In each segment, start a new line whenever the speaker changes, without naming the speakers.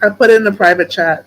I put it in the private chat.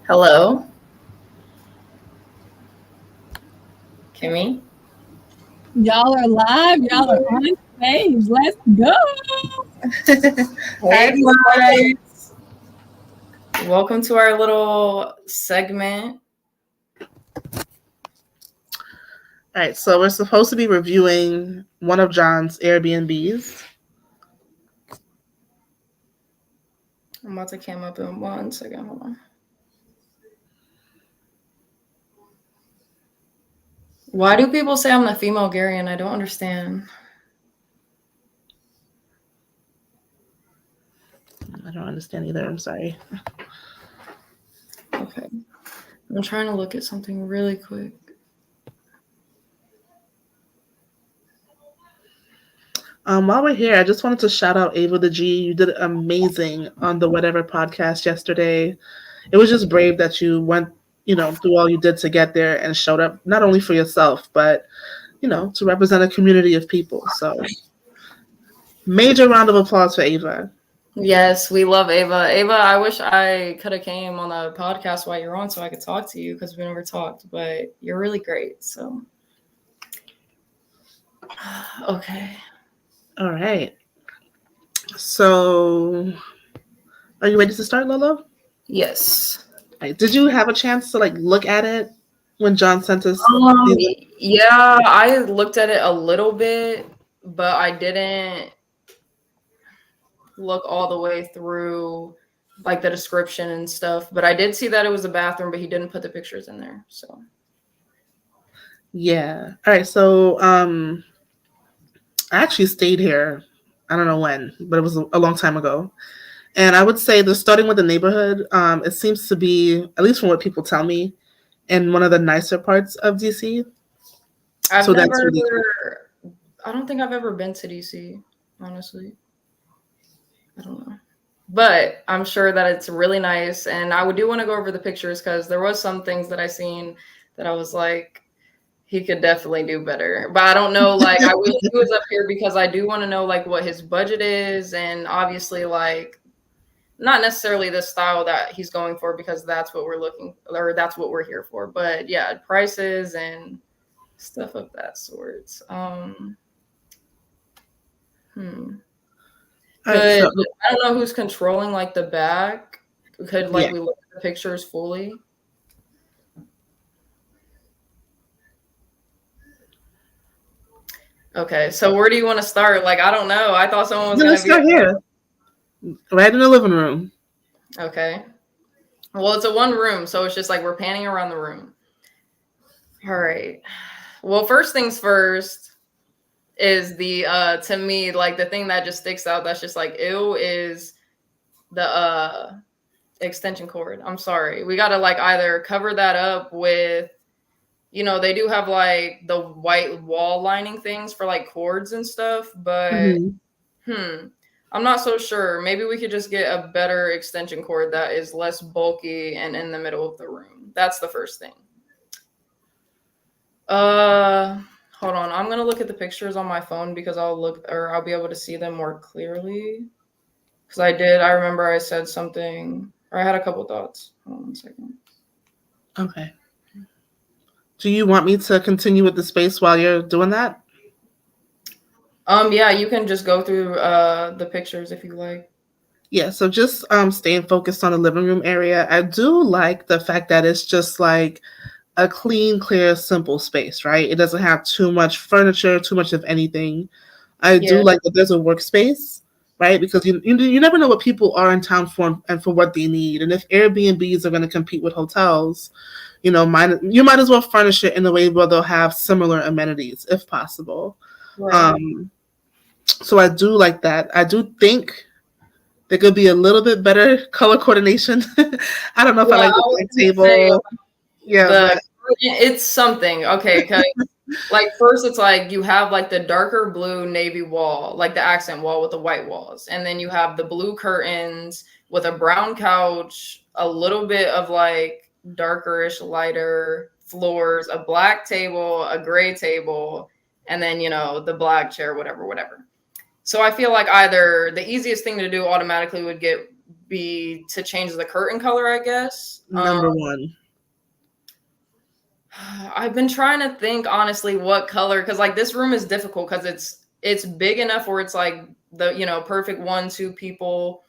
Hello? Kimmy?
Y'all are live. Y'all are on stage. Let's go.
Hey, guys. Welcome to our little segment.
All right, so we're supposed to be reviewing one of John's Airbnbs.
I'm about to cam up in 1 second. Hold on. Why do people say I'm the female Gary and I don't understand?
I don't understand either. I'm sorry.
Okay. I'm trying to look at something really quick.
While we're here, I just wanted to shout out Ava the G. You did amazing on the Whatever podcast yesterday. It was just brave that you went, through all you did to get there and showed up, not only for yourself, but, to represent a community of people. So major round of applause for Ava.
Yes, we love Ava. Ava, I wish I could have came on the podcast while you're on so I could talk to you because we never talked, but you're really great. So, okay.
All right. So, are you ready to start, Lolo?
Yes.
Right. Did you have a chance to look at it when John sent us?
Yeah, I looked at it a little bit, but I didn't look all the way through the description and stuff. But I did see that it was a bathroom, but he didn't put the pictures in there. So
yeah. All right. So I actually stayed here. I don't know when, but it was a long time ago. And I would say starting with the neighborhood, it seems to be, at least from what people tell me, in one of the nicer parts of DC.
I don't think I've ever been to DC, honestly. I don't know. But I'm sure that it's really nice. And I do want to go over the pictures because there was some things that I seen that I was like, he could definitely do better. But I don't know, I wish he was up here because I do want to know what his budget is, and obviously not necessarily the style that he's going for because that's what we're looking, or that's what we're here for. But yeah, prices and stuff of that sort. I don't know who's controlling the back. Could we look at the pictures fully? Okay, so where do you want to start? I don't know. I thought someone was going to be
start here, right in the living room.
Okay. Well, it's a one room, so it's just we're panning around the room. All right. Well, first things first is the to me the thing that just sticks out that's just ew is the extension cord. I'm sorry. We got to either cover that up with they do have the white wall lining things for cords and stuff, but I'm not so sure. Maybe we could just get a better extension cord that is less bulky and in the middle of the room. That's the first thing. Hold on. I'm going to look at the pictures on my phone because I'll be able to see them more clearly. Because I remember I said something, or I had a couple thoughts. Hold on 1 second.
Okay. Do you want me to continue with the space while you're doing that?
Yeah, you can just go through the pictures if you like.
Yeah, so just staying focused on the living room area. I do like the fact that it's just a clean, clear, simple space, right? It doesn't have too much furniture, too much of anything. I do like that there's a workspace, right? Because you never know what people are in town for and for what they need. And if Airbnbs are going to compete with hotels, you might as well furnish it in a way where they'll have similar amenities if possible.
Right.
So I do like that. I do think there could be a little bit better color coordination. I don't know if I like the black table.
It's something. Okay, because first it's you have the darker blue navy wall, the accent wall with the white walls, and then you have the blue curtains with a brown couch, a little bit of darkerish, lighter floors, a black table, a gray table, and then the black chair, whatever. So I feel either the easiest thing to do automatically would be to change the curtain color, I guess.
Number one.
I've been trying to think honestly what color, because like this room is difficult because it's big enough where it's like the perfect 1-2 people.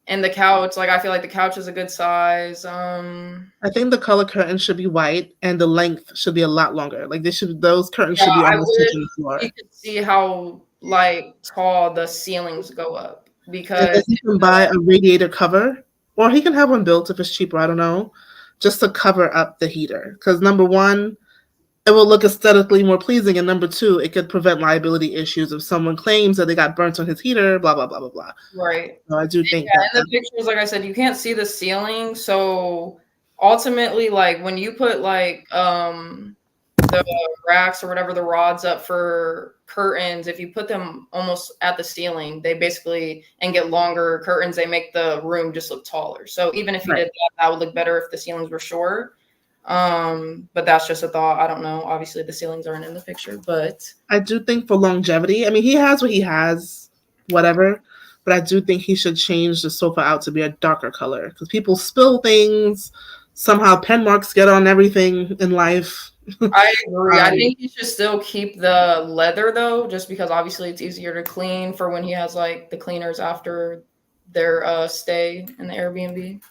And the couch, like I feel like the couch is a good size.
I think the color curtain should be white and the length should be a lot longer. Like those curtains
Yeah,
should be
I
almost
wish
touching the floor.
you could see how like tall the ceilings go up,
And
because
then he can buy a radiator cover, or he can have one built if it's cheaper. I don't know, just to cover up the heater. Because number one, it will look aesthetically more pleasing, and number two, it could prevent liability issues if someone claims that they got burnt on his heater. Blah blah blah blah blah.
right.
So I do think
Yeah, in the pictures, like I said, you can't see the ceiling. So ultimately, like when you put like the racks or whatever, the rods up for curtains, if you put them almost at the ceiling, they basically, and get longer curtains, they make the room just look taller. So even if you did that would look better if the ceilings were short. But that's just a thought. I don't know. Obviously the ceilings aren't in the picture, but
I do think for longevity, I mean, he has what he has, whatever. But I do think he should change the sofa out to be a darker color because people spill things. Somehow pen marks get on everything in life.
I agree. I think he should still keep the leather though, just because obviously it's easier to clean for when he has like the cleaners after their stay in the Airbnb.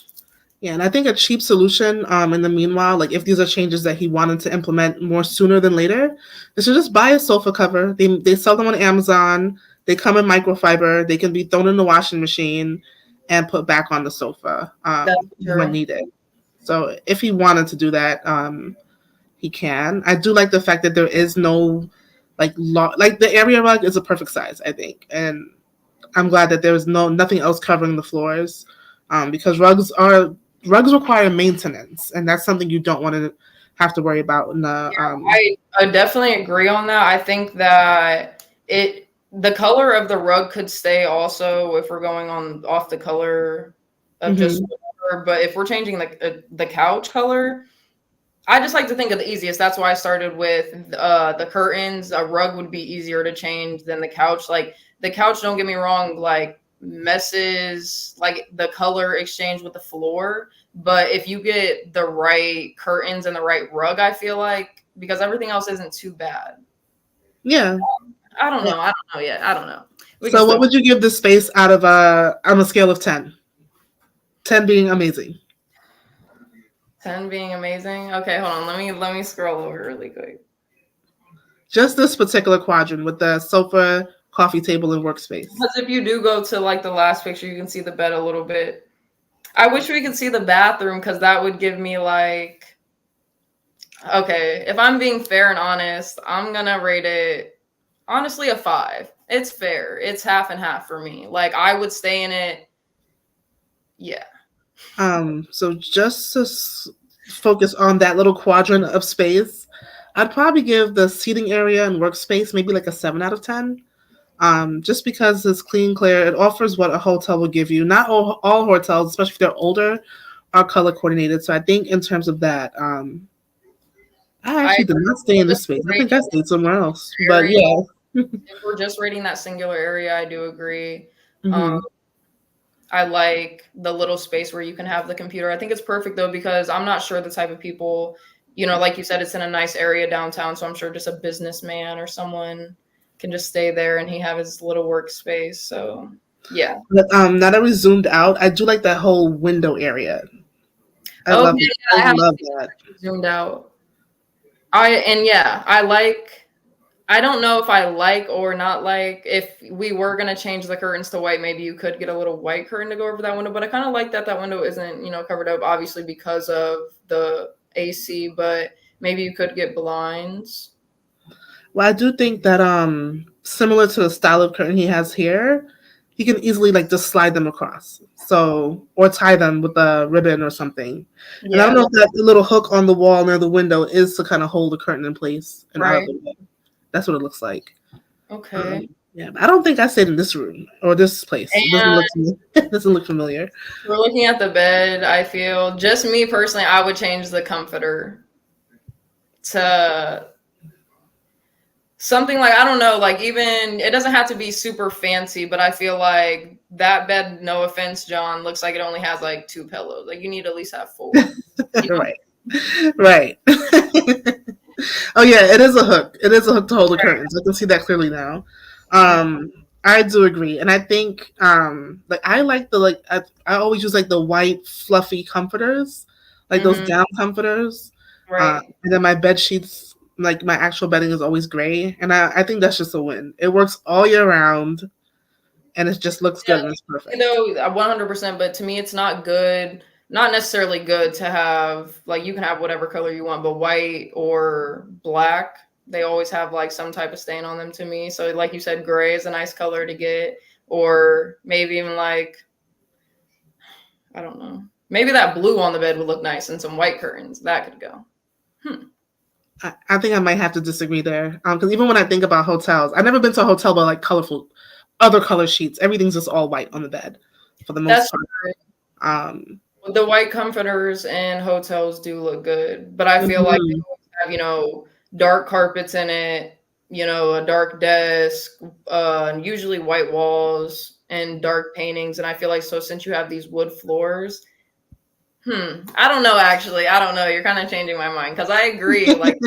Yeah, and I think a cheap solution in the meanwhile, like if these are changes that he wanted to implement more sooner than later, they should just buy a sofa cover. They sell them on Amazon. They come in microfiber. They can be thrown in the washing machine and put back on the sofa when needed. So if he wanted to do that, he can. I do like the fact that there is no like the area rug is a perfect size, I think, and I'm glad that there was nothing else covering the floors, because rugs require maintenance, and that's something you don't want to have to worry about.
I definitely agree on that. I think that the color of the rug could stay also if we're going on off the color of just whatever, but if we're changing the couch color, I just like to think of the easiest. That's why I started with the curtains. A rug would be easier to change than the couch. Like the couch, don't get me wrong, like messes like the color exchange with the floor. But if you get the right curtains and the right rug, I feel like, because everything else isn't too bad.
Yeah.
I don't know. I don't know yet. I don't know.
So what would you give this space out of on a scale of 10? 10 being amazing.
10 being amazing. Okay, hold on. Let me scroll over really quick.
Just this particular quadrant with the sofa, coffee table, and workspace.
Because if you do go to like the last picture, you can see the bed a little bit. I wish we could see the bathroom because that would give me like, okay, if I'm being fair and honest, I'm gonna rate it honestly a 5. It's fair. It's half and half for me. Like I would stay in it. Yeah.
So just to focus on that little quadrant of space, I'd probably give the seating area and workspace maybe like a 7 out of 10. Just because it's clean, clear, it offers what a hotel will give you. Not all hotels, especially if they're older, are color coordinated. So I think in terms of that, I actually did not stay in this space. I think I stayed somewhere else. But yeah.
If we're just rating that singular area, I do agree.
Mm-hmm.
I like the little space where you can have the computer. I think it's perfect though, because I'm not sure the type of people, like you said, it's in a nice area downtown. So I'm sure just a businessman or someone can just stay there and he have his little workspace. So yeah.
But now that we zoomed out, I do like that whole window area. I love it. I love that.
Zoomed out. I don't know if I like or not like, if we were going to change the curtains to white, maybe you could get a little white curtain to go over that window, but I kind of like that window isn't, covered up obviously because of the AC, but maybe you could get blinds.
Well, I do think that similar to the style of curtain he has here, he can easily like just slide them across. So, or tie them with a ribbon or something. Yeah. And I don't know if that little hook on the wall near the window is to kind of hold the curtain in place.
Right.
That's what it looks like.
Okay.
Yeah, but I don't think I stayed in this room or this place. It doesn't look familiar.
We're looking at the bed. I feel, just me personally, I would change the comforter to something like, I don't know, like even it doesn't have to be super fancy, but I feel like that bed, no offense, John, looks like it only has like 2 pillows. Like you need to at least have 4. You know?
Right. Right. Oh yeah, it is a hook. It is a hook to hold the curtains. I can see that clearly now. I do agree, and I think like I like the I always use like the white fluffy comforters, like those down comforters.
Right.
And then my bed sheets, like my actual bedding is always gray, and I think that's just a win. It works all year round, and it just looks good and it's perfect.
You know, 100%. But to me, it's not good. Not necessarily good to have, like, you can have whatever color you want, but white or black, they always have like some type of stain on them to me. So like you said, gray is a nice color to get, or maybe even like, I don't know, maybe that blue on the bed would look nice and some white curtains. That could go.
I think I might have to disagree there, because even when I think about hotels, I've never been to a hotel with like colorful, other color sheets. Everything's just all white on the bed for the most part.
The white comforters in hotels do look good, but I feel like they always have, you know, dark carpets in it, you know, a dark desk, usually white walls and dark paintings. And I feel like, so since you have these wood floors, I don't know, actually. I don't know. You're kind of changing my mind because I agree. Like,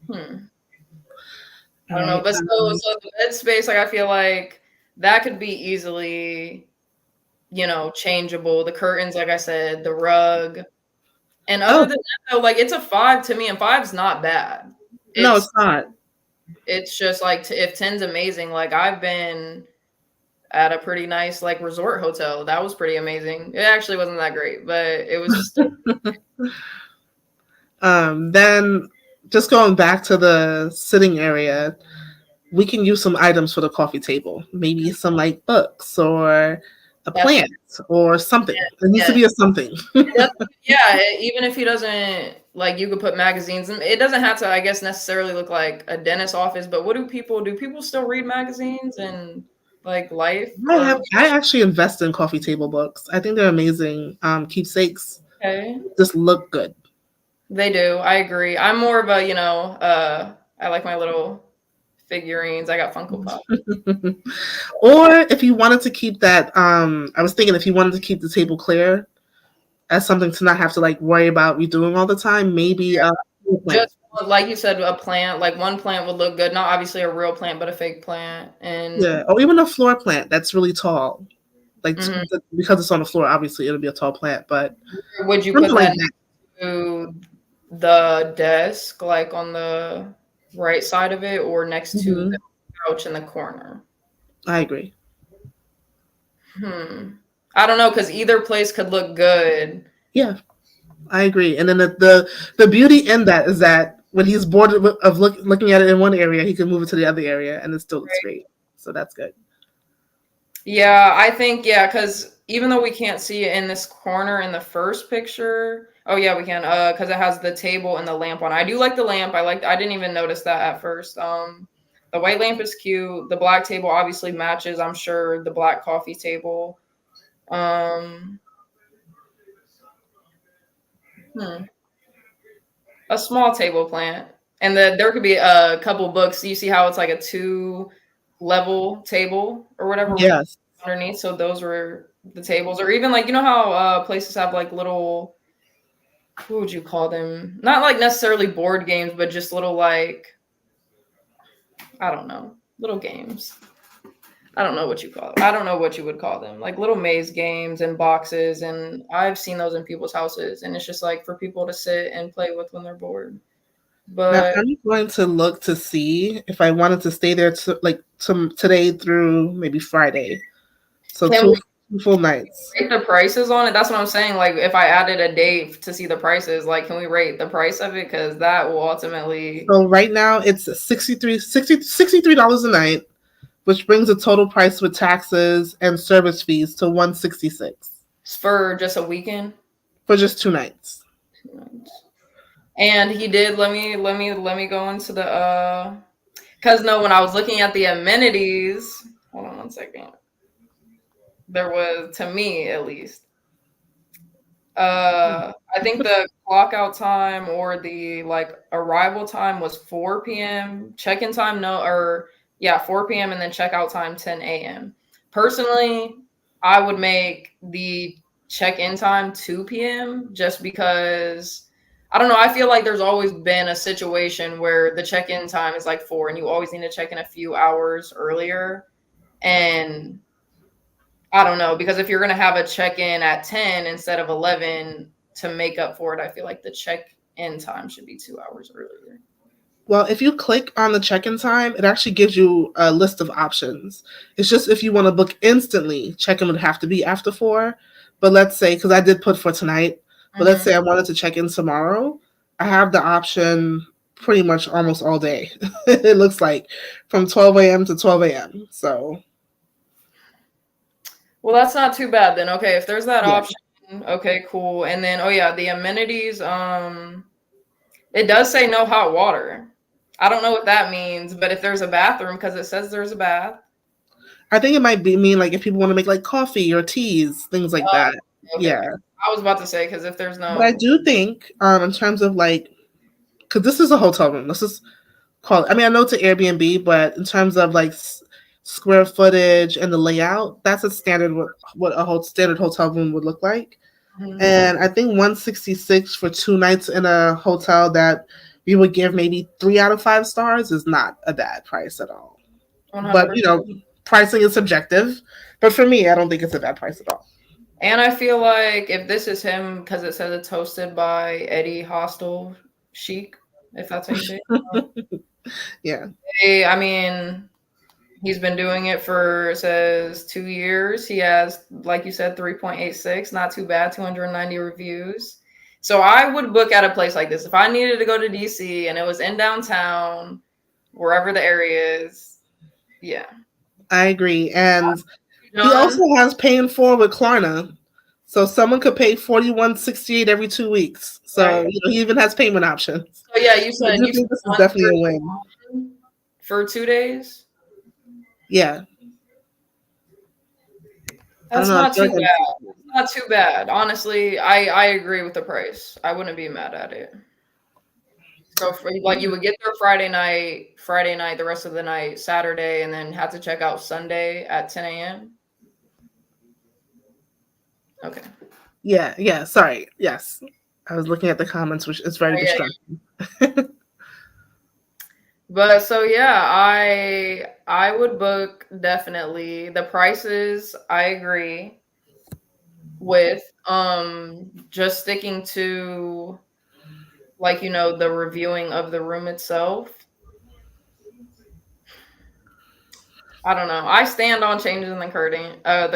I don't know. But so the bed space, like, I feel like that could be easily, you know, changeable. The curtains, like I said, the rug. And other than that, though, like, it's a 5 to me, and 5's not bad.
No, it's not.
It's just like, if 10's amazing, like I've been at a pretty nice like resort hotel. That was pretty amazing. It actually wasn't that great, but it was still.
Then just going back to the sitting area, we can use some items for the coffee table. Maybe some like books or a plant or something. It needs to be a something.
Yeah, even if he doesn't, like, you could put magazines, and it doesn't have to, I guess, necessarily look like a dentist office, but what do people still read magazines and like life?
I actually invest in coffee table books. I think they're amazing. Keepsakes.
Okay.
Just look good.
They do. I agree. I'm more of a, you know, I like my little figurines. I got Funko Pop.
Or if you wanted to keep that, I was thinking if you wanted to keep the table clear as something to not have to like worry about redoing all the time, maybe
just like you said, a plant, like one plant would look good. Not obviously a real plant, but a fake plant. And
yeah, or even a floor plant that's really tall. Like because it's on the floor, obviously it'll be a tall plant. But
would you put that to the desk, like on the right side of it, or next to the couch in the corner?
I agree. I
don't know, because either place could look good.
Yeah, I agree. And then the beauty in that is that when he's bored of looking at it in one area, he can move it to the other area, and it still looks great. So that's good.
Yeah, I think, because even though we can't see it in this corner in the first picture, oh yeah, we can, because it has the table and the lamp on. I do like the lamp. I didn't even notice that at first. The white lamp is cute. The black table obviously matches, I'm sure, the black coffee table. A small table plant. And there could be a couple books. You see how it's like a 2-level table or whatever.
Yes.
Underneath. So those were the tables. Or even like, you know how places have like little, what would you call them? Not like necessarily board games, but just little like, I don't know, little games. I don't know what you call them. I don't know what you would call them. Like little maze games and boxes. And I've seen those in people's houses. And it's just like for people to sit and play with when they're bored. But
now, I'm going to look to see if I wanted to stay there today through maybe Friday. So 2 full nights.
Rate the prices on it. That's what I'm saying. Like if I added a date to see the prices, like can we rate the price of it? Because that will ultimately.
So right now it's $63 a night, which brings the total price with taxes and service fees to $166.
For just a weekend?
For just 2 nights.
2 nights. And he did let me go into the because when I was looking at the amenities, hold on one second. There was, to me at least, I I think the clock out time or the like arrival time was 4 p.m. Check-in time, 4 p.m. and then checkout time 10 a.m. Personally, I would make the check-in time 2 p.m. just because I don't know. I feel like there's always been a situation where the check-in time is like 4 and you always need to check in a few hours earlier. And I don't know, because if you're going to have a check-in at 10 instead of 11 to make up for it, I feel like the check-in time should be 2 hours earlier.
Well, if you click on the check-in time, it actually gives you a list of options. It's just if you want to book instantly, check-in would have to be after 4. But let's say, because I did put for tonight, but let's say I wanted to check in tomorrow, I have the option pretty much almost all day. It looks like from 12 a.m. to 12 a.m. So,
Well, that's not too bad then. Okay, if there's that
yeah.
option, okay, cool. And then, the amenities, it does say no hot water. I don't know what that means, but if there's a bathroom, because it says there's a bath.
I think it might mean like if people want to make like coffee or teas, things like that.
Okay.
Yeah.
I was about to say, because if there's no.
But I do think, in terms of like, because this is a hotel room. This is called, I mean, I know it's an Airbnb, but in terms of like square footage and the layout, that's a standard, what a whole standard hotel room would look like.
Mhm.
And I think 166 for 2 nights in a hotel that we would give maybe 3 out of 5 stars is not a bad price at all.
100%.
But, you know, pricing is subjective. But for me, I don't think it's a bad price at all.
And I feel like if this is him, because it says it's hosted by Eddie Hostel Chic, if that's how you say it.
Yeah.
I mean, he's been doing it for, it says, 2 years. He has, like you said, 3.86. Not too bad, 290 reviews. So I would book at a place like this. If I needed to go to DC and it was in downtown, wherever the area is, yeah.
I agree. And he also has pay in full with Klarna. So someone could pay $41.68 every 2 weeks. So
Right.
you know, he even has payment options.
So yeah, you said
this is definitely a win.
For 2 days?
Yeah.
That's not too bad. Not too bad. Honestly, I agree with the price. I wouldn't be mad at it. So like you would get there Friday night, the rest of the night, Saturday, and then have to check out Sunday at 10 a.m. Okay.
Yeah. Sorry. Yes. I was looking at the comments, which is very distracting.
But so yeah, I would book definitely. The prices I agree with. Just sticking to like, you know, the reviewing of the room itself. I don't know. I stand on changing the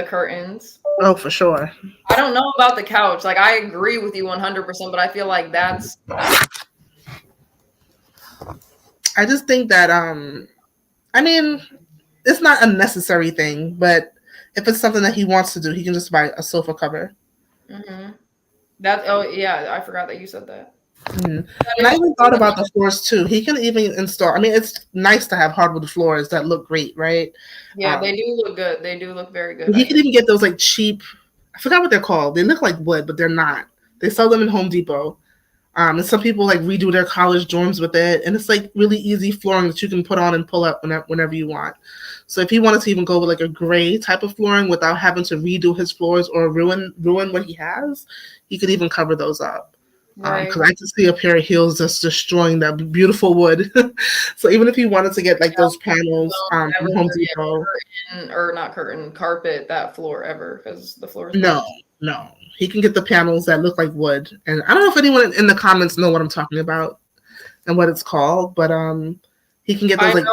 curtains.
Oh, for sure.
I don't know about the couch. Like, I agree with you 100%, but I feel like that's.
I just think that I mean, it's not a necessary thing, but if it's something that he wants to do, he can just buy a sofa cover.
Mm-hmm. I forgot that you said that.
Mm-hmm. And I even thought about the floors too. He can even install. I mean, it's nice to have hardwood floors that look great, right?
Yeah, they do look good. They do look very good.
He can even get those like cheap. I forgot what they're called. They look like wood, but they're not. They sell them in Home Depot. And some people like redo their college dorms with it, and it's like really easy flooring that you can put on and pull up whenever you want. So if he wanted to even go with like a gray type of flooring without having to redo his floors or ruin what he has, he could even cover those up. Because I can see a pair of heels that's destroying that beautiful wood. So even if he wanted to get like those panels from Home Depot,
carpet that floor ever, because the floor is
no. He can get the panels that look like wood. And I don't know if anyone in the comments know what I'm talking about and what it's called, but he can get those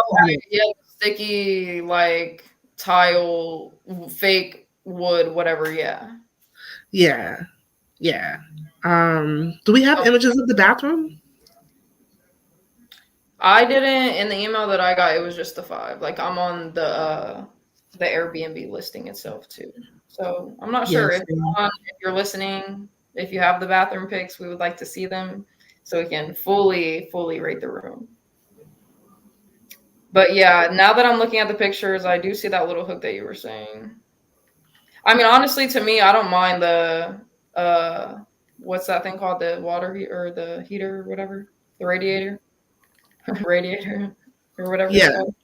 sticky like tile, fake wood, whatever.
Yeah. Do we have images of the bathroom?
I didn't. In the email that I got, it was just the 5. Like, I'm on the Airbnb listing itself too. So I'm not sure if you're listening, if you have the bathroom pics, we would like to see them so we can fully rate the room. But yeah, now that I'm looking at the pictures, I do see that little hook that you were saying. I mean, honestly, to me, I don't mind the what's that thing called? The water or the heater or whatever? The radiator? Radiator or whatever it's
Yeah.
called.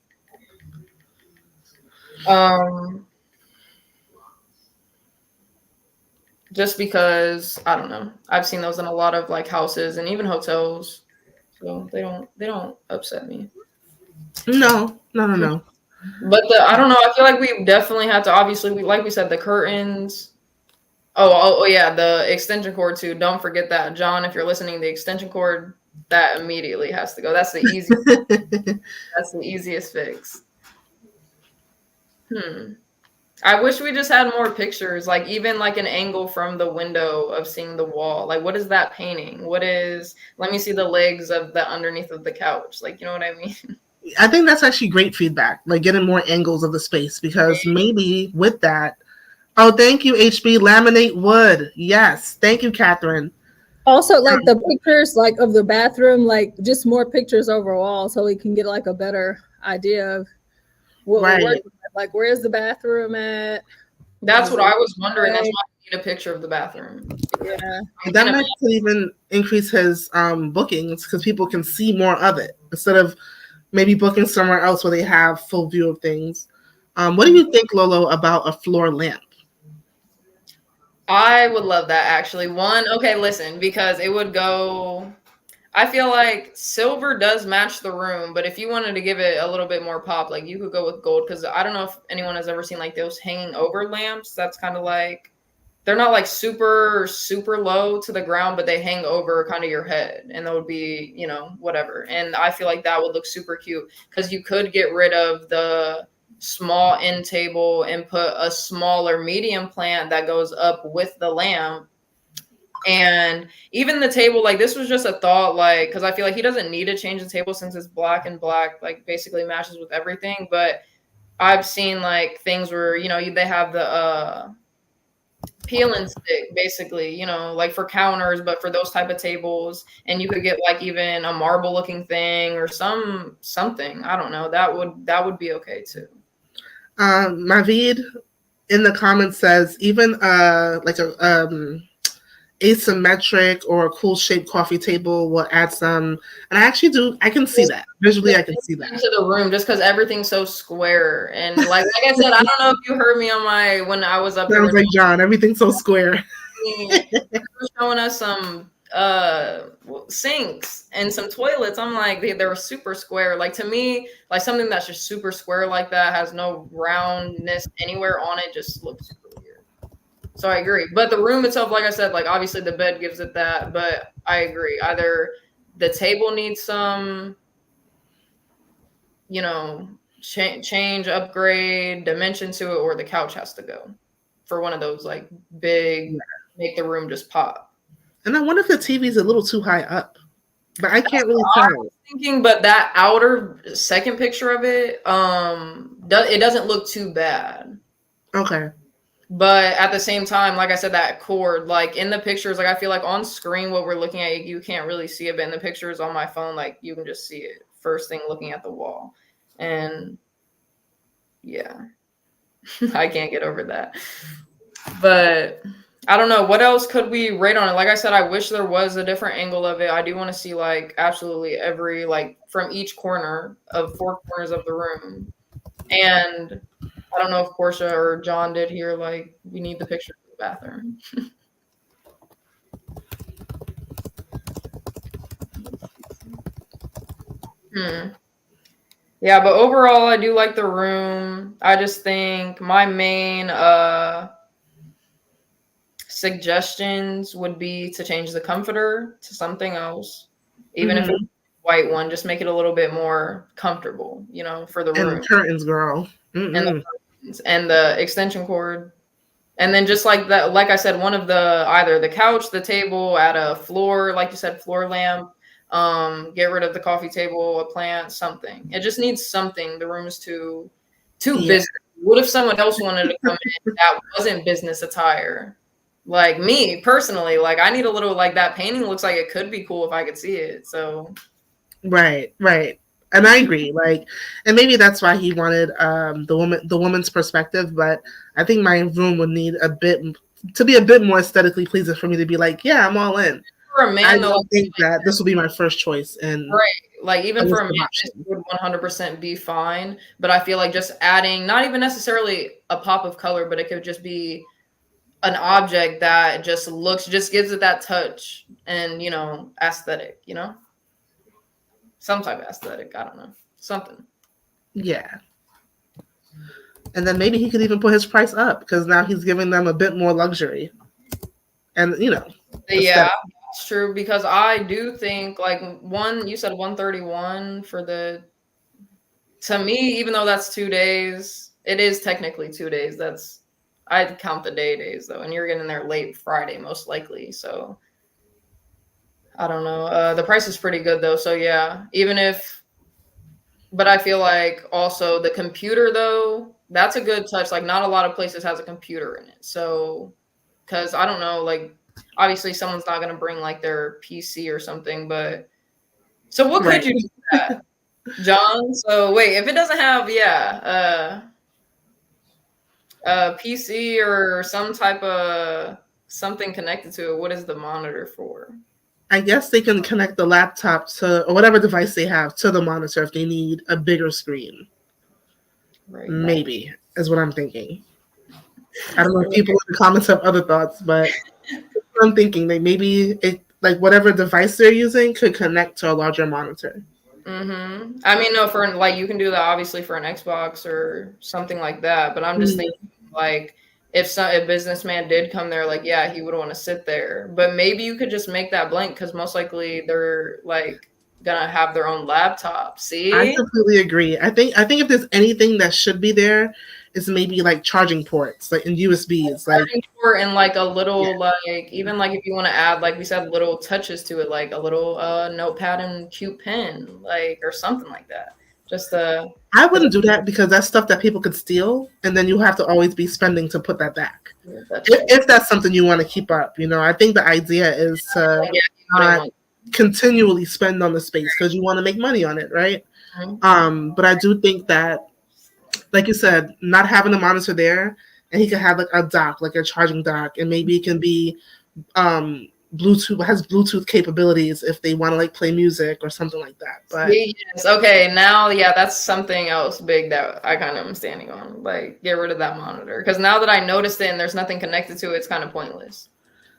Um, just because I don't know. I've seen those in a lot of like houses and even hotels. So they don't upset me.
No.
But I don't know, I feel like we definitely had to obviously like we said, the curtains. Oh yeah, the extension cord too. Don't forget that. John, if you're listening, the extension cord that immediately has to go. That's the easiest fix. I wish we just had more pictures, like even like an angle from the window of seeing the wall. Like, what is that painting? Let me see the legs of the underneath of the couch. Like, you know what I mean?
I think that's actually great feedback, like getting more angles of the space, because maybe with that. Oh, thank you, HB. Laminate wood. Yes. Thank you, Catherine.
Also, like the pictures, like of the bathroom, like just more pictures overall, so we can get like a better idea of what we're working with. Like, where's the bathroom at?
That's what I was wondering. That's why I need a picture of the bathroom.
Yeah.
That might even increase his bookings, because people can see more of it instead of maybe booking somewhere else where they have full view of things. What do you think, Lolo, about a floor lamp?
I would love that actually. Okay, listen, because it would go. I feel like silver does match the room, but if you wanted to give it a little bit more pop, like you could go with gold, because I don't know if anyone has ever seen like those hanging over lamps. That's kind of like, they're not like super low to the ground, but they hang over kind of your head, and that would be, whatever. And I feel like that would look super cute, because you could get rid of the small end table and put a smaller medium plant that goes up with the lamp. And even the table, like this was just a thought, like, because I feel like he doesn't need to change the table since it's black, and black like basically matches with everything. But I've seen like things where they have the peel and stick, basically, like for counters, but for those type of tables. And you could get like even a marble looking thing or something. I don't know. That would be okay too.
Mavid in the comments says even like a asymmetric or a cool shaped coffee table will add some, and I can see that visually. I can see that
into the room, just because everything's so square. And like I said, I don't know if you heard me when I was up there.
Sounds like John, everything's so square.
Showing us some sinks and some toilets. I'm like, they were super square. Like, to me, like something that's just super square like that has no roundness anywhere on it just looks super weird. So I agree. But the room itself, like I said, like obviously the bed gives it that, but I agree. Either the table needs some, change, upgrade, dimension to it, or the couch has to go for one of those like big, make the room just pop.
And I wonder if the TV is a little too high up, but I can't really tell.
I was thinking, but that outer second picture of it, it doesn't look too bad.
Okay.
But at the same time, like I said, that cord, like in the pictures, like I feel like on screen, what we're looking at, you can't really see it, but in the pictures on my phone, like you can just see it first thing looking at the wall. And yeah, I can't get over that. But I don't know. What else could we rate on it? Like I said, I wish there was a different angle of it. I do want to see like absolutely every, like from each corner of 4 corners of the room. And I don't know if Portia or John did here, like we need the picture of the bathroom. Yeah, but overall I do like the room. I just think my main suggestions would be to change the comforter to something else. Even if it's a white one, just make it a little bit more comfortable, for the room.
And the curtains, girl.
And the curtains and the extension cord. And then just like that, like I said, one of either the couch, the table, add a floor, like you said, floor lamp, get rid of the coffee table, a plant, something. It just needs something. The room is too business. What if someone else wanted to come in that wasn't business attire? Like me personally, like I need a little, like that painting looks like it could be cool if I could see it. So
right. And I agree. Like, and maybe that's why he wanted the woman's perspective. But I think my room would need a bit to be a bit more aesthetically pleasing for me to be like, yeah, I'm all in.
For a man,
I
though,
don't think that this will be my first choice. And
right, like even for a man, this would 100% be fine. But I feel like just adding, not even necessarily a pop of color, but it could just be an object that just gives it that touch and, you know, aesthetic, you know, some type of aesthetic. I don't know, something.
Yeah. And then maybe he could even put his price up because now he's giving them a bit more luxury. And, you know.
Yeah, it's true, because I do think like you said 131 for the, to me, even though that's 2 days, it is technically 2 days. I'd count the days though, and you're getting there late Friday most likely. So I don't know. The price is pretty good though. So yeah, but I feel like also the computer though, that's a good touch. Like not a lot of places has a computer in it. So, cause I don't know, like obviously someone's not going to bring like their PC or something, but so what could you do that, John? So wait, if it doesn't have, a PC or some type of something connected to it, what is the monitor for?
I guess they can connect the laptop to, or whatever device they have, to the monitor if they need a bigger screen. Right. Maybe is what I'm thinking. I don't know if people in the comments have other thoughts, but I'm thinking that maybe it, like whatever device they're using could connect to a larger monitor.
Mm-hmm. I mean, no, for like you can do that obviously for an Xbox or something like that, but I'm just thinking like if a businessman did come there, like yeah, he would want to sit there, but maybe you could just make that blank because most likely they're like gonna have their own laptop. See,
I completely agree. I think if there's anything that should be there, is maybe like charging ports, like in USBs, like
charging port and like a little like even like if you want to add like we said little touches to it, like a little notepad and cute pen, like or something like that. Just
I wouldn't do that because that's stuff that people could steal, and then you have to always be spending to put that back. If that's something you want to keep up, you know, I think the idea is to not continually spend on the space because you want to make money on it, right? Mm-hmm. But I do think that, like you said, not having a monitor there, and he could have like a dock, like a charging dock, and maybe it can be Bluetooth, has Bluetooth capabilities if they want to like play music or something like that. But
yes, okay, now that's something else big that I kind of am standing on. Like get rid of that monitor because now that I noticed it and there's nothing connected to it, it's kind of pointless.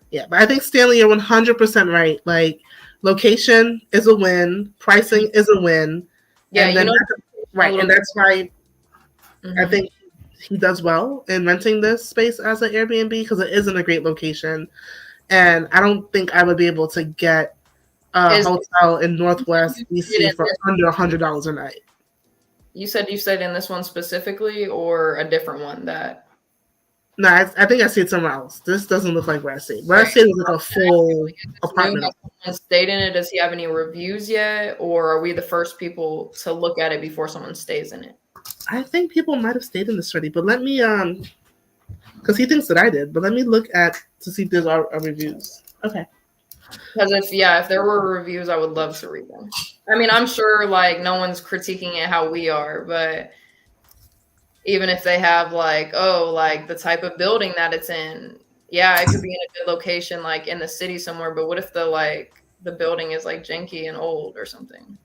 Yeah, but I think Stanley, you're 100% right. Like location is a win, pricing is a win. Yeah, and then and that's why I think he does well in renting this space as an Airbnb because it is in a great location. And I don't think I would be able to get a hotel in Northwest DC for under $100 a night.
You said in this one specifically or a different one that?
No, I think I see it somewhere else. This doesn't look like where I see it. Where I see it is like a full apartment.
Someone stayed in it. Does he have any reviews yet? Or are we the first people to look at it before someone stays in it?
I think people might have stayed in this already, but let me because he thinks that I did, but let me look to see if there's our reviews. Okay.
Because if there were reviews, I would love to read them. I mean, I'm sure like no one's critiquing it how we are, but even if they have like, like the type of building that it's in, it could be in a good location, like in the city somewhere. But what if the building is like janky and old or something?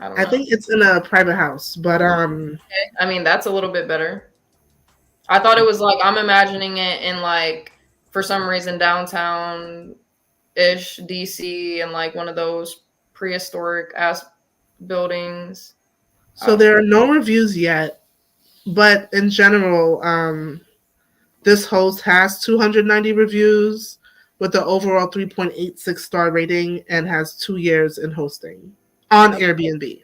I don't know.
I think it's in a private house, but
okay. I mean, that's a little bit better. I thought it was like I'm imagining it in like for some reason downtown-ish DC and like one of those prehistoric ass buildings.
So there are no reviews yet, but in general, this host has 290 reviews with the overall 3.86 star rating and has 2 years in hosting on Airbnb.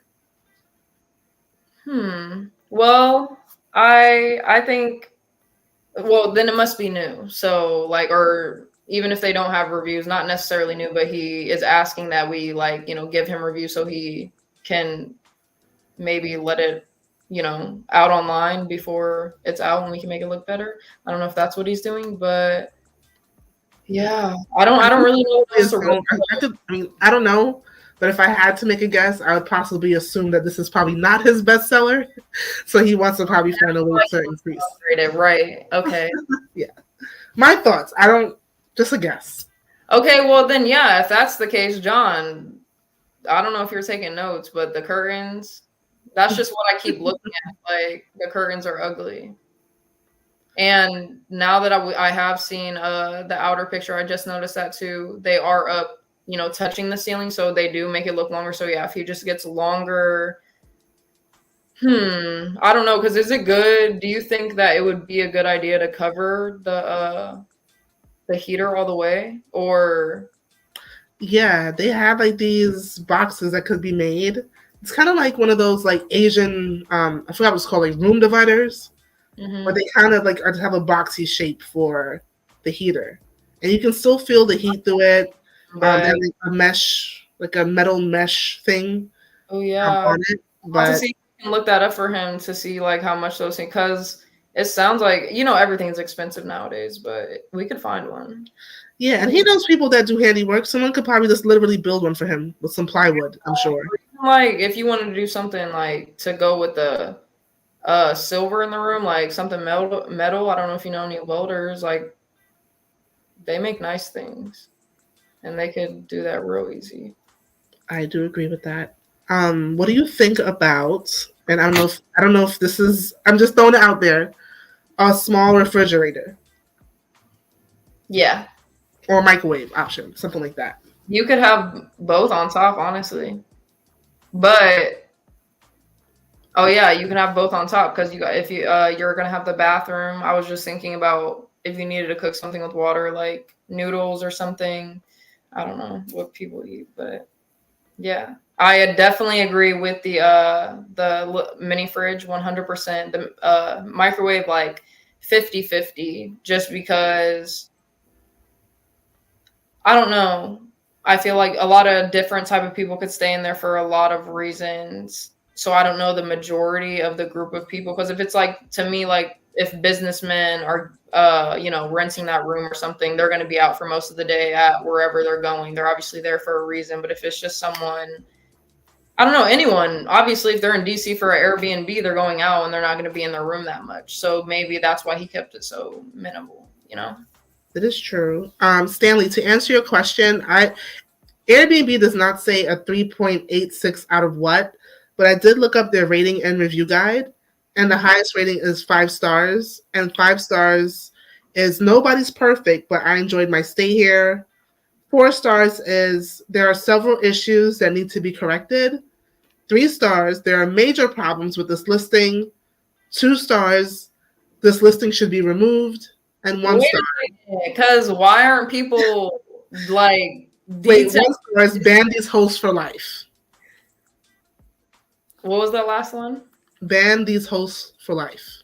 Well, I think. Well, then it must be new. So like, or even if they don't have reviews, not necessarily new, but he is asking that we like, give him reviews so he can maybe let it, out online before it's out and we can make it look better. I don't know if that's what he's doing, but yeah, I don't really know.
I don't know. But if I had to make a guess, I would possibly assume that this is probably not his bestseller. So he wants to probably find a way to increase.
Right. Okay.
Yeah. My thoughts. I don't. Just a guess.
Okay, well then, yeah, if that's the case, John, I don't know if you're taking notes, but the curtains, that's just what I keep looking at. Like, the curtains are ugly. And now that I have seen the outer picture, I just noticed that too. They are up, touching the ceiling, so they do make it look longer. So yeah, if he just gets longer, I don't know, because is it good? Do you think that it would be a good idea to cover the heater all the way, or?
Yeah, they have like these boxes that could be made. It's kind of like one of those like Asian, I forgot what it's called, like room dividers, where they kind of like have a boxy shape for the heater, and you can still feel the heat through it.
Right.
And like a mesh, like a metal mesh thing.
Oh yeah.
On it,
I'll have to
but
see if you can look that up for him to see like how much those things, because it sounds like everything's expensive nowadays, but we could find one.
yeah, and he knows people that do handiwork. Someone could probably just literally build one for him with some plywood, I'm sure.
Like if you wanted to do something like to go with the silver in the room, like something metal. I don't know if you know any welders, like they make nice things and they could do that real easy.
I do agree with that. What do you think about, and I don't know if this is, I'm just throwing it out there, a small refrigerator?
Yeah.
Or a microwave option, something like that.
You could have both on top, honestly. But oh yeah, you can have both on top, because if you're gonna have the bathroom. I was just thinking about if you needed to cook something with water, like noodles or something. I don't know what people eat, but yeah, I definitely agree with the mini fridge 100%. The microwave like 50-50, just because I don't know. I feel like a lot of different type of people could stay in there for a lot of reasons. So I don't know the majority of the group of people, because if it's like, to me, like if businessmen are renting that room or something, they're going to be out for most of the day at wherever they're going. They're obviously there for a reason. But if it's just someone, I don't know, anyone, obviously if they're in DC for an Airbnb, they're going out and they're not going to be in their room that much. So maybe that's why he kept it so minimal,
That is true. Stanley, to answer your question, Airbnb does not say a 3.86 out of what, but I did look up their rating and review guide, and the highest rating is 5 stars, and 5 stars is nobody's perfect, but I enjoyed my stay here. 4 stars is there are several issues that need to be corrected. 3 stars, there are major problems with this listing. 2 stars, this listing should be removed. And 1 star.
Because why aren't people like
wait? 1 star is ban these hosts for life.
What was that last one?
Ban these hosts for life.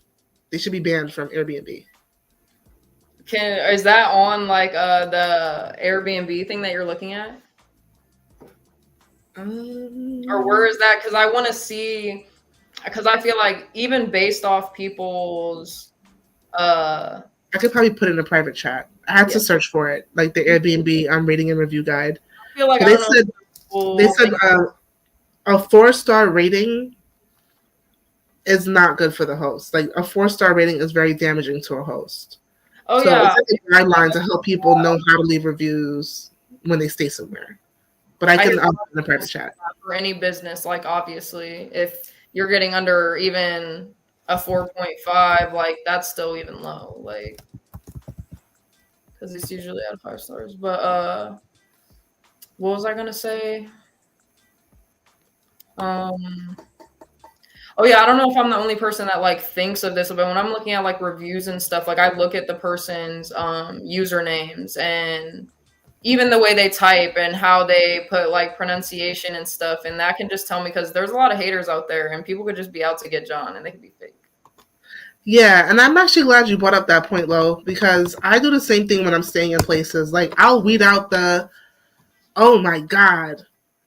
They should be banned from Airbnb.
Is that on like the Airbnb thing that you're looking at? Or where is that? Because I want to see, because I feel like even based off people's
I could probably put it in a private chat. I had to search for it, like the Airbnb rating and review guide.
I feel like
they said a 4-star rating is not good for the host. Like a 4-star rating is very damaging to a host.
Oh
so
yeah,
it's like a guideline to help people know how to leave reviews when they stay somewhere. But I can put in a private chat.
For any business, like obviously, if you're getting under even a 4.5, like that's still even low, like because it's usually out of 5 stars. But what was I gonna say? Oh yeah, I don't know if I'm the only person that like thinks of this, but when I'm looking at like reviews and stuff, like I look at the person's usernames and even the way they type and how they put like pronunciation and stuff, and that can just tell me, because there's a lot of haters out there and people could just be out to get John and they could be fake.
Yeah, and I'm actually glad you brought up that point, Lo, because I do the same thing when I'm staying in places. Like I'll weed out oh my God,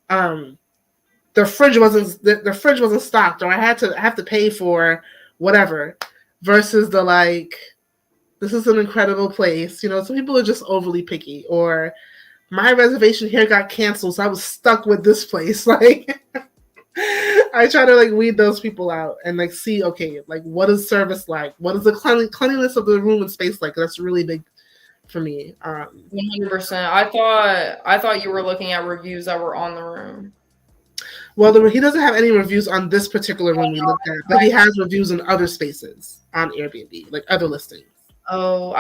the fridge wasn't stocked, or I have to pay for whatever, versus the like, this is an incredible place. Some people are just overly picky, or my reservation here got canceled, so I was stuck with this place. Like I try to like weed those people out and like see, okay, like what is service like? What is the cleanliness of the room and space like? That's really big. for me.
100%. I thought you were looking at reviews that were on the room.
Well, he doesn't have any reviews on this particular room we looked at, but he has reviews in other spaces on Airbnb, like other listings.
Oh,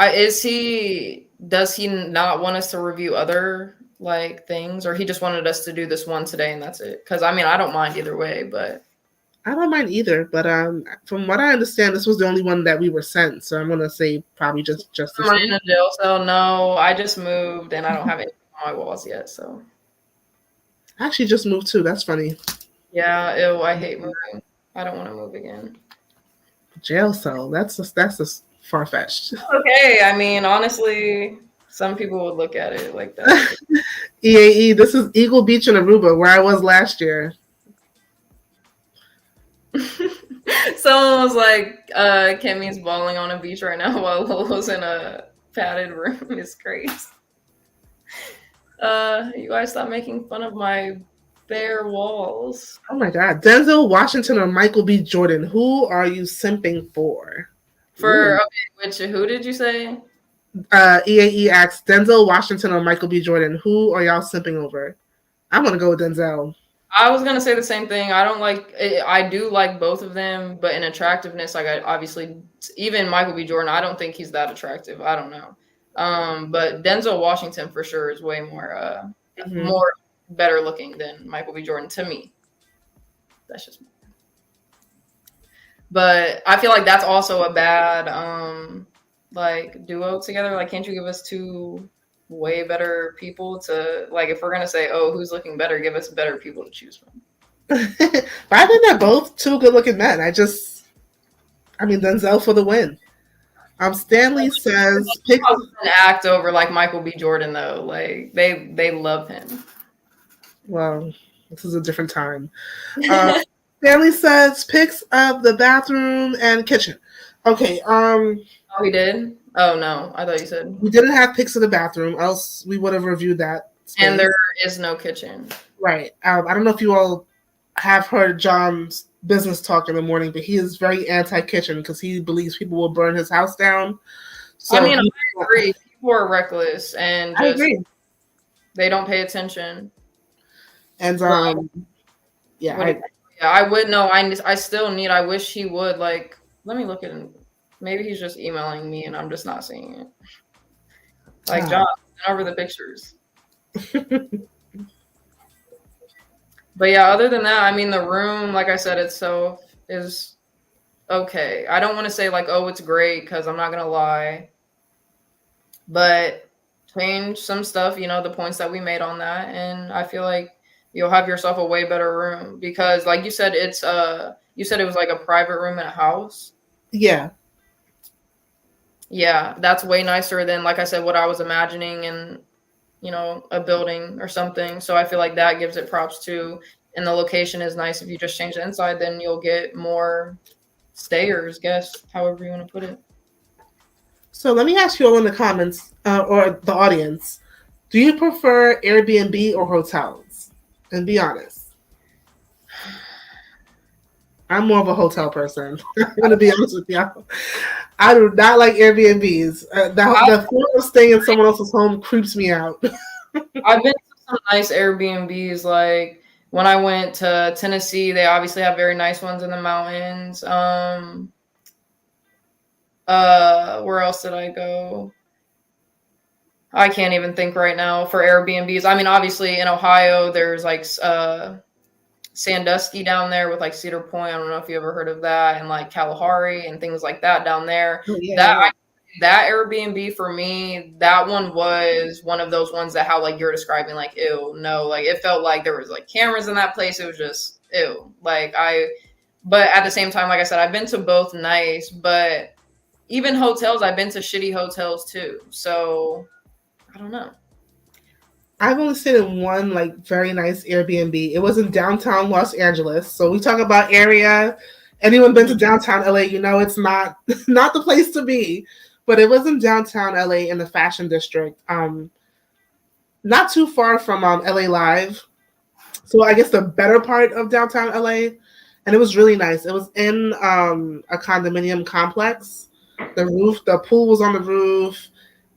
does he not want us to review other like things, or he just wanted us to do this one today and that's it? Because I mean, I don't mind either way, but
I don't mind either. But from what I understand, this was the only one that we were sent, so I'm gonna say probably just this
am I
one.
in a jail cell? No, I just moved and I don't have anything on my walls yet. So
I actually just moved too. That's funny.
yeah, ew, I hate moving. I don't want to move again.
Jail cell. That's just far fetched.
Okay, I mean, honestly, some people would look at it like that.
EAE. This is Eagle Beach in Aruba, where I was last year.
Someone was like, Kimmy's balling on a beach right now while Lolo's in a padded room. It's crazy. You guys stop making fun of my bare walls.
Oh my God. Denzel Washington or Michael B. Jordan? Who are you simping for?
Who did you say?
EAE asks Denzel Washington or Michael B. Jordan. Who are y'all simping over? I'm gonna go with Denzel.
I was gonna say the same thing. I do like both of them, but in attractiveness, like I obviously even Michael B. Jordan, I don't think he's that attractive. I don't know. But Denzel Washington for sure is way more more better looking than Michael B. Jordan to me. That's just me. But I feel like that's also a bad like duo together. Like, can't you give us two way better people to, like, if we're gonna say, oh, who's looking better, give us better people to choose from.
But I think they're both two good looking men. I mean Denzel for the win. Stanley says
pick an act over like Michael B. Jordan though. Like they love him.
Well, this is a different time. Stanley says pics of the bathroom and kitchen. Okay.
Oh, he did? Oh no, I thought you said
we didn't have pics of the bathroom, else we would have reviewed that space.
And there is no kitchen.
Right. I don't know if you all have heard John's business talk in the morning, but he is very anti-kitchen because he believes people will burn his house down. So
I mean, I agree. People are reckless and
I agree.
They don't pay attention.
And
I would know. I still need. I wish he would. Like, let me look at him. Maybe he's just emailing me and I'm just not seeing it. Like, John, send over the pictures. But yeah, other than that, I mean, the room, like I said, is okay. I don't want to say like, oh, it's great, because I'm not gonna lie. But change some stuff, the points that we made on that, and I feel like you'll have yourself a way better room, because like you said, you said it was like a private room in a house.
Yeah.
Yeah, that's way nicer than, like I said, what I was imagining in, a building or something. So I feel like that gives it props too. And the location is nice. If you just change the inside, then you'll get more stayers, however you want to put it.
So let me ask you all in the comments or the audience, do you prefer Airbnb or hotels? And be honest. I'm more of a hotel person. I'm going to be honest with y'all. I do not like Airbnbs. The thought of staying in someone else's home creeps me out.
I've been to some nice Airbnbs. Like when I went to Tennessee, they obviously have very nice ones in the mountains. Where else did I go? I can't even think right now for Airbnbs. I mean, obviously in Ohio, there's like Sandusky down there with like Cedar Point. I don't know if you ever heard of that, and like Kalahari and things like that down there. Oh, yeah, that Airbnb for me, that one was one of those ones that how like you're describing, like, ew, no, like it felt like there was like cameras in that place. It was just ew. But at the same time, like I said, I've been to both nice, but even hotels, I've been to shitty hotels too. So I don't know.
I've only stayed in one like very nice Airbnb. It was in downtown Los Angeles. So we talk about area. Anyone been to downtown LA, it's not the place to be. But it was in downtown LA in the fashion district. Not too far from LA Live. So I guess the better part of downtown LA. And it was really nice. It was in a condominium complex. The pool was on the roof.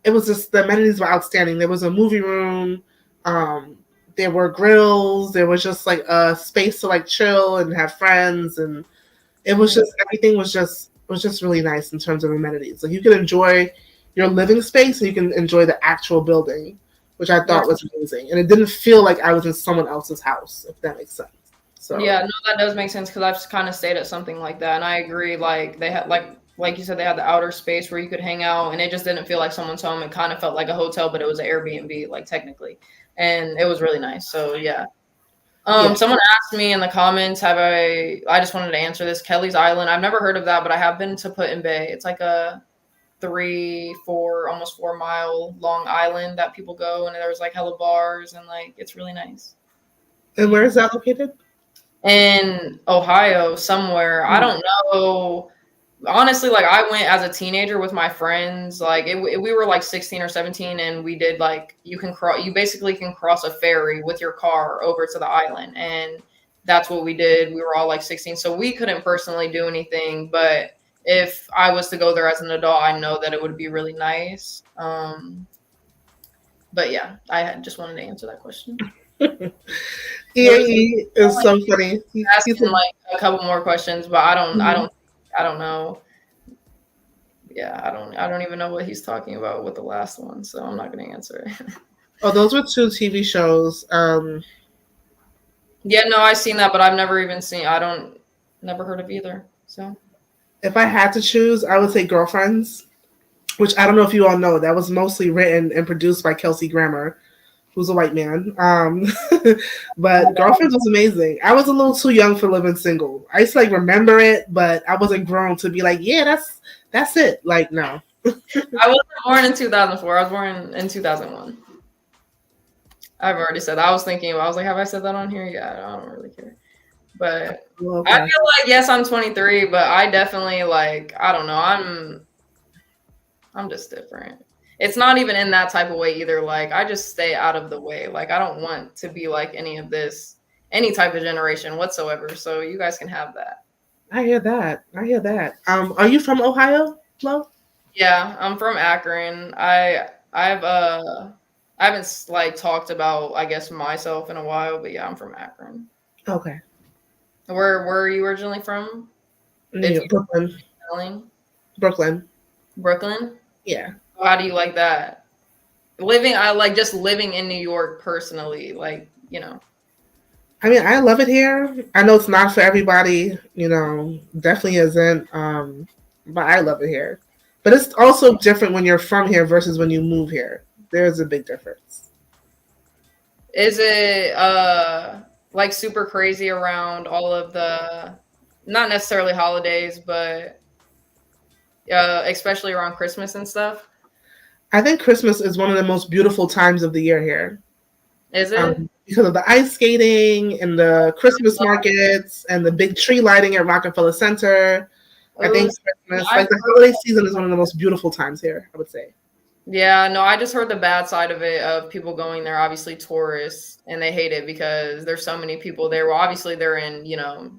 it was just, the amenities were outstanding. There was a movie room. There were grills. There was just like a space to like chill and have friends, and it was just, everything was just really nice in terms of amenities. Like you could enjoy your living space and you can enjoy the actual building, which I thought was amazing. And it didn't feel like I was in someone else's house, if that makes sense. So
yeah, no, that does make sense because I've just kind of stayed at something like that, and I agree. Like they had like you said, they had the outer space where you could hang out, and it just didn't feel like someone's home. It kind of felt like a hotel, but it was an Airbnb, like technically, and it was really nice. So yeah. Someone asked me in the comments, I just wanted to answer this. Kelly's Island. I've never heard of that, but I have been to Put in Bay. It's like a 3, 4, almost 4 mile long island that people go, and there's like hella bars, and like it's really nice.
And where is that located?
In Ohio somewhere. I don't know. Honestly, like I went as a teenager with my friends. Like we were like 16 or 17, and we did like you basically can cross a ferry with your car over to the island, and that's what we did. We were all like 16, so we couldn't personally do anything. But if I was to go there as an adult, I know that it would be really nice. But yeah, I just wanted to answer that question.
He is so funny.
He's asking like a couple more questions, but I don't know. Yeah, I don't even know what he's talking about with the last one, so I'm not going to answer it.
Oh, those were 2 TV shows.
Yeah, no, I've seen that, but I've never even seen. Never heard of either. So,
if I had to choose, I would say Girlfriends, which I don't know if you all know. That was mostly written and produced by Kelsey Grammer, who's a white man. But Girlfriends was amazing. I was a little too young for Living Single. I used to like remember it, but I wasn't grown to be like, yeah, that's it. Like, no.
I wasn't born in 2004. I was born in 2001. I've already said that. I was like, have I said that on here? Yeah, I don't really care. But okay. I feel like, yes, I'm 23, but I definitely like, I don't know. I'm just different. It's not even in that type of way either. Like, I just stay out of the way. Like, I don't want to be like any type of generation whatsoever. So you guys can have that.
I hear that. Are you from Ohio, Flo?
Yeah, I'm from Akron. I haven't like talked about, I guess, myself in a while, but yeah, I'm from Akron.
Okay.
Where are you originally from?
Brooklyn.
Brooklyn?
Yeah.
How do you like that? I like just living in New York personally, like, you know.
I mean, I love it here. I know it's not for everybody, you know, definitely isn't. But I love it here. But it's also different when you're from here versus when you move here. There's a big difference.
Is it like super crazy around all of the, not necessarily holidays, but especially around Christmas and stuff?
I think Christmas is one of the most beautiful times of the year here.
Is it?
Because of the ice skating and the Christmas markets and the big tree lighting at Rockefeller Center. I think Christmas, like the holiday season, is one of the most beautiful times here, I would say.
Yeah, no, I just heard the bad side of it, of people going there, obviously tourists, and they hate it because there's so many people there. Well, obviously they're in, you know,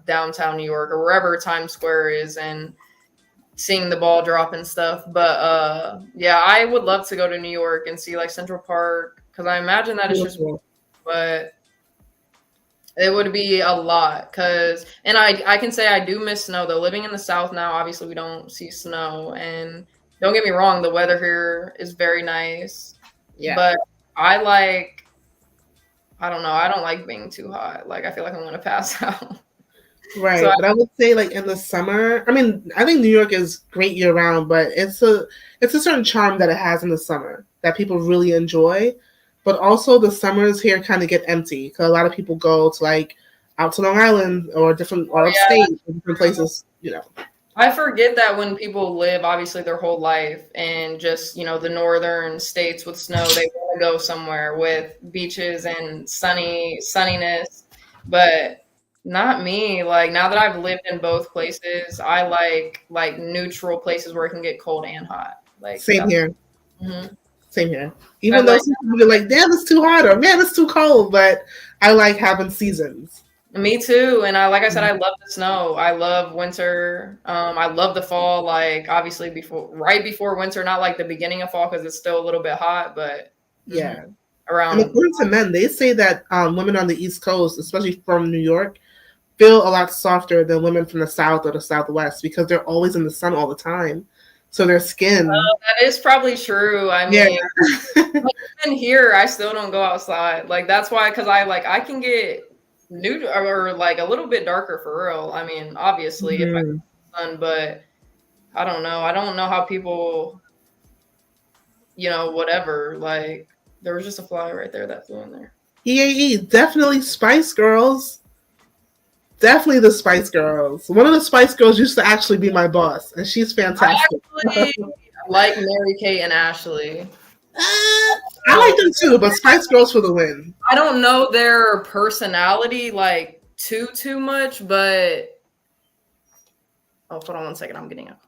downtown New York or wherever Times Square is, and seeing the ball drop and stuff. But yeah, I would love to go to New York and see like Central Park, because I imagine that it's just, but it would be a lot. And I can say I do miss snow though. Living in the South now, obviously we don't see snow, and don't get me wrong, the weather here is very nice. Yeah. But I don't know, I don't like being too hot. Like, I feel like I'm going to pass out.
Right. So but I would say, like, in the summer, I mean, I think New York is great year round, but it's a certain charm that it has in the summer that people really enjoy. But also the summers here kind of get empty because a lot of people go to like out to Long Island or different upstate, different places, you know.
I forget that when people live, obviously, their whole life in just, you know, the northern states with snow, they want to go somewhere with beaches and sunniness. But not me. Like, now that I've lived in both places, I like neutral places where it can get cold and hot. Like,
same here. Mm-hmm. Same here. Even though some people be like, damn, it's too hot, or man, it's too cold. But I like having seasons.
Me too. And like I said, I love the snow. I love winter. I love the fall. Like obviously right before winter, not like the beginning of fall because it's still a little bit hot, but
Yeah. And
around.
according to men, they say that women on the East Coast, especially from New York, feel a lot softer than women from the South or the Southwest because they're always in the sun all the time. So their skin.
That is probably true. I mean, even here, I still don't go outside. Like that's why, because I can get nude or like a little bit darker for real. I mean, obviously, if I get the sun, but I don't know. I don't know how people, whatever. Like there was just a fly right there that flew in there.
EAE, definitely Spice Girls. Definitely the Spice Girls. One of the Spice Girls used to actually be my boss, and she's fantastic.
I actually like Mary-Kate and Ashley.
I like them too, but Spice Girls for the win.
I don't know their personality like too much, but hold on one second. I'm getting up.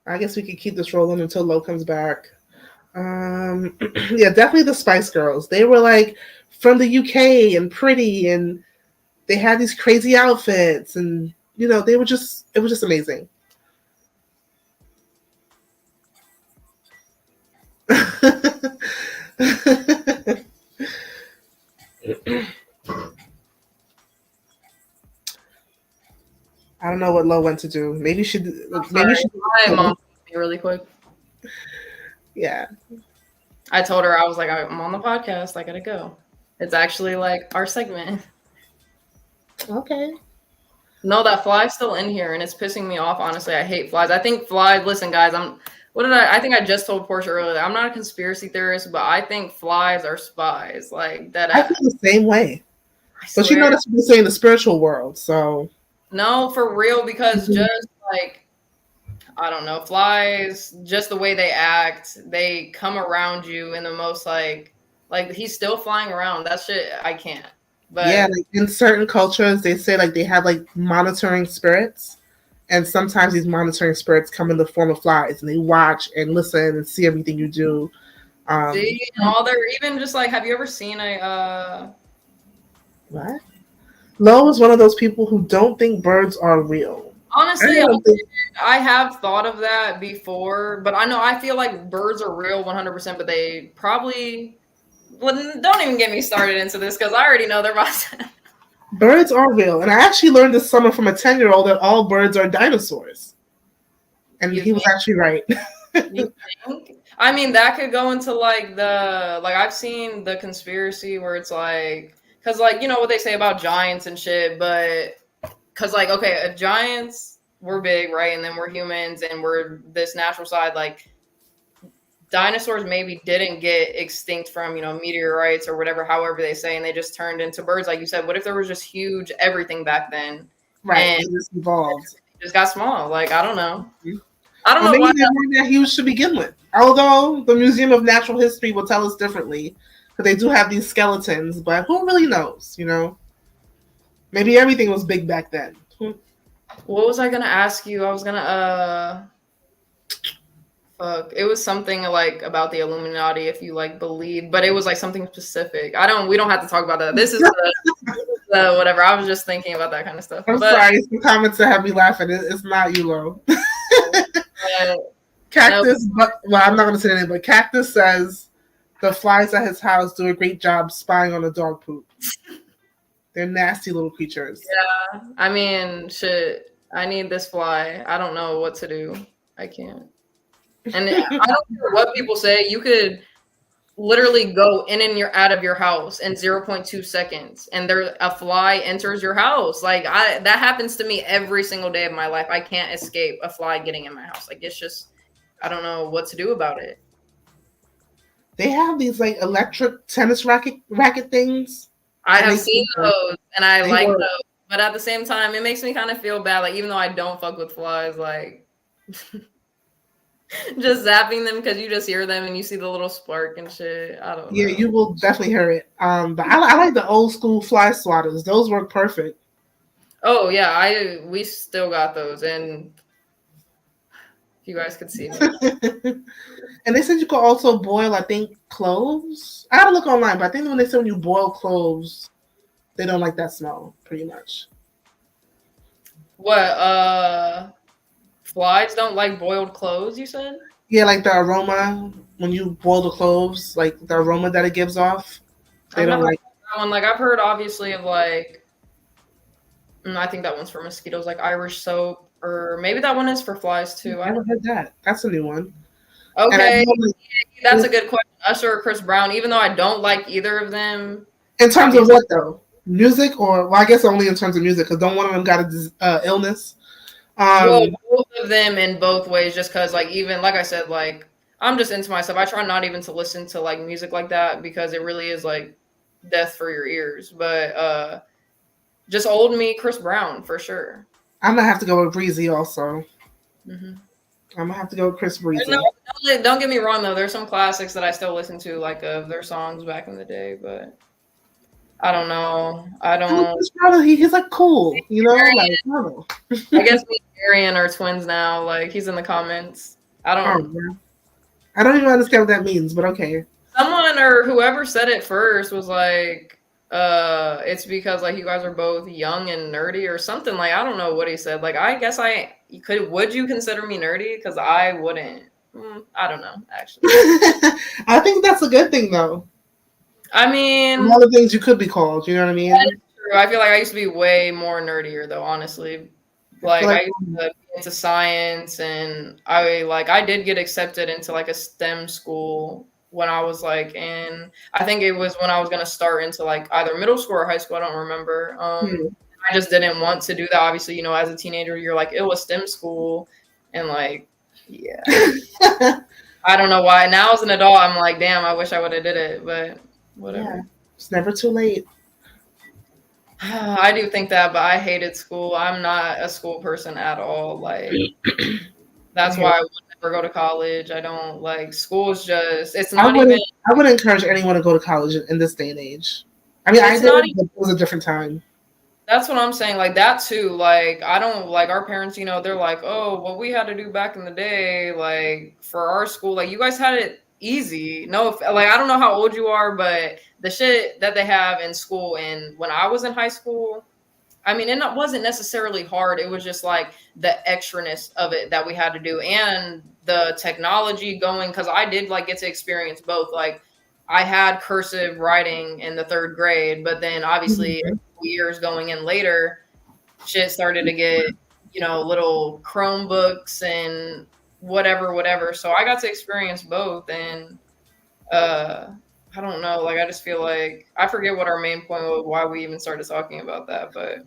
I guess we could keep this rolling until Lo comes back. Yeah, definitely the Spice Girls. They were like from the UK and pretty, and they had these crazy outfits, and it was just amazing. I don't know what Lo went to do. Maybe she.
My mom me really quick.
Yeah.
I told her, I was like, I'm on the podcast. I gotta go. It's actually like our segment.
Okay.
No, that fly's still in here and it's pissing me off. Honestly, I hate flies. I think flies. Listen, guys, I think I just told Portia earlier. I'm not a conspiracy theorist, but I think flies are spies. Like that.
I feel the same way. But you know that's what they say in the spiritual world. So.
No, for real, because just like, I don't know, flies, just the way they act, they come around you in the most like he's still flying around. That shit, I can't. But
yeah, like in certain cultures, they say like they have like monitoring spirits, and sometimes these monitoring spirits come in the form of flies, and they watch and listen and see everything you do.
See, and all they're even just like, have you ever seen a
what? Lo is one of those people who don't think birds are real.
Honestly, I have thought of that before, but I feel like birds are real 100%, but they probably don't even get me started into this because I already know they're about to.
Birds are real, and I actually learned this summer from a 10-year-old that all birds are dinosaurs, and he was actually right.
You think? I mean, that could go into like I've seen the conspiracy where it's like, because like what they say about giants and shit, but because like okay, if giants were big, right, and then we're humans and we're this natural side, like dinosaurs maybe didn't get extinct from meteorites or whatever, however they say, and they just turned into birds, like you said. What if there was just huge everything back then,
right? And it just evolved,
just got small. Like I don't know.
Mm-hmm.
I don't know
maybe
why
they weren't that huge to begin with. Although the Museum of Natural History will tell us differently, because they do have these skeletons. But who really knows? Maybe everything was big back then.
What was I gonna ask you? I was gonna fuck. It was something like about the Illuminati, if you like believe, but it was like something specific. We don't have to talk about that. This is the whatever. I was just thinking about that kind of stuff.
I'm sorry, some comments that have me laughing. It's not you, Lo. Cactus, well, I'm not going to say anything, but Cactus says the flies at his house do a great job spying on the dog poop. They're nasty little creatures.
Yeah, I mean, shit. I need this fly. I don't know what to do. I can't. And I don't care what people say. You could literally go in and you're out of your house in 0.2 seconds, and a fly enters your house. Like that happens to me every single day of my life. I can't escape a fly getting in my house. Like it's just, I don't know what to do about it.
They have these like electric tennis racket things.
I have seen those, and I like those. But at the same time, it makes me kind of feel bad. Like even though I don't fuck with flies, like just zapping them because you just hear them and you see the little spark and shit. I don't know.
Yeah, you will definitely hear it. But I like the old school fly swatters. Those work perfect.
Oh yeah, we still got those, and If you guys could see me.
And they said you could also boil, I think, cloves. I had to look online, but I think when they said when you boil cloves, they don't like that smell, pretty much.
What, flies don't like boiled cloves, you said?
Yeah, like the aroma when you boil the cloves, like the aroma that it gives off. They
I've
don't
never
like
heard that one. Like, I've heard obviously of like, I think that one's for mosquitoes, like Irish soap, or maybe that one is for flies too.
I never heard that. That's a new one.
Okay,
And I
that's a good question. Usher or Chris Brown, even though I don't like either of them.
in terms of what though? Music, or well, I guess only in terms of music, because don't one of them got a illness?
Well, both of them in both ways, just because, like, even like I said, like I'm just into myself. I try not even to listen to like music like that because it really is like death for your ears. But just old me, Chris Brown for sure.
I'm gonna have to go with Breezy also.
Mm-hmm.
I'm gonna have to go with Chris Breezy.
No, don't get me wrong though. There's some classics that I still listen to, like of their songs back in the day, but I don't know. I don't.
He's like cool, you know. Like, I don't know.
I guess me and Arian are twins now. Like he's in the comments. I don't
even understand what that means, but okay.
Someone or whoever said it first was like, it's because like you guys are both young and nerdy or something. Like I don't know what he said. Like I guess would you consider me nerdy? Because I wouldn't. I don't know, actually.
I think that's a good thing though.
I mean,
all the things you could be called, you know what I mean?
That is true. I feel like I used to be way more nerdier though, honestly. Like I used to be into science, and I did get accepted into like a STEM school when I was like I think it was when I was gonna start into like either middle school or high school, I don't remember. I just didn't want to do that. Obviously, you know, as a teenager, you're like, it was STEM school, and like, yeah. I don't know why. Now as an adult, I'm like, damn, I wish I would have did it, but whatever.
Yeah, it's never too late.
I do think that, but I hated school. I'm not a school person at all. Like, that's why I would never go to college. I don't like school. It's not even.
I wouldn't encourage anyone to go to college in this day and age. I mean, it was a different time.
That's what I'm saying. Like that too. Like I don't like our parents. You know, they're like, oh, what we had to do back in the day, like for our school. Like you guys had it easy. No, like I don't know how old you are, but the shit that they have in school and when I was in high school, I mean, it wasn't necessarily hard. It was just like the extraness of it that we had to do and the technology going, because I did like get to experience both. Like I had cursive writing in the 3rd grade, but then obviously years going in later, shit started to get, you know, little Chromebooks and whatever. So I got to experience both, and I don't know, like I just feel like I forget what our main point was, why we even started talking about that, but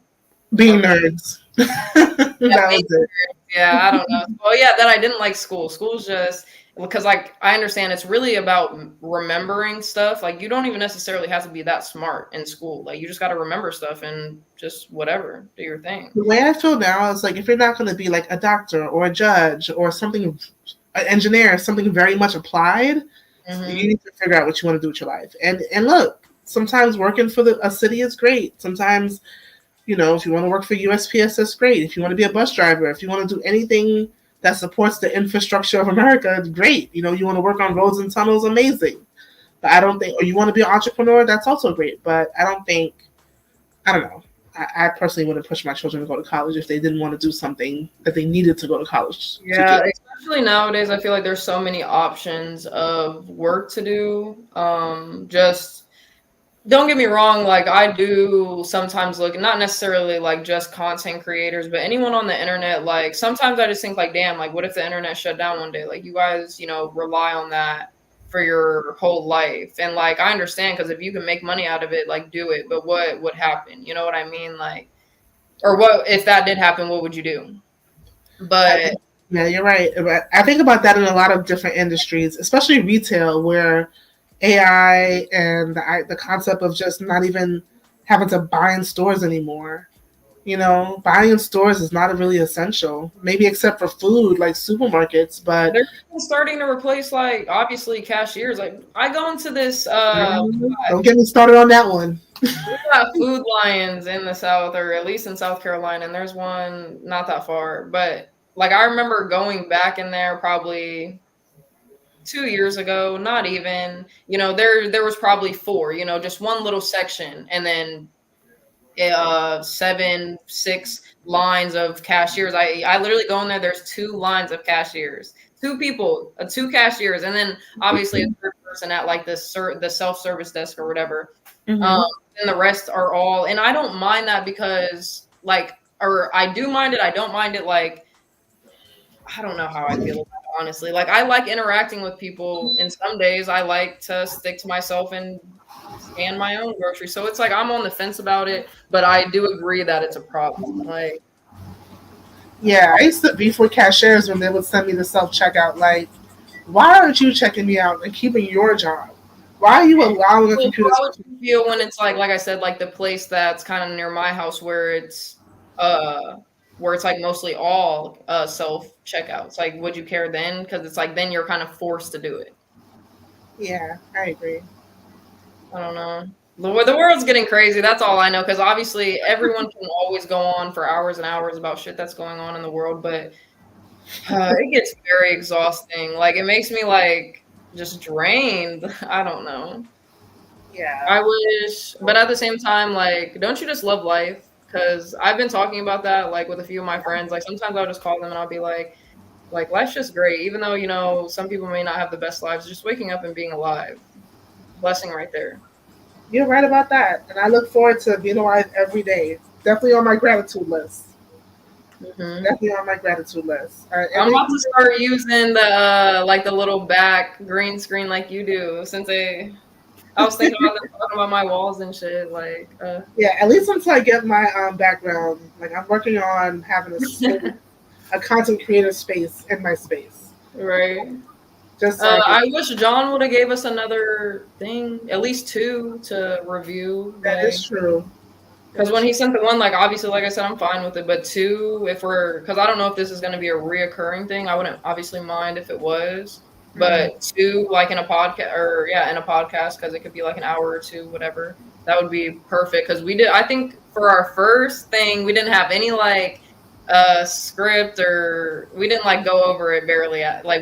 being nerds. That was it.
Yeah, I don't know. Well, yeah, then I didn't like school. School's just because like I understand it's really about remembering stuff. Like you don't even necessarily have to be that smart in school. Like you just got to remember stuff and just whatever, do your thing.
The way I feel now is like if you're not going to be like a doctor or a judge or something, an engineer, something very much applied, you need to figure out what you want to do with your life. And look, sometimes working for a city is great. Sometimes, you know, if you want to work for USPS, that's great. If you want to be a bus driver, if you want to do anything that supports the infrastructure of America, it's great. You know, you want to work on roads and tunnels, amazing. But I don't think, or you want to be an entrepreneur, that's also great. But I don't know. I personally wouldn't push my children to go to college if they didn't want to do something that they needed to go to college.
Yeah, especially nowadays, I feel like there's so many options of work to do. Just don't get me wrong, like I do sometimes look, not necessarily like just content creators, but anyone on the internet, like sometimes I just think like, damn, like what if the internet shut down one day? Like you guys, you know, rely on that for your whole life. And like I understand, because if you can make money out of it, like do it. But what would happen? You know what I mean? Like, or what if that did happen, what would you do? But
yeah, you're right. I think about that in a lot of different industries, especially retail, where AI and the concept of just not even having to buy in stores anymore. You know, buying in stores is not really essential, maybe except for food, like supermarkets. But
they're starting to replace, like, obviously cashiers. Like, I go into this.
Don't get me started on that one.
We got Food Lions in the South, or at least in South Carolina, and there's one not that far. But like I remember going back in there probably 2 years ago, not even, there was probably 4, just one little section, and then 6 lines of cashiers. I literally go in there, there's 2 lines of cashiers, 2 people, 2 cashiers, and then obviously a third person at like the self-service desk or whatever.
Mm-hmm.
And the rest are all, and I don't mind that because like, or I do mind it, I don't mind it, like I don't know how I feel about it, honestly. Like I like interacting with people, and some days I like to stick to myself and scan my own groceries. So it's like I'm on the fence about it, but I do agree that it's a problem. Like,
yeah, I used to be for cashiers when they would send me the self checkout. Like, why aren't you checking me out and keeping your job? Why are you allowing the computer?
How would you feel when it's like I said, like the place that's kind of near my house where it's like mostly all self checkouts? Like, would you care then? Because it's like then you're kind of forced to do it.
Yeah, I agree.
I don't know. The world's getting crazy. That's all I know. Because obviously, everyone can always go on for hours and hours about shit that's going on in the world, but it gets very exhausting. Like, it makes me like just drained. I don't know.
Yeah.
I wish, but at the same time, like, don't you just love life? Because I've been talking about that like with a few of my friends. Like, sometimes I'll just call them and I'll be like, life's just great. Even though some people may not have the best lives, just waking up and being alive, blessing right there.
You're right about that, and I look forward to being alive every day. Definitely on my gratitude list.
Mm-hmm.
Definitely on my gratitude list.
I'm about to start using the the little back green screen like you do. Since I was thinking about talking about my walls and shit. Like,
yeah, at least until I get my background. Like, I'm working on having a content creator space in my space.
Right.
Just
I wish John would have gave us another thing, at least 2 to review.
That is true.
Because when he sent the one, like, obviously, like I said, I'm fine with it. But 2, because I don't know if this is going to be a reoccurring thing. I wouldn't obviously mind if it was. But 2, like in a podcast, because it could be like an hour or 2, whatever. That would be perfect. Because I think for our first thing, we didn't have any like script, or we didn't like go over it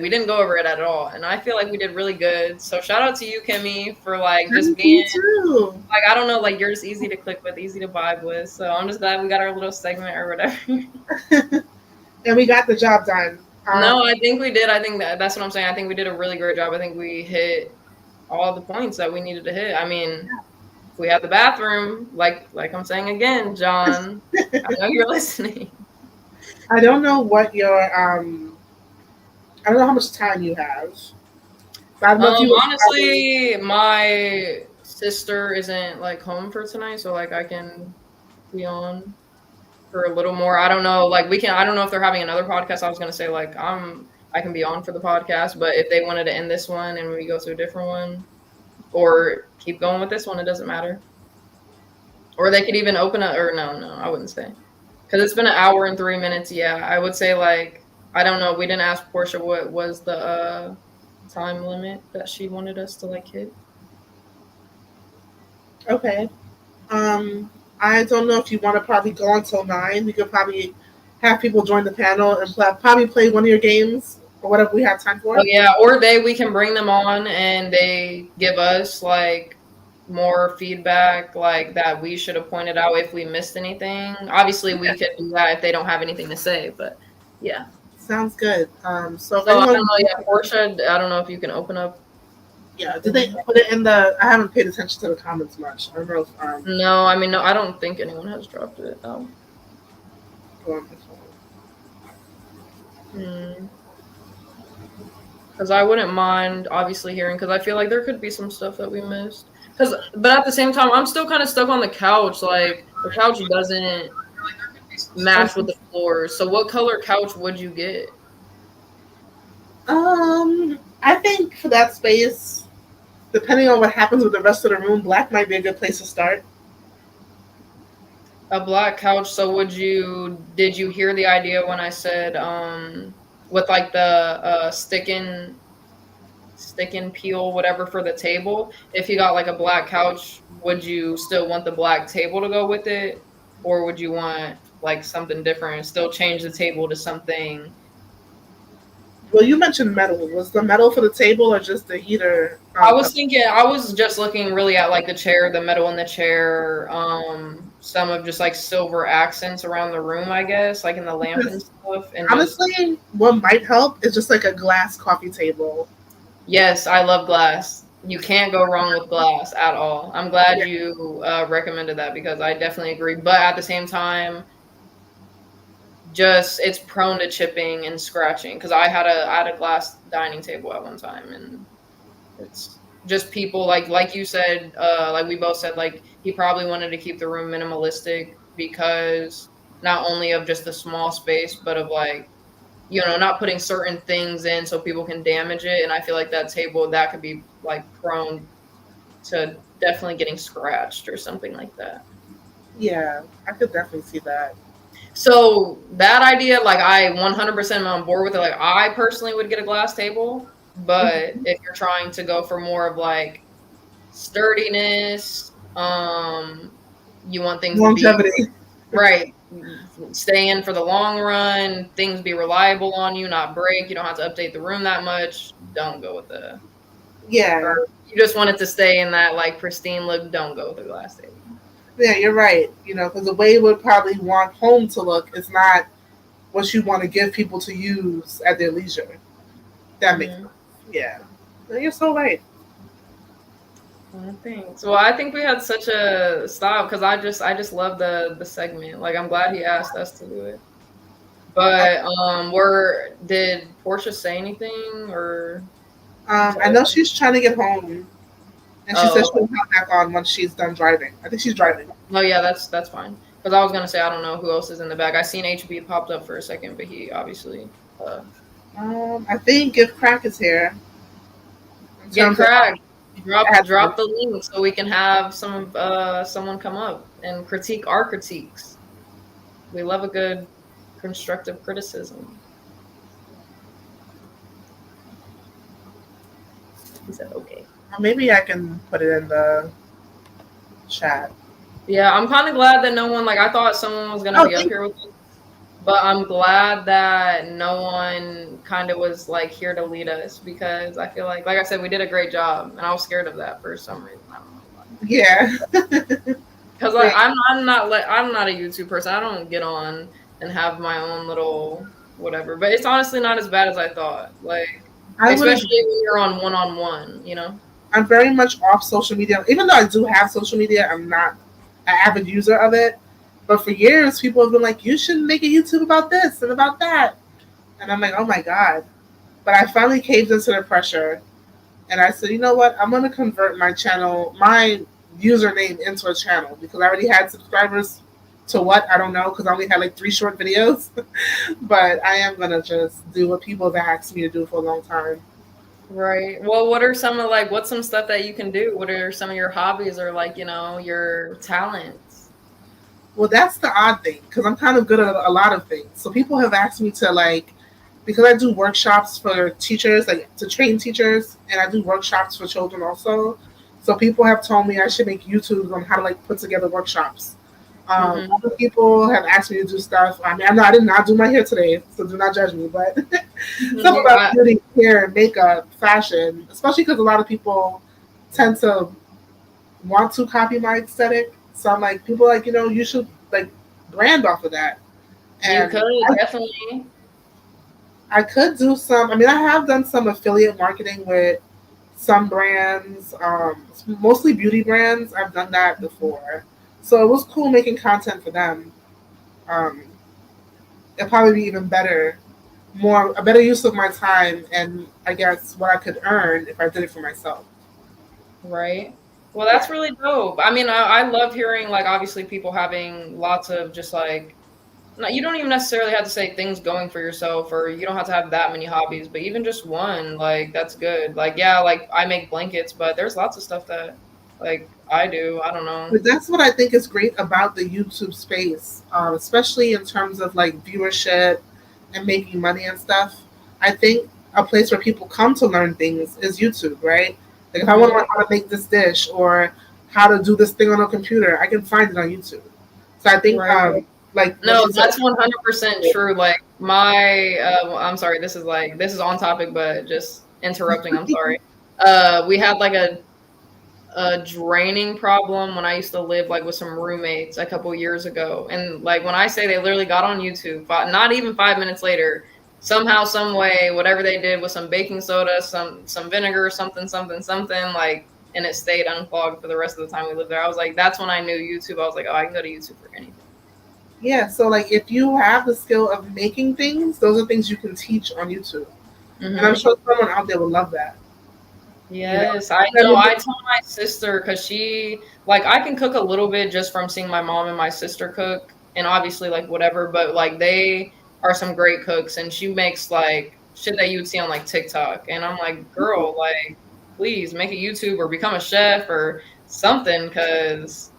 we didn't go over it at all, and I feel like we did really good. So shout out to you, Kimmy, for like just being like, I don't know, like you're just easy to click with, easy to vibe with. So I'm just glad we got our little segment or whatever.
And we got the job done.
No, I think we did. I think that's what I'm saying. I think we did a really great job. I think we hit all the points that we needed to hit. I mean, if we had the bathroom, like I'm saying again, John, I know you're listening.
I don't know what your I don't know how much time you have. But I don't know if you
honestly, my sister isn't like home for tonight, so like I can be on for a little more. I don't know, like I don't know if they're having another podcast. I was gonna say like I can be on for the podcast, but if they wanted to end this one and we go to a different one, or keep going with this one, it doesn't matter. Or they could even open it, or no, I wouldn't say. Because it's been 1 hour and 3 minutes. Yeah, I would say like, I don't know. We didn't ask Portia what was the time limit that she wanted us to like hit.
Okay. I don't know if you want to probably go until 9. We could probably have people join the panel and probably play one of your games or whatever we have time for.
Oh yeah, or we can bring them on and they give us like more feedback, like that we should have pointed out if we missed anything. Obviously, we could do that if they don't have anything to say, but yeah.
Sounds good. So
I don't know, yeah, Portia, I don't know if you can open up.
Yeah, did they put it in the? I haven't paid attention to the comments much. I don't know if.
No, I mean, no, I don't think anyone has dropped it. Oh. Because I wouldn't mind, obviously, hearing, because I feel like there could be some stuff that we missed. But at the same time, I'm still kind of stuck on the couch. Like, the couch doesn't match with the floors. So what color couch would you get?
I think for that space, depending on what happens with the rest of the room, black might be a good place to start.
A black couch. So did you hear the idea when I said with like the stick and peel, whatever, for the table? If you got like a black couch, would you still want the black table to go with it? Or would you want like something different, still change the table to something
Well, you mentioned metal. Was the metal for the table or just the heater?
I was just looking really at like the chair, the metal in the chair, some of just like silver accents around the room, I guess, like in the lamp and stuff. And
honestly, what might help is just like a glass coffee table.
Yes, I love glass. You can't go wrong with glass at all. I'm glad you recommended that because I definitely agree. But at the same time, just it's prone to chipping and scratching because I had a glass dining table at one time, and it's just people like you said, like we both said, like he probably wanted to keep the room minimalistic because not only of just the small space, but of like, you know, not putting certain things in so people can damage it. And I feel like that table that could be like prone to definitely getting scratched or something like that.
Yeah, I could definitely see that.
So that idea, like I 100% am on board with it. Like I personally would get a glass table, but if you're trying to go for more of like sturdiness, you want things to be
Longevity.
right, stay in for the long run, things be reliable on you, not break. You don't have to update the room that much. Don't go with the
Yeah.
or you just want it to stay in that like pristine look. Don't go with the glass table.
Yeah, you're right. You know, because the way you would probably want home to look is not what you want to give people to use at their leisure. That makes sense. Yeah. No, you're so right.
Thanks. Well, I think we had such a style because I just love the segment. Like I'm glad he asked us to do it. But were did Portia say anything or?
I know she's trying to get home, and she says
Oh,
she'll come back on once she's done driving. I think she's driving.
oh yeah, that's fine. Because I was gonna say I don't know who else is in the back. I seen HB popped up for a second, but he obviously
I think if Crack is here, in
get
terms of
cracked. Drop
admin.
the link so we can have someone come up and critique our critiques. We love a good constructive criticism. He said okay.
Maybe I can put it in the chat.
Yeah, I'm kind of glad that no one, like, I thought someone was gonna be up here with us, but I'm glad that no one kind of was like here to lead us because I feel like I said, we did a great job, and I was scared of that for some reason. I don't know why.
Yeah.
Because like I'm not a YouTube person. I don't get on and have my own little whatever. But it's honestly not as bad as I thought. Like especially when you're on one, you know.
I'm very much off social media. Even though I do have social media, I'm not an avid user of it. But for years, people have been like, you should make a YouTube about this and about that. And I'm like, oh my God. But I finally caved into the pressure. And I said, you know what? I'm going to convert my channel, my username into a channel because I already had subscribers to what? I don't know because I only had like 3 short videos. But I am going to just do what people have asked me to do for a long time.
Right. Well, what are some of what's some stuff that you can do? What are some of your hobbies or like, you know, your talents?
Well, that's the odd thing because I'm kind of good at a lot of things. So people have asked me to like, because I do workshops for teachers, like to train teachers, and I do workshops for children also. So people have told me I should make YouTubes on how to like put together workshops. Other people have asked me to do stuff. I mean, I did not do my hair today, so do not judge me. But stuff about beauty, hair, makeup, fashion, especially because a lot of people tend to want to copy my aesthetic. So I'm like, people are like, you know, you should like brand off of that. And
you could definitely.
I could do some. I mean, I have done some affiliate marketing with some brands, mostly beauty brands. I've done that before, so it was cool making content for them. Um, it'd probably be even better, a better use of my time, and I guess what I could earn if I did it for myself.
Right. Well, that's really dope. I mean, I love hearing like obviously people having lots of just like no, you don't even necessarily have to say things going for yourself, or you don't have to have that many hobbies, but even just one, like that's good. Like, yeah, like I make blankets, but there's lots of stuff that like I do. I don't know.
But that's what I think is great about the YouTube space, especially in terms of like viewership and making money and stuff. I think a place where people come to learn things is YouTube, right? Like if I want to learn how to make this dish or how to do this thing on a computer, I can find it on YouTube. So I think
Right.
like
No, that's 100% true. Like I'm sorry, this is on topic, but just interrupting. I'm sorry. We had like a draining problem when I used to live like with some roommates a couple years ago. And like when I say they literally got on YouTube, not even 5 minutes later, somehow, some way, whatever they did with some baking soda, some vinegar, something like, and it stayed unclogged for the rest of the time we lived there. I was like, that's when I knew YouTube. I was like, oh, I can go to YouTube for anything.
Yeah, so like if you have the skill of making things, those are things you can teach on YouTube. And I'm sure someone out there would love that.
Yes, I know. I told my sister because she like I can cook a little bit just from seeing my mom and my sister cook, and obviously like whatever, but like they are some great cooks, and she makes like shit that you would see on like TikTok, and I'm like, girl, like please make a YouTube or become a chef or something, because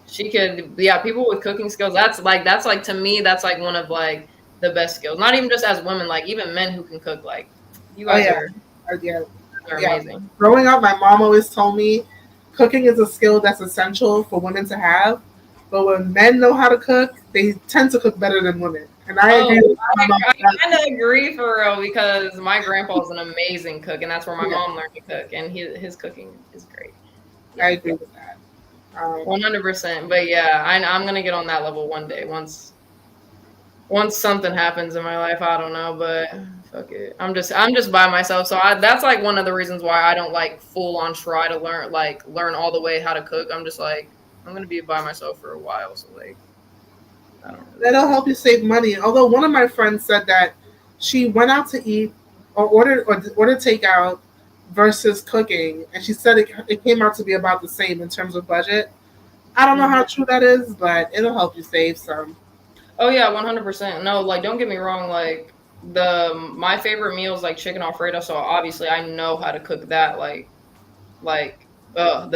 she could. Yeah, people with cooking skills. That's like to me, that's like one of like the best skills. Not even just as women, like even men who can cook. Like you guys are amazing.
Growing up, my mom always told me cooking is a skill that's essential for women to have. But when men know how to cook, they tend to cook better than women. And I agree.
I kind of agree for real, because my grandpa is an amazing cook, and that's where my mom learned to cook, and his cooking is great.
I agree with that.
100%. But yeah, I'm gonna get on that level one day. Once something happens in my life, I don't know, but fuck it. I'm just by myself, so that's like one of the reasons why I don't like full on try to learn all the way how to cook. I'm just like, I'm gonna be by myself for a while, so like I don't know.
That'll help you save money. Although one of my friends said that she went out to eat or ordered takeout versus cooking, and she said it came out to be about the same in terms of budget. I don't know how true that is, but it'll help you save some.
Oh yeah, 100%. No, like don't get me wrong, like my favorite meal is like chicken Alfredo, so obviously I know how to cook that the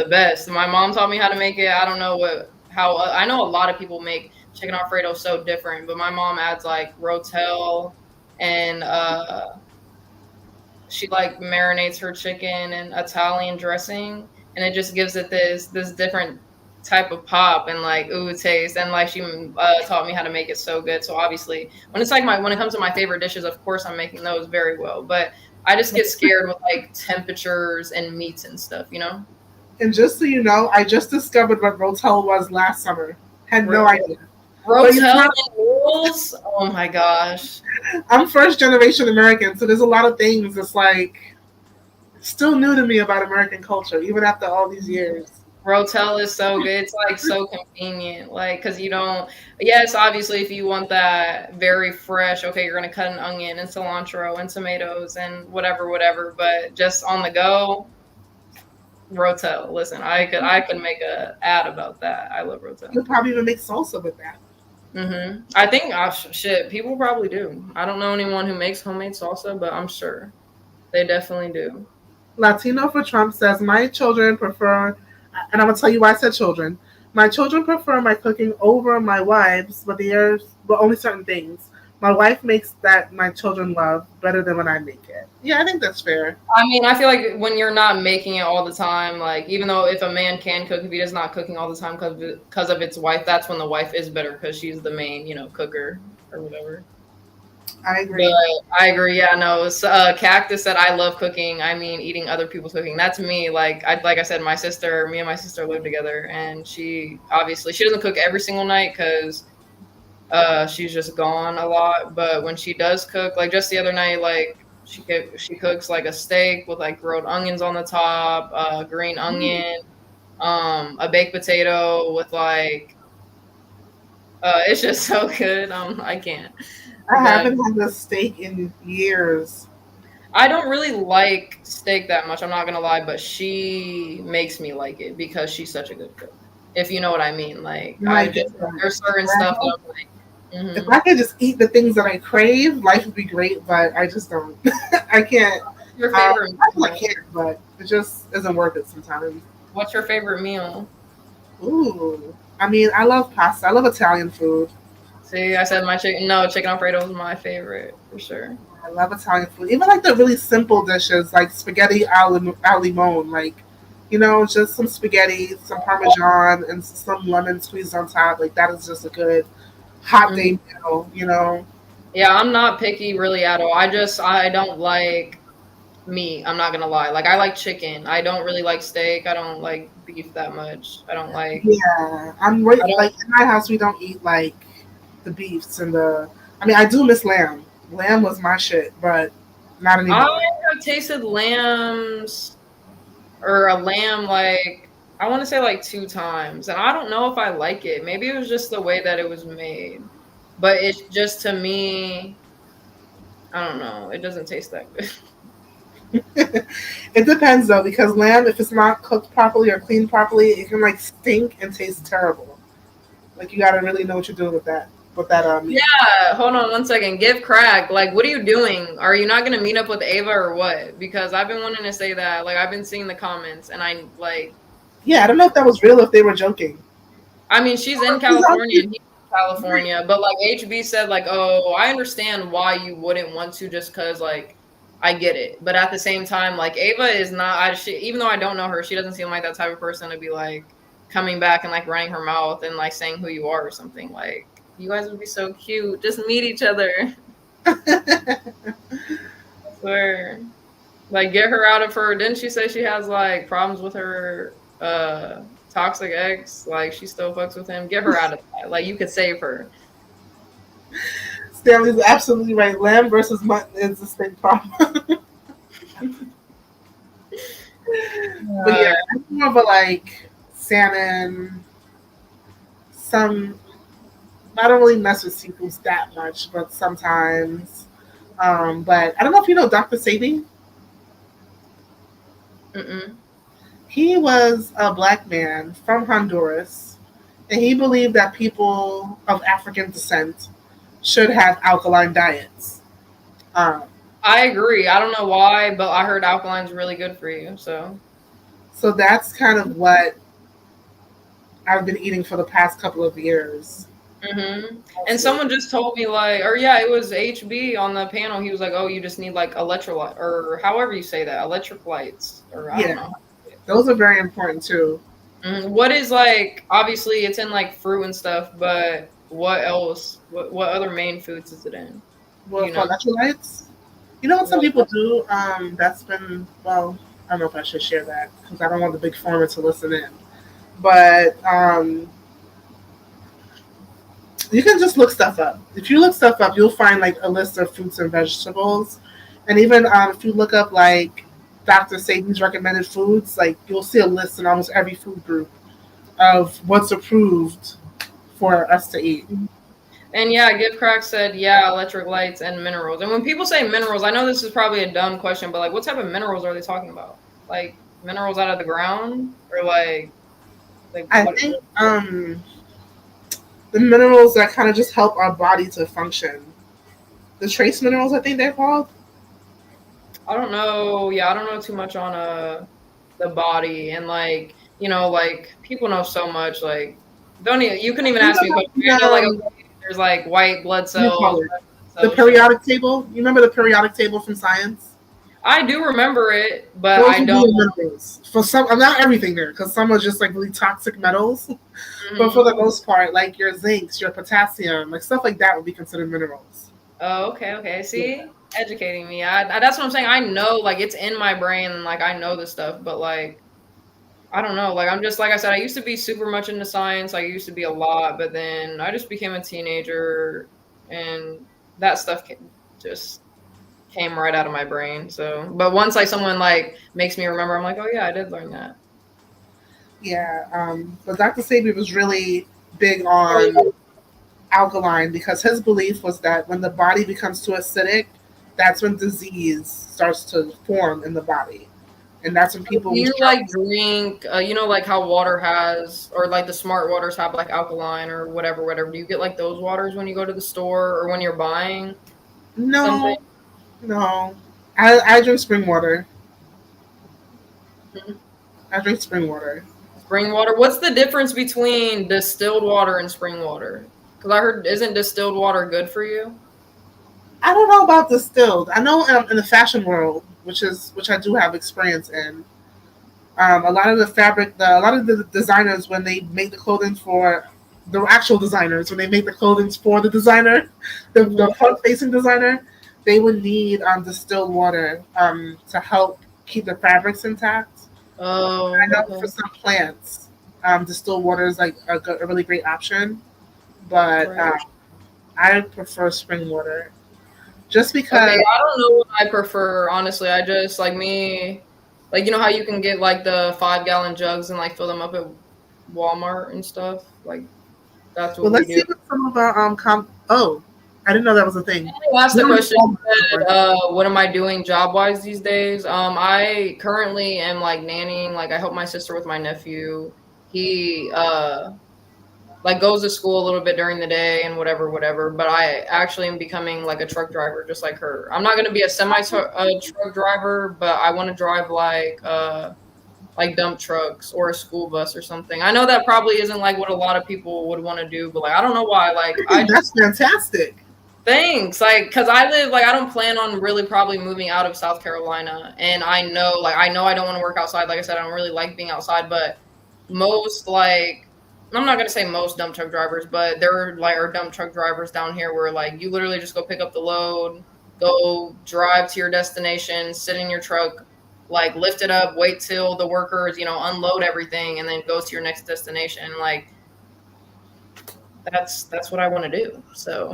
best. My mom taught me how to make it. I don't know how I know a lot of people make chicken Alfredo so different, but my mom adds like rotel, and she like marinates her chicken in Italian dressing, and it just gives it this different type of pop and like ooh taste, and like she taught me how to make it so good. So obviously when it's like when it comes to my favorite dishes, of course I'm making those very well, but I just get scared with like temperatures and meats and stuff, you know.
And just so you know, I just discovered what rotel was last summer. Had no idea.
Rotel and noodles? Oh my gosh.
I'm first generation American, so there's a lot of things that's like still new to me about American culture, even after all these years.
Rotel is so good. It's like so convenient, like because you don't. Yes, obviously, if you want that very fresh, okay, you're gonna cut an onion and cilantro and tomatoes and whatever. But just on the go, rotel. Listen, I could make a ad about that. I love rotel.
You'll probably even make salsa with that.
I think shit, people probably do. I don't know anyone who makes homemade salsa, but I'm sure they definitely do.
Latino for Trump says my children prefer. And I'm going to tell you why I said children. My children prefer my cooking over my wife's, but only certain things. My wife makes that my children love better than when I make it. Yeah, I think that's fair.
I mean, I feel like when you're not making it all the time, like even though if a man can cook, if he is not cooking all the time because of its wife, that's when the wife is better because she's the main, cooker or whatever.
I agree.
But I agree. Yeah, no. Cactus said, "I love cooking. I mean, eating other people's cooking. That's me. Like I said, me and my sister live together, and she doesn't cook every single night because she's just gone a lot. But when she does cook, like just the other night, like she cooks like a steak with like grilled onions on the top, green onion, a baked potato with like, it's just so good. I can't."
I haven't had a steak in years.
I don't really like steak that much, I'm not gonna lie, but she makes me like it because she's such a good cook. If you know what I mean. Like there's certain stuff that I'm like.
If I could just eat the things that I crave, life would be great, but I just don't. I can't.
Your favorite meal?
I can't, but it just isn't worth it sometimes.
What's your favorite meal?
Ooh. I mean, I love pasta. I love Italian food.
See, I said chicken Alfredo was my favorite for sure.
I love Italian food. Even like the really simple dishes, like spaghetti al limone, like, just some spaghetti, some Parmesan, and some lemon squeezed on top. Like that is just a good hot day meal,
Yeah, I'm not picky really at all. I don't like meat. I'm not gonna lie. Like I like chicken. I don't really like steak. I don't like beef that much. I don't like.
Yeah, I'm right.
I don't.
Like in my house, we don't eat like the beefs and the. I mean, I do miss lamb. Lamb was my shit, but not
I
anymore.
have tasted lambs or a lamb like I want to say like 2 times, and I don't know if I like it. Maybe it was just the way that it was made, but it's just to me. I don't know. It doesn't taste that good.
It depends though, because lamb, if it's not cooked properly or cleaned properly, it can like stink and taste terrible. Like you got to really know what you're doing with that meat.
Yeah, hold on 1 second. Give crack. Like, what are you doing? Are you not gonna meet up with Ava or what? Because I've been wanting to say that. Like, I've been seeing the comments, and I like.
Yeah, I don't know if that was real, if they were joking.
I mean, she's in California and he's in California, but like HB said, like, oh, I understand why you wouldn't want to, just because like I get it, but at the same time, like Ava is not. Even though I don't know her, she doesn't seem like that type of person to be like coming back and like running her mouth and like saying who you are or something. Like, you guys would be so cute. Just meet each other. I swear. Like, get her out of her. Didn't she say she has like problems with her toxic ex? Like, she still fucks with him. Get her out of that. Like, you could save her.
Stanley's absolutely right. Lamb versus mutton is the same problem. But yeah, it's more of a like salmon. Some I don't really mess with seafoods that much, but sometimes. But I don't know if you know Dr. Sabi.
Mm-mm.
He was a black man from Honduras, and he believed that people of African descent should have alkaline diets. Um,
I agree. I don't know why, but I heard alkaline's really good for you. So,
so that's kind of what I've been eating for the past couple of years.
and someone just told me like, or yeah, it was HB on the panel. He was like, "Oh, you just need like electrolyte, or however you say that, electric lights, or I don't
Yeah,
know."
those are very important too.
What is like? Obviously, it's in like fruit and stuff, but what else? What other main foods is it in? Do
Well,
you
for
know?
electrolytes, you know what some
Well,
people do? That's been well. I don't know if I should share that because I don't want the big pharma to listen in. But you can just look stuff up. If you look stuff up, you'll find like a list of fruits and vegetables, and even if you look up like Dr. Satan's recommended foods, like you'll see a list in almost every food group of what's approved for us to eat.
And yeah, Give Crack said, yeah, electric lights and minerals. And when people say minerals, I know this is probably a dumb question, but like, what type of minerals are they talking about? Like minerals out of the ground, or like
I
what?
think the minerals that kind of just help our body to function. The trace minerals, I think they're called.
I don't know. Yeah, I don't know too much on the body, and like like people know so much. Like, don't even you couldn't even
You
ask me a question. I
know,
know like okay, there's like white blood
what do you
cells,
call it?
red
The
blood cells, shit.
periodic table. You remember the periodic table from science?
I do remember it, but
Those
I
would be
don't.
the minerals. For some, not everything there, because some are just like really toxic metals. But for
Mhm.
the most part, like your zincs, your potassium, like stuff like that would be considered minerals.
Oh, okay, okay.
Yeah.
See, educating me. That's what I'm saying. I know, like, it's in my brain, and like I know this stuff, but like I don't know. Like I'm just like I said, I used to be super much into science. I used to be a lot, but then I just became a teenager, and that stuff just came right out of my brain. So, but once like someone like makes me remember, I'm like, oh yeah, I did learn that.
Yeah. But Dr. Sabi was really big on alkaline because his belief was that when the body becomes too acidic, that's when disease starts to form in the body. And that's when
Do
people will
you
start.
like drink? Like how water has, or like the smart waters have like alkaline or whatever, whatever. Do you get like those waters when you go to the store or when you're buying something?
No, no. I drink spring water.
Mhm.
I drink spring water.
Spring water. What's the difference between distilled water and spring water? Because I heard, isn't distilled water good for you?
I don't know about distilled. I know in the fashion world, which I do have experience in. A lot of the a lot of the designers when they make the clothing for the actual designers, when they make the clothing for the designer, the front-facing designer, they would need distilled water to help keep the fabrics intact. I
Oh,
know for
okay.
some plants, distilled water is like a really great option, but
Right.
I prefer spring water just
Okay,
because.
I don't know what I prefer, honestly. I just like me, like you know how you can get like the 5 gallon jugs and like fill them up at Walmart and stuff. Like that's
Well,
what we
let's see
do.
what some of our Oh, I didn't know that was a thing.
You asked
We
the
don't have
question,
Walmart.
what am I doing job wise these days? I currently am like nannying. Like I help my sister with my nephew. He like goes to school a little bit during the day and whatever. But I actually am becoming like a truck driver, just like her. I'm not gonna be a semi truck driver, but I want to drive like dump trucks or a school bus or something. I know that probably isn't like what a lot of people would want to do, but like I don't know why. Like
I think that's fantastic.
thanks. Like, cause I live like I don't plan on really probably moving out of South Carolina, and I know I don't want to work outside. Like I said, I don't really like being outside, but most like I'm not gonna say most dump truck drivers, but there are dump truck drivers down here where like you literally just go pick up the load, go drive to your destination, sit in your truck, like lift it up, wait till the workers unload everything, and then go to your next destination. Like that's what I want to do. So.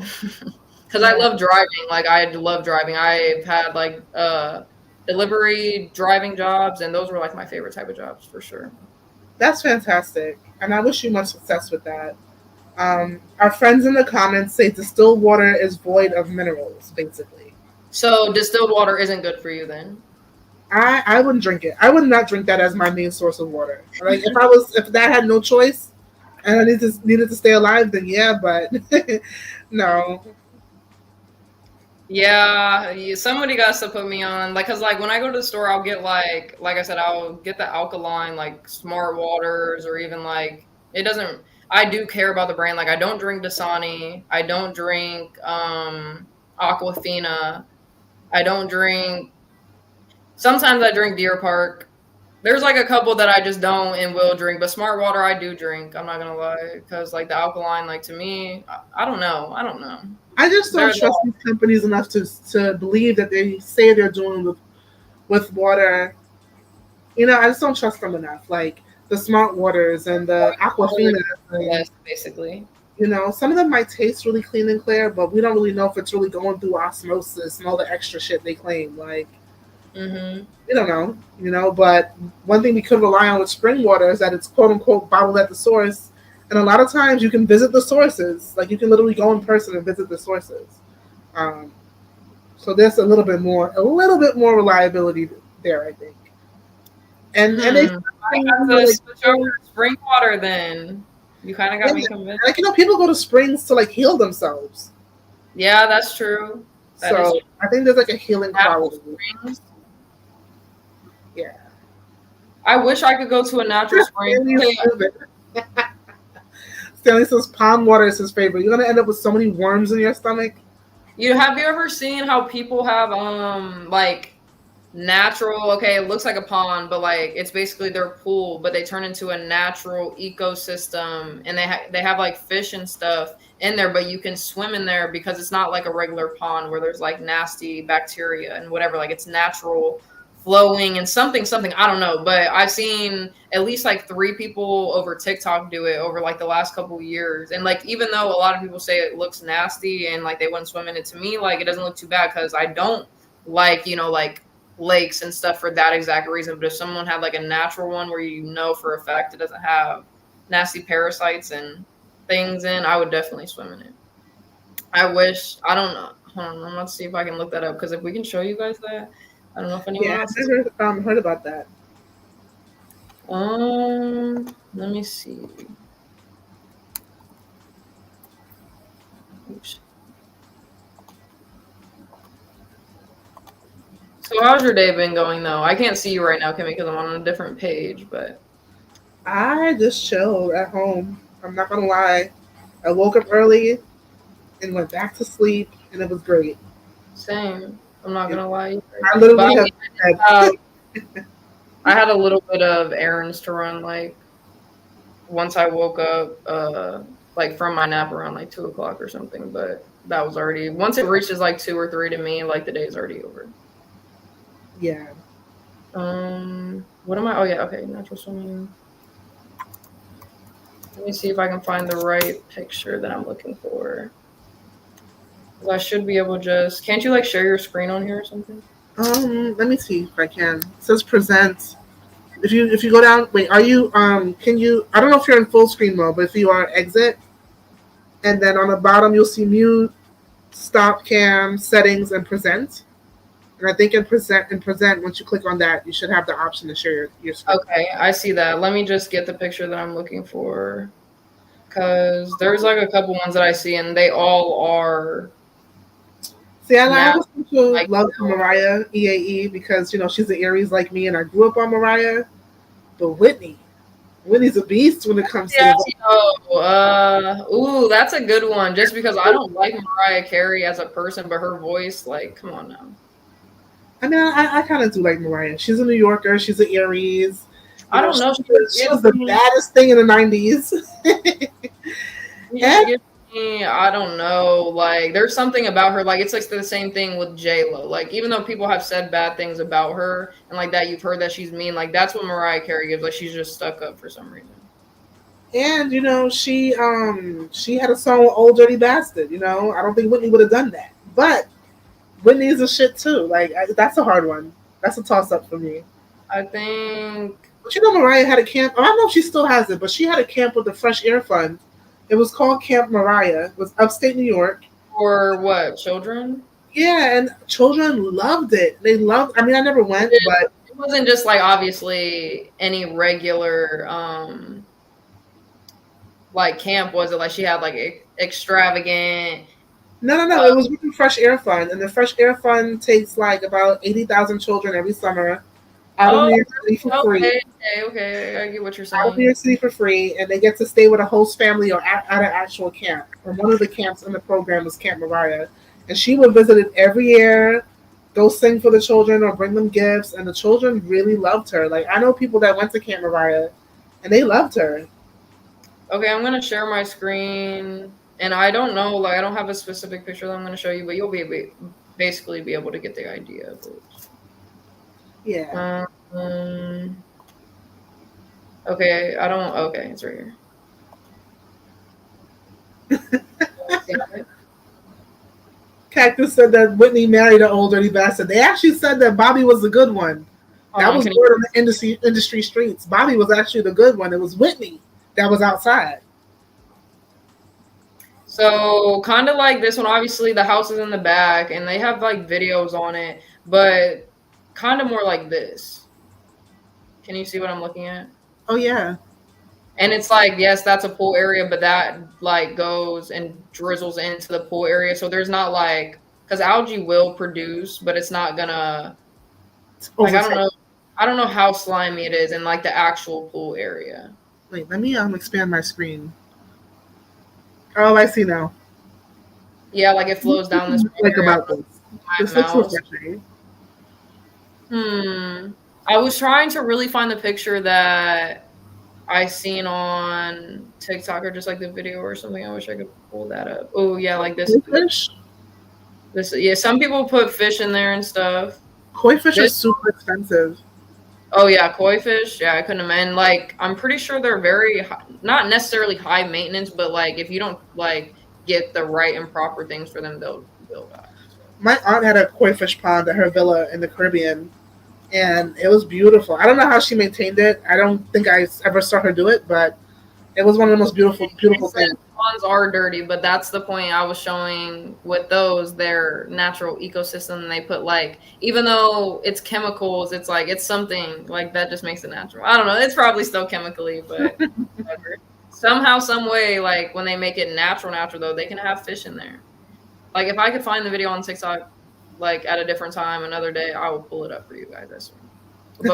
Because I love driving. Like I love driving. I've had like delivery driving jobs, and those were like my favorite type of jobs for sure.
That's fantastic, and I wish you much success with that. Our friends in the comments say distilled water is void of minerals, basically.
So distilled water isn't good for you then.
I wouldn't drink it. I would not drink that as my main source of water. Like if that had no choice and I needed to stay alive, then yeah, but no.
Yeah, somebody got to put me on. Like, cause like when I go to the store, I'll get like I said, I'll get the alkaline like Smart Waters or even like it doesn't. I do care about the brand. Like I don't drink Dasani. I don't drink Aquafina. I don't drink. Sometimes I drink Deer Park. There's like a couple that I just don't and will drink, but Smart Water I do drink. I'm not gonna lie, because like the alkaline, like to me, I don't know. I don't know.
I just don't
There's
trust these companies enough to believe that they say they're doing with water. I just don't trust them enough. Like the Smart Waters and the Aquafina.
less basically.
Some of them might taste really clean and clear, but we don't really know if it's really going through osmosis and all the extra shit they claim. Like, we don't know. But one thing we could rely on with spring water is that it's quote unquote bottled at the source. And a lot of times you can visit the sources. Like you can literally go in person and visit the sources. So there's a little bit more reliability there, I think. And they
I have to switch over to spring water then. You kind of got me convinced.
like people go to springs to like heal themselves.
Yeah, that's true. That is true.
I think there's like a healing quality.
Springs.
Yeah.
I wish I could go to a natural spring.
Stanley says palm water is his favorite. You're gonna end up with so many worms in your stomach.
Have you ever seen how people have like natural, okay, it looks like a pond, but like it's basically their pool, but they turn into a natural ecosystem, and they have like fish and stuff in there, but you can swim in there because it's not like a regular pond where there's like nasty bacteria and whatever. Like it's natural flowing and something I don't know, but I've seen at least like 3 people over TikTok do it over like the last couple of years. And like even though a lot of people say it looks nasty and like they wouldn't swim in it, to me like it doesn't look too bad because I don't like like lakes and stuff for that exact reason. But if someone had like a natural one where for a fact it doesn't have nasty parasites and things in, I would definitely swim in it. I wish. I don't know. Hold on, let's see if I can look that up, because if we can show you guys that, I don't know if anyone else.
Yeah, I never heard about that.
Let me see. Oops. So how's your day been going though? I can't see you right now, Kimmy, because I'm on a different page, but
I just chilled at home. I'm not gonna lie. I woke up early and went back to sleep, and it was great.
same. I'm not gonna lie either.
I literally
I had a little bit of errands to run, like once I woke up. like from my nap around like 2 o'clock or something. But that was already, once it reaches like 2 or 3 to me, like the day's already over.
Yeah.
What am I? Oh yeah, okay, natural swimming. Let me see if I can find the right picture that I'm looking for. I should be able to just, can't you like share your screen on here or something?
Let me see if I can. It says present. If you go down, wait, are you can you, I don't know if you're in full screen mode, but if you are, exit, and then on the bottom you'll see mute, stop cam, settings, and present. And I think in present, once you click on that, you should have the option to share your screen.
Okay, I see that. Let me just get the picture that I'm looking for. Because there's like a couple ones that I see, and they all are.
See, I have a special love for Mariah EAE because, you know, she's an Aries like me, and I grew up on Mariah. But Whitney's a beast when it comes to.
Ooh, that's a good one. Just because I don't like Mariah Carey as a person, but her voice, like, come on now.
I mean, I kind of do like Mariah. She's a New Yorker. She's an Aries.
I don't know.
She was the baddest thing in the 90s.
I don't know. Like, there's something about her. Like, it's like the same thing with J-Lo. Like, even though people have said bad things about her and like that, you've heard that she's mean. Like, that's what Mariah Carey gives. Like, she's just stuck up for some reason.
And you know, she had a song with "Old Dirty Bastard." You know, I don't think Whitney would have done that, but Whitney is a shit too. Like, that's a hard one. That's a toss up for me.
I think.
But you know, Mariah had a camp. I don't know if she still has it, but she had a camp with the Fresh Air Fund. It was called Camp Mariah. It was upstate New York.
For what? Children?
Yeah, and children loved it. They loved. I mean, I never went, but
it wasn't just like obviously any regular like camp, was it? Like she had like extravagant.
No. It was with the Fresh Air Fund, and the Fresh Air Fund takes like about 80,000 children every summer out of New York City for free.
Okay, I get what you're saying.
Out of New York City for free, and they get to stay with a host family or at an actual camp. And one of the camps in the program was Camp Mariah, and she would visit it every year, go sing for the children or bring them gifts, and the children really loved her. Like, I know people that went to Camp Mariah, and they loved her.
Okay, I'm gonna share my screen, and I don't know, like I don't have a specific picture that I'm gonna show you, but you'll basically be able to get the idea of it.
Yeah.
Okay, I don't. Okay, it's right
here. Cactus said that Whitney married an old dirty bastard. They actually said that Bobby was the good one. That was word on the industry streets. Bobby was actually the good one. It was Whitney that was outside.
So kind of like this one, obviously the house is in the back and they have like videos on it, but kind of more like this. Can you see what I'm looking at?
Oh yeah.
And it's like, yes, that's a pool area, but that like goes and drizzles into the pool area. So there's not like, because algae will produce, but it's not gonna, like, I don't know how slimy it is in like the actual pool area.
Wait, let me expand my screen. Oh, I see now.
Yeah, like it flows down this.
Like about this. This looks refreshing.
I was trying to really find the picture that I seen on TikTok or just like the video or something. I wish I could pull that up. Oh yeah, like this.
Fish?
This, yeah. Some people put fish in there and stuff.
Koi fish is super expensive.
Oh yeah, koi fish. Yeah, I couldn't imagine. Like, I'm pretty sure they're very not necessarily high maintenance, but like if you don't like get the right and proper things for them, they'll die.
My aunt had a koi fish pond at her villa in the Caribbean, and it was beautiful. I don't know how she maintained it. I don't think I ever saw her do it, but it was one of the most beautiful things.
Ponds are dirty, but that's the point I was showing with those. Their natural ecosystem, and they put like, even though it's chemicals, it's like it's something like that just makes it natural. I don't know. It's probably still chemically, but whatever. Somehow, some way, like when they make it natural though, they can have fish in there. Like if I could find the video on TikTok, like at a different time, another day, I will pull it up for you guys. I swear. But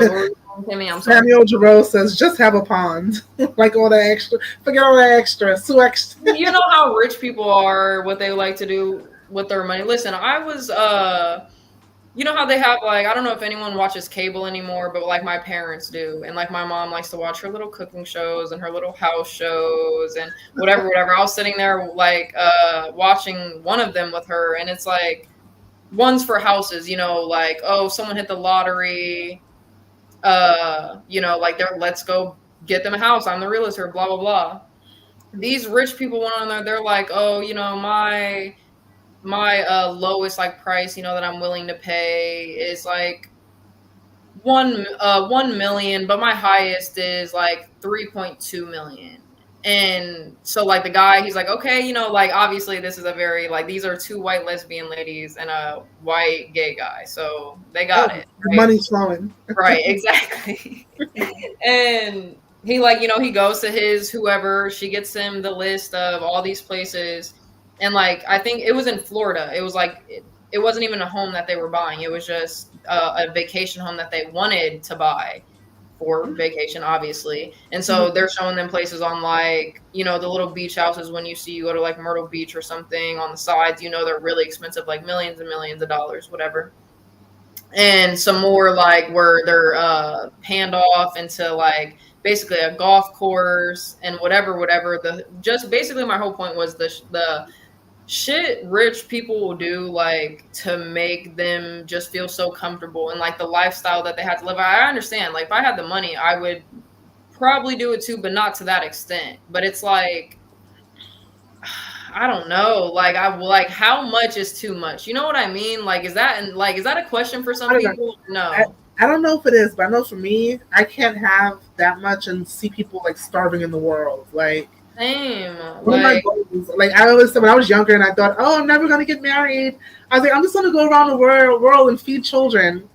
Kimmy, I'm sorry.
Samuel Giroux says, just have a pond. Like all that extra. Forget all that extra. So extra.
You know how rich people are, what they like to do with their money. Listen, I was you know how they have like, I don't know if anyone watches cable anymore, but like my parents do, and like my mom likes to watch her little cooking shows and her little house shows and whatever. I was sitting there like watching one of them with her, and it's like one's for houses, you know, like, oh, someone hit the lottery, you know, like they're, let's go get them a house, I'm the realtor, blah blah blah. These rich people went on there, they're like, oh, you know, my lowest like price, you know, that I'm willing to pay is like 1 million, but my highest is like 3.2 million. And so like the guy, he's like, okay, you know, like obviously this is a very like, these are two white lesbian ladies and a white gay guy, so they got it right?
Money's flowing.
Right, exactly. And he like, you know, he goes to his whoever, she gets him the list of all these places. And like, I think it was in Florida. It was like, it wasn't even a home that they were buying. It was just a vacation home that they wanted to buy for vacation, obviously. And so they're showing them places on like, you know, the little beach houses when you see, you go to like Myrtle Beach or something on the sides, you know, they're really expensive, like millions and millions of dollars, whatever. And some more like where they're panned off into like basically a golf course and whatever. The just basically my whole point was the shit rich people will do like to make them just feel so comfortable and like the lifestyle that they have to live. I understand, like if I had the money, I would probably do it too, but not to that extent. But it's like, I don't know, like I like how much is too much? You know what I mean? Like is that a question for some people? No.
I don't know if it is, but I know for me, I can't have that much and see people like starving in the world. Like
same.
One of my goals, like I always said when I was younger and I thought, oh, I'm never gonna get married. I was like, I'm just gonna go around the world and feed children.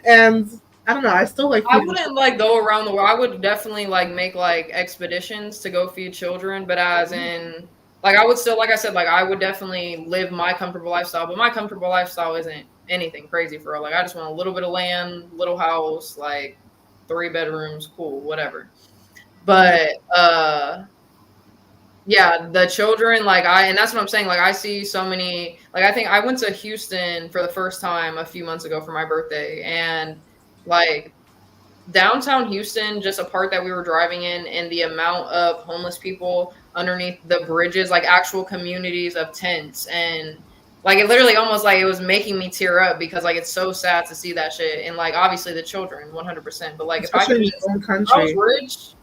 And I don't know, I still like
I wouldn't like go around the world. I would definitely like make like expeditions to go feed children, but as in like I would still, like I said, like I would definitely live my comfortable lifestyle, but my comfortable lifestyle isn't anything crazy for her. Like I just want a little bit of land, little house, like 3 bedrooms, cool, whatever. But yeah, the children, like and that's what I'm saying. Like I see so many, like I think I went to Houston for the first time a few months ago for my birthday, and like downtown Houston, just a part that we were driving in, and the amount of homeless people underneath the bridges, like actual communities of tents, and like it literally almost like it was making me tear up because like it's so sad to see that shit. And like obviously the children 100%, but like
especially
if I was rich,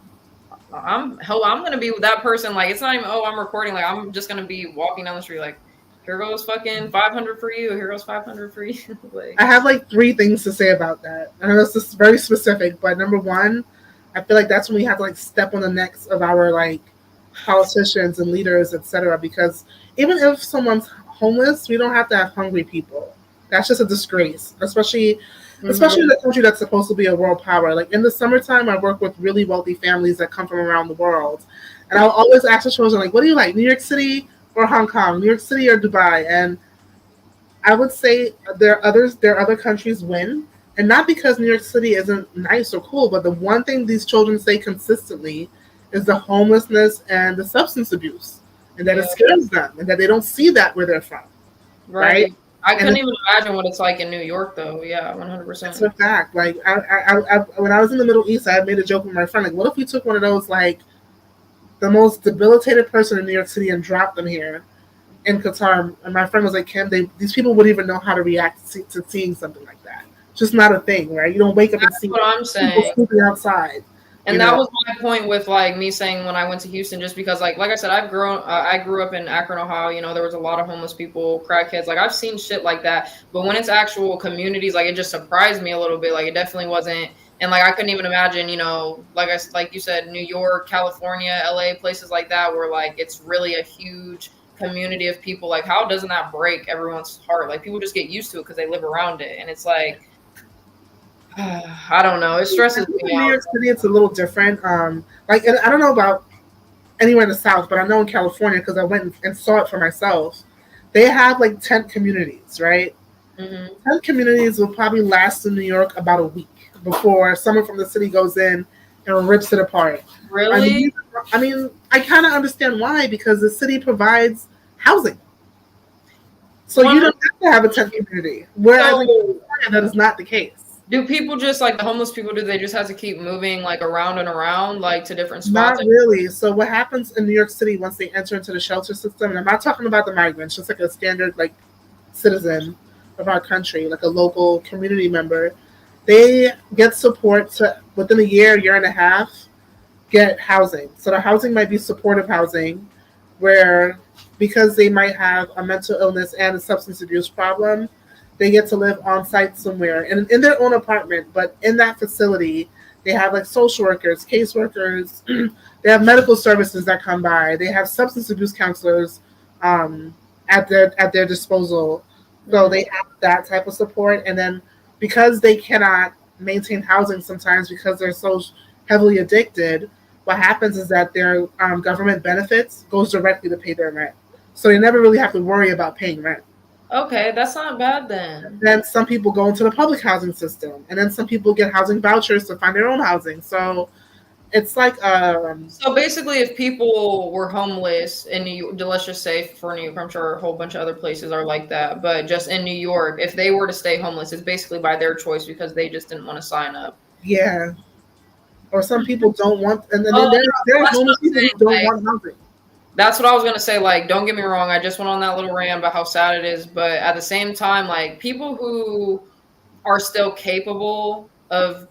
I'm gonna be with that person. Like it's not even, oh, I'm recording, like I'm just gonna be walking down the street like, here goes fucking 500 for you, here goes 500 for you. Like,
I have like 3 things to say about that. I know this is very specific, but number one, I feel like that's when we have to like step on the necks of our like politicians and leaders, etc. Because even if someone's homeless, we don't have to have hungry people. That's just a disgrace, especially in a country that's supposed to be a world power. Like in the summertime, I work with really wealthy families that come from around the world, and I'll always ask the children, like, what do you like, New York City or Hong Kong, New York City or Dubai? And I would say there are other countries win, and not because New York City isn't nice or cool, but the one thing these children say consistently is the homelessness and the substance abuse, and that it scares them, and that they don't see that where they're from. Right?
I couldn't even imagine what it's like in New York, though. Yeah, 100%.
It's a fact. Like, I when I was in the Middle East, I had made a joke with my friend. Like, what if we took one of those, like, the most debilitated person in New York City and dropped them here in Qatar? And my friend was like, Kim, these people wouldn't even know how to react to seeing something like that. It's just not a thing, right? You don't wake up and see people sleeping outside.
And that was my point with like me saying when I went to Houston, just because like I said, I grew up in Akron, Ohio. You know, there was a lot of homeless people, crackheads. Like I've seen shit like that. But when it's actual communities, like it just surprised me a little bit. Like it definitely wasn't. And like I couldn't even imagine, you know, like you said, New York, California, LA, places like that, where like it's really a huge community of people. Like how doesn't that break everyone's heart? Like people just get used to it because they live around it, and it's like. I don't know. It stresses me out.
In New York City, it's a little different. Like, and I don't know about anywhere in the South, but I know in California because I went and saw it for myself. They have like tent communities, right? Mm-hmm. Tent communities will probably last in New York about a week before someone from the city goes in and rips it apart.
Really?
I mean, I kind of understand why, because the city provides housing. So you don't have the habitat community. Whereas in
So,
California, that is not the case.
do people just like the homeless people? Do they just have to keep moving like around and around, like to different
Not
spots?
really. So what happens in New York City once they enter into the shelter system, and I'm not talking about the migrants, just like a standard like citizen of our country, like a local community member, they get support to within a year and a half, get housing. So the housing might be supportive housing, where because they might have a mental illness and a substance abuse problem, they get to live on site somewhere in their own apartment, but in that facility, they have like social workers, caseworkers, they have medical services that come by, they have substance abuse counselors um, at their disposal. So they have that type of support, and then because they cannot maintain housing sometimes because they're so heavily addicted, what happens is that their government benefits goes directly to pay their rent. So they never really have to worry about paying rent.
Okay, that's not bad then.
Then some people go into the public housing system, and then some people get housing vouchers to find their own housing. So it's like
So basically, if people were homeless in New York, let's just say for New York, I'm sure a whole bunch of other places are like that, but just in New York, if they were to stay homeless, it's basically by their choice because they just didn't want to sign up.
yeah. Or some people don't want, and then
Oh,
there are
that's what
homeless
I'm
people
saying,
who don't
like,
want housing.
That's what I was gonna say. Like, don't get me wrong. I just went on that little rant about how sad it is, but at the same time, like people who are still capable of,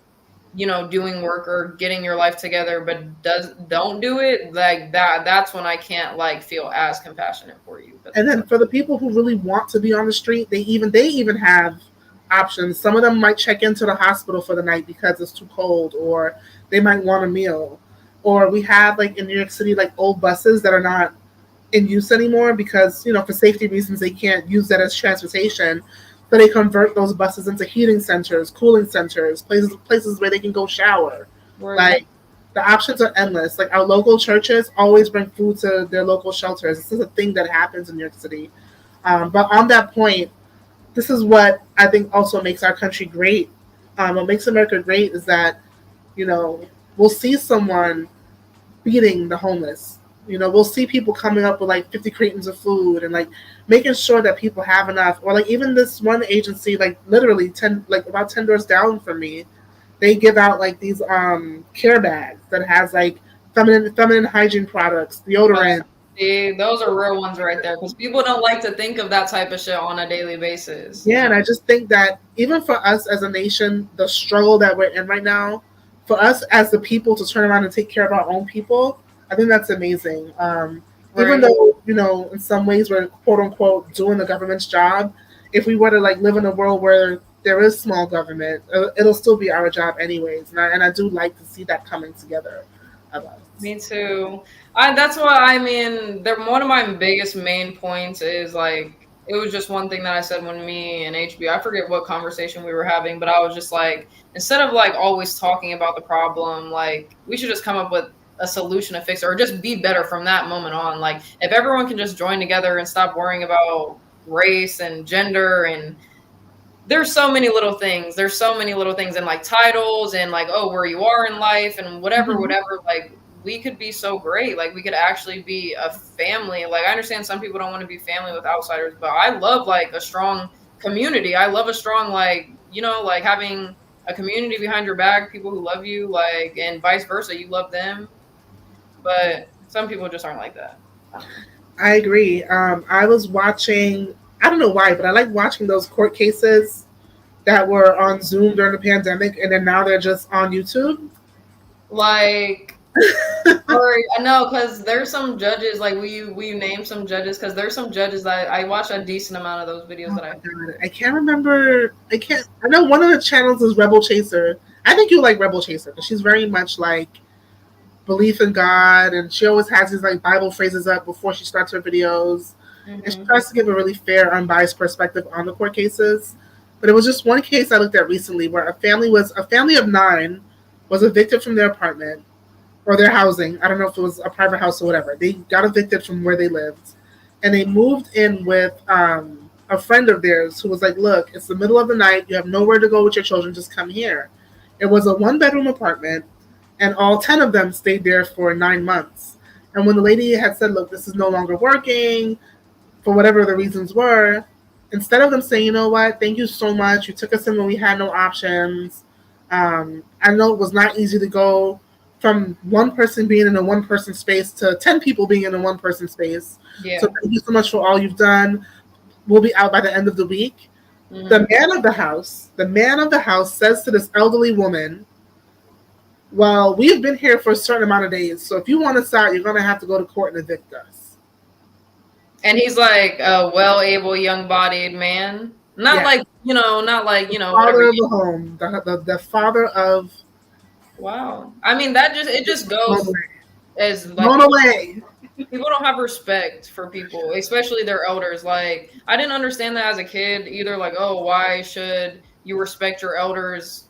doing work or getting your life together, but don't do it like that. That's when I can't like feel as compassionate for you. But
And then for the people who really want to be on the street, they even have options. Some of them might check into the hospital for the night because it's too cold, or they might want a meal. Or we have like in New York City like old buses that are not in use anymore because for safety reasons they can't use that as transportation. So they convert those buses into heating centers, cooling centers, places where they can go shower.
right.
Like the options are endless. Like our local churches always bring food to their local shelters. This is a thing that happens in New York City. But on that point, this is what I think also makes our country great. What makes America great is that you know we'll see someone feeding the homeless. We'll see people coming up with like 50 cretons of food and like making sure that people have enough. Or like even this one agency, like literally about 10 doors down from me, they give out like these care bags that has like feminine hygiene products, deodorant.
See, those are real ones right there because people don't like to think of that type of shit on a daily basis.
Yeah, and I just think that even for us as a nation, the struggle that we're in right now, for us as the people to turn around and take care of our own people, I think that's amazing. Even
Right.
though, in some ways we're quote unquote doing the government's job, if we were to like live in a world where there is small government, it'll still be our job anyways. And I do like to see that coming together of us.
Me too. That's why I mean, one of my biggest main points is like it was just one thing that I said when me and HB, I forget what conversation we were having, but I was just like, instead of like always talking about the problem, like we should just come up with a solution to fix it or just be better from that moment on. Like if everyone can just join together and stop worrying about race and gender and there's so many little things. There's so many little things in like titles and like, oh, where you are in life and whatever, like we could be so great. Like we could actually be a family. Like I understand some people don't want to be family with outsiders, but I love like a strong community. I love a strong, like, like having a community behind your back, people who love you, like, and vice versa. You love them. But some people just aren't like that.
I agree. I was watching, I don't know why, but I like watching those court cases that were on Zoom during the pandemic, and then now they're just on YouTube.
Like, or I know because there's some judges. Like, will you name some judges? Because there's some judges that I watch a decent amount of those videos that
I can't remember. I know one of the channels is Rebel Chaser. I think you like Rebel Chaser because she's very much like belief in God, and she always has these like Bible phrases up before she starts her videos, and she tries to give a really fair, unbiased perspective on the court cases. But it was just one case I looked at recently where a family of 9 was evicted from their apartment or their housing. I don't know if it was a private house or whatever. They got evicted from where they lived, and they moved in with a friend of theirs who was like, "Look, it's the middle of the night. You have nowhere to go with your children. Just come here." It was a 1-bedroom apartment, and all 10 of them stayed there for 9 months. And when the lady had said, "Look, this is no longer working," for whatever the reasons were, instead of them saying, you know what, thank you so much, you took us in when we had no options. I know it was not easy to go from one person being in a one person space to 10 people being in a one person space.
Yeah.
So thank you so much for all you've done. We'll be out by the end of the week.
Mm-hmm.
The man of the house says to this elderly woman, well, we've been here for a certain amount of days, so if you want us out, you're going to have to go to court and evict us.
And he's like a well-able, young-bodied man. Not like,
Father of the home. The father of...
Wow. I mean, it just goes as like...
Blown away.
People don't have respect for people, especially their elders. Like, I didn't understand that as a kid either. Like, oh, why should you respect your elders?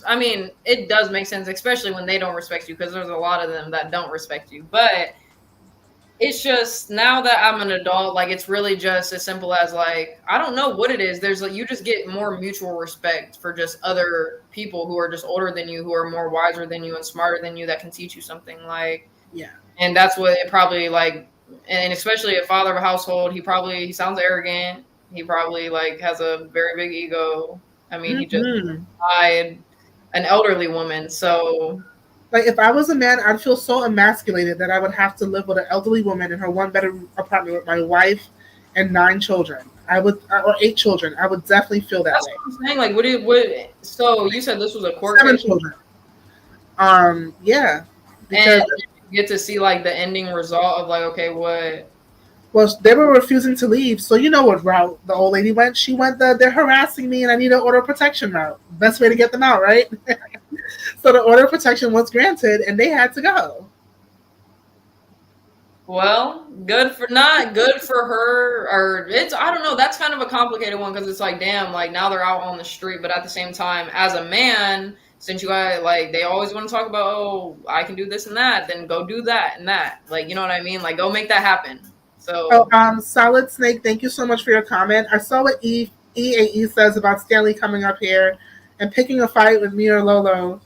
I mean, it does make sense, especially when they don't respect you, because there's a lot of them that don't respect you. But it's just, now that I'm an adult, like, it's really just as simple as, like, I don't know what it is. There's like, you just get more mutual respect for just other people who are just older than you, who are more wiser than you and smarter than you, that can teach you something. Like,
yeah.
And that's what it probably, like, and especially a father of a household, he sounds arrogant. He probably, like, has a very big ego. I mean, he just died an elderly woman, so...
Like, if I was a man, I'd feel so emasculated that I would have to live with an elderly woman in her one-bedroom apartment with my wife and 9 children. Or 8 children. I would definitely feel that way.
That's what I'm saying. Like, so you said this was a court
7
case?
children. Yeah.
And you get to see, like, the ending result of, like, okay, what...
Well, they were refusing to leave, so you know what route the old lady went. She went they're harassing me and I need an order of protection route. Best way to get them out, right? So the order of protection was granted and they had to go.
Well, good for her, or I don't know, that's kind of a complicated one, because it's like, damn, like, now they're out on the street, but at the same time, as a man, since you guys, like, they always want to talk about, oh, I can do this and that, then go do that and that. Like, you know what I mean? Like, go make that happen. So,
Solid Snake, thank you so much for your comment. I saw what EAE says about Stanley coming up here and picking a fight with me or Lolo.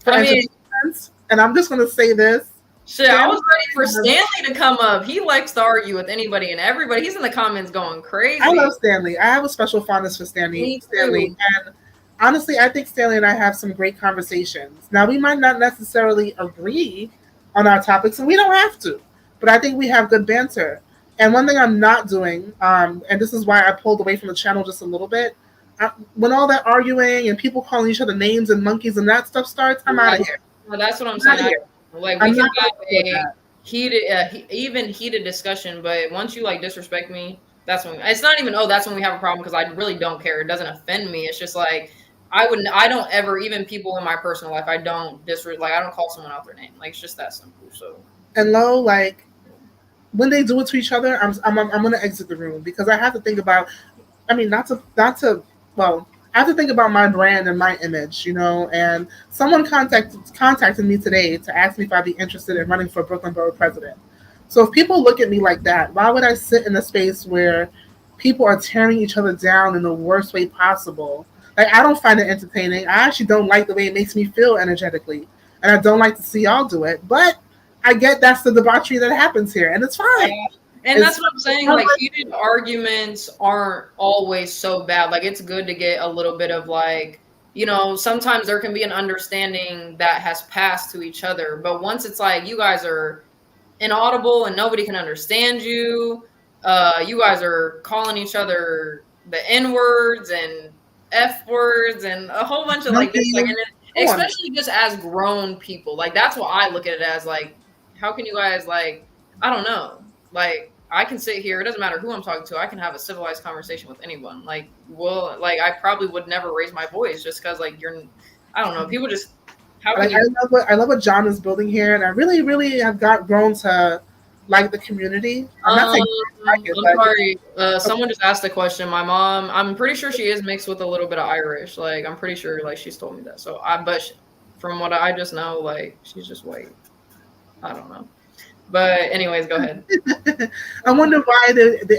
And I'm just going to say this.
Shit, I was ready for Stanley to come up. He likes to argue with anybody and everybody. He's in the comments going crazy.
I love Stanley. I have a special fondness for Stanley. And honestly, I think Stanley and I have some great conversations. Now, we might not necessarily agree on our topics, and we don't have to. But I think we have good banter. And one thing I'm not doing, and this is why I pulled away from the channel just a little bit, when all that arguing and people calling each other names and monkeys and that stuff starts, I'm out of here.
Well, that's what I'm saying. Like, we can have a heated discussion, but once you, like, disrespect me, that's when it's not even, that's when we have a problem, because I really don't care. It doesn't offend me. It's just like, I don't ever, even people in my personal life, I don't call someone out their name. Like, it's just that simple. So,
and Lo, like, when they do it to each other, I'm going to exit the room, because I have to think about, I have to think about my brand and my image, you know, and someone contacted me today to ask me if I'd be interested in running for Brooklyn Borough President. So if people look at me like that, why would I sit in a space where people are tearing each other down in the worst way possible? Like, I don't find it entertaining. I actually don't like the way it makes me feel energetically, and I don't like to see y'all do it, but I get that's the debauchery that happens here, and it's fine.
Yeah. And that's what I'm saying. Like, heated arguments aren't always so bad. Like, it's good to get a little bit of, like, you know, sometimes there can be an understanding that has passed to each other. But once it's like you guys are inaudible and nobody can understand you, you guys are calling each other the N words and F words and a whole bunch of like this, like, and especially just as grown people. Like, that's what I look at it as. Like, how can you guys, like, I don't know. Like, I can sit here. It doesn't matter who I'm talking to. I can have a civilized conversation with anyone. Like, well, like, I probably would never raise my voice just because, like, I don't know. People just. I
love what John is building here, and I really, really have grown to like the community. I'm not saying
like it, I'm sorry. Someone just asked a question. My mom, I'm pretty sure she is mixed with a little bit of Irish. Like, I'm pretty sure, like, she's told me that. So from what I just know, like, she's just white. I don't know. But anyways, go ahead.
I wonder why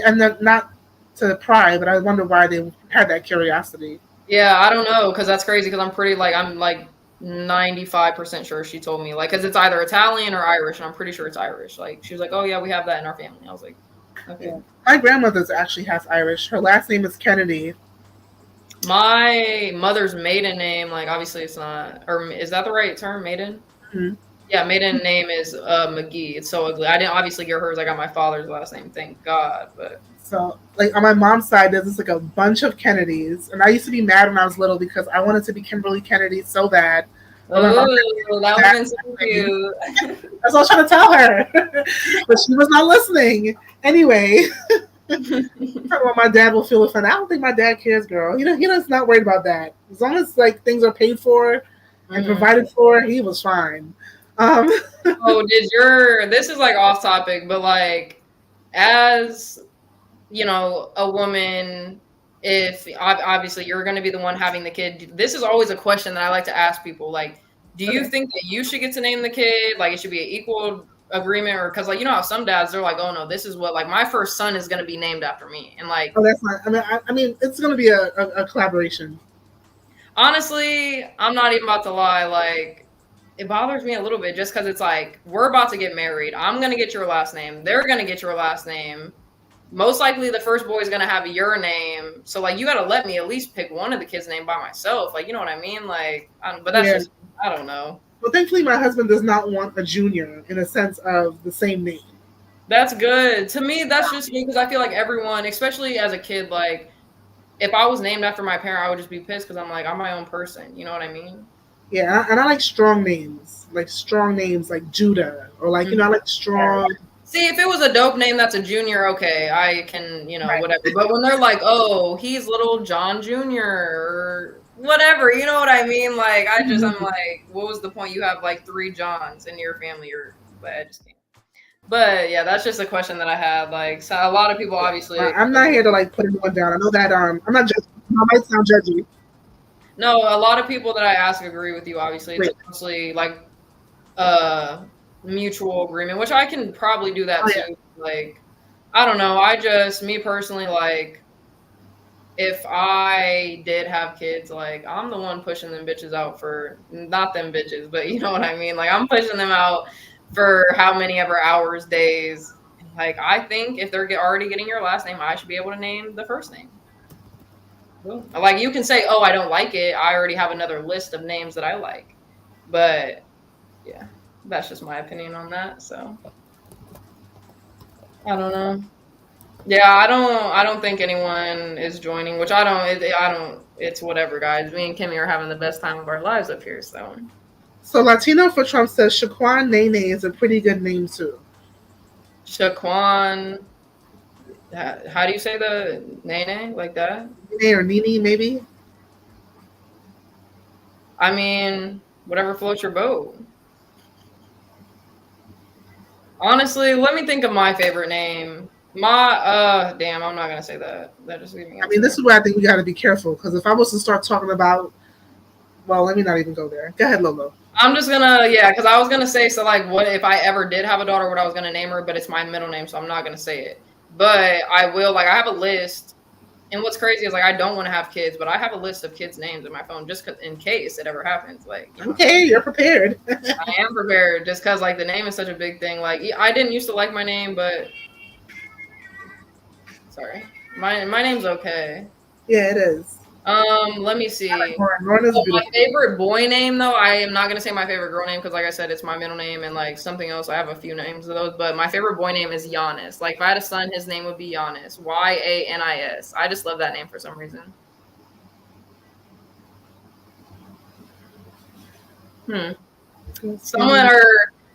and not to pry, but I wonder why they had that curiosity.
Yeah, I don't know, because that's crazy. Because I'm like 95% sure she told me, like, because it's either Italian or Irish, and I'm pretty sure it's Irish. Like, she was like, "Oh yeah, we have that in our family." I was like, Okay.
Yeah. My grandmother's actually half Irish. Her last name is Kennedy.
My mother's maiden name, like obviously it's not, or is that the right term, maiden?
Mm-hmm.
Yeah, maiden name is McGee. It's so ugly. I didn't obviously get hers. I got my father's last name, thank God. But
So, like on my mom's side, there's just like a bunch of Kennedys, and I used to be mad when I was little because I wanted to be Kimberly Kennedy so bad. But my mom
oh, that would have been so cute.
that's what I was trying to tell her, but she was not listening. Anyway, well, my dad will feel offended. I don't think my dad cares, girl. You know, he's not worried about that. As long as like things are paid for and provided for, he was fine.
Oh, this is like off topic, but like, as you know, a woman, if obviously you're going to be the one having the kid, this is always a question that I like to ask people. Like, do you think that you should get to name the kid? Like, it should be an equal agreement, or because like you know how some dads they're like, oh no, this is what like my first son is going to be named after me, and like,
oh, that's not. I mean, it's going to be a collaboration.
Honestly, I'm not even about to lie. Like, it bothers me a little bit just because it's like we're about to get married. I'm gonna get your last name. They're gonna get your last name. Most likely, the first boy is gonna have your name. So, like, you gotta let me at least pick one of the kids' name by myself. Like, you know what I mean? Like, but that's just I don't know.
Well, thankfully, my husband does not want a junior in a sense of the same name.
That's good. To me, that's just me because I feel like everyone, especially as a kid, like if I was named after my parent, I would just be pissed because I'm like I'm my own person. You know what I mean?
Yeah, and I like strong names like Judah or like I like strong.
See, if it was a dope name that's a junior, okay, I can, whatever. But when they're like, oh, he's little John Jr. or whatever, you know what I mean? Like, I'm like, what was the point? You have like 3 Johns in your family, but I just can't. But yeah, that's just a question that I had. Like, so a lot of people obviously.
I'm not here to like put anyone down. I know that I'm not judging. I might sound judgy.
No, a lot of people that I ask agree with you. Obviously, it's mostly like mutual agreement, which I can probably do that too. Yeah. Like, I don't know. Me personally, like, if I did have kids, like, I'm the one pushing them bitches out for, not them bitches, but you know what I mean? Like, I'm pushing them out for how many ever hours, days. Like, I think if they're already getting your last name, I should be able to name the first name. Like, you can say, oh, I don't like it. I already have another list of names that I like. But, yeah. That's just my opinion on that. So I don't know. Yeah, I don't think anyone is joining, which I don't. It's whatever, guys. Me and Kimmy are having the best time of our lives up here. So
Latino for Trump says Shaquan Nene is a pretty good name too.
Shaquan. How do you say the Nene like that?
Nene or Nene maybe.
I mean, whatever floats your boat. Honestly, let me think of my favorite name. Damn, I'm not gonna say that. That just leave me.
I mean, this is where I think we got to be careful because if I was to start talking about, well, let me not even go there. Go ahead, Lolo.
I'm just gonna, because I was gonna say, so like, what if I ever did have a daughter? What I was gonna name her, but it's my middle name, so I'm not gonna say it. But I will. Like, I have a list, and what's crazy is like I don't want to have kids, but I have a list of kids' names in my phone just in case it ever happens. Like,
okay, you're prepared.
I am prepared, just because like the name is such a big thing. Like, I didn't used to like my name, but sorry, my name's okay.
Yeah, it is.
Let me see. My favorite boy name, though, I am not gonna say my favorite girl name because, like I said, it's my middle name and like something else. I have a few names of those, but my favorite boy name is Giannis. Like, if I had a son, his name would be Giannis. Yanis. I just love that name for some reason.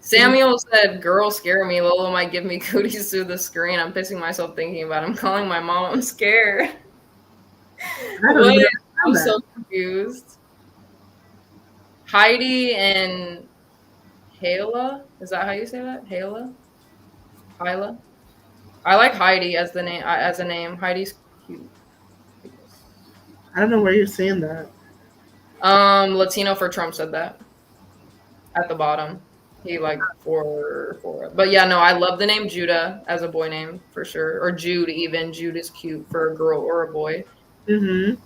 Samuel said, "Girls scare me. Lolo might give me cooties through the screen. I'm pissing myself thinking about it. I'm calling my mom. I'm scared." I'm so confused. Heidi and Hayla? Is that how you say that? Hayla? Hyla? I like Heidi as the name. As a name, Heidi's cute.
I don't know where you're seeing that.
Latino for Trump said that at the bottom. He like for. But yeah, no, I love the name Judah as a boy name for sure, or Jude even. Jude is cute for a girl or a boy.
Mm-hmm.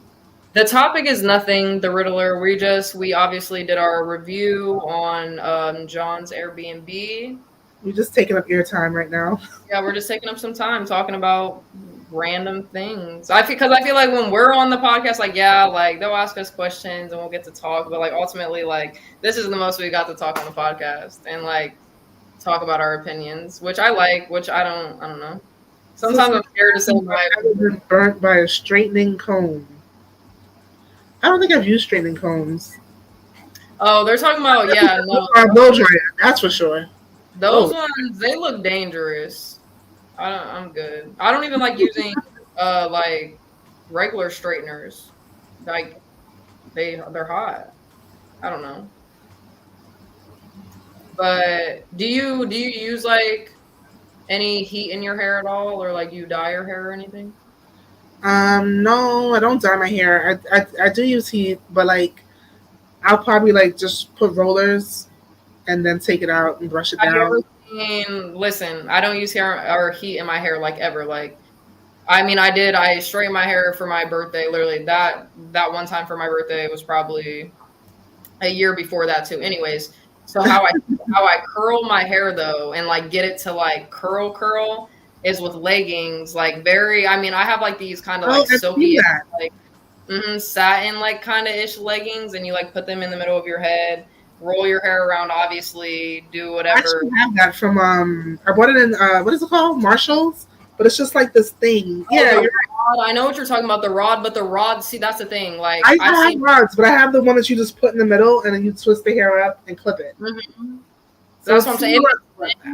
The topic is nothing, the Riddler. We obviously did our review on John's Airbnb.
We're just taking up your time right now.
Yeah, we're just taking up some time talking about random things. I feel like when we're on the podcast, like yeah, like they'll ask us questions and we'll get to talk, but like ultimately, like this is the most we got to talk on the podcast and like talk about our opinions, which I like, which I don't know. Sometimes I'm scared to say my
I've been burnt by a straightening comb. I don't think I've used straightening combs.
Oh, they're talking about
blow dryer, that's for sure.
Those ones, they look dangerous. I'm good. I don't even like using like regular straighteners. Like they're hot. I don't know. But do you use like any heat in your hair at all, or like you dye your hair or anything?
No, I don't dye my hair. I do use heat, but like I'll probably like just put rollers and then take it out and brush it down.
Listen, I don't use hair or heat in my hair like ever. Like, I mean, I straightened my hair for my birthday. Literally, that one time for my birthday was probably a year before that too. Anyways, so how I curl my hair though, and like get it to like curl is with leggings. Like I mean, I have like these kind of like silky, like satin like kind of ish leggings, and you like put them in the middle of your head. Roll your hair around, obviously, do whatever.
I actually have that from I bought it in what is it called? Marshall's, but it's just like this thing. Yeah, you're
right. I know what you're talking about, the rod, but the rod, see, that's the thing. Like
I have rods, but I have the one that you just put in the middle and then you twist the hair up and clip it.
Mm-hmm. So that's what I'm saying.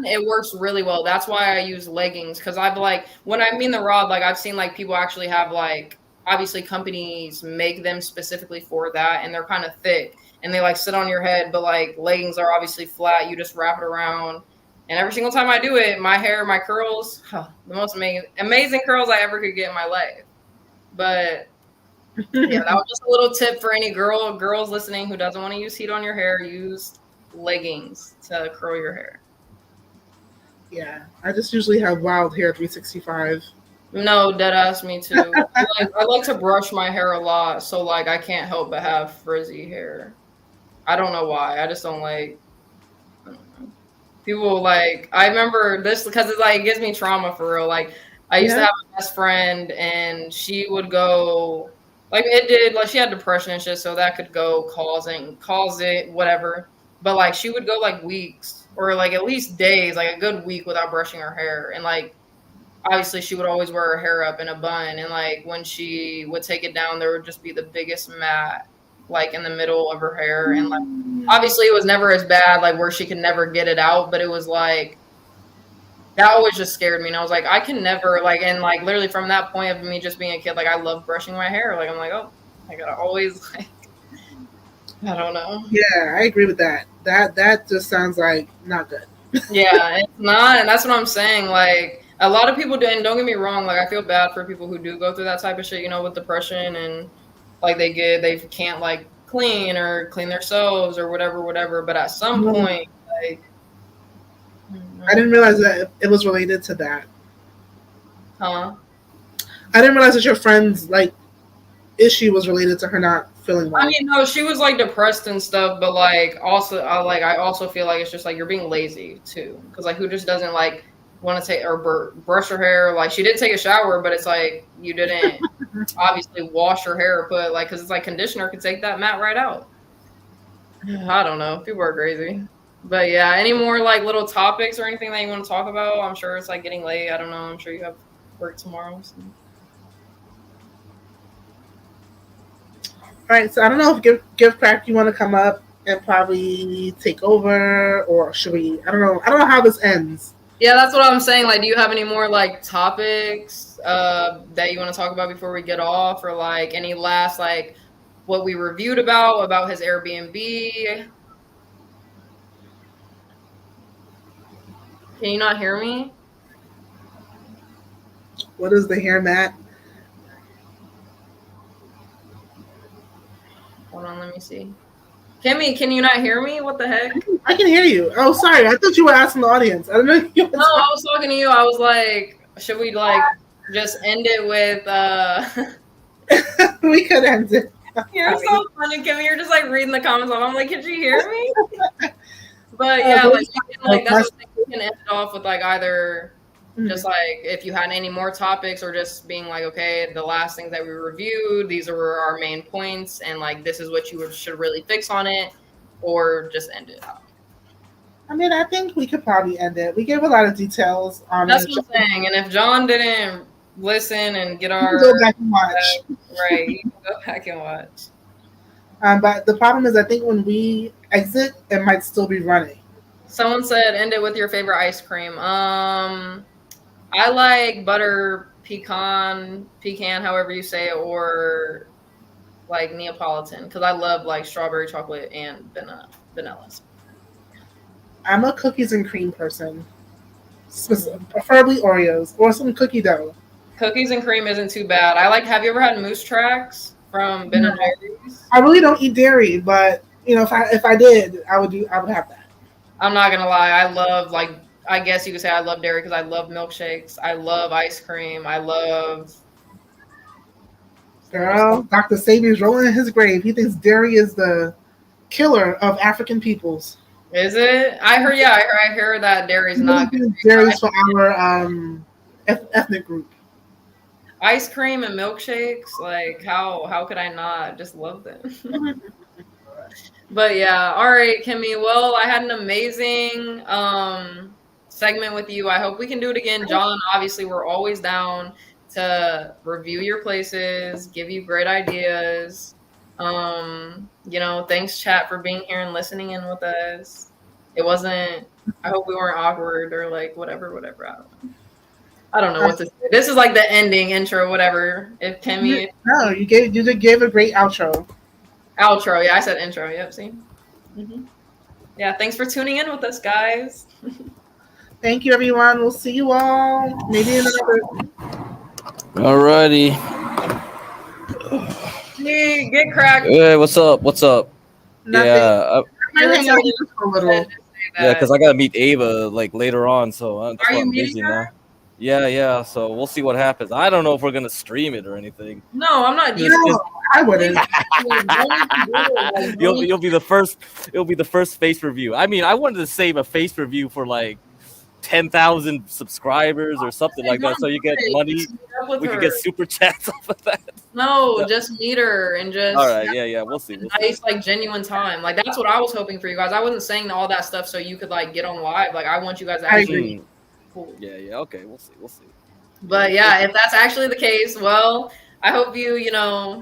It works really well. That's why I use leggings, because I've like when I mean the rod, like I've seen like people actually have like obviously companies make them specifically for that, and they're kind of thick. And they like sit on your head, but like leggings are obviously flat. You just wrap it around. And every single time I do it, my hair, my curls, the most amazing curls I ever could get in my life. But yeah, that was just a little tip for any girls listening who doesn't want to use heat on your hair. Use leggings to curl your hair.
Yeah, I just usually have wild hair 365.
No, deadass, me too. I like to brush my hair a lot, so like I can't help but have frizzy hair. I don't know why. I just don't like. I don't know. People like. I remember this because it like gives me trauma for real. Like I used to have a best friend, and she would go. Like it did. Like she had depression and shit, so that could go cause it whatever. But like she would go like weeks or like at least days, like a good week without brushing her hair, and like obviously she would always wear her hair up in a bun, and like when she would take it down, there would just be the biggest mat like in the middle of her hair, and like obviously it was never as bad like where she could never get it out, but it was like that always just scared me, and I was like I can never like, and like literally from that point of me just being a kid, like I love brushing my hair, like I'm like, oh, I gotta always like I don't know.
Yeah, I agree with that. That just sounds like not good.
Yeah, it's not, and that's what I'm saying. Like a lot of people do, and don't get me wrong, like I feel bad for people who do go through that type of shit, you know, with depression, and like they can't like clean themselves or whatever. But at some point, like
I didn't realize that it was related to that.
Huh?
I didn't realize that your friend's like issue was related to her not feeling well.
I mean, no, she was like depressed and stuff, but like also, I also feel like it's just like you're being lazy too, because like who just doesn't like want to take or brush her hair? Like she did take a shower, but it's like you didn't obviously wash her hair or put like, because it's like conditioner could take that mat right out. I don't know. People are crazy. But yeah, any more like little topics or anything that you want to talk about? I'm sure it's like getting late. I don't know. I'm sure you have work tomorrow. So.
All right, so I don't know if Gift Crack, you want to come up and probably take over, or should we? I don't know how this ends.
Yeah, that's what I'm saying. Like, do you have any more like topics that you want to talk about before we get off, or like any last like what we reviewed about his Airbnb? Can you not hear me?
What is the hair mat?
Hold on, let me see. Kimmy, can you not hear me? What the heck?
I can hear you. Oh, sorry. I thought you were asking the audience. I don't know.
No, I was talking to you. I was like, should we like just end it with
We could end it.
You're so funny, Kimmy. You're just like reading the comments off. I'm like, could you hear me? But yeah, like that's what can end it off with like either just like if you had any more topics or just being like, okay, the last things that we reviewed, these are our main points, and like this is what you should really fix on it, or just end it out.
I mean, I think we could probably end it. We gave a lot of details on
That's
it.
what I'm saying. And if John didn't listen and get our
go back and watch.
Right, you can go back and watch.
But the problem is, I think when we exit, it might still be running.
Someone said, "End it with your favorite ice cream." I like butter pecan, however you say it, or like Neapolitan, because I love like strawberry chocolate and vanilla.
I'm a cookies and cream person, preferably Oreos or some cookie dough.
Cookies and cream isn't too bad. I like. Have you ever had moose tracks from Ben and Jerry's?
I really don't eat dairy, but if I did, I would have that.
I'm not gonna lie. I love I guess you could say I love dairy because I love milkshakes. I love ice cream. I love.
Girl, Dr. Sabian's rolling in his grave. He thinks dairy is the killer of African peoples.
Is it? I heard. Yeah, I heard that dairy's not good.
Dairy's for our ethnic group.
Ice cream and milkshakes, like how could I not just love them? But yeah, all right, Kimmy. Well, I had an amazing segment with you. I hope we can do it again. John, obviously, we're always down to review your places, give you great ideas. Thanks chat for being here and listening in with us. It wasn't, I hope we weren't awkward or like whatever. I don't know what to say. This is like the ending intro, whatever. If Kimmy.
No, you gave a great outro.
Outro, yeah, I said intro. Yep, see. Mm-hmm. Yeah, thanks for tuning in with us, guys.
Thank you, everyone. We'll see you all maybe in another.
Alrighty.
Hey, get cracked.
Hey, what's up?
Nothing.
Yeah.
Yeah,
because I gotta meet Ava like later on, so
Are you
I'm
meeting
busy
her?
now. Yeah. So we'll see what happens. I don't know if we're gonna stream it or anything.
No, I'm not.
No, I wouldn't.
You'll be the first. It'll be the first face review. I mean, I wanted to save a face review for like 10,000 subscribers or something like that, so you get money. We could get super chats off of that.
No, just meet her and just.
All right, yeah, we'll see.
Nice, like genuine time. Like that's what I was hoping for you guys. I wasn't saying all that stuff so you could like get on live. Like I want you guys to actually. Cool.
Yeah. Okay, we'll see.
But yeah, if that's actually the case, well, I hope you know,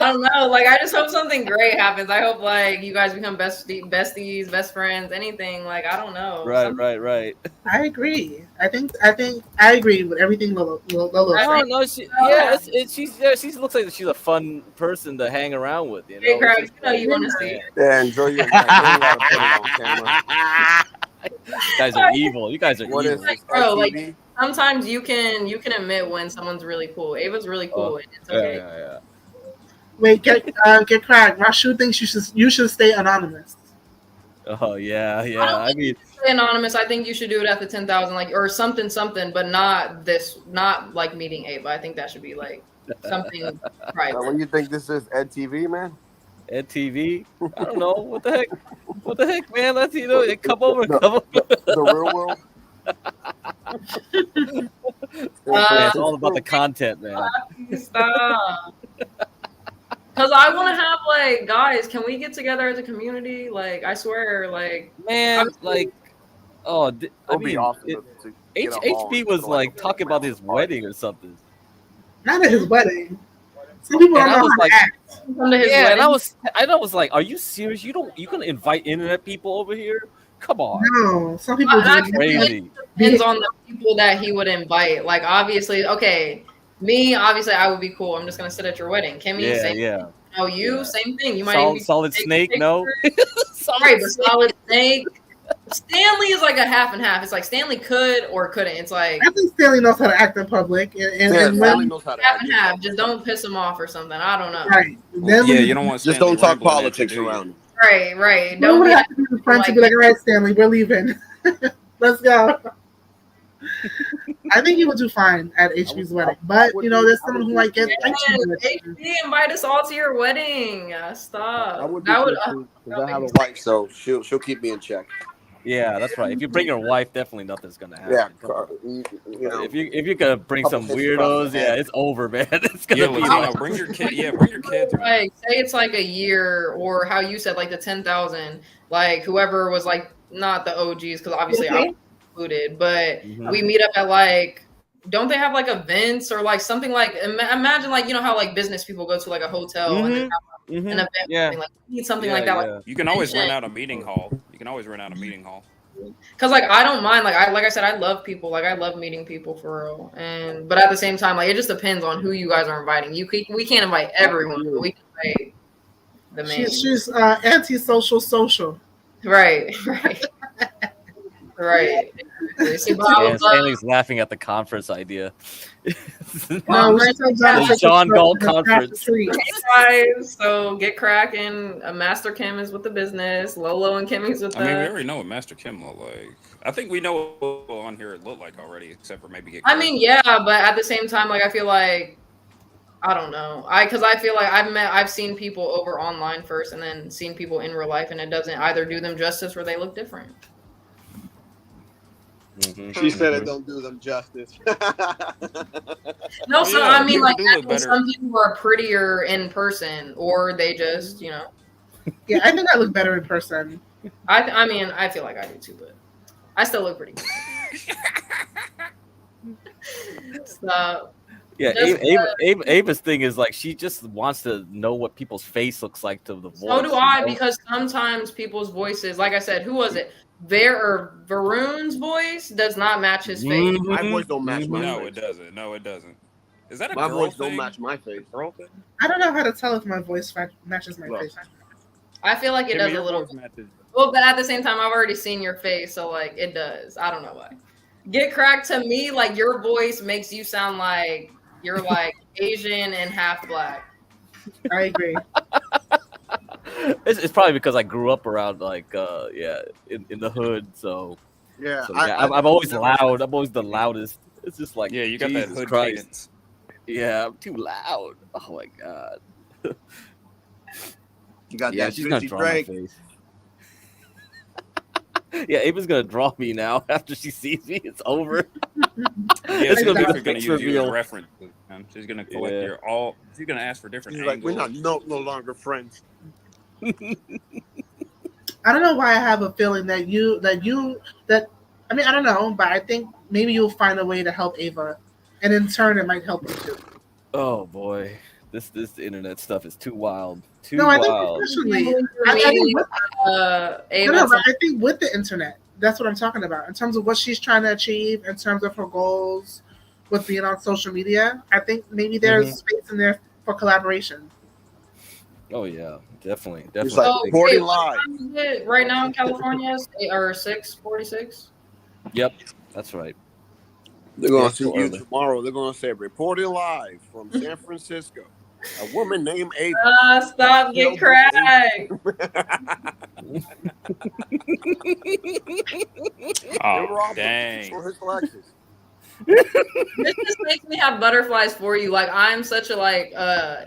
I don't know. Like I just hope something great happens. I hope like you guys become besties, best friends, anything. Like I don't know.
Right.
I agree. I think I agree with everything Lolo
I
said.
don't know. She looks like she's a fun person to hang around with. You know,
Hey, Craig, you want to see?
Yeah, enjoy your night. You gotta put it on camera.
You guys are evil. You guys are
What
evil.
is this?
Bro, like
RTV?
sometimes you can admit when someone's really cool. Ava's really cool. And it's okay.
Yeah.
Wait, get Craig. Rashu thinks you should stay anonymous.
Oh yeah.
I mean, stay anonymous. I think you should do it at the 10,000, like or something, but not like meeting Ava. I think that should be like something private.
What do you think this is? EdTV, man?
EdTV? I don't know. What the heck, man? Let's come over.
The real world.
It's all about the content, man.
Stop. Because I want to have like guys. Can we get together as a community? Like I swear, like
man, like I
It'd be awesome to get a hall
HB
and
was
go
like talking about his wedding or something.
Not at his wedding. Some people don't know how to act.
come to his
Yeah,
wedding.
and I was like, are you serious? You gonna invite internet people over here? Come on.
No, some people
I
do.
Crazy.
Depends on the people that he would invite. Like obviously, okay, me obviously I would be cool. I'm just gonna sit at your wedding. Kimmy, same
Yeah.
thing. No, you
Yeah.
same thing. You might even
Solid
take
Snake,
pictures.
no.
Right, but Solid Snake. Stanley is like a half and half. It's like Stanley could or couldn't. It's like
I think Stanley knows how to act in public, and
Stanley
when,
knows how to
half
act.
and half. Just don't piss him off or something. I don't know.
right. Then
Yeah,
when-
you don't want
Just
Stanley
don't talk
Rainbow in that
politics
too, do you?
around him.
Right.
You
Don't
would
be
have to be the friend to be like, all right, Stanley, we're leaving. Let's go. I think he would do fine at HB's wedding, but there's someone who might get
HB, invite us all to your wedding.
I
Stop.
would
That would.
because I have a wife, so she'll keep me in check.
Yeah, that's right. If you bring your wife, definitely nothing's gonna happen.
Yeah,
Come on.
you know,
If you're gonna bring
couple
some
hits across
weirdos,
the
yeah,
head.
it's over, man. It's gonna
Yeah,
be
Latino,
like,
bring your kid. Yeah, bring your kids, man.
Like, say it's like a year, or how you said, like the 10,000, like whoever was like not the OGs, because obviously I was included, but we meet up at like, don't they have like events or like something like, imagine like, you know how like business people go to like a hotel and then have an event,
yeah,
like need something
yeah,
like that.
yeah.
Like,
You can always rent
convention.
out a meeting hall. You can always rent out a meeting hall.
Cause like I don't mind, like I said, I love people, like I love meeting people for real, and but at the same time, like it just depends on who you guys are inviting. We can't invite everyone, but we can invite the main.
She's anti-social social.
Right, right. See, but I
Yeah,
would love,
Stanley's laughing at the conference idea.
No, we should tell John
The John Galt
to craft the
conference.
treat.
guys, so get cracking. Master Kim is with the business. Lolo and Kimmy's with the.
I mean, we already know what Master Kim look like. I think we know what on here it looked like already, except for maybe get.
I mean, yeah, but at the same time, like I feel like I don't know. Because I feel like I've seen people over online first, and then seen people in real life, and it doesn't either do them justice or they look different.
She said it don't do them justice.
No, so
Yeah,
I mean,
people
like
do look better.
some people are prettier in person, or they just, you know.
Yeah, I think I look better in person.
I mean, I feel like I do too, but I still look pretty good. Stop.
Yeah,
Just,
Ava's thing is like she just wants to know what people's face looks like to the voice.
So do I, because sometimes people's voices, like I said, who was it? Varun's voice does not match his face.
My voice don't match my
No,
face.
it doesn't. No, it doesn't. Is that a
My
girl
voice
thing?
don't match my face.
Girl thing?
I don't know how to tell if my voice matches my face.
I feel like it does
Kimmy,
a
your
little.
voice matches.
Well, but at the same time, I've already seen your face, so like it does. I don't know why. Get cracked to me, like your voice makes you sound like you're like Asian and half black.
I agree.
It's probably because I grew up around like in the hood, so
Yeah,
I'm always loud. I'm always the loudest. It's just like,
Yeah, you got
Jesus
that hood
Christ.
cadence.
Yeah, I'm too loud. Oh my god.
you got
Yeah,
that
she's gonna
Drizzy
draw my
Drake.
face. Yeah, Ava's gonna draw me now after she sees me. It's over.
Yeah, she's
gonna be the
definitely gonna
fix
use you
reveal.
as reference. She's gonna collect
Yeah.
your all. She's gonna ask for different
She's like,
angles.
we're not no longer friends.
I don't know why I have a feeling that I mean, I don't know, but I think maybe you'll find a way to help Ava, and in turn, it might help you too.
Oh boy, this internet stuff is too wild. Too
No, I think
wild.
professionally, I think
Ava,
no, but I think with the internet, that's what I'm talking about. In terms of what she's trying to achieve, in terms of her goals, with being on social media, I think maybe there's space in there for collaboration.
Oh yeah, definitely.
It's like
Oh,
reporting
wait, what
live.
time is it right now in California, or 6:46.
Yep, that's right.
They're gonna
Yeah,
see
so
you
early.
tomorrow. They're gonna say reporting live from San Francisco. A woman named Ava.
Stop, get cracked.
Oh, dang.
For his Lexus.
This just makes me have butterflies for you. Like I'm such a like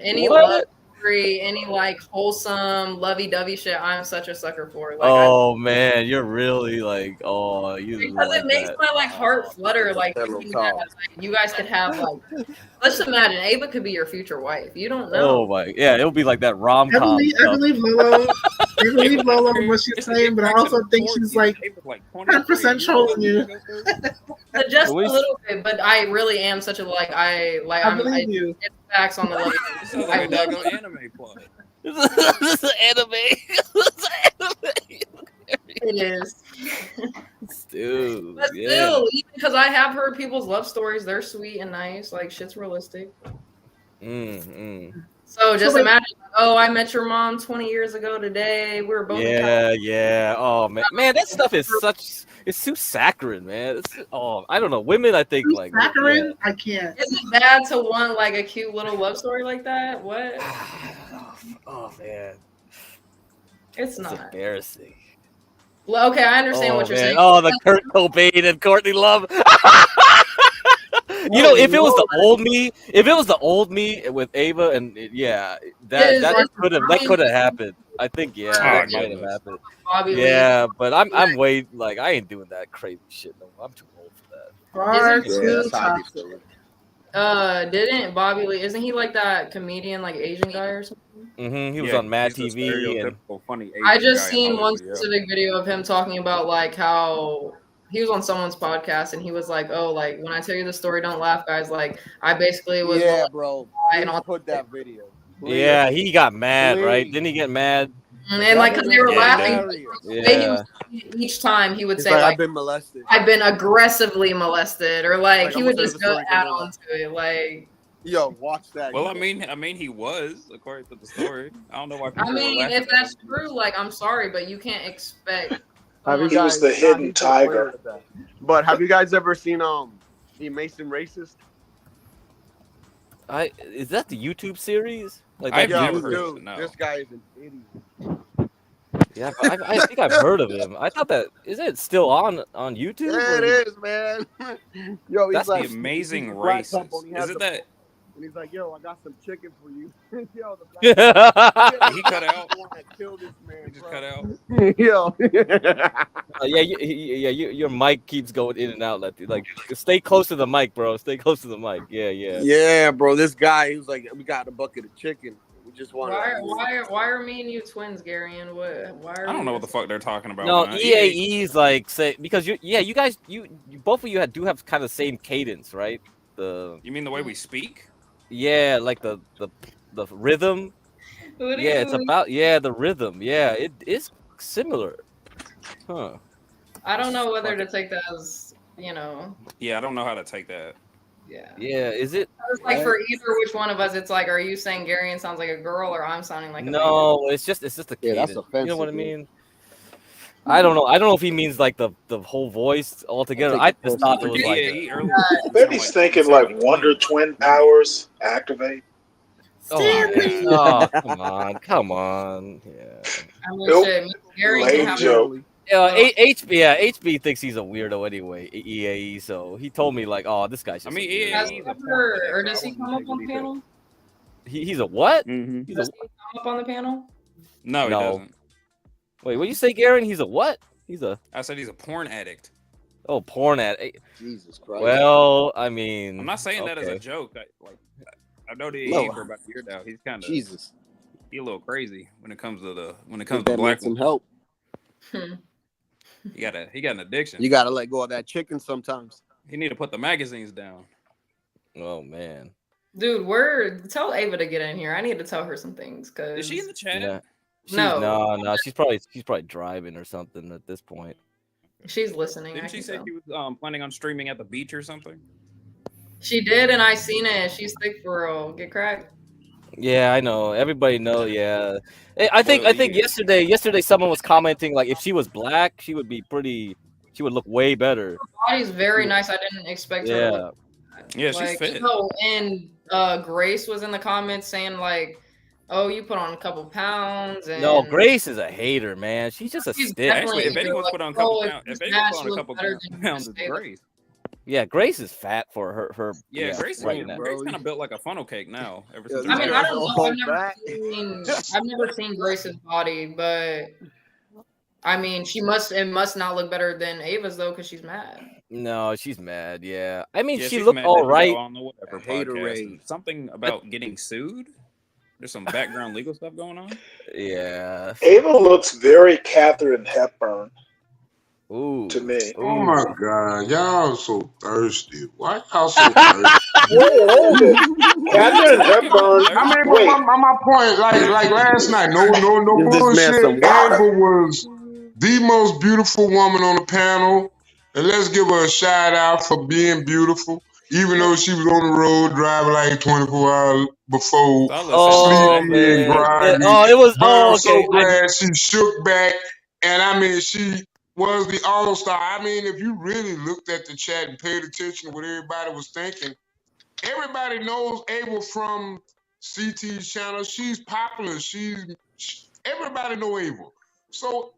any
What?
love story, any like wholesome lovey-dovey shit. I'm such a sucker for. Like
Oh man, you're really like, you
because
like
it makes
that.
my like heart flutter. Like
That little
thinking that
talk.
like, you guys could have like. Let's imagine Ava could be your future wife. You don't
Oh
know.
my, yeah, it'll be like that rom
I
com.
believe Lolo. I believe Lolo and what she's saying, but I also think she's like 100% trolling you.
But just
At least-
a little bit. But I really am such a like.
I
I'm
believe you.
it's facts on the lovey.
This is like a daggone anime plot.
This is anime. This is anime.
It is.
Dude,
But
yeah.
still, even because I have heard people's love stories, they're sweet and nice. Like shit's realistic. So just
wait-
imagine, oh, I met your mom 20 years ago today. We were both in California.
Yeah. Oh man, that stuff is it's too saccharine, man. I don't know. Women, I think like
Saccharine? I can't.
Is it bad to want like a cute little love story like that? What?
Oh man,
It's
it's
not.
embarrassing.
Well, okay, I understand what you're
man.
saying.
Oh, the Kurt Cobain and Courtney Love. You know, if it was the old me with Ava, and that
Yes,
could have happened. I think
Oh,
that might have
goodness.
happened.
Bobby Lee.
Yeah, but I'm way like I ain't doing that crazy shit no more. I'm too old for that.
Far
Isn't-
Yeah,
too
that's how I be
toxic.
feeling.
Didn't Bobby Lee? Isn't he like that comedian, like Asian guy or something?
He was on Mad
he's the
TV and
stereotypical funny Asian
I just
guy in
seen one
Hollywood, yeah.
specific video of him talking about like how he was on someone's podcast and he was like, "Oh, like when I tell you the story, don't laugh, guys. Like I basically was
Yeah, bro.
and all
Put that video.
yeah, he got mad, right?
Please.
Didn't he get mad?
and like because they were
Yeah, he
laughing.
did.
The way he was
Yeah.
saying it each time he would
He's
say
like,
like,
I've been molested.
"I've been aggressively molested," or like
Like,
he
I'm
would
gonna
just
tell
go
the story,
out
don't laugh.
onto it. Like
Yo, watch that.
Well, I mean, he was according to the story. I don't know why people
I
were
mean,
laughing
if
at
that's
him.
true, like I'm sorry, but you can't expect.
Have you
He was
guys?
the
nah,
hidden
he's just
tiger.
playing with that. But have you guys ever seen the Mason Racist?
Is that the YouTube series? Like
I've
that
never
dude?
heard of
Dude,
it, no.
this guy is an idiot.
Yeah, I think I've heard of him. I thought that is it still on YouTube?
Yeah,
or-
it is, man. Yo, he's
That's
like
The amazing
he's a black
racist.
couple, and he has
Is it
the-
that
And he's like, yo, I got some chicken for you. Yo, the black
yeah,
he cut out?
want to kill this man,
He just
bro.
cut out?
Yo.
your mic keeps going in and out. Like, stay close to the mic, bro. Stay close to the mic. Yeah.
Yeah, bro. This guy, he was like, we got a bucket of chicken. We just want.
Why are me and you twins, Gary? And why are
I don't
we
know what the fuck they're talking about.
No,
man.
EAE's like say because you guys both of you do have kind of the same cadence, right?
You mean the way we speak?
Yeah, like the rhythm. Yeah, it's about the rhythm. Yeah, it is similar. Huh.
I don't know whether to take that as
Yeah, I don't know how to take that.
Yeah.
Yeah, is it?
It's like for either which one of us, it's like, are you saying Garion sounds like a girl or I'm sounding like a man?
No, it's just a
Yeah,
cadence.
that's offensive.
You know what I mean? I don't know. I don't know if he means like the whole voice altogether. I just thought it was like
EAE earlier.
Maybe he's thinking like Wonder Twin powers activate.
Come on. Yeah.
I mean,
Nope.
shit, Garion
Lame
can have
joke.
HB thinks he's a weirdo anyway. EAE, so he told me like, oh, this guy's just.
I mean,
a weirdo.
Has
EAE.
he ever, or does he come up on the panel?
He's a what?
Mm-hmm.
He's
Does
a,
he come up on the panel?
No, he
No.
doesn't.
wait, what you say, Garen? He's a what? He's a
I said he's a porn addict.
porn addict.
Jesus Christ.
Well, I mean,
I'm not saying that as a
okay.
joke. I know the
No.
EAE for about a year now. He's kind of
Jesus.
a little crazy when it comes to
Think
the
that
black
needs some
one.
help.
He got an addiction.
You gotta let go of that chicken sometimes.
He need to put the magazines down.
Oh man.
Dude, tell Ava to get in here. I need to tell her some things. Cause
Is she in the chat?
Yeah.
No.
No. She's probably driving or something at this point.
she's listening.
Didn't she say she was planning on streaming at the beach or something?
She did, and I seen it. She's thick for real. Get cracked.
Yeah, I know. Everybody know. Yeah, I think
Well,
yesterday someone was commenting like if she was black, she would be pretty. She would look way better.
Her body's very nice. I didn't expect her to
Yeah.
look
Yeah, she's fit.
And Grace was in the comments saying like, "Oh, you put on a couple pounds." And
No, Grace is a hater, man. She's just a
She's
stick.
definitely-
Actually, if anyone's
like,
put on a
oh,
couple
if
pounds,
she's
if anyone's
mad,
put
she
on a
looks
couple
better than
pounds, it's
Grace.
Grace.
Yeah, Grace is fat for her.
Yeah, Grace
right
is
now.
Grace kind of built like a funnel cake now. Ever since
I mean, I don't know.
Oh,
I've never seen Grace's body, but I mean, it must not look better than Ava's though, because she's mad.
No, she's mad. Yeah, I mean,
Yeah,
she
she's
looked
mad
all
that we
right.
go on the whatever podcast and something about getting sued. There's some background legal stuff going on.
Yeah.
Ava looks very Katharine Hepburn
Ooh.
to me.
Oh my God, y'all so thirsty. Why y'all so thirsty?
Katharine Hepburn.
I mean,
Wait,
my point, like last night, no
Give this man
bullshit.
some water.
Ava was the most beautiful woman on the panel, and let's give her a shout out for being beautiful, even though she was on the road driving like 24 hours before,
Oh
sleepy
man.
and groggy.
Oh, it was.
But
Oh,
I'm so
okay.
glad she shook back, and I mean, she was the all-star. I mean, if you really looked at the chat and paid attention to what everybody was thinking, everybody knows Ava from CT's channel. She's popular. Everybody know Ava. So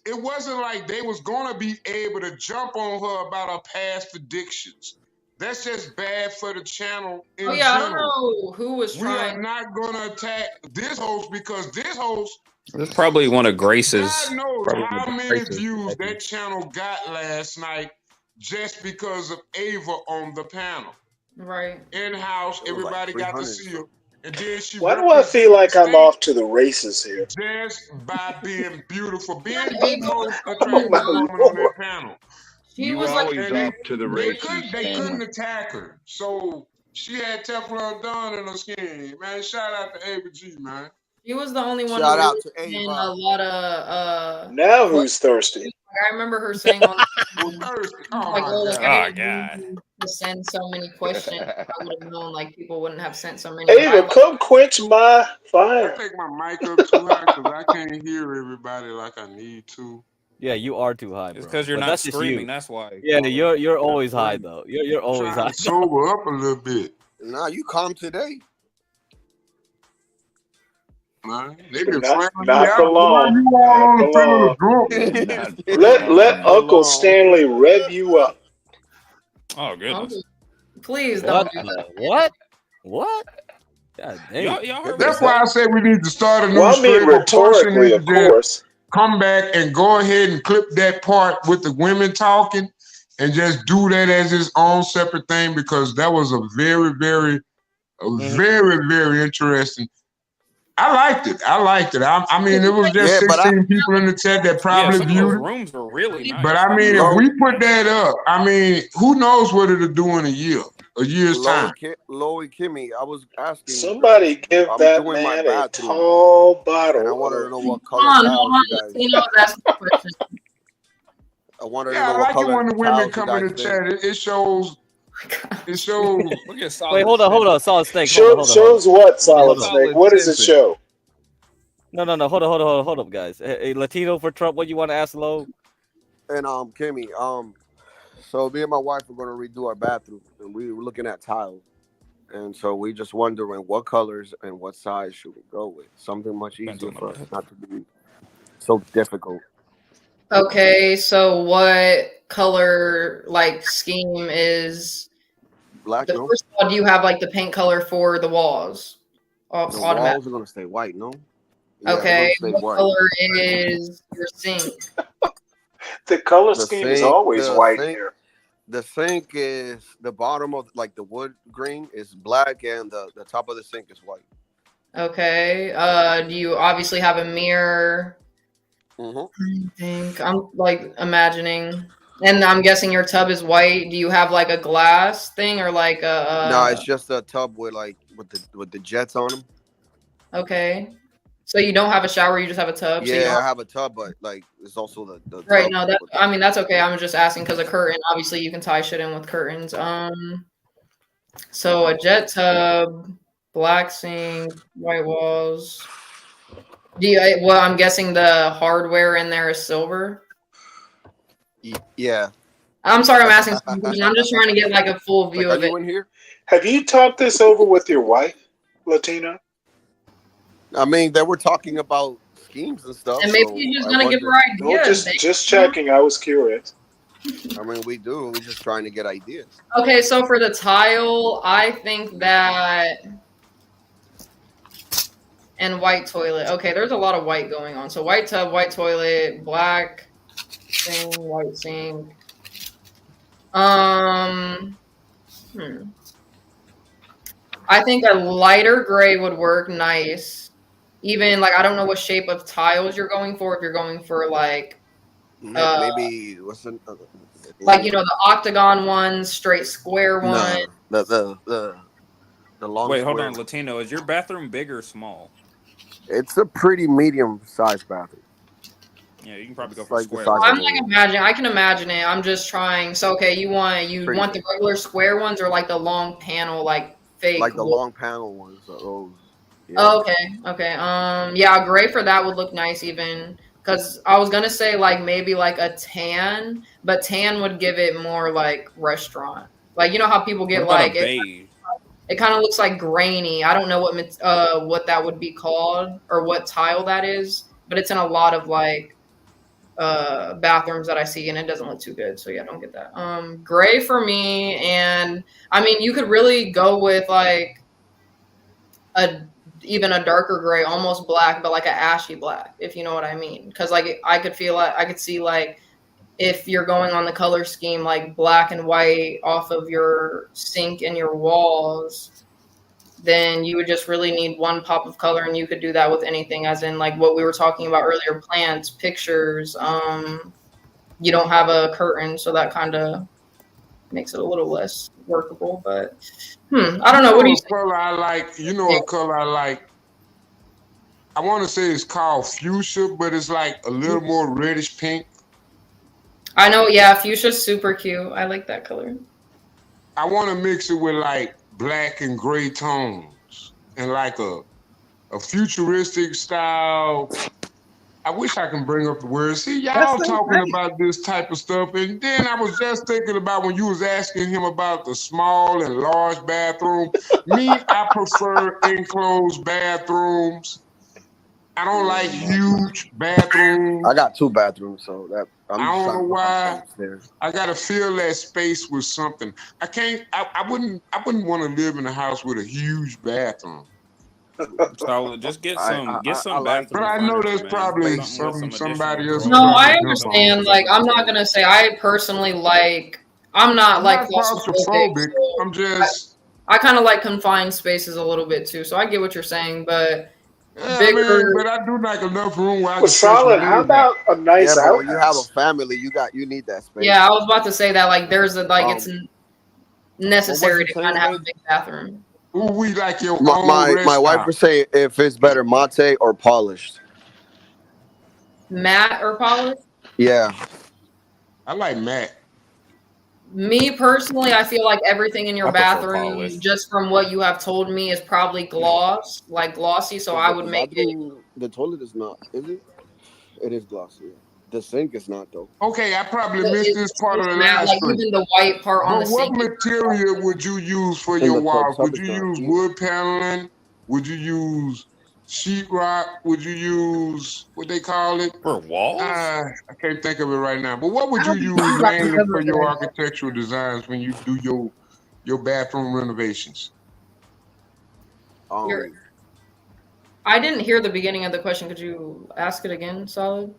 it wasn't like they was gonna be able to jump on her about her past predictions. That's just bad for the channel in
Oh yeah, I don't
general.
know who was
We are
trying.
not gonna attack this host because this host
This is probably one of Grace's.
God knows
probably
how
one of
many
Grace's
views
ideas.
that channel got last night just because of Ava on the panel.
Right.
In house,
It was like
everybody got to
300
see her, and then she.
Why do I feel like I'm
represented
off to the races here?
just by being beautiful, being the
Ava
most
was
attractive
My
woman on
Lord.
that panel.
She
You
was like,
always
And
off to the races,
they
and
couldn't attack her, so she had Teflon Don in her skin. Man, shout out to Ava G, man.
she was the only one
Shout
who
out
really
to
put in
Ava.
a lot of
Now who's thirsty?
I remember her saying on
Who's thirsty? Oh
like,
my
oh, like
God.
I
Oh
didn't
God.
mean to send so many questions. If I would have known, like people wouldn't have sent so many. But I
Ava,
like,
come quench my
I
fire.
take my mic up too high because I can't hear everybody like I need to.
Yeah, you are too high,
It's
bro.
because you're
But
not
that's just
screaming.
you.
That's why.
Yeah, you're
You're not
always high
screaming.
though. You're always
Trying
high.
to sober up a little bit,
Nah, you calm today.
man. They been
Not,
framing me
not
out.
for
Why
long.
you all
Not
on
for
the feeling
long.
drunk?
not for
Let
long.
Uncle
long.
Stanley rev you up.
Oh goodness.
please
What?
don't do that.
What? What? God damn.
Y'all heard what he
That's why I
said?
say we need to start a new
Well, I mean,
stream of portion
rhetorically,
and
of
just
course.
come back and go ahead and clip that part with the women talking and just do that as its own separate thing, because that was a very, very, very interesting. I liked it. I mean, it was just
Yeah, but
16 people in the chat that
Yeah,
probably
some of those
viewed it.
rooms were really nice.
But I mean, if
Low,
we put that up, I mean, who knows what it'll do in a year's
low,
time.
low, and Kimmy, I was asking.
Somebody give
I'm
that
doing my
man a
bathroom,
tall
and I
bottle
wanted to
of
know what
Hold
color
on,
tiles you guys.
Latino, that's the question.
I wanted to
Yeah,
know
I
what
like it
color
when the women
tiles you
come in
guys
the
think.
chat. It shows. It shows.
Look at solid.
Wait, hold on, Solid Snake.
shows what, Solid
Hold on.
Snake? What does it show?
No, hold up, guys. Hey, Latino for Trump, what you want to ask Low?
And Kimmy, so me and my wife are gonna redo our bathroom, and we were looking at tiles, and so we just wondering what colors and what size should we go with. Something much easier for us, not to be so difficult.
Okay, so what color like scheme is
Black, no?
First of all, do you have like the paint color for the walls?
The
Automatic.
walls are gonna stay white, no? Yeah,
Okay,
stay
what
white.
color is your sink?
The color scheme is always white here.
The sink is the bottom of like the wood grain is black, and the top of the sink is white.
Okay. Do you obviously have a mirror? I think I'm like imagining, and I'm guessing your tub is white. Do you have like a glass thing or like a?
No, it's just a tub with like with the jets on them.
Okay. So you don't have a shower, you just have a tub.
Yeah,
so
I have a tub, but like it's also the
right.
tub
No, that I mean that's okay. I'm just asking because a curtain. Obviously, you can tie shit in with curtains. So a jet tub, black sink, white walls. Well, I'm guessing the hardware in there is silver.
Yeah.
I'm sorry, I'm asking. I'm just trying to get like a full view
Like,
of
are
it.
you in here?
Have you talked this over with your wife, Latina?
I mean, they were talking about schemes and stuff.
And maybe you're just gonna give her ideas.
Well, just checking. I was curious.
I mean, we do. We're just trying to get ideas.
Okay, so for the tile, I think that and white toilet. Okay, there's a lot of white going on. So white tub, white toilet, black thing, white sink. I think a lighter gray would work nice. Even like I don't know what shape of tiles you're going for. If you're going for like
maybe what's
like the octagon ones, straight square one.
No, the long.
Wait, hold on, Latino. Is your bathroom big or small?
It's a pretty medium-sized bathroom.
Yeah, you can probably go for
like
square.
I'm like I can imagine it. I'm just trying. So okay, you want
Pretty
the regular square ones or like the long panel like fake?
Like the long panel ones. Those. Yeah.
Oh, okay. Yeah, gray for that would look nice even. Because I was gonna say like maybe like a tan, but tan would give it more like restaurant. Like how people get like it kind of looks like grainy. I don't know what that would be called or what tile that is, but it's in a lot of like bathrooms that I see and it doesn't look too good. So yeah, don't get that. Gray for me, and I mean you could really go with like a even a darker gray, almost black, but like an ashy black, if you know what I mean. Because like I could see like if you're going on the color scheme like black and white off of your sink and your walls, then you would just really need one pop of color, and you could do that with anything, as in like what we were talking about earlier, plants, pictures. You don't have a curtain, so that kind of makes it a little less workable. But I don't know. What do you think?
Color I like? You know a color I like? I want to say it's called fuchsia, but it's like a little more reddish pink.
I know, yeah, fuchsia's super cute. I like that color.
I want to mix it with like black and gray tones and like a futuristic style. I wish I can bring up the words. See, y'all talking about this type of stuff, and then I was just thinking about when you was asking him about the small and large bathroom. Me, I prefer enclosed bathrooms. I don't like huge bathrooms.
I got 2 bathrooms, so that
I don't know why. I gotta fill that space with something. I can't. I wouldn't want to live in a house with a huge bathroom.
So just get some bathroom.
But I know there's probably somebody else.
No, I understand. Like, I'm not gonna say I personally like. I'm not like claustrophobic. So
I'm just.
I kind of like confined spaces a little bit too, so I get what you're saying, but.
Yeah, bigger, but I do like enough room where I can.
Solid. How about a nice
outhouse? When you have a family, you need that space.
Yeah, I was about to say that. Like, there's a it's necessary to kind of have a big bathroom.
Ooh, we like your
my wife would say if it's better matte or polished.
Matte or polished?
Yeah.
I like matte.
Me personally, I feel like everything in your bathroom, just from what you have told me, is probably glossy. So I would make it.
The toilet is not, is it? It is glossy. The sink is not though.
Okay, I probably missed this part of the last
like even the white part on the sink.
What material would you use for your walls? Would you use wood paneling? Would you use sheetrock? Would you use what they call it
for walls?
I can't think of it right now. But what would you use mainly for your architectural designs when you do your bathroom renovations?
I didn't hear the beginning of the question. Could you ask it again, Solid?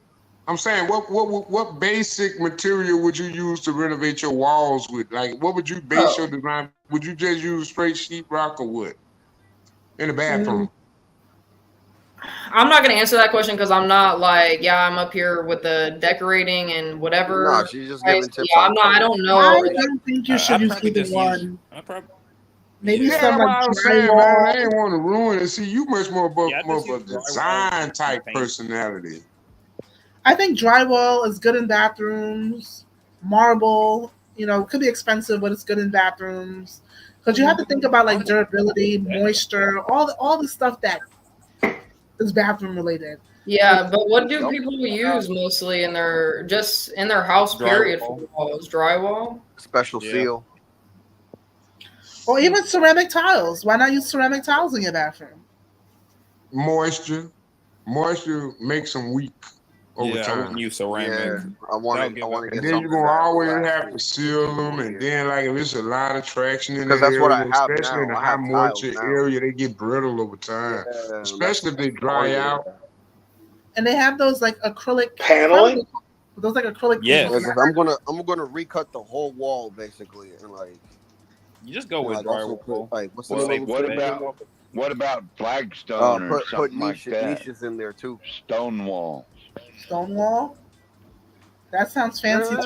I'm saying, what basic material would you use to renovate your walls with? Like, what would you base your design? Would you just use straight sheetrock or what in the bathroom?
I'm not gonna answer that question because I'm not like, I'm up here with the decorating and whatever.
No, she's just giving tips.
Yeah, I don't know.
I don't think you should use either one. Maybe some like
drywall. I didn't want to ruin it. See, you much more of a design type personality.
I think drywall is good in bathrooms. Marble, could be expensive, but it's good in bathrooms. Because you have to think about like durability, moisture, all the stuff that is bathroom related.
Yeah, but what do people use mostly in their house period for walls? Drywall?
Special seal.
Or even ceramic tiles. Why not use ceramic tiles in your bathroom?
Moisture makes them weak. Over time.
I wouldn't use ceramic.
I want to get
something. And then you're gonna always have to seal them, and then like if there's a lot of traction in the area,
what I have
especially in the high moisture area, they get brittle over time. Yeah, especially if they dry out.
And they have those like acrylic
paneling.
Those like acrylic.
Yeah.
I'm gonna recut the whole wall basically, and like.
You just go with drywall.
What about flagstone or something like that?
Niches in there too.
Stonewall.
Stonewall? That sounds fancy.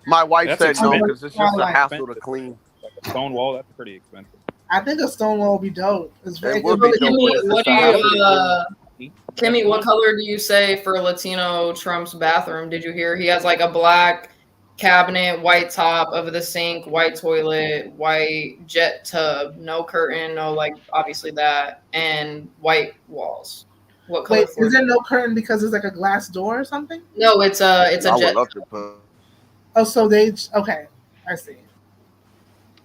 My wife said no because it's just a hassle to clean.
Stonewall, that's pretty expensive.
I think a stonewall would be dope. It's very
good. Kimmy, what color do you say for Latino Trump's bathroom? Did you hear? He has like a black cabinet, white top of the sink, white toilet, white jet tub, no curtain, no obviously that, and white walls. What color?
Wait, is there no curtain because it's like a glass door or something?
No, it's a jet.
Oh, so okay, I see.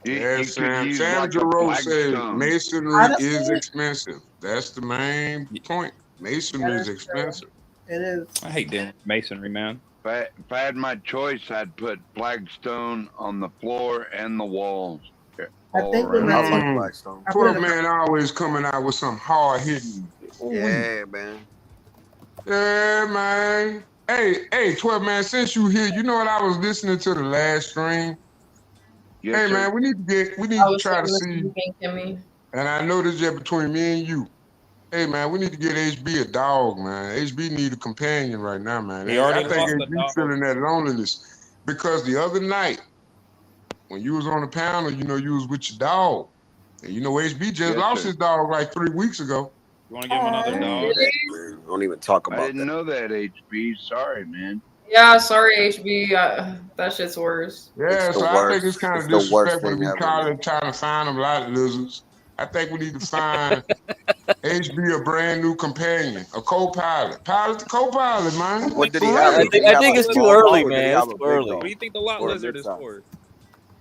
Sam Giroux says masonry is expensive. That's the main point. Masonry is expensive.
It is.
I hate doing masonry, man.
If I had my choice, I'd put flagstone on the floor and the walls. all
think when
around.
that's
I like Blackstone.
12 man always coming out with some hard hitting.
Yeah, man.
Yeah, man. Hey, 12 man, since you here, you know what I was listening to the last stream?
Yes,
Hey
sir.
man, we need
I
to
was
try to
thinking the
see,
same thing, Kimmy.
and I know this is just between me and you. Hey man, we need to get HB a dog, man. HB need a companion right now, man.
He
I
already
think
lost the
HB
dog.
feeling that loneliness because the other night when you was on the panel, you know, you was with your dog. And you know, HB just
Yes,
lost
sir.
his dog like 3 weeks ago.
You want to give him another
Dang.
dog?
Man, don't even talk
I
about
didn't
that.
know that, HB. Sorry, man.
Yeah, sorry, HB. That shit's worse.
Yeah,
It's the
so I think it's
worst.
kind
It's
of
the worst
disrespectful to
thing
be
ever, man.
trying to find them lot lizards. I think we need to find HB a brand new companion, a co-pilot. Pilot the co-pilot, man.
What did
For
he have?
real.
Did he have
think
a
it's too
small
early,
dog or did he
man.
have
It's
a
too
big
early.
dog?
What do you think the lot
Or a
lizard is
mid-size?
for?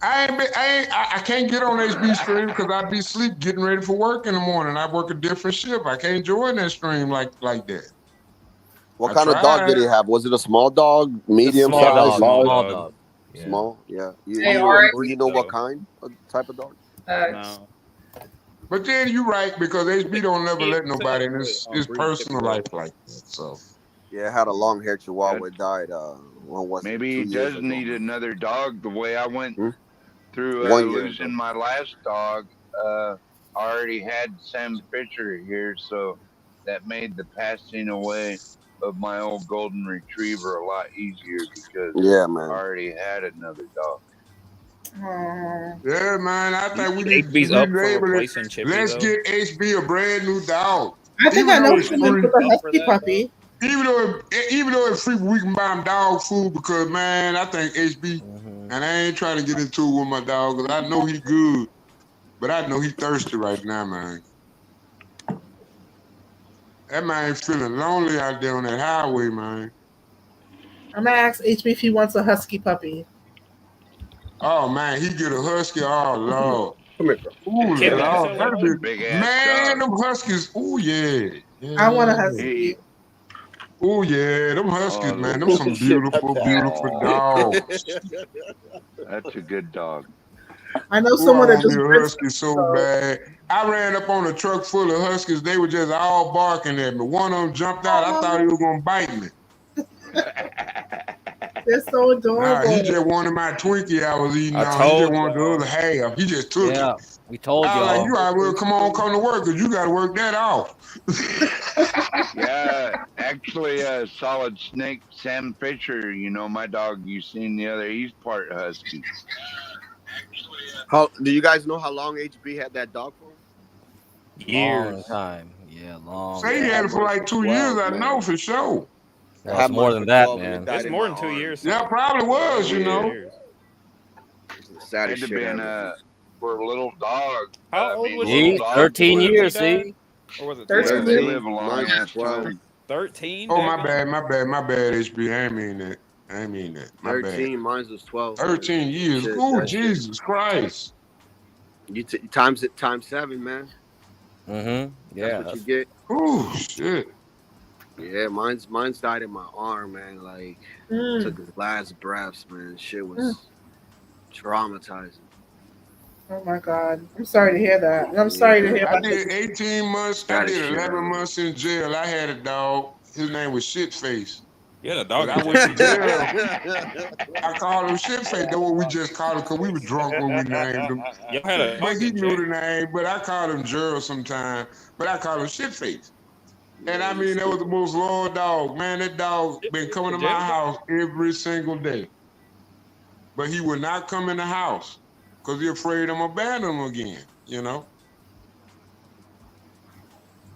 I can't get on HB stream because I be sleep getting ready for work in the morning. I work a different shift. I can't join that stream like that.
What
I
kind of dog did
tried.
he have? Was it a small dog, medium
Small
size,
dog.
large?
Small dog. Yeah.
Small, yeah.
Hey,
Do you know what kind, what type of dog?
No.
But then you're right because HB don't never let nobody in his
Breed
personal
typical.
life like that. So
Yeah, it had a long-haired Chihuahua. It died. When was
Maybe
it?
he
2 years
does
ago.
need another dog. The way I went through
1 year
losing
ago.
my last dog, I already had Sam Fisher here, so that made the passing away of my old golden retriever a lot easier because
Yeah,
I
man.
already had another dog.
yeah, man, I think we need to
HB's up for
relabel it.
replacing Chippy,
Let's
though.
get HB a brand new dog.
I think I
Even
know
though
what
it's
you meant
free.
with the
Up for
husky
that,
puppy.
Even though it's free, we can buy him dog food because man, I think HB, and I ain't trying to get into it with my dog because I know he good, but I know he thirsty right now, man. That man feeling lonely out there on that highway, man.
I'm gonna ask HB if he wants a husky puppy.
Oh man, he get a husky. Oh Lord.
Come here, bro.
Ooh,
Kimmy, you
Lord.
sell
That'll
Lolo?
be
Big ass
man,
dog.
them huskies. Ooh yeah.
I want a
Yeah.
husky.
Oh yeah, them huskies,
Oh,
man. Them some beautiful, beautiful dogs.
that's a good dog.
I know
Ooh,
someone
I
that
want me
just
a
rents
husky so
them, so.
bad. I ran up on a truck full of huskies. They were just all barking at me. One of them jumped out. I thought he was gonna bite me.
They're so
Nah, he
adorable.
just wanted my Twinkie I was eating
I
on. He just
told
wanted the
y'all.
other half. He just took it.
Yeah, we told
I was like,
y'all.
you all will come to work because you got to work that off.
Yeah, actually, Solid Snake, Sam Fisher, you know, my dog you seen the other, he's part husky.
How do you guys know how long HB had that dog for?
Years.
Long time. Yeah, long.
Say he had it for like 2 years, I know for sure.
No, it's more than that, man.
It's more than 2 years.
Yeah, probably was, you know.
It's the saddest
Had to
shit
been
ever.
for a little dog.
How old was
See, 13 years, see?
Or was it
13?
Yeah, they
13.
live a long
Mine's
ass
12.
time.
13?
Oh, my bad, HB. I ain't mean that. My
13.
bad.
Mine was 12.
13 years.
Shit,
Oh,
that shit.
Jesus Christ.
You times it times 7, man.
Yeah.
That's what you get.
Oh, shit.
Yeah, mine's died in my arm, man. Like took his last breaths, man. Shit was traumatizing.
Oh my God. I'm sorry to hear that. And I'm sorry to hear
I
about
did
this.
18 months. I did 11 months in jail. I had a dog. His name was Shitface.
Yeah, the dog.
I went to jail. I called him Shitface. That's what we just called him because we were drunk when we named him.
Y'all had a
But
dog
he
in
knew
jail?
the name. But I called him Gerald sometime. But I called him Shitface. And I mean, that was the most loyal dog. Man, that dog been coming to my house every single day. But he would not come in the house because he's afraid I'm abandon him again, you know?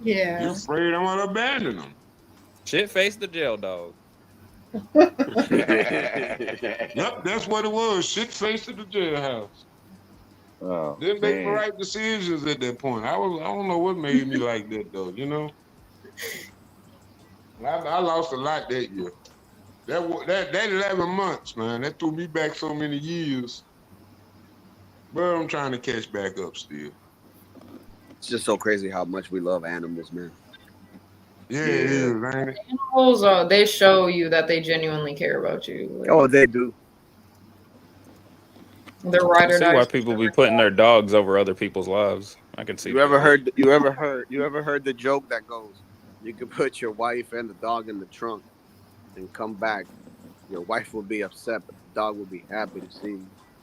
Yeah.
You're afraid I'm going to abandon him.
Shitface the jail dog.
Yep, that's what it was. Shitface to the jailhouse.
Oh,
Didn't make the right decisions at that point. I don't know what made me like that though, you know? I lost a lot that year. That 11 months, man, that threw me back so many years. But I'm trying to catch back up still.
It's just so crazy how much we love animals, man.
Yeah, it is, ain't it?
Animals, they show you that they genuinely care about you. Like,
Oh, they do.
They're
I
ride
can
or
see why
dies.
people be putting their dogs over other people's lives. I can see
You ever
that.
heard? You ever heard the joke that goes, "You could put your wife and the dog in the trunk and come back. Your wife will be upset, but the dog will be happy to see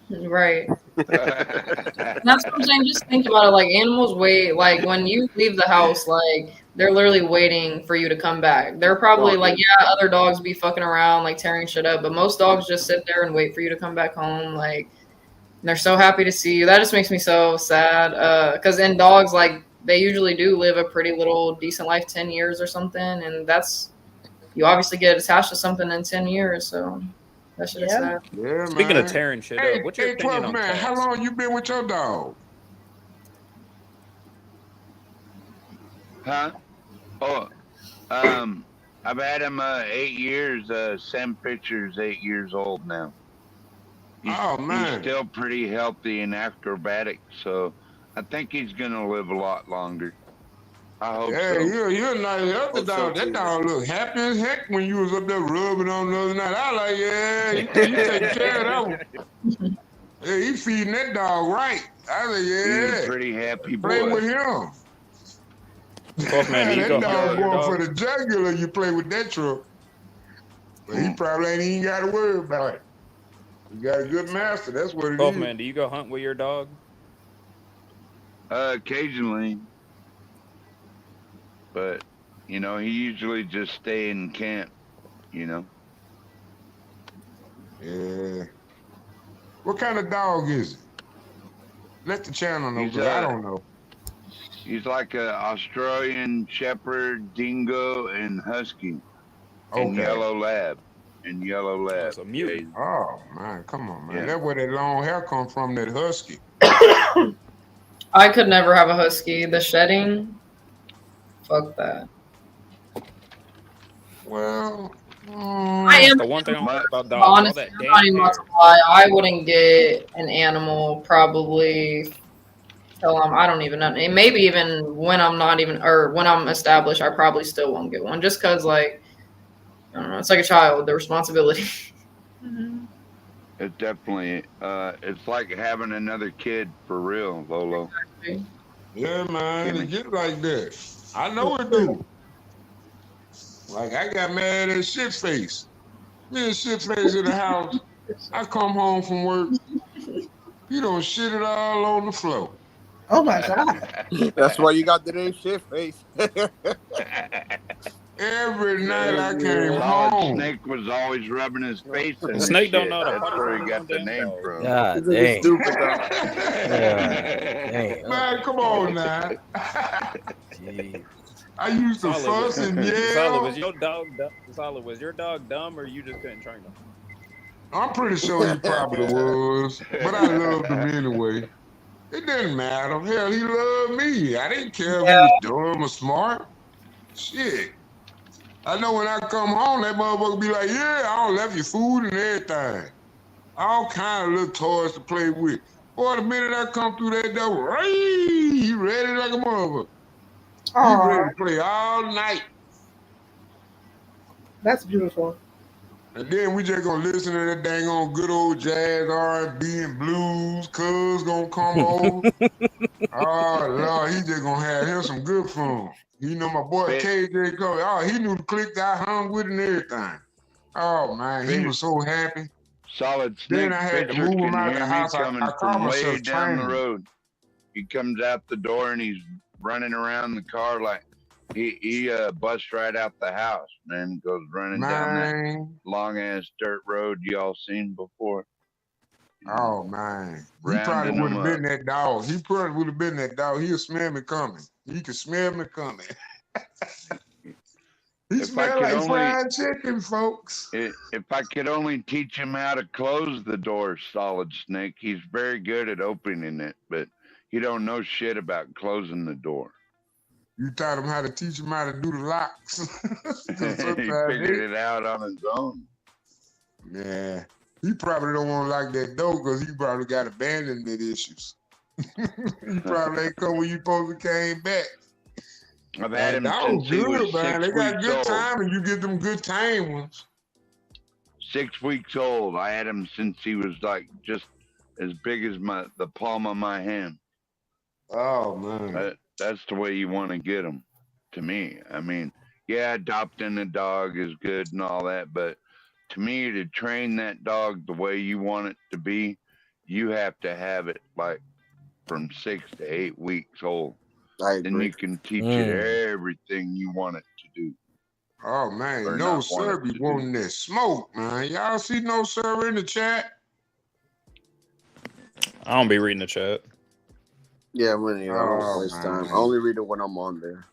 Right.
you."
That's what I'm saying. Just think about it. Like animals wait. Like when you leave the house, like they're literally waiting for you to come back. They're probably
No,
like, yeah, other dogs be fucking around, like tearing shit up, but most dogs just sit there and wait for you to come back home. Like and they're so happy to see you. That just makes me so sad. Because in dogs, like they usually do live a pretty little decent life, 10 years or something, and that's you obviously get attached to something in 10 years. So that shit is
Yeah.
sad.
Yeah,
Speaking of
man.
tearing shit
Hey,
up, what's your
hey,
opinion
12
on
man, how
cats?
long you been with your dog?
Huh? Oh, I've had him 8 years. Sam Fisher's 8 years old now.
Oh
He's
man.
still pretty healthy and acrobatic, so I think he's gonna live a lot longer. I hope
Yeah,
so.
you're a nice healthy
Hope so,
dog. That
too.
dog look happy as heck when you was up there rubbing on the other night. I like, yeah, you take care of that one. Yeah, he feeding that dog right. I like,
He's
yeah,
a pretty happy
play
boy.
with him.
12 man, do you
That
go hunt
dog
with your
going for
dog?
the jugular. You play with that truck, but he probably ain't even got to worry about it. You got a good master. That's what it
12
is.
man, do you go hunt with your dog?
Occasionally, but he usually just stay in camp.
Yeah. What kind of dog is it? Let the channel know,
He's
because I don't know.
He's like a Australian Shepherd, Dingo, and Husky, and
Okay.
Yellow Lab.
It's a mutant.
Oh man, come on, man.
Yeah.
That's where that long hair come from. That husky.
I could never have a husky. The shedding, fuck that.
Well,
I am
The one thing I don't like about dogs, all
honestly,
that
I'm not
damn
even about
hair.
to lie. I wouldn't get an animal probably till I don't even know. Maybe even when I'm not even or when I'm established, I probably still won't get one just because like I don't know. It's like a child, the responsibility.
It's definitely it's like having another kid for real, Lolo.
yeah, man,
Kimmy.
it get like that. I know it do. Like I got mad at shit face. Me and shit face in the house. I come home from work. He don't shit it all on the floor.
Oh my god.
That's why you got the name shit face.
Every night I came
Solid
home.
Snake was always rubbing his face in the
Snake don't
shit.
know how to
That's
punish
where
his
he got
own
the
damn
name
dog.
from.
God
This nigga
dang.
stupid dog.
Man, come on now.
Jeez.
I used to fuss and
Solid, was
yell.
your dog dumb? Solid, was your dog dumb or you just couldn't train him?
I'm pretty sure he probably was, but I loved him anyway. It didn't matter. Hell, he loved me. I didn't care if he was dumb or smart. Shit. I know when I come home, that motherfucker be like, yeah, I done left you food and everything. All kind of little toys to play with. Boy, the minute I come through that door, he ready like a motherfucker. He ready to play all night.
That's beautiful.
And then we just gonna listen to that dang on good old jazz, R&B, and blues. Cuz gonna come over. Oh Lord, he just gonna have him some good fun. You know my boy KJ Cole. Oh, he knew the click I hung with and everything. Oh man, he was so happy.
Solid
Then
Snake
I had to
Fisher
move him
can
out
hear
the
me
house. I
coming
call
from way
myself
down the
training.
road. He comes out the door and he's running around the car like he busts right out the house, man. Goes running down that long ass dirt road y'all seen before.
Oh man, he
Rounding
probably would
them
have
up.
been that dog. He probably would have been that dog. He'll smell me coming. He can smell me coming. He smell like fried chicken, folks.
If I could only teach him how to close the door, Solid Snake. He's very good at opening it, but he don't know shit about closing the door.
You taught him how to teach him how to do the locks.
He figured it out on his own.
Yeah. He probably don't want to lock that door because he probably got abandonment issues. He probably ain't come when you supposed to came back.
I've had him
that
since he was 6
man. They got
weeks
good
old.
time and you get them good tame ones.
6 weeks old. I had him since he was like just as big as the palm of my hand.
Oh man,
that's the way you want to get them. To me, I mean, yeah, adopting a dog is good and all that, but to me, to train that dog the way you want it to be, you have to have it like from 6 to 8 weeks old. Then you can teach it everything you want it to do.
Oh man, No Sir be wanting that smoke, man. Y'all see No Sir in the chat?
I don't be reading the chat.
Yeah, I don't waste time. I only read it when I'm on there.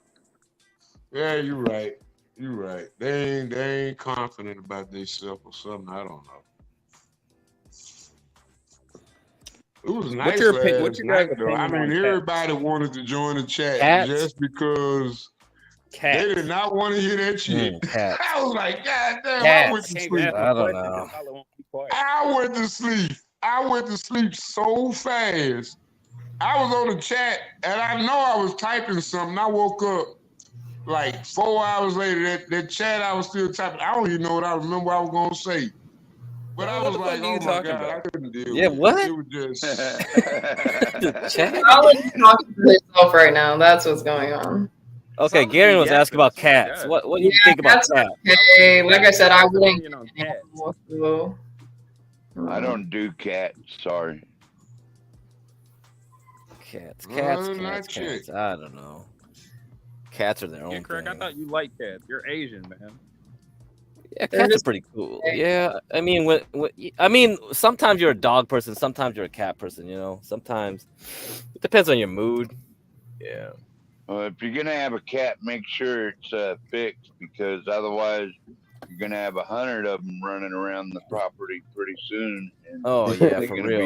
Yeah, you're right. You're right. They ain't confident about themselves or something. I don't know. It was nice last night, though. I mean, everybody wanted to join the chat just because they did not want to hear that shit. I was like, God damn, I went to sleep.
I don't know.
I went to sleep. I went to sleep so fast. I was on the chat, and I know I was typing something. I woke up like 4 hours later. That chat I was still typing. I don't even know what I remember I was going to say. But I was like, oh my God, I couldn't deal with it.
What?
It was just...
I was talking to myself right now. That's what's going on.
Okay, Gary was asking about cats. What do you think about cats?
Okay, like I said, I wouldn't.
I don't do cats. Sorry.
Cats. I don't know. Cats are their own
Craig,
thing.
I thought you liked cats. You're Asian, man.
Yeah, cats are pretty cool. Yeah, I mean, sometimes you're a dog person, sometimes you're a cat person. You know, sometimes it depends on your mood. Yeah.
Well, if you're gonna have a cat, make sure it's fixed, because otherwise you're gonna have 100 of them running around the property pretty soon. And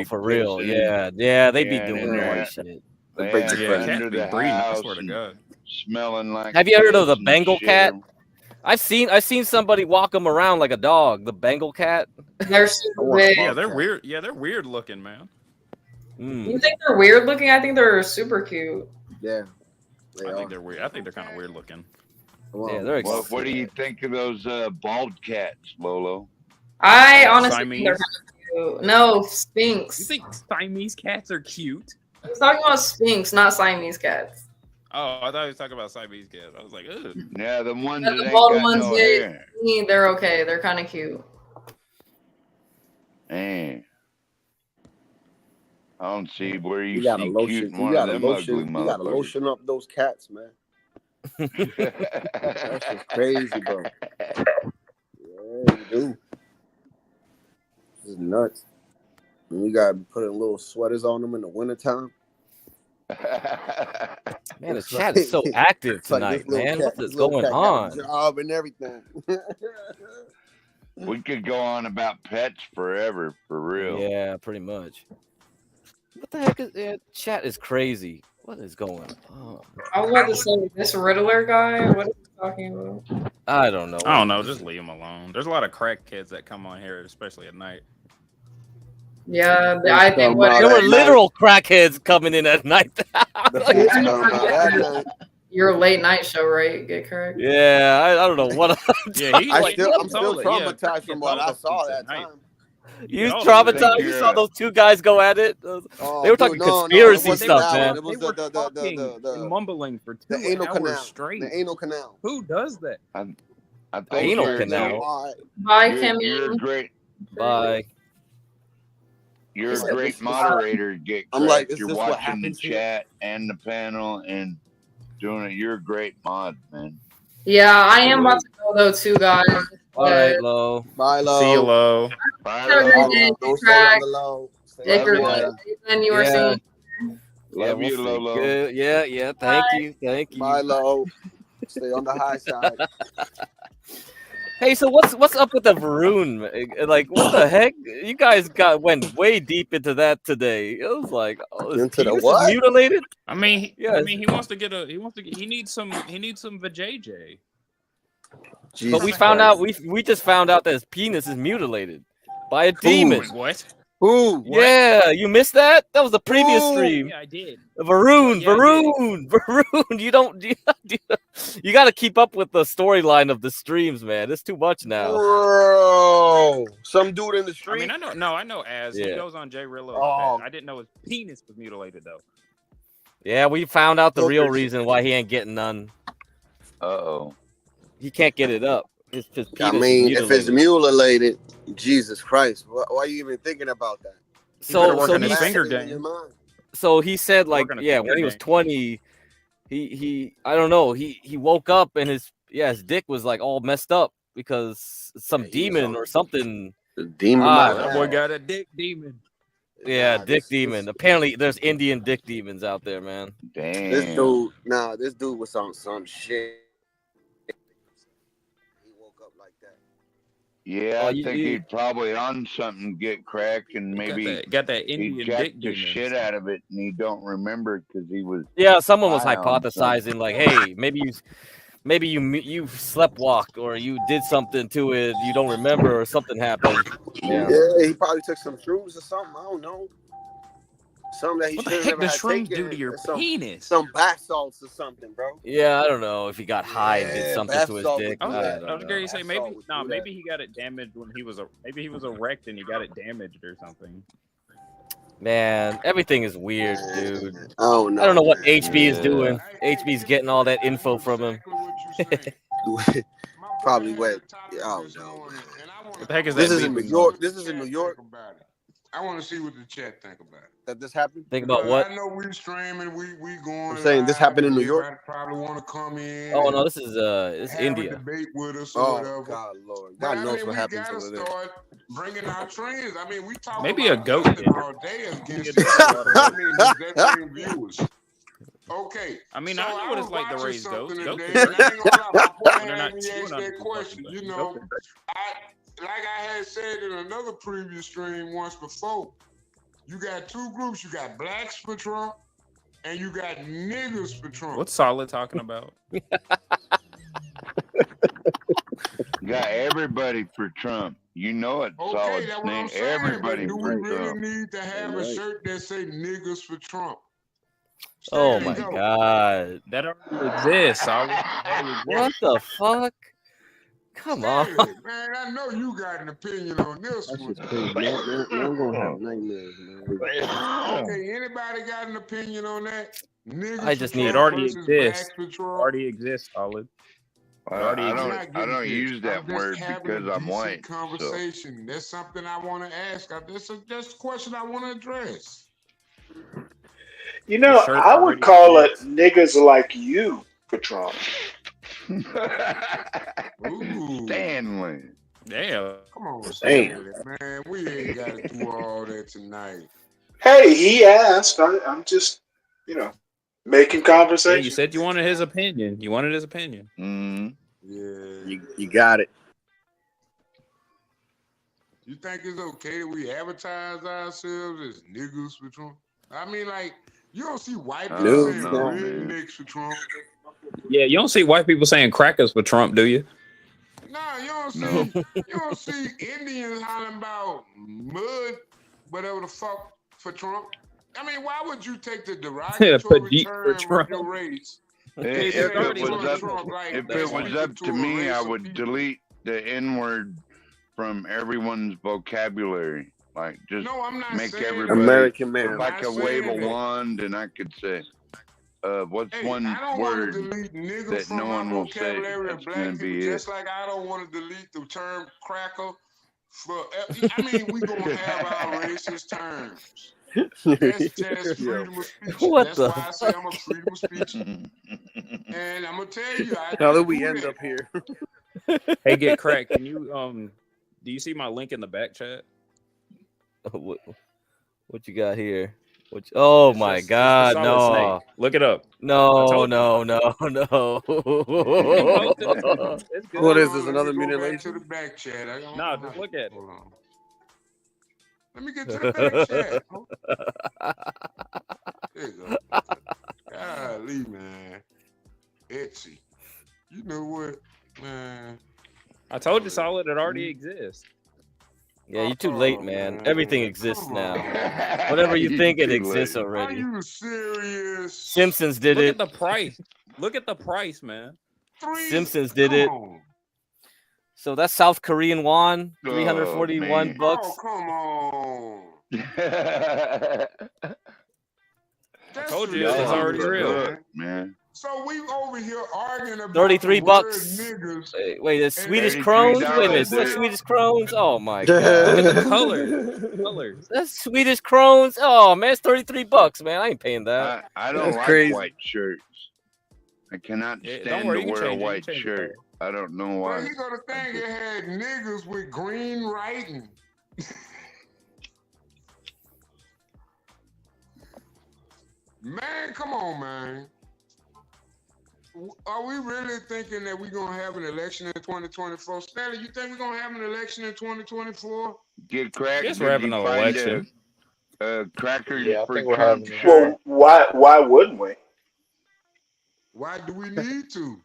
for real. Yeah, they be doing more shit.
Under the house, smelling like.
Have you heard of the Bengal cat? I've seen somebody walk them around like a dog. The Bengal cat.
They're super big.
Yeah, they're weird. Yeah, they're weird looking, man.
You think they're weird looking? I think they're super cute.
Yeah.
I think they're weird. I think they're kind of weird looking.
Yeah, they're exciting.
What do you think of those bald cats, Lolo?
I honestly think they're kind of cute. No, Sphinx.
You think Siamese cats are cute?
I was talking about Sphinx, not Siamese cats.
Oh, I thought he was talking about Siamese cats. I was like, ugh.
Yeah, the ones
the
that
bald
ain't got
ones,
no hair.
They're okay. They're kind of cute.
Hey. I don't see where you
gotta
see
lotion.
cute
You
one
gotta
of them
lotion.
ugly
You gotta
motherfuckers.
lotion up those cats, man. That's just crazy, bro. Yeah, you do. This is nuts. And you gotta be putting little sweaters on them in the wintertime.
Man, the chat is so active tonight, man. What is going on?
Job and everything.
We could go on about pets forever, for real.
Yeah, pretty much. What the heck is chat is crazy. What is going on?
I was about to say, this Riddler guy, what is he talking about?
I don't know.
I don't know. Just leave them alone. There's a lot of crackheads that come on here, especially at night.
Yeah, I think
there were literal crackheads coming in at night.
Your late night show, right? Get correct?
Yeah, I don't know what.
Yeah,
I'm still traumatized from what I saw that time.
You traumatized? You saw those two guys go at it? They were talking conspiracy stuff, man.
It was
the mumbling for 2 hours straight.
The anal canal.
Who does that?
I think
anal canal.
Bye, Kimmy.
You're great.
Bye.
You're a great moderator, Get Craig.
I'm like,
you're watching the chat and the panel and doing it. You're a great mod, man.
Yeah, I am about to go though, too, guys.
Bye, Lo.
Bye, Lo.
See you, Lo.
Bye, Lo. Don't stay on the low.
Then you were saying.
Love you, Lolo.
Yeah. Thank you.
Bye, Lo. Stay on the high side.
Hey, so what's up with the Varun? Like, what the heck? You guys went way deep into that today. It was like,
into the what?
Mutilated?
I mean, he wants to get he needs some vajayjay.
But we found out we just found out that his penis is mutilated by a demon.
What?
Ooh, what?
Yeah, you missed that? That was the previous stream.
Yeah, I did.
Varun,
Yeah,
Varun. You got to keep up with the storyline of the streams, man. It's too much now.
Bro, some dude in the street.
I mean, I know Az. He
Yeah.
goes on Jay Rillo's
Oh.
chat. I didn't know his penis was mutilated though.
Yeah, we found out the real
Filters.
reason why he ain't getting none.
Uh-oh.
He can't get it up. His penis
I
is
mean, if it's
mutilated.
mutilated, Jesus Christ, why are you even thinking about that?
better work on his
Last
finger
thing in
game.
your mind.
So he said, like,
Working a
yeah,
finger
when he was
game.
20, he I don't know, he woke up and his dick was like all messed up because some
Yeah, he was
demon
on
or something.
the demon.
Ah,
might
That
have.
boy got a dick demon.
Yeah,
Nah,
dick
this-
demon. Apparently, there's Indian dick demons out there, man.
Damn.
This dude was on some shit. He woke up like that.
Yeah,
Oh,
I
you-
think
you-
he's probably on something, get cracked, and maybe
Got that
he
Indian dick
jacked the
demon.
shit out of it, and he don't remember because he was.
Yeah, someone was
high on something.
hypothesizing, like, hey, maybe you sleptwalked or you did something to it you don't remember or something happened. Yeah.
Yeah, he probably took some shrooms or something. I don't know. Something that he
What the
should
heck
never
does
had
shrooms
taken.
do to your
some,
penis?
Some bath salts or something, bro.
Yeah, I don't know if he got high and did
Yeah,
something
bath
to his
salt
dick.
would do
I
that.
don't
I was
know.
going to say
That's
maybe
all would do that.
maybe he got it damaged when he was erect and he got it damaged or something.
Man, everything is weird, dude.
Oh no.
I don't know what
man.
HB is doing. HB's getting all that info from him.
Probably wet. Oh no.
What the heck is
This
that?
is in New
beeping
York.
noise?
This is in New York
I want to see what the chat think about it.
that this happened.
Think about
Because
what?
I know we streaming, we going.
I'm saying this
live,
happened in
and
New York?
everybody probably want to come in.
Oh
and
no, this is
have
India.
a debate with us or
Oh
whatever.
God, Lord,
But
God
I
knows
mean,
what
we
happens
gotta
over there.
start bringing our trends. I mean, we talk
Maybe a
about
goat
nothing
did it.
all day against
Maybe
each
a
other. I mean, that ain't viewers. Okay.
I mean,
so
I know what it's
was
like to
watching
raise goats.
something
Goats
today,
are
and I ain't gonna lie, my boy
They're
had
not
me
chewing
ask
on
that
it,
question.
but
You
goats
know,
are
like I had said in another previous stream once before, you got two groups. You got blacks for Trump, and you got niggas for Trump.
What's Solid talking about?
Got everybody for Trump. You know it,
Okay,
solid
that's what I'm
snake.
saying.
Everybody
But do we
for
really
Trump.
need to have a shirt that say niggas for Trump?
Oh
Stand
my
and go.
god.
That already exists, Solid. That already
What
exists.
the fuck? Come on.
Stanley, man, I know you got an opinion on this
That's
one.
just crazy. Now I'm gonna have nightmares, man.
Okay, anybody got an opinion on that? Niggas
I just
for
need-
It
Trump
already
versus
exists.
blacks for Trump?
Already exists, Solid.
I
already
I'm
don't.
not
I
getting
don't
pissed.
use that
I'm just
word
having
because
a
I'm
decent
white. So.
conversation. That's something I want to ask. That's a question I want to address.
You know,
shirt
I would
already
call it
exists.
niggas like you for Trump.
Ooh,
Stanley.
Damn.
come on,
Damn.
Stanley, man. We ain't got to do all that tonight.
Hey, he asked. I'm just, making
Yeah,
conversation.
you said you wanted his opinion. You wanted his opinion.
Mm-hmm.
Yeah.
You got it.
You think it's okay that we advertise ourselves as niggas for Trump? I mean, like, you don't see white people
No,
saying
no,
man.
rednecks for Trump.
Yeah, you don't see white people saying crackers for Trump, do you?
Nah, you don't see
No.
you don't see Indians hollering about mud, whatever the fuck for Trump. I mean, why would you take the derogatory
Pajit for
term
Trump.
of your race?
If
They're
it
already
was
saying
up,
Trump, like,
if
that's
it was
speaking
up to
a
me,
race
I
of
would
people.
delete the N word from everyone's vocabulary. Like, just
No, I'm not
make
saying
everybody.
American
If
man.
I
not
could wave a
saying that.
wand and I could say, what's
Hey,
one
I don't want
word
to delete nigga
that
from
no
my
one will say?
vocabulary of
That's gonna
black
be
people,
it.
just like I don't want to delete the term cracker for. I mean, we gonna have our racist terms. That's just freedom of speech.
What
That's
the
why I say I'm a freedom of speech. And I'm gonna tell you, I
How
do
did we end
that.
up here?
Hey, get cracked. Can you do you see my link in the back chat?
what you got here? Oh
It's
my
just- it's the
god,
solid
no.
snake. Look it up. I
No,
told you.
no.
It's good.
What is
Hold
this?
on,
Another
let me go back to
mutilation?
the back chat. I don't
Nah,
know
just
how-
look at it.
Hold on. Let me get to the back chat. There you go. Golly, man. Etsy. You know what, man?
I told you, solid. It already exists.
Yeah, you're too late, man. Everything exists now. Whatever you think, it exists already.
Are you serious?
Simpsons did
Look
it.
at the price. Look at the price, man.
Simpsons did it. So that's South Korean won, 341 bucks.
Oh, come on.
I told you it's already real,
man.
So we over here arguing about
33 bucks.
niggas.
Wait, the Swedish krones? Wait a minute, that's Swedish krones? Oh my god.
Look at the colors.
That's Swedish krones? Oh man, it's 33 bucks, man. I ain't paying that.
I don't like white shirts. I cannot stand to wear a white shirt. I don't know why.
Well, you got to think it had niggas with green writing. Man, come on, man. Are we really thinking that we're going to have an election in 2024? Stanley, you think we're going to have an election in 2024?
Get cracked.
Yes, we're having an election.
Crackers
Yeah, I
for
think we're
Trump.
having. Well, why wouldn't we?
Why do we need to?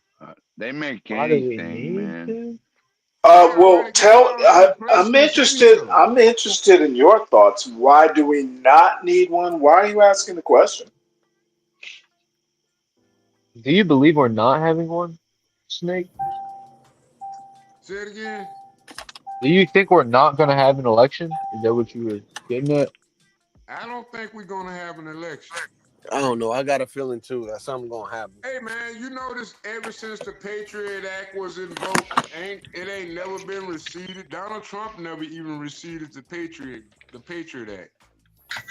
They make
Why do we
anything, man.
Well, I'm interested. I'm interested in your thoughts. Why do we not need one? Why are you asking the question?
Do you believe we're not having one, Snake?
Say it again.
Do you think we're not going to have an election? Is that what you were getting at?
I don't think we're going to have an election.
I don't know. I got a feeling too that something gonna happen.
Hey man, you notice ever since the Patriot Act was invoked, it ain't never been receded. Donald Trump never even receded the Patriot Act.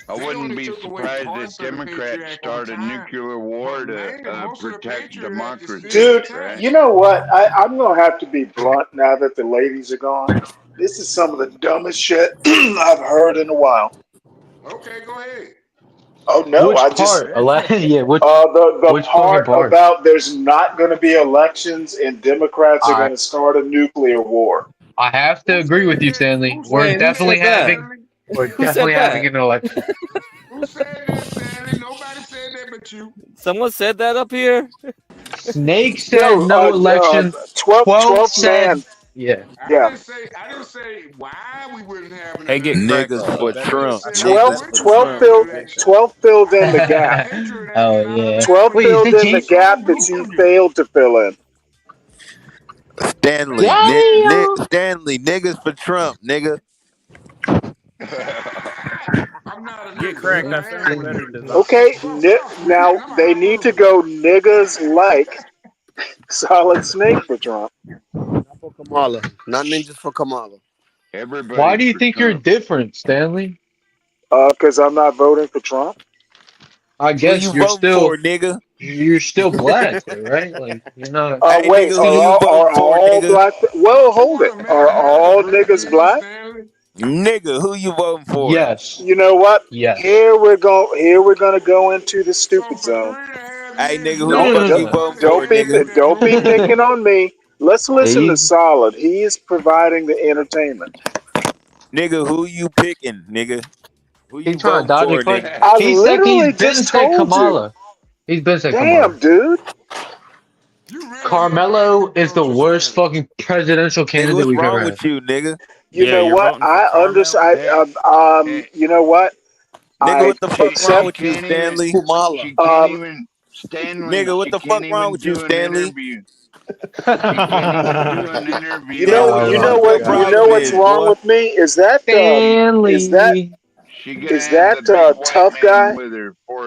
I wouldn't be surprised if Democrats start a nuclear war to protect democracy.
Dude, you know what? I'm going to have to be blunt now that the ladies are gone. This is some of the dumbest shit I've heard in a while.
Okay, go ahead.
Oh, no,
which
I just...
yeah, which
part about there's not going to be elections and Democrats are going to start a nuclear war.
I have to agree with you, Stanley. We're definitely having an election.
Who said that, Stanley? Nobody said that but you.
Someone said that up here?
Snake said no election.
12 man.
Yeah.
I didn't say why we wouldn't have an
Hey, get
election.
niggas for Trump.
12 filled in the gap.
Oh, yeah.
12 filled in the gap that he failed to fill in.
Stanley, Stanley, niggas for Trump, nigga.
I'm not a
Get cracked.
Okay, now they need to go niggas like Solid Snake for Trump.
For Kamala, not ninjas for Kamala.
Why do you think you're different, Stanley?
Because I'm not voting for Trump.
I guess
who you
you're
voting
still
for, nigga?
You're still black, right? Like you're not.
Hey,
wait,
nigga,
are all black? Well, hold it. Are all niggas black?
Nigga, who you voting for?
Yes.
You know what?
Yes.
Here we're gonna go into the stupid zone.
Hey, nigga, who the fuck you voting for, nigga?
Don't be picking on me. Let's listen to Solid. He is providing the entertainment.
Nigga, who you picking, nigga? Who you
trying to dodge
voting for,
it.
nigga?
I
He's
literally
been
just
said
told
Kamala.
you.
He's been said
Damn,
Kamala.
dude.
Carmelo is the worst fucking presidential candidate
What's
we've ever
wrong
had.
with you, nigga?
You know what? I understand. You know what?
Nigga, what the fuck wrong with you, Stanley?
She can't even Stanley.
Nigga, what the fuck wrong with you, Stanley?
You know what's wrong with me is that is that tough guy?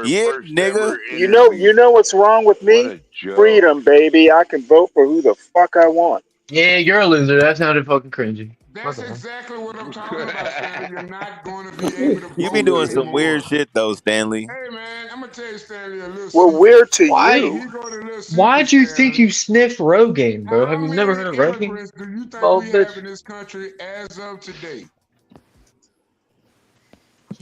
Yeah, nigga.
You know what's wrong with me? Freedom, baby. I can vote for who the fuck I want.
Yeah, you're a loser. That sounded fucking cringy.
That's exactly what I'm talking about, Stanley. You're not going to be able to
You be doing some weird shit though, Stanley.
Hey man, I'm gonna tell you, Stanley, a little.
Well, weird to you.
Why'd you think you sniffed Rogaine, bro? Have you never heard of Rogaine?
Do you think
Oh,
we have in this country as of today?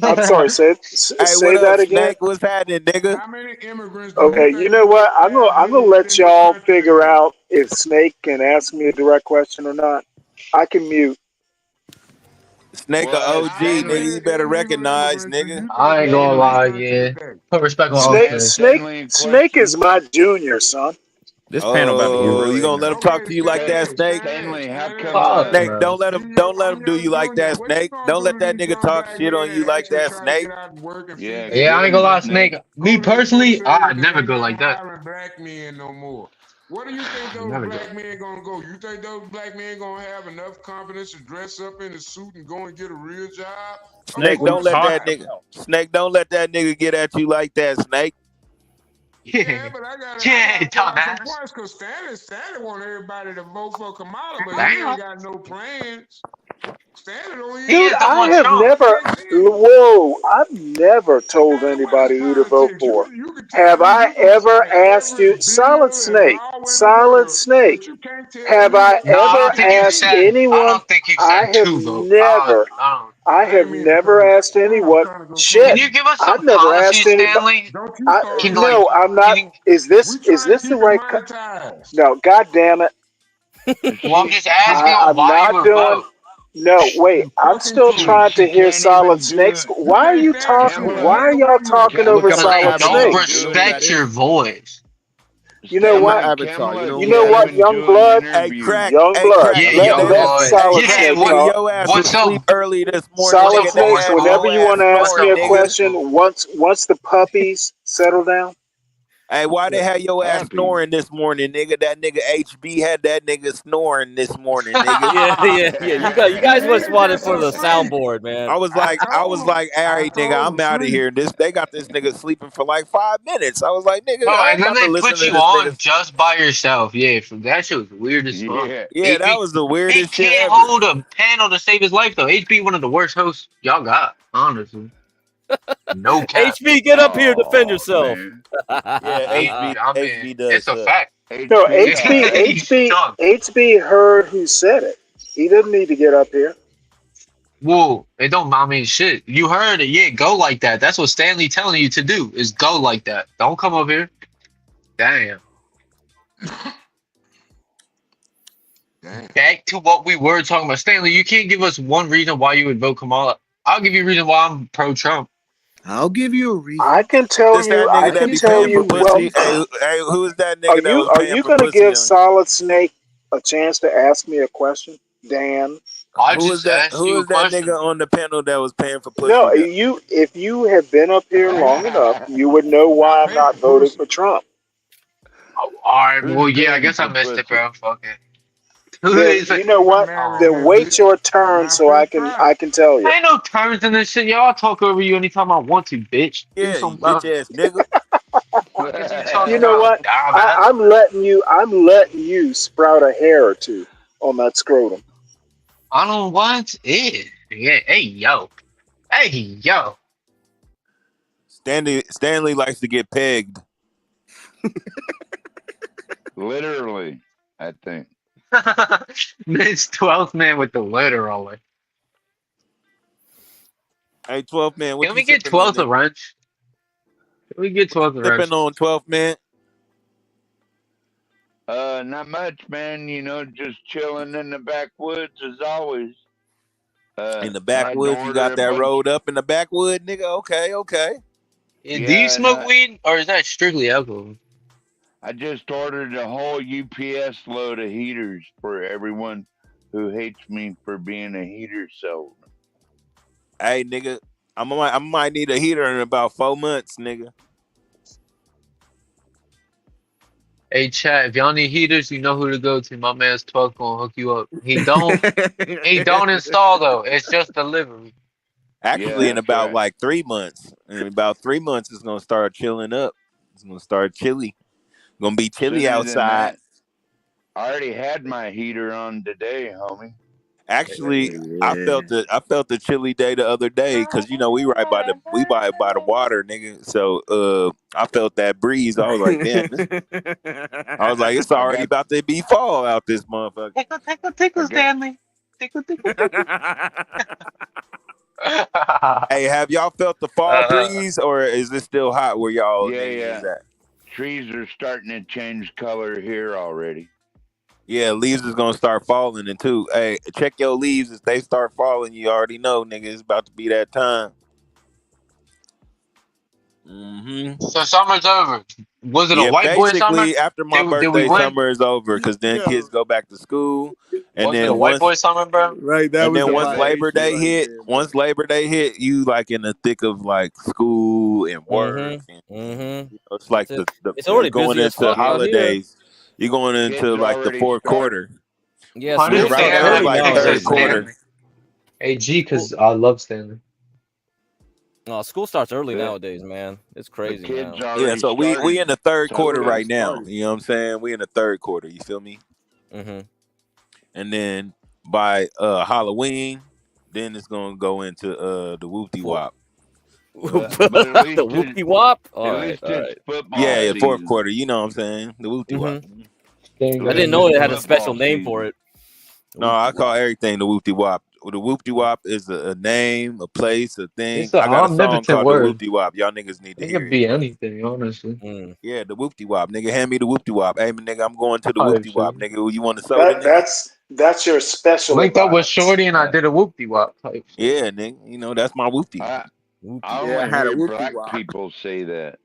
I'm sorry, say that again.
Snake? What's happening, nigga?
How many immigrants?
Okay, you know what? I'm gonna let y'all figure out if Snake can ask me a direct question or not. I can mute.
Snake a OG, nigga. You better recognize, nigga.
I ain't gonna lie, yeah. Put respect on
Snake is my junior, son.
This panel about to get real.
You gonna let him talk to you like that, Snake?
Stanley, how come?
Snake, don't let him do you like that, Snake. Don't let that nigga talk shit on you like that, Snake.
Yeah, I ain't gonna lie, Snake. Me personally, I'd never go like that.
Black men no more. What do you think those black men gonna go? You think those black men gonna have enough confidence to dress up in a suit and go and get a real job?
Snake, don't let that nigga. Snake, don't let that nigga get at you like that, Snake.
Yeah, but I gotta some points because Stanley want everybody to vote for Kamala, but he ain't got no plans. Stanley don't even.
Dude, I have I've never told anybody who to vote for. Have I ever asked you, Solid Snake, have I ever asked anyone? I have never asked anyone. Shit,
Can you give us some
I've never asked
policies,
anybody.
Stanley?
No, I'm not. Is this the right? No, God damn it.
Well, I'm just asking
I'm
why
not
you would
doing.
vote.
No, wait. I'm still trying to hear Solid Snakes. Why are you talking? Why are y'all talking over Solid
Don't
Snakes?
respect your voice.
You know what? You know what, young blood?
Hey, Crack.
Young
Hey,
blood.
Crack.
Let Solid Snake
Nigga,
talk.
your ass was asleep early this morning.
Solid
Nigga, they
Snakes,
had
whenever
your
you want to ask me a
nigga.
question, once the puppies settle down.
Hey, why they had your ass snoring this morning, nigga? That nigga HB had that nigga snoring this morning, nigga.
You guys must want it for the soundboard, man.
I was like, all right, nigga, I'm out of here. They got this nigga sleeping for like 5 minutes. I was like, nigga,
Bro,
I'm
and then
about to
they
listen
put
to
you
this
on
nigga.
just by yourself. Yeah, that shit was weird as fuck.
Yeah, that was the
He
weirdest shit
can't
ever.
hold a panel to save his life though. HB one of the worst hosts y'all got, honestly. No cap.
HB, get up here, defend yourself.
Yeah, HB does.
It's a fact.
No, HB heard who said it. He didn't need to get up here.
Whoa, it don't. I mean, shit. You heard it. Yeah, go like that. That's what Stanley telling you to do. Is go like that. Don't come up here. Damn. Back to what we were talking about, Stanley. You can't give us one reason why you would vote Kamala. I'll give you a reason why I'm pro Trump.
I'll give you a reason.
I can tell
This that
you.
nigga
I
that
can
be
tell
paying
you.
for pussy. Hey, who is that nigga that was
Are
paying
you
for
going to
pussy?
give Solid Snake a chance to ask me a question, Dan?
Who is that nigga on the panel that was paying for pussy?
No, if you have been up here long enough, you would know why I'm not voting for Trump.
All right. Well, yeah. I guess I missed it, bro. Fuck it.
Then, you know what? Then wait your turn so I can tell you.
Ain't no turns in this shit. Y'all talk over you anytime I want to, bitch.
Yeah, you bitch ass nigga.
You know what? I'm letting you sprout a hair or two on that scrotum.
I don't want it. Yeah. Hey yo.
Stanley likes to get pegged.
Literally, I think.
This 12th man with the literal.
Hey, 12th man, what
Can we get 12th a wrench? Can we get 12th a wrench?
Sipping on 12th man?
Not much, man. You know, just chilling in the backwoods as always.
In the backwoods, you got that rolled up in the backwood, nigga? Okay.
Do you smoke weed, or is that strictly alcohol?
I just ordered a whole UPS load of heaters for everyone who hates me for being a heater salesman.
Hey, nigga, I might need a heater in about 4 months, nigga.
Hey, chat, if y'all need heaters, you know who to go to. My man's 12 gonna hook you up. He don't install though. It's just delivery.
Actually, in about like 3 months. In about 3 months, it's gonna start chilling up. It's gonna start chilly. Gonna be chilly outside.
I already had my heater on today, homie.
Actually, I felt the chilly day the other day because you know we by the water, nigga. So I felt that breeze. I was like, damn. I was like, it's already about to be fall out this motherfucker.
Tickle, Stanley. Tickle.
Hey, have y'all felt the fall breeze, or is it still hot where y'all is at?
Trees are starting to change color here already.
Yeah, leaves is gonna start falling, and too. Hey, check your leaves. If they start falling, you already know, nigga, it's about to be that time. Mm-hmm.
So summer's over. Was it a
Yeah,
white boy summer?
basically after my
Did we
birthday,
win?
summer is over because then
Yeah.
kids go back to school, and
Was it a
then
white boy summer, bro?
Right, that was the
once Labor
violation
Day
right
hit,
there, bro.
you like in the thick of like school and work, and
Mm-hmm. Mm-hmm.
it's like
That's it.
the
It's already
going
busy as
into
fuck out here.
holidays. You're going into
Kids
like the
already
fourth
start.
quarter.
Yeah,
I
Yeah,
school
right
starts
understand
now it's
that
early
like
King says
third
nowadays, man.
quarter.
Stanley. AG, because I love Stanley.
School starts early
The,
nowadays, man. It's
the
crazy
kids
now.
Yeah,
already
so we
started.
in the third
So
quarter
Already
right now.
started.
You know what I'm saying? We in the third quarter. You feel me?
Mm-hmm.
And then by Halloween, then it's gonna go into the whoopty
For
wop.
but at
the
least
whoopie wop.
at
All right,
least
all
it's
right.
football
Yeah, fourth
season.
quarter. You know what I'm saying? The whoopty
Mm-hmm.
wop.
Stanley
At
I didn't
least
know
it's
it had a
understands.
special
football
name for
season.
it.
No, I
Whoopie
call
wop.
everything the whoopty wop. The whoopty wop is a name, a place, a thing.
It's an
I got a song
omnipotent
called the
word.
whoopty wop. Y'all niggas need to
It
hear
could
it.
be anything, honestly.
Mm.
Yeah, the whoopty wop, nigga. Hand me the whoopty wop. Hey, nigga, I'm going to the
Type
whoopty
shit.
wop, nigga. You want a soda, nigga?
That's your special
Linked up with
Olympics.
Shorty and I did a whoopty wop type shit.
Yeah, nigga. You know that's my whoopty.
I
Whoopty.
Yeah, I
only
had a
hear
whoopie
black
wop.
people say that.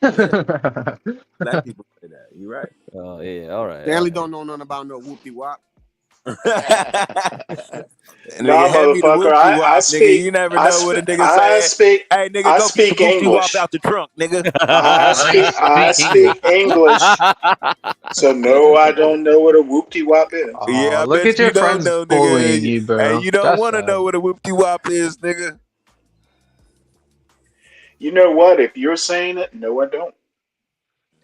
Black people say that. You right.
Oh yeah. All right. All
Stanley
right.
don't know nothing about no whoopie wop.
Nigga,
Nah,
hand me the
motherfucker.
whoopty wop, nigga. You never know what a nigga saying. Hey, nigga,
I
go get the
speak
whoopty wop
English.
out the trunk, nigga.
I
I
speak English.
speak English. So no, I don't know what a whoopty wop is.
Yeah,
Oh,
I
look
bet
at your
you don't
friends
know,
bullying
nigga.
you,
Hey,
bro.
you don't
That's
want to know
sad.
what a whoopty wop is, nigga.
You know what? If you're saying it, no, I don't.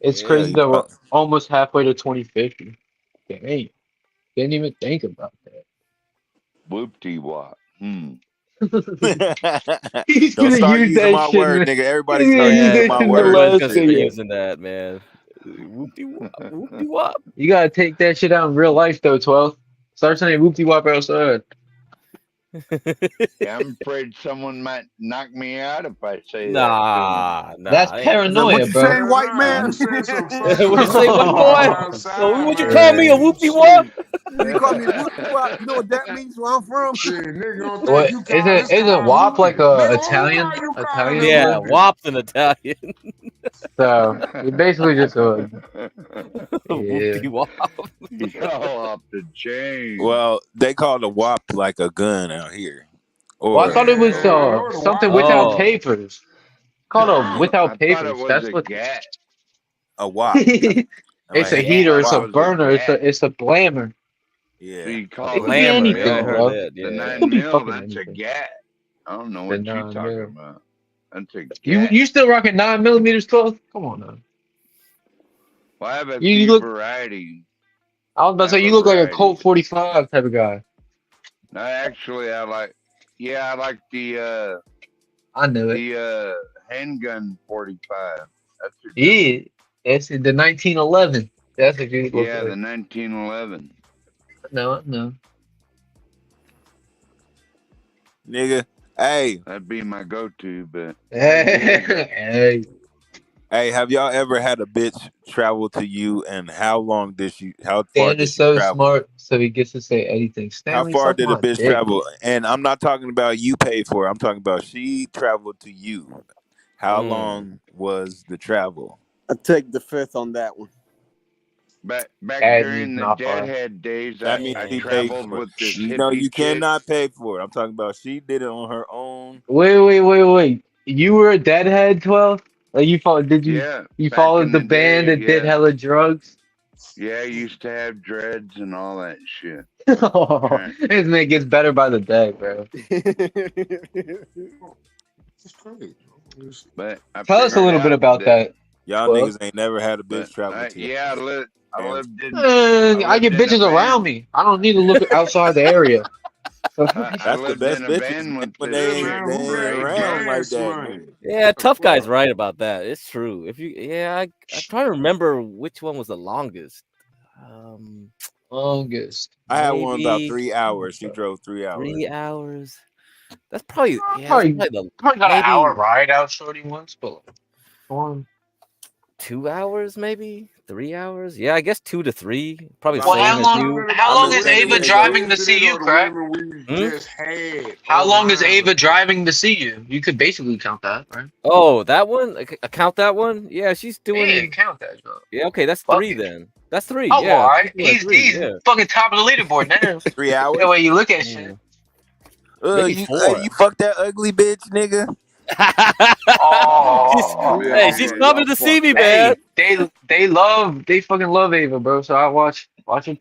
It's
Yeah,
crazy
you
that we're
don't.
almost halfway to 2050. Dang, didn't even think about
Whoopty wop.
that. He's
Don't
gonna
start
use
using
that
my
shit,
word,
man.
nigga. Everybody
He's gonna
start
use
Yeah,
using
that
my
shit in the
word
everybody's
and
last
gonna start
shit.
video.
using that, man. Whoopty wop. Whoopty wop.
You gotta take that shit out in real life though, 12. Start saying whoopty wop outside.
Yeah, I'm afraid someone might knock me out if I say that to them.
Nah,
That's
I ain't.
Is that what
paranoia,
you
bro.
say,
Hell
white
nah,
man?
you say some
What you say, white
whoopie wop
boy?
outside,
What you call me, a
man.
whoopty wop?
Shit.
You call me whoopie wop. You know what that means? Where I'm from?
Shit, nigga gonna think
What
you call
isn't
this
isn't
car
WAP like
whoopie.
a
Nigga, who
Italian
are you calling a
Yeah,
word?
whoopie?
wop's in Italian.
So you're basically just a yeah.
Whoopty wop.
Y'all off the chain.
Well, they call the wop like a gun out here,
Well, I
or
thought it was
Man, I know the
something
wop
without
is.
Oh,
papers. Called a
I
without
thought it
papers.
was
That's
a
what
gat.
a wop.
it's
Like
a
I
heater,
thought
it's
it
a
was a
burner,
gat.
it's a blammer.
So
yeah.
you
a
call
It
the
could be
9
blammer. Yeah, I
anything,
mil
heard
bro.
that.
the
Yeah.
It
9
could be
mil,
fucking
that's a
anything.
gat. I don't know
The
what you
nine
talking
mil.
about. That's a
You
gat.
you still rocking 9 millimeters, 12? Come on now.
Well, I have a
You
few
look.
varieties.
I was about
I
to say
have
you
a
look like a
variety.
Colt 45 type of guy.
No, actually, I like
I knew it.
the handgun 45. That's a good one.
Yeah, that's the 1911. That's what you look
Yeah, the
like.
1911.
No, no.
Nigga. Hey,
That'd be my go-to, but
Hey,
hey, have y'all ever had a bitch travel to you, and how far
Dan
did
is
she
so
travel?
smart, so he gets to say anything.
How
Stanley,
far
suck
did a
my
bitch
dick.
travel? And I'm not talking about you pay for it. I'm talking about she traveled to you. How
Mm.
long was the travel?
I take the fifth on that one.
back
And he's
during the
not far.
Deadhead days,
That means
I
she
Dang.
paid
traveled
for it.
with this
You know,
hippie
you
chick.
cannot pay for it. I'm talking about she did it on her own.
Wait. You were a deadhead, 12? Like you followed? Did you
Yeah,
you
back
followed
in
the
the
band
day,
and did
yeah.
hella drugs?
Yeah, I used to have dreads and all that shit.
Oh,
Trying,
this man gets better by the day, bro.
It's crazy.
but I
Tell us a
figured
little bit
out
about
that,
that,
Y'all
12.
niggas ain't never had a bitch
but
travel to
yeah, I
y'all.
lived in,
I get bitches
a
around
van.
me. I don't need to look outside the area.
I
That's the
lived
best
in a
bitches,
van
man,
with
when
this
Yeah,
chick.
man, who
they ain't
ain't
around like
gang
that,
slang?
nigga.
Yeah,
The
tough guy's
fuck?
right about that. It's true. If you, yeah, I'm trying to remember which one was the longest. Um,
Longest.
I had one about
maybe
3 hours. She drove 3 hours.
3 hours. That's probably That's
Probably,
probably the
probably got an hour
maybe
ride out shorty once, but one.
2 hours, maybe 3 hours. Yeah, I guess 2 to 3. Probably
Well,
same as you.
how
I'm
long
the
is
same
Ava
way, bro.
driving to see you, Craig?
Just had.
How long is Ava driving to see you? You could basically count that, right?
Oh, that one? Count that one? Yeah, she's doing.
Yeah, count that, bro.
Yeah, okay, that's
Fuck
3
it.
then. That's 3.
Oh,
Yeah,
all right.
she's doing 3.
He's
Yeah.
fucking top of the leaderboard now.
3 hours.
The way you look at shit.
Maybe
You
4.
you fuck that ugly bitch, nigga.
Oh,
hey, she's coming to see me, man.
They fucking love Ava, bro. So I watch it.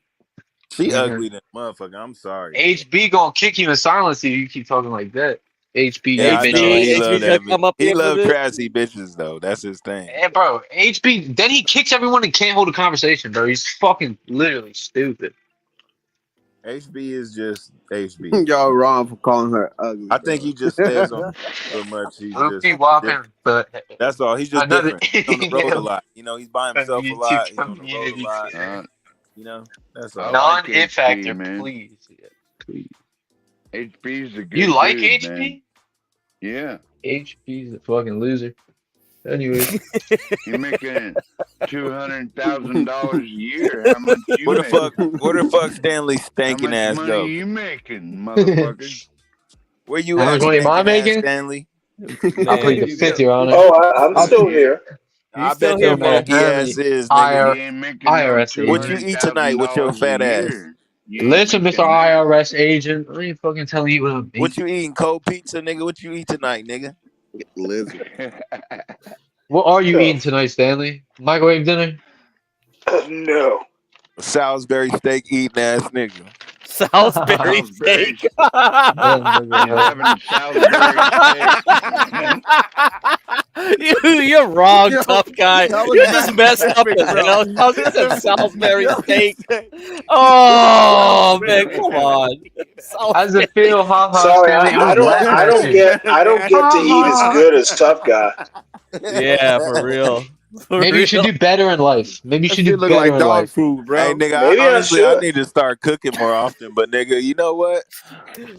She ugly than motherfucker. I'm sorry.
HB gonna kick you and silence you. You keep talking like that. HB,
Yeah, I know he
HB
love
gonna
that.
come up
He
here for
love
this?
trashy bitches though. That's his thing.
Hey, bro, HB. Then he kicks everyone and can't hold a conversation, bro. He's fucking literally stupid.
HB is just HB.
Y'all wrong for calling her ugly.
I think he just stays on so much. He's
We'll
just
keep walking,
different.
but
That's all. He's just
another-
different. He's on the road a lot. You know, he's by himself a
YouTube
lot. He's on the road a
community.
lot. You know, that's all.
Non-it factor, please. Yeah, please.
HB's a good
You like
dude,
HB?
man. Yeah.
HB's a fucking loser. Anyway,
You're making $200,000 a year. How much you
Where the
making?
fuck? Where the fuck Stanley
How
stinking
much
ass
money
go?
you making, motherfucker?
Where you
how
at,
much money am I
stinking ass
making?
Stanley?
I'll plead the fifth, Your Honor.
Oh, I'm still here.
I
still
bet
here,
your
man.
monkey ass is, nigga.
You ain't making
IRS
no
What you eat tonight with your
$200,000
fat
a
ass?
year. You ain't
Listen, Mr.
making that.
IRS agent, I ain't fucking telling you what I'm eating.
What you eating? Cold pizza, nigga? What you eat tonight, nigga?
Lizard.
What are you eating tonight, Stanley? Microwave dinner?
No.
Salisbury steak eating ass nigga.
Salisbury steak.
He's having Salisbury steak.
You're wrong,
Yo,
tough guy.
that was
You're just messed up
perfect,
as
bro.
hell. I was just Salisbury steak. Oh man, come on.
How's it feel,
Sorry,
Stanley?
I don't get to eat as good as tough guy.
Yeah, for real.
Maybe you should do better in life. Maybe you should do
look
better
like
in
dog
life.
food, bro.
Hey, nigga,
Maybe I
honestly, I need to start cooking more often. But nigga, you know what?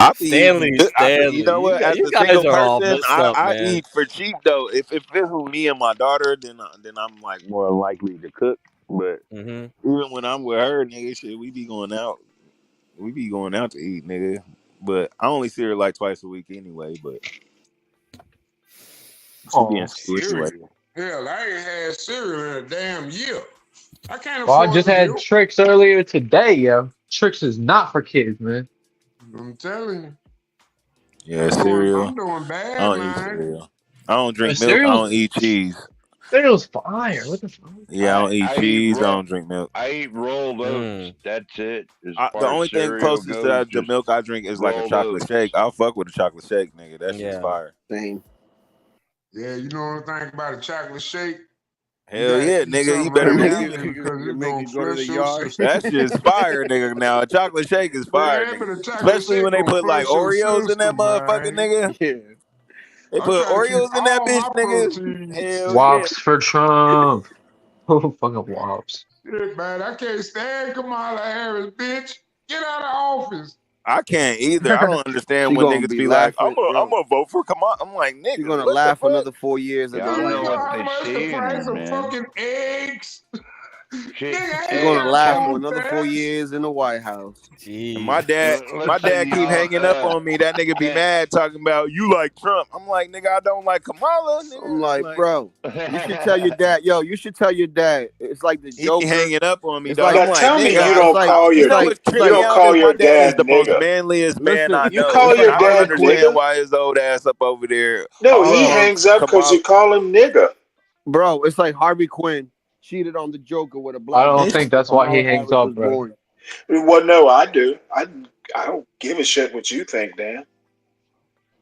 I be
Stanley,
eating.
Stanley.
You know what? As
You
a
guys
single
are all
person,
messed up,
I
man.
eat for cheap though. If it was me and my daughter, then I'm like more likely to cook. But even when I'm with her, nigga, shit, we be going out. We be going out to eat, nigga. But I only see her like twice a week anyway. But she be in school anyway.
Cereal. Hell, I ain't had cereal in a damn year. I can't
Well, I
afford
just
the
had
milk.
Tricks earlier today, yo. Tricks is not for kids, man.
I'm telling you.
Yeah, cereal.
I'm doing
I
bad,
don't eat
man.
cereal. I don't drink milk. I
Cereal's-
don't eat cheese.
Cereal's fire. What the fuck?
Yeah, I don't eat cheese. I don't drink milk.
I eat rolled oats. That's it.
The only thing closest to the milk I drink is like a
rolled
chocolate
oats.
shake. I'll fuck with a chocolate shake, nigga. That shit's fire.
Same.
Yeah, you know what I think about a chocolate shake?
Hell yeah, nigga. You better believe it.
Because it's
Make
gonna
it go to the
flush your
yard.
system.
That shit's fire, nigga. Now a chocolate shake is fire,
Yeah, but
nigga.
a chocolate
Especially
shake
when they
gonna
put like
flush your
Oreos in that
system,
motherfucker,
man.
nigga.
Yeah.
They
I'm
put
trying to keep
Oreos in that
all
bitch,
my
nigga.
proteins.
Hell yeah.
Wops for Trump. Oh, fucking wops.
Shit, man, I can't stand Kamala Harris, bitch. Get out of office.
I can't either. I don't understand
She
when
gonna
niggas
be
be like,
laughing,
I'm gonna vote for Kamala. I'm like, nigga,
You're gonna
what
laugh
the fuck?
another 4 years at
Yeah,
the
I don't
White
know
You know
what
House.
how
they
much
see
the
in
price
her,
of
man.
fucking eggs?
Shit,
Nigga,
You're
ain't
gonna
got
laugh
no
for another 4
tax.
years in the White House.
And my dad
Listen,
keep hanging up on me. That nigga be mad talking about you like Trump. I'm like, nigga, I don't like Kamala, nigga.
I'm like, bro, you should tell your dad. Yo, you should tell your dad. It's like the
he
Joker.
be hanging up on me,
It's
dog.
like,
I'm
Now
like,
tell me
nigga,
you don't call
you
your
know what's
it's
tripping
you
me
don't
out
call
is
your
my dad is
dad
the most
nigga.
manliest man I
You
know.
call
It's
your
like, I don't
dad
understand
nigga?
why his old ass up over there.
No,
all
he
on
hangs up because
Kamala.
you call him nigga.
bro, it's like Harvey Quinn cheated on the Joker with a
I
black
don't
woman.
think that's why he
Kamala
hangs
Harris
up,
was
bro.
born.
Well, no, I do. I don't give a shit what you think, Dan.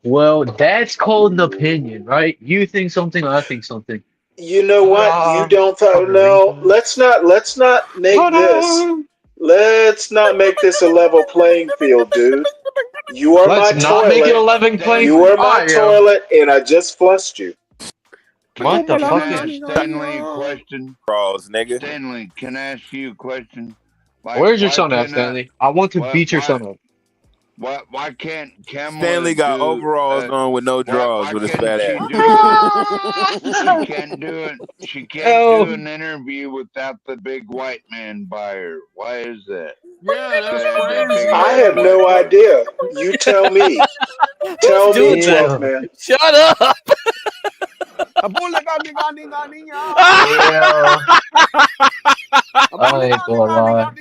Well, that's called an opinion, right? You think something, I think something.
You know what? You don't no. Let's not make this. Let's not make this a level playing field, dude. You are
Let's
my
not make it a
toilet.
level playing
You
field.
are my toilet, and I just flushed you.
What the
Can
fuck
I
is
ask Stanley a question?
Cross, nigga.
Stanley, can I ask you a question? Like,
Where's your
why
son at,
can't I-
Stanley? I want to beat your
why-
son up.
Why can't Kamala
Stanley got
do?
overalls on with no drawers
Why
with his
couldn't
fat
she
ass.
do? She can't do it. She can't do
Yo,
an interview without the big white man by her. Why is that?
Yeah,
She
that's
gotta have that
crazy,
big
I
ass
have
man.
no
boyfriend.
idea. You tell me.
Who's
Tell me,
doing that?
12th
yo,
man.
Shut up!
yo. I ain't gonna lie.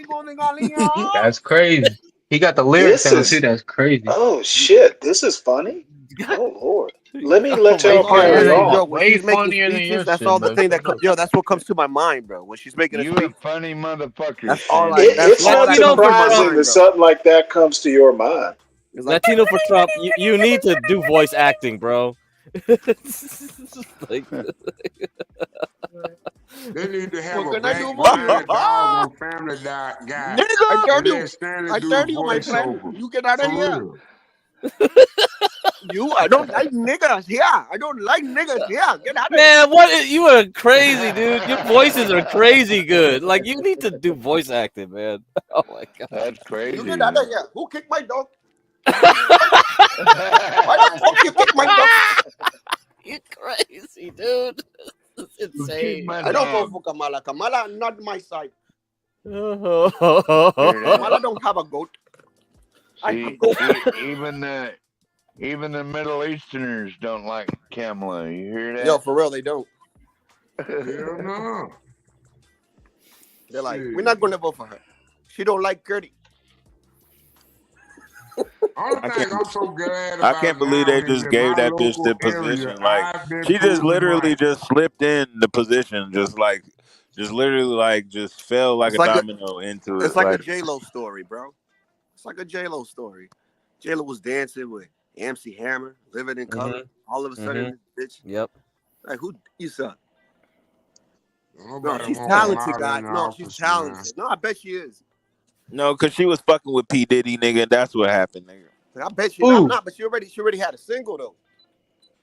That's crazy. He got the lyrics
This
down too.
is,
That's crazy.
oh shit, this is funny. Oh Lord. Let me
Oh
let
my
Way
y'all
Oh man,
carry
funnier,
yo,
on.
when
way
she's making
funnier than your
speeches, that's
shit,
all the
bro.
thing
Straight up.
that's what comes to my mind, bro. When she's making a
You a
speech,
funny motherfucker,
that's all I
Stanley.
that's
It's
all
not
that
Latino
comes
for
to my
Trump.
surprising
mind,
that
bro.
something like that comes to your mind.
It's like,
Latino for Trump. You need to do voice acting, bro. Like,
They need to have
what
a
can I do
black
for you?
giant dog on Family Guy,
I
and
told
let
you.
Stanley
I
do the
told you, my friend.
voiceover.
You get out of
For
here.
real.
I don't like niggas here. I don't like niggas here. Get out of here.
man, you are crazy, dude. Your voices are crazy good. Like, you need to do voice acting, man. Oh my god.
That's
You
crazy.
get out of here. Who kicked my dog? Why the fuck you kick my dog?
You're crazy, dude. It's
Who kicked
insane.
my
I don't vote
dog?
for Kamala. Kamala not my side.
Hear
Kamala
that?
don't have a goat. I
See,
have goat.
even the Middle Easterners don't like Kamala. You hear
Yo,
that?
for real, they don't.
Hell no.
They're like,
Shit.
we're not gonna vote for her. She don't like Gertie.
Only
I
thing
can't.
I'm so glad
I
about
can't believe they
now is
just
in
gave
my
that bitch
local
the
area,
position. Like
I've been
she just
proven
literally
right.
just slipped in the position, just literally like just fell like
It's
a
like a
domino into
it's
it.
like a
Like
J Lo story, bro. It's like a J Lo story. J Lo was dancing with MC Hammer, living in color. All of a sudden, this bitch,
Yep.
like who you saw? No,
Nobody
she's
want
talented,
Kamala in
guys.
the
No, she's
office, man.
talented. No, I bet she is.
no, because she was fucking with P Diddy, nigga. And that's what happened, nigga.
I bet she not,
Ooh,
not, but she already had a single though,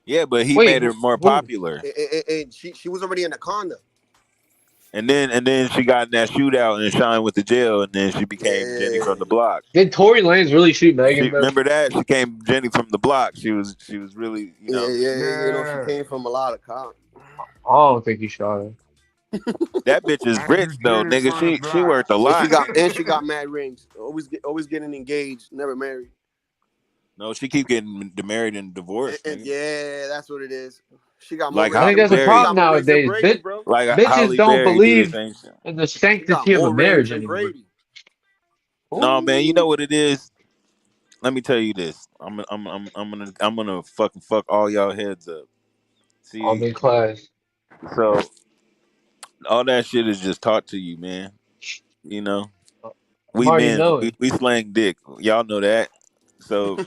Yeah, but he
wait,
made her more
who?
popular.
and she was already in the condo.
And then she got in that shootout and shined with the jail, and then she became Jenny
Yeah,
from the block.
Did Tory Lanez really shoot
She
Megan, bro?
remember that she came Jenny from the block. She was really, you
yeah,
know,
yeah. You know, she
Yeah.
came from a lot of cops.
I don't think he shot her.
that bitch is
Thank
rich
you,
though,
Jenny
nigga.
from the
She
block.
worth a
And she
lot.
got mad rings. Always getting engaged, never married.
No, she keep getting married and divorced,
And
nigga.
yeah, that's what it is. She got more
Like
I
rings
think
Holly
than
that's a
Brady. She
Berry,
got
problem
more rings than
nowadays.
Brady, bro.
Bitches
Holly
don't
Berry do the
believe
same shit.
in the
She got
sanctity of a
more rings
marriage
than
anymore.
Brady.
No, man, you know
Ooh,
what it is. Let me tell you this. I'm gonna fucking fuck all y'all heads up.
all
See,
in class.
so all that shit is just taught to you, man. You know,
I'm
we
already
men,
knowing.
we slang dick. Y'all know that. So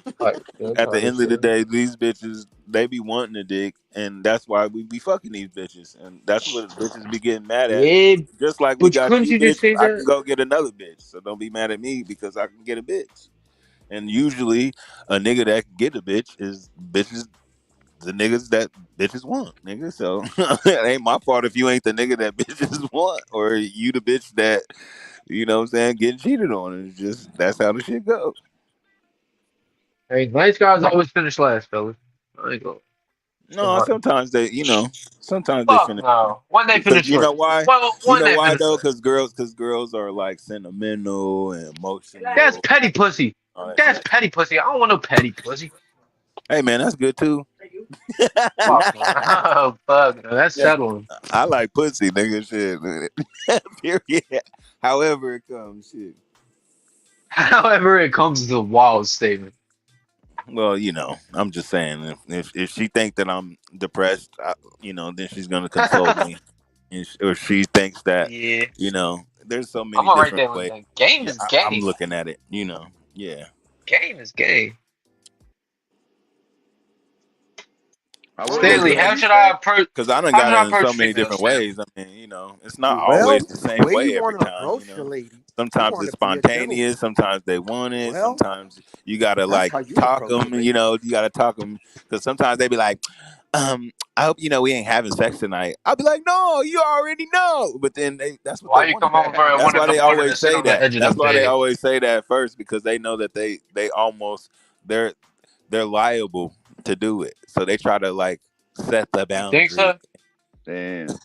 That's
at the
how they
end of the
say.
day, these bitches they be wanting a dick, and that's why we be fucking these bitches, and that's what bitches be getting mad at.
Yeah,
Just like we
but
got
couldn't
you,
you just
bitch,
say
I can
that?
go get another bitch. So don't be mad at me because I can get a bitch. And usually, a nigga that can get a bitch is bitches, the niggas that bitches want, nigga. So it ain't my fault if you ain't the nigga that bitches want, or you the bitch that you know what I'm saying getting cheated on. It's just that's how the shit goes.
Hey, nice guys always finish last, fellas. I ain't go.
No, sometimes sometimes they
Fuck
finish
no. When they
because
finish
you know
first.
why?
Well,
You
when
know
they
why
finish
though?
first.
Because girls are like sentimental and
That's
emotional,
petty pussy.
all that
That's
shit.
petty pussy. I don't want no petty pussy.
Hey man, that's good too.
Fuck no. Oh, fuck no. That's
Yeah,
settling.
I like pussy, nigga. Shit, period. However it comes, shit.
However, it comes to a wild statement.
Well, I'm just saying if she think that I'm depressed, then she's gonna console me, or she thinks that,
Yeah.
there's so
I'm
many
all right
different
there with
ways.
that. Game
Yeah,
is
I'm
gay.
looking at it. Yeah.
Game is gay.
I
What
wouldn't
is
Stanley,
it?
say.
how
You
should I
said?
approach?
Because I done
How
got
should
it
I
in so
approach
many
females,
different
Stanley?
ways. I mean, it's not
Well,
always the same
way you
way every
want to
time.
approach the lady, you
Sometimes
want
it's
to be a gentleman.
spontaneous. Sometimes they want it.
Well,
Sometimes you gotta
that's
like
how you
talk
approach the
them.
lady.
You gotta talk them because sometimes they be like, I hope you know we ain't having sex tonight. I'll be like, no, you already know. But then that's what they
Why you
want to
come
do.
over and
That's
one of
why
them
they
wanted to
always
sit
say
on the
that.
edge of the
That's why they
bed?
always say that first because they know that they almost they're liable to do it. So they try to like set the
You think
boundary.
so?
Damn.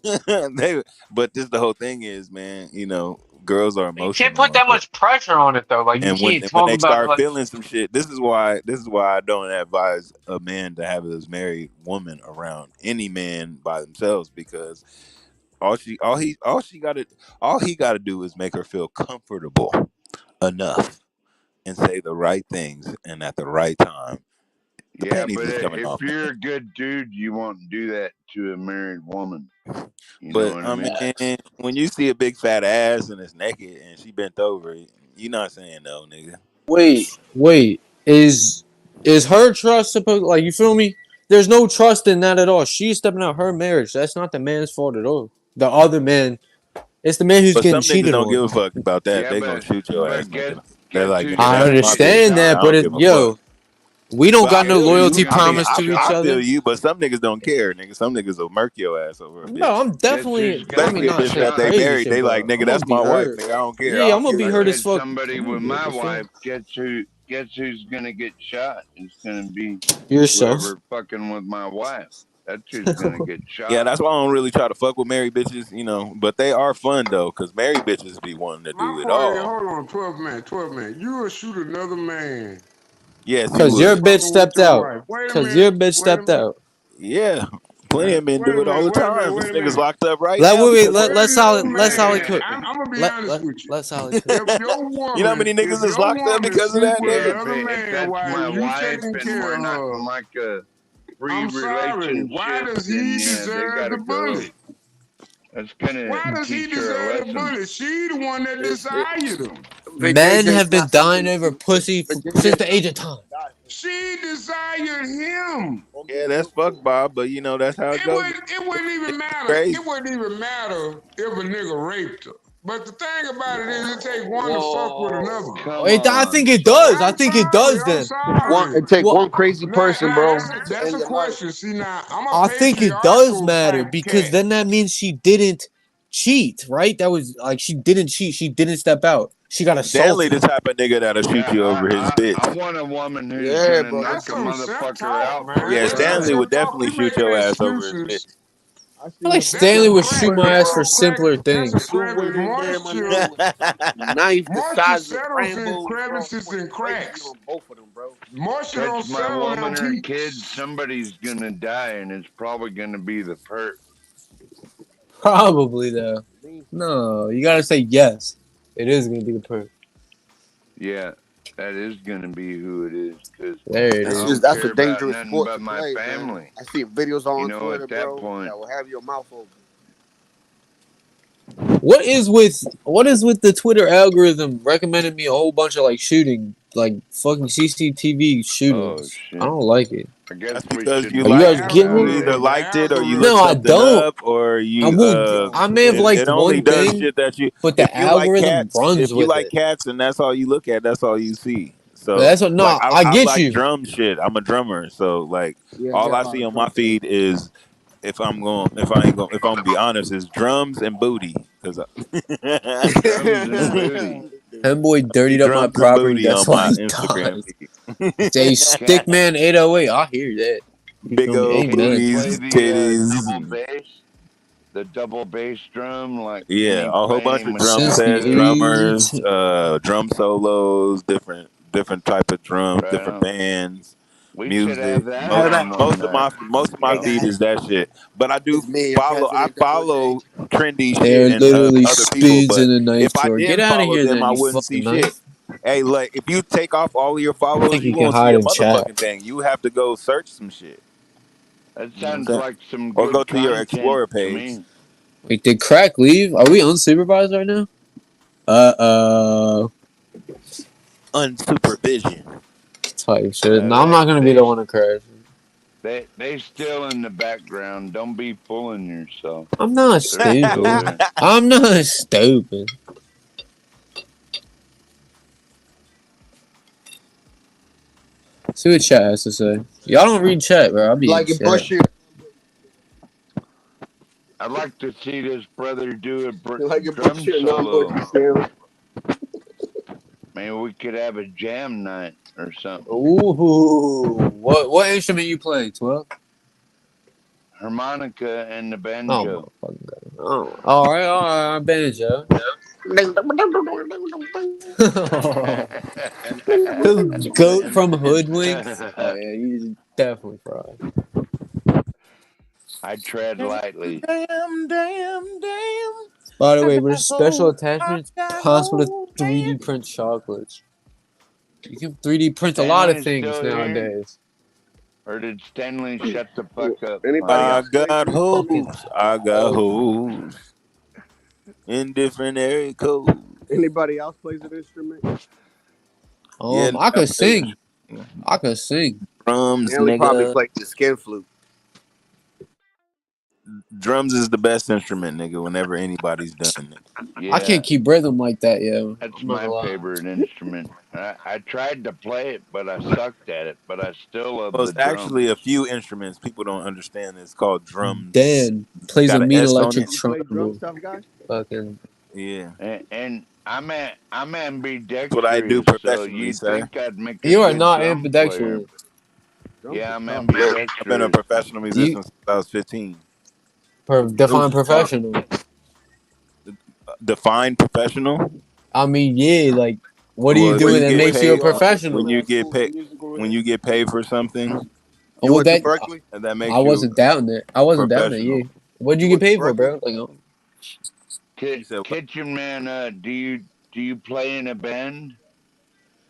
But this the whole thing is, man. You know, girls are
You can't
emotional,
put that much pressure on it though. Like you
and when
can't
when
talk
they
about
start
like
feeling some shit, this is why I don't advise a man to have his married woman around any man by themselves because all he gotta do is make her feel comfortable enough and say the right things and at the right time. The
Yeah,
panties
but
is coming
if
off,
you're
man.
a good dude, you won't do that to a married woman. You know
But
what I
I
mean?
mean, when you see a big fat ass and it's naked and she bent over, you're not saying no, nigga.
Wait. Is her trust supposed like you feel me? There's no trust in that at all. She's stepping out her marriage. That's not the man's fault at all. The other man, it's the man who's
But
getting
some niggas
cheated
don't give
on.
a fuck about that.
Yeah,
They gonna shoot your ass,
but
nigga. They're
guess
like,
who's
nigga,
I
that's
gonna
my
get
bitch.
understand that,
shot?
I
but
don't
it,
give a fuck.
yo, we don't
But I
got no
Guess
feel
who's
you.
loyalty
I
gonna
mean,
get
promise
I,
to each
I
shot?
feel
other.
you. But some niggas don't care, nigga. Some niggas will murk your ass over a
No,
bitch.
I'm
Guess who's
definitely. I
gonna
mean,
Especially a
get
not
bitch
saying
that
shot?
they
crazy
married.
shit,
They
but
like,
I'm
nigga,
gonna
that's
be
my wife,
hurt.
nigga. I don't care. I
Yeah, I'm
don't
gonna
give
be
a
If I
hurt
damn.
as
get
fuck.
somebody
I'm gonna
with
be
my
hurt as fuck.
wife, guess who's gonna get shot? It's gonna be
Yourself.
whoever fucking with my wife. That's who's gonna get
Yeah,
shot.
that's why I don't really try to fuck with married bitches, you know. But they are fun though, cause married bitches be wanting to
My
do it
point is,
all.
hold on, 12 man. You will shoot another man
Yes, you
Cause
for
your
would.
bitch
fucking with
stepped
your
out.
wife. Wait a
Cause your
minute.
bitch
Wait a
stepped
minute.
out.
Yeah, plenty of men
Wait a
do it all
minute.
the
Wait a minute.
time.
Wait
This
a
nigga's
minute.
locked up right
Let
now
wait, wait,
because of
let
Wait
it.
let
another
solid let solid
man.
cook.
I'm gonna be honest with you.
Let solid cook.
If your
You know how
woman,
many
if
niggas is
your
locked up
woman
because of
sleep
that,
with
nigga?
Yeah,
another
if
man
that's
while
my
you
wife
taking
and
care
we're
of
not
her,
in like a free
I'm sorry. Why
relationship,
does
then
he
yeah, they
deserve
gotta
the
go.
bullet?
That's gonna
Why does he
teach her a
deserve the
lesson.
bullet? She the one that desired him.
Men
Vacation is
have been
not
dying
something.
over pussy
Virginia
since
is
the
not
age of
something
time.
to die for.
She desired him.
Yeah, that's fuck Bob, but you know that's how it goes.
It wouldn't even
Niggas
matter.
crazy.
It wouldn't even matter if a nigga raped her. But the thing about it is, it takes one to fuck with another.
Whoa, come
Wait, I
on,
think it does. I
solid.
I'm
think it
sorry.
does.
I'm
Then
sorry.
It take
what?
one crazy person,
Now
bro, to
that's
end
a
your life.
question. See, now I'm a
I think it does
patriarchal
matter
type
because
cat.
then that means she didn't cheat, right? That was like she didn't cheat. She didn't step out. She got
Stanley, the
assaulted.
type of nigga that'll shoot
Yeah,
you over his
I
bitch.
want a woman who's
Yeah,
gonna
bro.
knock
That's
a
some
motherfucker
self-talk,
out for
man.
Yeah,
his
That's some
Stanley
wife.
would
self-talk.
definitely
We
shoot
making
your ass over his bitch.
excuses.
I
I feel
seen
like
a
That's
video
Stanley
some
of
would
two
shoot
crack.
my
women,
ass
That's
for
bro.
some crack.
simpler
That's some
things.
Two
crack.
women there, my nigga,
Moisture,
with knife the
moisture
size of
settles in
Rambo's, bro.
crevices
Went
and
crazy
cracks.
on both of them, bro.
Moisture don't
Touch my
settle in
woman or
heat.
kid, somebody's gonna die, and it's probably gonna be the perp.
Probably though.
Me,
No, you gotta say yes. It is gonna be the perk.
Yeah, that is gonna be who it is, because
There it
I
is.
don't
that's a
care about
dangerous
nothing
sport
but
to
my
play, man.
family.
I see videos
You
on
know,
Twitter,
at that
bro,
point,
that will have your mouth open.
What is with the Twitter algorithm recommending me a whole bunch of like shooting, like fucking CCTV
oh
shootings? I
shit.
don't like it.
I guess
That's
we
because
should
you
Are you
know
guys
liked
more
it.
getting
about
You
me?
it.
either
The
liked it or you
No,
looked
algorithm.
I
something
don't.
up or
I
you
will. I may have
it
liked
only
one
does
thing,
shit that you
but
if
the
you like
algorithm
cats,
runs
if you
with
like
it.
cats and that's all you look at, that's all you see. So
That's what.
like
No, I
I
get
like
you.
drum shit. I'm a drummer. So like
Yeah, he
all
got
I
a lot
see
of
on my
drum plates.
feed is if I ain't going if I'm gonna be honest, is drums and booty. Cause
Drums and booty.
That boy
see
dirtied up my
drums and
property.
booty
That's
on
why
my
he
Instagram
died. Say
feed.
Can't
Stickman 808. I hear that. You
Big
feel me?
old
can't you
Amen.
play
booties,
the double
titties.
bass? The double bass drum, like
Yeah,
me
a whole bunch
playing
of
with
drum
Since
both
the
sets,
hands.
drummers,
80s.
drum solos, different type of drums,
Right
different
on.
bands,
We should have
music.
that
All
Most
right.
on one
most of
night.
my
Hey
feed
guys,
is that shit. But I do
it's me, your
follow. I
president, Double J.
follow trendy
There
shit and
literally
other people.
speeds in
But
a knife
if I
drawer. Get
didn't
out of
follow
here
them,
then,
I
you
wouldn't see
fucking
shit.
knife.
Hey, like if you take off all of your
I
follows,
think
you
you can
won't see
hide
a
in chat.
motherfucking thing. You have to go search some shit.
That
You know what I'm
sounds
saying?
like some
Or go
good
to your
content
Explorer
to
page.
me.
Wait, did Crack leave? Are we unsupervised right now? Uh
Unsupervision.
type shit.
Uh,
No, I'm
they
not gonna be
they
the one to crash.
they still in the background. Don't be fooling yourself.
I'm not
They're still
stupid.
there.
I'm not stupid. See what chat has to say. Y'all don't read chat, bro. I'll be in
Like it
chat.
bullshit.
I'd like to see this brother do a
You like it
drum
bullshit,
solo.
non-bullshit, Stanley?
Maybe we could have a jam night or something.
Ooh, what instrument you play? 12?
Harmonica and the
Oh
banjo.
my fucking god. Oh, all right, banjo. The goat from Hoodwinks. Oh yeah, he's definitely fried.
I tread lightly.
Damn.
By the way, with a special attachment, it's possible to 3D print chocolates. You can 3D print a lot of
Stanley's
things
still here?
nowadays.
Or did Stanley shut the fuck up?
Anybody
I
else play
got
instruments?
hoes. I got hoes in different area codes.
Anybody else plays an instrument?
Yeah,
I
I
could
play
sing. I could sing.
drums,
Stanley probably
nigga.
plays the skin flute.
Drums is the best instrument, nigga. Whenever anybody's done it.
Yeah,
I can't keep rhythm like that, yo.
that's
I'm not
my
gonna lie.
favorite instrument. I tried to play it, but I sucked at it. But I still love
Well,
the
it's actually
drums.
a few instruments people don't understand. It's called drums.
Dan plays a
Got an
mean
S on
electric
it.
You play drums,
triangle.
tough guy?
Fucking.
Yeah,
And I'm
that's what I do
ambidextrous, so
professionally,
you'd
sir.
think I'd make a
You are
good
not
drum player.
ambidextrous.
Drums
Yeah,
are
I'm
tough.
I've been a
ambidextrous.
professional
Do you
musician since I was 15.
define
Drums are tough.
professional?
Define professional.
I mean, yeah, like what are you
Well,
doing
you
that
get
makes you a
paid
professional?
when you get paid when you get paid for something,
You
Well,
went to
that
Berkeley?
and that
I
makes you
wasn't doubting it. I wasn't doubting it.
professional.
Yeah. What'd you
You
get
went to
paid for,
Berkeley?
bro? Like,
You said what?
Kitchen man, do you play in a band?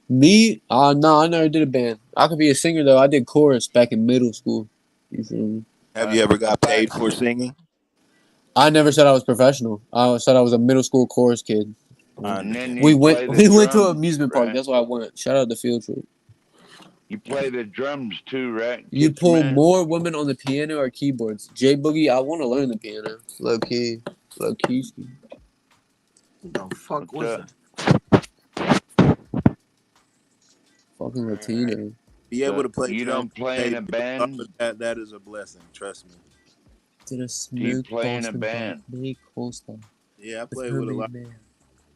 me? No, I never did a band. I could be a singer though. I did chorus back in middle school. You feel me?
Have you ever
I
got
thought,
paid for singing?
I never said I was professional. I said I was a middle school chorus kid.
I
and then
understand.
you play the
We went to an
drums,
amusement park.
right?
That's why I went. Shout out to Field Trip.
You play the drums too, right?
You
Kitchen
pull
man?
more women on the piano or keyboards. J Boogie, I want to learn the piano. Low key. Low key.
The fuck
What's
was
up?
that?
Fucking Latino.
Be able
So
to play
you
drums,
don't play in
pay
a
bills off
band?
of that. That is a blessing. Trust me.
Did a
Do you
smooth
play in a
Boston
band?
Broccoli coaster
Yeah, I
with
play with a
honey
lot.
mayo,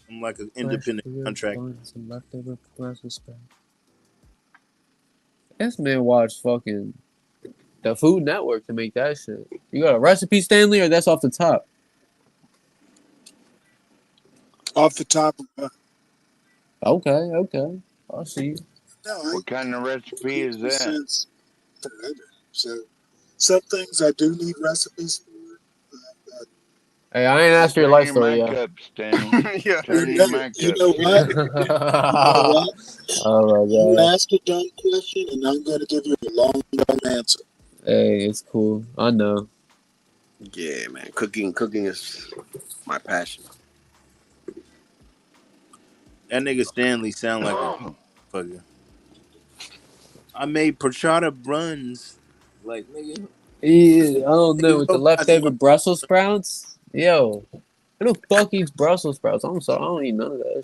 I'm like an
fresh
independent
grilled
contractor.
buns, and leftover Brussels sprouts. This man watched fucking the Food Network to make that shit. You got a recipe, Stanley, or that's off the top?
Off the top of
Okay. I'll see you.
no,
What kind of recipe is that?
since forever. So some things I do need recipes for. But
Hey, I ain't asked for your
Turn
life
your
story
mic
yet.
up, Stanley.
Yeah.
Turn
you
your
know,
mic
you
up.
know what? You know what?
Oh my
You
god.
ask a dumb question, and I'm going to give you a long, dumb answer.
Hey, it's cool. I know.
Yeah, man. Cooking is my passion.
That nigga Stanley sound like a fucker. I made porchata buns. Like nigga,
Yeah, I don't know
nigga
with the
go buy some.
leftover Brussels sprouts. Yo, who the fuck eats Brussels sprouts? I'm sorry, I don't eat none of that.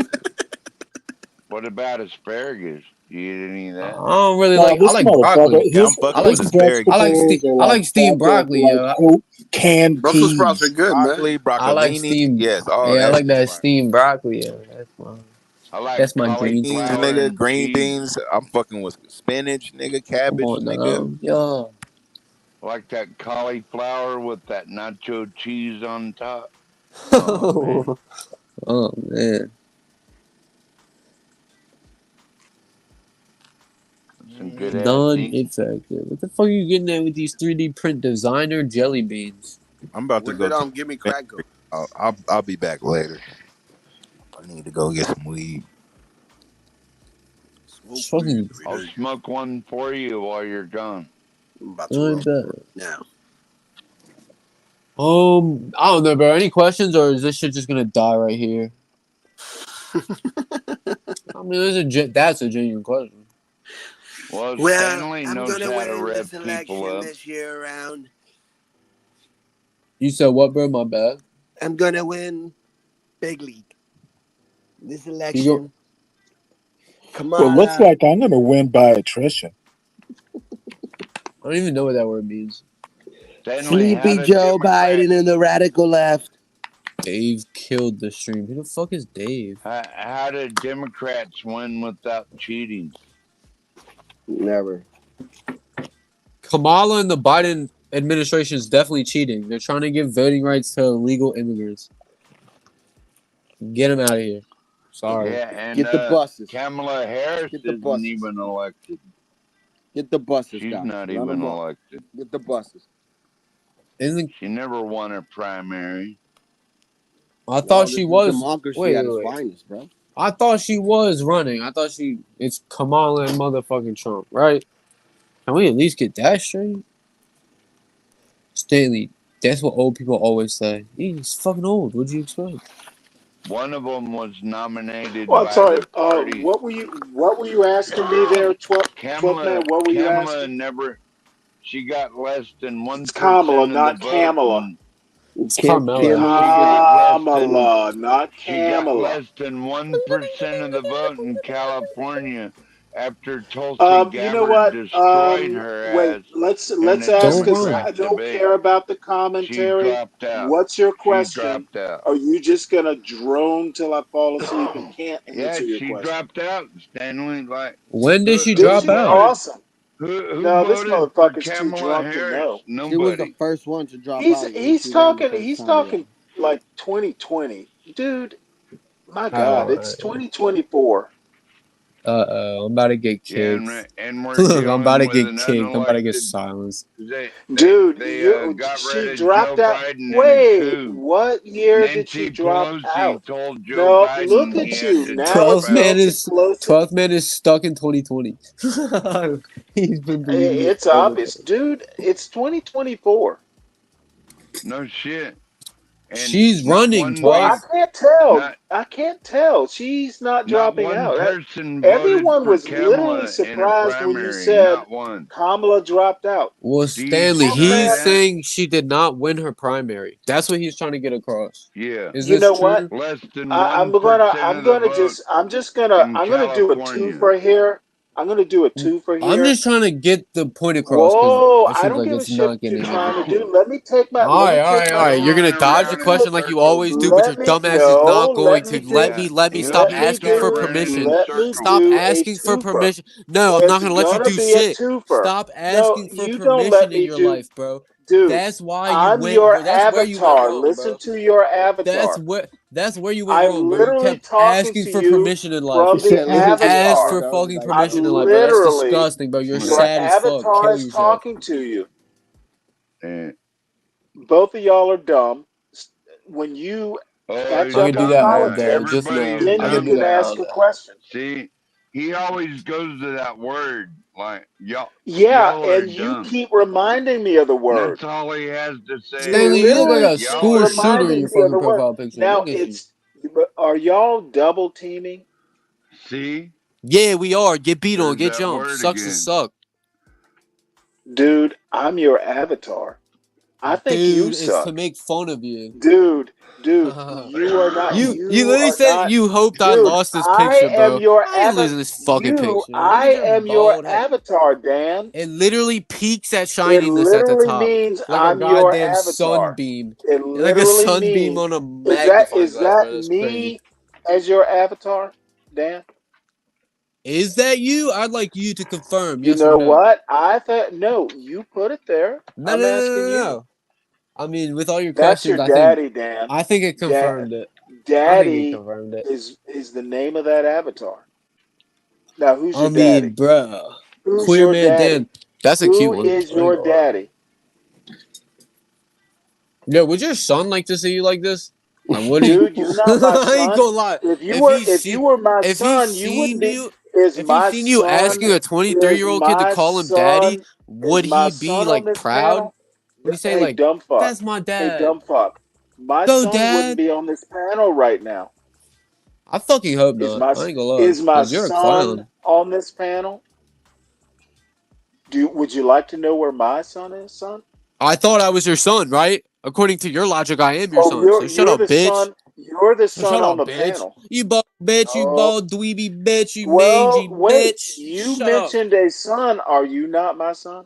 What about asparagus? Do you eat any of
I
that?
don't really
No,
like. I
this
like
motherfucker,
broccoli.
Yeah, I'm fucking with asparagus.
vegetables are
I
like
like steamed
fucking
broccoli.
like
Yo,
canned
Brussels sprouts are
peas.
good, man.
Broccoli,
I like
broccolini.
steamed.
Yes, all
Yeah, I
that
like
shit's
that
fire.
steamed broccoli. Yo.
I like
That's my green.
Beans,
cauliflower
nigga,
and
green
cheese.
beans. I'm fucking with spinach, nigga,
Come
cabbage,
on
nigga.
now, yo.
I like that cauliflower with that nacho cheese on top. Oh man,
Oh man.
that's some good ass eating.
Non-effective. What the fuck are you getting at with these 3D print designer jelly beans?
I'm about to
Where
go
did
to.
Give Me Crack go?
I'll be back later. I need to go get some weed.
Smoke
Fucking.
weed every
I'll
day.
smoke one for you while you're gone.
I'm about
I
to roll
bet.
now.
I don't know, bro. Any questions, or is this shit just gonna die right here? I mean, that's a genuine question.
Well,
Well,
Stanley
I'm
knows
gonna
how to
win
rev
this
people
election
up.
this year around.
You said what, bro? My bad.
I'm gonna win big league this
You go.
election.
Well, looks
Kamala.
like I'm going to win by attrition.
I don't even know what that word means.
Stanley, how
Sleepy
did
Joe
Democrats?
Biden and the radical left.
Dave killed the stream. Who the fuck is Dave?
How did Democrats win without cheating?
Never.
Kamala and the Biden administration is definitely cheating. They're trying to give voting rights to illegal immigrants. Get them out of here. Sorry.
Yeah, and
Get the buses.
Kamala Harris
Get the
isn't
buses.
even elected.
Get the buses,
She's
guys.
not
Let
even
'em walk.
elected.
Get the buses.
She never won a primary.
I thought she was.
Democracy at its finest, bro.
I thought she was running. I thought it's Kamala and motherfucking Trump, right? Can we at least get that straight? Stanley, that's what old people always say. He's fucking old. What'd you expect?
One of them was nominated
Well, I'm
by
sorry.
the party.
What were you asking me there, 12 man? What were you asking?
Never. She got less than 1%
It's Kamala,
of the
not
vote.
Kamala.
It's
Kamala, not
She got
Kamala.
less than 1% of the vote in California after Tulsi
You know
Gabbard
what?
destroyed her
Wait,
ass.
let's
in a
ask, because
Democrat
I don't
debate.
care about the
She
commentary.
dropped out.
What's your
She
question?
dropped out.
Are you just gonna drone till I fall asleep and can't answer your
she
question?
dropped out, Stanley. Like,
when did she drop out?
Awesome.
Who
No, this
voted for
motherfucker's too
Kamala
drunk to
Harris?
know.
Nobody.
She was the first one to drop out.
He's talking like 2020, dude. My God, it's 2024.
I'm about to get kicked.
Yeah, and we're
Look, I'm about to
dealing
get
with
kicked. I'm about to get
unelected-
silenced.
Dude,
They got
she
rid of
dropped
Joe
out.
Biden in a
Wait,
coup.
what year did she
Nancy
drop
Pelosi
out?
told Joe
No,
Biden
look
he
at
had
you.
to
Now
drop
it's Nancy Pelosi.
12th man is stuck in 2020. He's been believing it
It's
all the
obvious,
time.
dude. It's 2024.
No shit. And
she's
not
running
one
Well, I
twice.
can't tell.
Not-
I can't tell. She's not
Not
dropping
one
out.
person
Everyone
voted
was
for Kamala
literally
in a
surprised when you
primary.
said
Not one.
Kamala dropped out.
Well,
Do you
Stanley,
know
he's
that?
saying she did not win her primary. That's what he's trying to get across.
Yeah.
Is
You
this
know
true?
what?
Less than
I'm
1%
gonna
of the vote
I'm
in
gonna do a
California.
twofer here. I'm gonna do a twofer
I'm
here.
just trying to get the point across
Whoa!
because it
I
seems
don't
like
give a
it's
shit
not
what you're
getting
trying to
across.
do. Let me take my
All right. You're gonna dodge the
let me do
question like you always do, but your
let me
dumbass is not going
let
to.
me
Let
do
me stop
let me
asking for
do
permission.
let me
Stop
do a
asking for
twofer.
permission. No, I'm not
It's
gonna let you
gonna
do
be a
shit.
twofer.
Stop
No,
asking for
you don't let
permission in
me
your
do,
life, bro.
dude.
That's why you
I'm
went.
your
That's where you went
avatar.
wrong,
Listen
bro.
to your avatar.
That's where you went
I'm
wrong, bro. You
literally
kept
talking
asking
to
for
you
permission in life.
from the
You asked
avatar.
for fucking
I'm
permission in life, bro. That's
literally,
disgusting, bro. You're
your
sad as fuck.
avatar
Kill
is
yourself.
talking to you.
Eh.
Both of y'all are dumb. When you catch
I'm gonna
up
do
on
that all day.
commentary,
Just know.
then
I'm
you
gonna do
can
that all
ask
day.
a question.
See, he always goes to that word. Like,
Yeah,
y'all are
and you
dumb.
keep reminding me of the word.
That's all he has to say.
Stanley, you look like a
Keep
school shooter in
reminding
your
me of the
fucking
word.
profile picture.
Now
Look at you.
are y'all double teaming?
See?
Yeah, we are. Get beat on.
There's
Get
that
jumped.
word
Sucks to
again.
suck.
Dude, I'm your avatar. I think you
Dude, it's to
suck.
make fun of you.
Dude, you are not.
You
You
literally
are
said
not.
you hoped I
Dude,
lost this
I
picture,
am
bro.
your
I ain't
avatar.
losing this fucking picture. Look
I
at your
am your
bald head.
avatar, Dan.
It literally peaks at
It
shininess at the
literally
top.
means
Like a
I'm your
goddamn
avatar.
sunbeam.
It
Like a
literally
sunbeam
means
on a magnifying glass, bro. That's crazy.
me as your avatar, Dan?
Is that you? I'd like you to confirm,
You
yes or
know
no.
what? I thought no. You put it there. I'm asking you.
No. I mean, with all your
That's
questions,
your
I think
daddy, Dan.
it confirmed it. I think it
Daddy
confirmed it.
is the name of that avatar. Now, who's
I
your
mean,
daddy?
bruh.
Who's
Queer
your
man
daddy?
Dan. That's a
Who
cute one.
is
I ain't
your
gonna lie.
daddy?
Yo, would your son like to see you like this? Like, would he?
Dude, you're not my
I ain't
son.
gonna lie.
If you were my
If he
son, you wouldn't
seen
be.
you,
Is
if he
my
seen you
son?
asking a
Is
23-year-old kid to
my
call him daddy,
son? Is
would
my
he be
son on
like
this
proud?
panel?
Would he say
Hey,
like,
dumb fuck.
"That's my
Hey,
dad"?
dumb fuck. My
Go,
son wouldn't
dad.
be on this panel right now.
I fucking hope
Is
not.
my
I ain't gonna lie,
is my
cause you're a
son
clown.
on this panel? Would you like to know where my son is, son?
I thought I was your son, right? According to your logic, I am your
Oh,
son. So shut
you're
up,
the
bitch.
son. You're the
So
son
shut
on
up,
the
bitch.
panel.
You bald bitch, you
Oh,
bald dweeby bitch, you
well,
mangy
wait.
bitch.
You
Shut up.
mentioned a son. Are you not my son?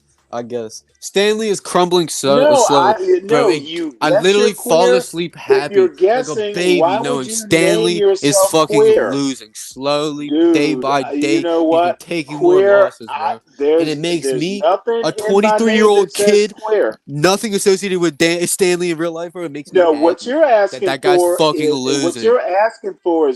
I guess Stanley is crumbling so
No,
slowly, bro.
you
I
guess you're
literally fall
queer.
asleep
If you're
happy like a
guessing,
baby,
why would
knowing
you name
Stanley is
yourself
fucking
queer?
losing slowly, day
Dude,
by
you
day.
know
He's been
what?
taking more
Queer,
losses, bro, and it makes
there's
me
nothing
a
in my name that
23-year-old
says
kid.
queer.
Nothing associated with Stanley in real life, bro. It makes me
No, what
happy
you're
that
asking
that guy's
for
fucking
is
losing.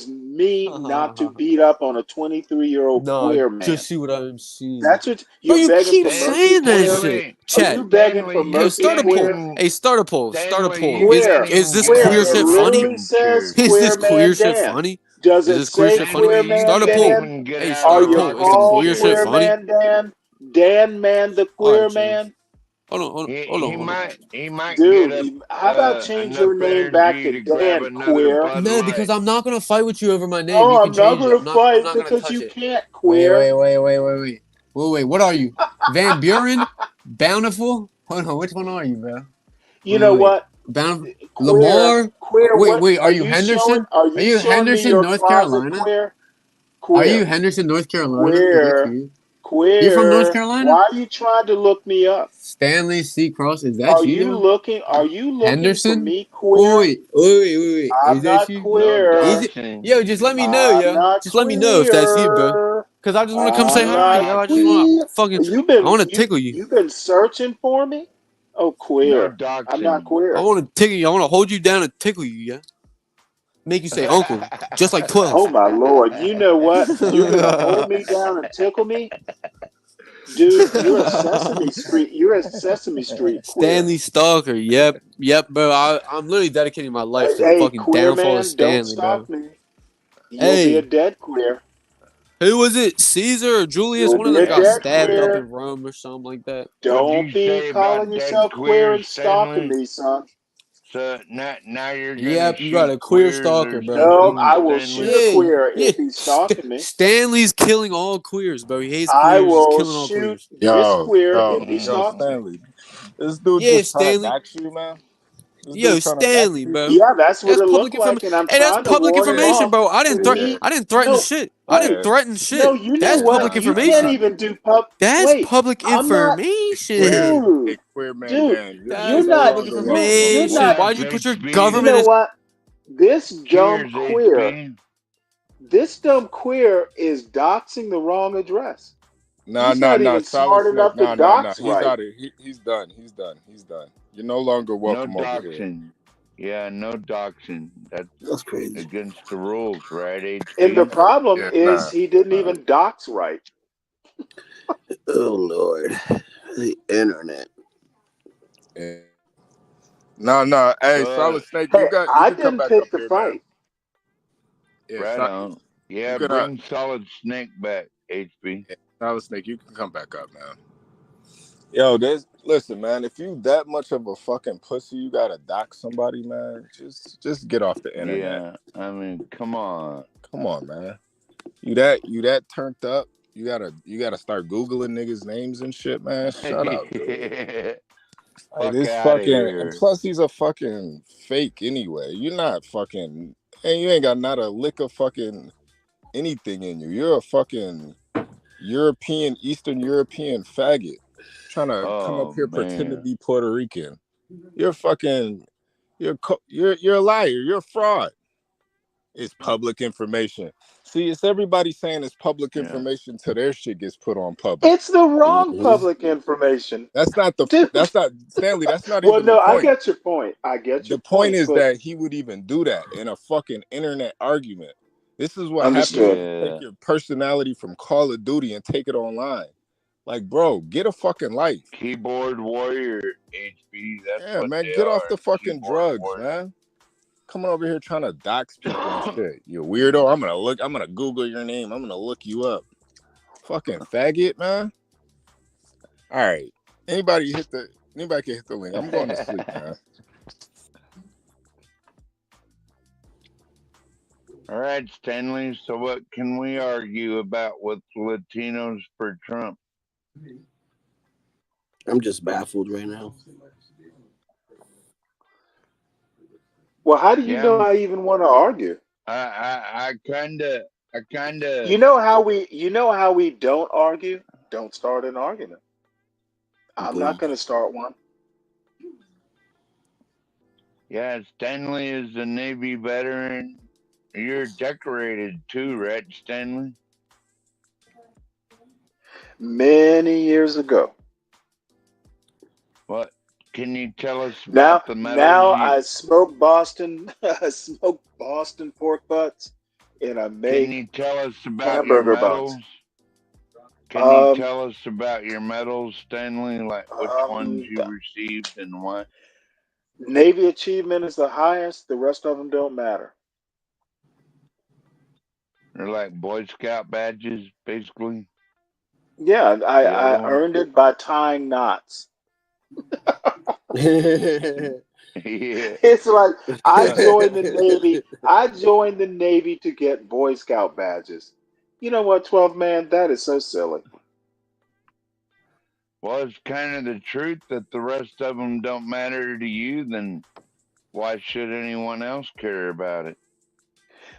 me not to beat up on a 23-year-old
Nah,
queer man.
just see what I'm seeing.
That's what
Bro,
you're
you
begging
keep
for mercy,
saying that
queer.
shit.
Are
Chat.
you begging for
Hey,
mercy,
start a poll.
queer?
Hey, start a poll. Start a poll.
Queer,
Is this
queer.
queer
It
shit funny?
literally says
Is
queer
this
man
queer shit
Dan.
funny?
Does
Is
it
this queer
say
shit funny?
queer man
Start a poll.
Dan?
Hey,
Are
start a
you
poll. Is the
called
queer shit
queer
funny?
man Dan? Dan man the
All
queer
right, Jim.
man?
Hold on.
He might get
Dude, how about change
enough
your name back
energy
to
to grab
Dan
another
queer?
Bud
No,
Light.
because I'm not gonna fight with you over my name. You
Oh,
can
I'm not
change it.
gonna
I'm
fight
not gonna
because
touch
you
it.
can't
Wait.
queer.
Wait. What are you? Van Buren? Bountiful? Hold on. Which one are you, bro?
You know what?
Bountiful?
Queer,
Lamar?
queer. What
Wait. Are
are
you
you showing?
Henderson?
Are
Are
you
you
showing me
Henderson,
your
North
closet?
Carolina?
Queer,
Are you
queer,
Henderson, North Carolina? Is that
queer,
you? You're from North
queer.
Carolina?
Why are you trying to look me up?
Stanley C. Cross, is that
Are
you,
you
though?
looking? Are you looking for
Henderson?
me queer?
Wait. Is
I'm
that
not
you?
No
Is
queer.
it?
doxing.
Yo, just let me know,
I'm
yo.
not
Just let me know if that's you, bro.
queer.
Cause I just want to come say
I'm
No
hi,
not
yo. I just want
doxing.
to fucking. I want to
you
tickle you.
you've been searching for me? Oh,
No
queer. I'm not
doxing.
I
queer.
want to tickle you. I want to hold you down and tickle you, yeah. Make you say uncle, just like 12.
Oh my lord. You know what? You're gonna hold me down and tickle me? Dude, you're a Sesame Street. You're a Sesame Street queer.
Stanley Stalker. Yep, bro. I'm literally dedicating my life to the
Hey,
fucking
queer
downfall of
man, don't
Stanley, bro.
stalk me. You'll be a
Hey,
dead queer.
who was it? Caesar or Julius?
You'll
One of
be
them
a
got
dead
stabbed up
queer.
in Rome or something like that.
What'd
Don't
you
be
say
calling
about dead
yourself queer
queers,
and stalking
Stanley?
me, son.
So now you're gonna
Yep, you got
shoot
a queer
queers
stalker,
or
bro.
Nope,
something,
I will shoot
Stanley?
a
Yeah,
queer
yeah.
if he's stalking me.
Stanley's killing all queers, bro. He hates
I
queers. He's
will
killing all
shoot
queers.
this
Yo,
queer if
yo,
he
yo,
stalks me.
Stanley. This dude
Yeah,
just trying to
Stanley.
dox you, man. This
Yo,
dude trying to dox
Stanley,
you.
bro.
Yeah, that's what
That's
it
public
looked
information.
like, and I'm
Hey, that's
trying to
public
warn him
Yeah,
information,
off.
bro.
yeah,
I didn't threaten
No,
shit. I didn't
wait.
yeah.
threaten
No,
shit.
you know
That's
what?
public
Nah,
You
nah,
can't
nah.
information.
even do
That's
Wait,
public
I'm not,
Queer,
information.
hey,
dude.
queer man,
Dude,
Dan.
That's
you're
Say
not.
public
all the right
You're
stuff,
information.
not.
man.
Why'd
Cheers,
you put your
You
HB.
government
know
as
what? This dumb
Cheers,
queer.
HB.
This dumb queer is doxing the wrong address.
Nah,
He's
nah,
not
nah.
even
Solid
smart
Snake.
enough to
Nah.
dox
He's
right.
out of. He's done. He's done. You're no longer
No
welcome over here.
doxing. Yeah, no doxing. That's
That's crazy.
against the rules, right,
And the
HB?
problem
Yeah,
is
nah.
he didn't
nah.
even dox right.
Oh Lord, the internet.
Yeah. Nah. Hey,
So,
Solid Snake,
Hey,
you
I
can come
didn't
back up
pick the
here, man.
fight.
Yeah,
right on.
you
Yeah,
can.
bring Solid Snake back, HB.
Yeah, Solid Snake, you can come back up, man. Yo, listen, man. If you that much of a fucking pussy, you gotta dock somebody, man. Just get off the internet.
Yeah, I mean, come on.
Come on, man. You that turned up. You gotta start googling niggas' names and shit, man. Shut up, dude. Like
Fuck
this
out of
fucking, and
here.
plus he's a fucking fake anyway. You're not fucking, and you ain't got not a lick of fucking anything in you. You're a fucking Eastern European faggot trying to come up
Oh,
here pretend to
man.
be Puerto Rican. You're fucking, you're a liar. You're a fraud. It's public information. See, it's everybody saying it's public
Yeah.
information till their shit gets put on public.
It's the wrong
Mhm.
public information.
That's not
Dude.
Stanley. That's not
Well,
even the
no, I
point.
get your point. I get
The
your
point
point,
is
but
that he would even do that in a fucking internet argument. This is what happens when
understood.
you take
Yeah.
your personality from Call of Duty and take it online. Like, bro, get a fucking life.
Keyboard warrior, HB. That's
Yeah,
what
man,
they
get off
are.
the fucking
Keyboard
drugs,
warrior.
man. Coming over here trying to dox people and shit. You weirdo. I'm gonna Google your name. I'm gonna look you up. Fucking faggot, man. All right. Anybody can hit the link. I'm going to sleep, man.
All right, Stanley. So, what can we argue about with Latinos for Trump?
I'm just baffled right now.
Well, how do you
Yeah,
know I even want to argue?
I kind of.
You know how we don't argue? Don't start an argument. I'm not going to start one.
Yeah, Stanley is a Navy veteran. You're decorated too, right, Stanley?
Many years ago.
What can you tell us about the medals?
I smoke Boston. I smoke Boston pork butts, and I
Can
make
you tell us about your
hamburger buns.
medals? Can you tell us about your medals, Stanley? Like which ones you received and what?
Navy achievement is the highest. The rest of them don't matter.
They're like Boy Scout badges, basically.
Yeah,
The
I
other ones.
earned it by tying knots.
Yeah.
It's like I joined the Navy. I joined the Navy to get Boy Scout badges. You know what, 12 man? That is so silly.
Well, it's kind of the truth that the rest of them don't matter to you, then why should anyone else care about it?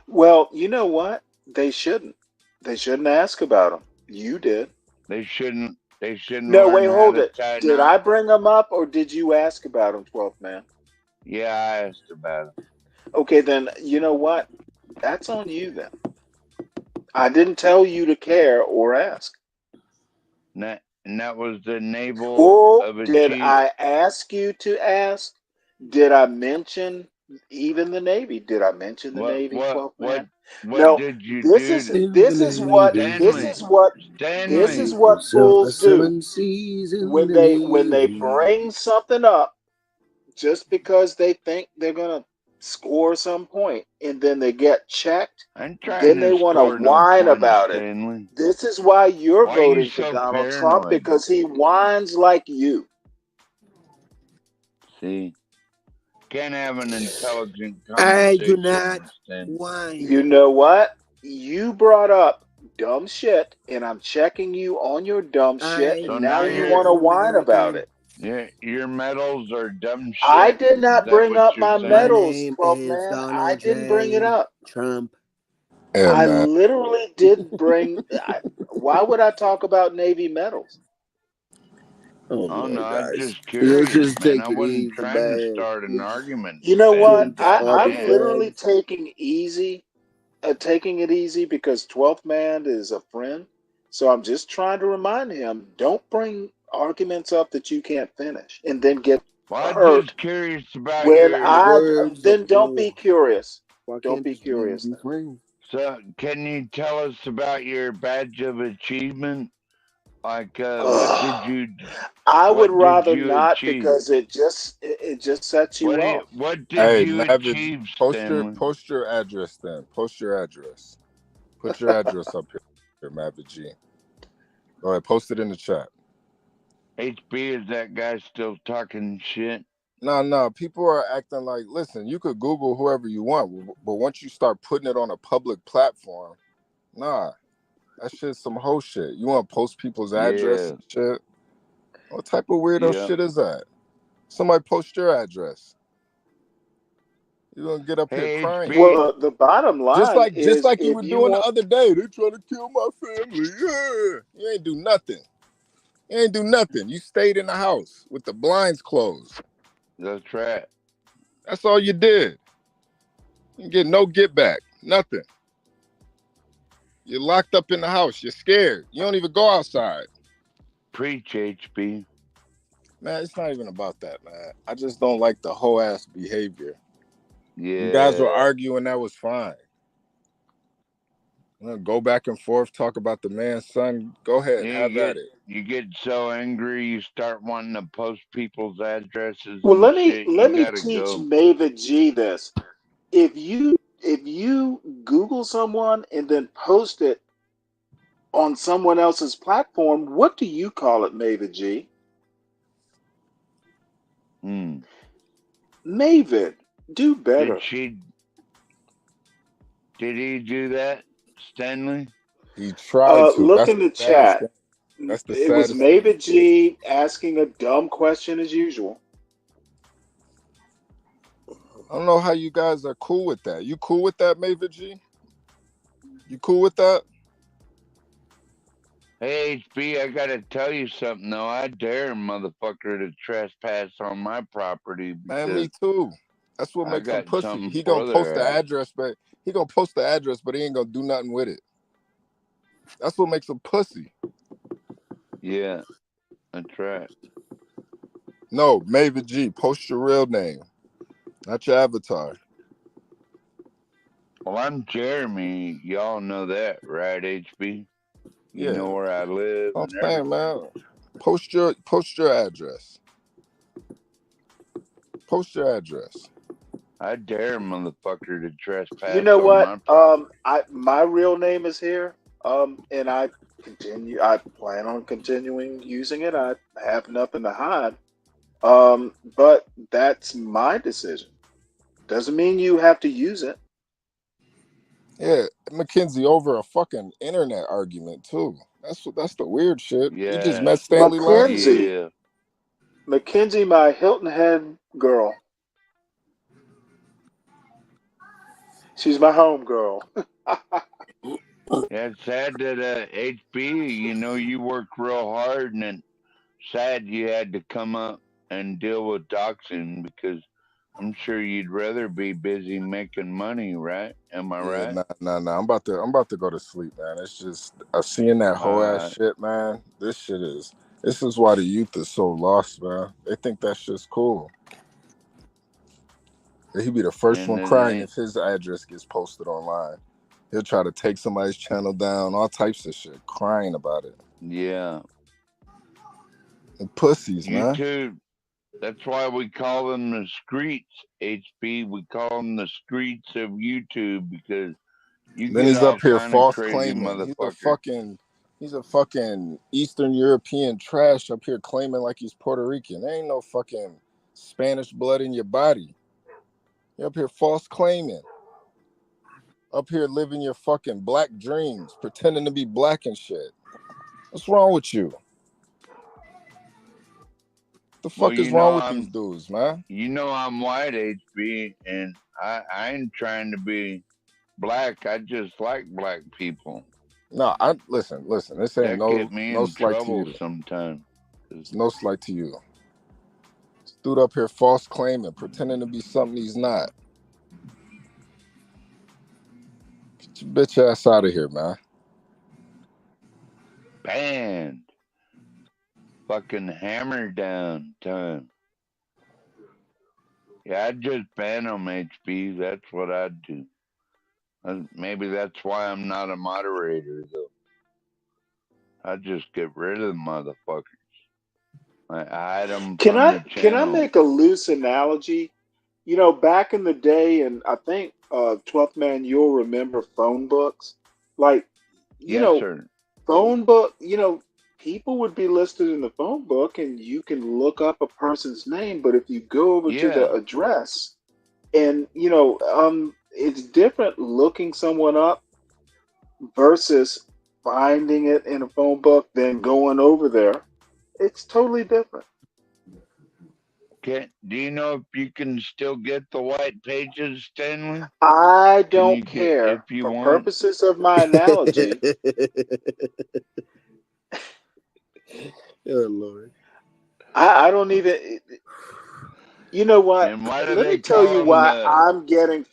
Well, you know what? They shouldn't. They shouldn't ask about them. You did.
They shouldn't
No,
learn
wait,
how
hold
to
it.
tie
Did
knots.
I bring them up or did you ask about them, 12th man?
Yeah, I asked about it.
Okay, then you know what? That's on you then. I didn't tell you to care or ask.
And that was the naval
Oh,
of
did
achieve.
I ask you to ask? Did I mention even the Navy? Did I mention the Navy, 12th man?
What
No,
did you
this
do?
is this is what this is what this is
Stanley.
what fools do
in
when
the
they
Navy.
bring something up just because they think they're gonna score some point and then they get checked,
I'm trying
then they
to
want to
score no
whine
points,
about it.
Stanley.
This is why you're
Why are you
voting for
so
Donald Trump,
paranoid?
because he whines like you.
See? Can't have an intelligent
I do
conversation
not
with Stanley.
whine.
You know what? You brought up dumb shit, and I'm checking you on your dumb shit,
So
and
now
now you want to whine about it.
your medals are dumb
I
shit.
did
Is
not
that
bring
what
up
you're
my
saying?
My
medals,
name
12th
is
man. I
Donald
didn't bring it
J.
up.
Trump.
Yeah,
I
man.
literally did bring. Why would I talk about Navy medals?
Oh,
Oh no,
Lord,
I'm
guys.
just
You'll
curious,
just
man.
take
I
it
wasn't
easy,
trying to
man.
start an argument,
You know what?
Stanley.
Just
I'm
talking
Goddamn.
literally
friends.
taking it easy because 12th man is a friend. So I'm just trying to remind him, don't bring arguments up that you can't finish and then get
Well, I'm
hurt
just curious about
when
The
your.
words of
then don't be
war.
curious.
Why
Don't
can't
be
we
curious
be
then.
friends?
So, can you tell us about your badge of achievement? Like,
I would
what did
rather
you
not
achieve?
because it just sets you off.
What did
Hey,
you
Mavage,
achieve,
post
Stanley?
your address then. Post your address. Put your address up here, Mavage. Go ahead, post it in the chat.
HB, is that guy still talking shit?
No, people are acting like, listen, you could Google whoever you want, but once you start putting it on a public platform, nah, that shit's some hoe shit. You want to post people's address and shit? What type of weirdo shit is that? Somebody post your address. You're gonna get up here crying.
Well, the bottom
Just
line
like
is
you
if
were
you
doing the
want.
other day, they trying to kill my family. Yeah. You ain't do nothing. You ain't do nothing. You stayed in the house with the blinds closed.
That's right.
That's all you did. You get no get back. Nothing. You're locked up in the house. You're scared. You don't even go outside.
Preach, HB.
Man, it's not even about that, man. I just don't like the whole ass behavior.
Yeah.
You guys were arguing, that was fine. Go back and forth, talk about the man's son. Go ahead, have at it.
You get so angry, you start wanting to post people's addresses
Well,
and
let me
shit. You gotta
teach
go.
Mavid G this. If you Google someone and then post it on someone else's platform, what do you call it, Mavid G? Mavid, do better.
Did he do that, Stanley?
He tried to.
Look
That's
in the
the saddest
chat.
thing. That's the
It was
saddest thing.
Mavid G asking a dumb question as usual.
I don't know how you guys are cool with that. You cool with that, Mavid G? You cool with that?
Hey, HB, I gotta tell you something though. I dare a motherfucker to trespass on my property
Man,
because
me too. That's what
I
makes him
got
pussy.
something
He
for
gonna post
their
the
ass.
address, but he ain't gonna do nothing with it. That's what makes him pussy.
Yeah, that's right.
No, Maven G, post your real name, not your avatar.
Well, I'm Jeremy. Y'all know that, right, HB? You
Yeah,
know where I live
I'm
and
saying,
everything.
man. Post your address. Post your address.
I dare a motherfucker to
You
trespass
know
on
what?
my property.
My real name is here. And I plan on continuing using it. I have nothing to hide. But that's my decision. Doesn't mean you have to use it.
Yeah, Mackenzie over a fucking internet argument too. That's the weird shit. You just
Yeah,
met Stanley last week.
Mackenzie,
yeah.
Mackenzie, my Hilton Head girl. She's my home girl.
Yeah, it's sad that HB, you worked real hard and it's sad you had to come up and deal with doxing because I'm sure you'd rather be busy making money, right? Am I
Yeah,
right?
nah. I'm about to go to sleep, man. It's just seeing that whole ass
Uh,
shit, man. This is why the youth is so lost, man. They think that shit's cool. He'd be the first
and
one
then
crying
they,
if his address gets posted online. He'll try to take somebody's channel down, all types of shit, crying about it.
yeah,
And pussies, man.
YouTube. That's why we call them the streets, HB. We call them the streets of YouTube because you
Then
get
he's up
all
here
kind of
false
crazy
claiming.
motherfuckers.
He's a fucking Eastern European trash up here claiming like he's Puerto Rican. There ain't no fucking Spanish blood in your body. You're up here false claiming. Up here living your fucking black dreams, pretending to be black and shit. What's wrong with you? The
Well,
fuck is wrong with these dudes, man?
I'm white, HB, and I ain't trying to be black. I just like black people.
No, I listen. This ain't
That get me
no
in
slight to
trouble
you.
sometimes.
It's no slight to you. Dude up here false claiming, pretending to be something he's not. Get your bitch ass out of here, man.
Banned. Fucking hammer down time. Yeah, I'd just ban them, HB. That's what I'd do. Maybe that's why I'm not a moderator, though. I'd just get rid of the motherfuckers. I hide them from the
Can I
channel.
make a loose analogy? Back in the day, and I think 12th Man, you'll remember phone books. Like, you
Yes,
know,
sir.
phone book, people would be listed in the phone book and you can look up a person's name, but if you go over to the
Yeah.
address and, it's different looking someone up versus finding it in a phone book, then going over there. It's totally different.
Do you know if you can still get the white pages, Stanley?
I
Can
don't
you get if
care.
you
For
want?
purposes of my analogy,
Oh Lord.
I don't even. You know what?
And why do
Let me
they
tell
call
you
them
why
the?
I'm getting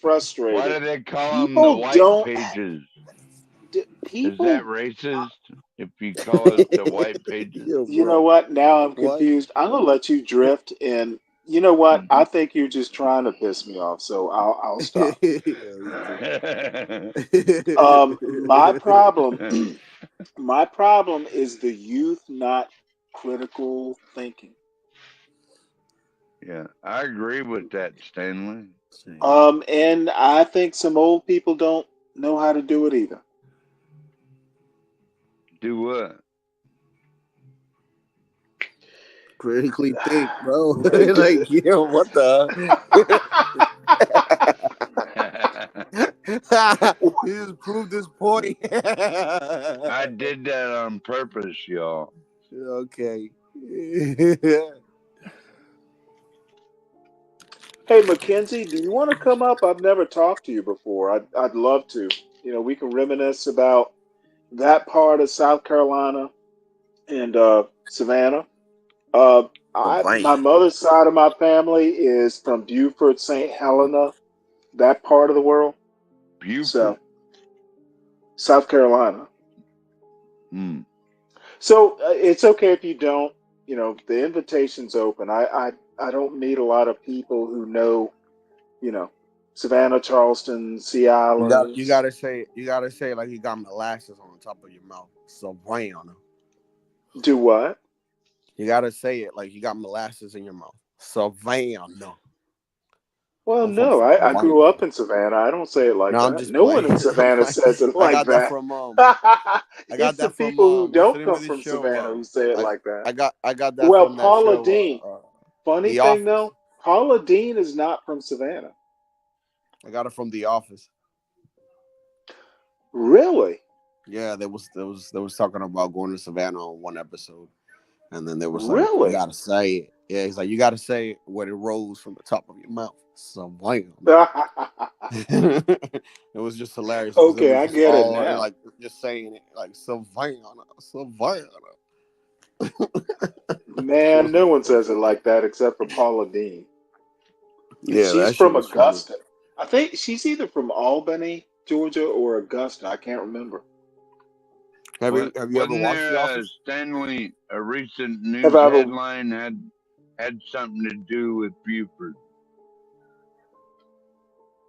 Why
frustrated.
do they call them the
People
white
don't.
pages? Is that
People.
racist? If you call it the white pages?
Yo,
You know
bro.
what? Now I'm
What?
confused. I'm gonna let you drift, and you know what? I think you're just trying to piss me off. So I'll stop.
Yo, you too.
My problem. My problem is the youth not critical thinking.
Yeah, I agree with that, Stanley.
Same.
And I think some old people don't know how to do it either.
Do what?
Critically think, bro. Like, what the? He just proved this point.
I did that on purpose, y'all.
Okay.
Hey, Mackenzie, do you want to come up? I've never talked to you before. I'd love to. We can reminisce about, that part of South Carolina and Savannah. My
Savannah.
mother's side of my family is from Beaufort, St. Helena, that part of the world.
Buford.
So South Carolina.
Hmm.
So it's okay if you don't. You know, the invitation's open. I don't meet a lot of people who know. You know, Savannah, Charleston, Sea
You
Islands.
gotta say it like you got molasses on top of your mouth. Savannah.
Do what?
You gotta say it like you got molasses in your mouth. Savannah.
Well,
I'm from
no, I
Savannah.
grew up in Savannah. I don't say it
No,
like
I'm
that.
just
No
playing.
one in
I'm
Savannah
playing.
says it
I
like
got that
that.
from I got
It's the
that from
people who
what's the
don't
name
come
of this
from
show?
Savannah who say it
I
like that.
I got that
Well,
from that
Paula
show
Dean. Funny
The
thing
Office.
though, Paula Dean is not from Savannah.
I got it from The Office.
Really?
Yeah, there was talking about going to Savannah on one episode. And then there was like, you
Really?
gotta say it. Yeah, he's like, you gotta say it when it rolls from the top of your mouth. Savannah. It was just hilarious because it
Okay,
was
I
just
get it
all
now.
like just saying it like Savannah, Savannah.
Man, no one says it like that except for Paula Dean. And
Yeah,
she's
that shit
from
was funny.
Augusta. I think she's either from Albany, Georgia, or Augusta. I can't remember.
Have you ever
Wasn't
watched The
there
Office?
Stanley? A recent
Have
news
I ever
headline had something to do with Buford.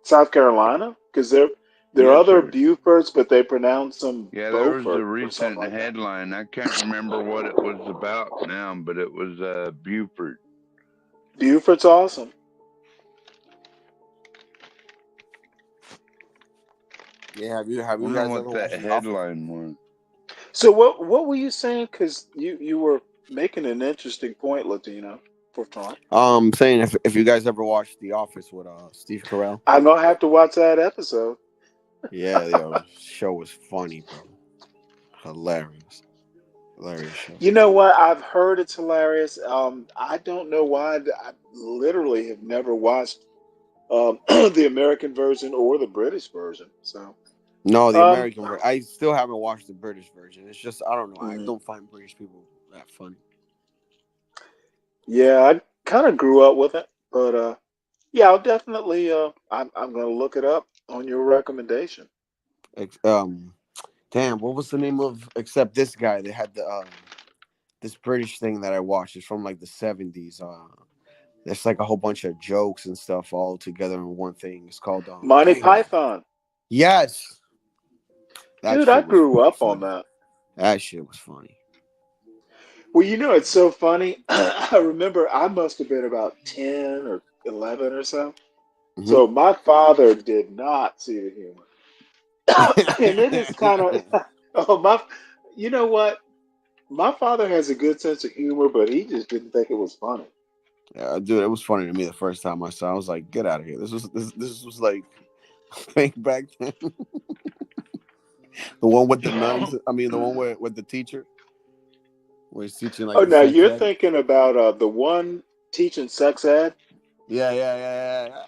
South Carolina? Because there are
Yes,
other
sir.
Bufords, but they pronounce them
Yeah, there was a
Beaufort or something
recent
like that.
headline. I can't remember what it was about now, but it was Buford.
Beaufort's awesome.
Yeah, have you
Wonder
guys
what
ever
that
watched The Office?
headline was.
So what were you saying? Because you were making an interesting point, Latino, for Trump.
Saying if you guys ever watched The Office with Steve Carell.
I'm gonna have to watch that episode.
Yeah, the show was funny, bro. Hilarious. Hilarious show.
You know what? I've heard it's hilarious. I don't know why. I literally have never watched the American version or the British version. So,
No, the
um,
American version. I still haven't watched the British version. It's just I don't know. I
mm,
don't find British people that funny.
yeah, I kind of grew up with it, but yeah, I'll definitely. I'm gonna look it up on your recommendation.
Ex- Um, Damn, what was the name of? Except this guy, they had the this British thing that I watched. It's from like the '70s. There's like a whole bunch of jokes and stuff all together in one thing. It's called
Monty
damn.
Python,
Yes, that
dude. I
shit was
grew
fucking
up on
funny.
that.
That shit was funny.
Well, you know, it's so funny. I remember I must have been about 10 or 11 or so.
Hmm.
So my father did not see the humor. And it is kind of, oh, you know what? My father has a good sense of humor, but he just didn't think it was funny.
Yeah, dude, it was funny to me the first time I saw. I was like, "Get out of here!" This was like back then. The one with the nuns. I mean, the one with the teacher, where he's teaching like
Oh,
the
now
sex
you're
ed.
thinking about the one teaching sex ed?
Yeah, yeah.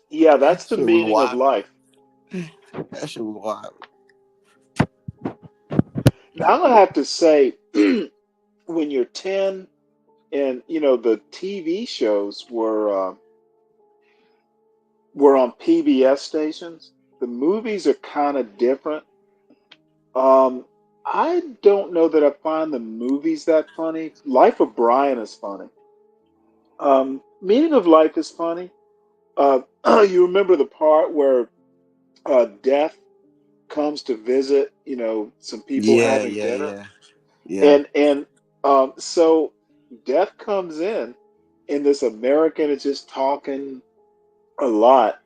Yeah, that's the
Shit was
meaning of
wild.
life.
That shit was wild.
Now, I'm going to have to say, when you're 10 and, you know, the TV shows were on PBS stations, the movies are kind of different. Um, I don't know that I find the movies that funny. Life of Brian is funny. Meaning of Life is funny. You remember the part where Death comes to visit, you know, some people
Yeah,
having
yeah,
dinner,
yeah, yeah.
and so Death comes in, and this American is just talking a lot.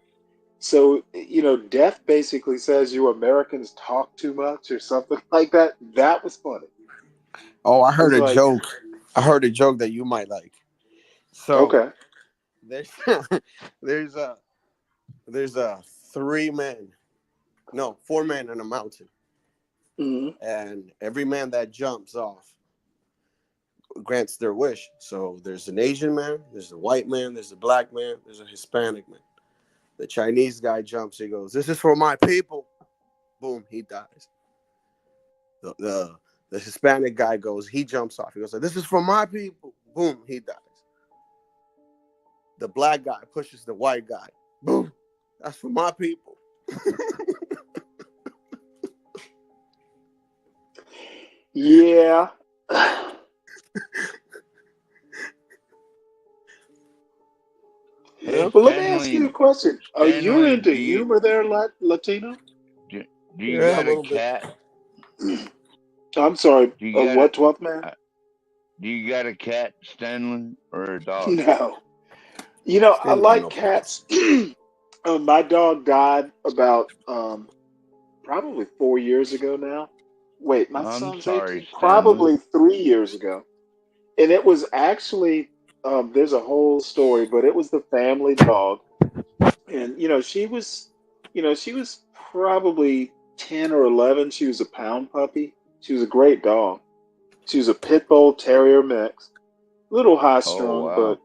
So, you know, Death basically says you Americans talk too much or something like that. That was funny.
Oh, I heard
It's
a
like,
joke. I heard a joke that you might like. So
okay.
there's there's a there's a 3 men, no 4 men in a mountain,
Hmm.
and every man that jumps off grants their wish. So there's an Asian man, there's a white man, there's a black man, there's a Hispanic man. The Chinese guy jumps. He goes, "This is for my people." Boom, he dies. The Hispanic guy goes. He jumps off. He goes, "This is for my people." Boom, he dies. The black guy pushes the white guy. Boom, that's for my people.
Yeah.
Hey,
Well, let me ask you a
Stanley,
question. You're
Stanley,
into humor there, Latino?
do you
Yeah, a
got a
little bit.
cat?
I'm sorry.
Do you got
What, 12th man?
do you got a cat, Stanley, or a dog?
No. I
Stanley got
like
no pets.
cats. My dog died about probably 4 years ago now. Wait, my
I'm
son's
sorry,
18.
Stanley.
Probably 3 years ago. And it was actually, there's a whole story, but it was the family dog. And, she was probably 10 or 11. She was a pound puppy. She was a great dog. She was a pit bull terrier mix. Little high
Oh
strung,
wow!
but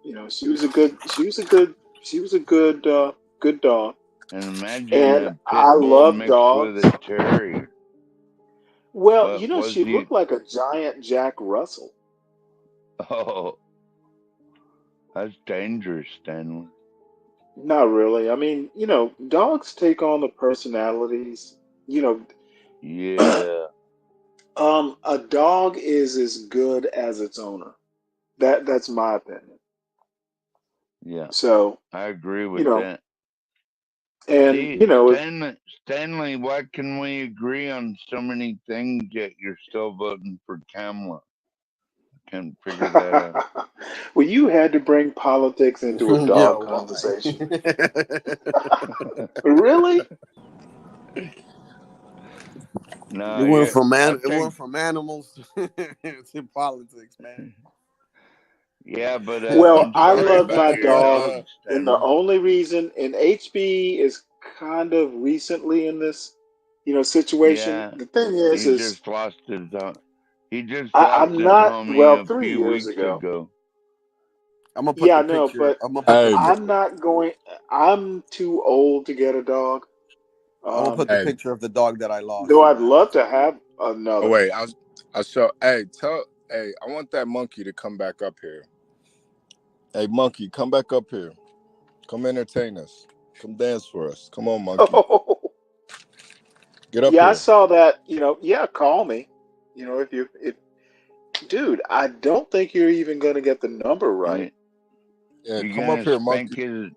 good dog.
And imagine
And
a pit
I
bull
love
mixed with a
dogs.
terrier.
Well,
But was
she
he?
looked like a giant Jack Russell.
Oh, that's dangerous, Stanley.
Not really. I mean, dogs take on the personalities.
Yeah,
A dog is as good as its owner. That's my opinion.
yeah,
So,
I agree
you
with
know,
that.
and
See,
if
Stanley, why can we agree on so many things yet you're still voting for Kamala? Can't figure that out.
well, you had to bring politics into a dog
Yo, why?
conversation. Really?
No,
It went
yeah,
from
I
it went
think,
from animals to politics, man.
yeah, but
Well,
I'm
I
sorry
love
about
my
your
dog,
dog,
and the
Stanley.
only reason, and HB is kind of recently in this, situation.
Yeah,
The thing
he
is
just lost his he just lost
I'm
his
not,
homie
well,
a
three
few
years
weeks
ago.
ago.
I'm gonna put
Yeah,
the
I know,
picture.
but
I'm gonna put the
Hey,
I'm not going. I'm too old to get a dog.
I'm gonna put
Um,
the
hey.
picture of the dog that I lost
though
in
I'd
my.
love to have
Oh
another.
wait, I show. Hey, I want that monkey to come back up here. Hey, monkey, come back up here. Come entertain us. Come dance for us. Come on, monkey. Get up
Yeah, I
here.
saw that. Yeah, call me. If dude, I don't think you're even gonna get the number right.
You,
Yeah,
you
come up
gonna
here,
spank
monkey.
his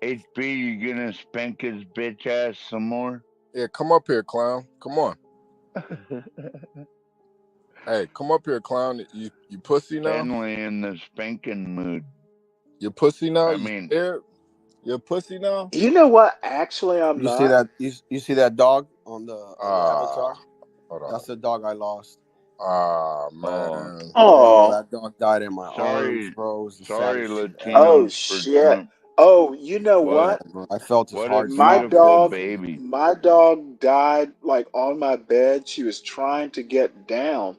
HB? You gonna spank his bitch ass some more?
Yeah, come up here, clown. Come on. Hey, come up here, clown. You pussy now?
Stanley in the spanking mood.
You pussy now?
I
You
mean,
scared? You pussy now?
You know what? Actually, I'm
You see
not.
that? You see that dog on the
Ah,
avatar?
hold on.
That's the dog I lost.
Ah,
oh,
man.
Bro,
Oh,
that dog died in my arms,
sorry,
bro. It was the
sorry,
saddest shit
oh
ever.
Latinos for
shit.
Trump.
Oh, you know
What,
Yeah,
what?
bro. I felt his
what a
heart
My
stop
beautiful
beating
dog,
for me.
baby.
my dog died like on my bed. She was trying to get down,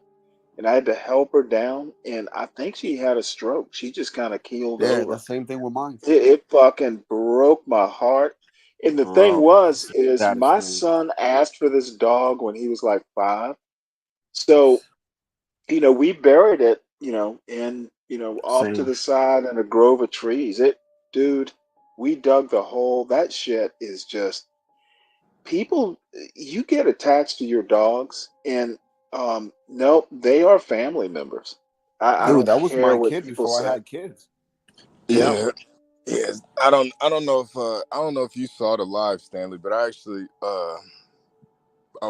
and I had to help her down. And I think she had a stroke. She just kind of keeled
Yeah, the
over.
same thing with mine.
It fucking broke my heart. And the thing
Bro,
was,
it's the
is
saddest
my
thing.
son asked for this dog when he was like 5. So, we buried it, off to
Same.
the side in a grove of trees. Dude, we dug the hole. That shit is just people. You get attached to your dogs, and no, they are family members. I
Dude,
don't
that was
care
my
what
kid
people
before I
say.
had kids.
Yeah.
Yeah. Yeah. I don't know if you saw the live, Stanley, but I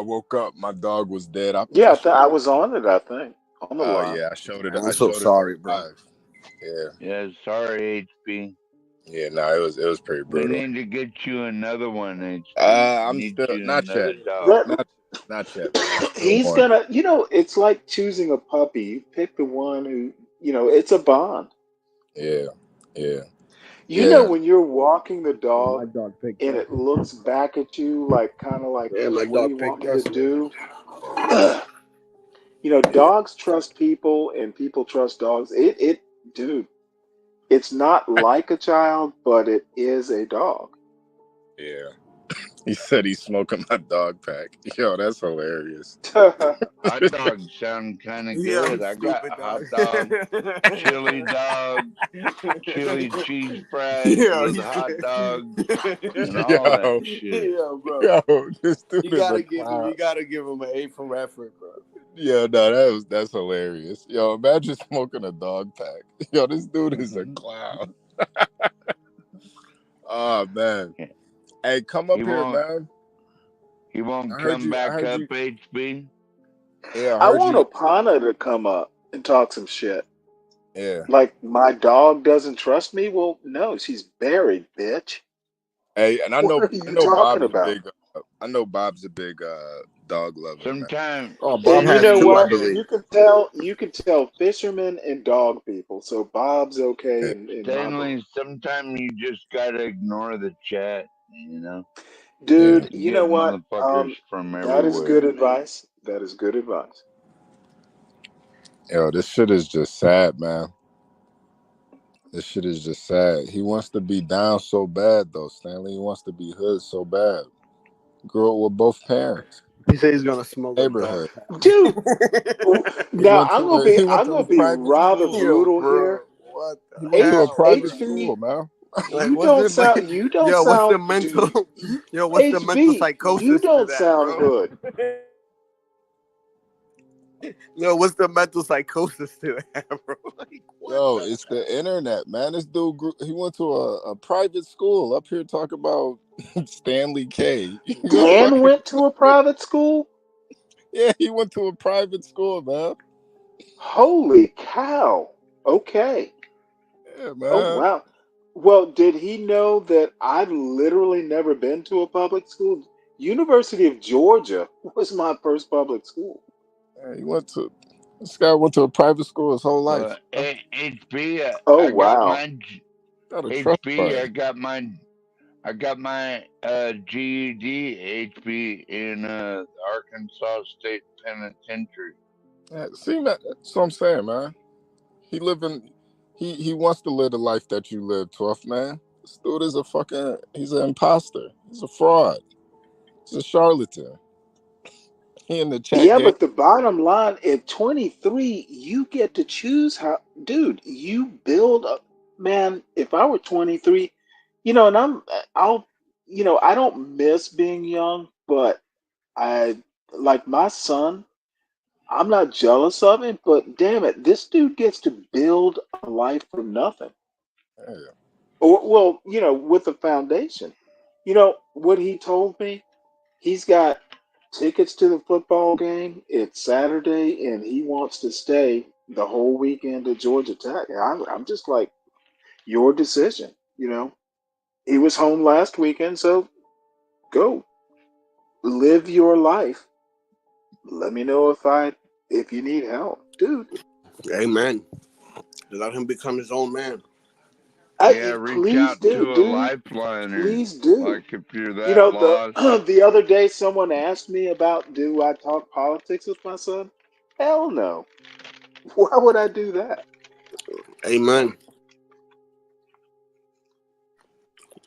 woke up, my dog was dead.
Yeah, I was on it, I think, on the
Oh
live.
yeah, I showed it.
Man, I'm
I
so
showed it
sorry, bro.
live. Yeah,
Yeah, sorry, HB.
yeah. No, it was pretty
We
brutal.
need to get you another one, HB. We
I'm
need
still
you
not
another
yet,
dog.
That
not yet, man. I still
he's
want.
gonna, it's like choosing a puppy. You pick the one who, it's a bond.
Yeah, yeah,
When
yeah.
you're walking the
Yeah, my
dog
dog picked
and
up.
it looks back at you like kind of like,
Yeah, my
what do
dog
you want
picked
me to
us, man.
do? Dogs trust people and people trust dogs. Dude, it's not like a child, but it is a dog.
Yeah. He said he's smoking my dog pack. Yo, that's hilarious.
Hot dogs sound kind of
Yeah,
good.
I'm
I got
stupid,
hot
dog.
dog, chili dog, chili cheese fries
Yeah,
with
he
hot
said.
dogs, and all that
Yo,
shit.
Yeah, bro.
yo, this dude is a clown.
You gotta give him an A for effort, bro.
Yeah, no, that's hilarious. Yo, imagine smoking a dog pack. Yo, this dude is a clown. Oh man. Hey, come up
He
here,
won't.
man.
He won't
I heard
come
you. I
back
heard
up,
you.
HB.
Yeah, I
I
heard
want
you.
Opana to come up and talk some shit.
Yeah.
Like my dog doesn't trust me. Well, no, she's buried, bitch.
Hey, and I
What
know.
are
I
you
know
talking
Bob's a
about?
big. I know Bob's a big dog lover, man.
Sometimes,
Oh, Bob
And you
has
know
two, I
what?
sometimes,
believe.
You can tell fishermen and dog people. So Bob's okay in my book.
Stanley. Sometimes you just gotta ignore the chat. You know,
Yeah.
Dude,
you
you
get
know what?
motherfuckers from
That is
everywhere.
good advice. That is good advice.
Yo, this shit is just sad, man. This shit is just sad. He wants to be down so bad, though, Stanley. He wants to be hood so bad. Grew up with both parents.
He said he's gonna smoke a dog
Neighborhood.
pack.
Dude,
He
now
went to a
I'm gonna be
private
rather
school.
Yo,
brutal
bro,
here.
what
He
the
went to a
hell,
private
bro?
school,
HB,
man.
Like, what's the
you don't
yo? What's the
sound
mental?
dude.
Yo, what's the mental
HB, you
psychosis to
don't
that,
sound
bro?
hood.
Yo, what's the mental psychosis to that, bro? Like, what
Yo,
the?
it's the internet, man. This dude, he went to a private school up here talking about Stanley K. You know,
Dan
fucking,
went to a private school?
yeah, he went to a private school, man.
Holy cow. Okay.
Yeah,
Oh
man.
wow. Well, did he know that I've literally never been to a public school? University of Georgia was my first public school.
Yeah, this guy went to a private school his whole life.
Well, HB,
Oh
I got
wow.
my
Got a trust
HB,
fund.
I got my GED HB in Arkansas State Penitentiary.
Yeah, see, man, that's what I'm saying, man. He wants to live the life that you live, Tough, man. This dude is he's an imposter. He's a fraud. He's a charlatan. He in the chat
Yeah,
game.
but the bottom line, at 23, you get to choose how, dude, you build up, man, if I were 23, and I don't miss being young, but I, like my son, I'm not jealous of him, but damn it, this dude gets to build a life from nothing.
Yeah.
Or, well, with a foundation. You know what he told me? He's got tickets to the football game. It's Saturday, and he wants to stay the whole weekend at Georgia Tech. And I'm just like, your decision. He was home last weekend, so go live your life. Let me know if you need help, dude.
Amen. Let him become his own man.
Yeah, reach
Please
out
do,
to a
dude.
lifeliner.
Please do.
Like if you're that lost.
The other day someone asked me about, do I talk politics with my son? Hell no. Why would I do that?
Amen.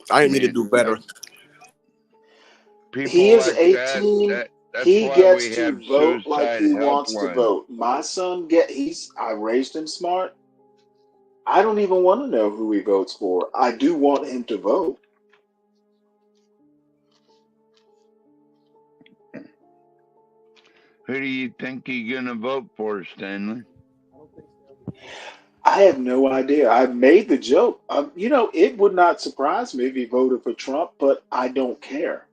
I need to
Man,
do better.
He
people
is
like that,
18.
that's
He
why
gets
we have
to vote like
suicide
he wants to
helpline.
vote. My son I raised him smart. I don't even want to know who he votes for. I do want him to vote.
Who do you think you're gonna vote for, Stanley?
I have no idea. I made the joke. It would not surprise me if he voted for Trump, but I don't care.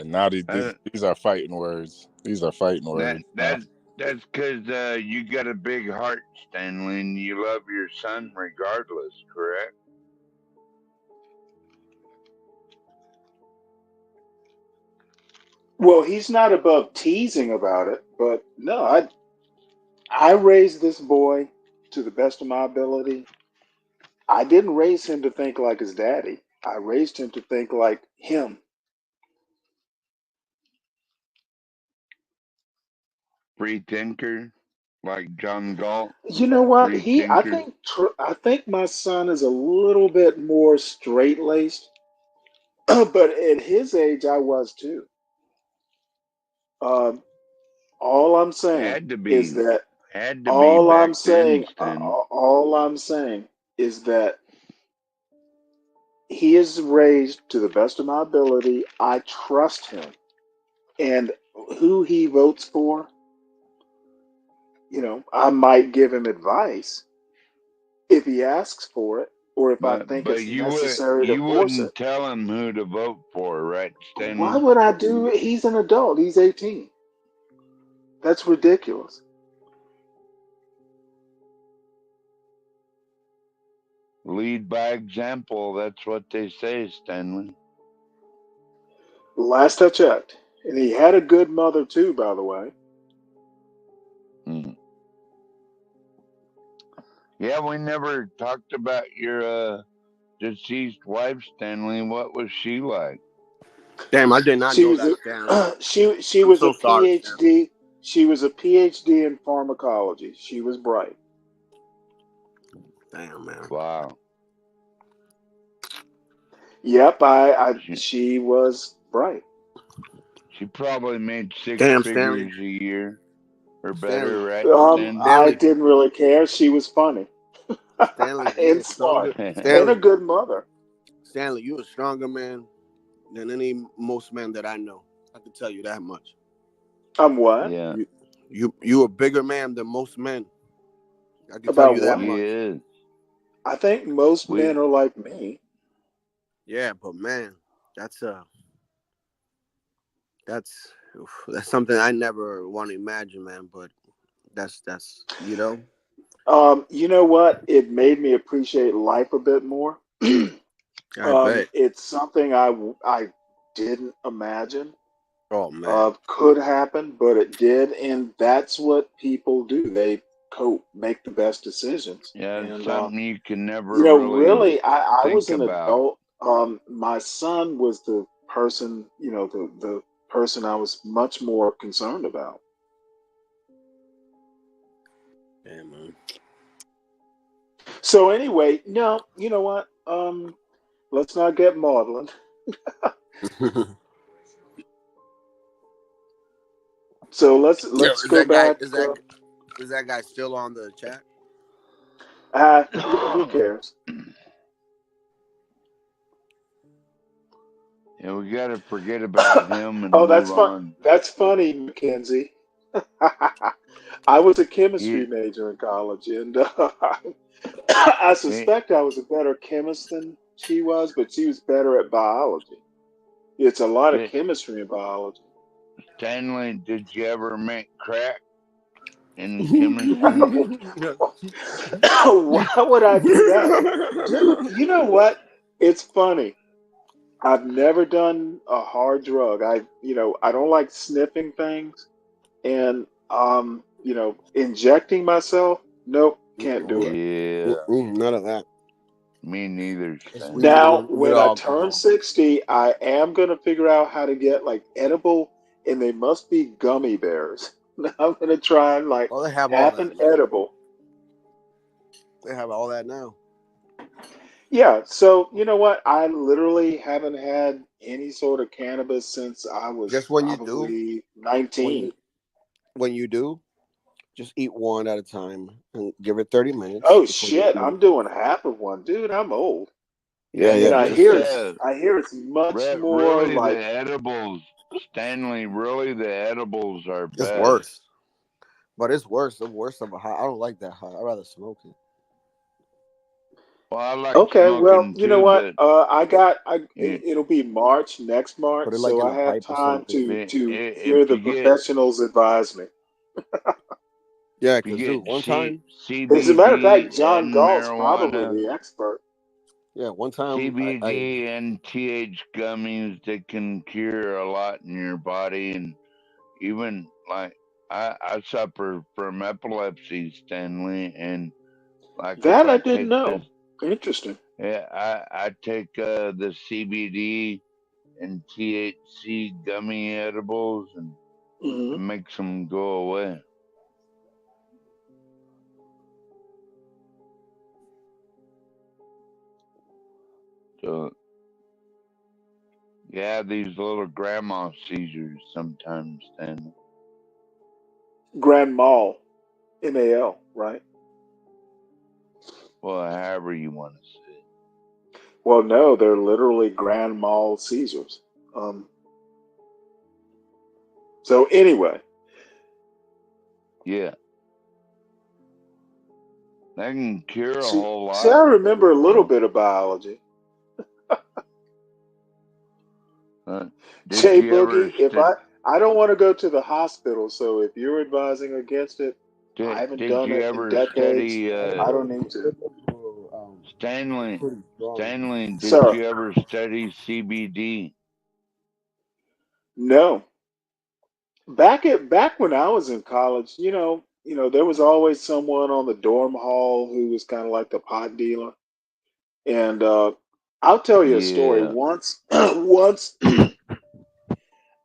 Now
Uh,
these are fighting words. These are fighting
that
words.
that that's because you got a big heart, Stanley, and you love your son regardless. Correct?
Well, he's not above teasing about it, but no, I raised this boy to the best of my ability. I didn't raise him to think like his daddy. I raised him to think like him.
Free thinker. Like John Galt,
You know what?
free
I
tinkers.
think my son is a little bit more straight laced, but at his age, I was too. Um, all I'm saying
Had to
is
be.
that
Had to be
all
back
I'm
then,
saying,
Stanley.
all I'm saying is that he is raised to the best of my ability. I trust him, and who he votes for, I might give him advice if he asks for it, or if I think
But
it's necessary to
you
force it.
wouldn't tell him who to vote for, right,
Why
Stanley?
would I do it? He's an adult. He's 18. That's ridiculous.
Lead by example. That's what they say, Stanley.
Last I checked. And he had a good mother, too, by the way.
Hmm. Yeah, we never talked about your deceased wife, Stanley. What was she like?
Damn, I did not
She
know
was
that, Stanley.
she
I'm
was a
so sorry, Stanley.
PhD. She was a PhD in pharmacology. She was bright.
Damn, man.
Wow.
Yep, she was bright.
She probably made six
Damn, Stanley.
figures a year or
Stanley.
better, right, Stanley?
I
Stanley.
didn't really care. She was funny
Stanley, you
and
were stronger.
smart and a
Stanley.
good mother.
Stanley, you a stronger man than most men that I know. I can tell you that much.
I'm what?
Yeah.
You a bigger man than most men. I can tell
About
you that
what?
He
much.
is.
I think most
We
men are like me.
Yeah, but man, that's that's something I never want to imagine, man. But that's
You know what? It made me appreciate life a bit more.
I bet.
It's something I didn't imagine
Oh man.
could happen, but it did, and that's what people do. They cope, make the best decisions,
Yeah, it's
and
something you can never really
really, I was
think
an
about.
adult. My son was the person, the person I was much more concerned about.
Yeah, man.
So anyway, no, you know what? Let's not get maudlin. So
Yo,
let's go back.
is that guy still on the chat?
Who cares?
Yeah, we got to forget about him and
Oh,
move
that's fun.
on.
That's funny, Mackenzie. I was a chemistry
He,
major in college, and I
he,
suspect I was a better chemist than she was, but she was better at biology. It's a lot of
did,
chemistry in biology.
Stanley, did you ever make crack in chemistry?
Why would I do that? Dude, you know what? It's funny. I've never done a hard drug. I don't like sniffing things, and injecting myself. Nope, can't do it.
Yeah,
None of that.
me neither,
Just
Stanley.
weed and a
Now,
little bit
when
of
I turn
alcohol.
60, I am going to figure out how to get like edible, and they must be gummy bears. I'm going to try and like
Oh, they have all
have
that,
an
man.
edible.
They have all that now.
Yeah, so you know what? I literally haven't had any sort of cannabis since I was
Just when you do,
probably
when
19.
you when you do, just eat one at a time and give it 30 minutes
Oh
before you
shit,
eat.
I'm doing half of one. Dude, I'm old.
Yeah,
And
yeah.
I
Just
hear
Just
it's much more
really the
like
edibles, Stanley. Really, the edibles are
it's
best.
worse. But it's worse. The worst of a high. I don't like that high. I'd rather smoke it.
Well, I like
okay, well,
smoking
you know
too,
what?
but
I
you,
it'll be March, next
Put
March,
it like
so
in
I
a
have
pipe or
time
something.
to
if
hear the
you get
professionals advise me.
Yeah,
if you
cause
get
dude, one time,
As a matter of fact,
CBD
John
and
Gall's probably
marijuana,
the expert.
yeah, one time I
CBD and TH gummies, they can cure a lot in your body, and even like I suffer from epilepsy, Stanley, and like if
That I
I
didn't
take
know.
this,
Interesting.
yeah, I take the CBD and THC gummy edibles, and
Hmm.
it makes them go away. So you have these little grandma seizures sometimes, then.
Grand Mal, MAL, right?
Well, however you want to say it.
Well, no, they're literally Grand Mal Caesars. So anyway,
Yeah. That can cure a
see,
whole
see, I
lot.
remember a little bit of biology.
Did
Jay
you ever
Boogie, if I don't want to go to the hospital, so if you're advising against it, I haven't
did
done
you
it in
ever
decades.
study
I don't need to.
Stanley? Stanley, did
Sir,
you ever study CBD?
no. Back when I was in college, there was always someone on the dorm hall who was kind of like the pot dealer. And I'll tell you a story.
Yeah.
Once, once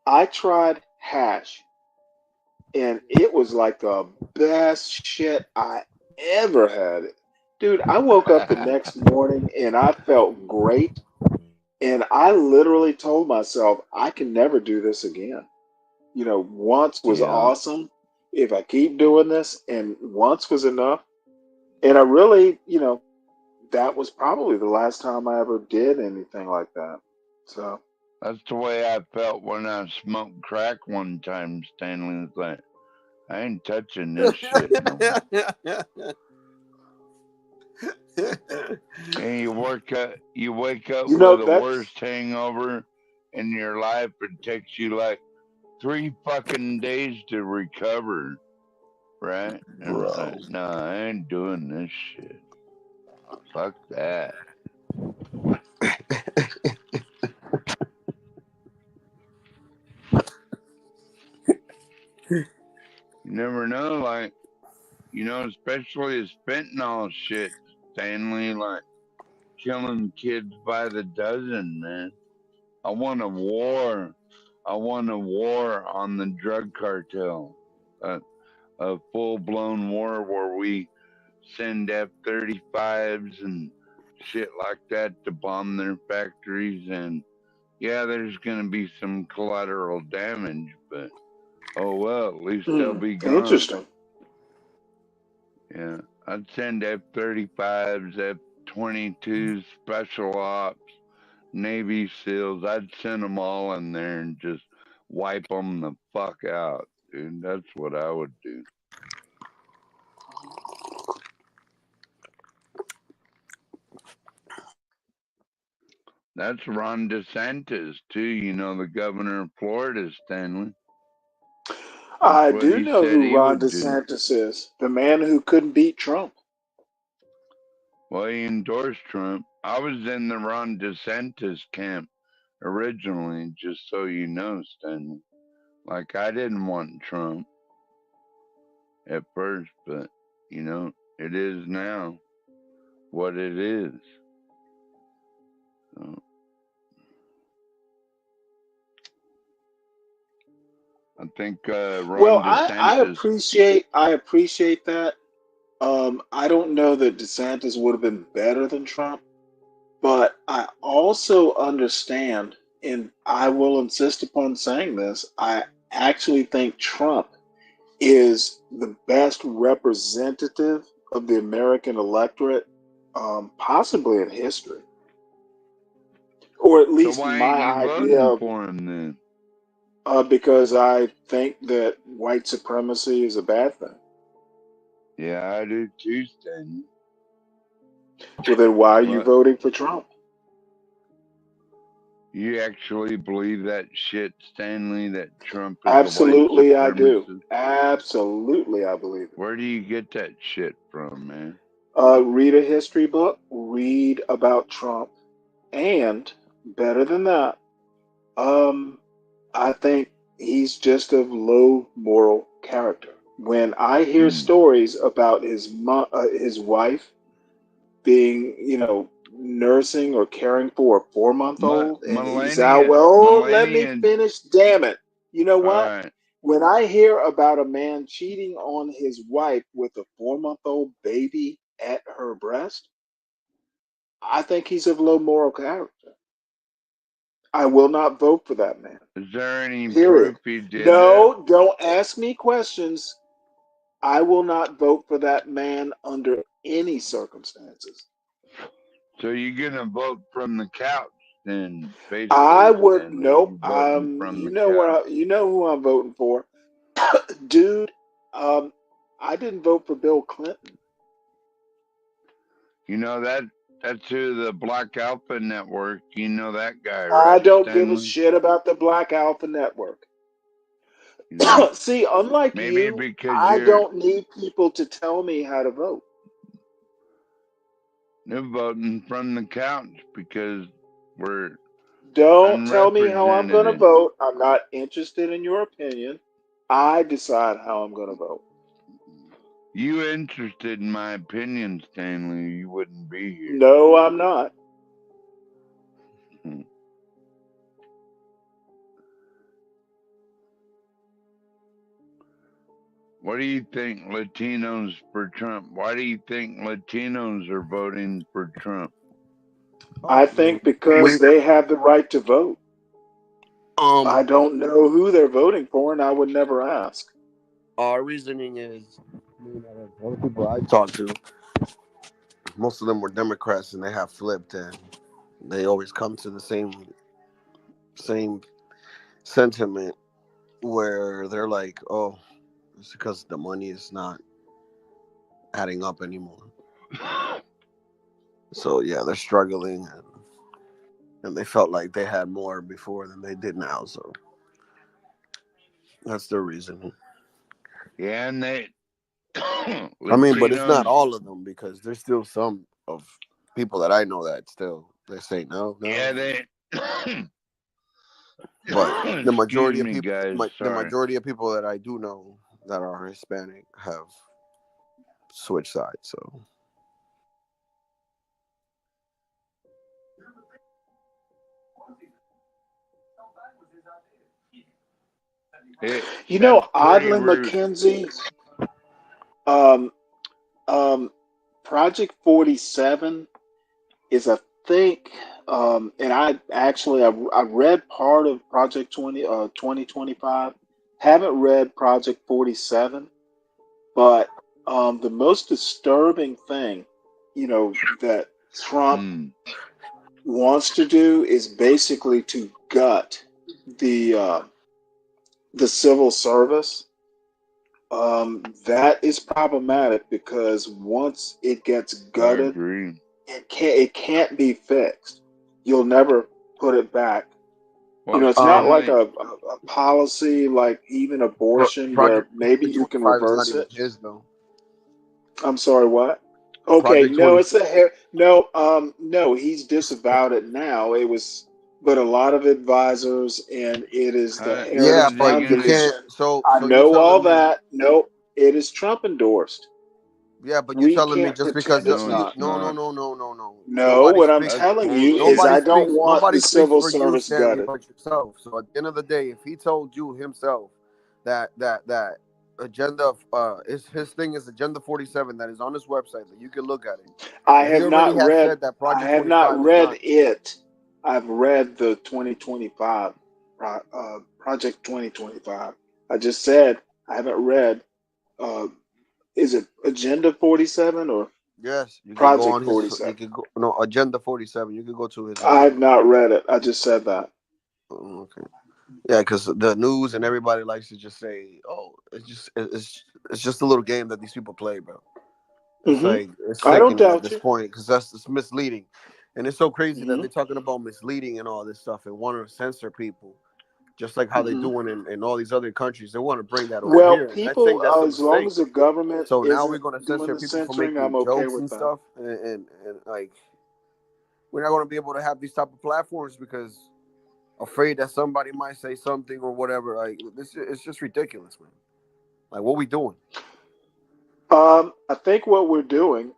I tried hash, and it was like the best shit I ever had. Dude, I woke up the next morning and I felt great. And I literally told myself, I can never do this again. Once was
Yeah.
awesome. If I keep doing this, and once was enough. And I really, that was probably the last time I ever did anything like that. So
That's the way I felt when I smoked crack one time. Stanley was like, I ain't touching this shit no more. And you wake up with the
that's
worst hangover in your life. It takes you like 3 fucking days to recover, right? And it's like,
bro.
no, I ain't doing this shit. Fuck that. You never know, like, especially his fentanyl shit, Stanley, like killing kids by the dozen, man. I want a war. I want a war on the drug cartel. A full blown war where we send F-35s and shit like that to bomb their factories. And yeah, there's going to be some collateral damage, but oh well, at least they'll be gone.
Interesting.
Yeah, I'd send F-35s, F-22s, special ops, Navy SEALs. I'd send them all in there and just wipe them the fuck out, dude. That's what I would do. That's Ron DeSantis too. The governor of Florida, Stanley. That's
I
what
do
he
know
said
who
he
Ron
would do.
DeSantis is, the man who couldn't beat Trump.
Well, he endorsed Trump. I was in the Ron DeSantis camp originally, just so you know, Stanley. Like, I didn't want Trump at first, but, it is now what it is. So, I think
Well,
Ron
I
DeSantis.
appreciate that. I don't know that DeSantis would have been better than Trump, but I also understand, and I will insist upon saying this. I actually think Trump is the best representative of the American electorate, possibly in history, or at
So
least
why ain't
my
you
idea
voting
of.
for him then?
Because I think that white supremacy is a bad thing.
Yeah, I do too, Stanley.
Well, then why are you
What?
voting for Trump?
You actually believe that shit, Stanley, that Trump is a white
Absolutely, I do.
supremacist?
Absolutely, I believe it.
Where do you get that shit from, man?
Read a history book, read about Trump, and better than that, um, I think he's just of low moral character. When I hear
Hmm.
stories about his wife being, nursing or caring for a 4 month old, and he's out.
Melania,
Well, let me
Melania.
finish. Damn it! You know
All
what?
right.
When I hear about a man cheating on his wife with a 4 month old baby at her breast, I think he's of low moral character. I will not vote for that man.
Is there any
Period.
proof he did that?
No, don't ask me questions. I will not vote for that man under any circumstances.
So you're gonna vote from the couch, then basically.
I would
Stanley,
nope.
you voting from
You
the
know
couch.
you know who I'm voting for, dude. I didn't vote for Bill Clinton.
You know that's who the Black Alpha Network. You know that guy,
I
right,
don't give a
Stanley?
shit about the Black Alpha Network.
You don't.
See, unlike
Maybe
you,
because
I
you're
don't need people to tell me how to vote.
voting from the couch because we're
Don't tell me how I'm going to
unrepresented.
vote. I'm not interested in your opinion. I decide how I'm going to vote.
You interested in my opinion, Stanley? You wouldn't be here.
No, I'm not.
What do you think Latinos for Trump? Why do you think Latinos are voting for Trump?
I think because they have the right to vote. I don't know who they're voting for, and I would never ask.
Our reasoning is, all the people I talked to, most of them were Democrats, and they have flipped, and they always come to the same sentiment where they're like, "Oh, it's because the money is not adding up anymore." So yeah, they're struggling, and they felt like they had more before than they did now. So that's their reasoning.
Yeah, and they.
I mean, but it's not all of them because there's still some of people that I know that still they say no.
Yeah, they.
But the majority of people,
guys,
the majority of people that I do know that are Hispanic have switched sides. So.
You know, oddly, Mackenzie, Project 47 is, I think, and I read part of Project 2025. Haven't read Project 47, but the most disturbing thing, that Trump wants to do is basically to gut the civil service. That is problematic because once it gets gutted, it can't be fixed. You'll never put it back.
Well,
It's not like a policy like even abortion where
Project
maybe you can
25 is not
reverse
even
it.
his though.
I'm sorry, what? Okay,
Project
no,
20.
no, he's disavowed it now. It was, but a lot of advisors, and it is the
Yeah,
Heritage
but you
Foundation.
can't. So
I
you're
know all
telling me.
that. Nope, it is Trump endorsed.
Yeah, but you're
We
telling me
can't
just because
pretend it's not.
no.
No, what I'm telling you is I don't want
Nobody
the
speaks
civil
for you,
service
Stanley,
gutted.
but yourself. So at the end of the day, if he told you himself that agenda his thing is Agenda 47 that is on his website that you can look at it.
I
If he
have
already
not
has
read.
said that
I
Project
have not
25 is
read
not.
it. I've read the 2025 Project 2025. I just said I haven't read. Uh, is it Agenda 47 or
Yes, you can go
Project
on his. You
47?
can go no Agenda 47. You can go to his.
I have not read it. I just said that.
Okay. Yeah, because the news and everybody likes to just say, "Oh, it's just a little game that these people play, bro." It's like it's
I don't
sickening at
doubt
this
you.
point because it's misleading, and it's so crazy that
Mm-hmm.
they're talking about misleading and all this stuff and want to censor people, just like how they're
Mm-hmm.
doing in all these other countries. They want to bring that over
Well,
here, and I think
people,
that's a
as long
mistake.
as the government
So now we're
isn't
going to
doing
censor
the
people for
censoring, I'm
making
okay
jokes
with
and
that.
stuff, and like we're not going to be able to have these type of platforms because afraid that somebody might say something or whatever. Like this, it's just ridiculous, man. Like what we doing?
I think what we're doing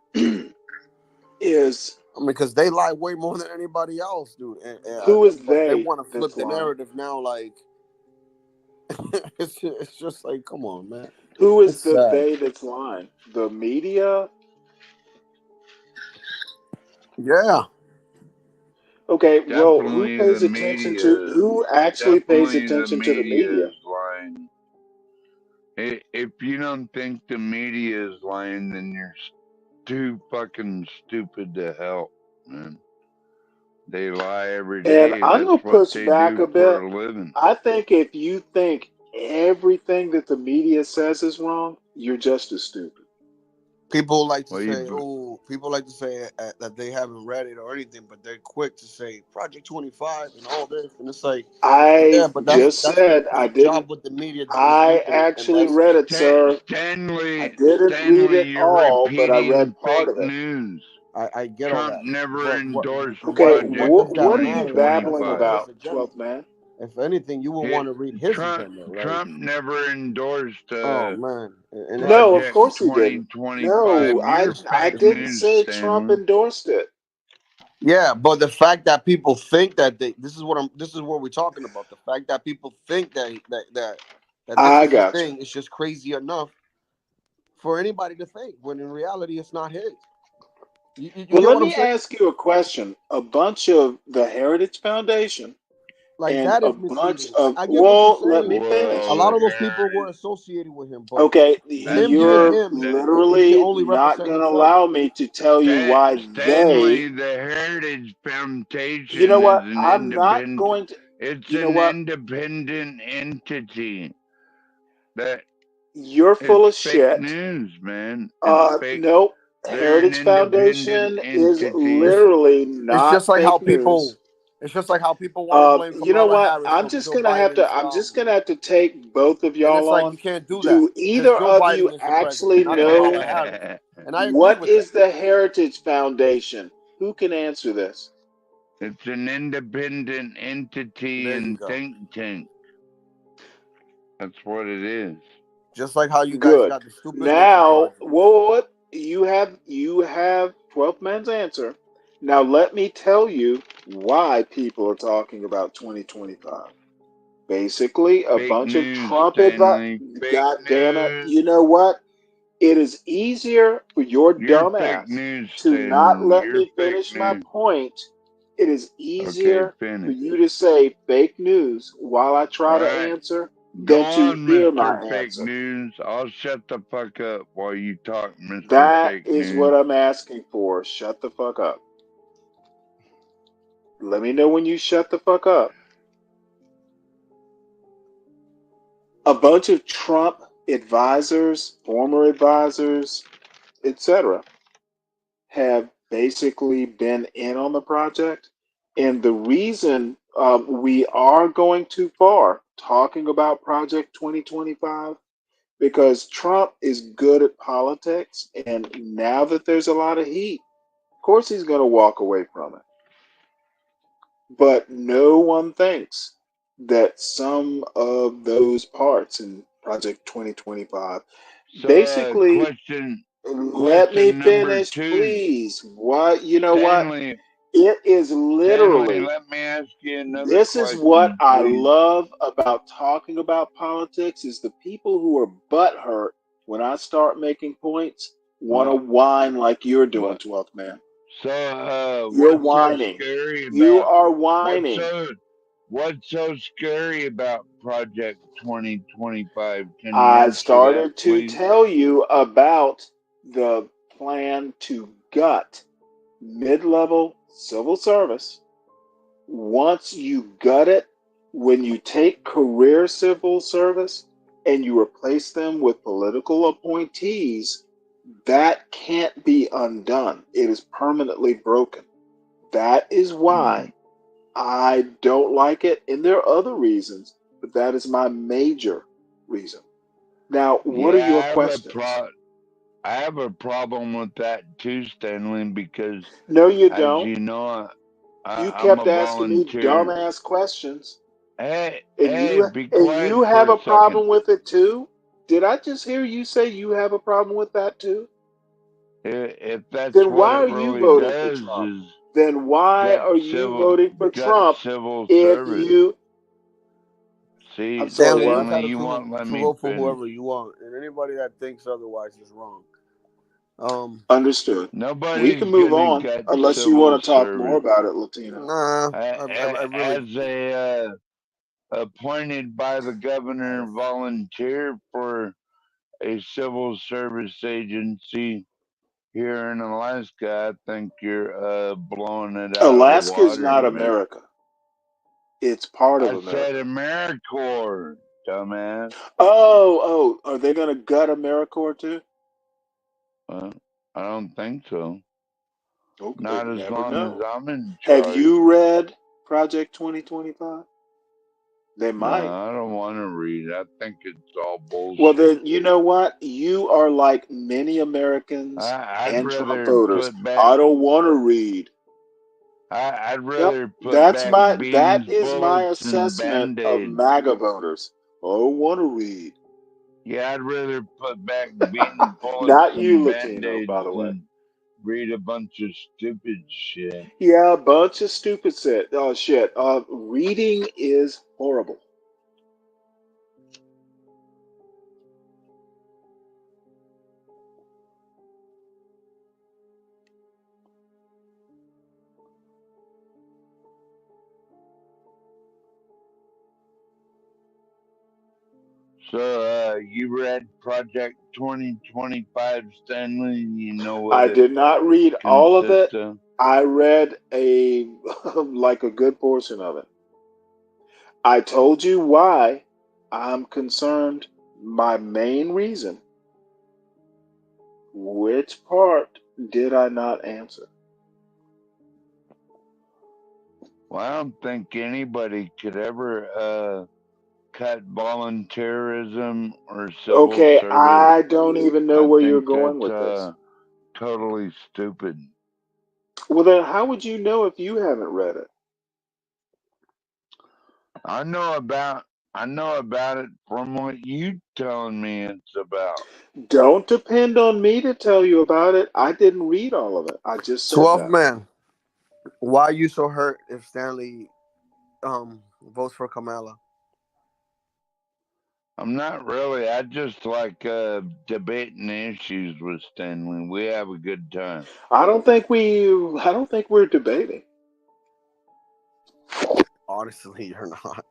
is
I mean, because they lie way more than anybody else, dude.
who is
But they
they
want to flip
that's
the
lying?
narrative now. Like it's just like, come on, man.
Who is
It's
the
sad.
they that's lying? The media?
Yeah.
Okay, well, who
Definitely
pays
the
attention to
media.
who actually pays
Definitely the
attention to the
media
media?
is lying. If you don't think the media is lying, then you're too fucking stupid to help, man. They lie every
And
day.
I'm gonna
That's what
push
they
back
do
a
for
bit.
a living.
I think if you think everything that the media says is wrong, you're just as stupid.
People like to
Well,
say, "Oh, people like to say that they haven't read it or anything," but they're quick to say Project 25 and all this, and it's like, yeah,
I
but
just
that's
said I
the job
didn't.
what the media is
I
doing, and
actually
that's
read it, sir. I didn't read
Stanley,
it
you're
all, but I
repeating
read part
fake
of it.
news.
I get all
Trump
that,
never
but
endorsed
Okay,
Project
what are you babbling
2025.
about, 12th
2025.
man?
If anything, you will want to read his agenda, like,
Trump never endorsed
oh man, and it's
No, of
Project
course he didn't.
2025.
No,
You're
I
fake
didn't
news,
say Trump
Stanley.
endorsed it.
yeah, but the fact that people think that this is what we're talking about. The fact that people think that this
I
is his
got you.
thing is just crazy enough for anybody to think, when in reality it's not his. You
Well,
get
let
what I'm
me
saying?
ask you a question. A bunch of the Heritage Foundation
Like,
and
that
a
is
bunch
misleading.
of,
I get what you're
well, let me
saying.
finish.
A
Whoa,
lot
the
of those people were
heritage.
associated with him, but
Okay,
him being
you're
him, he can
literally
only
not
represent
going to
himself.
allow me to tell you why
Stanley,
they,
the Heritage
you know
Foundation is
what?
an
I'm not
independent.
going to,
It's
you know
an
what?
independent entity that
You're
is
full of
fake
shit.
news, man. It's fake.
Nope.
They're an
Heritage
independent
Foundation is
entity.
literally
It's
not
just like how
fake news.
people. It's just like how people want to blame
You know
Kamala
what?
Harris for Joe Biden's.
I'm just gonna have to take both of
And it's
y'all
like, you
on.
can't do that
Do
because
either
Joe
of you
Biden is the president,
actually
not Kamala
know
Harris. And I agree
what
with that.
is the Heritage Foundation? Who can answer this?
It's an independent entity
There you
and
go.
think tank. That's what it is.
Just like how you guys
Good.
got the stupid Lincoln
Now,
Project.
what you have 12th man's answer. Now let me tell you why people are talking about 2025. Basically, a
Fake
bunch of
news,
Trump advice.
Stanley. Fake
God damn it!
news.
You know what? It is easier for your
You're
dumb
fake
ass
news,
to not
Stanley.
let
You're
me
fake
finish my
news.
point. It is
Okay,
easier for
finish.
you to say fake news while I
All
try to
right.
answer
Go
than to
on,
hear my
Mr. Fake
answer.
News. I'll shut the fuck up while you talk, Mr.
That
Fake
is
News.
what I'm asking for. Shut the fuck up. Let me know when you shut the fuck up. A bunch of Trump advisors, former advisors, etc., have basically been in on the project. And the reason we are going too far talking about Project 2025, because Trump is good at politics. And now that there's a lot of heat, of course he's going to walk away from it. But no one thinks that some of those parts in Project 2025,
So,
basically,
question
let me
question number
finish,
two.
please. What, you know what?
Stanley,
It is
Stanley,
literally,
let me ask you another
this is what
question,
I
please.
love about talking about politics is the people who are butthurt when I start making points want to
What?
whine like you're doing,
What?
12th man.
So,
You're
what's so
whining.
scary
You
about
are
what's
whining.
so what's so scary about Project 2025? Can you
I
answer that,
started to
please?
tell you about the plan to gut mid-level civil service. Once you gut it, when you take career civil service and you replace them with political appointees, that can't be undone. It is permanently broken. That is why I don't like it. And there are other reasons, but that is my major reason. Now, what are
Yeah,
your questions?
I have a problem with that too, Stanley, because
No, you
as
don't.
you know,
You
I'm
kept
a
asking me
volunteer.
dumbass questions.
Hey, be
And
quiet
you have
for
a
a second.
problem with it too? Did I just hear you say you have a problem with that too?
If that's
Then
what
why
it
are you
really
voting for
does
Trump?
is
Then why
gut
are you voting for Trump
civil
if
service.
you I'm
See,
sorry,
Stanley, you're
what?
Stanley,
entitled
you won't let
to
me
vote for
finish.
whoever you want, and anybody that thinks otherwise is wrong.
Understood. We
Nobody's
can move
gonna
on
gut
unless you
civil
want to talk more
service.
about it, Latino.
Nah, I really.
As a appointed by the governor volunteer for a civil service agency here in Alaska, I think you're blowing it out of the
Alaska is
water,
not
man.
America. It's part of
I said
America.
AmeriCorps, dumbass.
Oh, are they going to gut AmeriCorps too?
Uh, I don't think so.
Okay,
Not
you
as
never
long as
know.
I'm in
Have
charge.
you read Project 2025? They
No,
might.
I don't want to read. I think it's all
Well,
bullshit.
then, you know what? You are like many Americans
I'd
and Trump
rather
voters.
put back.
I don't want to read.
I'd
Yep,
rather put back
that
beans,
is my
bullets, and
assessment of
band-aids.
MAGA voters. I don't want to read.
Yeah, I'd rather put back beans, bullets,
Not you,
and
Latino, by
band-aids
the way.
than read a bunch of stupid shit.
Yeah, a bunch of stupid shit. Shit. Reading is horrible.
So, you read Project 2025, Stanley? You know what
I
it
did not read all of
consists
it.
of?
I read a like a good portion of it. I told you why I'm concerned. My main reason. Which part did I not answer?
Well, I don't think anybody could ever cut volunteerism or civil
Okay,
service.
I don't even know
I
where you're
think
going
that's
with this.
totally stupid.
Well, then how would you know if you haven't read it?
I know about it from what you telling me it's about.
Don't depend on me to tell you about it. I didn't read all of it. I just said
12
that.
man. Why are you so hurt if Stanley votes for Kamala?
I'm not really. I just like debating issues with Stanley. We have a good time.
I don't think we're debating.
Honestly, you're not.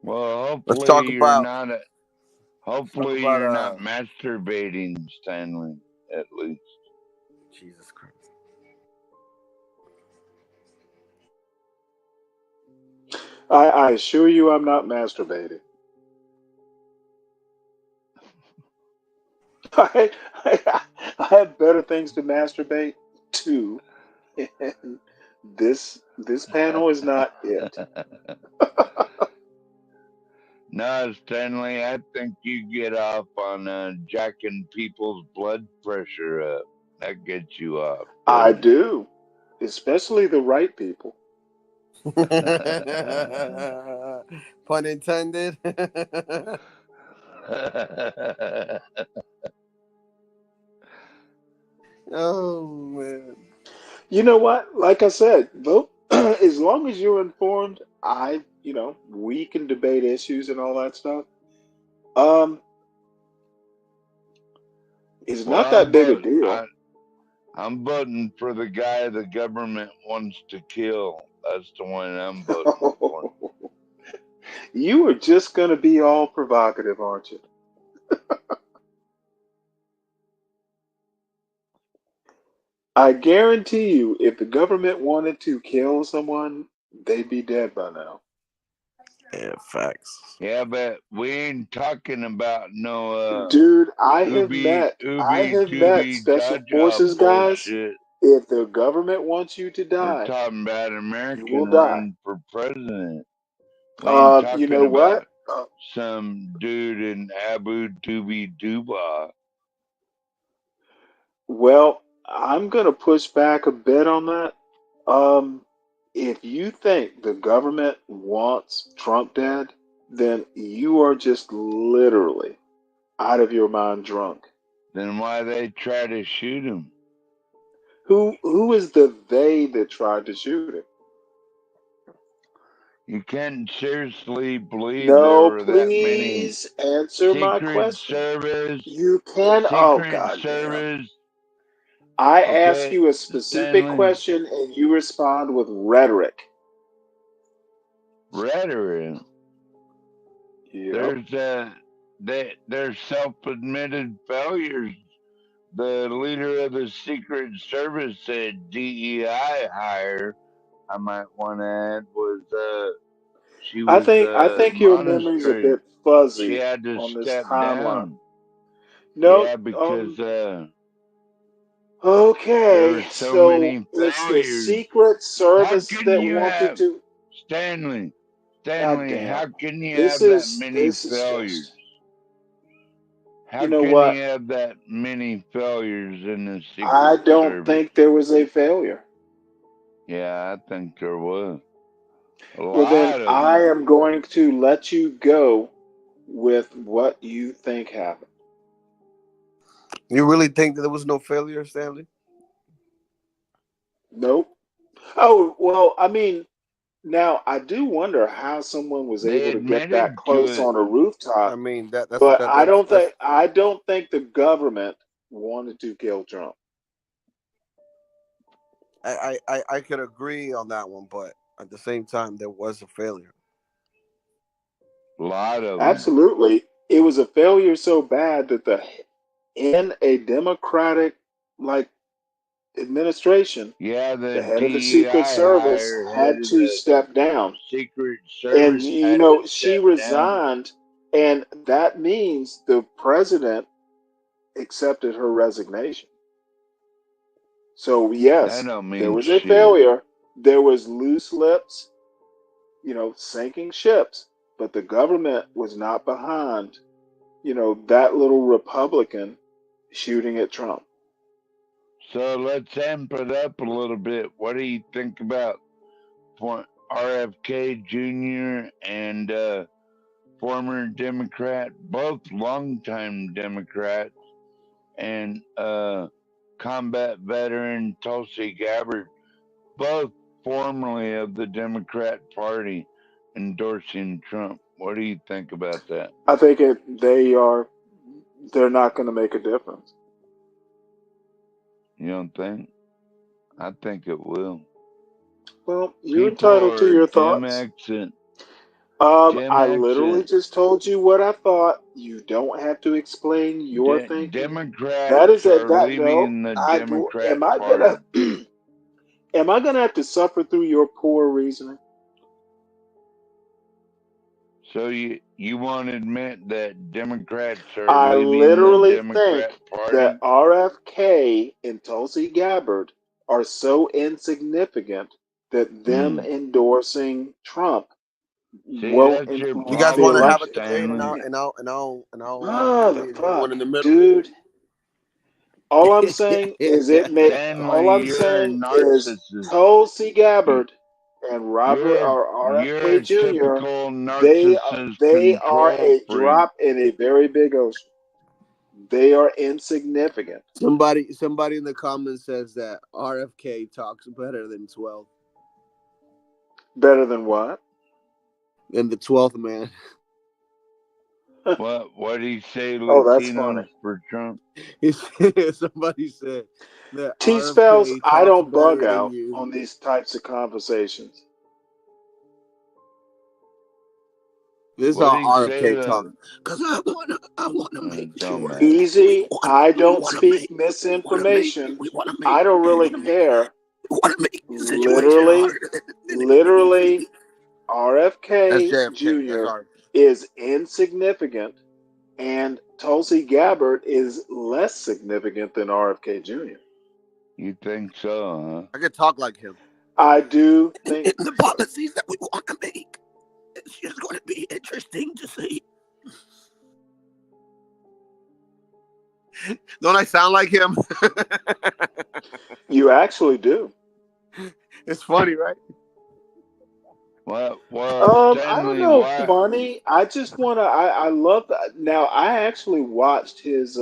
Well,
Let's talk
hopefully you're
about.
not.
Let's talk
Hopefully
about.
you're not masturbating, Stanley. At least.
Jesus Christ.
I assure you, I'm not masturbating. I have better things to masturbate to, and this panel is not it.
No, Stanley, I think you get off on jacking people's blood pressure up. That gets you off,
I
doesn't
do, especially the right people.
Pun intended. Oh man.
You know what? Like I said, vote as long as you're informed. We can debate issues and all that stuff. Um, it's
Well,
not that big a deal.
I'm voting for the guy the government wants to kill. That's the one I'm voting for.
You are just gonna be all provocative, aren't you? I guarantee you, if the government wanted to kill someone, they'd be dead by now.
Yeah, facts.
Yeah, but we ain't talking about no
Dude, I have
ooby
met special
dodger
forces guys.
bullshit.
If the government wants you to
We're
die,
talking about
you will
American
die.
running for president. We ain't
You
talking
know what?
about some dude in Abu Dhabi, Dubai.
Well, I'm gonna push back a bit on that. If you think the government wants Trump dead, then you are just literally out of your mind drunk.
Then why they try to shoot him?
Who is the they that tried to shoot him?
You can't seriously believe there
No,
were that many
please answer my
Secret
question.
Service,
You can. Oh,
Secret
goddamn.
Service.
I ask
Okay,
you a specific
Stanley.
question and you respond with rhetoric.
Rhetoric.
Yep.
There's self-admitted failures. The leader of the Secret Service said DEI hire, I might want to add, was she
I
was
think your memory's a
monastery.
bit
She
fuzzy
had to
on this
step
timeline.
down.
No,
Yeah, because there
okay,
were so
so
many
it's the
failures.
Secret
How
Service
can
that
you
wanted
have
to.
Stanley?
God
Stanley,
damn.
how can you
This
have that
is
many
this is
failures?
just.
How
You know
can you
what?
have that many failures in the
I
Secret
don't
Service?
think there was a failure.
Yeah, I think there was a
Well, then
lot of
I
them.
am going to let you go with what you think happened.
You really think that there was no failure, Stanley?
Nope. Oh, well, I mean, now I do wonder how someone was
They
able to get that
admitted to
close
it.
on a
I
rooftop,
mean that's
but
that that's
I don't think the government wanted to kill Trump.
I could agree on that one, but at the same time there was a failure.
A lot of them.
Absolutely. It was a failure so bad that in a democratic like administration,
Yeah, the
the head of the Secret
DEI
Service
hire, head
had
of
to
the
step down.
Secret
And
Service had to
she
step down.
resigned, and that means the president accepted her resignation. So
That
yes,
don't
there
mean
was a
shit.
failure. There was loose lips, sinking ships, but the government was not behind, that little Republican shooting at Trump.
So let's amp it up a little bit. What do you think about RFK Jr. and former Democrat, both longtime Democrats, and combat veteran Tulsi Gabbard, both formerly of the Democrat Party, endorsing Trump? What do you think about that?
I think they're not going to make a difference.
You don't think? I think it will.
Well, you're
People
entitled to
are
your
Gen
thoughts.
X and
I literally just told you what I thought. You don't have to explain your thinking. That
Democrats
is
are
that no.
leaving the
I do.
Democrat Party.
Am I gonna have to suffer through your poor reasoning?
So you won't admit that Democrats are
I
leaving the
literally
Democrat
think that
Party?
RFK and Tulsi Gabbard are so insignificant that them endorsing Trump
See,
won't
that's your
You guys
influence the
want to
problem,
have a
election.
debate, and
Stanley.
I'll
Oh, the
lead the one
fuck,
in the middle.
dude. All I'm saying is all
Stanley,
I'm
you're a
saying is
narcissist.
Tulsi Gabbard and Robert
You're
or
you're
RFK
a
Jr.
typical
They
narcissist
they are
control
a
freak.
drop in a very big ocean. They are insignificant.
Somebody in the comments says that RFK talks better than 12.
Better than what?
Than the 12th man.
What do you say,
Oh, that's funny.
Latinos for Trump?
Somebody said that
T-Spells,
RFK
I
talks
don't bug
better than
out
you.
on these types of conversations.
This is
What
all
do you say
RFK
to
talking. Because I wanna make sure that
Easy. I
we
don't
wanna
speak
make
misinformation.
we wanna
I
make
don't
we
really
wanna make
care.
we wanna make the situation
Literally,
harder than it needs to
literally,
be. That's
RFK
JFK. That's
Jr.
RFK.
is insignificant, and Tulsi Gabbard is less significant than RFK Jr.
You think so, huh?
I could talk like him.
I do think
In the
so.
policies that we want to make, it's just going to be interesting to see. Don't I sound like him?
You actually do.
It's funny, right?
Well,
I don't
Stanley,
know,
why?
funny. I just wanna. I love that. Now, I actually watched his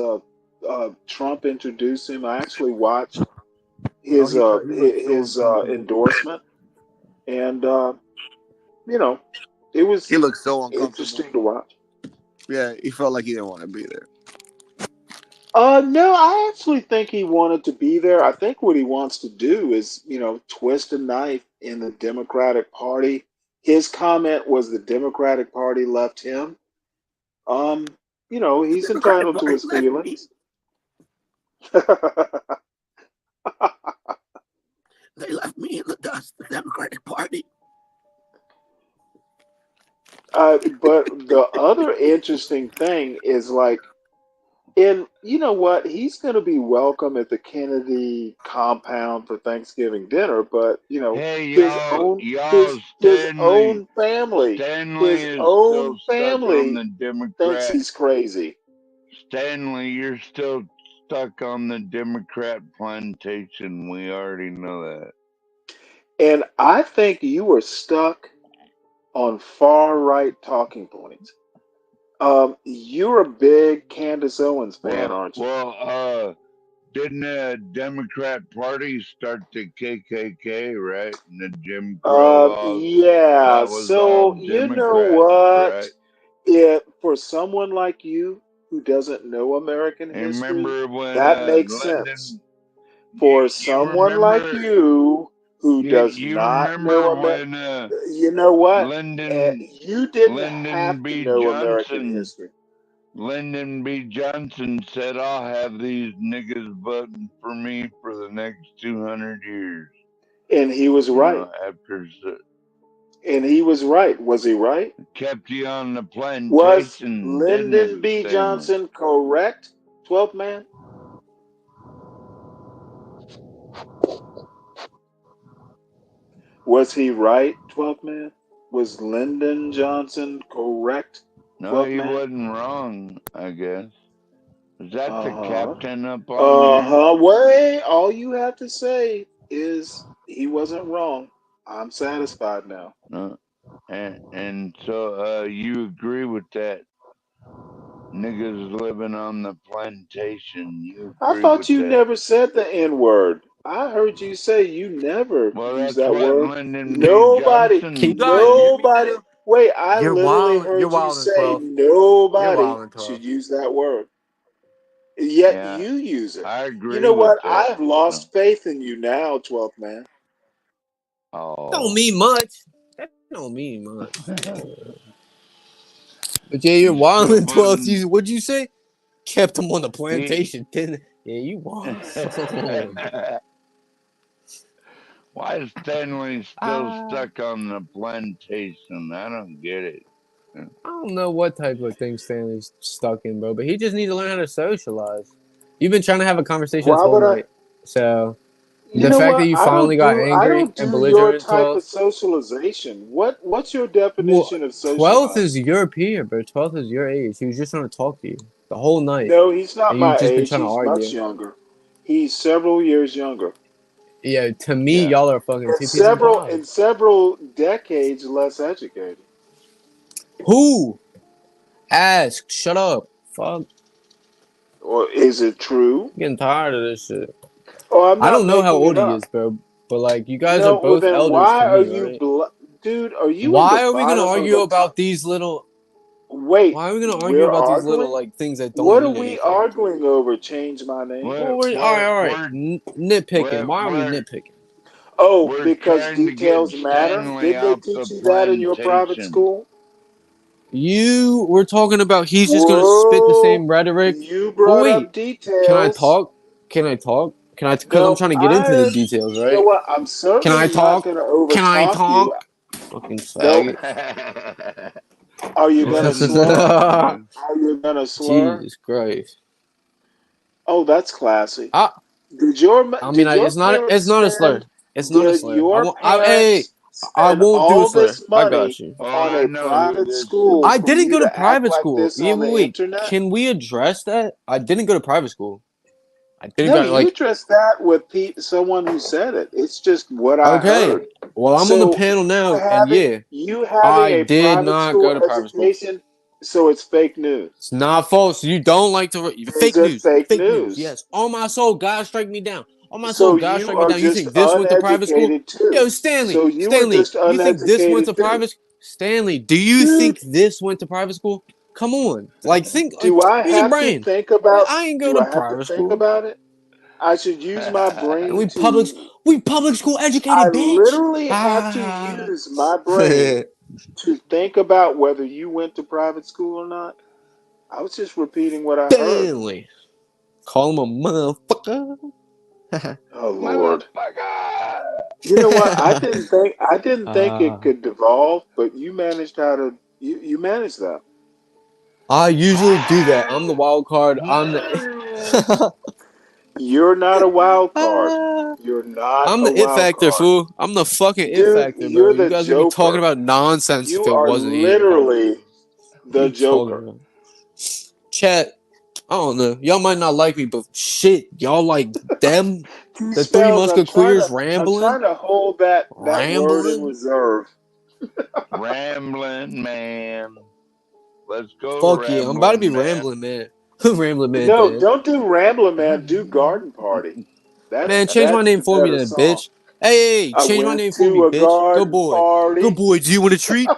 Trump introduce him. I actually watched
Oh,
his
he was so
endorsement, and you know, it was
He looked so uncomfortable.
interesting to watch.
Yeah, he felt like he didn't want to be there.
No, I actually think he wanted to be there. I think what he wants to do is, twist a knife in the Democratic Party. His comment was the Democratic Party left him. He's
Democratic
entitled to
Party
his
left me.
feelings.
They left me in the dust. The Democratic Party.
But the other interesting thing is and you know what? He's going to be welcome at the Kennedy compound for Thanksgiving dinner, but
Hey,
his
y'all,
own
y'all,
his
Stanley.
own family,
Stanley
his
is still
own
stuck on
family
the
thinks
Democrat.
he's crazy.
Stanley, you're still stuck on the Democrat plantation. We already know that.
And I think you were stuck on far right talking points. You're a big Candace Owens fan, aren't you?
Didn't the Democrat Party start the KKK, right? And the Jim Crow laws?
Yeah.
That was all
So you know
Democrats,
what?
right?
For someone like you who doesn't know American
And
history,
remember when
that makes sense.
Lyndon?
For
You
someone like
remember?
you who does
You
not know
remember
America,
when
you know what?
Lyndon
You didn't
Lyndon
have to
B.
know American
Johnson
history.
Lyndon B. Johnson said, "I'll have these niggas voting for me for the next 200 years."
And he was right.
After
And he was right. Was he right?
kept you on the
Was
plantation, didn't
Lyndon
it,
B.
Stanley?
Johnson correct, 12th man? Was he right, 12th man? Was Lyndon Johnson correct,
No,
12th
he
man?
wasn't wrong, I guess. Is that the
Uh-huh.
captain up on there?
Wait, all you have to say is he wasn't wrong. I'm satisfied now.
No. And so you agree with that? Niggas living on the plantation. You
I
agree
thought
with
you
that?
never said the N word. I heard you say you never
Well,
use
that's
that
what
word.
Lyndon B.
Nobody,
Keep
Johnson
trying to
did.
get me
nobody.
now.
Wait, I literally
You're
heard you
wild in
say
12. You're
nobody
wild in 12.
should use that word. Yet
Yeah,
you use it.
I
You
agree
know
with
what? I
that.
have lost faith in you now, 12th man.
Don't
Oh.
mean much. That don't mean much. But yeah, you're
You still
wilding 12
voting?
season. What'd you say? Kept him on the
He,
plantation. Didn't? Yeah, you wild.
why is Stanley still
I
stuck on the plantation? I don't get it.
don't know what type of thing Stanley's stuck in, bro, but he just needs to learn how to socialize. You've been trying to have a conversation this
Why
whole
would I?
night. So
You
the
know
fact that
what?
you
I
finally
don't
got
do I
angry
don't
and
do your
belligerent,
type
12.
of socialization. What's your
Well,
definition of
12th
socializing?
is your peer, bro. 12th is your age. He was just trying to talk to you the whole night.
No, he's not
And you've
my
just been
age.
trying to
He's much
argue.
younger. He's several years younger.
Yeah, to me,
Yeah.
y'all are fucking
And
two peas in a
several
pod.
and several decades less educated.
Who? Ask. Shut up. Fuck.
Or is it true?
I'm getting tired of this shit.
Oh, I'm
I
not
don't know how
making it
old he
up.
is, bro. But like, you guys are
No, well
both
then
elders to
why are
me,
you
right?
dude, are you in the
Why are we gonna
bottom of
argue
the
about these little?
Wait,
Why are we gonna argue
we're
about these little
arguing?
like things that don't
What are
mean
we
anything?
arguing over? Change my name.
Well,
We're
we're all right,
we're
all right.
we're
Nitpicking.
we're
Why are we
we're,
nitpicking?
Oh,
we're
because
trying to get
details matter?
Stanley
Did they
off the
teach you that in your private
plantation.
school?
You were talking about he's just gonna spit the
Whoa,
same rhetoric.
you
But
brought
wait,
up
can I
details.
talk? Can I talk? Can I? Because I'm
No,
trying to get into the details,
you know
right?
what? I'm
Can I
certainly not
talk?
going to
Can I
overtalk you.
talk? Fucking
No,
faggot.
are you going to slur?
Yeah.
Are you going to slur?
Jesus Christ.
Oh, that's classy.
I
Did your
I mean,
did your
it's
parents
not a slur.
spend
It's not a
did
slur. I
your
won't. Hey,
parents
I
spend
won't do a
all
slur.
this
I got
money
you.
Oh,
on
I
a
know who
private
this
school
is.
I
for
didn't
you
go to
to act
private
like
school.
this
Yeah,
on the
wait.
internet?
Can we address that? I didn't go to private school. I didn't
No,
go
you
like.
address that with someone who said it. It's just what I
Okay.
heard.
Well, I'm on the
So
panel now, and yeah,
you having
I
a
did
private
not go
school
to private school.
education, so it's fake news.
It's not false. You don't like to
Is
fake
it
news.
fake
Fake news.
news?
Yes. On my soul, God strike me down. On my soul,
So
God
you
strike me
are
down. You
just
think this went to private school?
uneducated too.
Yo, Stanley,
So you are
Stanley,
just
you think this went
uneducated
to
too.
private? Stanley, do you think this went to private school? Come on, like think.
Do I
Use your
have to
brain.
think about?
I ain't go
Do
to
I have to
private
think
school.
about it? I should use my
And
brain
we public school
I
educated, bitch.
literally have to
Ah.
use my brain to think about whether you went to private school or not. I was just repeating what I heard.
Stanley, call him a motherfucker.
Oh Lord.
Motherfucker!
You know what? I didn't think it
uh,
could devolve, but you managed how to you managed that.
I usually do that. I'm the wild card. I'm the.
You're not a wild card.
Ah.
You're not
I'm
a
the it
wild
factor,
card.
fool. I'm the fucking it
Dude,
factor, bro.
you're
You
the
guys gonna be talking
Joker.
about nonsense if
You
it
are
wasn't here.
literally
What are
the
you talking
Joker.
about? Chat, I don't know. Y'all might not like me, but shit, y'all like them? The Three
Spells,
Musketeers
I'm
rambling?
trying to hold that word in
Rambling?
reserve.
Rambling man. Let's go,
Fuck yeah, I'm about to be
rambling man.
rambling, man. Rambling man,
No,
Dan.
don't do Rambling Man. Do Garden Party.
Man,
That's
change my
the
name for me
better
then,
song.
bitch. Hey,
I
change my
went
name for me,
to a
bitch. Good
garden
boy. Good
party.
boy, do you want a treat?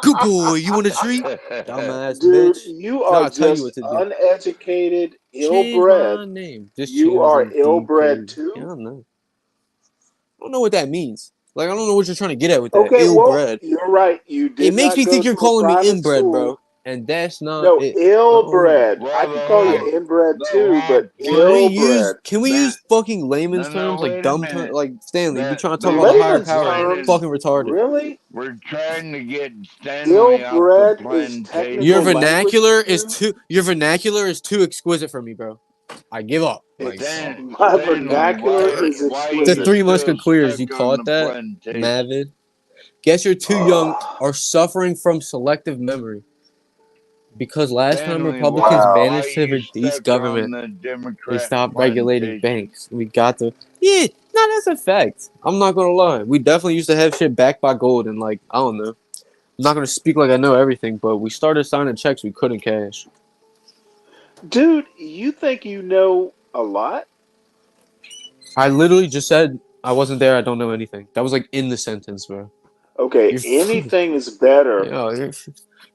Good boy, you want a treat? Dumbass
Dude,
bitch.
you
Now
are
I tell you what
just
to do.
uneducated,
Change
ill-bred.
my name. Just
You
chills
are
and
ill-bred
DK. Yeah, I
too.
don't know. I don't know what that means. Like, I don't know what you're trying to get at with that.
Okay,
Ill
well,
bred.
you're right. You
It
did
makes
not
me
go
think you're
to a
calling me
private
inbred,
school.
bro. And that's not
No,
it. I don't know.
ill-bred. I
Well,
can call you
the
inbred too,
whole
but
point
ill-bred.
Can we
that
use fucking layman's
no,
terms like
wait a
dumb terms
minute.
like Stanley? We trying to talk about a higher
Layman's
power. You
terms,
fucking retarded.
really?
We're trying to get Stanley off the
Ill-bred is
Your
technical
plantation.
language to you?
vernacular is too exquisite for me, bro. I give up. Like
My
Stanley,
vernacular
why
is
you
the
exquisite.
Three
still
Musketeers,
stuck
you
on
caught
the
that?
plantation?
Mavid. Guess you're too young
Oh,
or suffering from selective memory. Because last time
Stanley,
Republicans
wow.
why
managed to
you
reduce
stuck on
government,
the
they
Democrat
stopped regulating
plantation?
banks. We got to no, that's a fact. I'm not gonna lie. We definitely used to have shit backed by gold and like I don't know. I'm not gonna speak like I know everything, but we started signing checks we couldn't cash.
Dude, you think you know a lot?
I literally just said I wasn't there. I don't know anything. That was like in the sentence, bro.
Okay,
You're
anything is better.
yeah.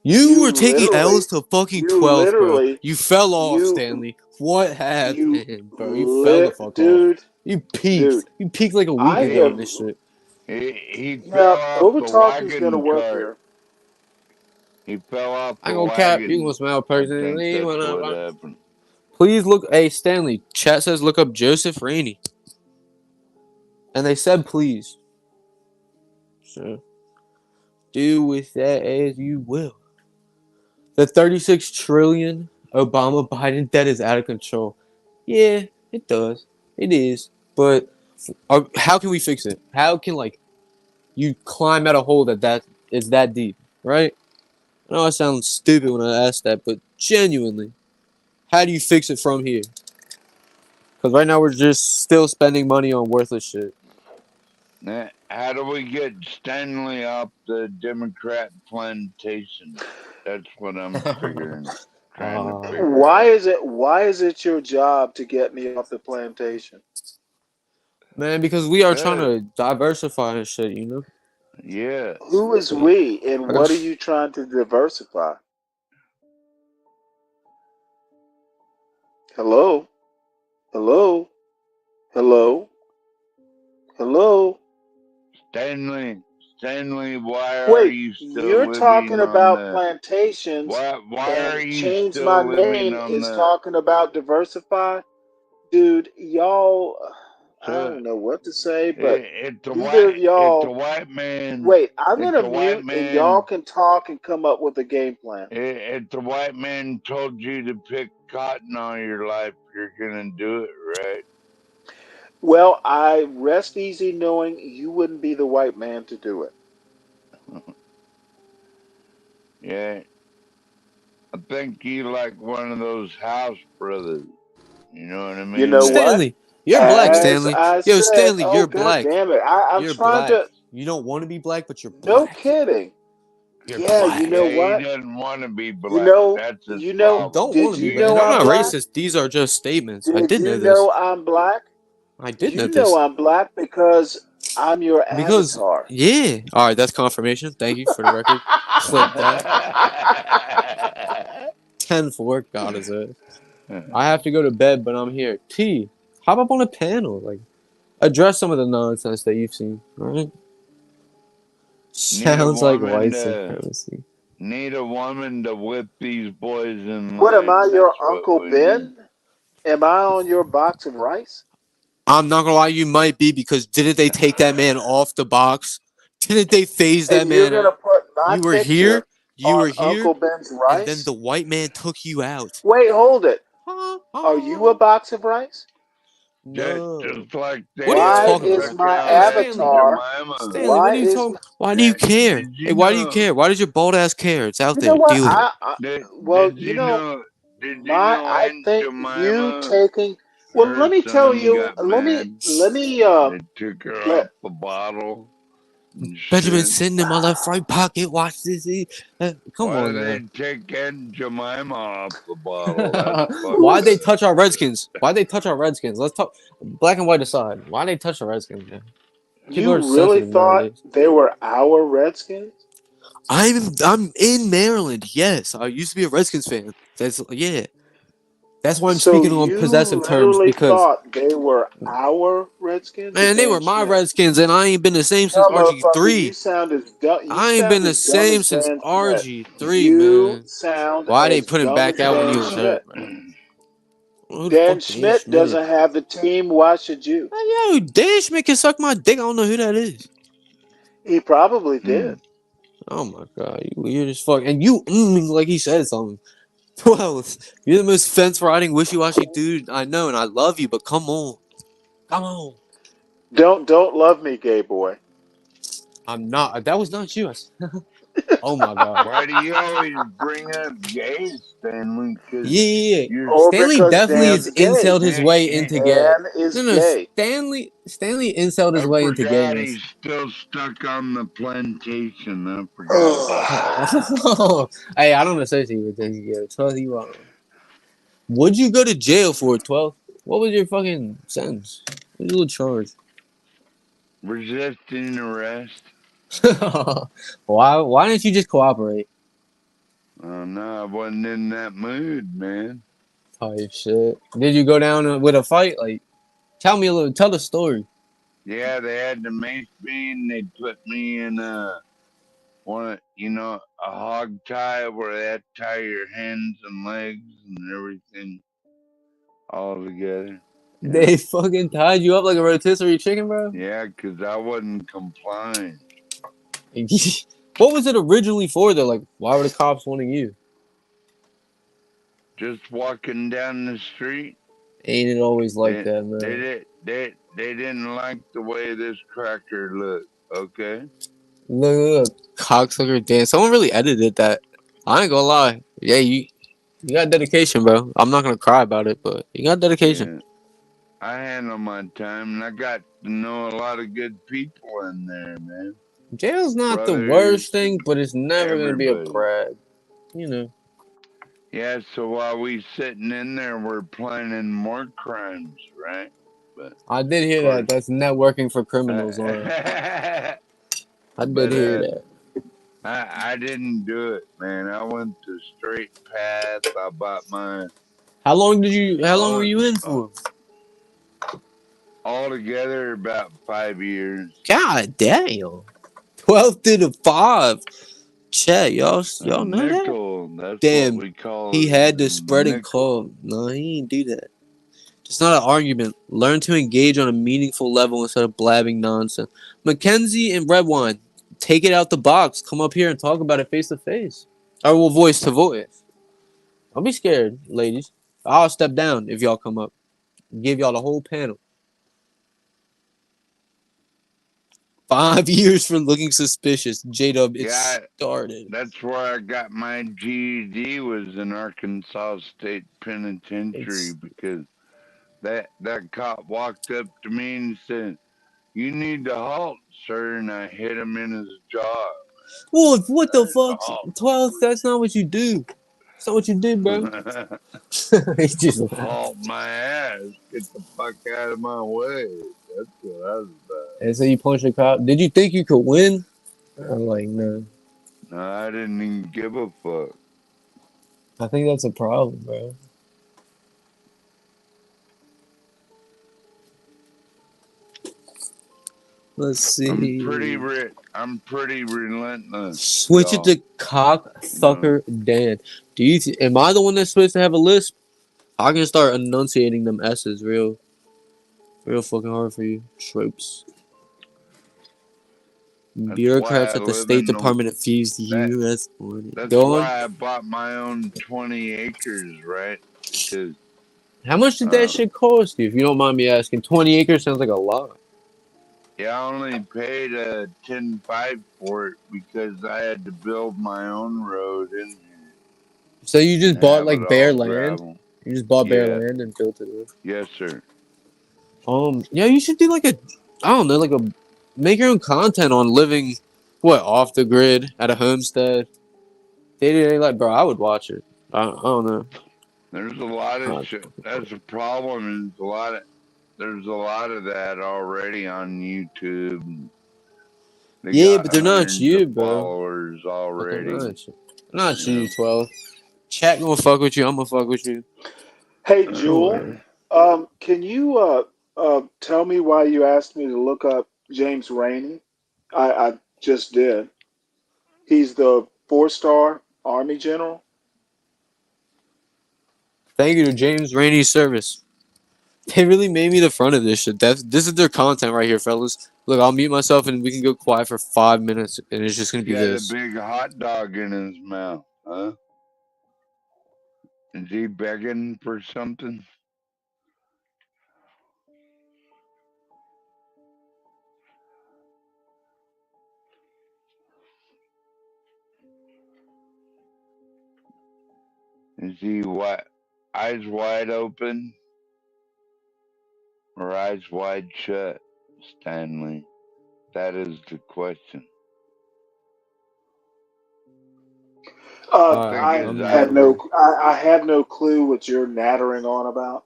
You were taking L's to fucking
You
12th, bro.
literally,
You fell off,
you,
Stanley. What
you
happened, bro? You fell the fuck off.
dude,
You peaked.
dude,
You peaked like a week
I
ago
have,
in this shit.
He
yeah,
fell off
over
the
talking's gonna
wagon
work
cart.
here.
He fell off
I ain't
the
gonna cap. You gonna
wagon.
smell
I think
personally.
that's what happened.
Please look. Hey, Stanley. Chat says look up Joseph Rainey. And they said please. So do with that as you will. The 36 trillion Obama Biden debt is out of control. Yeah, it does. It is. But how can we fix it? How can like you climb out a hole that is that deep, right? I know I sound stupid when I ask that, but genuinely, how do you fix it from here? Because right now we're just still spending money on worthless shit.
How do we get Stanley off the Democrat plantation? That's what I'm figuring, trying to figure out.
Why is it your job to get me off the plantation?
Man, because we are trying
Good.
to diversify and shit, you know?
Yeah.
Who is we and
I
what are
got
you trying to diversify? Hello? Hello? Hello? Hello?
Stanley, why are
Wait,
you still
you're
living
talking
on
about
the?
plantations
Why are
and
you
change my
still living
name
on
is
the?
talking about diversify? Dude, y'all, I
So
don't know what to say, but
it's a
either of
white. It's a
y'all,
white man.
wait, I'm
It's
gonna
a white
mute and y'all
man.
can talk and come up with a game plan.
If the white man told you to pick cotton all your life, you're gonna do it, right?
Well, I rest easy knowing you wouldn't be the white man to do it.
Yeah, I think you like one of those house brothers. You know what I
You know
mean?
what?
Stanley, you're black,
As
Stanley.
I
Yo,
said,
Stanley,
oh
you're
god
black.
damn it. I'm
You're
trying
black.
to
You don't want to be black, but you're
no
black.
kidding.
You're
Yeah, you
black.
know
Yeah, he
what?
doesn't want to be black. That's his
You don't
problem.
want
Did
to be
you
black. And
know
I'm
I'm
not
black?
racist. These are just statements. I
Did
did know
you
this.
know I'm black?
I did know
You know
this.
I'm black because I'm your
Because
avatar.
yeah. All right, that's confirmation. Thank you for the record. Clip that. 10-4, God is it. I have to go to bed, but I'm here. T, hop up on a panel. Like, address some of the nonsense that you've seen. All right.
Need a
Sounds like
woman
white
to
supremacy.
need a woman to whip these boys in
What am I,
line.
your
That's what
Uncle
we need.
Ben? Am I on your box of rice?
I'm not gonna lie, you might be because didn't they take that man off the box? Didn't they phase that
And you're
man
gonna
out?
put my
You were here,
picture
you
on
were here,
Uncle Ben's
and then
rice?
the white man took you out.
Wait, hold it. Are you a box of rice?
No.
Just like
What are you
they
Why
talking
is
about?
my
took
Hey,
out
Stanley.
avatar?
Jemima.
Stanley, what
Why
are you
is
talking? Why do you
Did,
care?
did
Hey,
you
why do you
know?
care? Why does your bald ass care? It's out
you know
there.
what?
Deal with it.
Well,
Did
you
you
know,
know? Did you
my
know
I
Aunt
think you
Jemima?
taking. Well,
Her
let me tell
son
you.
got
Let me
mad.
let me
They took her
let.
off the bottle and
Benjamin
shit.
sitting in my left right pocket. Watch this. Come
Why
on
they
now.
take Aunt Jemima off the bottle? That's fucked
Why'd they
up.
touch our Redskins? Why'd they touch our Redskins? Let's talk black and white aside. Why'd they touch the Redskins, man? People
You
are
really
sensitive
thought
nowadays.
they were our Redskins?
I'm in Maryland. Yes, I used to be a Redskins fan. That's yeah. That's why I'm
So
speaking on
you
possessive terms
literally
because
thought they were our Redskins,
man, they
Dan
were my
Schmidt?
Redskins, and I ain't been the same since
No, motherfucker, you
RG3.
sound as dumb. You
I ain't
sound
been the
as dumb
same
as
since
Dan Schmidt.
RG3,
You
man.
sound
Why they
as
put him
dumb
back
as
out when he
Dan
was
Schmidt.
hurt, man? Who the
Dan
fuck Dan
Schmidt
Schmidt
doesn't
is?
have the team. Why should you?
Yo, Dan Schmidt can suck my dick. I don't know who that is.
He probably did.
Oh my god, you weird as fuck. And you like he said something. 12. You're the most fence riding, wishy washy dude I know, and I love you, but come on. Come on.
Don't love me, gay boy.
I'm not. That was not you. Oh my god.
Why do you always bring up gays, Stanley? Because
Yeah.
you're
Oh,
Stanley
because
definitely
Dan's
has
gay.
inceled his
he,
way
he,
into gay.
Dan is
No,
gay.
Stanley incelled his
I
way into
forgot
gayness.
he's still stuck on the plantation. I forgot about that.
Hey, I don't associate with this. Yeah, 12 you are. What'd you go to jail for, 12? What was your fucking sentence? What was your little charge?
Resisting arrest.
Why didn't you just cooperate?
Oh no, I wasn't in that mood, man.
Type shit. Did you go down with a fight? Like, tell the story.
Yeah, they had to mace me and they put me in a hog tie where they had to tie your hands and legs and everything all together. Yeah.
They fucking tied you up like a rotisserie chicken, bro?
Yeah, 'cause I wasn't complying.
What was it originally for, though? Like, why were the cops wanting you?
Just walking down the street,
Ain't it always like
they
that,
they
man?
did they didn't like the way this cracker looked. Okay.
Look, cocksucker dance. Someone really edited that. I ain't gonna lie. Yeah, you got dedication, bro. I'm not gonna cry about it, but you got dedication.
Yeah. I handle my time and I got to know a lot of good people in there, man.
Jail's not the
Brothers,
worst thing, but it's never gonna be a
everybody.
brag. You know.
Yeah, so while we sitting in there, we're planning more crimes, right? But
I did
of
hear that.
course,
That's networking for criminals on it.
but
I did hear that.
I didn't do it, man. I went the straight path. I bought my
How long were
all
you in for?
all together about 5 years.
God damn. 12 to the 5. Chat,
A
y'all know that?
nickel. That's what
Damn.
we call
He
it.
had
A
to spread and
nickel.
call. No, he didn't do that. It's not an argument. Learn to engage on a meaningful level instead of blabbing nonsense. Mackenzie and Redwine, take it out the box. Come up here and talk about it face to face. Or well, voice to voice. Don't be scared, ladies. I'll step down if y'all come up. Give y'all the whole panel. 5 years for looking suspicious. J-Dub, it
Yeah,
started.
that's where I got my GED was in Arkansas State Penitentiary because that cop walked up to me and said, "You need to halt, sir," and I hit him in his jaw.
Well, what the fuck?
Halt,
12, that's not what you do. That's not what you did, bro. He just laughed.
halt my ass! Get the fuck out of my way! That's what I was about.
And so you punched the cop. Did you think you could win? I'm like, no.
No, I didn't even give a fuck.
I think that's a problem, bro. Let's see.
I'm pretty relentless,
Switch it
y'all.
to cocksucker Dan. Do you? Am I the one that's supposed to have a lisp? I can start enunciating them S's real fucking hard for you. Tropes.
That's why
Bureaucrats
I
at the
live
State
in the
Department refuse the
that.
U.S. border.
That's
Go on.
why I bought my own 20 acres, right? Because
How much did that shit cost you, if you don't mind me asking? 20 acres sounds like a lot.
yeah, I only paid $10,500 for it because I had to build my own road in here.
So you just bought
Have
like
it
bare
all
land?
gravel.
You just bought bare
Yeah.
land and built it up?
Yes, sir.
Yeah, you should do like a, I don't know, like a, make your own content on living, off the grid at a homestead. Day-to-day life, bro, I would watch it. I don't know.
There's a lot of shit. That's a problem. There's a lot of that already on YouTube. They
Yeah,
got
but they're not
hundreds
you,
of
bro.
followers
But they're
already.
not you. Not
You know?
you, 12. Chat gonna fuck with you. I'm gonna fuck with you.
Hey,
Don't
Jewel,
worry.
can you tell me why you asked me to look up James Rainey? I just did. He's the 4-star Army general.
Thank you to James Rainey's service. They really made me the front of this shit. This is their content right here, fellas. Look, I'll mute myself and we can go quiet for 5 minutes, and it's just gonna
He's
be
got
this.
a big hot dog in his mouth, huh? Is he begging for something? Is he eyes wide open or eyes wide shut, Stanley? That is the question.
I have no clue what you're nattering on about.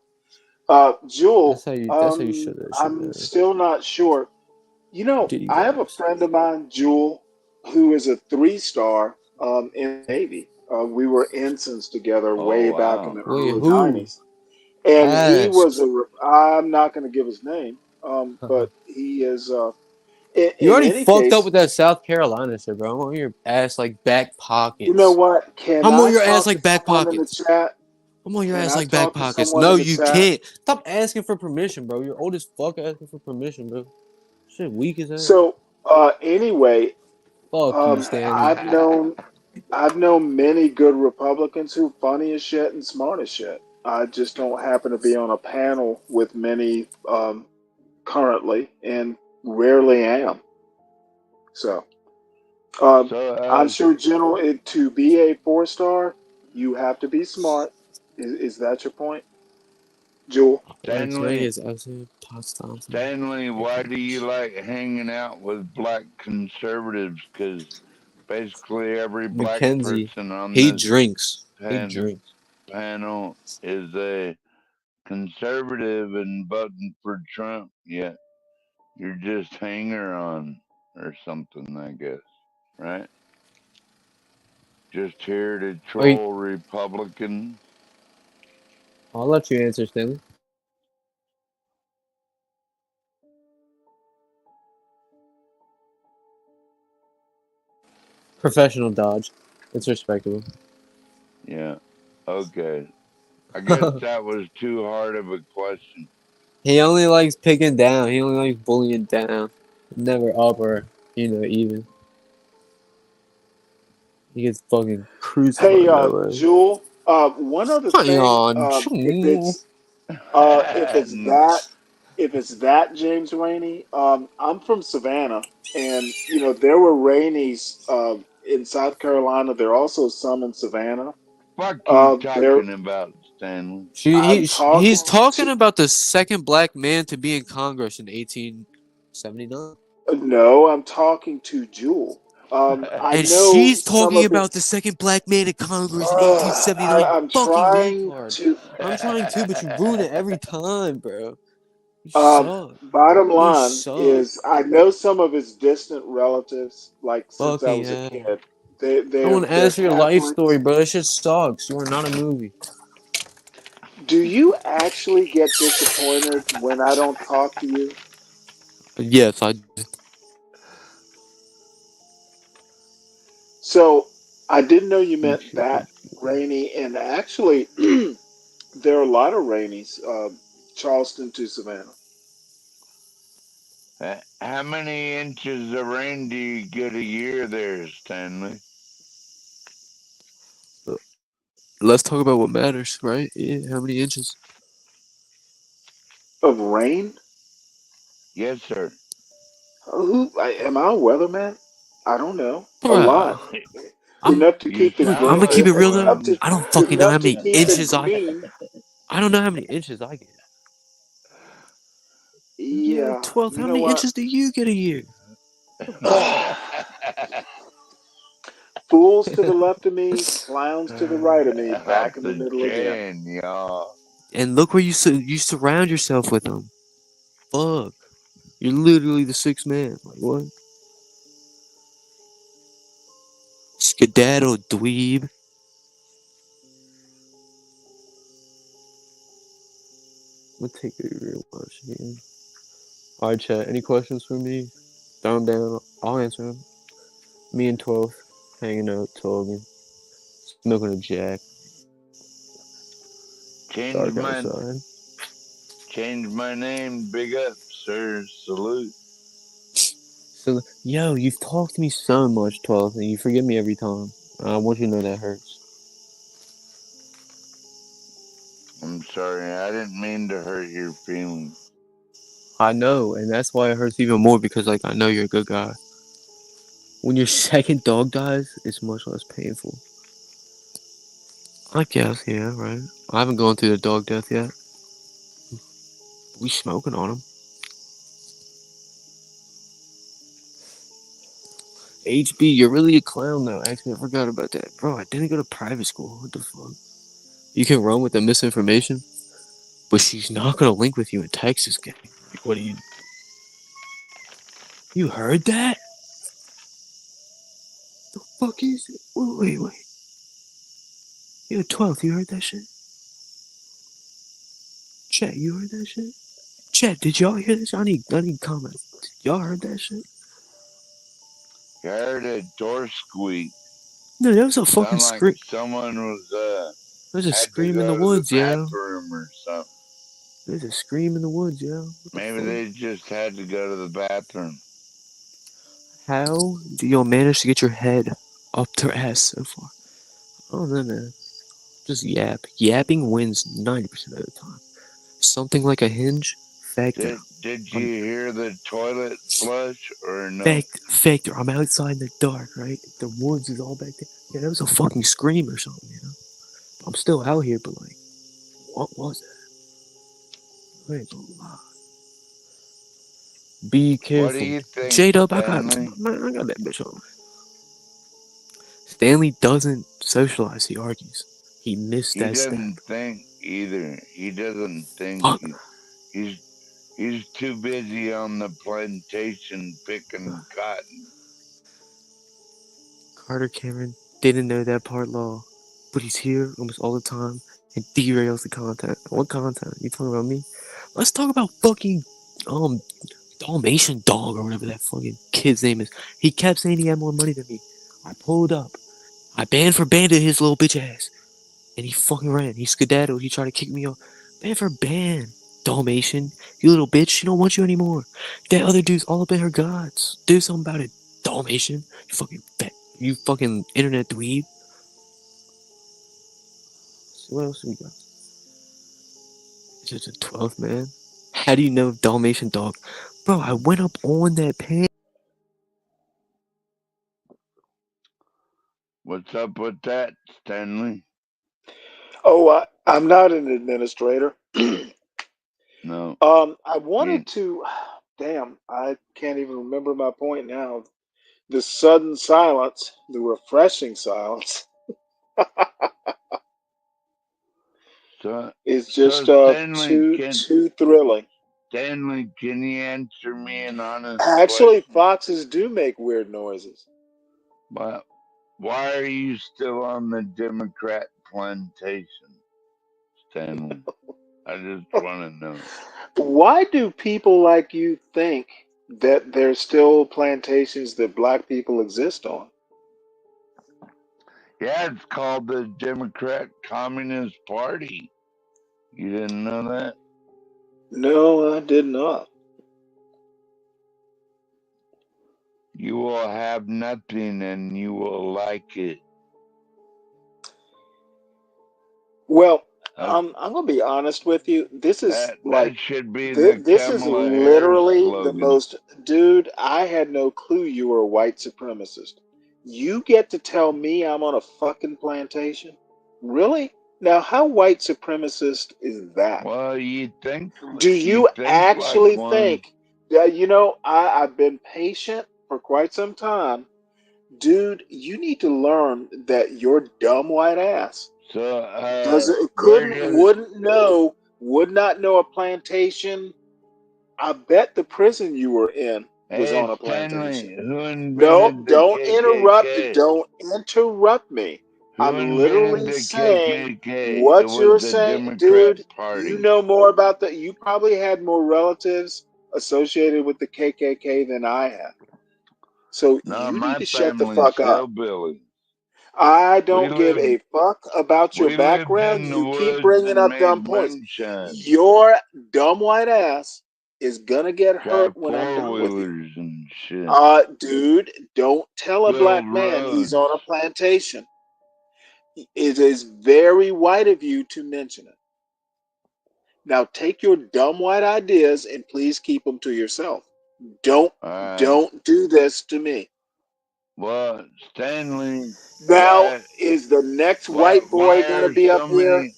Jewel,
That's how you should.
I'm still not sure. You know, I have a friend of mine, Jewel, who is a 3-star in the Navy. We were ensigns together way back in the early 90s. And he was I'm not going to give his name, but he is,
You
in
already
any
fucked up
case,
with that South Carolina shit, bro. I'm on your ass like back pockets.
you know what? Can
I'm on
I
your ass
talk to
like back
someone in the
pockets.
chat?
I'm on your
Can
ass
I
like back
talk to
pockets.
someone
No,
in the
you
chat?
can't. Stop asking for permission, bro. You're old as fuck asking for permission, bro. Shit weak as hell.
So, anyway,
fuck you, Stanley.
I've known many good Republicans who funny as shit and smart as shit. I just don't happen to be on a panel with many currently, and rarely am. So, I'm sure, General, to be a 4-star, you have to be smart. Is that your point, Jewel?
Stanley, why do you like hanging out with black conservatives? Because basically every black
Mackenzie,
person on
he
this
drinks. He drinks.
panel is a conservative and voting for Trump, yet you're just hanger on or something, I guess, right? Just here to troll Republicans.
I'll let you answer, Stanley. Professional dodge. It's respectable.
Yeah. Okay. I guess that was too hard of a question.
He only likes picking down. He only likes bullying down. Never up or, even. He gets fucking crucified
Hey,
that way.
Jewel. One other thing. If it's that James Rainey, I'm from Savannah, and there were Raineys in South Carolina. There are also some in Savannah.
Fuck you talking about, Stanley?
He's talking about the second black man to be in Congress in 1879.
No, I'm talking to Jewel. I
And
know
she's
some
talking
of
about
his.
the second black man in Congress in 1879.
I'm
Fucking
trying
retard.
to.
I'm trying to, but you ruin it every time, bro. You suck.
Bottom
You
line
suck.
is, I know some of his distant relatives, like since I
Fucking
was a
yeah.
kid.
I
They're
want to ask your life story,
Catholics.
bro. That shit sucks. You are not a movie.
Do you actually get disappointed when I don't talk to you?
Yes, I.
So I didn't know you
You
meant
should.
that rainy, and actually, there are a lot of rainies, Charleston to Savannah.
How many inches of rain do you get a year there, Stanley?
Let's talk about what matters, right? Yeah. How many inches?
Of rain?
Yes, sir.
Am I a weatherman? I don't know. A lot.
Bruh. I'm.
Enough to
You
keep it
Look, I'm
sound
gonna keep
like
it real though.
enough
one.
to
I don't fucking know how
enough to
many
keep it
inches I.
green.
I don't know how many inches I get. Yo,
Yeah,
12th,
you
how
know
many
what?
inches do you get a year? Fuck.
Fools to the left of me, clowns to the right of me,
Off
back in the
the
middle again.
chain, y'all.
And look where you surround yourself with them. Fuck. You're literally the sixth man. Like, what? Skedaddle, dweeb. I'm gonna take a real watch here. Alright, chat. Any questions for me? Throw them down. I'll answer them. Me and 12th hanging out, talking, smoking a jack.
Change
Dark
my
outside.
change my name. Big up, sir. Salute.
So, yo, you've talked to me so much, 12th, and you forget me every time. I want you to know that hurts.
I'm sorry. I didn't mean to hurt your feelings.
I know, and that's why it hurts even more because, like, I know you're a good guy. When your second dog dies, it's much less painful. I guess, yeah, right. I haven't gone through the dog death yet. We smoking on him. HB, you're really a clown though. Actually, I forgot about that. Bro, I didn't go to private school. What the fuck? You can run with the misinformation, but she's not gonna link with you in Texas, gang. Like, what do you? You heard that? The fuck is it? Wait. Yo, 12, you heard that shit? Chat, you heard that shit? Chat, did y'all hear this? I need comments. Y'all heard that shit?
I heard a door squeak.
No, that was a fucking
Sound like
scream.
someone was
There's a
had to
scream in the
go to the
woods, yo.
bathroom or something.
There's a scream in the woods, yo. What the
Maybe
fuck?
they just had to go to the bathroom.
How do y'all manage to get your head up their ass so far? I don't know, man. Just yap. Yapping wins 90% of the time. Something like a hinge, factor.
Did you hear the toilet flush or no?
Factor. I'm outside in the dark, right? The woods is all back there. Yeah, that was a fucking scream or something, you know? I'm still out here, but like, what was that? I ain't gonna lie. Be
What do
careful.
you think,
J-Dub, I got
Stanley?
that bitch on. Stanley doesn't socialize, he argues. He missed
He
that step.
doesn't think either. He doesn't think.
Fuck.
He's he's too busy on the plantation picking cotton.
Carter Cameron didn't know that part law, but he's here almost all the time and derails the content. What content? You talking about me? Let's talk about fucking um Dalmatian dog or whatever that fucking kid's name is. He kept saying he had more money than me. I pulled up. I banned for banded his little bitch ass. And he fucking ran. He skedaddled. He tried to kick me off. Ban for ban. Dalmatian. You little bitch. She don't want you anymore. That other dude's all up in her guts. Do something about it. Dalmatian. You fucking bet. You fucking internet dweeb. So what else we got? Is it a 12th man? How do you know Dalmatian dog? Bro, I went up on that pan.
What's up with that, Stanley?
Oh, I'm not an administrator.
No.
I wanted to. Damn, I can't even remember my point now. The sudden silence, the refreshing silence,
So
is just
Stanley,
too thrilling.
Stanley, can you answer me an honest
Actually,
question?
foxes do make weird noises.
Why are you still on the Democrat plantation, Stanley? I just want to know.
Why do people like you think that there's still plantations that black people exist on?
Yeah, it's called the Democrat Communist Party. You didn't know that?
No, I did not.
You will have nothing and you will like it.
Well,
Uh,
I'm gonna be honest with you. This is
that should be the
this is
Kamala Harris
literally the
slogan.
most, dude. I had no clue you were a white supremacist. You get to tell me I'm on a fucking plantation? Really? Now, how white supremacist is that?
Well,
Do
you
you
think like
actually
one.
think I've been patient for quite some time. Dude, you need to learn that your dumb white ass
So, where
couldn't,
does
would not know a plantation. I bet the prison you were in was
Hey
on a
Stanley,
plantation.
who
No,
invented the
don't interrupt.
KKK?
Don't interrupt me.
Who
I'm
invented
literally
the
saying
KKK? It
what
was
you're
the
saying,
Democrat
dude. You
Party.
know more about that. You probably had more relatives associated with the KKK than I have. So
No,
you need
my
to shut the
family's
fuck up.
hillbilly.
I
We
don't give
lived
a fuck about your
we lived
background.
in the
You keep
woods
bringing
and
up
made
dumb points.
moonshine.
Your dumb white ass is gonna get hurt
Got
when I'm
four
done with you.
wheelers and shit.
Dude, don't tell a
Build
black man he's
roads.
on a plantation. It is very white of you to mention it. Now take your dumb white ideas and please keep them to yourself. Don't
Alright.
don't do this to me.
Well, Stanley,
Now, is the next white boy
why
going to
are
be up
so
here?
many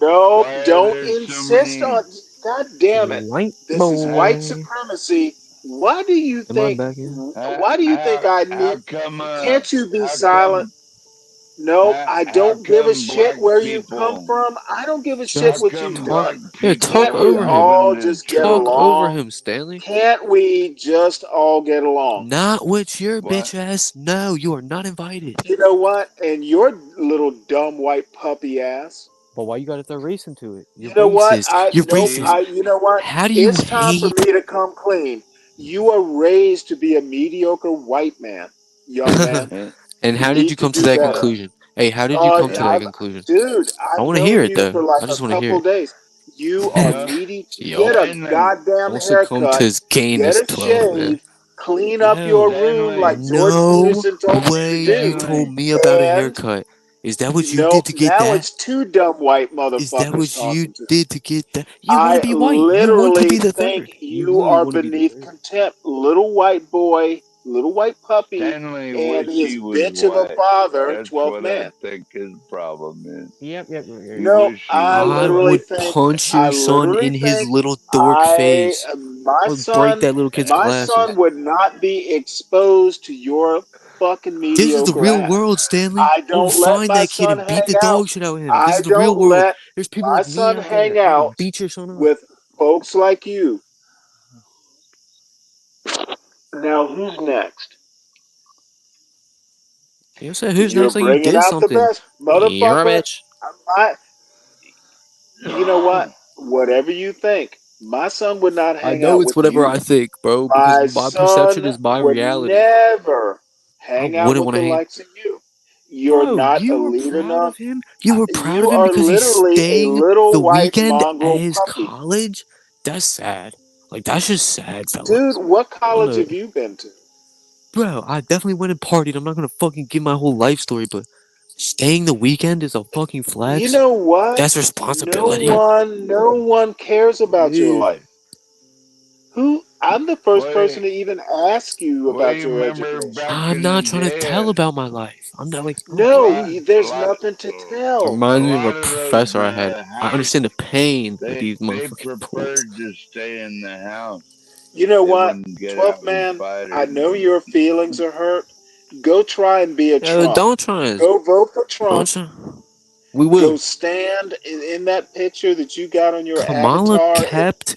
No,
why are
don't
there so
insist on.
many
God damn it!
White
This is
how,
white
boy.
supremacy. Why do you
Am I
think?
back in?
Why do you think I
how
need?
come
Can't you be
how
silent?
come
No, I
how
don't give a
come
shit
black
where you come
people
from. I don't give a shit
how
Just
what you've
come
talk.
black
done.
Yeah,
people
talk
Can't we
are
over him.
all
moving to
just get
Talk over
along?
him, Stanley.
Can't we just all get along?
Not with your
what?
bitch ass. No, you are not invited.
You know what? And your little dumb white puppy ass.
But why you gotta throw race into it? You're
You know what?
racist. You're racist.
You know what?
How do you
It's time for
hate?
me to come clean. You are raised to be a mediocre white man, young man.
And
You
how did
need
you
to
come to
do
that
better.
conclusion? Hey, how did you come to that
I've,
conclusion?
dude,
I
I've
want to hear
known
it
you
though.
for like
I
a
just want to hear
couple
it.
days. You are
Well,
needy.
Yup.
Get a
Stanley,
goddamn
Don't succumb to
haircut.
his gayness
Get a
12, man.
shave. Clean up your
Yo,
room
Stanley,
like Jordan
no
Peterson told you
way
to
you
do.
told
Stanley.
me about a
And
haircut. Is that what you
no,
did to get
now
that?
it's two dumb white
Is that
motherfuckers
what you
talking to me.
did to get that? You want to
I
be white. You want to
literally
be the
think
third. You
you
literally
are
want to be the
beneath
third.
contempt. Little white boy, little white puppy,
Stanley
and
wish
his
he was
bitch of a
white.
father,
That's
12th
what I
man.
think his problem is. He
No,
wish he was
I
white.
would punch your son in his little dork
I,
face.
my
I would break
son,
that little kid's
my son
glasses.
would not be exposed to your fucking
This is the
mediocre
real
ass.
world, Stanley.
I
I will
don't let
find
my
that kid
son
and beat
hang
the
out.
dog shit out of him. This
I
is the real
don't
world.
let
There's people
my
like me
son
out
hang
there. I will
out
beat your son up.
with folks like you. Now, who's next?
You said who's
You're
next? Like you
bringing
did
out the
something.
best,
You're a
motherfucker.
bitch.
I, you know what? Whatever you think, my son would not
I
hang
know
out
it's
with
whatever
you.
I think, bro, because
My
my perception
son
is my
would
reality.
never
I
hang out
wouldn't
with
want
the
to hang.
likes of you. You're
Bro,
not
you were
elite
proud
enough.
of him? You were proud of
You
him
are
because he's
literally a
staying the
little white
weekend at
mongrel
his
puppy.
college? That's sad. Like, that's just sad,
Dude,
fellas.
what
I don't
college
know.
have you been to?
Bro, I definitely went and partied. I'm not gonna fucking give my whole life story, but staying the weekend is a fucking
You
flex.
know what?
That's responsibility.
No one cares about your
Yeah.
life. Who? I'm the first
What
person to even ask you
what do
about
you
your
remember
education.
back
I'm
in the
not trying to tell
day?
about my life. I'm not like, I don't
No,
lot,
care.
a
there's
lot,
nothing to
It
tell.
a
reminds me of a
lot of those
professor I had. I
house
understand the pain that
they
these motherfuckers pulled.
preferred to stay in the house.
You know
They
what?
wouldn't get
12th
out and
man,
fight
I
or
know
nothing.
your feelings are hurt. Go try and be a Trump.
Don't try and
Go vote for
don't
Trump.
try. We
Go
will.
stand in that picture that you got on your
Kamala
avatar.
kept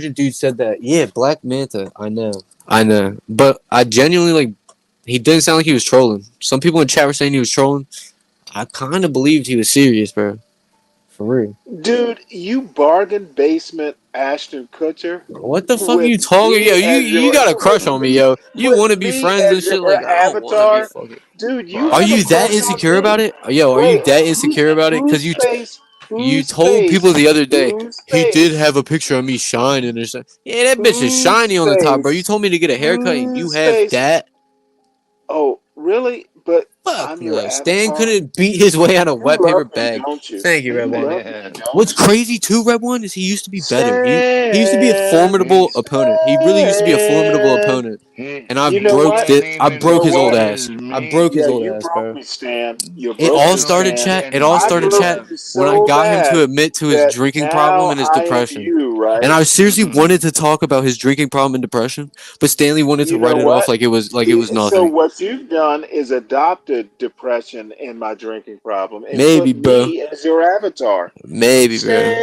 Divergent dude said that. Yeah, Black Manta. I know. But I genuinely like. He didn't sound like he was trolling. Some people in chat were saying he was trolling. I kind of believed he was serious, bro. for real.
Dude, you bargain basement Ashton Kutcher
What the fuck are
with
you talking? Yo,
me
you
as
you
your
got a crush on me, yo. You
with
want to be
me
friends and
as
shit?
your
Like I don't want to be
avatar.
fucking.
Dude, you
Are
have a
you that
crush on
insecure
me.
about it? Yo, are you
Wait,
that insecure about it? Cause you
whose
told people
face,
the other day
whose
he did
face,
have a picture of me shining or something. Yeah, that bitch is
whose
shiny on the top, bro. You
face,
told me to get a haircut and you
whose
have
face.
that.
Oh, really? But
Fuck
I'm your
no. Stan
avatar.
couldn't beat his way out of
You
wet paper
love me,
bag.
don't you?
Thank you, Red
You
One.
love me,
Man,
What's
don't you?
crazy too, Red One, is he used to be better. He used to be a
Stan,
he
formidable opponent. He really used to be a formidable
Stan.
opponent.
he
And I
You know
he
broke
what?
can't
it. I
You
even
broke
know
his old
what?
beat
ass.
his
I broke his
Yeah,
mean.
old
you
ass,
broke
bro.
me, Stan. You
It
broke
all
me,
You
started,
ain't
Stan.
chat. It
getting
all
I
started,
nothing
broke
chat,
done.
you
when I
so
got him to
bad
admit to his
that
drinking problem
now
and his
I am
depression.
you,
And
right?
I seriously wanted to talk about his drinking problem and depression, but Stanley wanted to
You know
write it off
what?
like it was
So
nothing.
what you've done is adopted depression and my drinking problem and
Maybe,
put
bro.
me as your avatar.
Maybe, bro.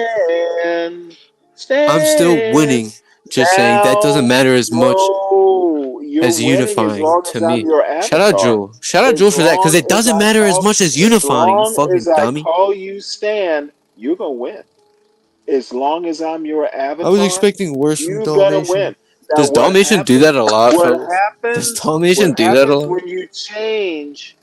Stan,
I'm still
Stan.
winning. Just saying that doesn't
Now,
matter as much
no, you're
as
winning as
unifying
long
to
as I'm
me.
your
Shout out
avatar.
Jewel. Shout out
As
Jewel for that, because
long
it doesn't matter as much as unifying, you fucking
as I
dummy.
call you Stan, you're gonna win. As long as I'm your
I was
avatar,
expecting worse from
you're gonna
Dalmatian.
win. Now,
Does Dalmatian do that a lot,
What
fellas? Does
happens?
Dalmatian
What
do that a
happens
lot?
when you change?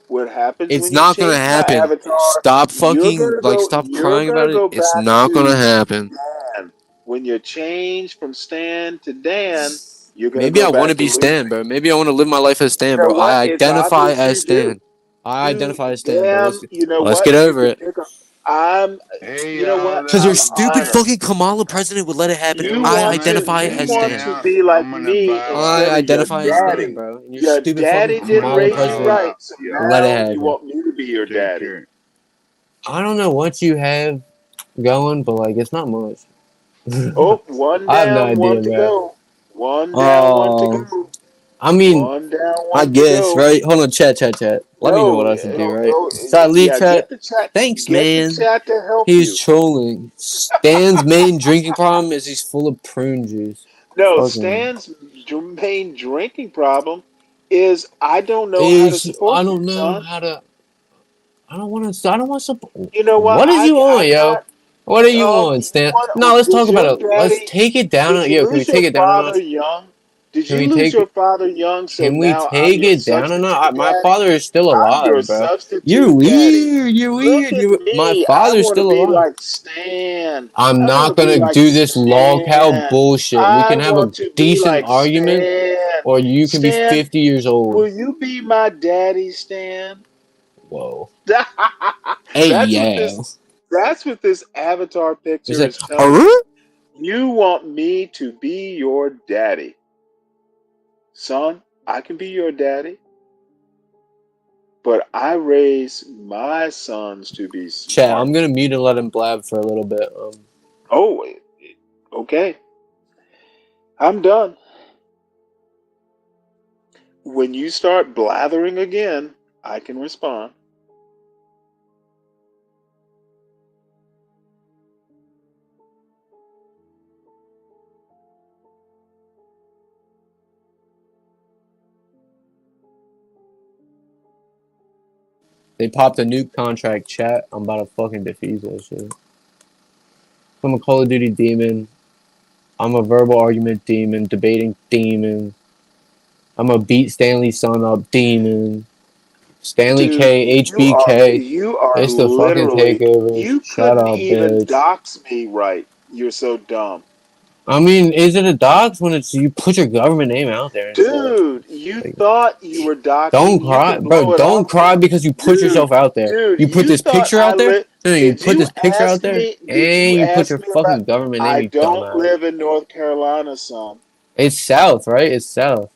What happens
It's
when you
not gonna
change my
happen.
avatar?
Stop fucking, like, stop
You're
crying about
gonna
it.
go
It's
back
not gonna
to
happen.
Dan. When you change from Stan to Dan, you're gonna
Maybe
go
I want to
back to
be Stan,
losing.
bro. Maybe I want to live my life as
You
Stan,
know
bro.
what?
I
It's
identify
obvious
as
you do.
Stan. I
Dude,
identify as Stan, bro.
damn, you know
Let's
what?
get
You
over
can
it.
pick up. I'm,
Hey
you know
y'all,
what?
Cause
this
your
I'm
is
stupid
honored.
fucking Kamala president would let it happen.
You
I
want to,
identify
you
as
hang
want
Stan.
to
out.
be like
I'm gonna
me
vibe
I
instead
out.
of your
identify as Stan,
daddy.
bro. And your
Your
stupid fucking
daddy
I'm
didn't
gonna
Kamala
raise you
vibe
president
right,
out,
so
y'all.
let it
now you
happen.
want me to be your
Take
daddy.
care.
I don't know what you have going, but like it's not much.
Oh, one
I have no
down, one
idea,
to
bro.
go. One down, one to go.
I mean,
One down,
I
one to
guess,
go.
right? Hold on, chat. Let me know what
No,
I should do, right? Leave
yeah,
chat. Thanks,
get the
man.
chat to help
He's
you.
trolling. Stan's main drinking problem is he's full of prune juice.
No,
Fucking
Stan's main drinking problem is I don't know how to
is I
support you,
don't know
son.
how to. I don't want to. I don't want to.
You know what?
What is you
I
on, yo?
got.
What are you on,
You know
Stan? No,
what?
let's talk about it. Let's take it down.
Did you
Yo, can we
lose your
take it down a
father
notch?
young? Did
Can
you
we
lose
take
your
it?
father young? So
Can we
now I'm
take
your
it down or
substitute
not? My
daddy.
father is still
I'm your
alive, bro. You're
substitute daddy.
weird. You're
Look
weird.
at
My
me. I
father's
want to
still
be
alive.
like Stan.
I'm
I want
not
to be
gonna
like
do this log cow
Stan.
bullshit. We
I
can have a
want to be
decent
like
argument,
Stan.
or you can be
Stan,
50 years old.
will you be my daddy, Stan?
Whoa. Hey,
That's what
yeah.
this that's what this avatar
Is
picture
it?
is telling
Huh?
me. You want me to be your daddy. Son, I can be your daddy, but I raise my sons to be
Chat, I'm
smart.
gonna mute and let him blab for a little bit.
Oh, okay. I'm done. When you start blathering again, I can respond.
They popped a nuke contract, chat. I'm about to fucking defuse that shit. I'm a Call of Duty demon. I'm a verbal argument demon, debating demon. I'm a beat Stanley's son up demon. Stanley
Dude,
K, HBK.
you are
It's the fucking
literally
takeover.
you
Shut
couldn't
up,
even
bitch.
dox me right. You're so dumb.
I mean, is it a dox when it's you put your government name out there and shit?
Dude, you
Like,
thought you were
don't
doxing. You
cry,
can
bro.
blow it
Don't
off
cry
as
because you put
dude,
yourself out there. You put
you
this
thought
picture
I
out there.
lit.
No, you
Did
put
you
this picture out
ask
there,
me? Did
and
you
you put
ask
your
me about
fucking government name.
I
You
don't
dumbass.
live in North Carolina, son.
It's South, right? It's South,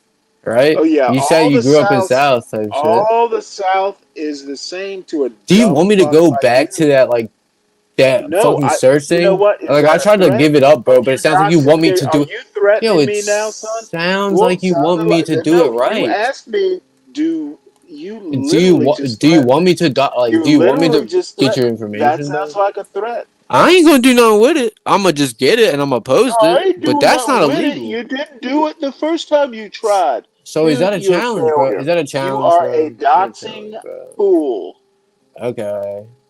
right?
Oh yeah,
You said you grew up in South type shit.
all the South is the same to a
Do you
dumb
want me to
fuck
go
like
back to
you.
that like that
No,
fucking
I.
search
You know
thing?
what? Is
Like I
that a
tried to
threat?
give it up,
Are
bro, but
you
it sounds like you
doxing
want me
me?
to
Are
do.
you
Yo,
threatening
it
me now, son?
sounds
Well,
like you want
sounded
me
like
to do it
no. You
right.
asked me. Do you
Do you
literally just
do you want
threatened
me
me?
to like?
You
Do you want me
literally
to
just
get your
threatened. That
information,
sounds
bro?
like a threat.
I ain't gonna do nothing with it. I'm gonna just get it and I'm gonna post
I
it,
ain't
but
doing
that's not
nothing with it.
illegal.
You didn't do it the first time you tried.
So is
Dude,
that a
you're a
challenge, bro?
failure.
Is that a
You
challenge,
are a
bro? Is that a challenge,
doxing
bro?
fool.
Okay.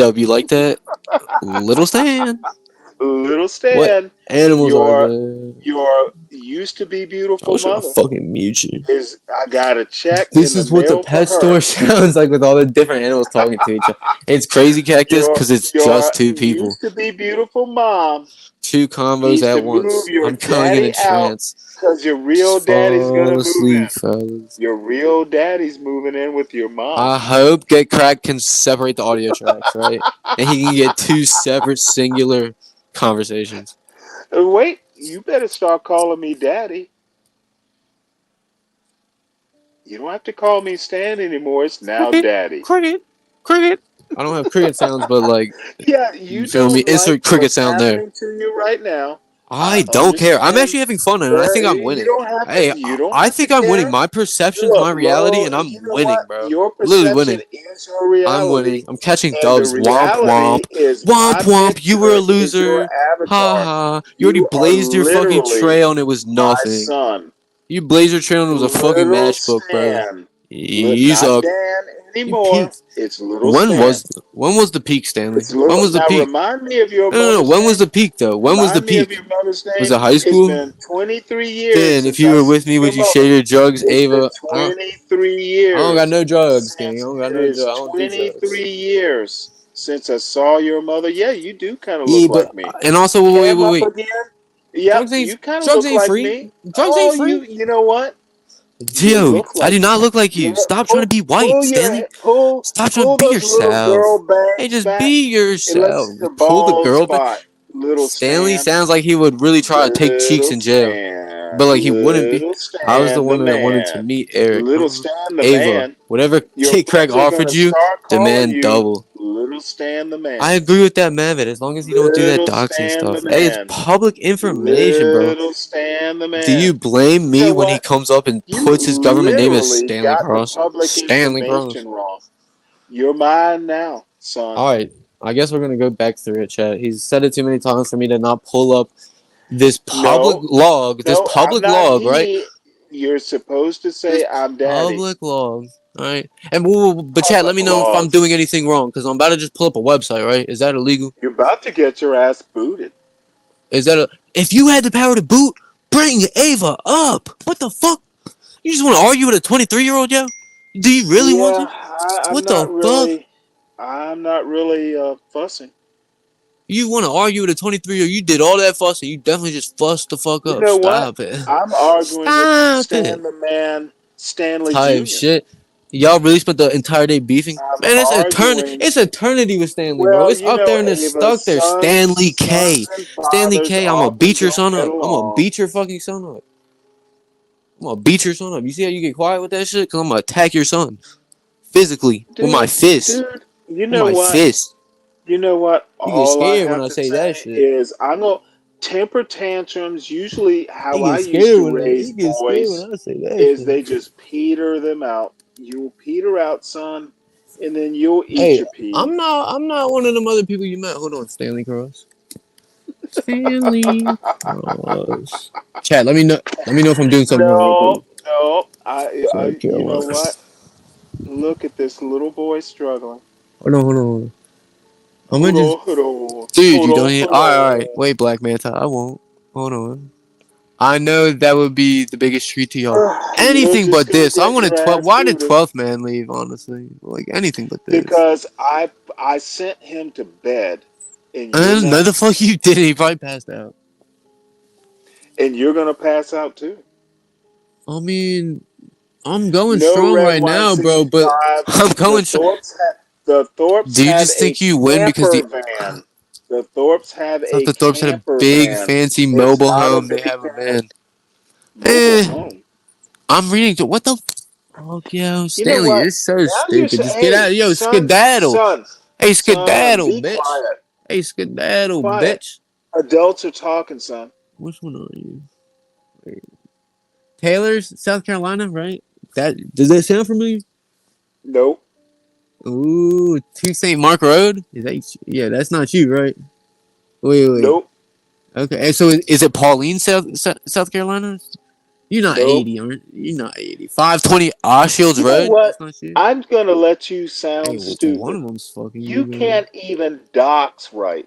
J-Dub, you like that? Little Stan.
Little
What
Stan,
animals are
your
there?
your used to be
I
beautiful
was trying to
mother
fucking mute you.
I got a check
This
in the
is what the
mail for
pet store
her.
sounds like with all the different animals talking to each other. It's crazy cactus
Your
because it's
your
just two people.
used to be beautiful mom
Two combos
needs
at
to move
once.
your
I'm going in a
daddy out
trance.
because your real
Just
daddy's gonna
fall
move in.
asleep, fellas.
Your real daddy's moving in with your mom.
I hope Get Cracked can separate the audio tracks, right? And he can get two separate singular conversations.
Wait, you better start calling me daddy. You don't have to call me Stan anymore. It's now
Cricket,
daddy.
cricket, cricket. I don't have cricket sounds, but like,
Yeah,
you
you
feel me?
don't like
Insert cricket
what's
sound there.
happening to you right now. I
I don't care. I'm
understand.
actually having fun and I think I'm
You
winning.
don't have to.
Hey,
You don't
I
have to
think I'm winning.
care.
My perception's
Look,
my reality,
Lolo.
and
You
I'm
know what?
winning, bro.
Your
Literally
perception
winning.
is your
I'm winning.
reality,
I'm catching
and the
dubs. Womp womp.
reality is
Womp
my
womp. You were a
picture is your
loser. Ha
avatar.
ha. You already
You are
blazed your fucking
literally
trail and it was
my
nothing.
son.
You blazed your trail and it was a fucking
Little
matchbook, bro.
Stan.
You
Not
suck.
Dan
You
anymore.
peaked.
It's little
When
Stan.
was the peak, Stanley?
It's
When
little.
was the
Now
peak?
remind me of your
No.
mother's
When was
name.
the peak though? When was the
Remind me of
peak?
your mother's
Was
name.
it high
It's
school?
been 23 years
Finn, if
since
you
I
were
seen
with me,
your
would you share
mother.
your drugs,
It's been
Ava?
23
I don't got
years
no drugs, gang. I
since
don't got
it
no drugs.
is
I don't do drugs.
23 years since I saw your mother. Yeah, you do kind of
Yeah,
look
but
like me.
and also
Cam up
wait.
again. Yep, you kind of
Drugs
look
ain't
like
free.
me.
Drugs ain't
Oh,
free.
you know what? You
Yo,
look
I
like
do
me.
not look like you.
Yeah,
Stop trying to be white, Stanley. Stop trying to
pull
be
those little
yourself.
girl
Hey,
bangs
just
back
be
and let's
yourself.
see the
Pull the
bald
girl back.
spot. Little
Stanley
Stan.
sounds like he would really try to take cheeks
Little
in jail,
Stan,
but like he wouldn't be.
little
I was the
Stan the
one that wanted to
man,
meet Eric.
little Stan the
Ava,
man.
whatever
Your
Kit Craig
friends are
offered
gonna
you,
start calling
demand
you
double.
little Stan the
I
man,
agree with that, man, but as long as you don't do that
little
doxing
Stan the
stuff. Hey, it's
man,
public information, bro.
little Stan the
Do you
man.
blame
You
me
know
when he
what?
comes up and
You
puts his government name as
literally
Stanley
got the
Cross?
public
Stanley Cross.
information wrong. You're mine now, son.
All right, I guess we're gonna go back through it, chat. He's said it too many times for me to not pull up this public
No,
log. This
no, I'm
public
not
log, right?
he. You're supposed to
This
say I'm daddy.
public log. All right, and but chat, let
Public
me know if I'm
log.
doing anything wrong because I'm about to just pull up a website. Right? Is that illegal?
You're about to get your ass booted.
Is that a? If you had the power to boot, bring Ava up. What the fuck? You just want to argue with a 23-year-old, yo? Do you really want
Yeah,
to?
I'm
What the
not
fuck?
really. I'm not really fussing.
You want to argue with a 23-year-old? You did all that fussing. You definitely just fussed the fuck
You
up.
know what?
Stop it.
I'm arguing with
Stop
Stan
it.
the Man, Stanley
Type
Jr.
shit. Y'all really spent the entire day beefing?
I'm
Man,
arguing.
it's eternity with Stanley, bro.
Well,
It's
you
up
know,
there and it's
Ava,
stuck there. Stanley K.
sons and
Stanley
fathers
K. I'm gonna
often
beat your
don't
son
get
up. I'm gonna
along.
beat your fucking son up. I'm gonna beat your son up. You see how you get quiet with that shit? Cause I'm gonna attack your son. Physically. With my fist.
You
With
know
my
what?
fist.
You know what?
You get
All I
scared when
have
I
to
say that
say
shit.
is I'm gonna temper tantrums. Usually, how
He
I
gets
used
scared
to
when
raise
he gets scared when
boys
I say that
is
shit.
they just peter them out. You'll peter out, son, and then you'll eat
Hey,
your peas.
I'm not one of them other people you met. Hold on, Stanley Cross. Stanley Cross. Chat, let me know. Let me know if I'm doing something wrong real
No,
quick.
no.
South
You know
Carolina.
what? Look at this little boy struggling.
Hold on. I'm gonna
Hold
just,
on, hold on,
dude.
hold
You don't
on,
hear?
hold
All right.
on.
Wait, Black Manta. I won't. Hold on. I know that would be the biggest treat to y'all.
You're
Anything
just
but
gonna
this. I
get
wanted
your
12.
ass
Why did
booted
12th man leave? Honestly, like anything but this.
because I sent him to bed, and you're
And no, the
next,
fuck you didn't. He probably passed out.
and you're gonna pass out too.
I mean, I'm going
No
strong
red
right
wine
now, bro. But
65.
I'm
The
going strong.
Thorpes
Do you
have
just
a
think you win because
camper
the
van. The Thorpes have
thought
a
the Thorpes had a
camper
big
van.
fancy
It's
mobile
not a
home? They
big
have a
van.
van.
Mobile
Eh,
home.
I'm reading to what the fuck, yo,
You know
Stanley,
what?
you're so
Now you're
stupid.
saying,
Just get
hey,
out, yo, skedaddle. Hey,
son,
skedaddle,
be
bitch.
quiet.
Hey, skedaddle,
Quiet.
bitch.
Adults are talking, son.
Which one are you? Wait. Taylor's, South Carolina, right? That does that sound familiar?
Nope.
Ooh, 2 St. Mark Road. Is that? Yeah, that's not you, right? Wait.
Nope.
Okay, and so is it Pauline, South Carolina? You're not
Nope.
80, aren't you? You're not 80. 520 Oshields
You know
Road?
what?
That's not you?
I'm gonna let you
Hey,
sound
well, one
stupid.
of them's fucking
You
you, man.
can't even dox right.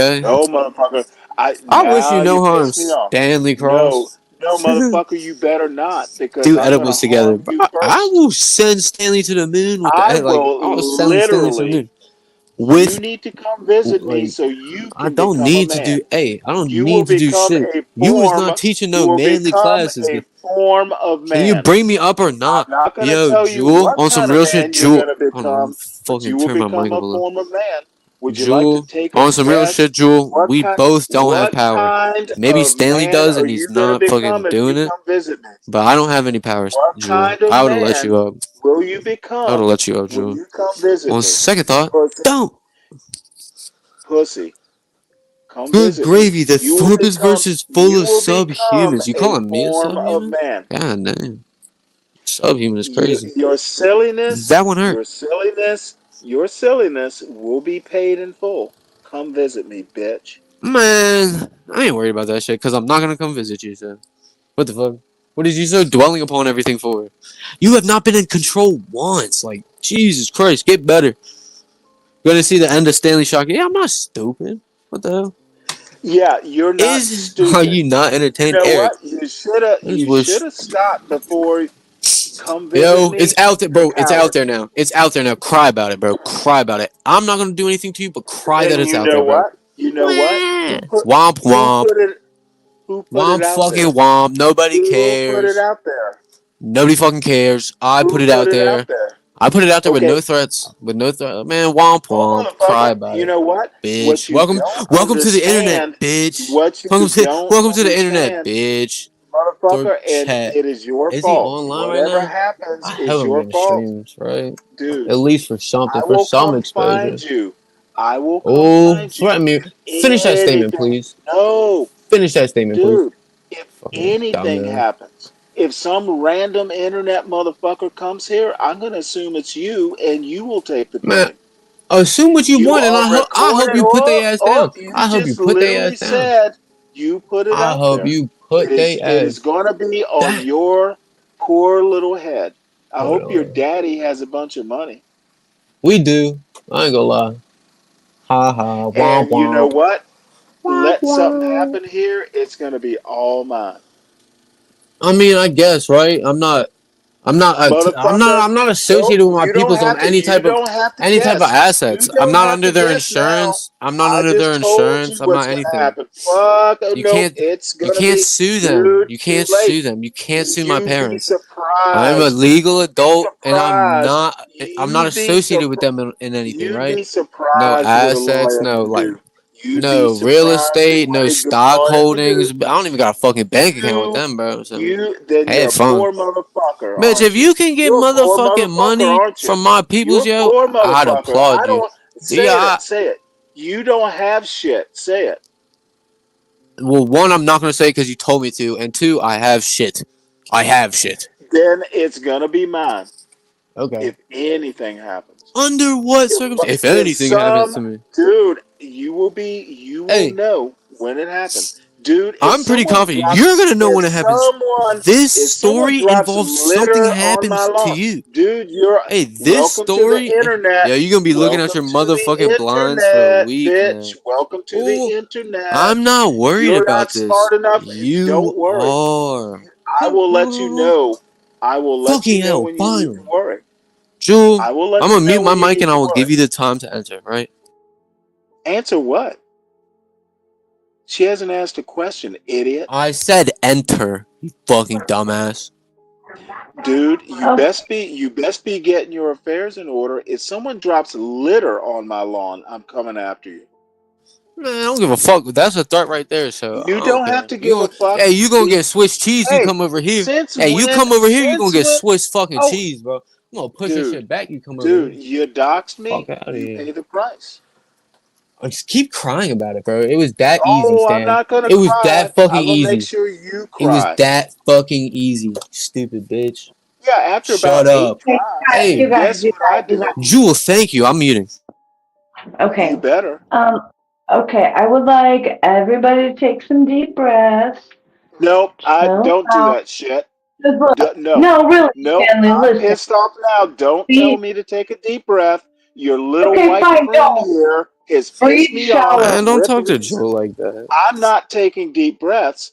Okay.
No, motherfucker.
I wish you
Now you
no harm,
pissed me off.
Stanley
No,
Cross.
No, motherfucker, you better not, because
Do
I'm gonna
edibles together.
harm
Bro,
you
I
first.
will send Stanley to the moon with
I
the like. I'll
will
send Stanley to the moon
literally. You
with
need to come visit me
like.
so you
I
can
don't
become a
need to
man.
do. Hey, I don't
You will
need to do
become
shit.
a
You was
form.
not teaching
You
no
will
manly
become
classes.
a form of
Can you
man.
bring me up or not?
I'm not gonna
Yo,
tell you
Jewel,
what
on some
kind of
real shit,
man you're
Jewel.
gonna
Hold on, let me
become, but you
fucking
will
turn my mic
become
up
a
a little.
form of man. Would you like to
Jewel,
take a
on some real
test?
shit, Jewel.
What
We
kind?
both don't have
What
power.
kind
Maybe
of
Stanley
man
does,
are
and he's
you gonna
not fucking
become if
doing
you
it.
come visit me?
But I don't have any powers,
What
Jewel.
kind of
I would have let you
man
up.
will you
I would have
become
let you up,
when
Jewel.
you come visit
On
me?
second thought,
Pussy,
don't.
pussy, come
Good
visit me.
gravy. The Thorps verse is full
You
of
will become
subhumans. You
a
calling me a
form of
subhuman?
man.
God damn. Subhuman is crazy.
Your silliness,
That one hurt.
your silliness will be paid in full. Come visit me, bitch.
Man, I ain't worried about that shit because I'm not gonna come visit you, so. What the fuck? What is you so dwelling upon everything for? You have not been in control once. Like, Jesus Christ, get better. Gonna see the end of Stanley Shock. Yeah, I'm not stupid. What the hell?
Yeah, you're not
Are
stupid.
you not
You
entertained,
know
Eric?
what? You should have.
I just
You
wish.
should have stopped before. Come visit
Yo, it's
me.
out there,
You're a
bro. It's out
coward.
there now. It's out there now. Cry about it, bro. Cry about it. I'm not gonna do anything to you, but cry that
And
it's
you
out
know
there, bro.
what? You know what?
Wah. Womp
Who
womp.
put it? Who put it
Womp
out
fucking
there?
womp. Nobody
Who put it
cares.
out there?
Nobody fucking cares. I put
Who
it
put
out
it
there.
out there?
I put it out there with
Okay.
no threats. With no threat. Man, womp
Oh,
womp. Cry
motherfucker.
about
You
it.
know what? What
Bitch.
you
Welcome
don't
welcome to the internet,
understand.
bitch.
What you don't
Welcome to the internet,
understand,
bitch. Throw
motherfucker, and
chat.
it is your
Is he
fault.
online right
Whatever
now?
happens
I
is
hope I'm
your
getting
fault,
streams, right?
dude.
At least for something,
I
for
will
some
come find
exposure.
you. I will come
Oh,
find you
threaten me.
if
Finish that statement,
anything.
please.
No,
Finish that statement, please.
dude. If
Fucking
anything
dumbass.
happens, if some random internet motherfucker comes here, I'm gonna assume it's you, and you will take the
Man,
blame.
assume what you
You
want, and
are
I hope
recorded.
you put
Oh,
their ass
oh,
down.
you
I hope you
just
put their
literally
ass down.
said you put it
I
out
hope
there.
you put their
It is
ass
going to be on
down.
your poor little head. I
Hold
hope your
on.
daddy has a bunch of money.
We do. I ain't gonna lie. Ha ha. Womp
And you know
womp.
what?
Womp
Let something
womp.
happen here, it's going to be all mine.
I mean, I guess, right? I'm not. I'm not.
Motherfucker,
I'm not
nope,
associated with my peoples on
you don't have to
any type of
guess. You
assets. I'm
don't
not
have
under
to
their
guess now.
insurance. I'm not
I
under their
just told you
insurance. I'm
what's
not
going to
anything.
happen. Fuck, oh,
You
no,
can't.
it's
You
going to
can't
be,
sue them.
dude,
You
too
can't
late.
sue them. You can't sue my
You'd be
parents. I'm a
surprised.
legal
You'd be
adult, and I'm
surprised.
not. I'm not
You'd be
associated with
surprised.
them in anything,
You'd
right?
be
No
surprised what a
assets.
lawyer
No
can
like.
do. You'd be
No real
surprised at
estate.
what
No
a good
stock
lawyer can
holdings.
do.
I don't even got a fucking bank account with
You,
them, bro. So
then you're
have
a
fun.
poor motherfucker,
Bitch,
aren't
if
you?
you can get
You're a poor
motherfucking
motherfucker,
money
aren't you?
from my
You're
peoples,
a
yo,
poor
I'd
motherfucker. I
applaud you.
don't say
Yeah,
it. Say it. You don't have shit. Say it.
well, one, I'm not gonna say because you told me to, and two, I have shit. I have shit.
Then it's gonna be mine
Okay.
if anything happens.
Under what
If
circumstance? If
if
anything happens
some
to me,
dude, you will
hey,
know when it happens. Dude,
I'm pretty confident you're gonna know when it happens.
if
This
someone
story
drops
involves something
litter on my
happens to
lawn,
you.
dude, you're
Hey, this
welcome to the
story,
internet.
yeah, you're gonna be looking at
Welcome
your
to the
motherfucking blinds for a
internet,
week now.
bitch. Welcome to the
Oh,
internet.
I'm not worried
You're
about
not
this.
smart enough.
You
Don't worry.
are.
I will let you know. I will let you
Fucking
know
hell,
when you need to
finally.
worry.
Jewel,
I will
I'm
let you
gonna mute
know
my
when you
mic
need
and I
to
will
worry.
give you the time to enter, right?
Answer what? She hasn't asked a question, idiot.
I said enter, you fucking dumbass.
Dude, you best be getting your affairs in order. If someone drops litter on my lawn, I'm coming after you.
Man, I don't give a fuck. That's a threat right there, so I
You
don't
don't have
care.
to give a fuck.
Hey, you gonna get Swiss cheese, you
Hey,
come over here.
since
Hey, you
when?
come over here, you gonna
Since
get
when?
Swiss fucking
Oh,
cheese, bro. I'm gonna push this
dude,
shit back, you come over
dude,
here.
you doxed
Fuck
me.
out of
You
here.
pay the price.
Just keep crying about it, bro. It was that easy,
Oh, I'm
Stan.
not gonna
It was
cry.
that fucking
I'm gonna make
easy.
sure you
It was
cry.
that fucking easy, stupid bitch.
Yeah, after about
Shut
8
up.
tries,
Hey,
guess what I do?
Jewel, thank you. I'm muting.
You
Okay.
better.
Okay. I would like everybody to take some deep breaths.
Nope, I
Chill
don't do
out.
that shit.
Just look.
No,
No, really,
no,
Stanley,
I'm
listen.
pissed off now. Don't tell
Be
me to take a deep breath. Your little
okay,
white
fine,
friend
don't.
here has pissed
Breathe
me off
shallow.
Man, don't
rip
talk to Joe
recently.
like that.
I'm not taking deep breaths.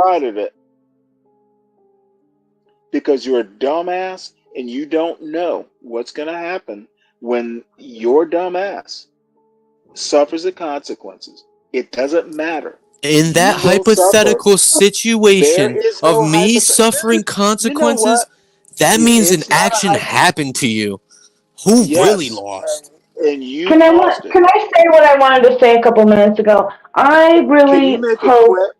provided it because you're a dumbass and you don't know what's going to happen when your dumbass suffers the consequences. It doesn't matter
In that
You will suffer.
hypothetical
There
situation
is
of
no
me
hypothetical.
suffering
You know
consequences,
what?
that means an
It's not a
action
hypo.
happened to you. Who really
Yes,
lost?
and you caused it.
Can I say what I wanted to say a couple minutes ago? I
Can you
really
make it
hope
quick?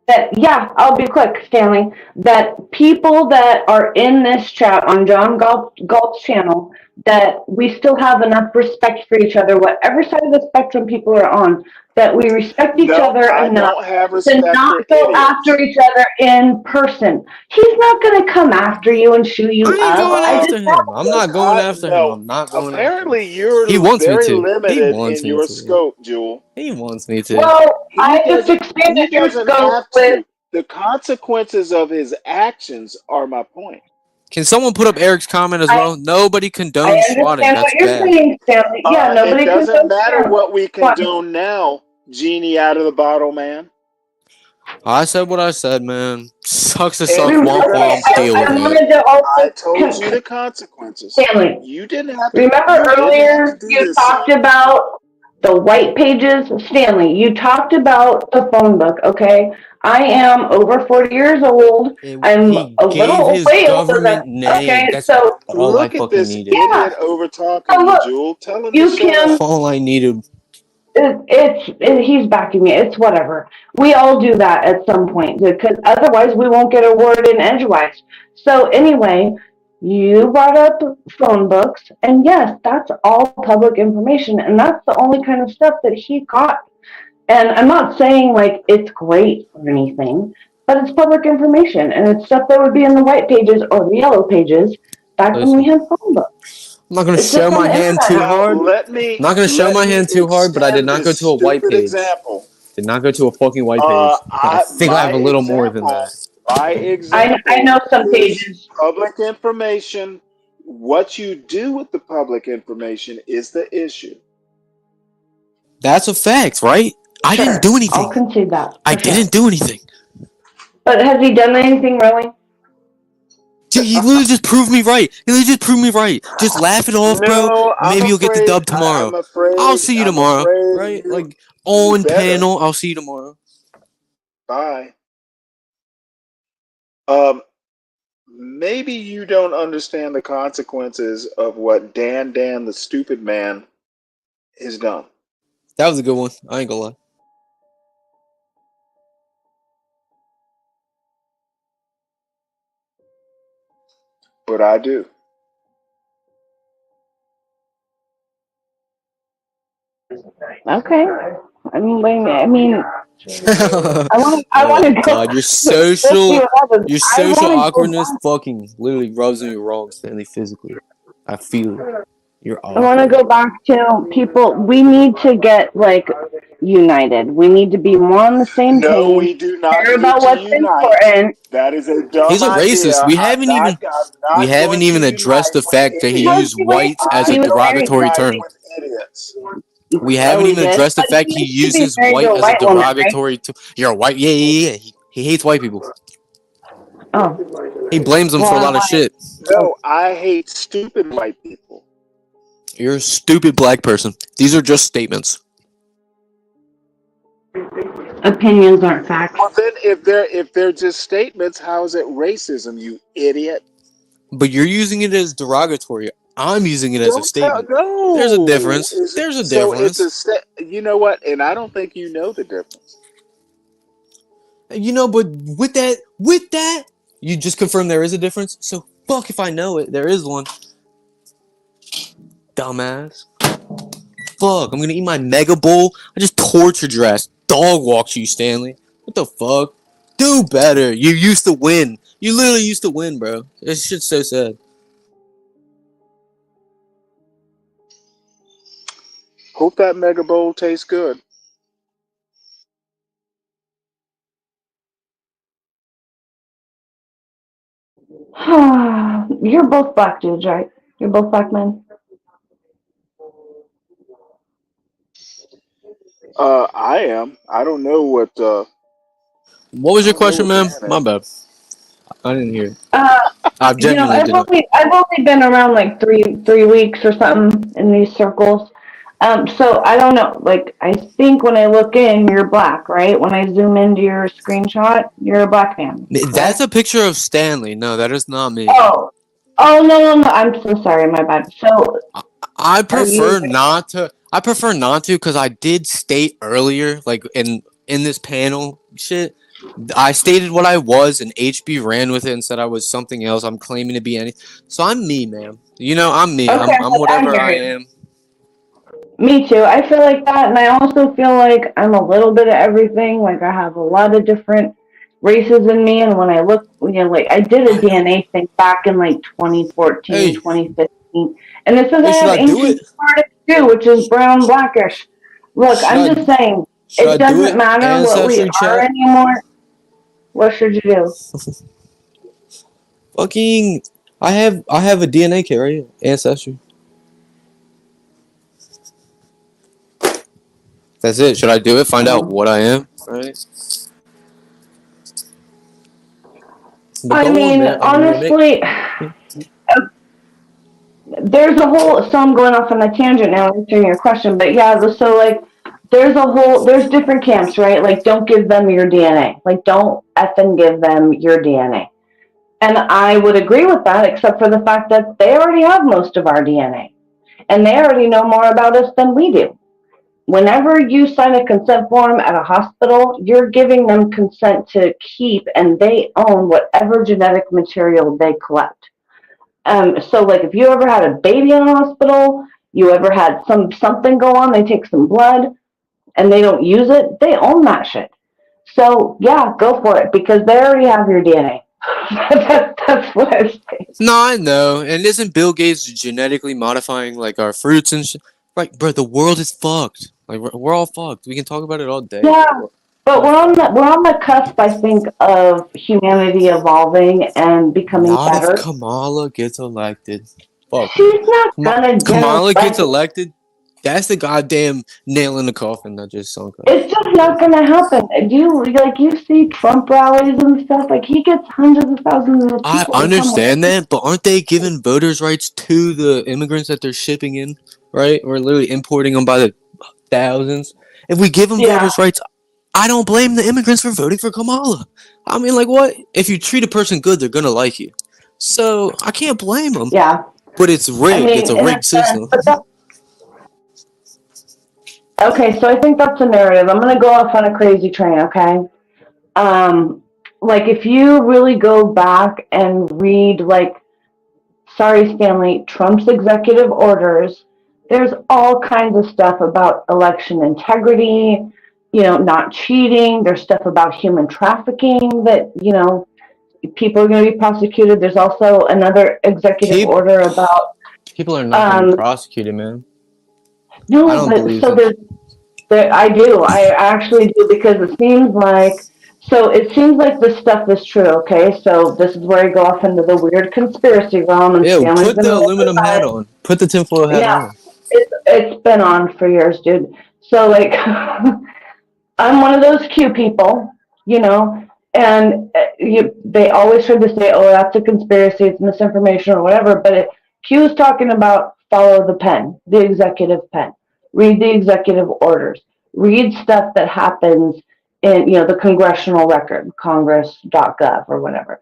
that, yeah, I'll be quick, Stanley, that people that are in this chat on Galt's channel, that we still have enough respect for each other, whatever side of the spectrum people are on, that we respect each
No,
other
I
enough
don't have
to
respect
not
for
go after
idiots.
each other in person. He's not going to come after you and shoot
I
you
ain't
up.
going
I
after
just
him. I'm not going after him.
No,
I'm not going after him.
apparently
He
you're
wants me
very
to. He
limited
wants
in
me
your
to.
scope, Jewel.
He wants me to.
Well,
He
I just
doesn't. He
expanded your
doesn't
scope
have
with.
to. The consequences of his actions are my point.
Can someone put up Eric's comment as
I
well? Nobody
I
condones swatting.
understand what
That's
you're
bad.
saying, Stanley. Yeah,
It
nobody
doesn't
condones
matter what we
Stanley.
condone now, genie out of the bottle, man.
I said what I said, man. Sucks to
And
suck.
if you're
Womp
gonna
Okay,
womp. Deal with
I
suffer,
that.
wanted to
I
also
told you the consequences.
Stanley.
You didn't have to.
Remember
You didn't have to
earlier
do
you
this,
talked
son.
about the white pages, Stanley. You talked about the phone book. Okay, I am over 40 years old. I'm
He
a
gave
little
his
way older than.
government name.
Okay,
That's
so
all I
Look at
fucking
this
needed.
yeah.
idiot over
So
talking you,
look,
Jewel. Tell him to
you
shut
can.
up.
All I needed.
He's backing me. It's whatever. We all do that at some point because otherwise we won't get a word in edgewise. So anyway, you brought up phone books, and yes, that's all public information, and that's the only kind of stuff that he got. And I'm not saying like it's great or anything, but it's public information, and it's stuff that would be in the white pages or the yellow pages back when we
Listen,
had phone books.
I'm not gonna
It's
show
just on
my
the
hand
internet
too
now.
Now
hard. I'm not gonna show
let
my
me
hand too hard, but I did
extend
not
this
go to a white
stupid
page.
example.
Did not go to a fucking white page. I think I
My
have a little more than
example,
that.
my
I
example
know some
is
pages.
public information. What you do with the public information is the issue.
That's a fact, right? I didn't do
Sure, I'll
anything.
concede that
I
for sure.
didn't do anything.
But has he done anything really?
Dude, he literally just proved me right. He literally just proved me right. Just laugh it off, bro.
No,
Maybe you'll get the dub tomorrow. I'll see you
I'm
tomorrow,
afraid
right? Like
you
on
better.
panel, I'll see you tomorrow.
Bye. Maybe you don't understand the consequences of what Dan the stupid man has done.
That was a good one. I ain't gonna lie.
But I do.
Okay. I mean, wait a minute. I mean, I
Oh
want
my
to go.
god, your
Let's see
social,
what happens.
your
I
social
want to go
awkwardness
back.
fucking literally rubs me wrong, Stanley. Physically, I feel it. You're
I want to
awkward.
go back to people. We need to get like united. We need to be more on the same
No,
page.
we do not
Care
need
about
to
what's
unite.
important.
That is a dumb
He's a
idea.
racist.
I'm
We
not
haven't
going to
even addressed
unite
the
with
fact that he
Was
idiots.
used
he
whites
racist?
as a
I
He was
don't
very
derogatory
unite
term.
with idiots.
We
Oh,
haven't
he
even
did.
addressed the
But he
fact he
used to be
uses
married to
white
a
as a
white woman, right?
derogatory. You're white. Yeah, yeah, yeah. He hates white people.
Oh.
He blames them for a
Well,
lot of shit.
No, I hate stupid white people.
You're a stupid black person. These are just statements.
opinions aren't facts.
Well, then if they're just statements, how is it racism? You idiot!
But you're using it as derogatory. I'm using it as a
Don't tell.
statement. There's a
No,
difference. There's a
so it's
difference.
You know what? And I don't think you know the difference.
You know, but with that, you just confirmed there is a difference. So fuck if I know it. There is one. Dumbass. Fuck, I'm gonna eat my mega bowl. I just tortured your ass. Dog walked you, Stanley. What the fuck? Do better. You used to win. You literally used to win, bro. This shit's so sad.
Hope that Mega Bowl tastes good.
You're both black dudes, right? You're both black men.
I am. I don't know what.
What was
I
your
don't know
question,
what
ma'am?
Dan
My
is.
bad. I didn't hear it.
Uh,
I genuinely did not.
I've only been around like three weeks or something in these circles. So I don't know. Like, I think when I look in, you're black, right? When I zoom into your screenshot, you're a black man,
That's
correct?
a picture of Stanley. No, that is not me.
Oh, oh no, no, no. I'm so sorry. My bad. So
I
are you?
prefer not to. I prefer not to because I did state earlier, like in this panel shit. I stated what I was, and HB ran with it and said I was something else. I'm claiming to be any. So I'm me, man. You know, I'm me.
Okay,
I'm
I
whatever
hear
I
you.
am.
Me too. I feel like that, and I also feel like I'm a little bit of everything. Like I have a lot of different races in me, and when I look, like I did a
I know.
DNA thing back in like 2014,
Hey,
2015, and it says I
hey, should
have
I do
ancient
it?
Sephardic too, which is brown blackish. Look,
Should
I'm
I
just saying,
should I
it
do
doesn't
it?
matter what we
Ancestry
are
check.
anymore. What should you do?
Fucking. I have a DNA kit right here. Ancestry. That's it. Should I do it? Find out what I am. Right. But
I
go on,
mean,
man. I mean, make.
honestly, there's a whole. So I'm going off on a tangent now, answering your question, but yeah. So like, there's different camps, right? Like, don't give them your DNA. Like, don't effing give them your DNA. And I would agree with that, except for the fact that they already have most of our DNA, and they already know more about us than we do. Whenever you sign a consent form at a hospital, you're giving them consent to keep, and they own whatever genetic material they collect. So like if you ever had a baby in a hospital, you ever had something go on, they take some blood and they don't use it, they own that shit. So yeah, go for it because they already have your DNA. That's what I say.
No, I know. And isn't Bill Gates genetically modifying like our fruits and shit? Like, bro, the world is fucked. Like, we're all fucked. We can talk about it all day.
Yeah, but
We're fucked.
we're on the cusp, I think, of humanity evolving and becoming
Not if
better.
Kamala gets elected. Fuck no.
She's not gonna get
Kamala gets
elected.
elected. That's the goddamn nail in the coffin that just sunk us.
It's just not going to happen. Do you see Trump rallies and stuff? Like he gets hundreds of thousands of
I
people to come with
understand
him.
that, but aren't they giving voters' rights to the immigrants that they're shipping in? Right? We're literally importing them by the thousands. If we give them
Yeah,
voters' rights, I don't blame the immigrants for voting for Kamala. I mean, like, what? If you treat a person good, they're gonna like you. So I can't blame them.
yeah.
But it's
I
rigged. It's
mean,
a
in a
rigged
sense,
system.
but that, okay. So I think that's a narrative. I'm going to go off on a crazy train. Okay. Um, like if you really go back and read, like, sorry, Stanley, Trump's executive orders, there's all kinds of stuff about election integrity. Not cheating. There's stuff about human trafficking that people are going to be prosecuted. There's also another executive
Keep
order about
People are not getting
um
prosecuted, man. I
no,
don't
but
believe
so
it.
I do. I actually do because it seems like this stuff is true. Okay, so this is where I go off into the weird conspiracy realm, and
Ew,
Stanley's
put
going
the
to roll his
aluminum hat
eyes.
on. Put the tinfoil hat
Yeah,
on.
it's been on for years, dude. So like, I'm one of those Q people, and they always try to say, "Oh, that's a conspiracy, it's misinformation or whatever." But Q is talking about follow the pen, the executive pen, read the executive orders, read stuff that happens in the congressional record, congress.gov or whatever.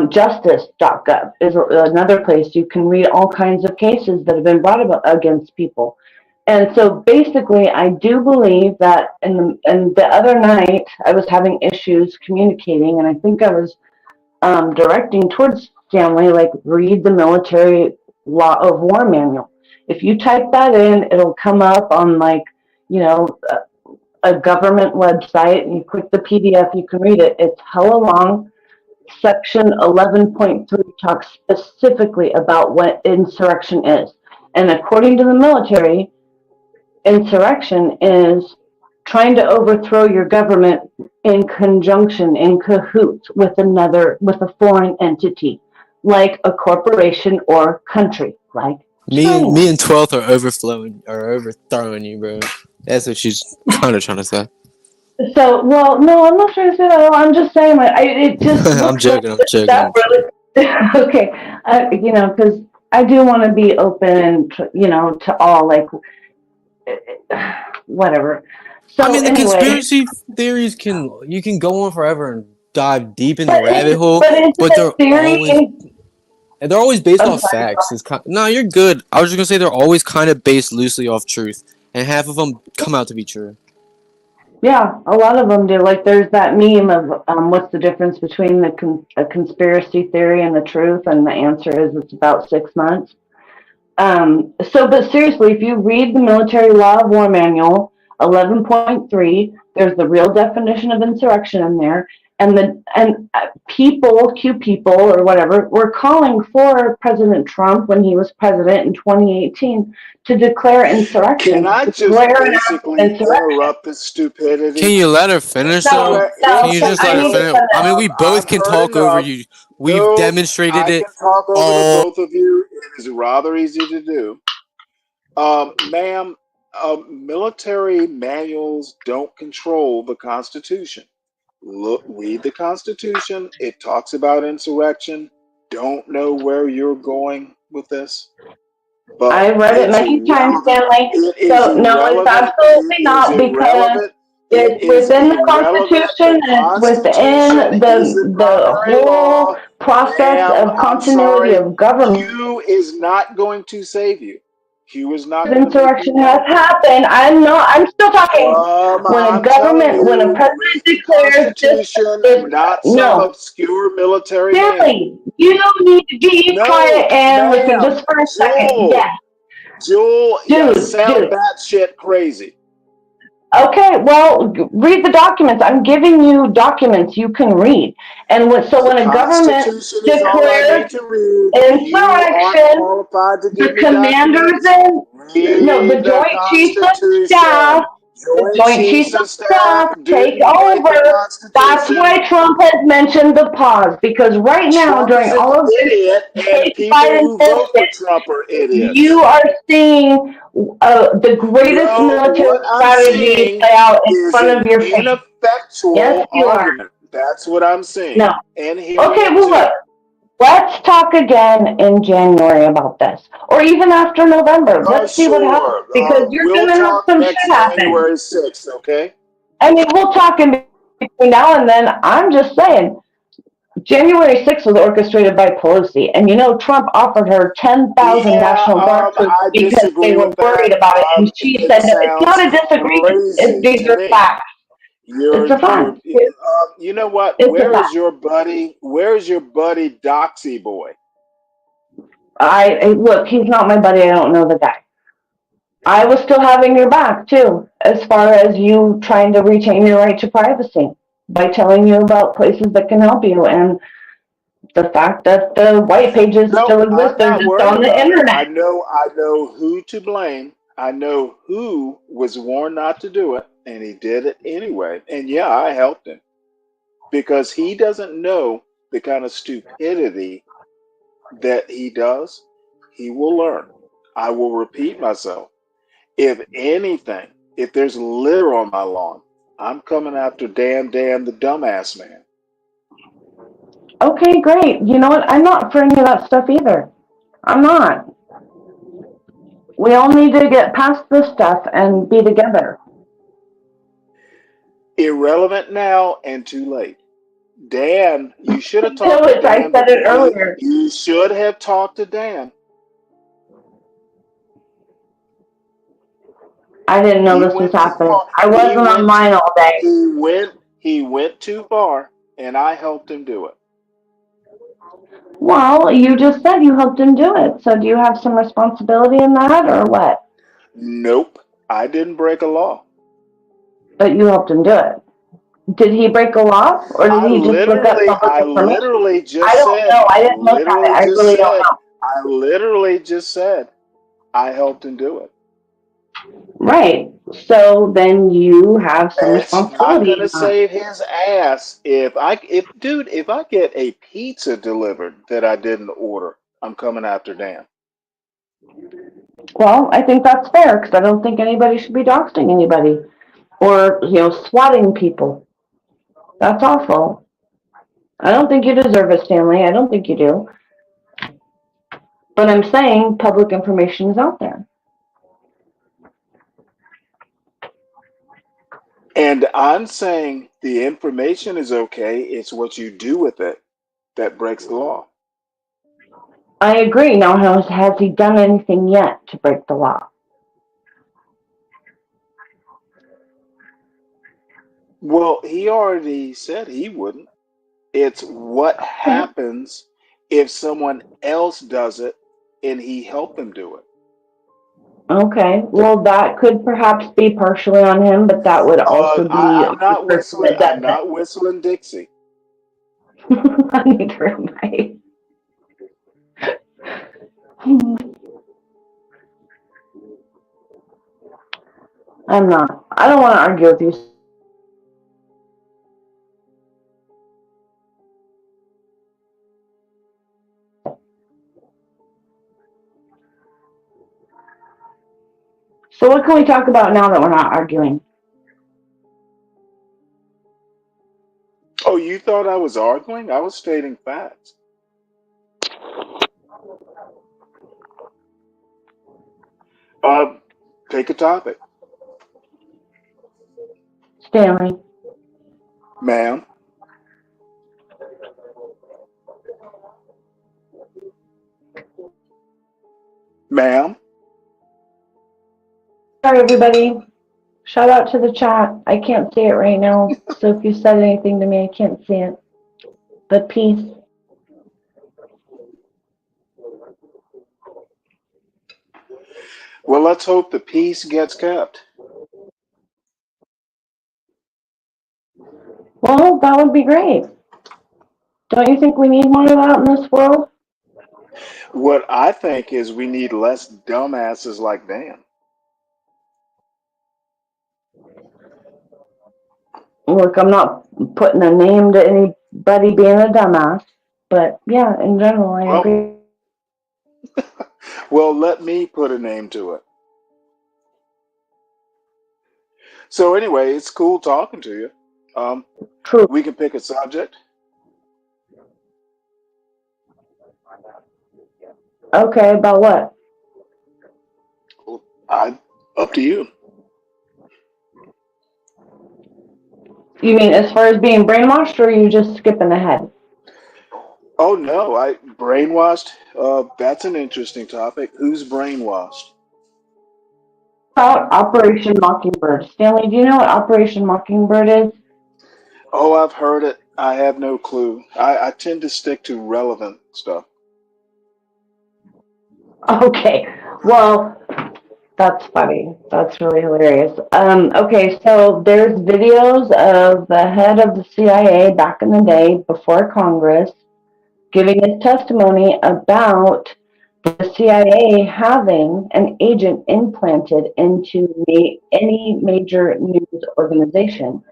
Justice.gov is another place you can read all kinds of cases that have been brought about against people. And so basically, I do believe that. And the other night, I was having issues communicating, and I think I was directing towards Stanley, like, read the military law of war manual. If you type that in, it'll come up on, like, you know, a government website, and you click the PDF, you can read it. It's hella long. Section 11.3 talks specifically about what insurrection is. And according to the military, insurrection is trying to overthrow your government in conjunction, in cahoots with a foreign entity, like a corporation or country, like
Me
China.
and 12th are overthrowing you, bro. That's what she's kind of trying to say.
So, well, no, I'm not trying to say that at all. I'm just saying, like, it just
I'm
looks like
joking. I'm
this
joking.
stuff
I'm joking.
really. Okay, because I do want to be open, to all, like, whatever.
I
So
mean, the
anyway,
conspiracy theories you can go on forever and dive deep in the
but
rabbit
it's
hole,
but it's
but
a theory.
they're always based
I'm
off
sorry.
facts. No, you're good. I was just gonna say they're always kind of based loosely off truth, and half of them come out to be true.
Yeah, a lot of them do. Like there's that meme of what's the difference between a conspiracy theory and the truth, and the answer is it's about 6 months. But seriously, if you read the Military Law of War Manual 11.3, there's the real definition of insurrection in there, and people or whatever, were calling for President Trump when he was president in 2018 to declare insurrection,
Can I
to
just
declare an act of
basically
insurrection.
interrupt this stupidity?
Can you let her finish though? Can you just
I
let her
need to
finish? I
finish.
mean, we both
I've
can
heard
talk over
enough.
you. We've
No,
demonstrated
I
it
can talk over the
all.
both of you. It is rather easy to do. Ma'am, military manuals don't control the Constitution. Look, read the Constitution. It talks about insurrection. Don't know where you're going with this,
I
but
read it
it's
many times,
irrelevant.
Stanley.
It is
So no, it's
irrelevant.
absolutely
It is
not because
irrelevant. It
it's
is
within the
irrelevant. The
Constitution and it's
Constitution
within
is the
the
primary
whole
law.
process
Ma'am,
of
I'm
continuity
sorry.
of government.
Q is not going to save you. Q is not going to make you
Insurrection has
wealthy.
happened. I'm still talking.
I'm telling
When a
you,
president
read the
declares this,
Constitution,
it's
not some
no.
obscure military manual.
Stanley, you need to be
No,
quiet and listen
ma'am.
just for a second.
Jewel,
Yes,
Jewel, you sound
dude.
batshit crazy.
Okay, well, read the documents. I'm giving you documents you can read. And so
The
when a government
Constitution is all I
declares
need to read. You aren't
insurrection,
qualified to
the
give me
commanders
documents.
the
Read the
Joint Chiefs of Staff,
Constitution. Joint Chiefs of Staff
take
didn't write the
over. That's
Constitution.
why Trump has mentioned the pause, because right now,
Trump
during
is an
all of this
idiot, and
fake
people
Biden
who vote for
bullshit,
Trump are
you
idiots.
are seeing the greatest
No,
military
what I'm
strategy
seeing
play out in
is
front
an
of your face. Yes,
ineffectual
you are.
argument. That's what I'm seeing.
No.
And hearing
Okay,
it
well,
too.
look. Let's talk again in January about this, or even after November. Let's see what happens,
Sure.
because you're
We'll
gonna have
talk
some
next
shit happen.
January 6th, okay?
I mean, we'll talk in between now and then. I'm just saying, January 6th was orchestrated by Pelosi, and Trump offered her 10,000
Yeah,
National Guard troops
I
because they
disagree
were
with
worried
that.
about it, and she
It
said, "No, it's not
sounds
a disagreement.
crazy
These
to
are
me.
facts. It's a fact.
You know what?
It's a fact."
Where's your buddy Doxy boy?
Look, he's not my buddy. I don't know the guy. I was still having your back too, as far as you trying to retain your right to privacy by telling you about places that can help you, and the fact that the white pages still exist,
I'm
they're
not
just
worried
on the
about it.
internet.
I know who to blame. I know who was warned not to do it, and he did it anyway. And yeah, I helped him because he doesn't know the kind of stupidity that he does. He will learn. I will repeat myself. If anything, if there's litter on my lawn, I'm coming after Dan the dumbass man.
Okay, great. You know what? I'm not for any of that stuff either. I'm not. We all need to get past this stuff and be together.
Irrelevant now and too late. Dan, you should have
No,
talked to
I
Dan
said it
before
earlier.
you should have talked to Dan.
I didn't know
He
this was
went too
happening.
far.
I wasn't online all day.
He went too far, and I helped him do it.
Well, you just said you helped him do it. So do you have some responsibility in that, or what?
Nope, I didn't break a law.
But you helped him do it. Did he break a law, or did he just look up public
I
information?
literally
I
just
don't
said,
know. I didn't look at it. I really don't know.
I literally just said, I helped him do it.
Right. So then you have some
It's not
responsibility in
gonna
that.
save his ass if I get a pizza delivered that I didn't order, I'm coming after Dan.
Well, I think that's fair, because I don't think anybody should be doxing anybody or, swatting people. That's awful. I don't think you deserve it, Stanley. I don't think you do. But I'm saying public information is out there.
And I'm saying the information is okay. It's what you do with it that breaks the law.
I agree. Now, has he done anything yet to break the law?
Well, he already said he wouldn't. It's what happens if someone else does it and he helped them do it.
Okay, well, that could perhaps be partially on him, but that would also be
I'm
on the
not
person
whistling.
that
I'm
does
not whistling Dixie.
it. I need to remind. I'm not. I don't want to argue with you. So what can we talk about now that we're not arguing?
Oh, you thought I was arguing? I was stating facts. Take a topic,
Stanley.
ma'am. Ma'am.
Sorry, everybody. Shout out to the chat. I can't see it right now, so if you said anything to me, I can't see it. But peace.
Well, let's hope the peace gets kept.
Well, that would be great. Don't you think we need more of that in this world?
What I think is we need less dumbasses like Dan.
Look, I'm not putting a name to anybody being a dumbass, but yeah, in general, I agree.
Well, let me put a name to it. So anyway, it's cool talking to you.
True.
We can pick a subject.
Okay, about what?
Up to you.
You mean as far as being brainwashed, or are you just skipping ahead?
Oh no, I brainwashed. That's an interesting topic. Who's brainwashed?
About Operation Mockingbird. Stanley, do you know what Operation Mockingbird is?
Oh, I've heard it. I have no clue. I tend to stick to relevant stuff.
Okay, well, that's funny. That's really hilarious. Okay, so there's videos of the head of the CIA back in the day before Congress giving his testimony about the CIA having an agent implanted into any major news organization.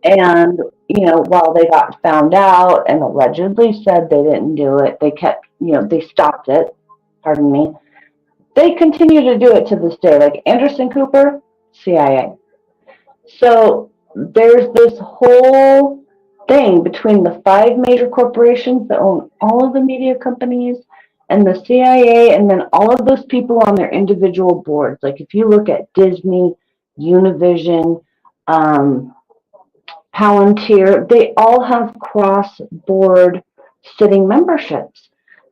And, while they got found out and allegedly said they didn't do it, they kept, they stopped it, pardon me. They continue to do it to this day, like Anderson Cooper, CIA. So there's this whole thing between the 5 major corporations that own all of the media companies and the CIA, and then all of those people on their individual boards. Like if you look at Disney, Univision, Palantir, they all have cross-board sitting memberships.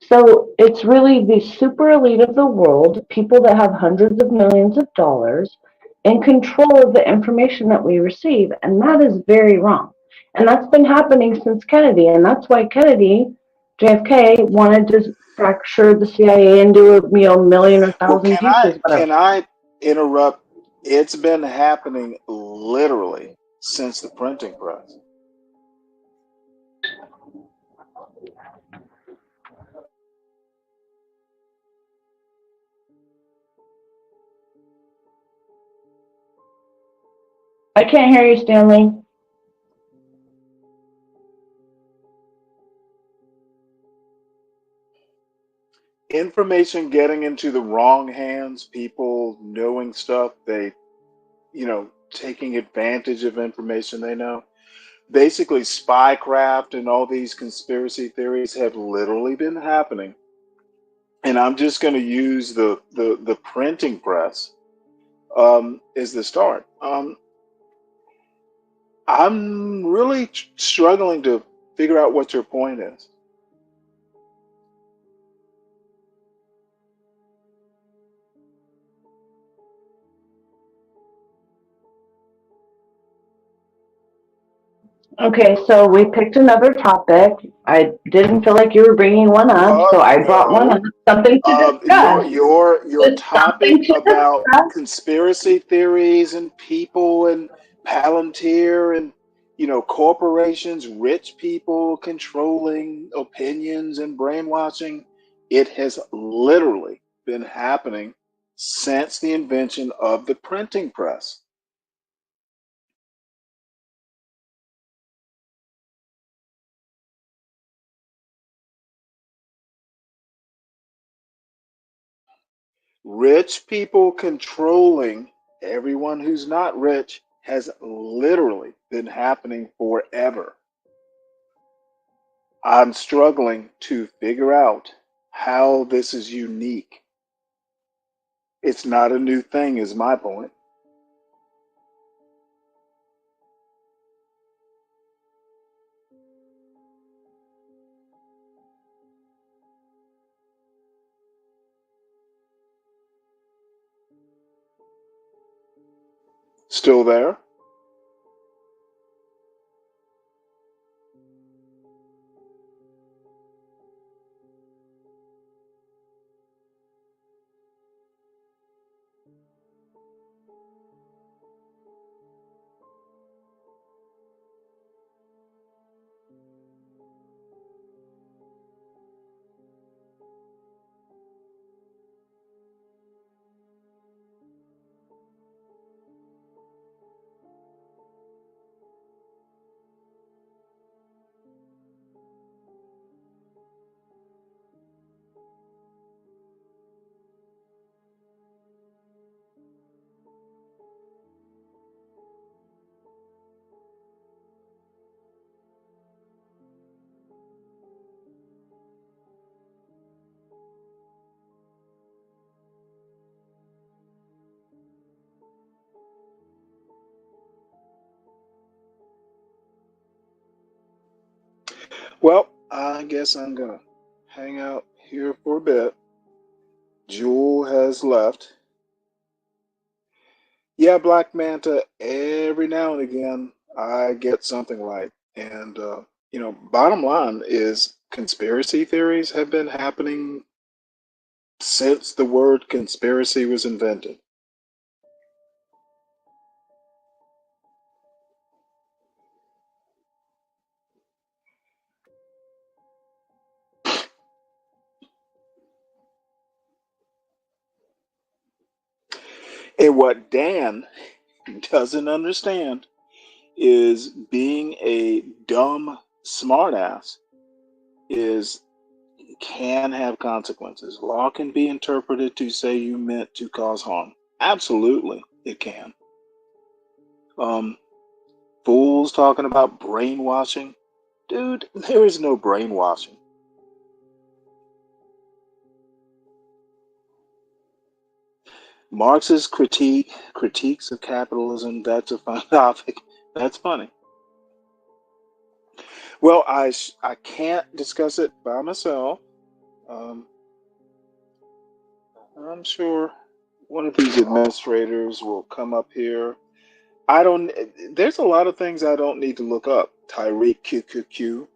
So it's really the super elite of the world, people that have hundreds of millions of dollars in control of the information that we receive. And that is very wrong. And that's been happening since Kennedy. And that's why JFK, wanted to fracture the CIA into a million or
Well,
thousand pieces.
can I interrupt? It's been happening literally since the printing press.
I can't hear you, Stanley.
Information getting into the wrong hands, people knowing stuff, taking advantage of information they know. Basically, spycraft and all these conspiracy theories have literally been happening. And I'm just going to use the printing press as the start. I'm really struggling to figure out what your point is.
Okay, so we picked another topic. I didn't feel like you were bringing one up, so I brought one up.
No.
Something to discuss.
Your
Just something
topic
to
about
discuss.
conspiracy theories and people and Palantir and corporations, rich people controlling opinions and brainwashing. It has literally been happening since the invention of the printing press. Rich people controlling everyone who's not rich has literally been happening forever. I'm struggling to figure out how this is unique. It's not a new thing, is my point. Still there? Well, I guess I'm gonna hang out here for a bit. Jewel has left. Yeah, Black Manta, every now and again I get something right. And, bottom line is conspiracy theories have been happening since the word conspiracy was invented. And what Dan doesn't understand is being a dumb smartass is can have consequences. Law can be interpreted to say you meant to cause harm. Absolutely, it can. Um, Fools talking about brainwashing. Dude, there is no brainwashing. Marx's critiques of capitalism, that's a fun topic. That's funny. Well, I can't discuss it by myself. Um, I'm sure one of these administrators will come up here. I don't. There's a lot of things I don't need to look up. Tyreek QQQ.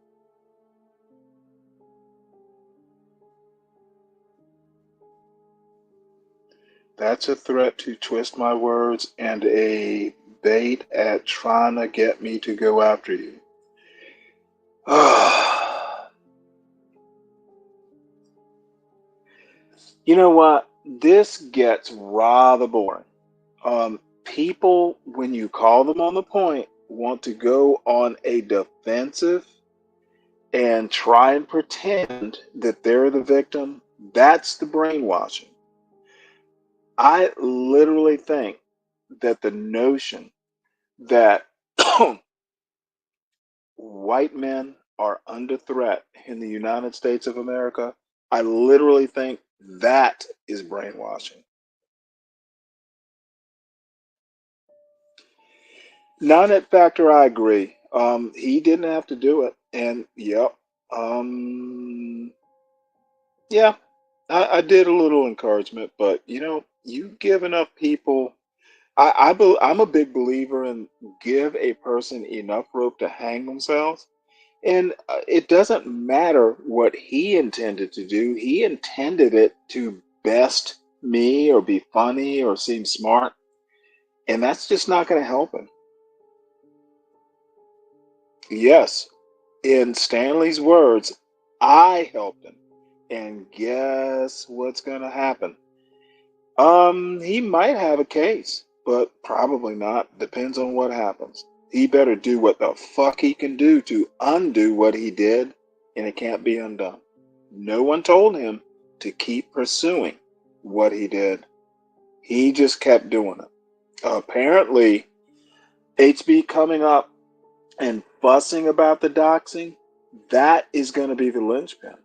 That's a threat to twist my words and a bait at trying to get me to go after you. You know what? This gets rather boring. People, when you call them on the point, want to go on a defensive and try and pretend that they're the victim. That's the brainwashing. I literally think that the notion that white men are under threat in the United States of America, I literally think that is brainwashing. Non-net factor, I agree. He didn't have to do it, and yep. Yeah, I did a little encouragement, but you give enough people. I'm a big believer in give a person enough rope to hang themselves. And it doesn't matter what he intended to do. He intended it to best me or be funny or seem smart. And that's just not going to help him. Yes, in Stanley's words, I helped him. And guess what's going to happen? He might have a case, but probably not. Depends on what happens. He better do what the fuck he can do to undo what he did, and it can't be undone. No one told him to keep pursuing what he did. He just kept doing it. Apparently, HB coming up and fussing about the doxing, that is going to be the linchpin.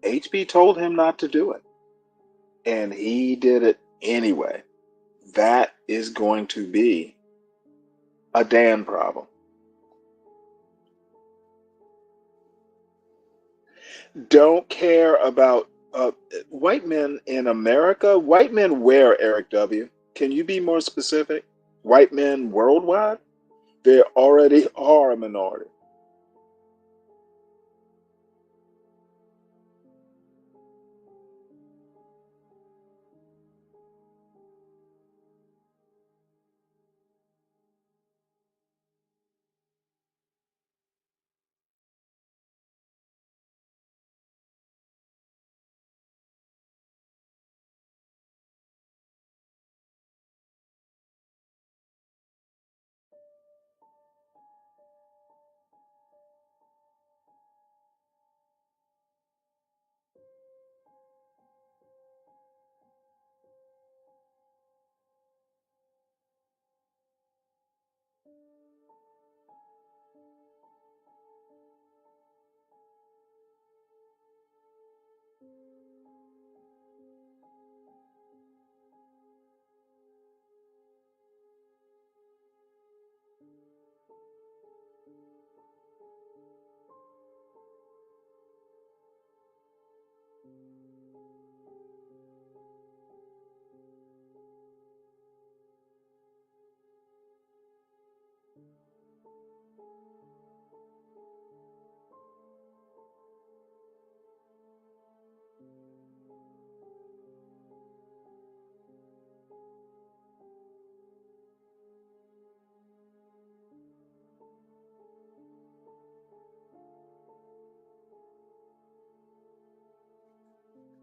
HB told him not to do it, and he did it anyway. That is going to be a Dan problem. Don't care about white men in America. White men where, Eric W? Can you be more specific? White men worldwide? They already are a minority.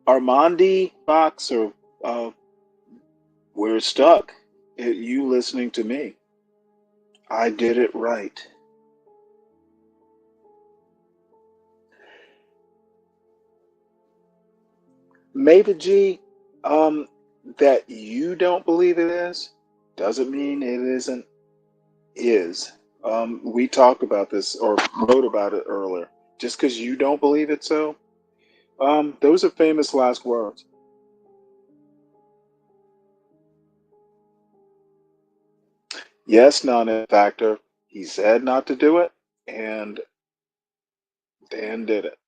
Armandi Fox, or we're stuck. You listening to me. I did it right. Maybe G, that you don't believe it is, doesn't mean it isn't is. We talked about this or wrote about it earlier. Just because you don't believe it so, those are famous last words. Yes, non factor. He said not to do it, and Dan did it.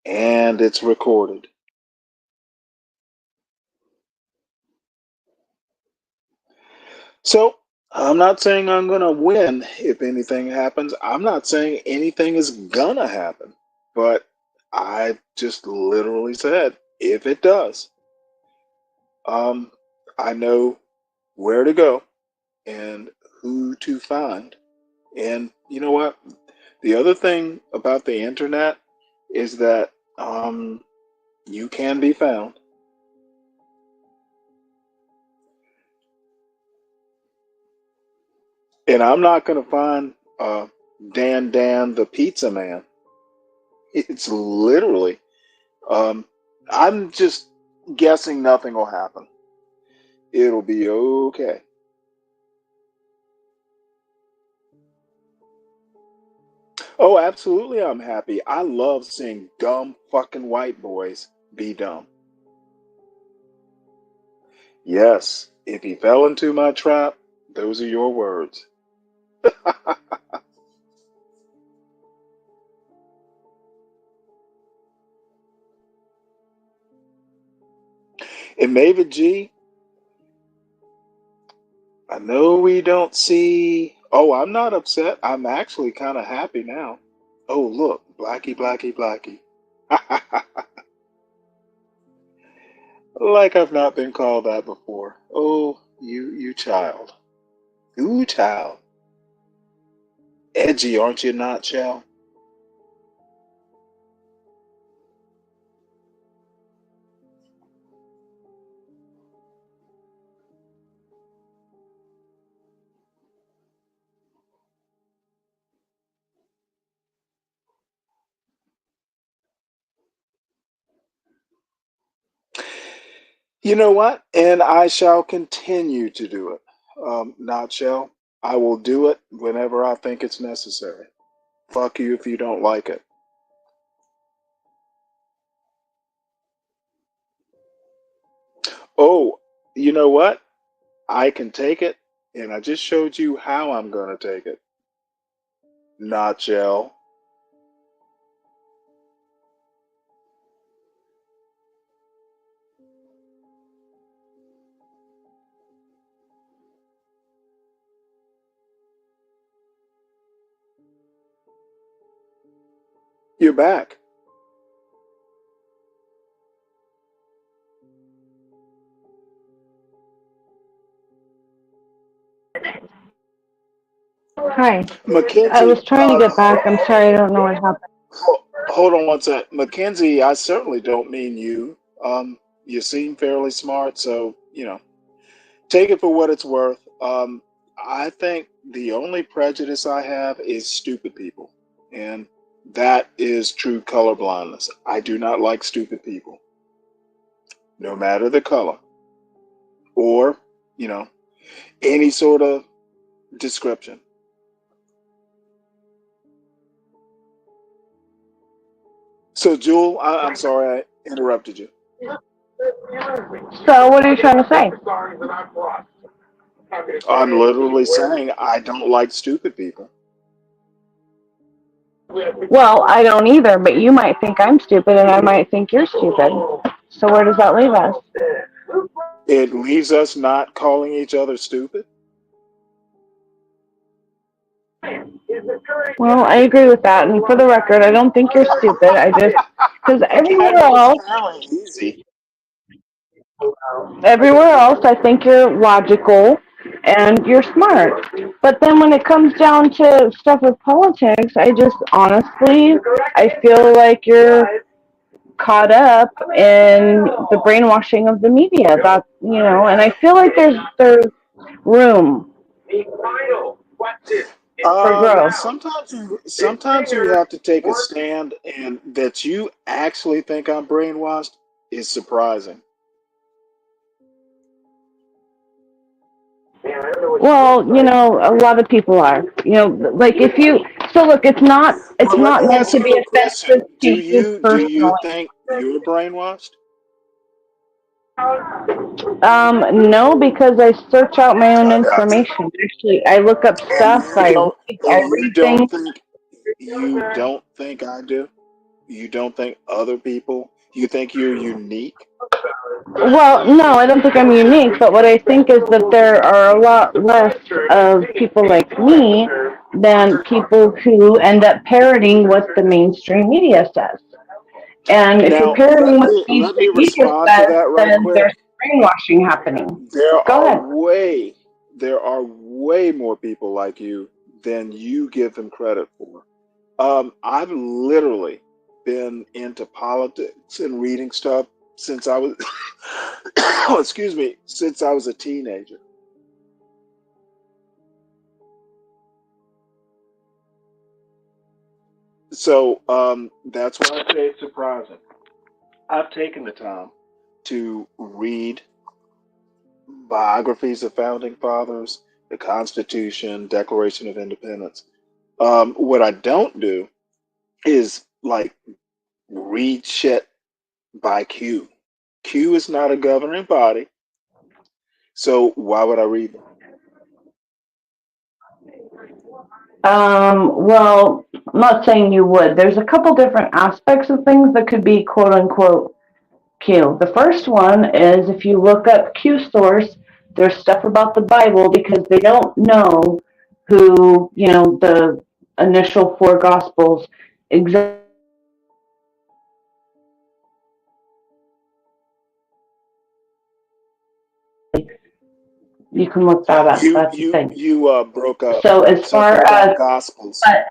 And it's recorded. So I'm not saying I'm going to win if anything happens. I'm not saying anything is going to happen. But I just literally said, if it does, um, I know where to go and who to find. And you know what? The other thing about the internet is that you can be found. And I'm not going to find Dan the pizza man. It's literally, um, I'm just guessing nothing will happen. It'll be okay. Oh, absolutely, I'm happy. I love seeing dumb fucking white boys be dumb. Yes, if he fell into my trap, Those are your words. And Maven G, I know we don't see. Oh, I'm not upset. I'm actually kind of happy now. Oh, look, Blackie, Blackie, Blackie. Like I've not been called that before. Oh, you child. You child. Edgy, aren't you not, Shell? You know what? And I shall continue to do it. Not shall. I will do it whenever I think it's necessary. Fuck you if you don't like it. Oh, you know what? I can take it, and I just showed you how I'm going to take it. Not shall. You're back.
Hi. I
Mackenzie,
was trying to get back. I'm sorry, I don't know what happened.
hold on one sec. Mackenzie, I certainly don't mean you. You seem fairly smart, so, take it for what it's worth. I think the only prejudice I have is stupid people. And that is true color blindness. I do not like stupid people, no matter the color or, you know, any sort of description. So, Jewel, I'm sorry I interrupted you.
So, what are you trying to say?
I'm literally saying I don't like stupid people.
Well, I don't either, but you might think I'm stupid and I might think you're stupid. So, where does that leave us?
It leaves us not calling each other stupid.
Well, I agree with that. And for the record, I don't think you're stupid. I just, because
That was fairly easy.
everywhere else, I think you're logical and you're smart. But then when it comes down to stuff with politics, I just honestly, I feel like you're caught up in the brainwashing of the media. That and I feel like there's room for growth.
Sometimes you have to take a stand, and that you actually think I'm brainwashed is surprising.
Well, a lot of people are. Like if you so look, it's
Well, let
not
me
meant
ask
to
you
be
a question.
offensive to
Do
you
you do you
personally.
think you're brainwashed?
No, because I search out my own
Uh,
information. Actually, I look up
and
stuff.
you
I
don't
read, I
and you
read
don't
things.
think you don't think I do? You don't think other people? You think you're unique?
Well, no, I don't think I'm unique, but what I think is that there are a lot less of people like me than people who end up parroting what the mainstream media says. And if you're
Now,
parroting
let
what the
me let me
mainstream media
respond to
says,
that right
then
quick.
there's brainwashing happening.
There
Go
are
ahead.
way there are way more people like you than you give them credit for. I've literally been into politics and reading stuff since I was excuse me, since I was a teenager. So that's why I say it's surprising. I've taken the time to read biographies of founding fathers, the Constitution, Declaration of Independence. What I don't do is like read shit by Q. Q is not a governing body, so why would I read them?
Well, I'm not saying you would. There's a couple different aspects of things that could be quote unquote Q. The first one is if you look up Q source, there's stuff about the Bible because they don't know who, the initial four gospels exactly. You can look that up.
You
That's the
you
thing.
you broke up.
So as
Something
far
about
as,
gospels.
but,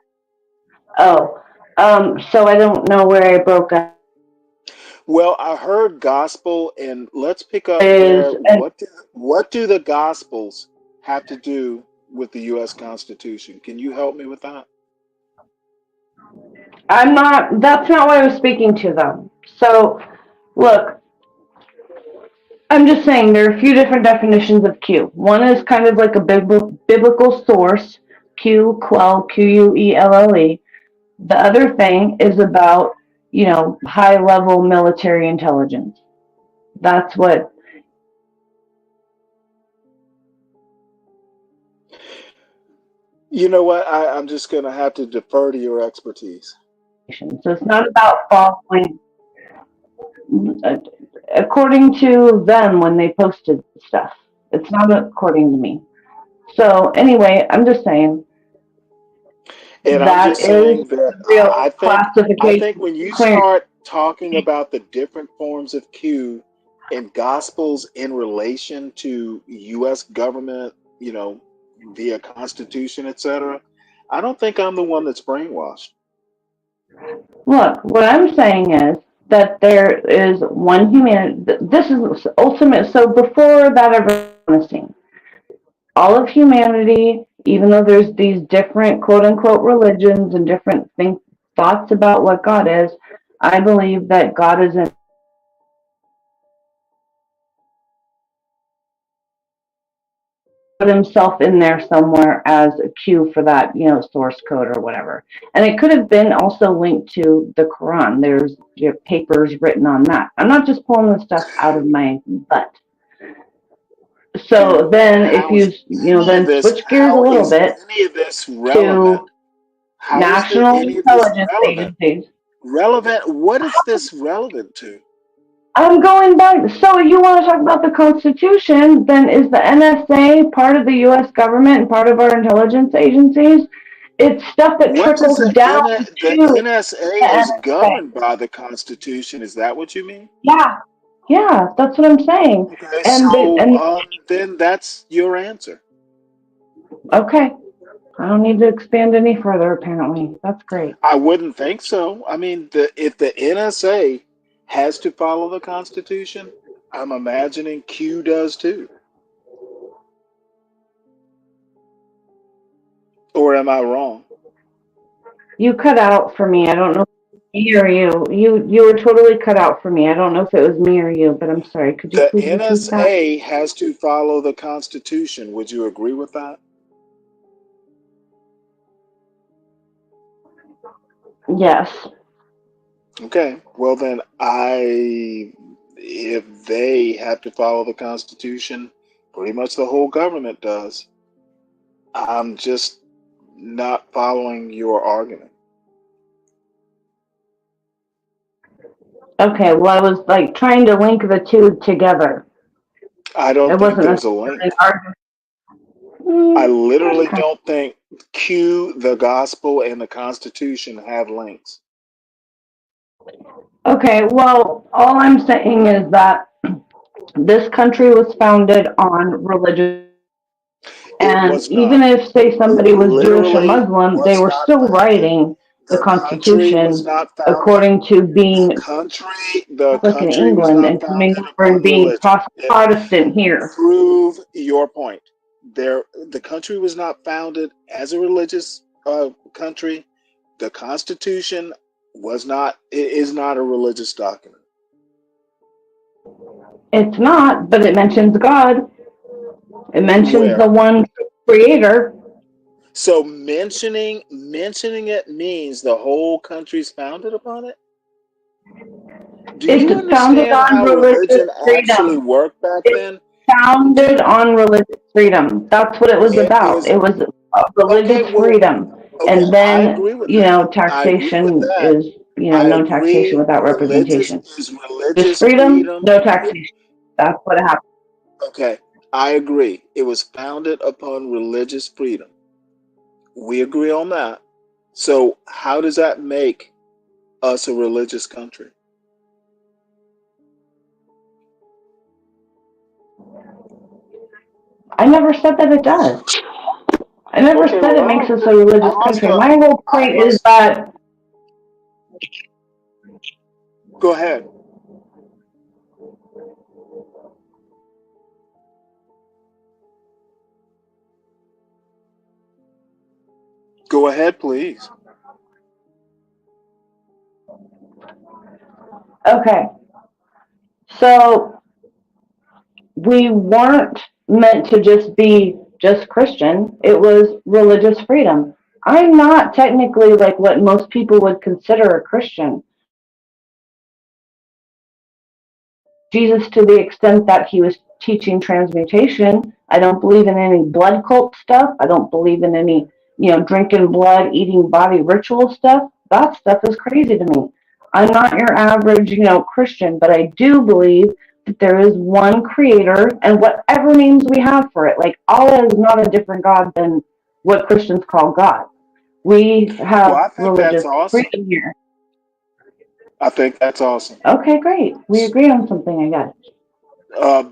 oh, so I don't know where I broke up.
Well, I heard gospel, and let's pick up there.
Is and
What do the gospels have to do with the U.S. Constitution? Can you help me with that?
I'm not. That's not what I was speaking to, though. So, look, I'm just saying there are a few different definitions of Q. One is kind of like a biblical source, Q, quell, Quelle. The other thing is about, high level military intelligence. That's what.
You know what? I'm just going to have to defer to your expertise.
So it's not about following, according to them when they posted stuff. It's not according to me. So anyway, I'm just saying
And I'm
that
just
is
saying that
real
I
classification
think when you
clearance.
start talking about the different forms of Q and gospels in relation to U.S. government, via Constitution, etc., I don't think I'm the one that's brainwashed.
Look, what I'm saying is that there is one humanity. This is ultimate. So before that ever on the scene, all of humanity, even though there's these different quote unquote religions and different thoughts about what God is, I believe that God is in put himself in there somewhere as a cue for that, source code or whatever. And it could have been also linked to the Quran. There's papers written on that. I'm not just pulling this stuff out of my butt. So then if
How is
then switch gears a little bit
any of this relevant?
to
How is
national
any of this
intelligence
relevant?
agencies.
Relevant? What is this relevant to?
I'm going back. So you want to talk about the Constitution? Then is the NSA part of the U.S. government and part of our intelligence agencies? It's stuff that
What does
trickles down to
the
the
NSA is
NSA.
governed by the Constitution? Is that what you mean?
Yeah, that's what I'm saying.
Okay,
And
then that's your answer.
okay, I don't need to expand any further. Apparently, that's great.
I wouldn't think so. I mean, if the NSA has to follow the Constitution, I'm imagining Q does too. Or am I wrong?
You cut out for me. I don't know if it was me or you. You were totally cut out for me. I don't know if it was me or you, but I'm sorry. Could you
The
please repeat that?
NSA has to follow the Constitution. Would you agree with that?
Yes.
Okay. Well, then if they have to follow the Constitution, pretty much the whole government does. I'm just not following your argument.
Okay. Well, I was like trying to link the two together.
I don't
It
think
wasn't
there's a
necessarily an
link.
argument.
I literally
Okay.
don't think Q, the gospel, and the Constitution have links.
Okay. Well, all I'm saying is that this country was founded on religion.
It
And
was
even
not.
if, say,
It
somebody was Jewish or
literally
Muslim, they
was
were
not
still
founded.
writing the
The country was
Constitution
not founded.
according to being
The
Catholic in
country was
England
not
and coming
founded
over and
upon
being
religion.
Protestant here.
Prove your point. The country was not founded as a religious country. The Constitution is not a religious document.
It's not, but it mentions God. It mentions the
Where?
one creator.
So mentioning it means the whole country's founded upon it? Do you
It's founded
understand
on
how
religious
religion actually
freedom.
worked back
It's
then?
founded on religious freedom. That's what it was
It
about.
is
It was
okay.
religious
Well,
freedom.
Okay,
And
I
then,
agree with that. I agree with
taxation
that.
is,
I
no taxation
agree.
without representation. Just
Religious
freedom,
freedom.
no taxation. That's what happened.
Okay, I agree. It was founded upon religious freedom. We agree on that. So, how does that make us a religious country?
I never said that it does. I never
Okay,
said
well,
it makes us a religious country. My whole
I
point is
must
that
go ahead. Go ahead, please.
okay, so we weren't meant to just be just Christian. It was religious freedom. I'm not technically like what most people would consider a Christian. Jesus to the extent that he was teaching transmutation. I don't believe in any blood cult stuff. I don't believe in any, drinking blood, eating body ritual stuff. That stuff is crazy to me. I'm not your average, Christian, but I do believe that there is one creator and whatever names we have for it. Like Allah is not a different God than what Christians call God. We
Well,
have
I think that's
religious
awesome.
freedom here.
I think that's awesome.
Okay, great. We agree on something, I guess.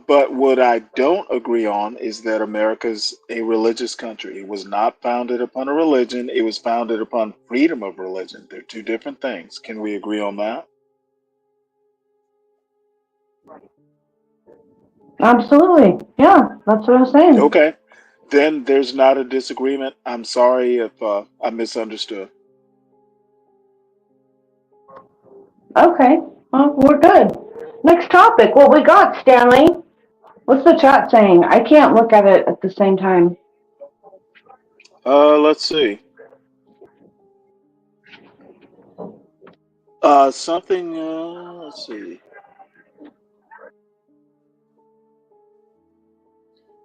But what I don't agree on is that America's a religious country. It was not founded upon a religion, it was founded upon freedom of religion. They're two different things. Can we agree on that?
Absolutely. Yeah, that's what I'm saying.
Okay. Then there's not a disagreement. I'm sorry if I misunderstood.
Okay, well, we're good. Next topic. What we got, Stanley? What's the chat saying? I can't look at it at the same time.
Let's see. Something, let's see.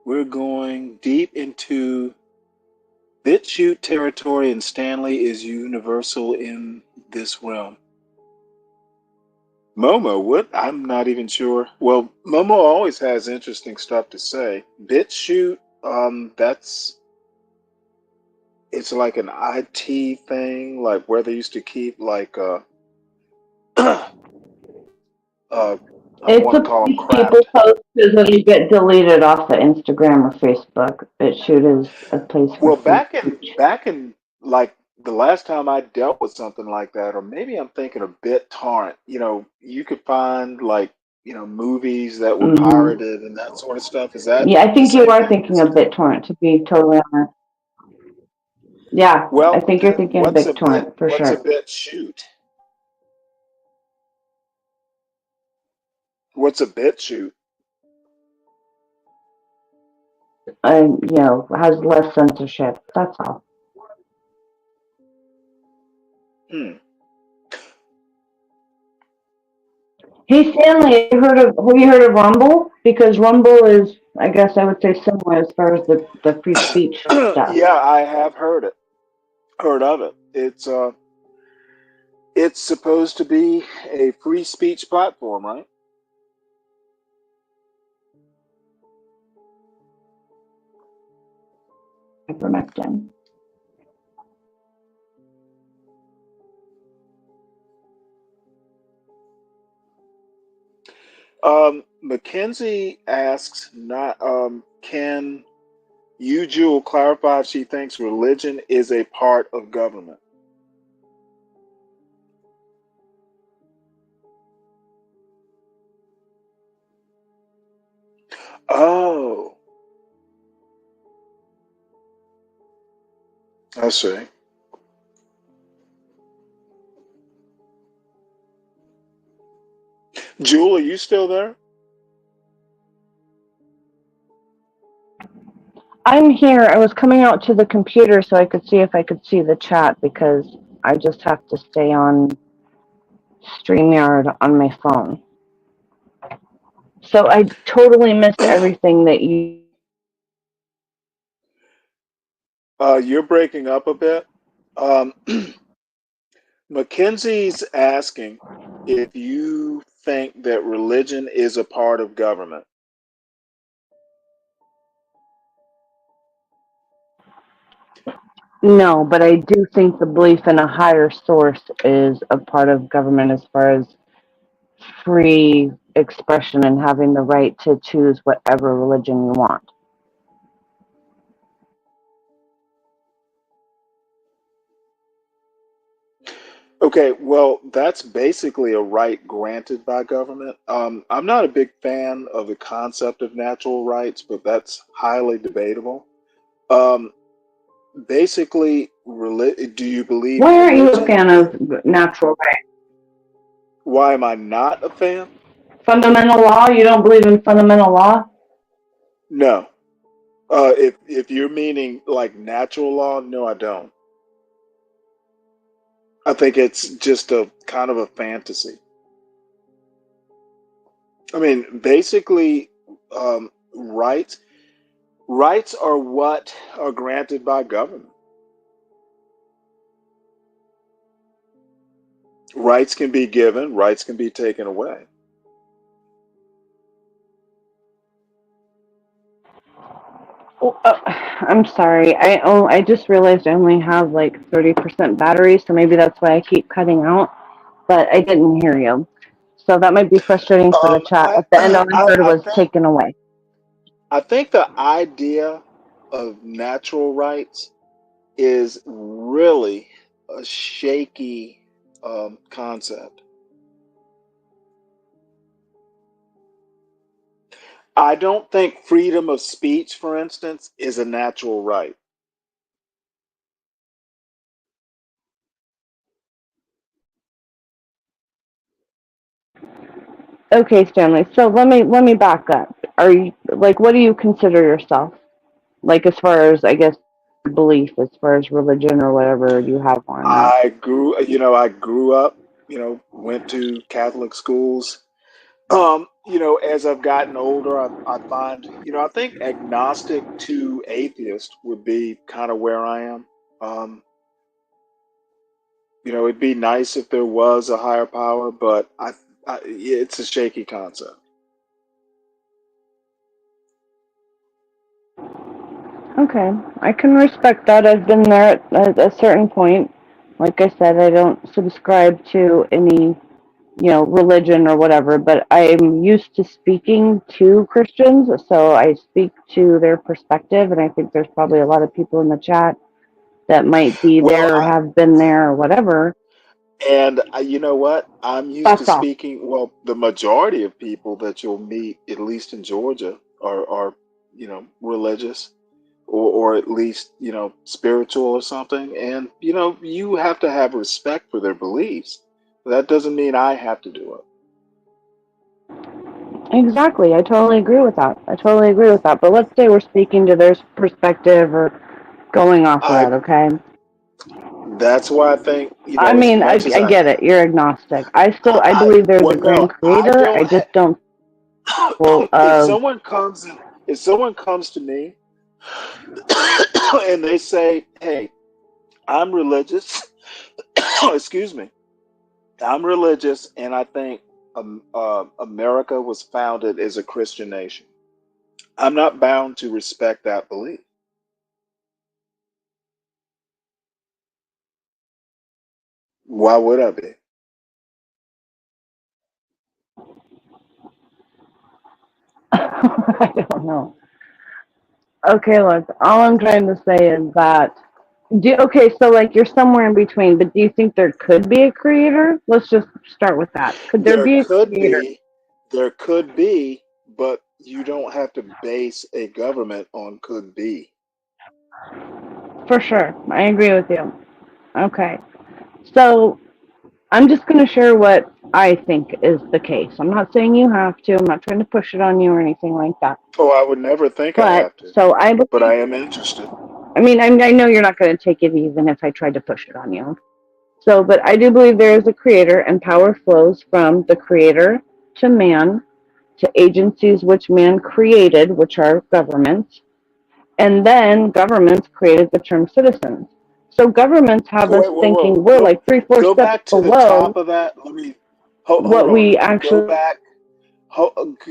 We're going deep into BitChute territory, and Stanley is universal in this realm. Momo, what? I'm not even sure. Well, Momo always has interesting stuff to say. BitChute, that's it's like an IT thing, like where they used to keep like I don't
It's
want to
a
call them
place people
crapped.
post because then you get deleted off of Instagram or Facebook. BitChute is a place for
Well,
free
back in
speech.
back in like the last time I dealt with something like that, or maybe I'm thinking of BitTorrent. You could find like movies that were
Hmm.
pirated and that sort of stuff. Is that
Yeah, I
the
think you
same
are
thing?
thinking of BitTorrent, to be totally honest. Yeah, I
Well,
think you're
then
thinking of BitTorrent for
what's a
sure.
BitChute? What's a BitChute?
And, has less censorship. That's all.
Hmm.
Hey Stanley, have you heard of Rumble? Because Rumble is, I guess I would say similar as far as the free speech stuff.
Yeah, I have heard of it. It's supposed to be a free speech platform, right?
Ivermectin.
Mackenzie asks, not can you, Jewel, clarify if she thinks religion is a part of government? Oh, I see. Jewel, are you still there?
I'm here. I was coming out to the computer so I could see if I could see the chat because I just have to stay on StreamYard on my phone. So I totally missed everything that you.
You're breaking up a bit. Um, Mackenzie's asking if you think that religion is a part of government.
No, but I do think the belief in a higher source is a part of government as far as free expression and having the right to choose whatever religion you want.
Okay, well, that's basically a right granted by government. I'm not a big fan of the concept of natural rights, but that's highly debatable. Um, basically, do you believe
Why aren't you a
religion
fan
is?
of natural right?
Why am I not a fan?
Fundamental law? You don't believe in fundamental law?
No. If you're meaning like natural law, no, I don't. I think it's just a kind of a fantasy. I mean, basically, rights are what are granted by government. Rights can be given, rights can be taken away.
Oh, I'm sorry. I just realized I only have like 30% battery, so maybe that's why I keep cutting out. But I didn't hear you, so that might be frustrating for the chat.
I,
At the end, all I heard
I
was
think
taken away.
I think the idea of natural rights is really a shaky concept. I don't think freedom of speech, for instance, is a natural right.
Okay, Stanley. So let me back up. Are you like what do you consider yourself? Like as far as I guess belief, as far as religion or whatever you have on that.
I grew up, went to Catholic schools. As I've gotten older, I find, I think agnostic to atheist would be kind of where I am. Um, it'd be nice if there was a higher power, but yeah, it's a shaky concept.
Okay, I can respect that. I've been there at a certain point. Like I said, I don't subscribe to any, religion or whatever, but I'm used to speaking to Christians, so I speak to their perspective, and I think there's probably a lot of people in the chat that might be
Well,
there or have been there or whatever.
and you know what? I'm used to
That's all.
speaking. Well, the majority of people that you'll meet, at least in Georgia, are religious or at least spiritual or something. And you have to have respect for their beliefs. That doesn't mean I have to do it.
Exactly. I totally agree with that. I totally agree with that. But let's say we're speaking to their perspective or going off of
I
that, okay?
That's why I think
I
as
mean, I,
much as
I get it. You're agnostic. I
I
believe there's a
well, no,
grand
I
creator. I
don't.
just don't full
If
of
someone comes if someone comes to me and they say, "Hey, I'm religious," excuse me, I'm religious, and I think America was founded as a Christian nation. I'm not bound to respect that belief. Why would I be?
I don't know. Okay, look, all I'm trying to say is that okay, so like you're somewhere in between, but do you think there could be a creator? Let's just start with that. Could there
There
be a
could
creator?
be, there could be, but you don't have to base a government on could be.
For sure. I agree with you. Okay. So I'm just going to share what I think is the case. I'm not saying you have to. I'm not trying to push it on you or anything like that.
Oh, I would never think I
But
have to,
so I
but
believe,
I am interested.
I mean, I know you're not going to take it even if I tried to push it on you. So, but I do believe there is a creator and power flows from the creator to man to agencies which man created, which are governments, and then governments created the term citizens. So governments have
So
us
wait, whoa,
thinking
whoa,
we're like three, four
go
steps
back to the
below
top of that. Let me hold
what
on.
we
Go
actually
back.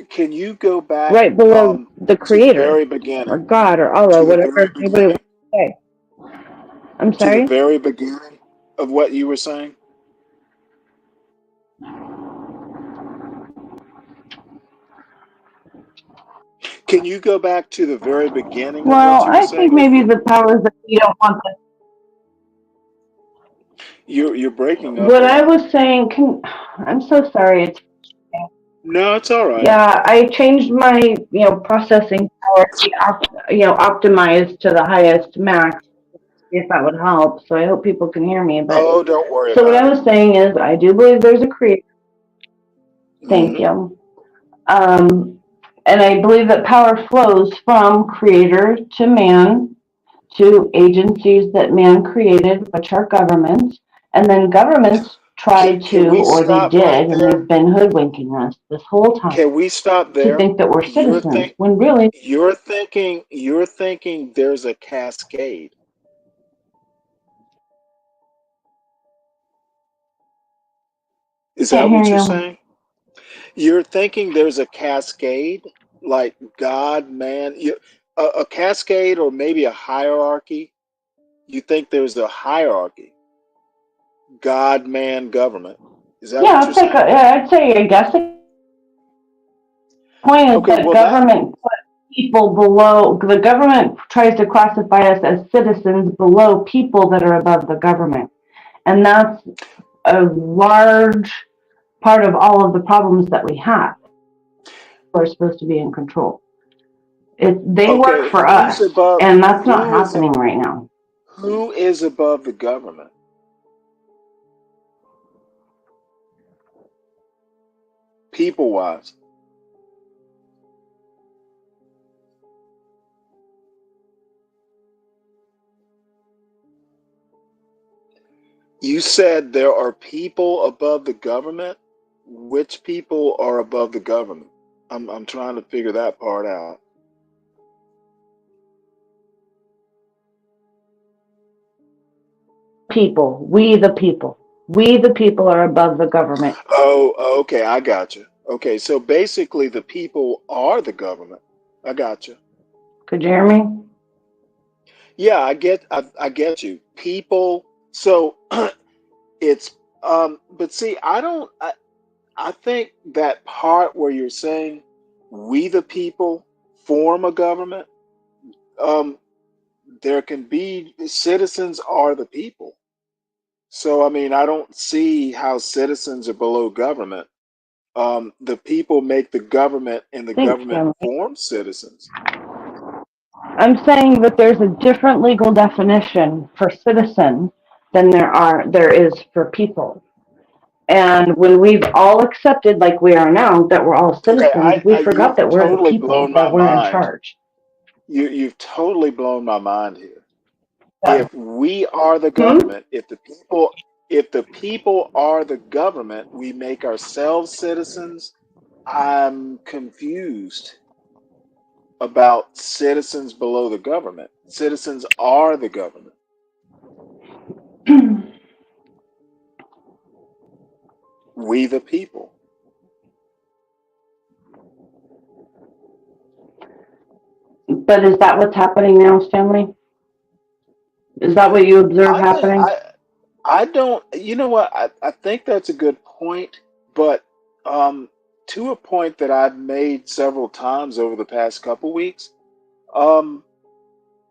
Can you go back
right below the
to the
creator
very
or
beginning?
God or Allah,
To the very
whatever anybody
beginning.
wants to say. I'm
To the
sorry?
very beginning of what you were saying. Can you go back to the very beginning of
Well,
what you were
I think
saying?
maybe the powers that we don't want to.
You're breaking up a
What I
lot.
was saying, I'm so sorry. It's
No, it's all right.
yeah, I changed my processing power to optimized to the highest max. If that would help. So I hope people can hear me. But
Oh, don't worry
so what
about
I
it.
was saying is, I do believe there's a creator. Thank
Hmm.
you. Um, and I believe that power flows from creator to man to agencies that man created, which are governments. And then governments try
Can
to,
we
or they
stop right
did, and
there?
they've been hoodwinking us this whole time
Can we stop
to
there?
think that we're
You're
citizens
think
when really
you're thinking there's a cascade. Is
can't
that
hear
what you're
you.
saying? You're thinking there's a cascade, like God, man, a cascade or maybe a hierarchy. You think there's a hierarchy, God, man, government. Is that what
Yeah,
you're
it's like
saying?
I'd say, I guess the point is
Okay,
that
well that
government people below the government tries to classify us as citizens below people that are above the government, and that's a large part of all of the problems that we have. We're supposed to be in control. They work
okay,
for
who's
us,
above
and that's not
who is
happening right now.
who is above the government? People wise. You said there are people above the government. Which people are above the government? I'm trying to figure that part out.
We the people are above the government.
Oh, okay, I got you. Okay, so basically the people are the government. I got you.
Could you hear me?
Yeah, I get you. People. So it's but see, I think that part where you're saying we the people form a government, um, there can be citizens are the people. So I mean, I don't see how citizens are below government. The people make the government, and the
Thanks,
government
Family.
forms citizens.
I'm saying that there's a different legal definition for citizen than there is for people. And when we've all accepted, like we are now, that we're all
Okay,
citizens, we forgot
you've
that we're the
totally
people,
blown my
that we're in
mind.
charge.
You've totally blown my mind here.
Yeah.
If we are the
Hmm?
government, if the people are the government, we make ourselves citizens. I'm confused about citizens below the government. Citizens are the government. We the people.
But is that what's happening now, Stanley? Is that what you observe
I think
happening?
I don't. You know what? I think that's a good point, but um, to a point that I've made several times over the past couple weeks. Um,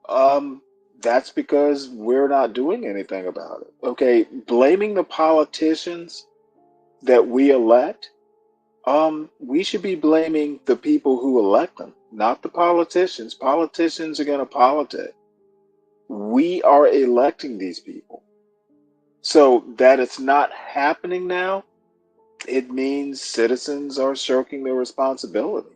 Um, that's because we're not doing anything about it. Okay, blaming the politicians that we elect, we should be blaming the people who elect them, not the politicians. Politicians are going to politic. We are electing these people. So that it's not happening now, it means citizens are shirking their responsibility.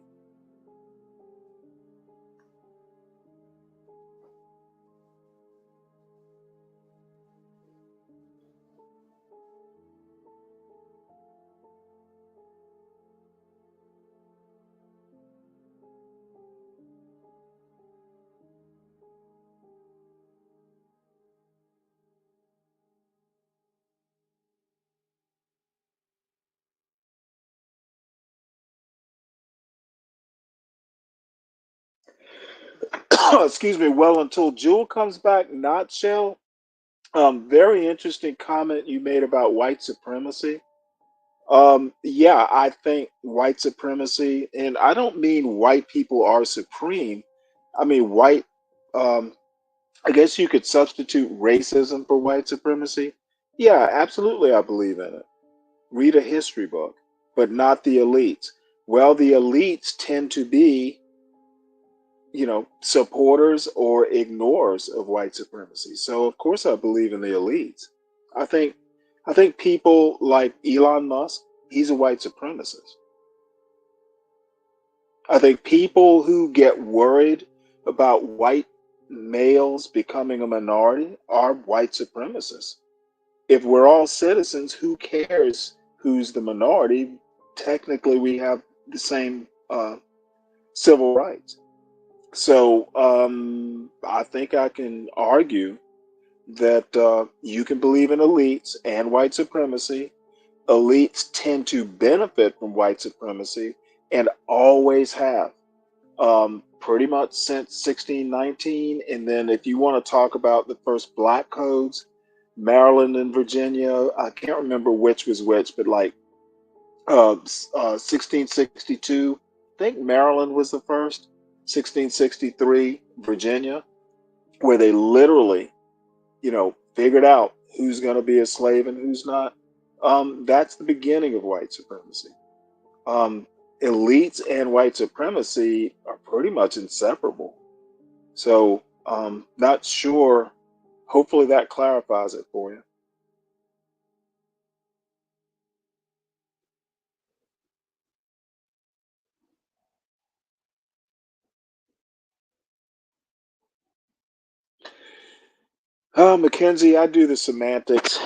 excuse me. Well, until Jewel comes back, not Shell. Very interesting comment you made about white supremacy. Yeah, I think white supremacy, and I don't mean white people are supreme. I mean white. Um, I guess you could substitute racism for white supremacy. Yeah, absolutely, I believe in it. Read a history book, but not the elites. Well, the elites tend to be, supporters or ignorers of white supremacy. So of course I believe in the elites. I think I think people like Elon Musk, he's a white supremacist. I think people who get worried about white males becoming a minority are white supremacists. If we're all citizens, who cares who's the minority? Technically, we have the same civil rights. So I think I can argue that you can believe in elites and white supremacy. Elites tend to benefit from white supremacy and always have, pretty much since 1619. And then if you want to talk about the first black codes, Maryland and Virginia, I can't remember which was which, but like 1662, I think Maryland was the first, 1663, Virginia, where they literally, figured out who's going to be a slave and who's not. That's the beginning of white supremacy. Um, Elites and white supremacy are pretty much inseparable. So, not sure. Hopefully that clarifies it for you. Mackenzie, I do the semantics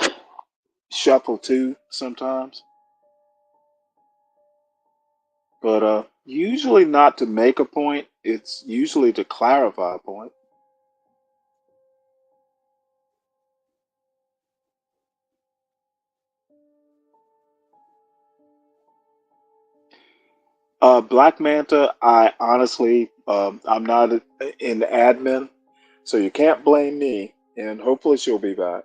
shuffle too sometimes, but usually not to make a point. It's usually to clarify a point. Black Manta, I honestly, I'm not in admin, so you can't blame me. And hopefully she'll be back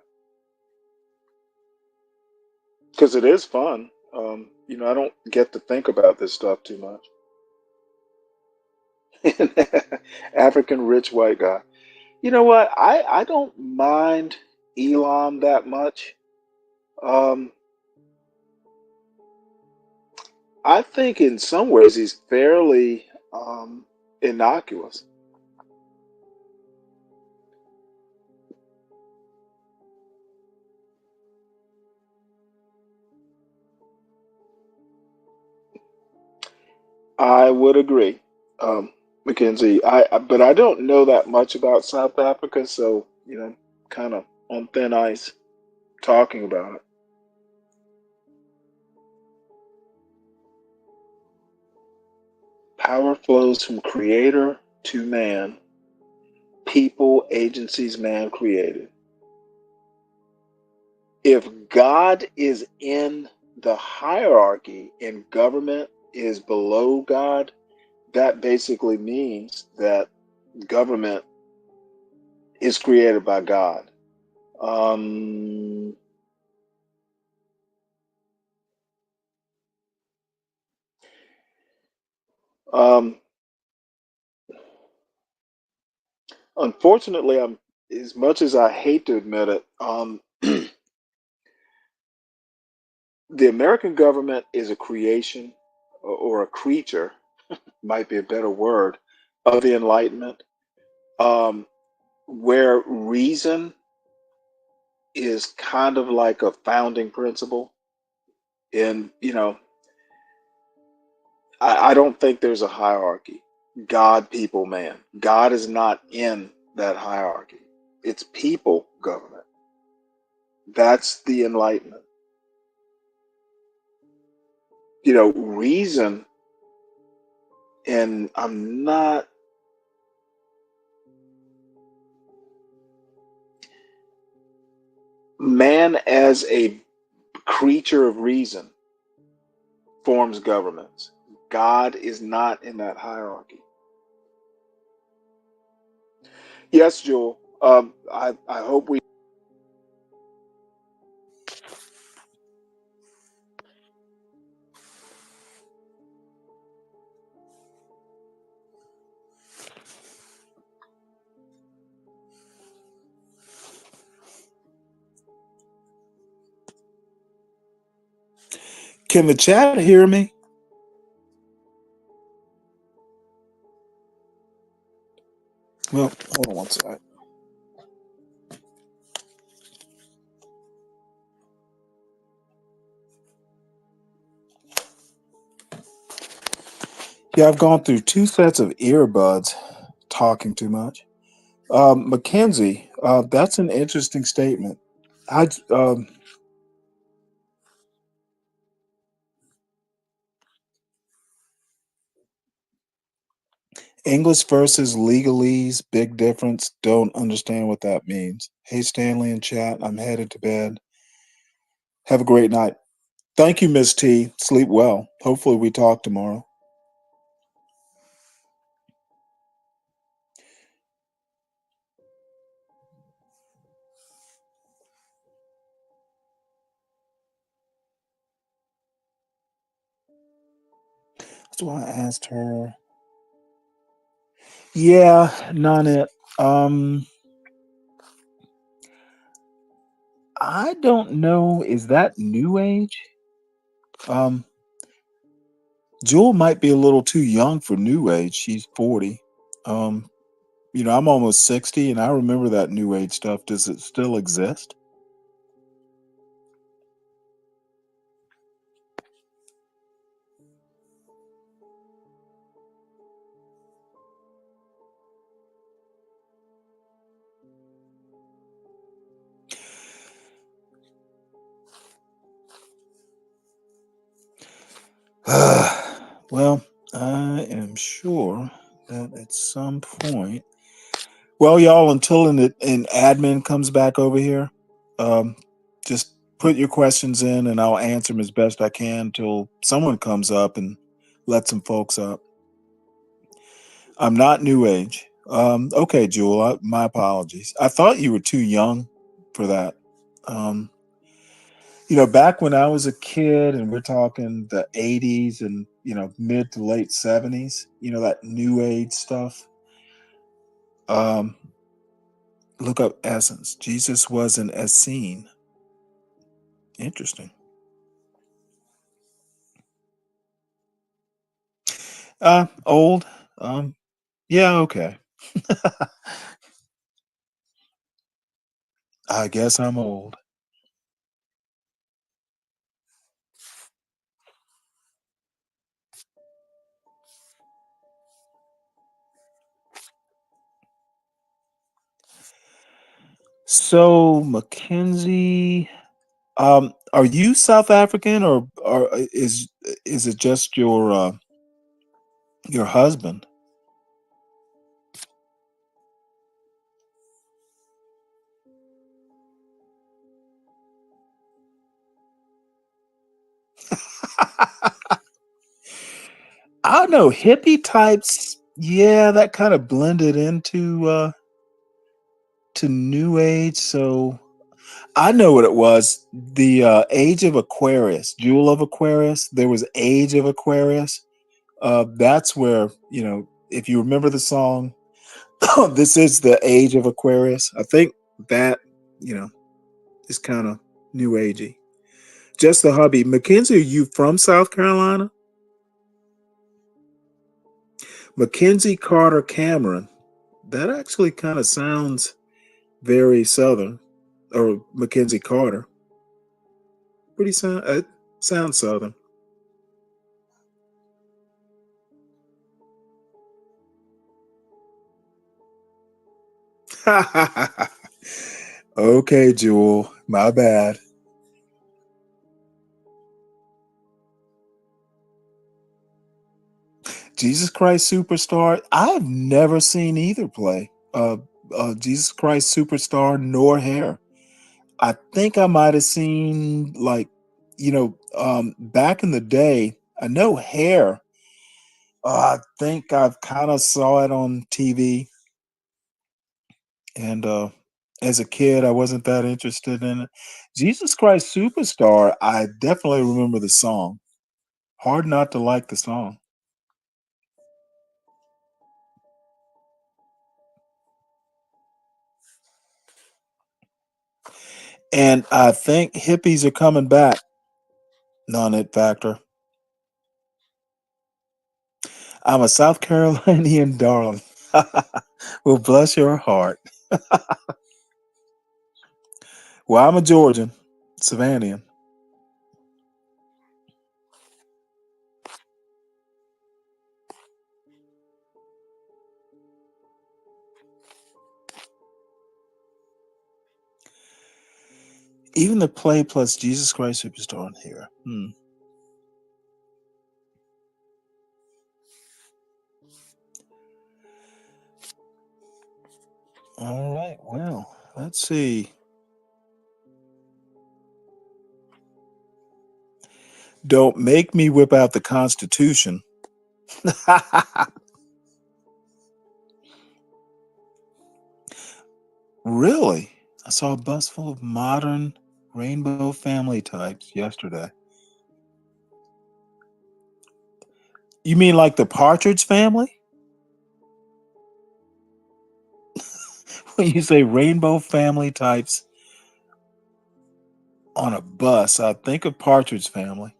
because it is fun. I don't get to think about this stuff too much. African rich white guy. You know what? I don't mind Elon that much. Um, I think in some ways he's fairly innocuous. I would agree, Mackenzie. But I don't know that much about South Africa, so kind of on thin ice talking about it. Power flows from creator to man, people, agencies, man created. If God is in the hierarchy and government is below God, that basically means that government is created by God. Um, um, Unfortunately, as much as I hate to admit it, the American government is a creation or a creature, might be a better word, of the Enlightenment, um, where reason is kind of like a founding principle. And, I don't think there's a hierarchy. God, people, man. God is not in that hierarchy. It's people government. That's the Enlightenment. Reason, and I'm not, man as a creature of reason forms governments. God is not in that hierarchy. Yes, Jewel. I hope we.
Can the chat hear me? Well, hold on one sec. Yeah, I've gone through 2 sets of earbuds talking too much. Mackenzie, that's an interesting statement. I English versus legalese, big difference. Don't understand what that means. Hey, Stanley in chat, I'm headed to bed. Have a great night. Thank you, Miss T. Sleep well. Hopefully, we talk tomorrow. That's why I asked her. Yeah, not it. I don't know. Is that new age? Um, Jewel might be a little too young for new age. She's 40. Um, I'm almost 60, and I remember that new age stuff. Does it still exist? Well, I am sure that at some point. Well, y'all, until an admin comes back over here, um, just put your questions in, and I'll answer them as best I can until someone comes up and let some folks up. I'm not new age. Okay, Jewel, my apologies. I thought you were too young for that. Um, back when I was a kid, and we're talking the 80s and, mid to late 70s, that new age stuff. Um, look up Essence. Jesus wasn't as seen. Interesting. Old. Yeah, okay. I guess I'm old. So, Mackenzie, are you South African, or is it just your husband? I don't know, hippie types. Yeah, that kind of blended into to new age. So I know what it was. The age of Aquarius, Jewel of Aquarius. There was age of Aquarius. That's where, if you remember the song, this is the age of Aquarius. I think that, is kind of new agey. Just the hubby. Mackenzie, are you from South Carolina? Mackenzie Carter Cameron. That actually kind of sounds very Southern. Or Mackenzie Carter. Pretty sound. Sounds Southern. Okay, Jewel. My bad. Jesus Christ Superstar. I've never seen either play. Jesus Christ Superstar nor Hair. I think I might have seen like, back in the day. I know Hair. I think I've kind of saw it on TV. And as a kid, I wasn't that interested in it. Jesus Christ Superstar, I definitely remember the song. Hard not to like the song. And I think hippies are coming back. Non-it factor. I'm a South Carolinian darling. Well, bless your heart. Well, I'm a Georgian, Savannian. Even the play plus Jesus Christ Superstar in here. All right. Well, let's see. Don't make me whip out the Constitution. Really? I saw a bus full of modern rainbow family types yesterday. You mean like the Partridge Family? When you say rainbow family types on a bus, I think of Partridge Family.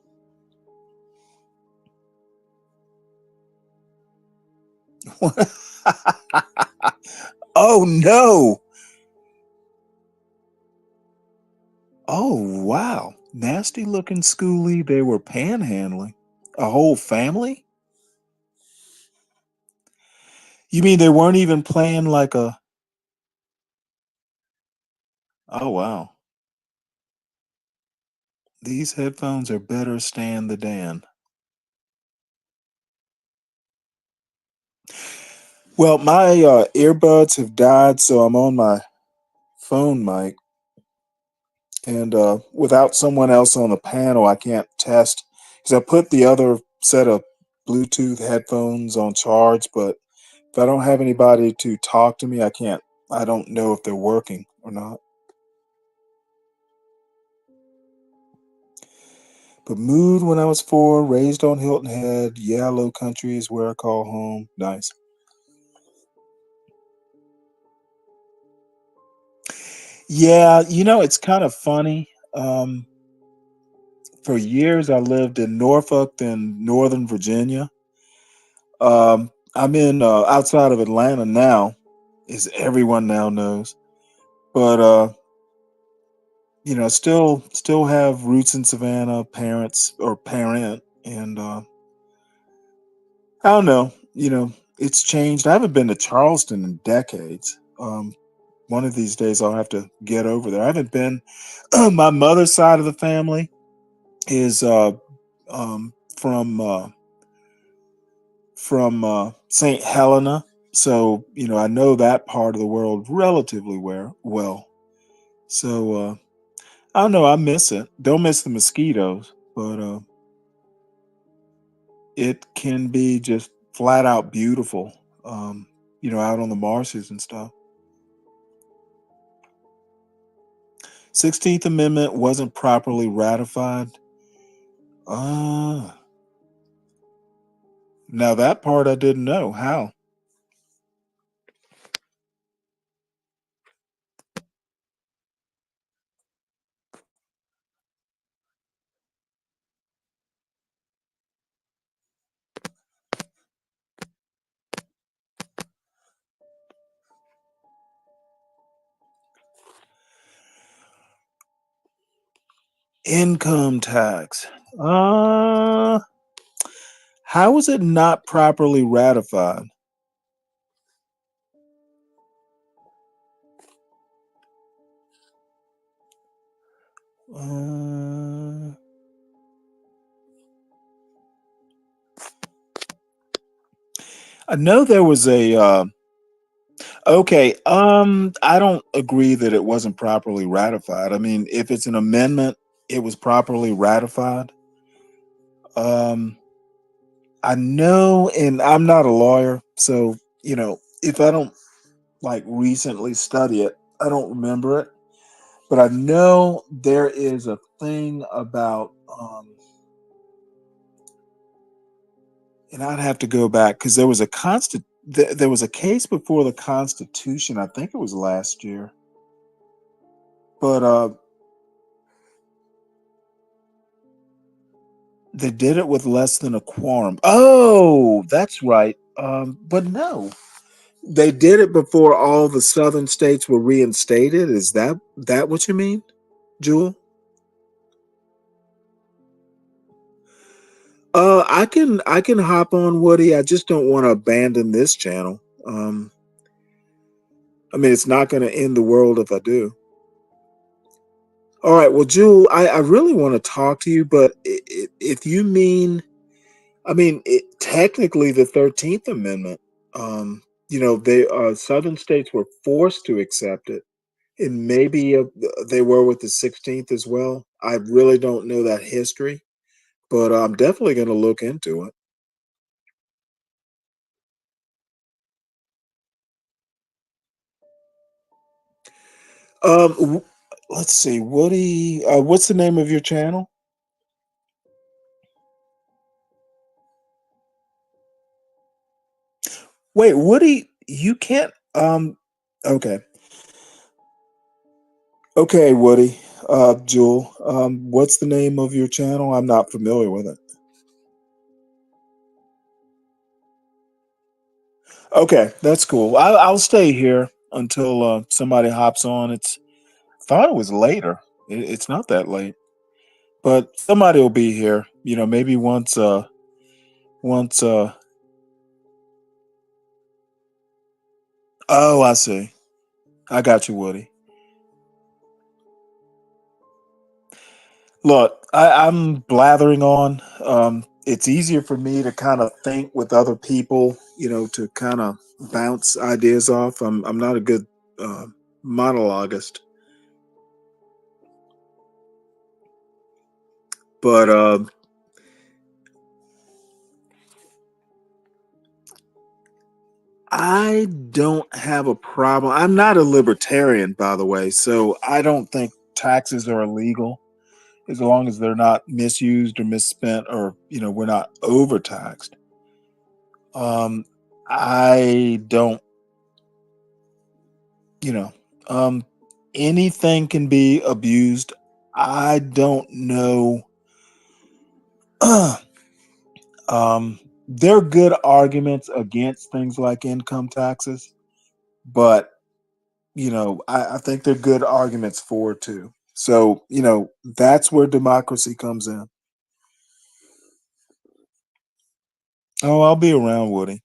Oh no! Oh wow! Nasty looking schoolie. They were panhandling. A whole family? You mean they weren't even playing like a? Oh wow! These headphones are better Stan the Dan. Well, my earbuds have died, so I'm on my phone mic, and without someone else on the panel, I can't test because I put the other set of Bluetooth headphones on charge, but if I don't have anybody to talk to me, I can't. I don't know if they're working or not. But moved when I was 4, raised on Hilton Head. Yeah, low country is where I call home. Nice. Yeah, it's kind of funny. For years, I lived in Norfolk and Northern Virginia. I'm in outside of Atlanta now, as everyone now knows. But still have roots in Savannah, parents or parent, and I don't know. It's changed. I haven't been to Charleston in decades. One of these days, I'll have to get over there. I haven't been. My mother's side of the family is um, from St. Helena, so I know that part of the world relatively well. So I don't know. I miss it. Don't miss the mosquitoes, but it can be just flat out beautiful. Out on the marshes and stuff. 16th Amendment wasn't properly ratified. Ah, now that part I didn't know. How? Income tax. How was it not properly ratified? I know there was a. Okay, I don't agree that it wasn't properly ratified. I mean, if it's an amendment, it was properly ratified. I know, and I'm not a lawyer, so if I don't like recently study it. I don't remember it, but I know there is a thing about, and I'd have to go back because there was a there was a case before the Constitution. I think it was last year, but they did it with less than a quorum. Oh, that's right. But no, they did it before all the southern states were reinstated. Is that what you mean, Jewel? I can hop on, Woody. I just don't want to abandon this channel. I mean, it's not going to end the world if I do. All right. Well, Jewel, I really want to talk to you, but if you mean, I mean, technically the 13th Amendment, they southern states were forced to accept it, and maybe they were with the 16th as well. I really don't know that history, but I'm definitely going to look into it. Let's see, Woody. What's the name of your channel? Wait, Woody, you can't. Okay, okay, Woody. Jewel. What's the name of your channel? I'm not familiar with it. Okay, that's cool. I'll stay here until somebody hops on. Thought it was later. It's not that late, but somebody will be here. Maybe once. Oh, I see. I got you, Woody. Look, I'm blathering on. It's easier for me to kind of think with other people, to kind of bounce ideas off. I'm not a good monologuist, but I don't have a problem. I'm not a libertarian, by the way, so I don't think taxes are illegal as long as they're not misused or misspent, or we're not overtaxed. I don't, you know, um, anything can be abused. I don't know. There are good arguments against things like income taxes, but I think they're good arguments for it too. So, that's where democracy comes in. Oh, I'll be around, Woody.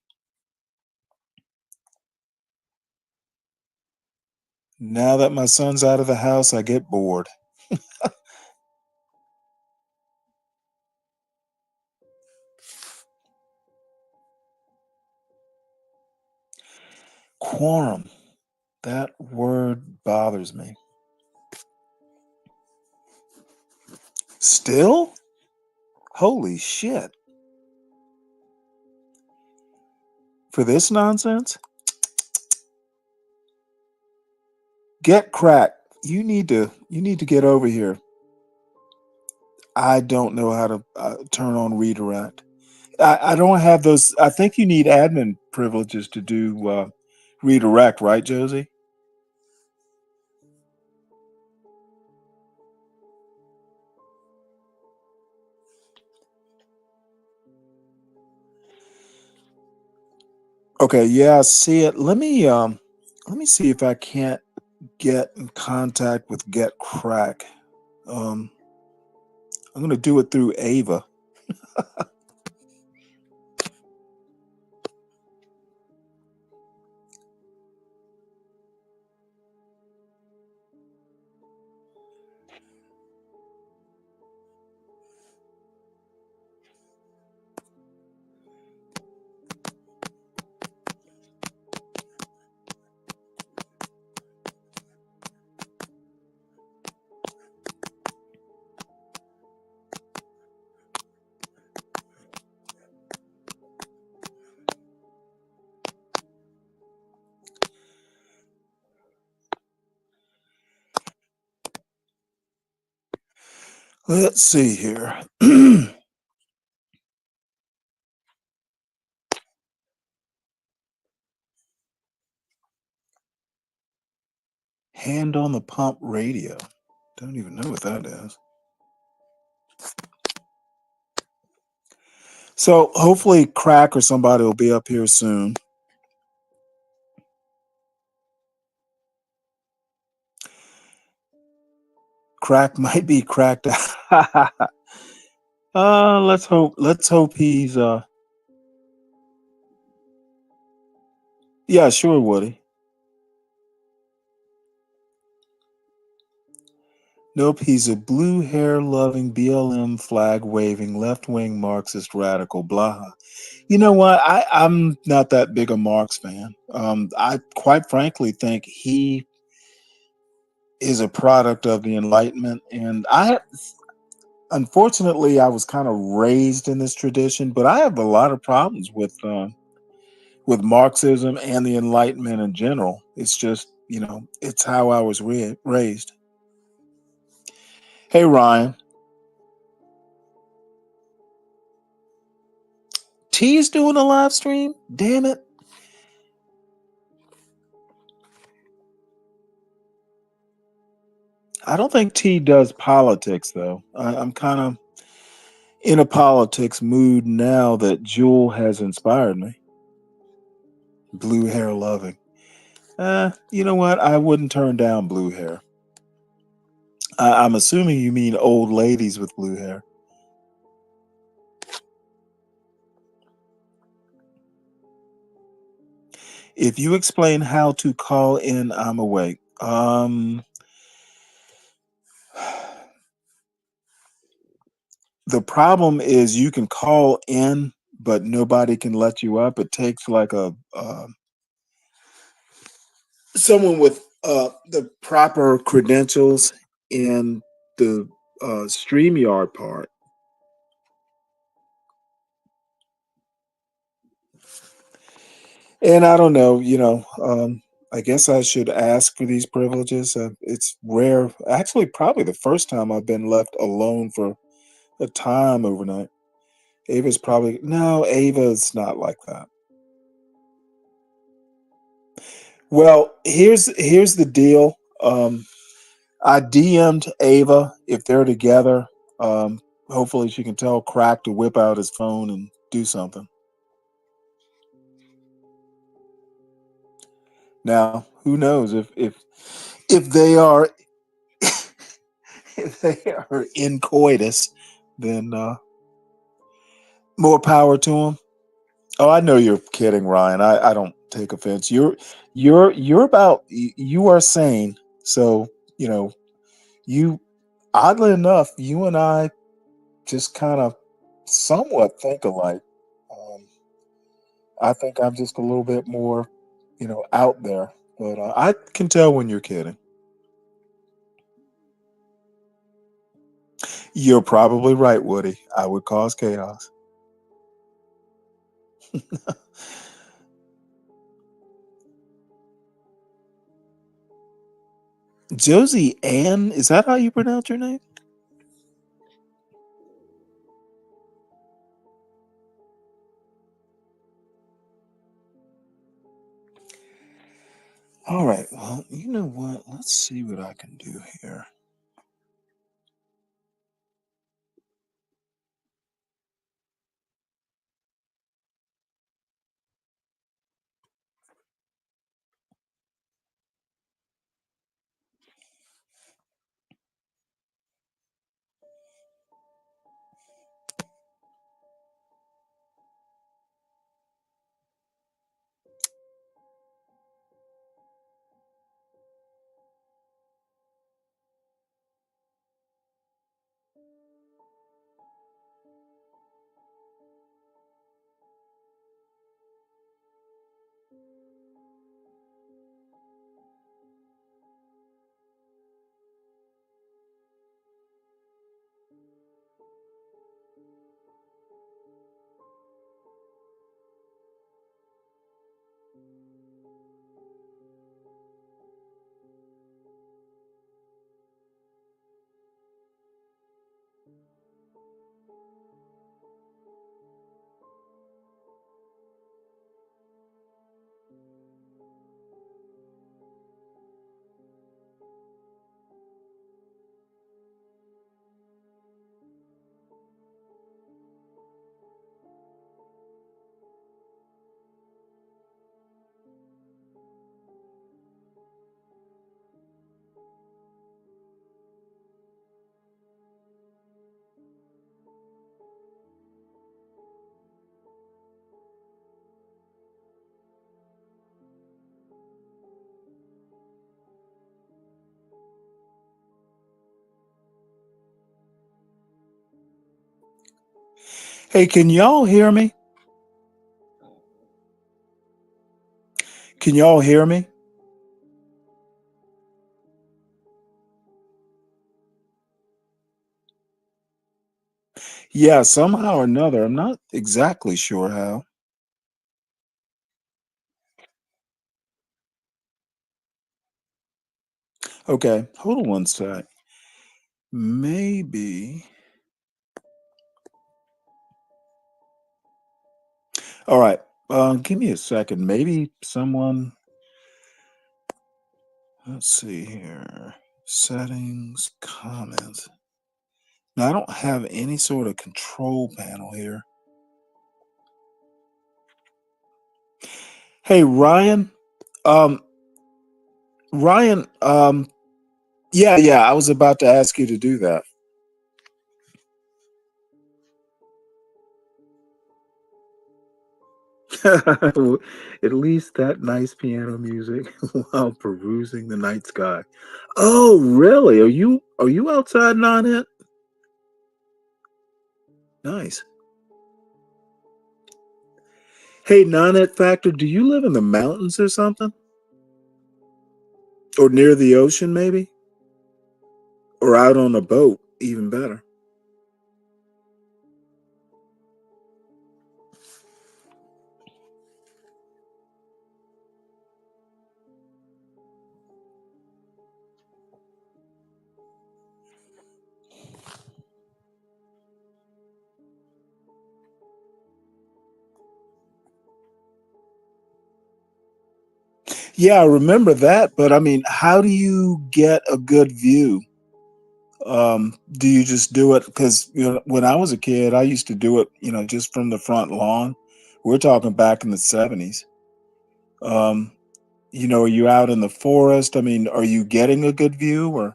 Now that my son's out of the house, I get bored. Quorum. That word bothers me. Still? Holy shit. For this nonsense? Get cracked. You need to get over here. I don't know how to turn on redirect. I don't have those. I think you need admin privileges to do redirect, right, Josie? Okay, yeah, I see it. Let me see if I can't get in contact with Get Crack. I'm gonna do it through Ava. Let's see here. Hand on the pump radio. Don't even know what that is. So hopefully Crack or somebody will be up here soon. Crack might be cracked out. Let's hope he's yeah, sure, Woody. Nope, he's a blue hair loving BLM flag waving left wing Marxist radical, blah. You know what? I'm not that big a Marx fan. I quite frankly think he is a product of the Enlightenment, and unfortunately I was kind of raised in this tradition, but I have a lot of problems with Marxism and the Enlightenment in general. It's just, it's how I was raised. Hey, Ryan. T's doing a live stream? Damn it. I don't think T does politics, though. I'm kind of in a politics mood now that Jewel has inspired me. Blue hair loving. You know what? I wouldn't turn down blue hair. I'm assuming you mean old ladies with blue hair. If you explain how to call in, I'm awake. The problem is you can call in, but nobody can let you up. It takes like someone with the proper credentials in the StreamYard part. And I don't know, I guess I should ask for these privileges. It's rare. Actually, probably the first time I've been left alone for a time overnight. Ava's probably no. Ava's not like that. Well, here's the deal. I DM'd Ava. If they're together, hopefully she can tell Crack to whip out his phone and do something. Now, who knows if they are if they are in coitus, then more power to them. Oh, I know you're kidding, Ryan. I don't take offense. You're about you are sane. So you oddly enough, you and I just kind of somewhat think alike. I think I'm just a little bit more, out there, but I can tell when you're kidding. You're probably right, Woody. I would cause chaos. Josie Ann, is that how you pronounce your name? All right. Well, you know what? Let's see what I can do here. Hey, can y'all hear me? Can y'all hear me? Yeah, somehow or another. I'm not exactly sure how. Okay, hold on one sec. Maybe. All right. Give me a second. Maybe someone. Let's see here. Settings, comments. Now, I don't have any sort of control panel here. Hey, Ryan. Um, Ryan. Yeah. I was about to ask you to do that. At least that nice piano music while perusing the night sky. Oh, really? Are you outside, Nonette? Nice. Hey, Nonette Factor, do you live in the mountains or something? Or near the ocean, maybe? Or out on a boat, even better. Yeah, I remember that, but I mean, how do you get a good view? Do you just do it? Because when I was a kid, I used to do it, just from the front lawn. We're talking back in the '70s. Um, are you out in the forest? I mean, are you getting a good view or?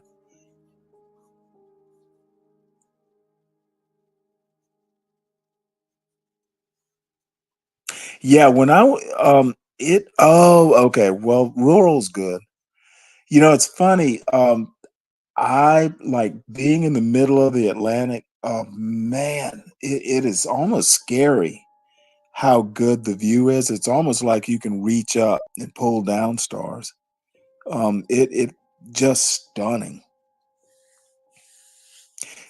Yeah, when okay. Well, rural's good. It's funny. I like being in the middle of the Atlantic. Oh man, it is almost scary how good the view is. It's almost like you can reach up and pull down stars. It just stunning.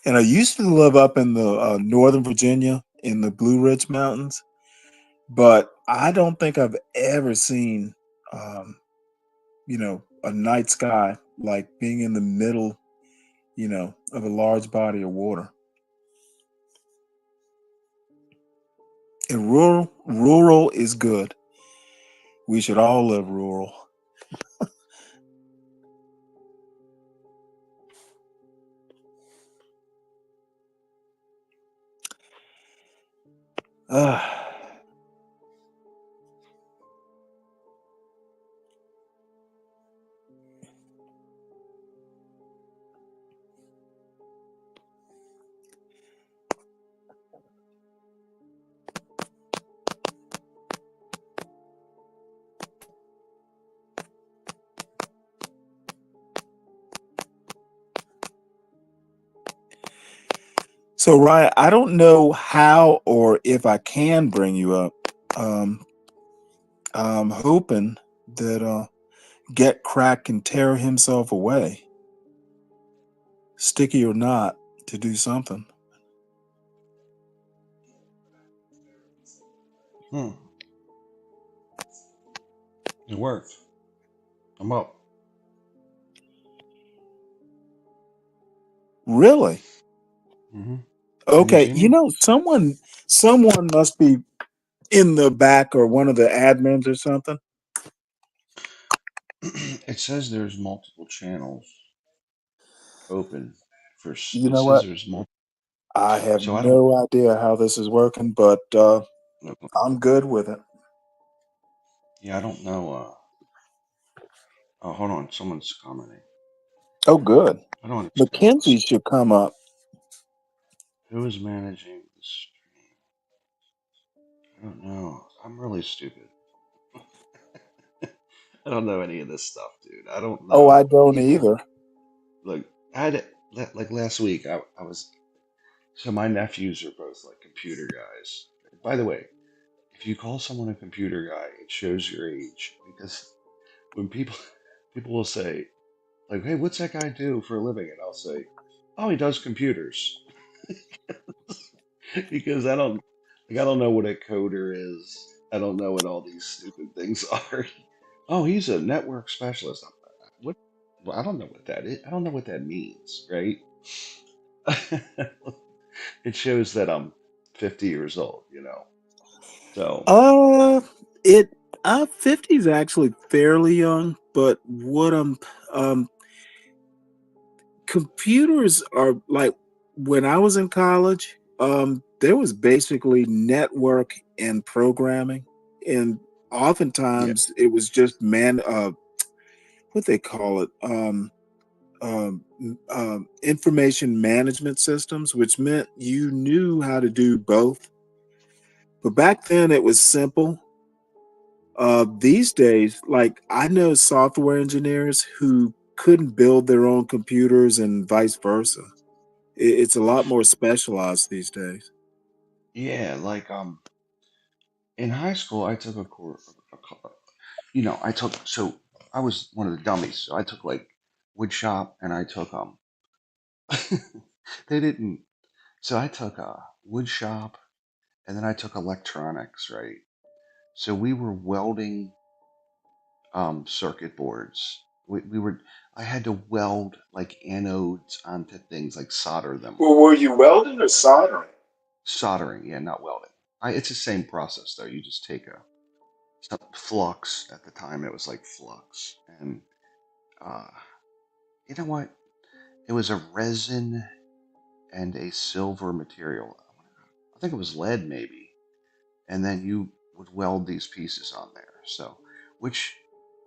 And I used to live up in the Northern Virginia in the Blue Ridge Mountains, but I don't think I've ever seen, a night sky like being in the middle, of a large body of water. And rural is good. We should all live rural. Ah. So Ryan, I don't know how or if I can bring you up. Um, I'm hoping that Get Crack can tear himself away, sticky or not, to do something.
It worked. I'm up.
Really?
Mm-hmm. Can you
Okay,
see me?
someone must be in the back or one of the admins or something.
It says there's multiple channels open for.
You
It
know
says
what?
there's multiple.
I have
So I don't.
no idea how this is working, but I'm good with it.
Yeah, I don't know. Oh, hold on. Someone's commenting.
Oh, good.
I don't understand
Mackenzie
this.
should come up.
Who is managing this? I don't know. I'm really stupid. I don't know any of this stuff, dude. I don't
Oh, I
know.
don't either.
Look, I had like last week. I was. So my nephews are both like computer guys. By the way, if you call someone a computer guy, it shows your age because when people will say like, "Hey, what's that guy do for a living?" and I'll say, "Oh, he does computers," because I don't know what a coder is. I don't know what all these stupid things are. Oh, he's a network specialist. What? Well, I don't know what that is. I don't know what that means, right? It shows that I'm 50 years old, you know. So
Uh, it 50 is actually fairly young, but what um computers are like when I was in college, there was basically network and programming, and
yeah,
oftentimes it was just what they call it, information management systems, which meant you knew how to do both. But back then it was simple. These days, like I know software engineers who couldn't build their own computers and vice versa. It's a lot more specialized these days.
yeah, like in high school I took a course, you know, I was one of the dummies, so I took like wood shop and I took they didn't so I took wood shop and then I took electronics, right? So we were welding circuit boards. We were I had to weld like anodes onto things, like solder them.
Well, were you welding or soldering?
Soldering, yeah, not welding. It's the same process though. You just take flux. At the time it was like flux, and uh, you know what? It was a resin and a silver material. I think it was lead maybe, and then you would weld these pieces on there. So, which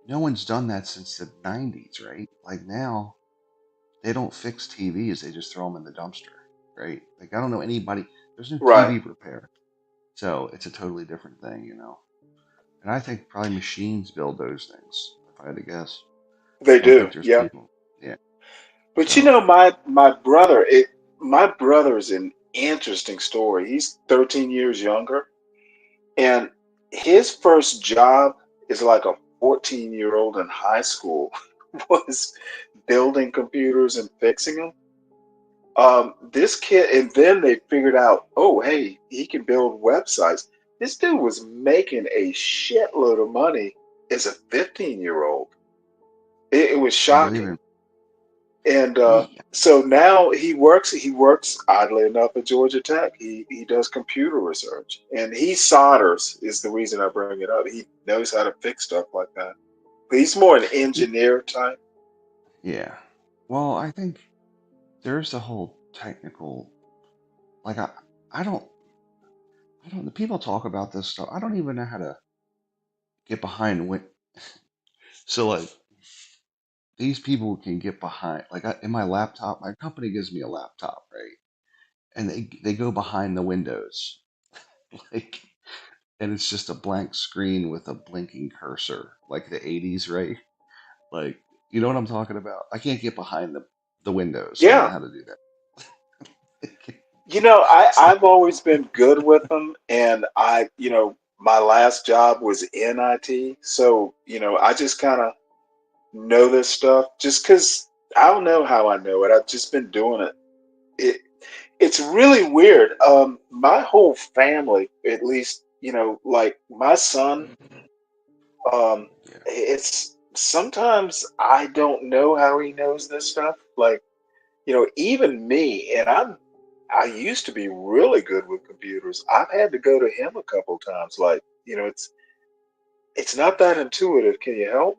no one's done that since the '90s, right? Like now, they don't fix TVs; they just throw them in the dumpster, right? Like I don't know anybody. There's no
Right.
TV repair, so it's a totally different thing, you know. And I think probably machines build those things, if I had to guess.
They
I don't think
do.
there's
Yep.
people. Yeah.
But you
So
know, my brother's an interesting story. He's 13 years younger, and his first job is like a 14-year-old in high school was building computers and fixing them. This kid, and then they figured out, oh, hey, he can build websites. This dude was making a shitload of money as a 15-year-old. It was
I believe
shocking.
him.
And
Yeah.
so now he works oddly enough at Georgia Tech. He does computer research, and he solders is the reason I bring it up. He knows how to fix stuff like that. But he's more an engineer type.
Yeah. Well, I think there's a whole technical like I don't the people talk about this stuff. I don't even know how to get behind what so like these people can get behind like in my laptop, my company gives me a laptop, right? And they go behind the windows. Like and it's just a blank screen with a blinking cursor, like the '80s, right? Like, you know what I'm talking about? I can't get behind the windows. I don't know
Yeah,
how to do that. So,
I've always been good with them, and my last job was in IT, so I just kind of know this stuff just because I don't know how I know it. I've just been doing it. It's really weird. My whole family, at least, like my son,
yeah.
it's sometimes I don't know how he knows this stuff. Like, even me, and I used to be really good with computers. I've had to go to him a couple times. Like, it's not that intuitive. Can you help?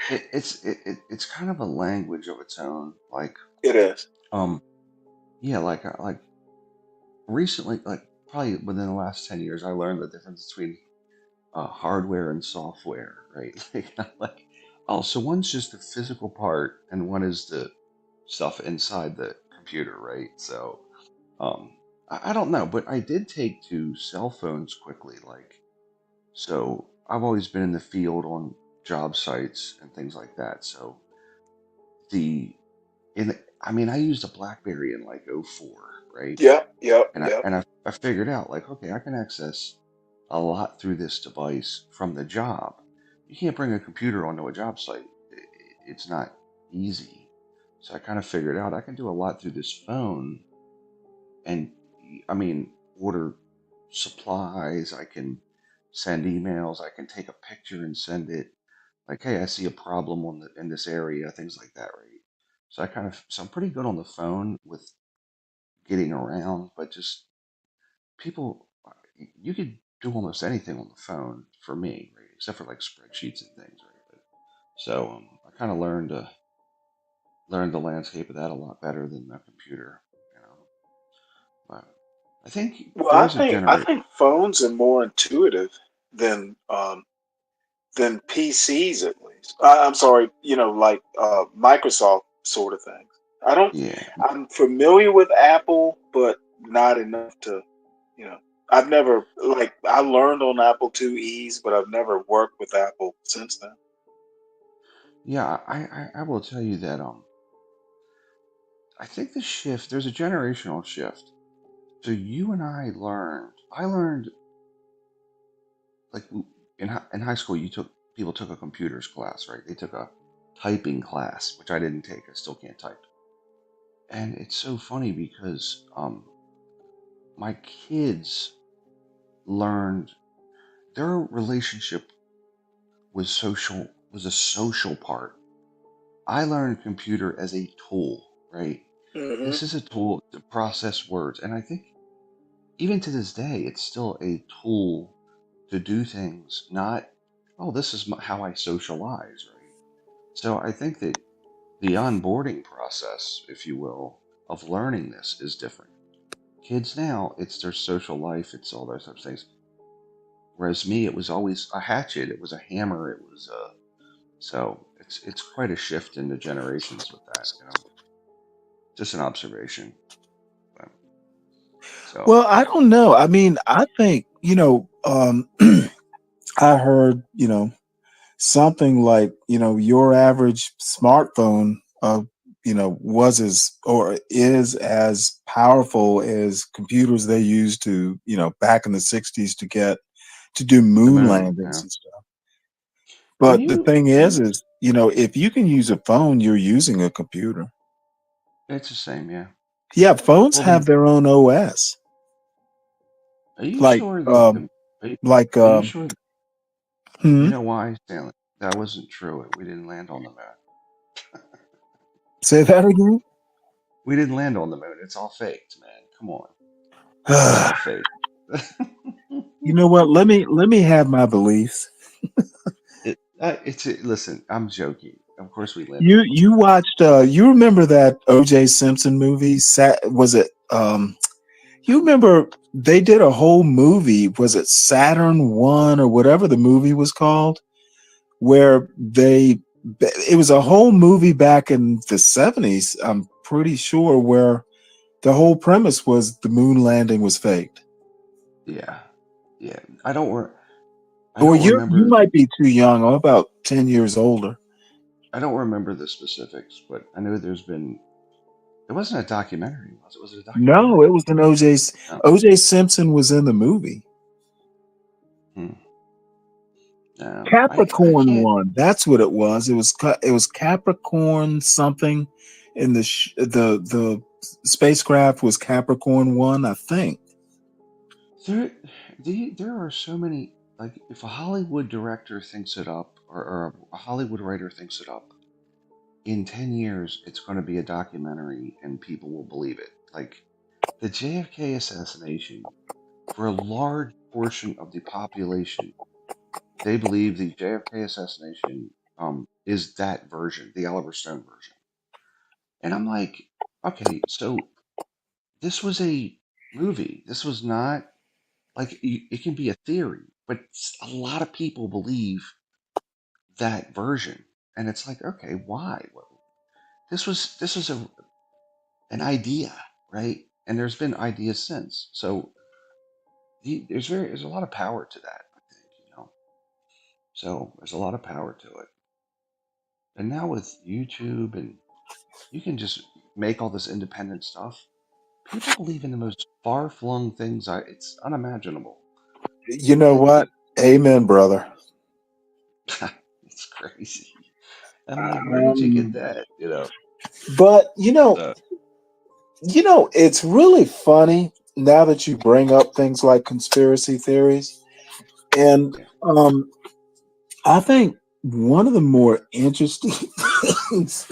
It's kind of a language of its own. Like,
It is.
um, yeah, like recently, like probably within the last 10 years, I learned the difference between hardware and software, right? Like, I'm like, oh, so one's just the physical part, and one is the stuff inside the computer, right? So, I don't know, but I did take to cell phones quickly. Like, so I've always been in the field on job sites and things like that. The, I mean, I used a BlackBerry in like '04,
right?
Yep, yep,
And
yep.
I figured out like, okay, I can access a lot through this device from the job. You can't bring a computer onto a job site. It's not easy. So I kind of figured out I can do a lot through this phone, and I mean, order supplies. I can send emails. I can take a picture and send it. Like, hey, I see a problem in this area, things like that, right? So I'm pretty good on the phone with getting around, but just people, you could do almost anything on the phone for me, right? Except for like spreadsheets and things, right? I kind of learned the landscape of that a lot better than a computer, you know. But I think
Well,
there
I
is a
think I
generate.
think phones are more intuitive than PCs at least. I'm sorry, like Microsoft sort of things. I don't.
Yeah,
I'm familiar with Apple, but not enough to, you know. I've never like I learned on Apple IIe's, but I've never worked with Apple since then.
yeah. I will tell you that I think there's a generational shift. So you and I learned like in high school, people took a computers class, right? They took a typing class, which I didn't take. I still can't type. And it's so funny because my kids learned their relationship was a social part. I learned computer as a tool, right?
Hmm.
This is a tool to process words, and I think even to this day, it's still a tool to do things. Not, oh, this is how I socialize, right? So I think that the onboarding process, if you will, of learning this is different. Kids now, it's their social life, it's all those types of things. Whereas me, it was always a hatchet, it was a hammer, it was a so it's quite a shift in the generations with that, you know. Just an observation. But, so
Well, I don't know. I mean, I think, I heard, something like, your average smartphone, was as or is as powerful as computers they used to, back in the 60s to do
the
moon
moon,
landings
yeah.
and stuff.
Do
But the
you
thing
do you,
is, if you can use a phone, you're using a computer.
it's the same, yeah.
Yeah, phones
Well,
have their own OS.
are you
Like,
sure that are you,
like,
are you sure you
hmm?
know why, Stanley? That wasn't true. We didn't land on the moon.
Say that again.
We didn't land on the moon. It's all faked, man. Come on. It's all fake.
You know what? Let me have my beliefs.
Listen, I'm joking. Of course we landed
You
on the
you watched you remember that O.J. Simpson movie? Was it you remember they did a whole movie, was it Saturn 1 or whatever the movie was called, where it was a whole movie back in the 70s, I'm pretty sure, where the whole premise was the moon landing was faked.
moon. Yeah. Yeah. I
Or
don't
you
remember
might be too young. I'm about 10 years older.
I don't remember the specifics, but I know it wasn't a documentary, was it? Was it a
No,
documentary?
it was an
No.
OJ Simpson was in the movie.
Hmm. No. I
Capricorn
can't
one. That's what it was. It was Capricorn something, and the spacecraft was Capricorn 1, I think.
there there are so many like if a Hollywood director thinks it up or a Hollywood writer thinks it up, in 10 years it's going to be a documentary and people will believe it. Like the JFK assassination, for a large portion of the population, they believe the JFK assassination is that version, the Oliver Stone version. And I'm like, okay, so this was a movie. This was not like it can be a theory, but a lot of people believe that version. And it's like, okay, why? Well, this was an idea, right? And there's been ideas since. So there's a lot of power to that, I think, you know. So there's a lot of power to it. And now with YouTube and you can just make all this independent stuff.
People believe in the most far-flung things. It's unimaginable.
You know what? Amen, brother.
It's crazy. I'm like, where did you get that?
But
So,
it's really funny now that you bring up things like conspiracy theories. And
yeah.
I think one of the more interesting things,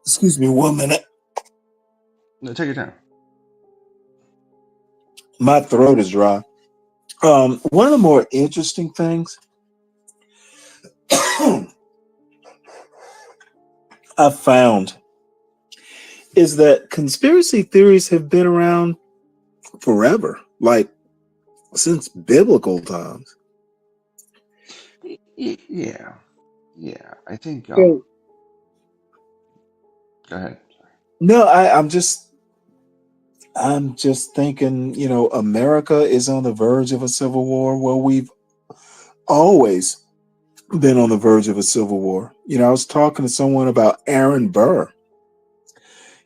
excuse me 1 minute,
No, take your time.
my throat is dry. One of the more interesting things I've found is that conspiracy theories have been around forever, like since biblical times.
Yeah, yeah. I think.
So,
Go ahead.
no, I'm just thinking, America is on the verge of a civil war. Well, we've always been on the verge of a civil war. I was talking to someone about Aaron Burr.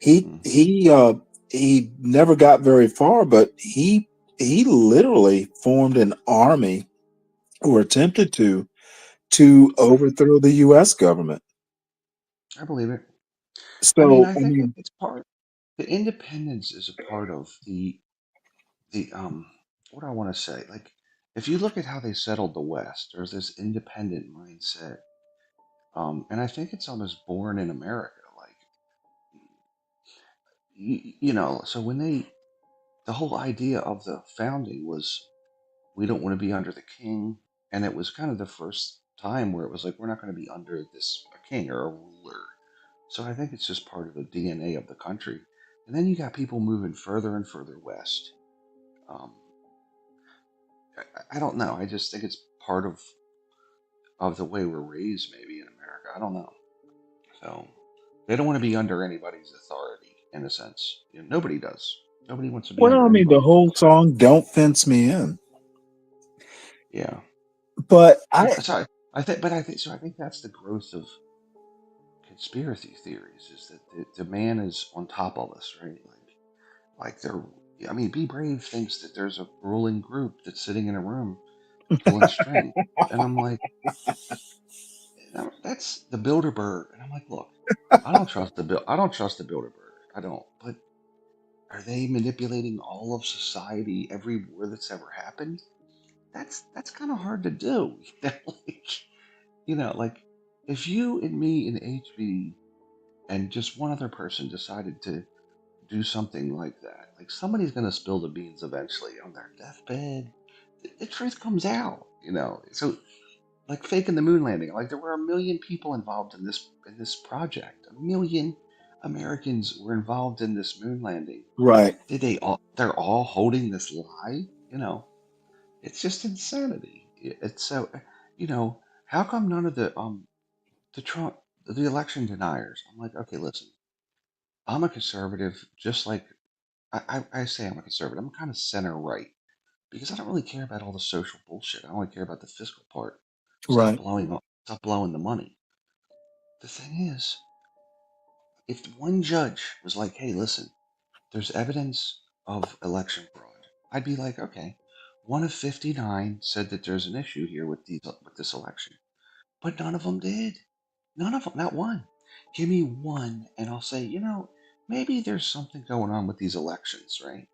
He
Mm.
he never got very far, but he literally formed an army, or attempted to overthrow the U.S. government.
I believe it. I mean,
So,
I
I
think
mean,
it's part. The independence is a part of the. What do I want to say? Like, if you look at how they settled the West, there's this independent mindset. And I think it's almost born in America. Like, so when the whole idea of the founding was we don't want to be under the king, and it was kind of the first time where it was like we're not going to be under a king or a ruler. So I think it's just part of the DNA of the country. And then you got people moving further and further west. Um, I don't know. I just think it's part of the way we're raised, maybe in America. I don't know. So they don't want to be under anybody's authority, in a sense. Nobody does. Nobody wants to be
well, I
under
mean, the
anybody's
whole
authority.
song "Don't Fence Me In,"
Yeah.
but
I think that's the growth of conspiracy theories is that the man is on top of us, right? Like they're. I mean, Be Brave thinks that there's a ruling group that's sitting in a room pulling strings, and I'm like, that's the Bilderberg, and I'm like, look, I don't trust the Bilderberg. I don't. But are they manipulating all of society, every war that's ever happened? That's kind of hard to do. Like if you and me and HB and just one other person decided to do something like that, like somebody's gonna spill the beans eventually on their deathbed. The truth comes out, So like faking the moon landing, like there were 1 million people involved in this project. 1 million Americans were involved in this moon landing.
right.
Did they all? They're all holding this lie, It's just insanity. It's so, how come none of the Trump, the election deniers? I'm like, okay, listen, I'm a conservative, just like I say I'm a conservative. I'm kind of center right because I don't really care about all the social bullshit. I only care about the fiscal part.
Right.
Stop blowing the money. The thing is, if one judge was like, hey, listen, there's evidence of election fraud, I'd be like, okay, one of 59 said that there's an issue here with this election, but none of them did. None of them, not one. Give me one, and I'll say, maybe there's something going on with these elections, right?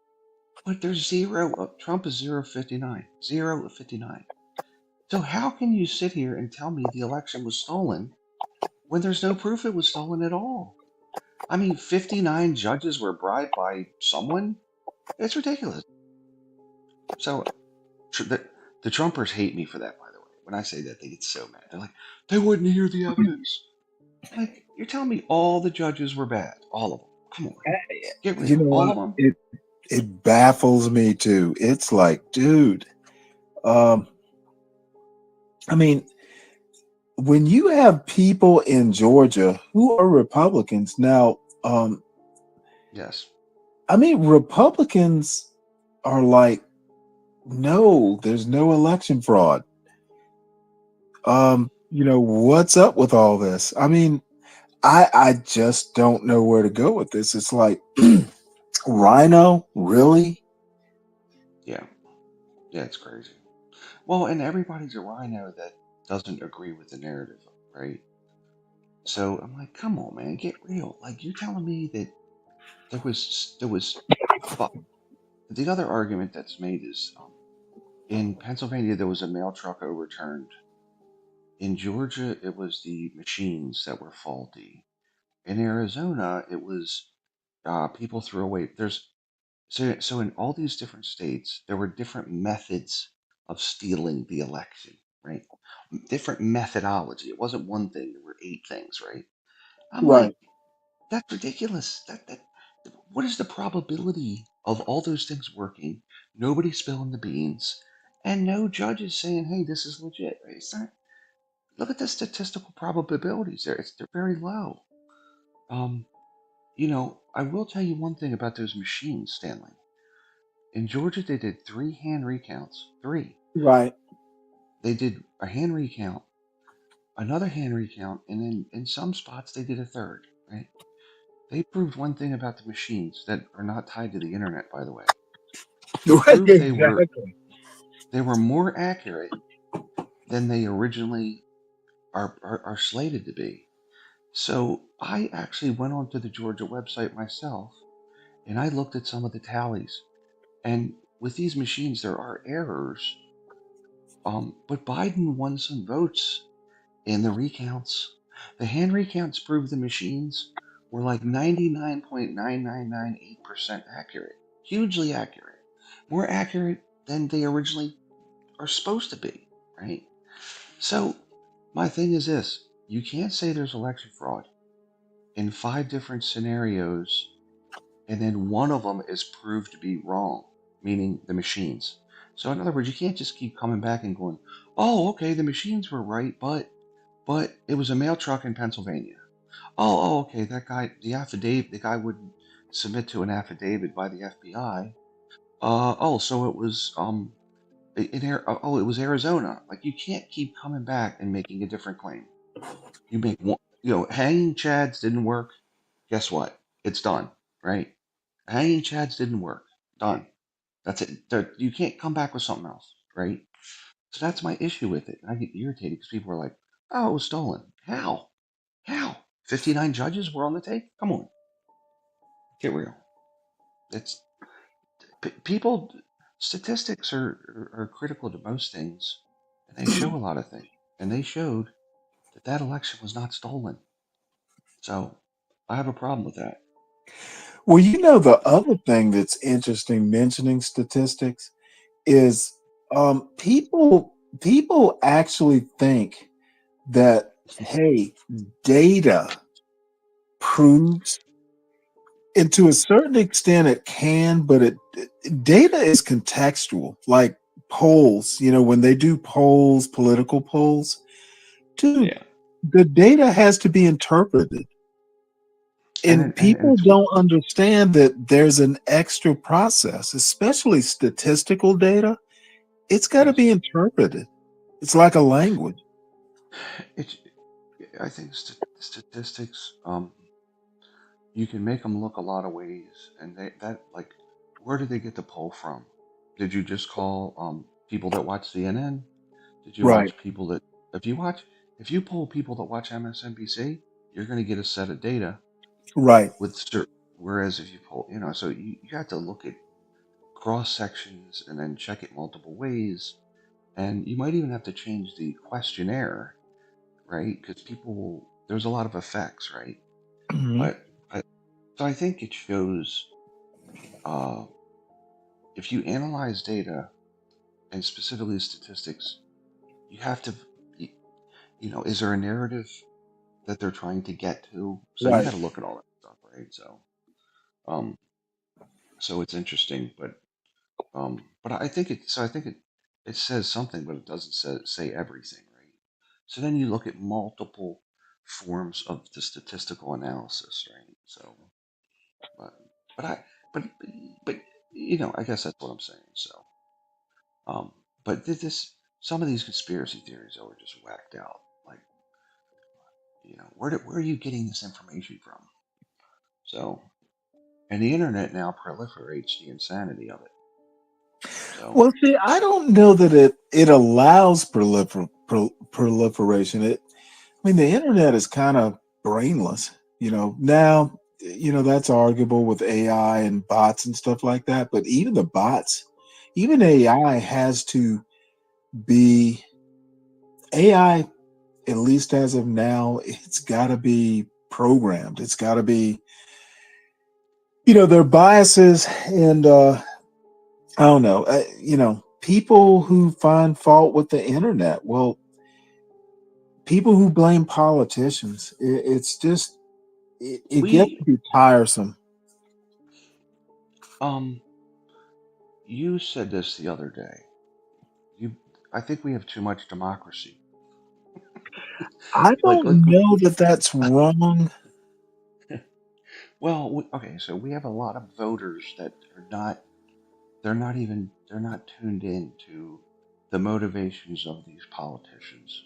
But there's zero. Trump is 0 of 59. 0 of 59. So how can you sit here and tell me the election was stolen when there's no proof it was stolen at all? I mean, 59 judges were bribed by someone? It's ridiculous. So the Trumpers hate me for that, by the way. When I say that, they get so mad. They're like, they wouldn't hear the evidence. Like, you're telling me all the judges were bad? All of them. Come on. Get
You
real.
know
All
what?
of them?
It baffles me too. It's like, dude, um, I mean, when you have people in Georgia who are Republicans now,
Yes.
I mean, Republicans are like, no, there's no election fraud. What's up with all this? I mean, I just don't know where to go with this. It's like Rhino, really?
Yeah, yeah, it's crazy. Well, and everybody's a rhino that doesn't agree with the narrative, right? So I'm like, come on, man, get real. Like you're telling me that there was fu- the other argument that's made is in Pennsylvania there was a mail truck overturned. In Georgia, it was the machines that were faulty. In Arizona, it was people threw away. So in all these different states, there were different methods of stealing the election, right? Different methodology. It wasn't one thing. There were 8 things, right? I'm like,
Right.
that's ridiculous. What is the probability of all those things working? Nobody spilling the beans, and no judges saying, "Hey, this is legit." Right? It's not. Look at the statistical probabilities there. They're very low. Um, I will tell you one thing about those machines, Stanley. In Georgia, they did 3 hand recounts. 3.
Right.
They did a hand recount, another hand recount, and then in some spots they did a third. Right? They proved one thing about the machines that are not tied to the internet, by the way. They
Right.
proved
Exactly.
they were more accurate than they originally are slated to be. So I actually went onto the Georgia website myself and I looked at some of the tallies. And with these machines, there are errors. But Biden won some votes in the recounts. The hand recounts proved the machines were like 99.9998% accurate, hugely accurate, more accurate than they originally are supposed to be, right? So my thing is this: you can't say there's election fraud in 5 different scenarios, and then one of them is proved to be wrong, meaning the machines. So in other words, you can't just keep coming back and going, "Oh, okay, the machines were right, but it was a mail truck in Pennsylvania. Oh, okay, that guy, the guy wouldn't submit to an affidavit by the FBI. So it was it was Arizona. Like you can't keep coming back and making a different claim. You make one, hanging chads didn't work. Guess what? It's done, right? Hanging chads didn't work. Done. That's it. You can't come back with something else, right? So that's my issue with it. And I get irritated because people are like, "Oh, it was stolen." How? How? 59 judges were on the tape. Come on, get real. It's people. Statistics are critical to most things, and they show a lot of things. And they showed that election was not stolen. So I have a problem with that.
Well, the other thing that's interesting mentioning statistics is people actually think that, hey, data proves, and to a certain extent it can, but data is contextual. Like polls, when they do polls, political polls, dude,
Yeah,
the data has to be interpreted. And
and
people
it's
don't understand that there's an extra process, especially statistical data. It's got to
yes.
be interpreted. It's like a language.
It's I think statistics. You can make them look a lot of ways, and like, where did they get the poll from? Did you just call people that watch CNN? Did you
Right.
watch people that if you poll people that watch MSNBC, you're going to get a set of data
Right.
with whereas if you poll, so you have to look at cross sections and then check it multiple ways, and you might even have to change the questionnaire, right? Because there's a lot of effects, right?
Mhm.
But so I think it shows uh, if you analyze data and specifically statistics, you have to, is there a narrative that they're trying to get to? So you
Right.
got to look at all that stuff, right? Um, so it's interesting, but I think it says something, but it doesn't say everything, right? So then you look at multiple forms of the statistical analysis, right? So, but but I but I guess that's what I'm saying. So, um, but some of these conspiracy theories are just whacked out, like where are you getting this information from? So, and the internet now proliferates the insanity of it. So,
Well, see, I don't know that it allows proliferation. I mean, the internet is kind of brainless. Now, that's arguable with AI and bots and stuff like that. But even the bots, even AI has to be AI, at least as of now, it's got to be programmed. It's got to be, their biases and, I don't know, people who find fault with the internet. Well, people who blame politicians, it's just, it gets to
we,
be tiresome.
you said this the other day. I think we have too much democracy.
I
Like,
don't know that that's wrong.
well, okay, so we have a lot of voters that are not. They're not tuned in to the motivations of these politicians,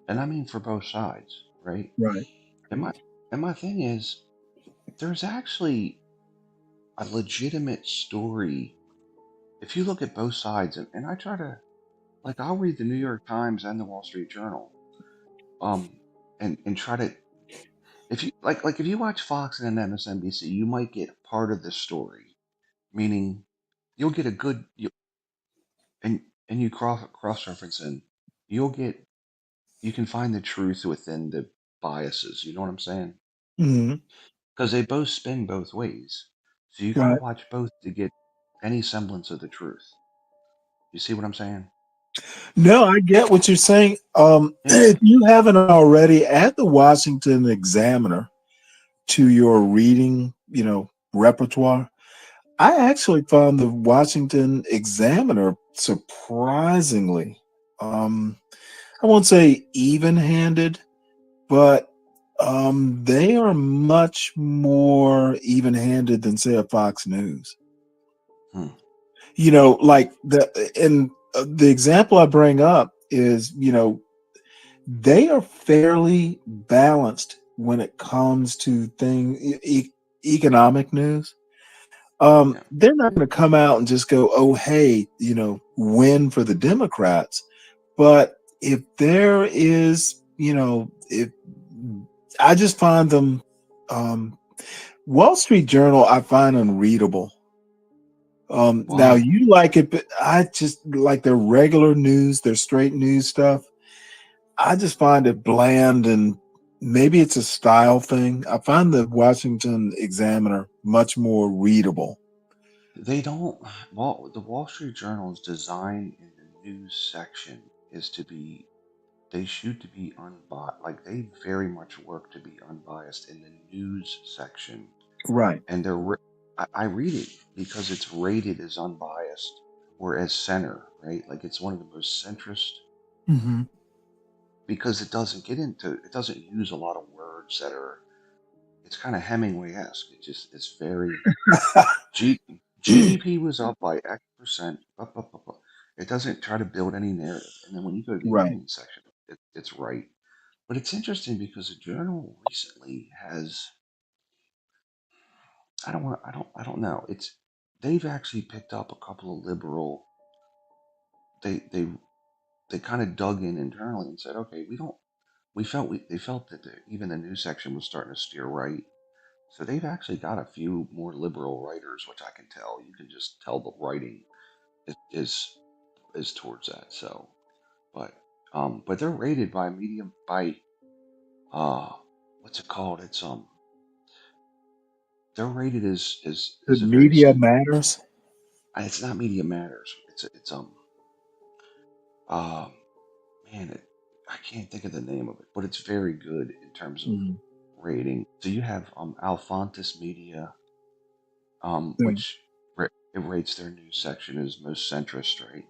and I mean for both sides, right?
Right.
And my thing is, there's actually a legitimate story if you look at both sides, and I try to, like, I'll read the New York Times and the Wall Street Journal, um, and try to, if you like if you watch Fox and MSNBC, you might get part of the story, meaning you'll get a good and you cross reference, and you'll get you can find the truth within the biases. You know what I'm saying?
Mhm.
Because they both spin both ways, so you got to
Right.
watch both to get any semblance of the truth. You see what I'm saying?
No, I get what you're saying.
Yeah.
If you haven't already, add the Washington Examiner to your reading, repertoire. I actually found the Washington Examiner surprisingly, I won't say even-handed, but they are much more even-handed than, say, a Fox News.
Hmm.
Like the example I bring up is, they are fairly balanced when it comes to economic news.
Yeah.
They're not going to come out and just go, "Oh, hey, win for the Democrats." But if there is, if I just find them, Wall Street Journal, I find unreadable. Now
Why?
you like it, but I just like their regular news, their straight news stuff. I just find it bland, and maybe it's a style thing. I find the Washington Examiner much more readable.
They don't. Well, the Wall Street Journal's design in the news section is to be. They shoot to be unbiased. Like, they very much work to be unbiased in the news section,
Right.
and I read it because it's rated as unbiased, whereas center, right? Like, it's one of the most centrist
Mm-hmm.
because it doesn't use a lot of words that are. It's kind of Hemingway-esque. It's very G, GDP was up by X percent. Up, up, up, up. It doesn't try to build any narrative. And then when you go to the
Right.
opinion section, it's right. But it's interesting because the journal recently has I don't know. They've actually picked up a couple of liberal they they they kind of dug in internally and said, okay, they felt that even the news section was starting to steer right. So they've actually got a few more liberal writers, which I can tell. You can just tell the writing is towards that. So, but but they're rated by medium by uh, what's it called? They're rated
The
as a very
media matters.
it's not Media Matters. It's uh man, I can't think of the name of it, but it's very good in terms of
Mhm.
rating. So you have Alphontis Media,
Yeah.
which it rates their news section as most centrist, right?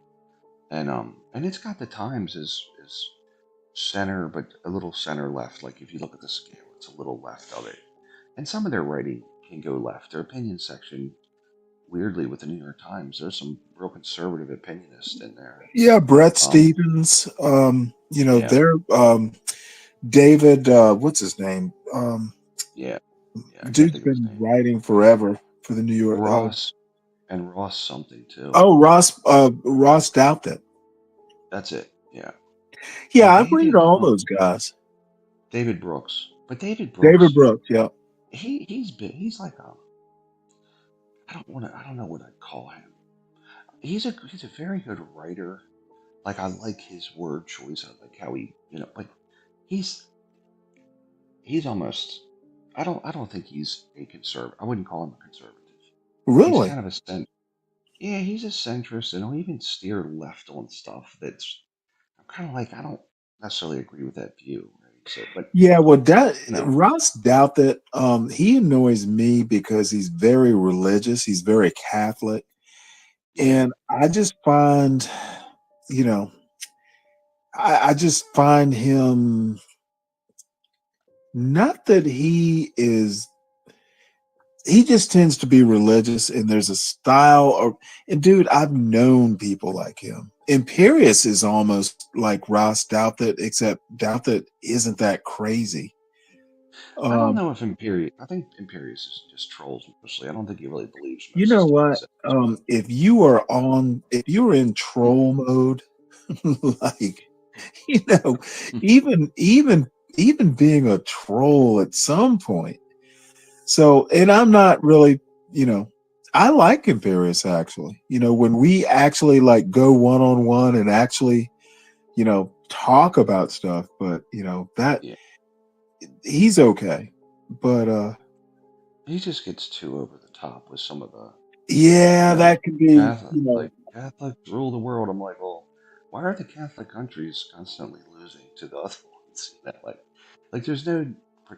And it's got the Times as center, but a little center left. Like, if you look at the scale, it's a little left of it. And some of their writing can go left. Their opinion section, weirdly, with the New York Times, there's some real conservative opinionists in there.
Yeah, Brett
Um,
Stevens.
yeah,
David, what's his name?
Yeah, I can't
Dude's
think of his
been
name.
writing forever for the New York.
Ross and Ross something too.
Oh, Ross Douthat.
That's it. Yeah.
Yeah,
And
I read
David
all those guys.
David Brooks. But David
David
Brooks,
Brooks, yeah.
he's like a I don't know what I'd call him. He's a very good writer. Like I like his word choice. I like how he, but he's he's almost I don't think he's a conservative. I wouldn't call him a conservative. He's
Really?
kind of yeah, he's a centrist and he'll even steer left on stuff that's I'm kind of like I don't necessarily agree with that view, right? So, but
Yeah, well, that
you know,
Ross Douthat, he annoys me because he's very religious. He's very Catholic,
yeah,
and I just find, you know, I just find him not that he is. He just tends to be religious, and there's a style of. And dude, I've known people like him. Imperius is almost like Ross Douthat, except Douthat isn't that crazy.
I don't
Um,
know if Imperius. I think Imperius is just trolls mostly. I don't think he really believes
You
most of the
know
stuff he
what?
says.
If you're in troll mode, like, you know, even being a troll at some point. So, and I'm not really, you know, I like Imperius actually. When we actually like go one on one and actually, talk about stuff, but that
Yeah,
he's okay. But
he just gets too over the top with some of the,
yeah, that could be,
Catholics rule the world. I'm like, well, why are the Catholic countries constantly losing to the other ones? Like there's no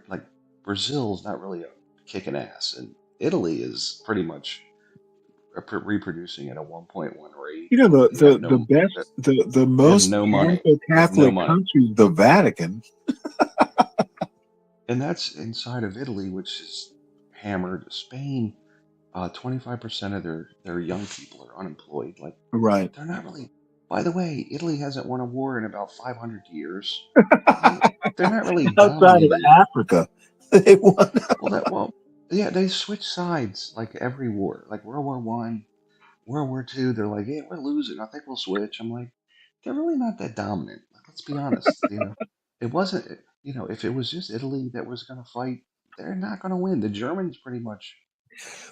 like Brazil's not really kicking ass, and Italy is pretty much reproducing at a 1.1 rate, and
The the best the
they have
most
no money. They have no
Catholic
money,
country, the Vatican.
and that's inside of Italy, which is hammered. Spain, 25% of their young people are unemployed. Like
Right.
they're not really. By the way, Italy hasn't won a war in about 500 years. They they're not really
Outside of
dominating.
Africa, they won.
Well, yeah, they switch sides like every war, like World War I, World War II. They're like, yeah, we're losing. I think we'll switch. I'm like, they're really not that dominant. Like, let's be honest. It wasn't. If it was just Italy that was going to fight, they're not going to win. The Germans pretty much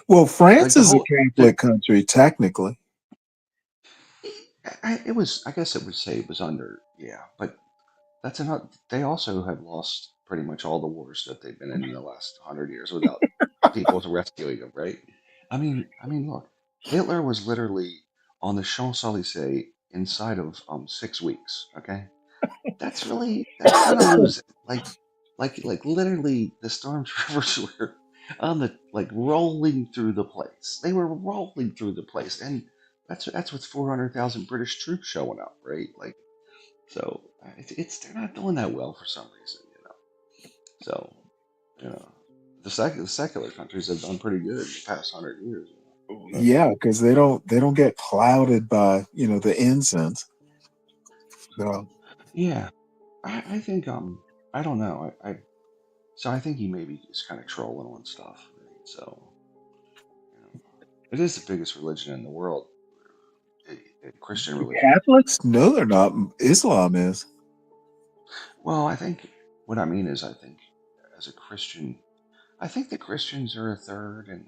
Well,
like
France
the
is a
whole. The,
Catholic country, technically.
it was. I guess it would say it was under. Yeah, but that's enough. They also have lost pretty much all the wars that they've been in the last 100 years without people rescuing them, right? Look, Hitler was literally on the Champs Elysees inside of 6 weeks. Okay, that's kind of losing. Like literally, the stormtroopers were on the rolling through the place. They were rolling through the place, and that's with 400,000 British troops showing up, right? Like so, it's they're not doing that well for some reason. So, you know, the secular countries have done pretty good in the past 100 years.
Yeah, because they don't get clouded by the incense. So,
Yeah, I think I don't know. So I think he maybe is kind of trolling on stuff. Right? So it is the biggest religion in the world, a Christian religion.
Catholics? No, they're not. Islam is.
Well, I think what I mean is I think as a Christian, I think the Christians are a third, and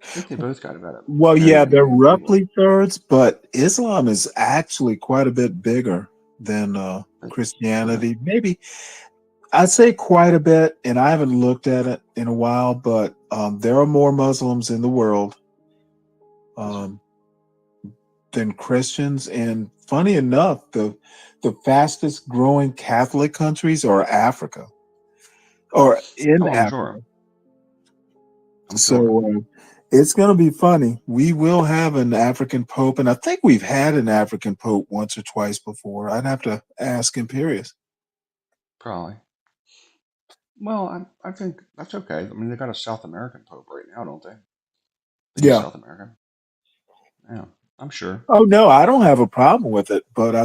I think they both got about a
Well, yeah,
very
they're
big
roughly thirds, but Islam is actually quite a bit bigger than
okay.
Christianity. Maybe I'd say quite a bit, and I haven't looked at it in a while, but there are more Muslims in the world
Is there?
um, than Christians. And funny enough, the fastest growing Catholic countries are Africa or in
Oh, I'm
Africa.
sure. I'm sure.
So it's going to be funny. We will have an African Pope, and I think we've had an African Pope once or twice before. I'd have to ask Imperius.
Probably. Well, I think that's okay. I mean, they got a South American Pope right now, don't they? They use
Yeah.
South American. Yeah, I'm sure.
Oh no, I don't have a problem with it, but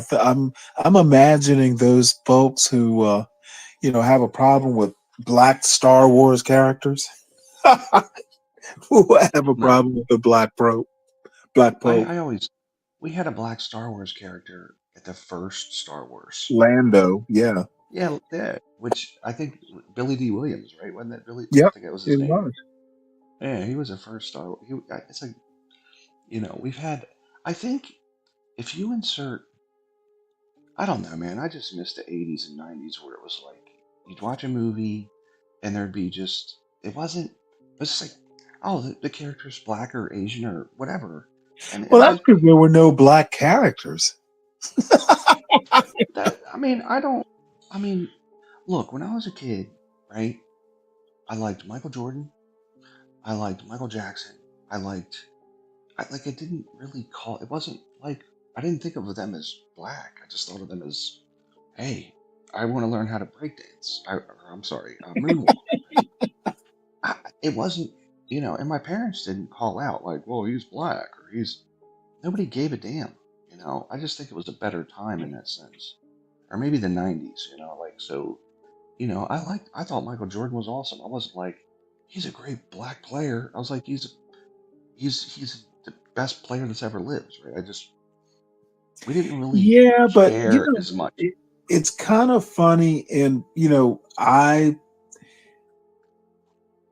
I'm imagining those folks who have a problem with black Star Wars characters. Who have a
No,
problem with the Black Pope,
I always we had a black Star Wars character at the first Star Wars.
Lando? Yeah.
Yeah, which I think Billy D. Williams, right? Wasn't that Billy? I
Yep.
think that was his
It
name.
was.
Yeah, he was the first Star. It's like we've had. I think if you insert, I don't know, man. I just miss the '80s and '90s where it was like you'd watch a movie and there'd be just it wasn't. It was just like, oh, the character's black or Asian or whatever, and it
Well,
was
that's
like
because there were no black characters.
that. I mean, I don't. I mean, look, when I was a kid, right? I liked Michael Jordan. I liked Michael Jackson. I liked. Like it didn't really call. It wasn't like I didn't think of them as black. I just thought of them as, hey, I want to learn how to break dance. I'm sorry, moonwalk. It wasn't, and my parents didn't call out like, well, he's black or he's. Nobody gave a damn. I just think it was a better time in that sense, or maybe the '90s. Like so. I thought Michael Jordan was awesome. I wasn't like, he's a great black player. I was like, he's the best player that's ever lived, right? We didn't really
Yeah, but
care as much.
it's kind of funny, and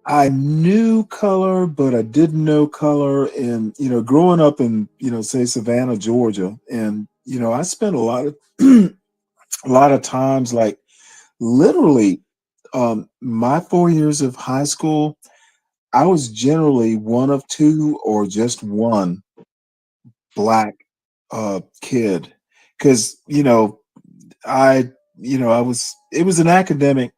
I knew color, but I didn't know color. And growing up in say Savannah, Georgia, and I spent a lot of a lot of times, like literally, my 4 years of high school, I was generally one of two or just one black kid, because I was it was an academic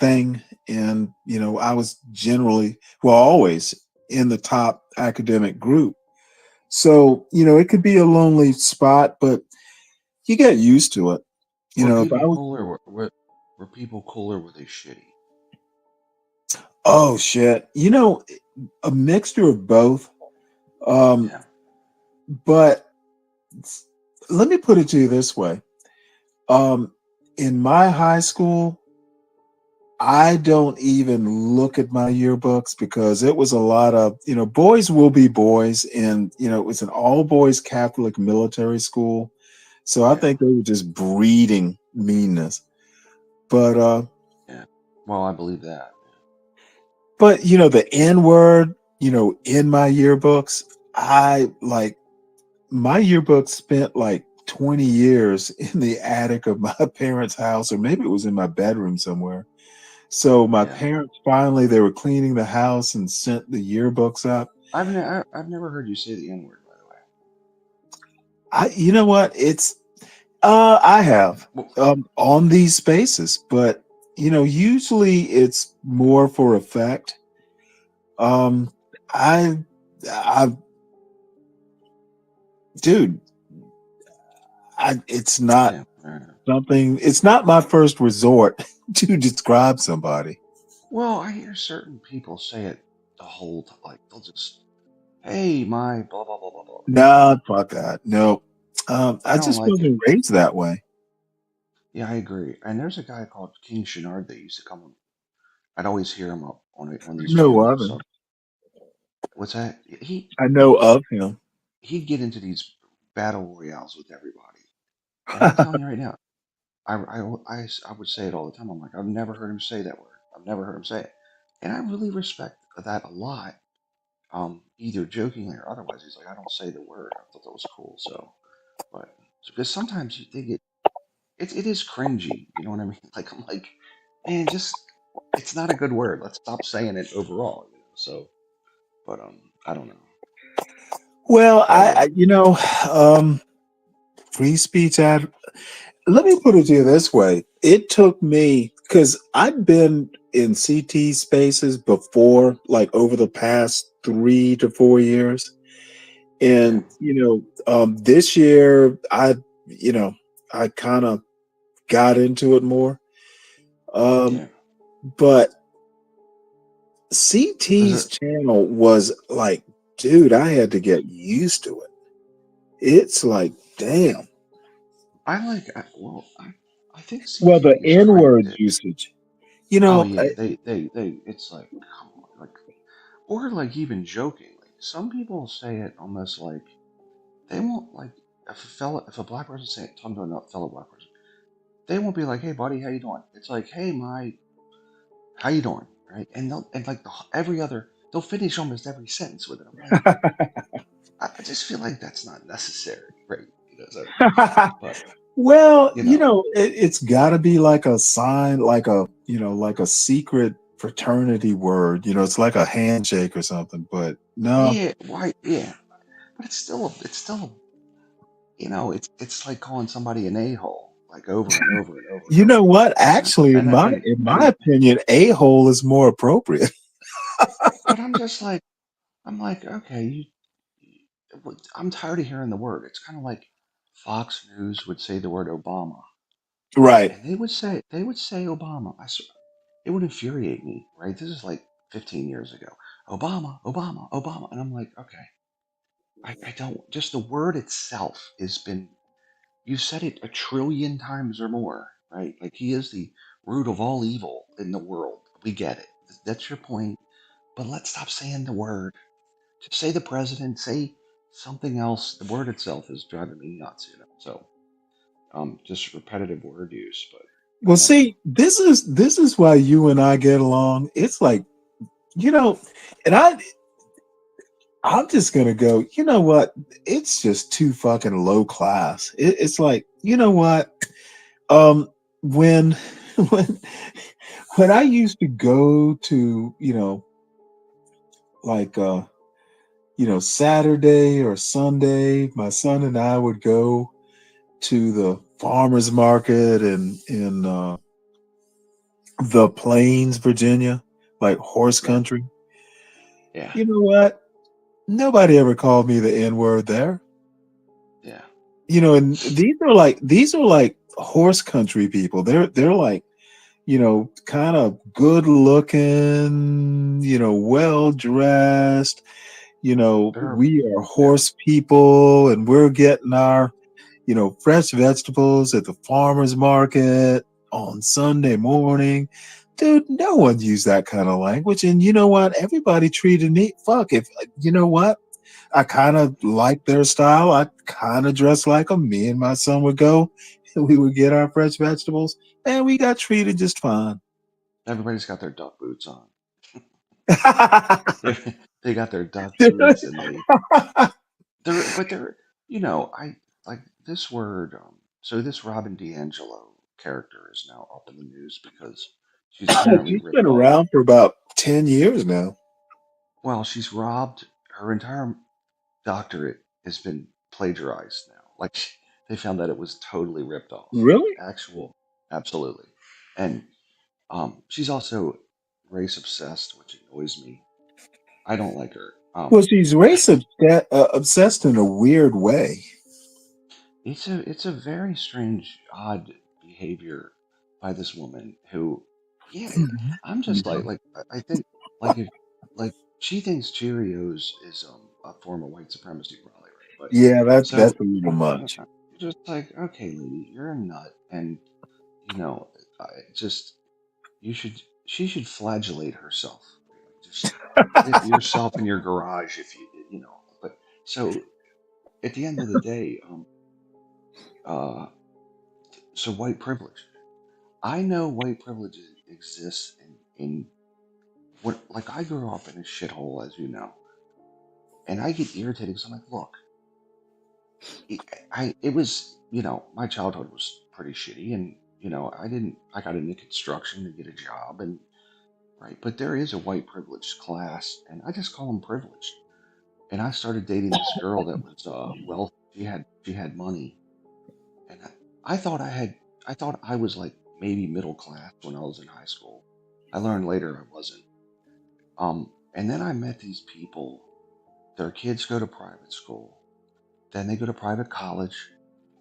thing, and I was generally, well, always in the top academic group. So it could be a lonely spot, but you get used to it.
Were
If I
people
was,
cooler? Were people cooler? Were they shitty?
oh shit, a mixture of both. um
Yeah,
but let me put it to you this way. um in my high school, I don't even look at my yearbooks, because it was a lot of, boys will be boys. And, it was an all boys Catholic military school. So I
yeah,
think they were just breeding meanness. But,
yeah. Well, I believe that.
the N word, in my yearbooks, my yearbook spent like 20 years in the attic of my parents' house, or maybe it was in my bedroom somewhere. So my
Yeah,
parents finally, they were cleaning the house and sent the yearbooks up.
I've never heard you say the N word, by the way.
You know what? It's I have
Well,
on these spaces, but usually it's more for effect. Um, I, I, dude, it's not
yeah, fair enough.
something. It's not my first resort to describe somebody.
Well, I hear certain people say it the whole time. Like they'll just, hey, my blah blah blah blah blah.
Nah, fuck that. No,
I
I
don't
just
like it.
wasn't raised that way.
Yeah, I agree. And there's a guy called King Shinard that used to come. I'd always hear him up on
I
these
know
channels and
of him.
stuff. What's that?
I know of him.
He'd get into these battle royales with everybody. And I'm telling you right now, I would say it all the time. I'm like, I've never heard him say that word. I've never heard him say it. And I really respect that a lot. Either jokingly or otherwise. He's like, I don't say the word. I thought that was cool. So, but because sometimes you think it is cringy. You know what I mean? Like I'm like, man, just it's not a good word. Let's stop saying it overall. So, but I don't know.
Well,
But
um, free speech ad. Let me put it to you this way. It took me, because I've been in CT spaces before, like over the past 3 to 4 years.
yeah,
And, this year I kind of got into it more. Um,
yeah.
but
Does
CT's
it?
channel was like, dude, I had to get used to it. It's like, damn.
I like. Well, I think
Well, the
CK is
N
right.
word usage. You
Oh
know,
yeah, they. It's like, come on, like, or like even jokingly. Some people say it almost like they won't like if a black person say talking to a fellow black person, they won't be like, "Hey, buddy, how you doing?" It's like, "Hey, my, how you doing?" Right? And they'll and like every other they'll finish almost every sentence with it. I'm like, I just feel like that's not necessary, right? So, but
well,
you know,
it's got to be like a sign, like a like a secret fraternity word. It's like a handshake or something. But no,
yeah, why, yeah, but it's still, it's like calling somebody an a-hole, like over and over and over and
you know
over.
what?
And I,
Actually, in
and I,
my
and
in my
and
opinion, a hole is more appropriate.
but I'm just like, I'm like, okay, I'm tired of hearing the word. It's kind of like Fox News would say the word Obama,
Right.
and they would say Obama. It would infuriate me, right? This is like 15 years ago. Obama, Obama, Obama, and I'm like, okay, I don't. Just the word itself has been. You've said it a trillion times or more, right? Like he is the root of all evil in the world. We get it. That's your point. But let's stop saying the word. Just say the president. Say something else. The word itself is driving me nuts. So, just repetitive word use. But
Well,
I don't know.
see, this is why you and I get along. It's like, you know, and I'm just gonna go. You know what? It's just too fucking low class. It's like, you know what? When when when I used to go to, like Saturday or Sunday, my son and I would go to the farmers market in the Plains, Virginia, like horse
Right.
country.
Yeah.
You know what? Nobody ever called me the N word there.
Yeah.
And these are like horse country people. They're like, kind of good looking, well dressed.
They're
We are
yeah.
horse people, and we're getting our, fresh vegetables at the farmers market on Sunday morning. Dude, no one used that kind of language. And you know what? Everybody treated me. Fuck, if you know what? I kind of like their style. I kind of dress like them. Me and my son would go, and we would get our fresh vegetables, and we got treated just fine.
Everybody's got their duck boots on. They got their duck boots and they're I like this word. So this Robin DiAngelo character is now up in the news because she's apparently
She's been
ripped off.
around for about 10 years now.
Well, she's robbed. Her entire doctorate has been plagiarized now. Like they found that it was totally ripped off. Like
Really?
actual, absolutely. And she's also race obsessed, which annoys me. I don't like her.
Well, she's obsessed in a weird way.
It's a very strange, odd behavior by this woman who, yeah, I'm just like I think like if like she thinks Cheerios is a form of white supremacy, probably, right? But
Yeah, that's
so
a little much.
just like, okay, lady, you're a nut, and you know, I just you should she should flagellate herself, right? Like just hit yourself in your garage if you. But so at the end of the day, uh, so white privilege. I know white privilege exists in what, like, I grew up in a shithole, as you know, and I get irritated because I'm like, look, it was, my childhood was pretty shitty, and I got into construction to get a job, and right, but there is a white privileged class, and I just call them privileged. And I started dating this girl that was wealthy. She had money, and I thought I was like maybe middle class when I was in high school. I learned later I wasn't. And then I met these people. Their kids go to private school, then they go to private college,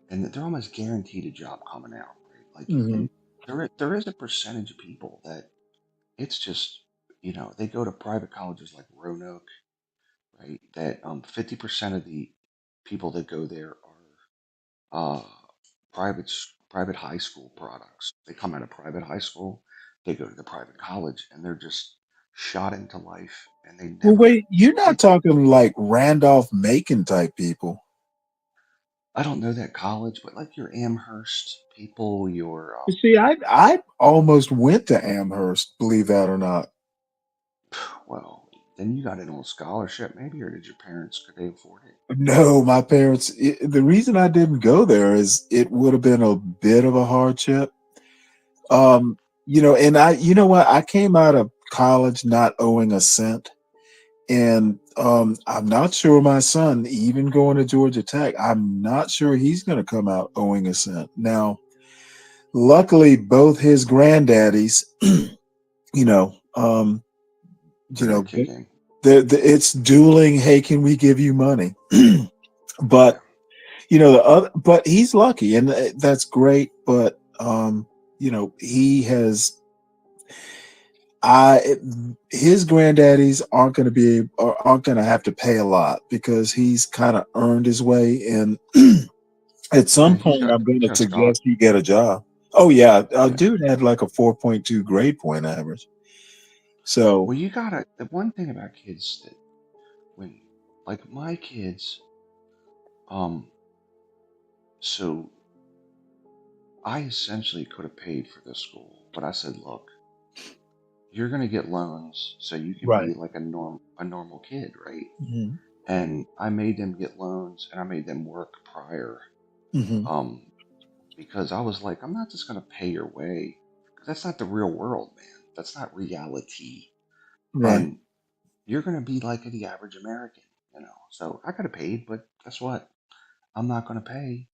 and they're almost guaranteed a job coming out, right? Like,
Hmm.
and there is a percentage of people that it's just, they go to private colleges like Roanoke, right? That 50% of the people that go there are private private high school products. They come out of private high school, they go to the private college, and they're just shot into life, and they
Well,
never.
wait, you're
They,
not talking like Randolph Macon type people.
I don't know that college, but like your Amherst people, your
You see, I almost went to Amherst, believe that or not.
well, then you got it on scholarship, maybe, or did your parents could they afford it?
No, my parents. The reason I didn't go there is it would have been a bit of a hardship. Um, and you know what? I came out of college not owing a cent, and I'm not sure my son, even going to Georgia Tech, I'm not sure he's going to come out owing a cent. Now, luckily, both his granddaddies, you know, um,
They're gonna kick in.
it's dueling. Hey, can we give you money? But
Yeah.
but he's lucky, and that's great. But he has. His granddaddies aren't going to have to pay a lot because he's kind of earned his way, and at
Yeah,
some point, I'm going
he's
to
got scholar.
suggest he get a job. Oh yeah,
Yeah.
dude had like a 4.2 grade point average. So
Well, you gotta. The one thing about kids that when, like my kids, um, so I essentially could have paid for this school, but I said, look, you're gonna get loans so you can
right.
be like a normal kid, right?
Hmm.
And I made them get loans, and I made them work prior,
Hmm.
um, because I was like, I'm not just gonna pay your way, 'cause that's not the real world, man. That's not reality,
Right.
and you're gonna be like the average American, you know. So I could have paid, but guess what? I'm not gonna pay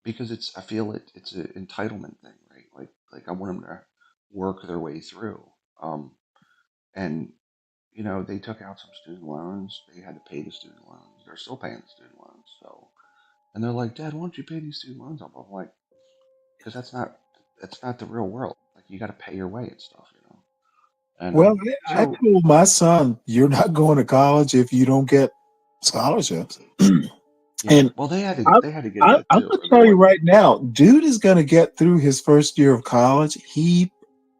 because I feel it's an entitlement thing, right? Like I want them to work their way through. And they took out some student loans. They had to pay the student loans. They're still paying the student loans. So, and they're like, Dad, why don't you pay these student loans off? I'm like, because that's not the real world. Like you got to pay your way and stuff, you know. And
Well, I
so
told my son, "You're not going to college if you don't get scholarships."
yeah,
And
well
I,
they had to get that
I'm
too,
gonna
or they
tell you
wouldn't.
right now, dude is gonna get through his first year of college.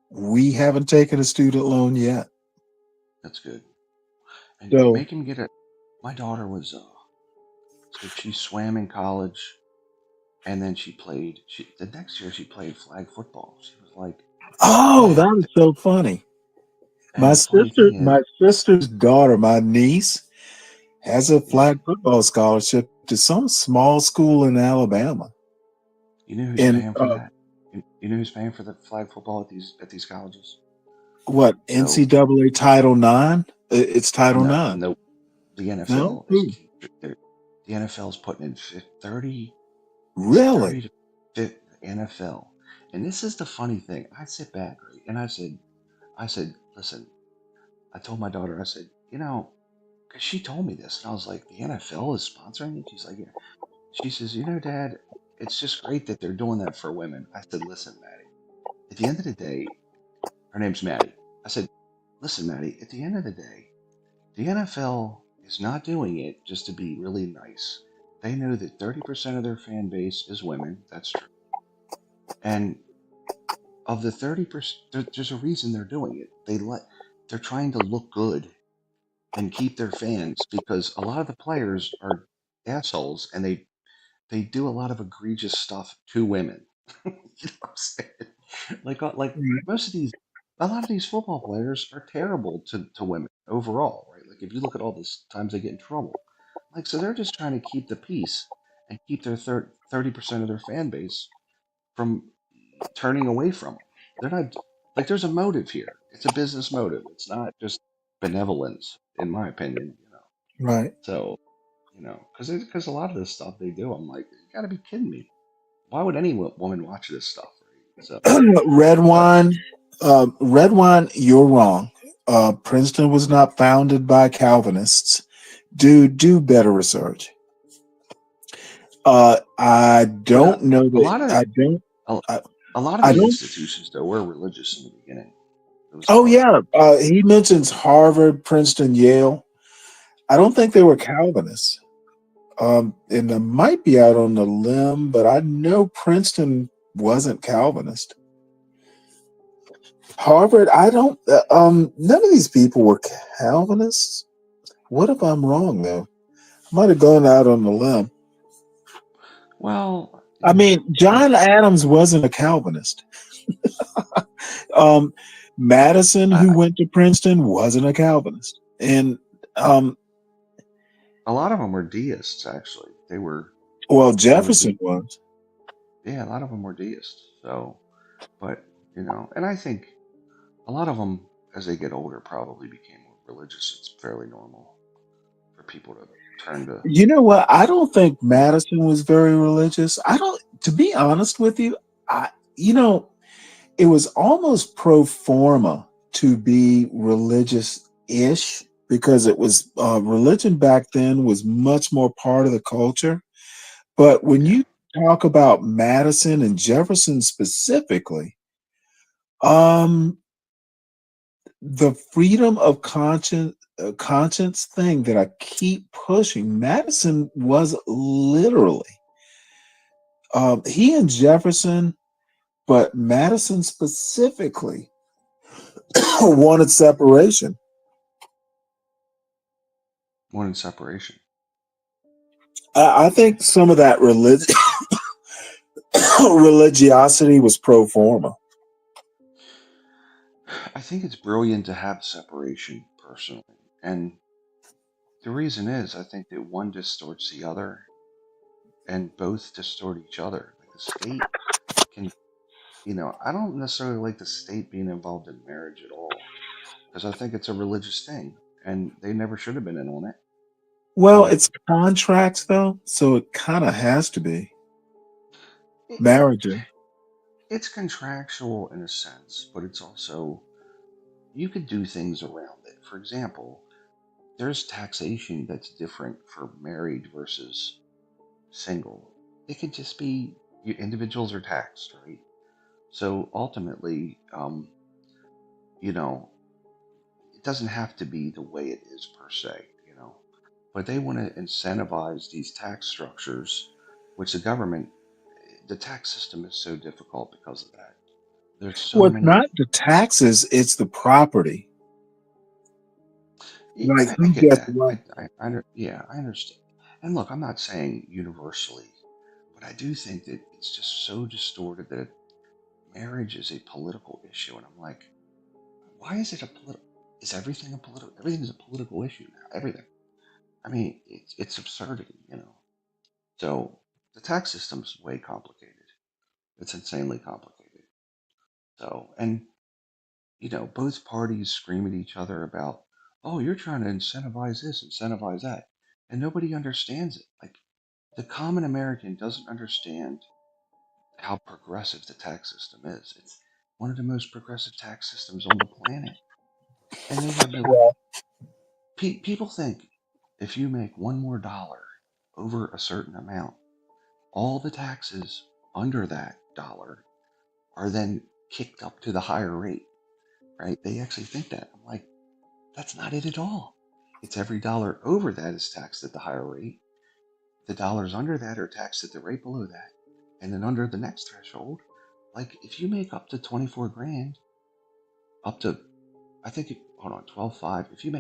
We haven't taken a student loan yet.
That's good. And
So,
make him get it. My daughter was so she swam in college, and then she played. The next year she played flag football. She was like,
oh,
Dad.
that is so funny.
And
My
the funny
sister,
thing is,
my sister's daughter, my niece, has a
yeah,
flag football scholarship to some small school in Alabama.
you know who's
And
paying for that? You know who's paying for the flag football at these colleges?
what
So
NCAA Title IX? It's Title
no,
IX.
no, the
No,
NFL is
Who?
the NFL is putting in 30. It's
Really?
30 to 50 NFL. And this is the funny thing. I sit back, right, and I said, listen. I told my daughter, I said, because she told me this, and I was like, the NFL is sponsoring it. She's like, yeah. She says, Dad, it's just great that they're doing that for women. I said, listen, Maddie. At the end of the day, her name's Maddie. I said, listen, Maddie. At the end of the day, the NFL is not doing it just to be really nice. They know that 30% of their fan base is women. That's true. And of the 30%, there's a reason they're doing it. They're trying to look good and keep their fans because a lot of the players are assholes and they do a lot of egregious stuff to women. You know what I'm saying? Like
Right.
a lot of these football players are terrible to women overall, right? Like if you look at all the times they get in trouble, like so they're just trying to keep the peace and keep their 30% of their fan base from turning away from them. They're not like there's a motive here. It's a business motive. It's not just benevolence, in my opinion.
Right.
So because a lot of this stuff they do, I'm like, you got to be kidding me. Why would any woman watch this stuff? Right? So,
Red
but
wine. Red wine. You're wrong. Princeton was not founded by Calvinists. Do better research. I
but
don't know
a
that.
lot of
I don't.
a,
I,
a lot of
I
the
don't.
institutions though were religious in the beginning. It was
Oh
part of
yeah. He mentions Harvard, Princeton, Yale. I don't think they were Calvinists. And I might be out on the limb, but I know Princeton wasn't Calvinist. However, I don't. None of these people were Calvinists. What if I'm wrong though? I might have gone out on a limb.
Well,
I mean, John Adams wasn't a Calvinist. um, Madison, who went to Princeton, wasn't a Calvinist, and
a lot of them were deists. Actually, they were.
well,
They were
Jefferson was.
Yeah, a lot of them were deists. So, but and I think a lot of them, as they get older, probably became more religious. It's fairly normal for people to turn to.
You know what? I don't think Madison was very religious. I don't. To be honest with you, I it was almost pro forma to be religious-ish because it was religion back then was much more part of the culture. But when you talk about Madison and Jefferson specifically, the freedom of conscience thing that I keep pushing, Madison was literally he and Jefferson, but Madison specifically wanted separation.
Wanted separation.
I think some of that religiosity was pro forma.
I think it's brilliant to have separation personally, and the reason is I think that one distorts the other, and both distort each other. Like the state can, I don't necessarily like the state being involved in marriage at all because I think it's a religious thing, and they never should have been in on it.
Well, it's contracts though, so it kind of has to be marriage.
It's contractual in a sense, but it's also you could do things around it. For example, there's taxation that's different for married versus single. It could just be individuals are taxed, right? So ultimately, you know, it doesn't have to be the way it is per se. But they want to incentivize these tax structures, which the tax system is so difficult because of that. There's so
Well, it's
many.
not the taxes; it's the property. Like
I
who
get
gets
that.
what?
Yeah, I understand. And look, I'm not saying universally, but I do think that it's just so distorted that marriage is a political issue. And I'm like, why is it a political? Is everything a political? Everything is a political issue now. Everything. I mean, it's absurdity. So the tax system's way complicated. It's insanely complicated. So, and both parties scream at each other about, oh, you're trying to incentivize this, incentivize that. And nobody understands it. Like, the common American doesn't understand how progressive the tax system is. It's one of the most progressive tax systems on the planet. And they have no. People think if you make one more dollar over a certain amount, all the taxes under that dollar are then kicked up to the higher rate, right? They actually think that. I'm like, that's not it at all. It's every dollar over that is taxed at the higher rate. The dollars under that are taxed at the rate below that. And then under the next threshold, like if you make up to 24 grand, up to, I think, hold on, 12.5. If you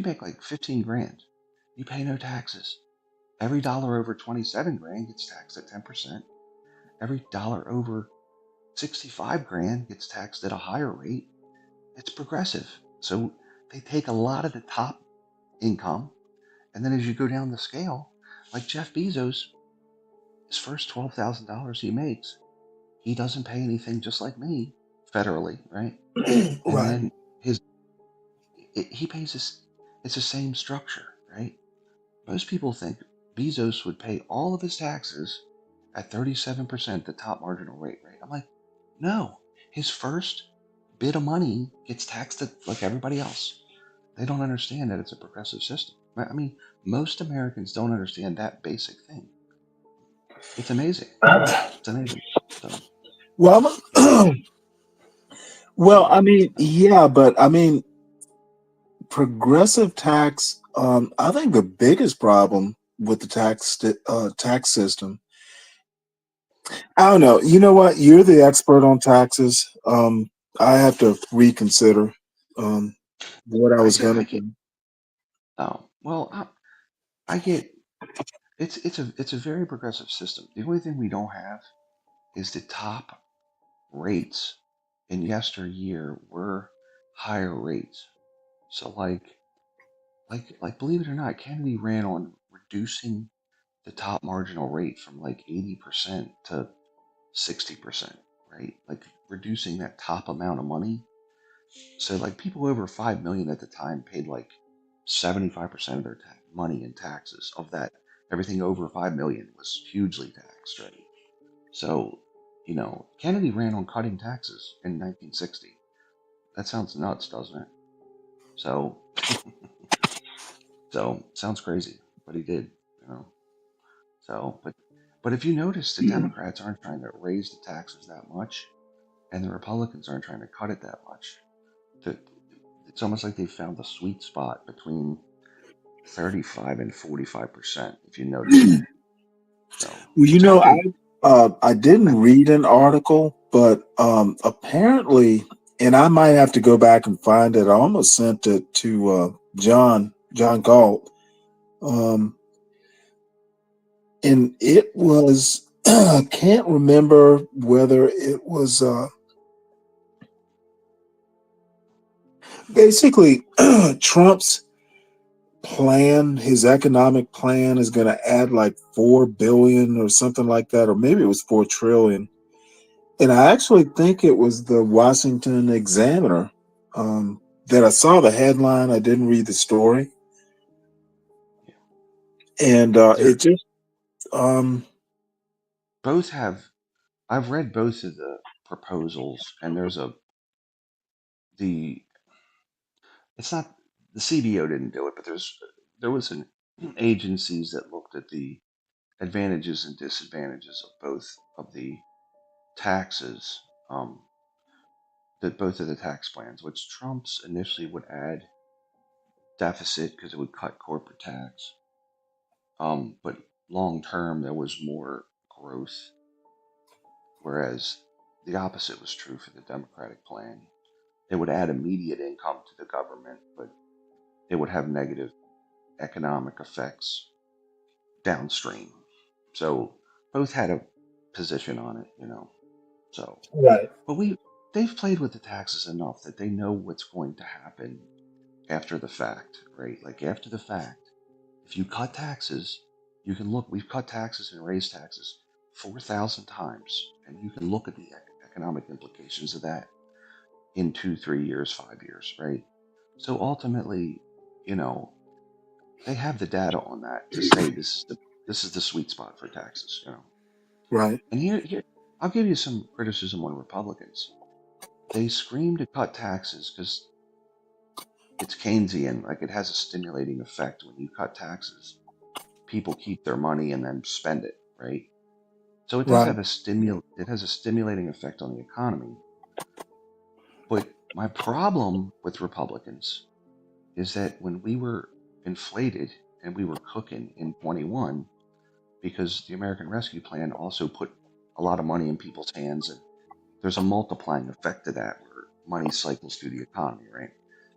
make like 15 grand, you pay no taxes. Every dollar over 27 grand gets taxed at 10%. Every dollar over 65 grand gets taxed at a higher rate. It's progressive. So they take a lot of the top income, and then as you go down the scale, like Jeff Bezos, his first $12,000 he makes, he doesn't pay anything, just like me, federally, right? And
Right.
then he pays this. It's the same structure, right? Most people think Bezos would pay all of his taxes at 37%, the top marginal rate, right? I'm like, no. His first bit of money gets taxed like everybody else. They don't understand that it's a progressive system. I mean, most Americans don't understand that basic thing. It's amazing. It's amazing. So,
Well, well, I mean, yeah, but I mean, progressive tax. I think the biggest problem with the tax system I don't know. You know what? You're the expert on taxes. I have to reconsider um, what I was
I
gonna
get.
do.
Oh well, I get. It's a very progressive system. The only thing we don't have is the top rates in yesteryear were higher rates. So like believe it or not, Kennedy ran on reducing the top marginal rate from like 80% to 60%, right? Like reducing that top amount of money. So like people over 5 million at the time paid like 75% of their money in taxes. Of that, everything over 5 million was hugely taxed, right? So, Kennedy ran on cutting taxes in 1960. That sounds nuts, doesn't it? So, sounds crazy, but he did, you know. So, but if you notice, the Democrats aren't trying to raise the taxes that much, and the Republicans aren't trying to cut it that much. The, it's almost like they found the sweet spot between 35 and 45%, if you notice that. So,
Well,
which I think,
I didn't read an article, but apparently, and I might have to go back and find it. I almost sent it to John Galt, um, and it was I can't remember whether it was basically Trump's plan. His economic plan is going to add like 4 billion or something like that, or maybe it was 4 trillion. And I actually think it was the Washington Examiner that I saw the headline. I didn't read the story, and
they're
it just um,
both have, I've read both of the proposals, and the, it's not, the CBO didn't do it, but there was an agencies that looked at the advantages and disadvantages of both of the taxes, that both of the tax plans, which Trump's initially would add deficit because it would cut corporate tax. But long term, there was more growth, whereas the opposite was true for the Democratic plan. It would add immediate income to the government, but it would have negative economic effects downstream. So both had a position on it. So,
right,
but they've played with the taxes enough that they know what's going to happen after the fact, right? Like after the fact, if you cut taxes, you can look. We've cut taxes and raised taxes 4,000 times, and you can look at the economic implications of that in 2, 3 years, 5 years, right? So ultimately, you know, they have the data on that to say this is the sweet spot for taxes.
right,
And here, I'll give you some criticism on Republicans. They scream to cut taxes because it's Keynesian, like it has a stimulating effect when you cut taxes. People keep their money and then spend it, right? So it does
right,
have it has a stimulating effect on the economy. But my problem with Republicans is that when we were inflated and we were cooking in 21, because the American Rescue Plan also put a lot of money in people's hands, and there's a multiplying effect to that where money cycles through the economy, right?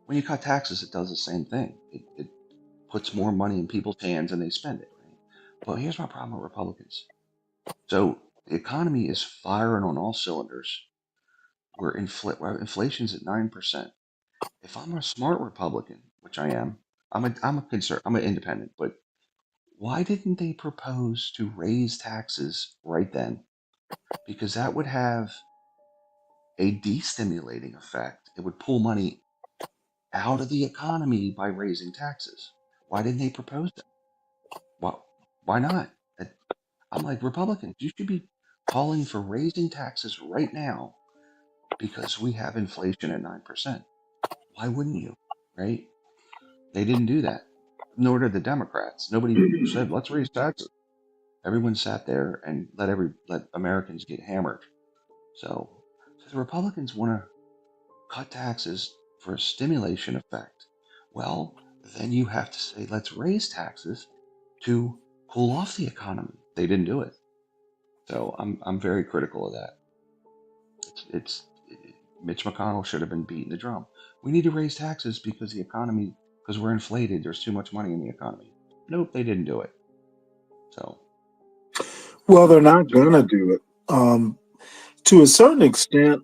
When you cut taxes, it does the same thing. It puts more money in people's hands and they spend it, right? But here's my problem with Republicans. So the economy is firing on all cylinders. Where inflation's at 9%. If I'm a smart Republican, which I am, I'm an independent, but why didn't they propose to raise taxes right then? Because that would have a destimulating effect. It would pull money out of the economy by raising taxes. Why didn't they propose that? Why, why not? I'm like, Republicans, you should be calling for raising taxes right now because we have inflation at 9%. Why wouldn't you? Right? They didn't do that. Nor did the Democrats. Nobody said, let's raise taxes. Everyone sat there and let Americans get hammered. So the Republicans want to cut taxes for a stimulation effect. Well, then you have to say, let's raise taxes to cool off the economy. They didn't do it. So I'm very critical of that. Mitch McConnell should have been beating the drum. We need to raise taxes because the economy, because we're inflated. There's too much money in the economy. Nope, they didn't do it. So,
well, they're not gonna do it. To a certain extent,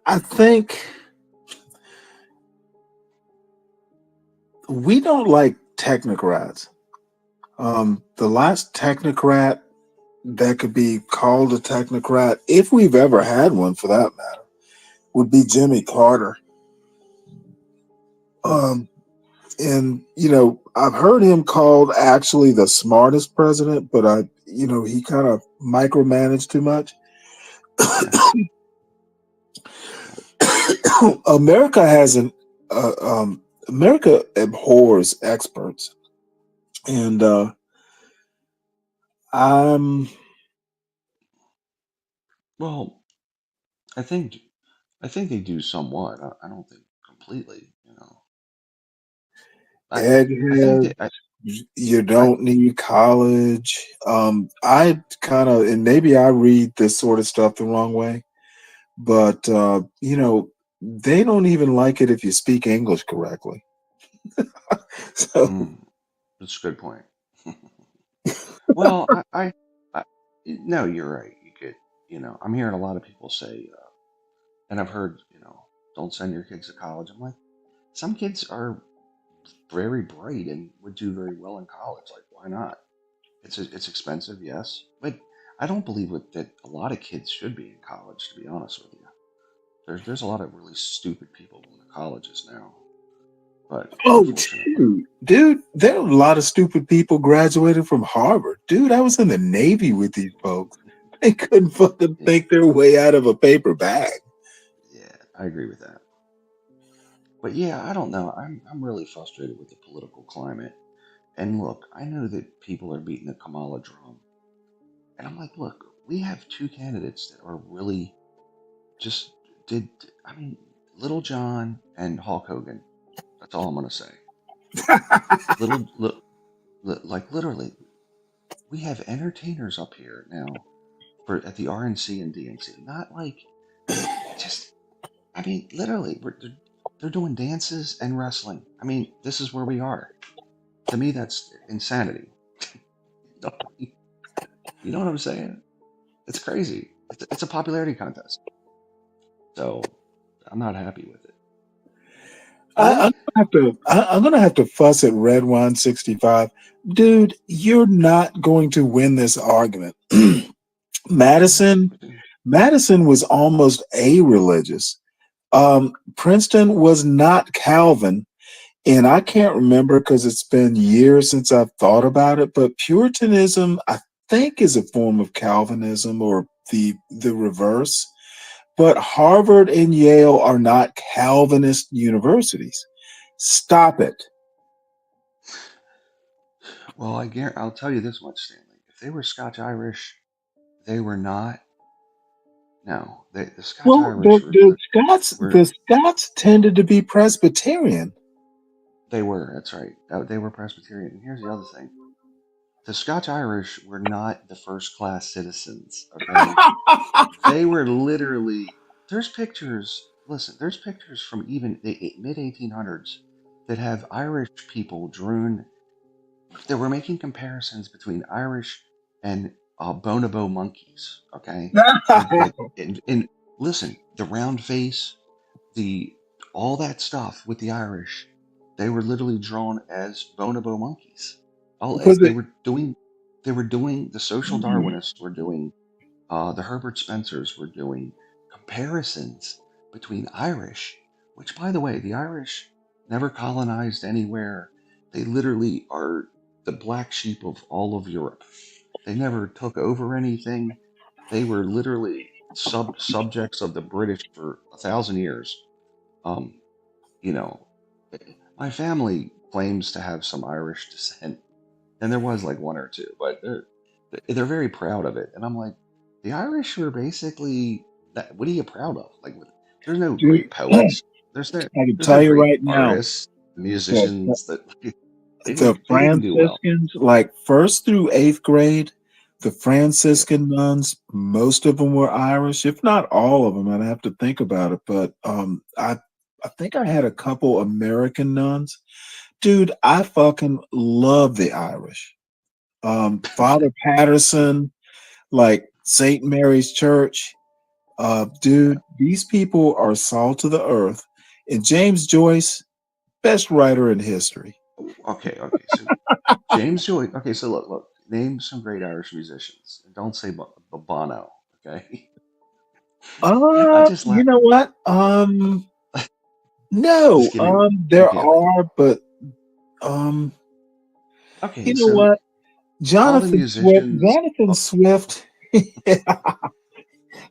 I think we don't like technocrats. The last technocrat that could be called a technocrat, if we've ever had one for that matter, would be Jimmy Carter. And I've heard him called actually the smartest president, but he kind of micromanaged too much. America hasn't. America abhors experts, and I'm.
well, I think they do somewhat. I don't think completely. I think
Egghead.
that
You don't need college. I kind of, and maybe I read this sort of stuff the wrong way, but they don't even like it if you speak English correctly. So
that's a good point. Well, no, you're right. You could, I'm hearing a lot of people say, and I've heard, don't send your kids to college. I'm like, some kids are very bright and would do very well in college. Like, why not? It's expensive, yes, but I don't believe that a lot of kids should be in college. To be honest with you, there's a lot of really stupid people going to colleges now, but
oh,
unfortunately,
dude, there are a lot of stupid people graduated from Harvard. Dude, I was in the Navy with these folks. They couldn't fucking think their way out of a paper bag.
yeah, I agree with that. But yeah, I don't know. I'm really frustrated with the political climate. And look, I know that people are beating the Kamala drum. And I'm like, look, we have two candidates that are really just did. I mean, Little John and Hulk Hogan. That's all I'm gonna say. Like literally, we have entertainers up here now for at the RNC and DNC. Not like just. I mean, literally, they're doing dances and wrestling. I mean, this is where we are. To me, that's insanity. You know what I'm saying? It's crazy. It's a popularity contest. So I'm not happy with it.
I'm gonna have to fuss at Red Wine 65. Dude, you're not going to win this argument. Madison was almost a-religious. Princeton was not Calvin, and I can't remember because it's been years since I've thought about it, but Puritanism, I think, is a form of Calvinism or the reverse. But Harvard and Yale are not Calvinist universities. Stop it.
Well, I'll tell you this much, Stanley. If they were Scotch Irish, they were not. No, the Scotch
Well,
Irish
the Scots tended to be Presbyterian.
They were. That's right. They were Presbyterian. And here's the other thing: the Scotch Irish were not the first class citizens. Okay, they were literally. There's pictures. Listen, there's pictures from even the mid 1800s that have Irish people drawn. They were making comparisons between Irish and bonobo monkeys. Okay, like and listen, the round face, the all that stuff with the Irish, they were literally drawn as bonobo monkeys. All
Was it?
they were doing the social Darwinists were doing the Herbert Spencers were doing comparisons between Irish, which by the way, the Irish never colonized anywhere. They literally are the black sheep of all of Europe. They never took over anything. They were literally subjects of the British for 1,000 years. Um, you know, my family claims to have some Irish descent, and there was like one or two, but they're very proud of it. And I'm like, the Irish were basically that. What are you proud of? Like, there's no
Dude,
great poets.
I can
There's no
tell you
great
right now
artists,
that
musicians. That
The
They didn't do well.
Franciscans, like first through eighth grade, the Franciscan nuns, most of them were Irish, if not all of them. I'd have to think about it, but I think I had a couple American nuns. Dude, I fucking love the Irish. Father Patterson, like St. Mary's Church. Dude, these people are salt of the earth. And James Joyce, best writer in history.
Okay, so James Joyce. Okay, so look. Name some great Irish musicians. And don't say Bono. Okay. I just
You
laugh.
know what?
Just
No,
give me.
there
Okay, okay.
are, but um,
Okay,
you know
so
what?
all the
Jonathan Swift.
musicians.
Jonathan
Oh,
Swift.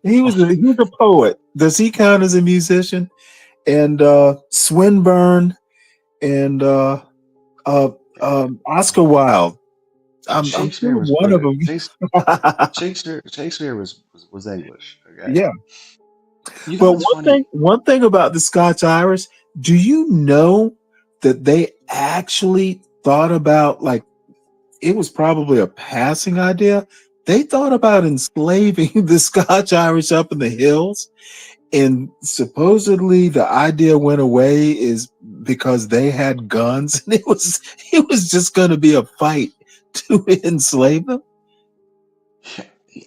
He was a poet. Does he count as a musician? And Swinburne and uh, Oscar Wilde. I'm
Shakespeare
sure
was
one of
British.
them.
Shakespeare was English. Okay.
Yeah.
You know
But
what's funny?
one thing about the Scotch Irish, do you know that they actually thought about, like, it was probably a passing idea. They thought about enslaving the Scotch Irish up in the hills, and supposedly the idea went away is because they had guns, and it was just going to be a fight to enslave them.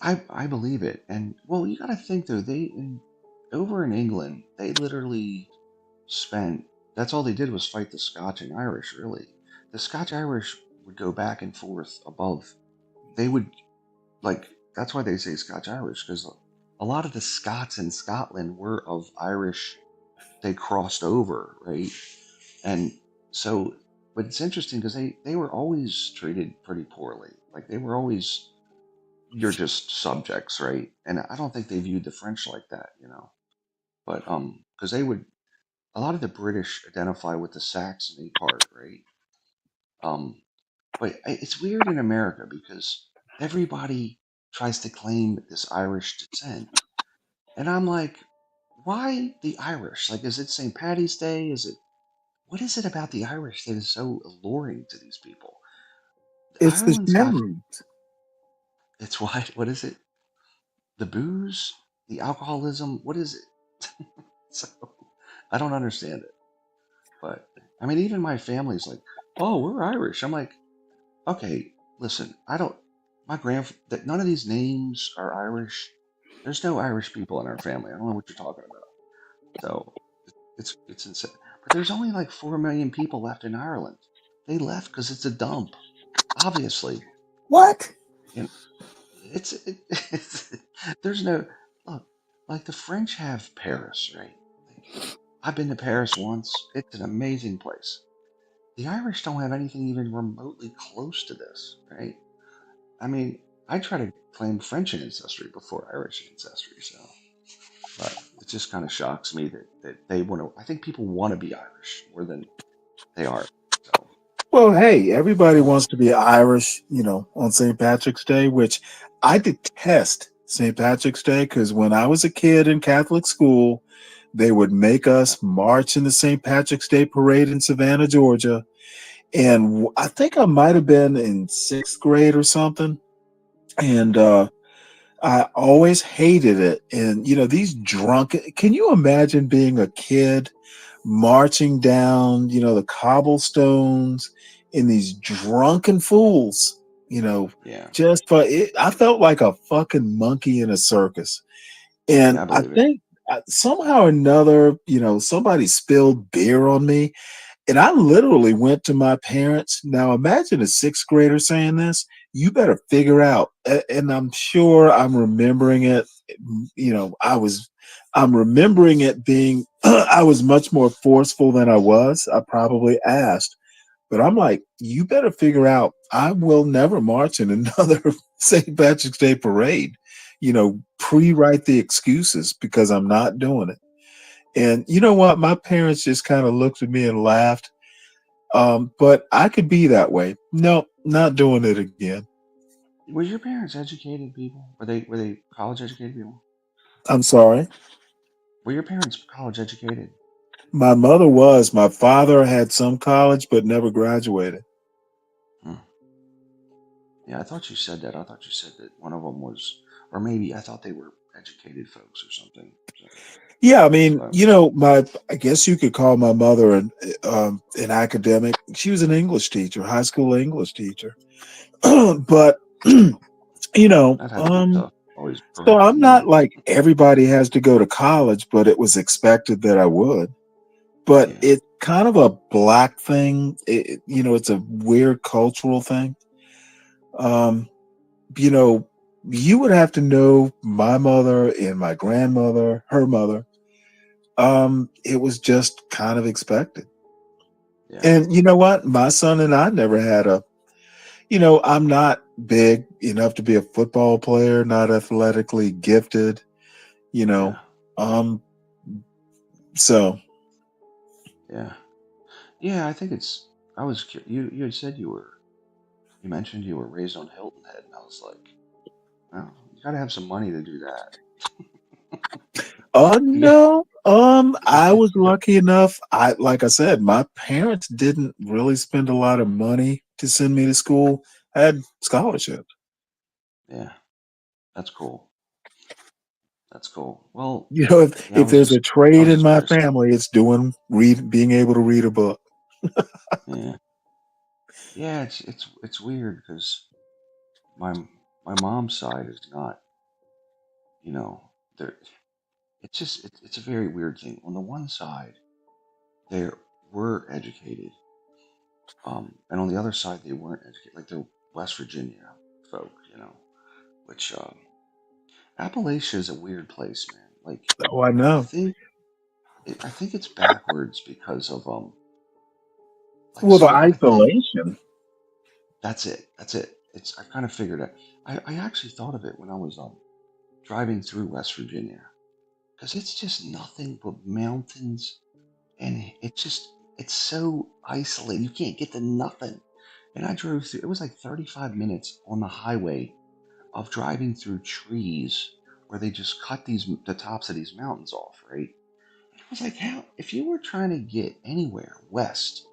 I believe it. And well, you got to think though. Over in England, they literally spent. That's all they did was fight the Scotch and Irish. Really, the Scotch Irish would go back and forth above. They would like. That's why they say Scotch Irish, because a lot of the Scots in Scotland were of Irish. They crossed over, right? And so, but it's interesting because they were always treated pretty poorly. Like they were always, you're just subjects, right? And I don't think they viewed the French like that, you know. But because they would, a lot of the British identify with the Saxony part, right? Um, but it's weird in America because everybody tries to claim this Irish descent, and I'm like, why the Irish? Like, is it St. Patty's Day? Is it what is it about the Irish that is so alluring to these people?
It's the
Ireland's got
shamrocks.
it's why what is it? The booze, the alcoholism. What is it? So I don't understand it. But I mean, even my family's like, "Oh, we're Irish." I'm like, "Okay, listen, I don't. My that none of these names are Irish. There's no Irish people in our family. I don't know what you're talking about." So it's insane. But there's only like 4 million people left in Ireland. They left because it's a dump. Obviously,
What?
you know, it's there's no look like the French have Paris, right? Like I've been to Paris once. It's an amazing place. The Irish don't have anything even remotely close to this, right? I mean, I try to claim French ancestry before Irish ancestry, so but it just kind of shocks me that they want to. I think people want to be Irish more than they are. So
Well, hey, everybody wants to be Irish, on St. Patrick's Day, which I detest St. Patrick's Day because when I was a kid in Catholic school, they would make us march in the St. Patrick's Day parade in Savannah, Georgia. And I think I might have been in sixth grade or something. And I always hated it. And, these drunk, can you imagine being a kid marching down, the cobblestones in these drunken fools,
yeah,
just for it? I felt like a fucking monkey in a circus. And
yeah, I
I
believe it.
think somehow or another, somebody spilled beer on me and I literally went to my parents. Now imagine a sixth grader saying this. You better figure out. And I'm sure I'm remembering it. I'm remembering it being, I was much more forceful than I was. I probably asked, but I'm like, you better figure out. I will never march in another St. Patrick's Day parade. Pre-write the excuses because I'm not doing it. And you know what? My parents just kind of looked at me and laughed. But I could be that way. No, not doing it again.
Were your parents educated people? Were they college educated people?
I'm sorry.
Were your parents college educated?
My mother was. My father had some college, but never graduated.
Yeah, I thought you said that. I thought you said that one of them was, or maybe I thought they were educated folks or something. So,
Yeah, I mean,
so
I guess you could call my mother an academic. She was an English teacher, high school English teacher. But you know,
that had to be tough. Always
so I'm
providing
not
money.
like everybody has to go to college, but it was expected that I would. But
Yeah,
it's kind of a black thing. It's a weird cultural thing. Um, you know, you would have to know my mother and my grandmother, her mother. It was just kind of expected.
yeah,
And you know what? My son and I never had I'm not big enough to be a football player, not athletically gifted, you
yeah,
know. Um, so
yeah, yeah. I think it's. I was. You had said you were. You mentioned you were raised on Hilton Head, and I was like, well, you got to have some money to do that.
no. I was lucky enough. Like I said, my parents didn't really spend a lot of money to send me to school. I had scholarships.
Yeah, that's cool. That's cool. Well,
If
yeah,
if there's a
I
trade
was
in
just
my
curious.
family, it's being able to read a book.
Yeah, yeah. It's weird because my my mom's side is not. You know, there. It's a very weird thing. On the one side, they were educated, and on the other side, they weren't educated. Like the West Virginia folk, which Appalachia is a weird place, man. Like
Oh, I
I
know.
think I think it's backwards because of like
Well, the
sort of like the
isolation.
that's it. That's it. It's I kind of figured it. I actually thought of it when I was driving through West Virginia because it's just nothing but mountains and it's so isolated. You can't get to nothing. And I drove through. It was like 35 minutes on the highway of driving through trees where they just cut the tops of these mountains off, right? I was like, how if you were trying to get anywhere west,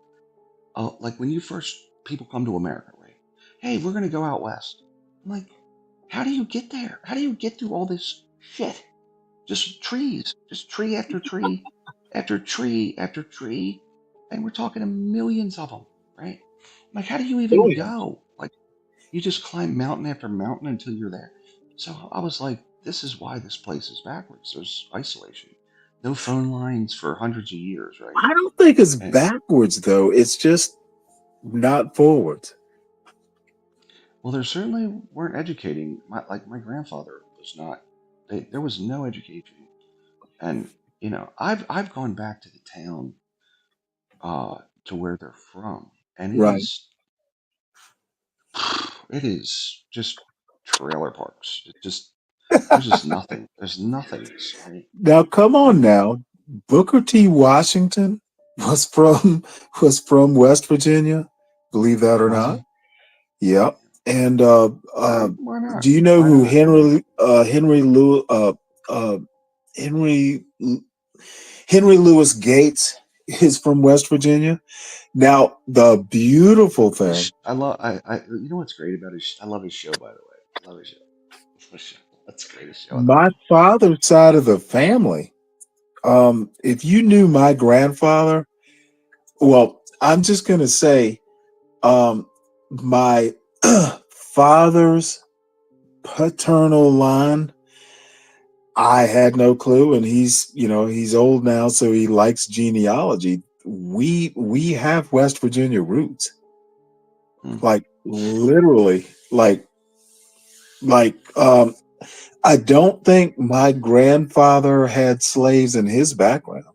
like when you first people come to America, right? Hey, we're gonna go out west. I'm like, how do you get there? How do you get through all this shit? Just trees, just tree after tree after tree after tree, and we're talking millions of them, right? Like, how do you even
Billions.
go? Like, you just climb mountain after mountain until you're there. So I was like, this is why this place is backwards. There's isolation, no phone lines for hundreds of years, right?
I don't think it's
And
backwards though. It's just not forwards.
well, there certainly weren't educating. Like my grandfather was not. There was no education, and I've gone back to the town to where they're from, and
Right.
it is just trailer parks. There's just nothing. There's nothingness, right?
Now come on
And
now. Booker T. Washington was from was from West Virginia, believe that or
was
not.
he?
Yep. And
Why not?
do you know
Why
who
not?
Uh Henry Henry Louis Gates is from West Virginia? Now, the beautiful thing,
I love. I. You know what's great about his? I love his show, by the way. I love his show. That's the greatest show on
my
television.
father's side of the family, if you knew my grandfather, well, I'm just gonna say, my father's paternal line, I had no clue, and he's old now, so he likes genealogy. We have West Virginia roots,
Hmm.
like literally, like I don't think my grandfather had slaves in his background.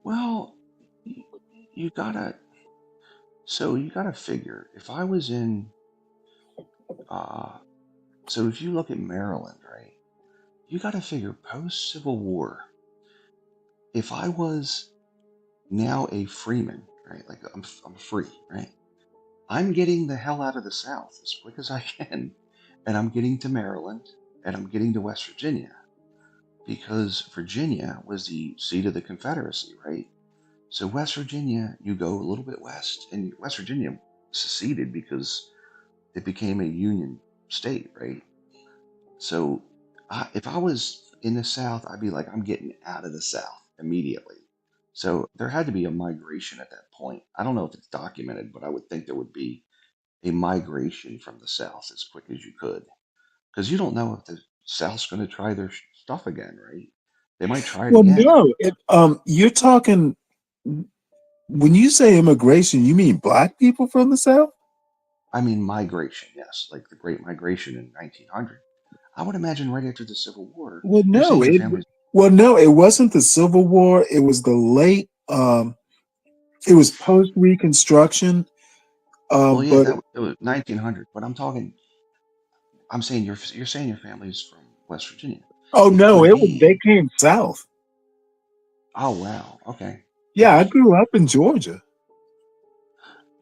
Well, y- you gotta. So you gotta figure. If I was in, uh, so if you look at Maryland, right? You gotta figure post Civil War. If I was now a freeman, right? Like I'm free, right? I'm getting the hell out of the South as quick as I can, and I'm getting to Maryland, and I'm getting to West Virginia because Virginia was the seat of the Confederacy, right? So West Virginia, you go a little bit west, and West Virginia seceded because it became a union state, right? So if I was in the South, I'd be like, I'm getting out of the South immediately. So there had to be a migration at that point. I don't know if it's documented, but I would think there would be a migration from the South as quick as you could, because you don't know if the South's going to try their stuff again, right? They might try it
Well,
again.
no, you're talking when you say immigration, you mean black people from the South?
I mean, migration, yes, like the Great Migration in 1900. I would imagine right after the Civil War,
Well,
you're
no,
saying your family's.
it wasn't the Civil War. It was the late. It was post Reconstruction.
Well, yeah,
But
it was 1900. But I'm saying you're saying your family's from West Virginia.
oh
It
no,
could
it was they
be.
came south.
Oh wow, okay.
Yeah, I grew up in Georgia.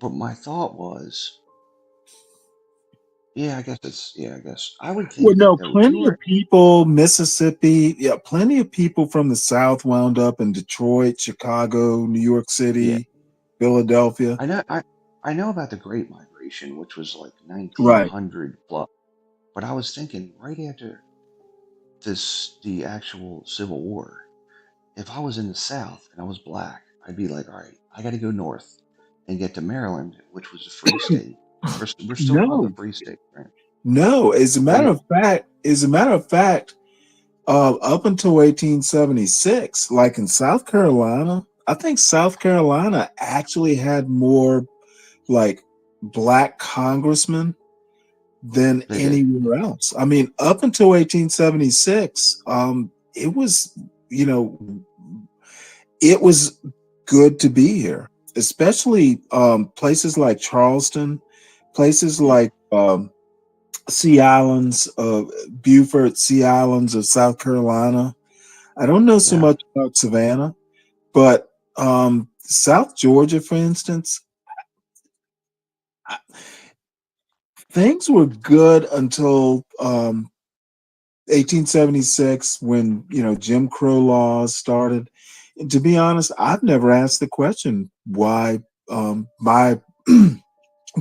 But my thought was, yeah, I guess it's yeah, I guess I would
Well,
think
no,
that though if you
plenty of
were
people, Mississippi, yeah, plenty of people from the South wound up in Detroit, Chicago, New York
yeah,
City, Philadelphia.
I know about the Great Migration, which was like
Right.
1900 plus. But I was thinking right after the actual Civil War, if I was in the South and I was black, I'd be like, all right, I got to go north and get to Maryland, which was a free state. We're still called the
No,
free state, right?
no.
But yeah,
As a matter of fact, up until 1876, like in South Carolina, I think South Carolina actually had more like black congressmen than
they did.
anywhere else. I mean, up until 1876, it was, you know, it was good to be here, especially places like Charleston, places
Yeah,
like Sea Islands, Beaufort, Sea Islands of South Carolina. I don't know so
yeah,
much about Savannah, but South Georgia, for instance, things were good until 1876 when Jim Crow laws started. And to be honest, I've never asked the question why my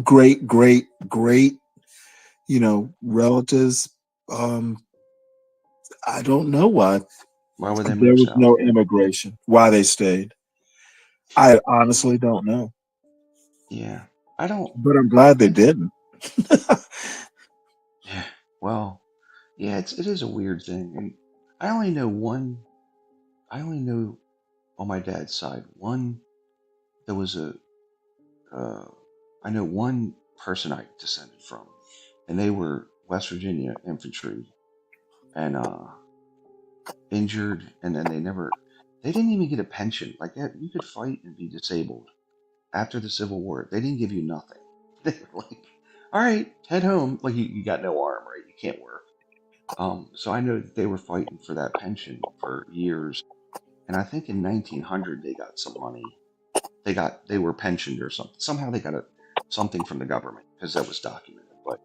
great great great relatives. um I don't know why
why would they
there
move
was
south?
no
Yeah,
immigration, why they stayed. I honestly don't know,
yeah. I don't.
but I'm glad they
And
didn't.
yeah, well, yeah, it is a weird thing, and I only know one. I only know on my dad's side one. There was a uh, I know one person I descended from, and they were West Virginia infantry and injured, and then they didn't even get a pension. Like that, you could fight and be disabled after the Civil War. They didn't give you nothing. They were like, all right, head home. Like you got no arm, right? You can't work. So I know that they were fighting for that pension for years, and I think in 1900 they got some money. They were pensioned or something. Somehow they got something from the government because that was documented. But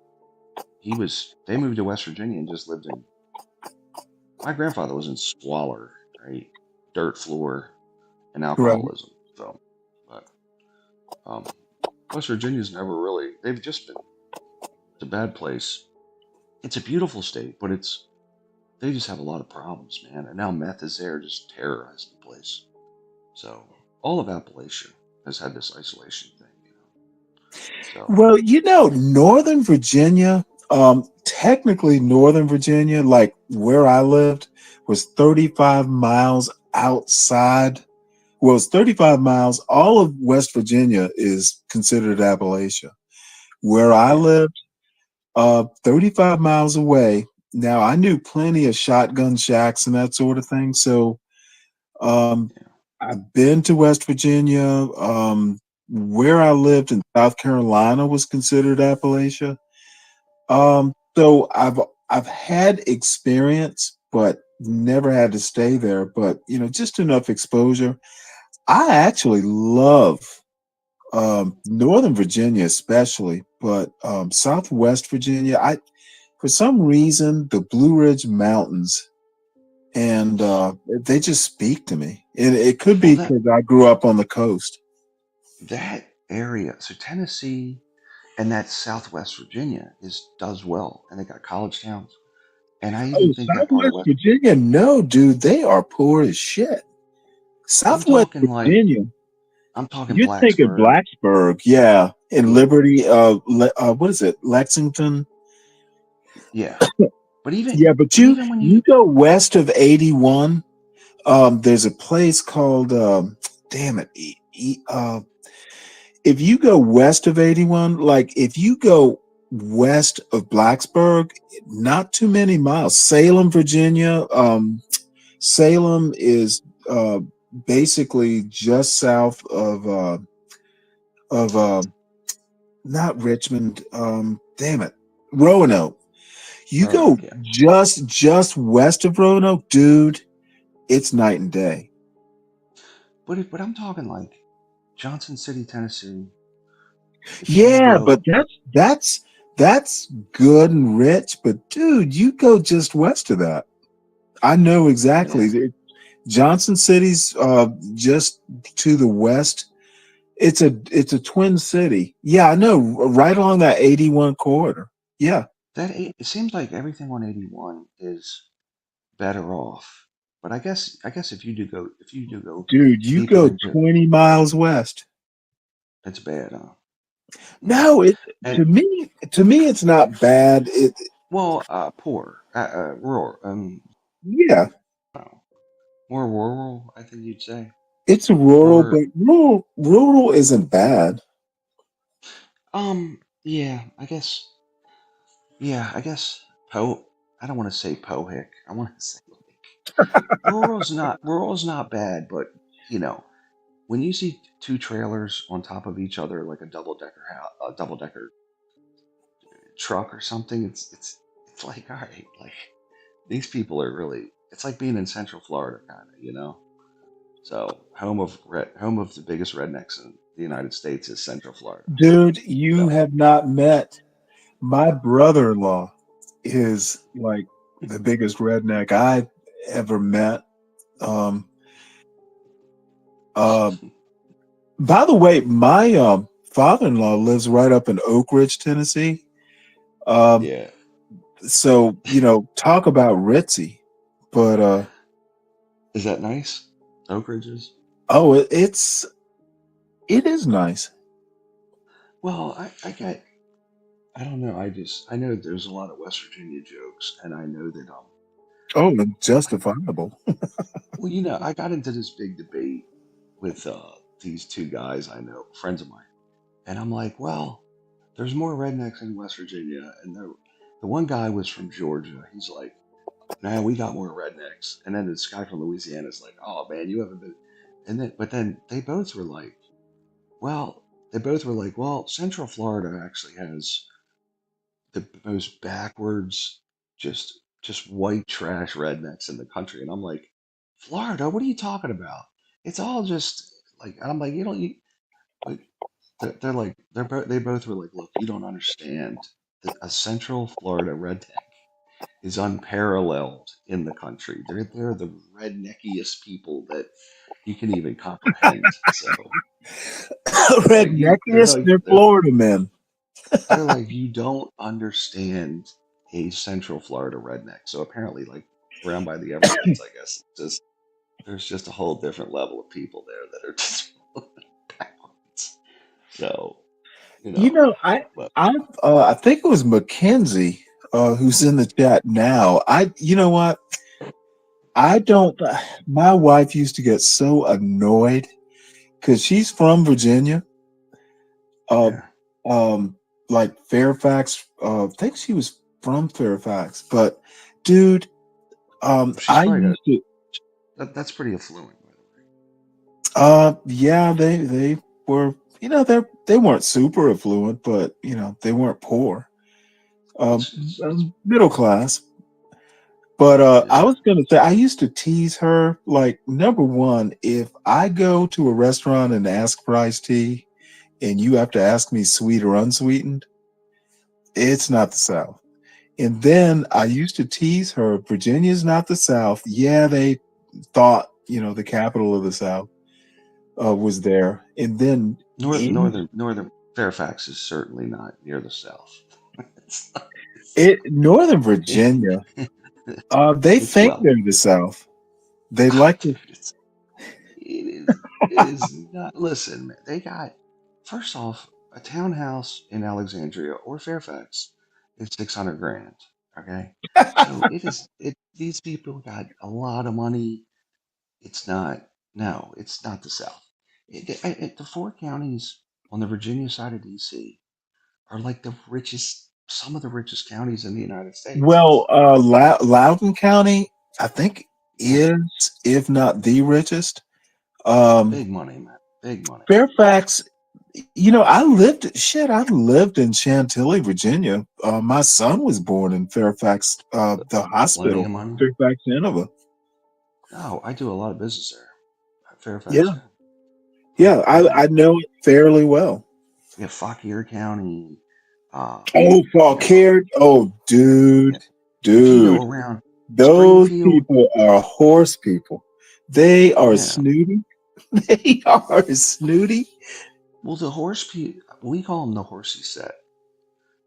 they moved to West Virginia and just lived in. My grandfather was in squalor, right, dirt floor and
Right.
alcoholism. So, but um, West Virginia's never really. They've just been. It's a bad place. It's a beautiful state, but they just have a lot of problems, man. And now meth is there, just terrorizing the place. So all of Appalachia has had this isolation thing, So
Well, Northern Virginia, technically Northern Virginia, like where I lived, was 35 miles outside. Well, it's 35 miles. All of West Virginia is considered Appalachia. Where I
yeah,
lived, 35 miles away. Now, I knew plenty of shotgun shacks and that sort of thing. So, um,
yeah,
I've been to West Virginia. Where I lived in South Carolina was considered Appalachia. So I've had experience, but never had to stay there. But just enough exposure. I actually love Northern Virginia, especially, but Southwest Virginia. For some reason, the Blue Ridge Mountains, and they just speak to me. And it could
well
be because I grew up on the coast.
that area. So Tennessee and that Southwest Virginia does well, and they got college towns, and I even
Oh,
think that part of
Southwest
West.
Virginia? No, dude, they are poor as shit.
I'm
Southwest
talking like
Virginia.
I'm talking
You think of
Blacksburg.
Blacksburg, yeah, and
Yeah,
Liberty. What is it? Lexington.
yeah. But even
Yeah, but
but even when
you
you
go west of 81. There's a place called. Damn it. If you go west of 81, like if you go west of Blacksburg, not too many miles. Salem, Virginia. Salem is basically just south of not Richmond. Damn it, Roanoke. You go
Roanoke, yeah.
just west of Roanoke, dude. It's night and day.
But I'm talking like Johnson City, Tennessee. If you
Yeah, but
go,
that's good and rich. But dude, you go just west of that. I know exactly.
yeah,
Johnson City's just to the west. It's a twin city. Yeah, I know. Right along that 81 corridor. Yeah,
it seems like everything on 81 is better off. But I guess if you do go
dude, you
deeper
go
into,
20 miles west.
it's bad, huh? Yeah.
No, it
And
to me it's not bad.
well, poor, rural,
Yeah,
no, more rural, I think you'd say.
it's rural,
Or
but rural isn't bad.
yeah, I guess po. I don't want to say pohick. I want to say like rural's not bad, but you know when you see two trailers on top of each other like a double decker truck or something, it's like all right, like these people are really. It's like being in Central Florida, kind of. So home of the biggest rednecks in the United States is Central Florida.
Dude, you
So
have not met my brother-in-law is like the biggest redneck I ever met. Um, uh, by the way, my father-in-law lives right up in Oak Ridge, Tennessee. Um,
yeah,
so talk about ritzy, but
is that nice? Oak Ridges.
oh, it is nice.
Well, I don't know. I know there's a lot of West Virginia jokes, and I know that
Oh,
like
justifiable.
well, I got into this big debate with these two guys I know, friends of mine, and I'm like, well, there's more rednecks in West Virginia, and the one guy was from Georgia. He's like, man, we got more rednecks, and then this guy from Louisiana is like, oh man, you haven't been, but then well, they both were like, well, Central Florida actually has the most backwards, just white trash rednecks in the country. And I'm like, Florida, what are you talking about? It's all just like I'm like, like they're like they both were like, look, you don't understand that a Central Florida redneck is unparalleled in the country. They're the redneckiest people that you can even comprehend. So like
Redneckiest, they're Florida men.
they're like, you don't understand a Central Florida redneck. So apparently, like around by the Everglades, I guess, there's just a whole different level of people there that are just backwards. So
You know,
but
I think it was Mackenzie who's in the chat now. You know what? I don't. My wife used to get so annoyed because she's from Virginia, uh,
yeah,
um, like Fairfax. I think she was from Fairfax, but dude,
she's
I
probably got
used to.
that's pretty affluent, by the
Yeah, they were. They weren't super affluent, but they weren't poor.
way.
Um,
It's
Middle class. But I
yeah.
was gonna say I used to tease her like number one, if I go to a restaurant and ask for iced tea and you have to ask me sweet or unsweetened, it's not the South. And then I used to tease her, Virginia's not the South. Yeah, they thought, the capital of the South was there. And then any
Northern Fairfax is certainly not near the South.
Northern Virginia. They
It's
think
well.
they're the South. They like to.
It is. It is not. Listen, man. They got first off a townhouse in Alexandria or Fairfax is 600 grand. Okay, so it is. These people got a lot of money. It's not. No, it's not the South. The four counties on the Virginia side of DC are like the richest, some of the richest counties in the United States.
Well, Loudoun County, I think,
Yeah,
is, if not the richest.
big money, man. Big money.
Fairfax, I lived in Chantilly, Virginia. My son was born in Fairfax, the
Plenty
hospital,
of money.
Fairfax, Geneva.
Oh, I do a lot of business there. Fairfax,
Yeah.
yeah.
Yeah, I know it fairly well.
Yeah, Fauquier County.
Oh,
You know,
Fauquier. Oh,
yeah. If you go
dude.
around
Those
Springfield,
people are horse people. They are
yeah.
snooty. They are snooty.
Well, the horse people, we call them the horsey set.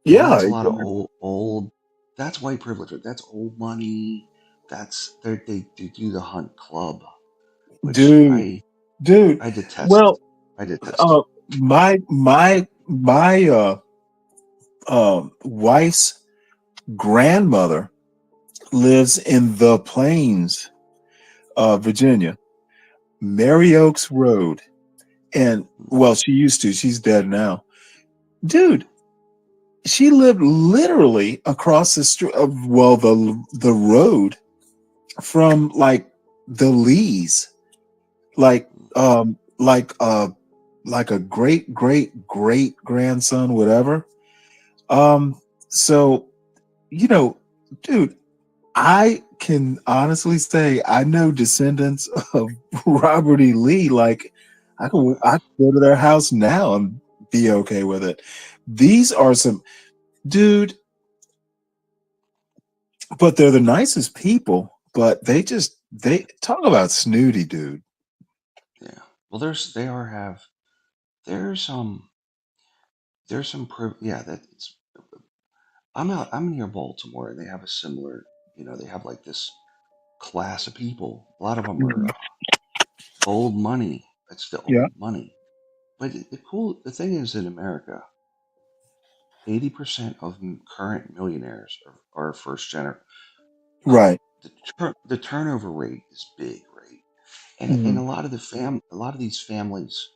Yeah,
That's a lot of old. That's white privilege. That's old money. They do the hunt club, which
dude, dude.
I detest.
Well,
I detest.
my wife's grandmother lives in the Plains, Virginia, Mary Oaks Road, and well, she used to. She's dead now, dude. She lived literally across the street of the road from like the Lees, like um like uh like a great grandson, whatever. So dude, I can honestly say I know descendants of Robert E. Lee. Like I could go to their house now and be okay with it. These are some dude, but they're the nicest people. But they talk about snooty, dude.
Yeah. Well, there's some yeah, that's I'm near Baltimore, and they have a similar, they have like this class of people. A lot of them are
Mhm.
old money. It's the
Yeah,
old money. But the thing is, in America, 80% of current millionaires are first gener.
right.
The turnover rate is big, right? And
Mhm.
a lot of these families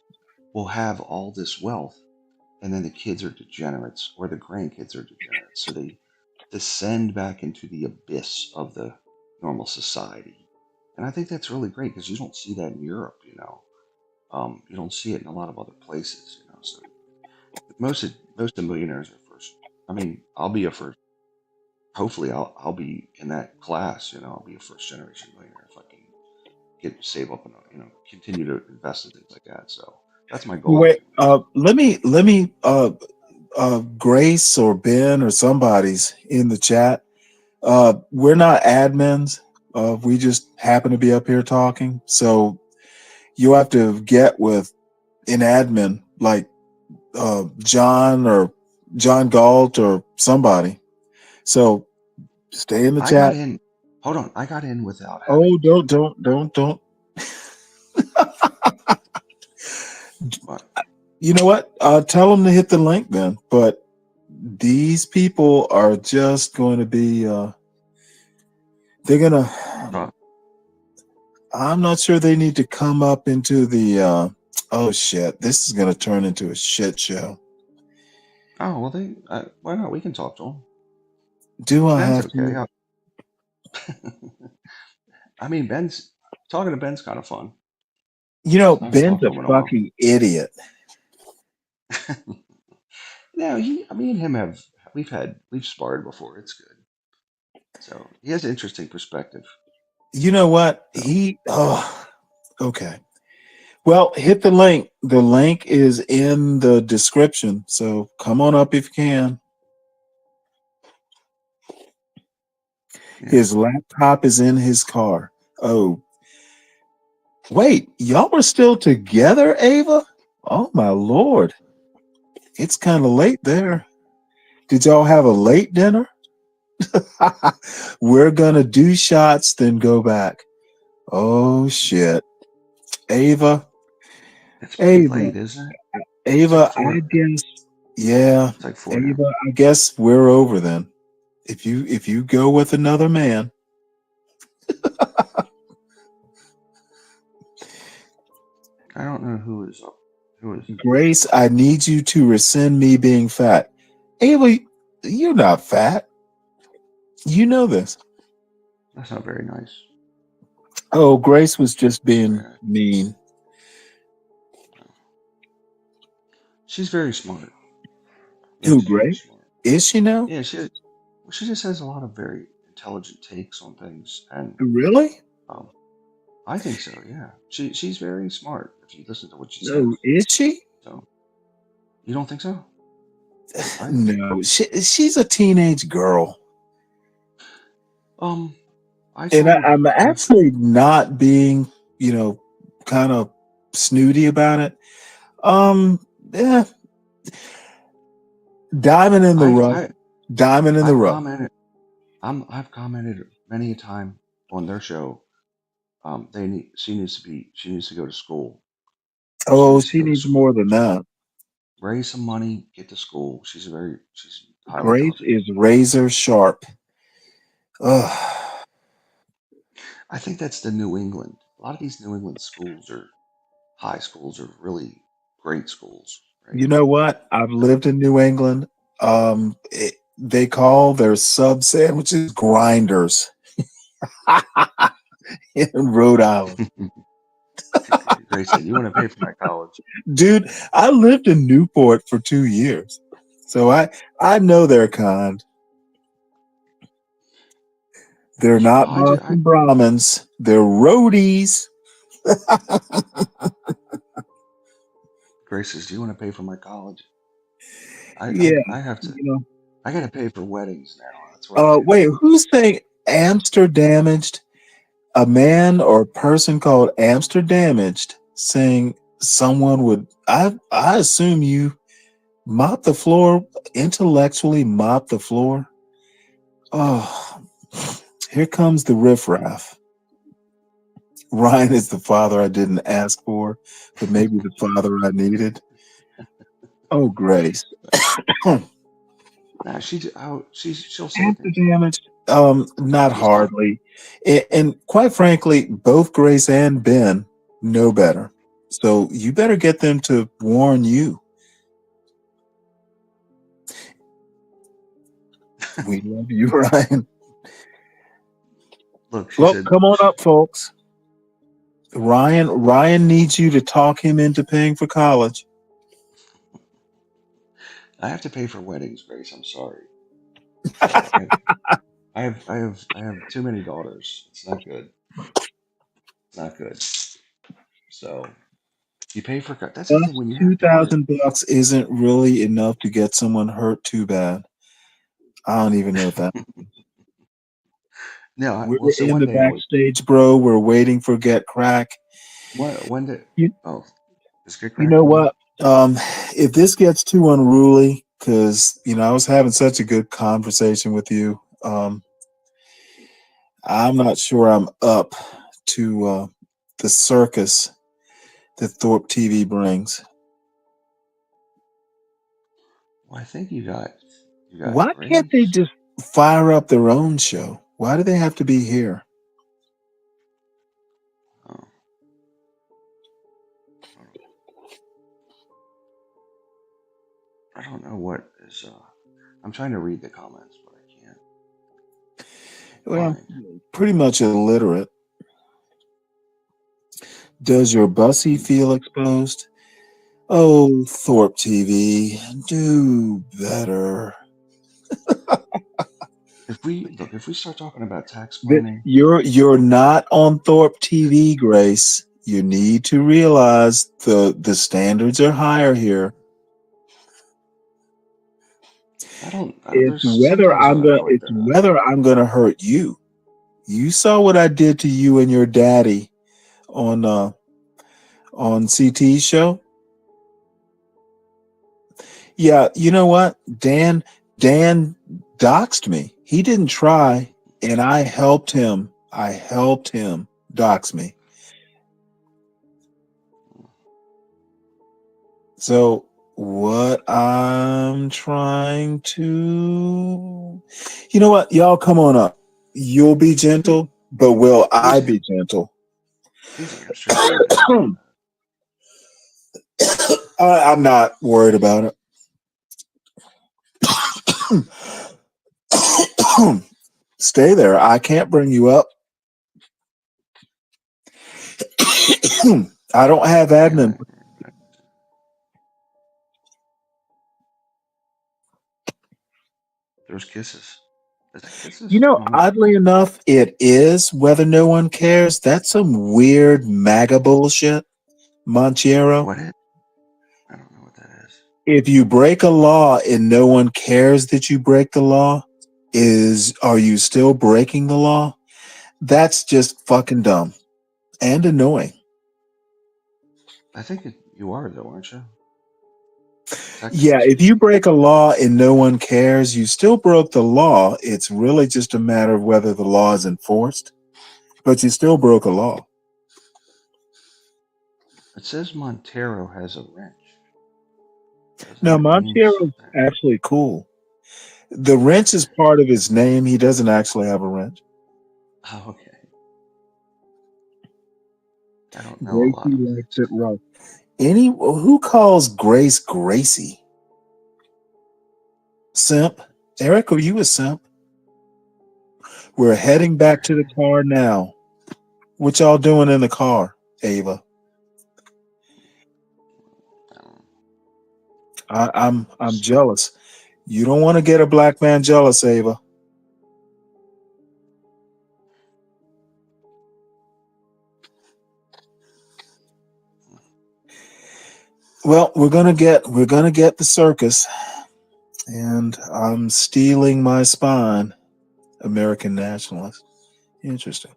will have all this wealth, and then the kids are degenerates or the grandkids are degenerates, so they descend back into the abyss of the normal society. And I think that's really great because you don't see that in Europe. You don't see it in a lot of other places. So most of the millionaires are first. I mean, I'll be a first. Hopefully, I'll be in that class. I'll be a first generation millionaire if I can save up and continue to invest in things like that. So that's my goal,
Wait,
Kim.
let me Grace or Ben or somebody's in the chat. We're not admins. We just happen to be up here talking. So you have to get with an admin like John or John Galt or somebody. So stay in the
I got
chat.
in. Hold on, I got in without having
Oh,
to.
don't.
But
You know what? Tell them to hit the link then. But these people are just going to be. They're gonna. I'm not sure they need to come up into the. Oh shit! This is gonna turn into a shit show.
oh well, why not? We can talk to them.
Do I
Ben's
have
okay.
to?
I mean, Ben's talking to Ben's kind of fun. I haven't
Ben's
talked to
a
him in a while.
fucking idiot.
No, me and him we've sparred before. It's good. So he has an interesting perspective.
You know what?
So
Okay. Well, hit the link. The link is in the description. So come on up if you can.
yeah.
His laptop is in his car. Oh, wait. Y'all are still together, Ava? Oh, my Lord. It's kind of late there. Did y'all have a late dinner? We're gonna do shots, then go back. Oh shit, Ava,
It's pretty
Ava,
late, isn't it? It's like
Ava. I
4.
guess, yeah,
It's like 4 now.
Ava. I guess we're over then. If you go with another man,
I don't know who is up. Who is?
Grace, I need you to rescind me being fat. Ava, you're not fat. You know this.
That's not very nice.
Oh, Grace was just
Very
being
nice.
mean.
She's very smart.
Who,
Grace is very
Grace?
smart.
Is she now?
Yeah, she just has a lot of very intelligent takes on things, and
Really?
um, I think so. Yeah, she's very smart if you listen to what she says.
No, is she?
So you don't think so? I do.
No, she's a teenage girl.
Um, I
And
sort of
I'm
have.
actually not being, kind of snooty about it. Um, yeah, diamond in the
I've
rough.
I
Diamond in the
I've
rough.
commented. I've commented many a time on their show. She needs to go to school. She
Oh,
needs to
she
go to
needs more
school.
than that.
Raise some money, get to school. She's highly
Grace
intelligent.
is razor sharp. Ugh.
I think that's the New England. A lot of these New England schools or high schools are really great schools, right?
You know what? I've
So
lived in New England. They call their sub sandwiches grinders in Rhode Island.
Grace said, "You want to pay for my college?"
Dude, I lived in Newport for 2 years. So I know their kind. They're
Well,
not Boston Brahmins. They're roadies.
Grace says, "Do you want to pay for my college?"
Yeah,
I have to.
you know.
I got to pay for weddings now. That's what I do.
Wait, who's saying Amsterdamaged? A man or a person called Amsterdamaged saying someone would I assume you mop the floor, intellectually mop the floor. Oh, here comes the riffraff. Ryan is the father I didn't ask for, but maybe the father I needed. Oh, Grace.
Nah, she'll say
After
things.
damage? Not
She's tough.
hardly. And quite frankly, both Grace and Ben know better. So you better get them to warn you. We love you, Ryan.
Look, she
Well,
said,
come on up, folks. Ryan needs you to talk him into paying for college.
"I have to pay for weddings, Grace. I'm sorry. I have too many daughters. It's not good. It's not good. So you pay for. That's the
Plus,
thing when you have daughters.
$2,000 isn't really enough to get someone hurt too bad. I don't even know if that.
No,
We're
well, so
in
one
the
day I was.
backstage, bro. We're waiting for Get Crack.
When did?
You,
Oh, is Get
you
Crack
know
coming?
what? If this gets too unruly, because I was having such a good conversation with you, I'm not sure I'm up to the circus that Thorpe TV brings.
Well, I think you got
Why can't they
Grace.
just fire up their own show? Why do they have to be here?
Oh, I don't know what is. I'm trying to read the comments, but I can't
Well,
find.
pretty much illiterate. Does your bussy feel exposed? Oh, Thorpe TV, do better.
If we start talking about tax planning,
You're not on Thorpe TV, Grace. You need to realize the standards are higher here.
I don't. There's like
It's
they're not.
whether I'm gonna hurt you. You saw what I did to you and your daddy on CT's show. Yeah, you know what? Dan doxed me. He didn't try, and I helped him. I helped him dox me. So what I'm trying to, you know what? Y'all come on up. You'll be gentle, but will I be gentle?
He's going straight to your house.
I'm not worried about it. Stay there. I can't bring you up. I don't have admin.
There's kisses. Is that kisses?
You know,
Mama?
oddly enough, it is whether no one cares. That's some weird MAGA bullshit, Montiero.
What is? I don't know what that is.
If you break a law and no one cares that you break the law, are you still breaking the law? That's just fucking dumb and annoying.
I think you are though, aren't you?
Yeah, if you break a law and no one cares, you still broke the law. It's really just a matter of whether the law is enforced, but you still broke a law.
It says Montero has a wrench. Doesn't
Now,
that mean
Montero is
something?
actually cool. The wrench is part of his name. He doesn't actually have a wrench.
Oh, okay. I don't know a lot
Gracie
of
likes it rough. Who calls Grace Gracie? Simp? Eric, are you a simp? We're heading back to the car now. What y'all doing in the car, Ava? I'm jealous. You don't want to get a black man jealous, Ava. Well, we're gonna get the circus, and I'm stealing my spine. American nationalist. Interesting.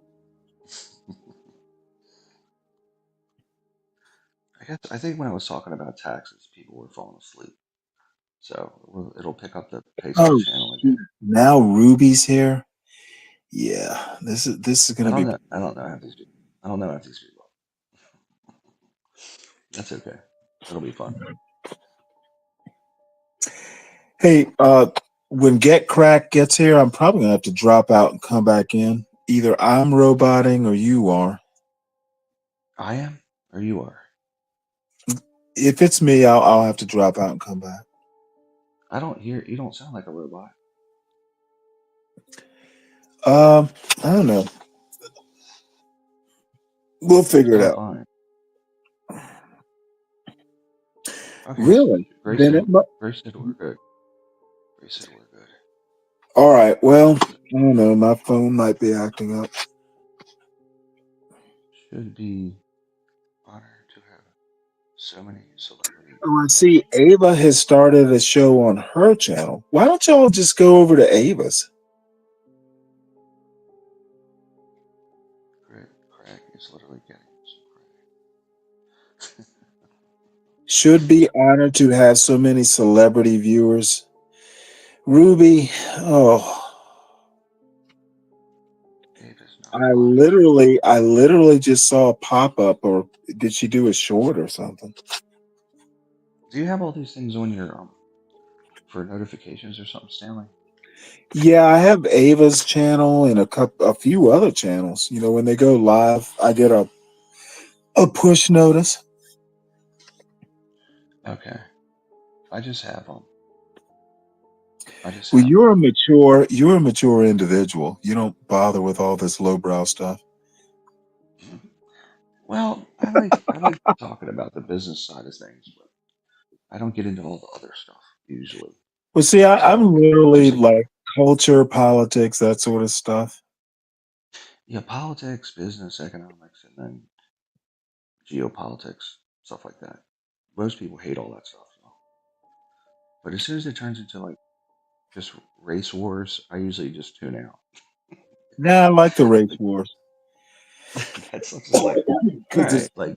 I think when I was talking about taxes, people were falling asleep. So it'll pick up the pace of the
Oh,
channel again.
shoot. Now Ruby's here. Yeah, this is gonna be.
I don't know how these people. I don't know how these people. That's okay. It'll be fun.
Hey, when Get Crack gets here, I'm probably gonna have to drop out and come back in. Either I'm roboting or you are.
I am, or you are.
If it's me, I'll have to drop out and come back.
I don't hear. You don't sound like a robot.
I don't know. We'll figure it
Sound
out.
fine. Okay.
Really?
Grace
Then
said,
it.
Grace said we're good. Grace said we're good.
All right. Well, I don't know. My phone might be acting up.
Should be honored to have so many celebrity.
Oh, I see. Ava has started a show on her channel. Why don't y'all just go over to Ava's?
Craig is literally getting some crack.
Should be honored to have so many celebrity viewers. Ruby, oh, I literally just saw a pop up, or did she do a short or something?
Do you have all these things on your for notifications or something, Stanley?
Yeah, I have Ava's channel and a few other channels. You know, when they go live, I get a push notice.
Okay, I just have them.
Well, you're a mature individual. You don't bother with all this lowbrow stuff.
Well, I like talking about the business side of things, but I don't get into all the other stuff usually.
Well, see, I'm literally
Just
like culture, politics, that sort of stuff.
yeah, politics, business, economics, and then geopolitics, stuff like that. Most people hate all that stuff, though. But as soon as it turns into like just race wars, I usually just tune out.
Nah, I like the race wars.
That's just like all right, like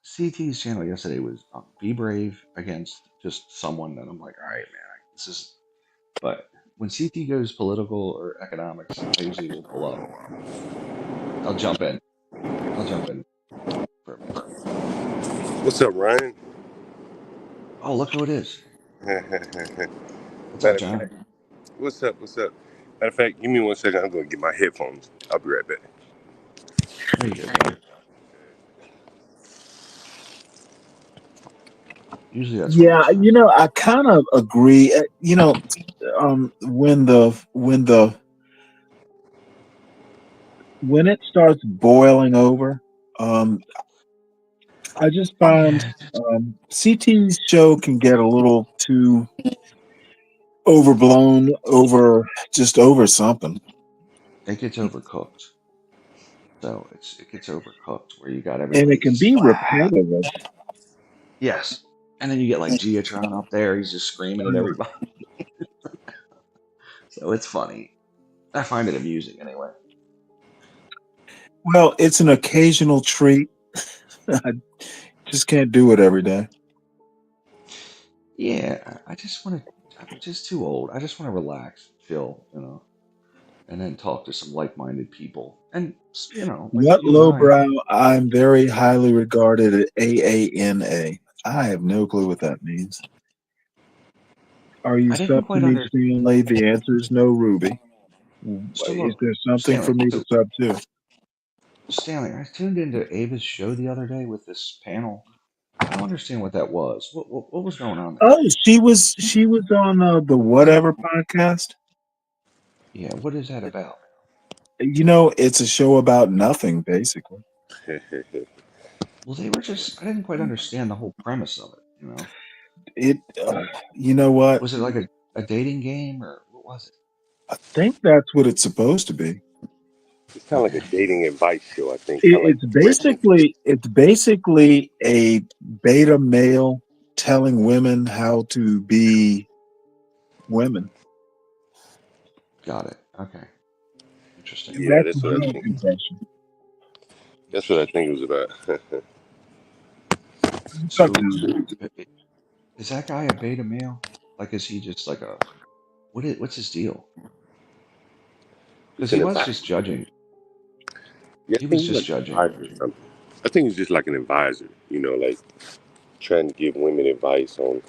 CT's channel yesterday was be brave against just someone that I'm like, all right, man, this is. But when CT goes political or economics, I usually will pull up. I'll jump in. I'll jump in for a minute.
What's up, Ryan?
Oh, look who it is. What's up,
Matter of
John?
fact, what's up? What's up? Matter of fact, give me 1 second. I'm gonna get my headphones. I'll be right back.
There you go, brother. Usually that's when I
Yeah,
start.
you know, I kind of agree. You know, when it starts boiling over, um, I just
Oh
find
yeah,
CT's show can get a little too overblown, over something,
it gets overcooked. So it gets overcooked where you got
and it
everybody
can
just
be
ah,
repetitive.
yes, and then you get like Geotron up there. He's just screaming at everybody. So it's funny. I find it amusing anyway.
Well, it's an occasional treat. I just can't do it every day.
Yeah, I just want to. I'm just too old. I just want to relax, chill, and then talk to some like-minded people, and like
What
you and I.
lowbrow? I'm very highly regarded at AANA. I have no clue what that means. Are you
I didn't
sub to
quite
me,
under.
Stanley? The answer is no, Ruby.
So
Is
look,
there something
Stanley.
for me to
So
sub to?
Stanley, I tuned into Ava's show the other day with this panel. I don't understand what that was. What was going on there?
Oh, she was on the Whatever podcast.
Yeah, what is that about?
You know, it's a show about nothing, basically.
Well, they were just. I didn't quite understand the whole premise of it.
It, you know what?
Was it like a dating game or what was it?
I think that's what it's supposed to be.
It's kind of like a
Okay.
dating advice show, I think. Kind
It,
of like
it's
parenting.
basically a beta male telling women how to be women.
Got it. Okay. Interesting.
Yeah,
That's
that's what I
my
think.
impression.
That's what I think it was about.
What's up,
So,
John?
is that guy a beta male? Like, is he just like a what's his deal? Because
It's
he
an
was
advice.
just judging.
Yeah,
He
I think
was
he's
just
like an
judging.
advisor or something. I think he's just like an advisor. Like trying to give women advice on,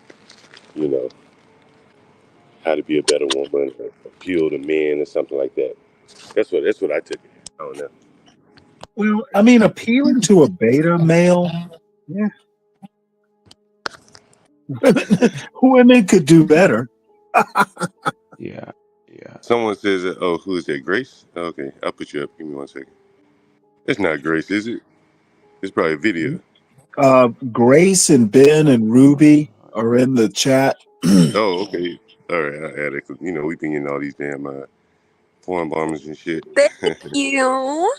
you know, how to be a better woman, or appeal to men, or something like that. That's what I took it. I don't know.
Well, I mean, appealing to a beta male, yeah, women could do better.
Yeah. Yeah.
Someone says, "Oh, who is that? Grace?" Okay, I'll put you up. Give me 1 second. It's not Grace, is it? It's probably a video.
Grace and Ben and Ruby are in the chat.
Oh, okay. All right, I added. We've been getting all these damn foreign bombers and shit.
Thank you.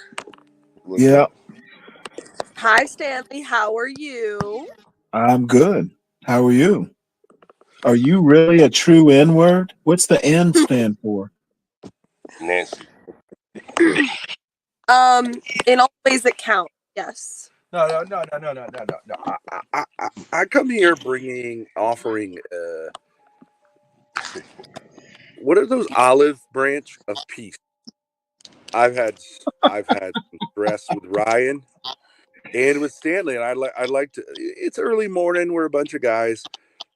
What's
Yeah,
up?
Hi, Stanley. How are you?
I'm good. How are you? Are you really a true N word? What's the N stand for?
Nancy.
In all ways that count. Yes.
No. I come here offering. What are those olive branch of peace? I've had some stress with Ryan and with Stanley, and I'd like to. It's early morning. We're a bunch of guys.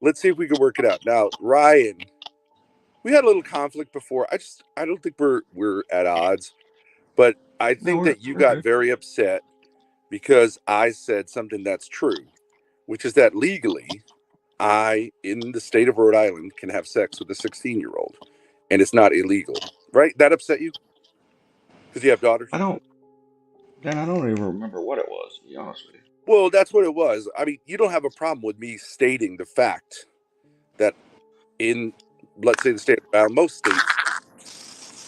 Let's see if we can work it out. Now, Ryan, we had a little conflict before. I don't think we're at odds, but I
No,
think
we're
that you
we're
got
good.
very upset because I said something that's true, which is that legally, in the state of Rhode Island, can have sex with a 16-year-old, and it's not illegal, right? That upset you because you have daughters?
I don't. Dan, I don't even remember what it was. To be honest with you.
Well, that's what it was. I mean, you don't have a problem with me stating the fact that in, let's say, the state of Rhode Island, most states,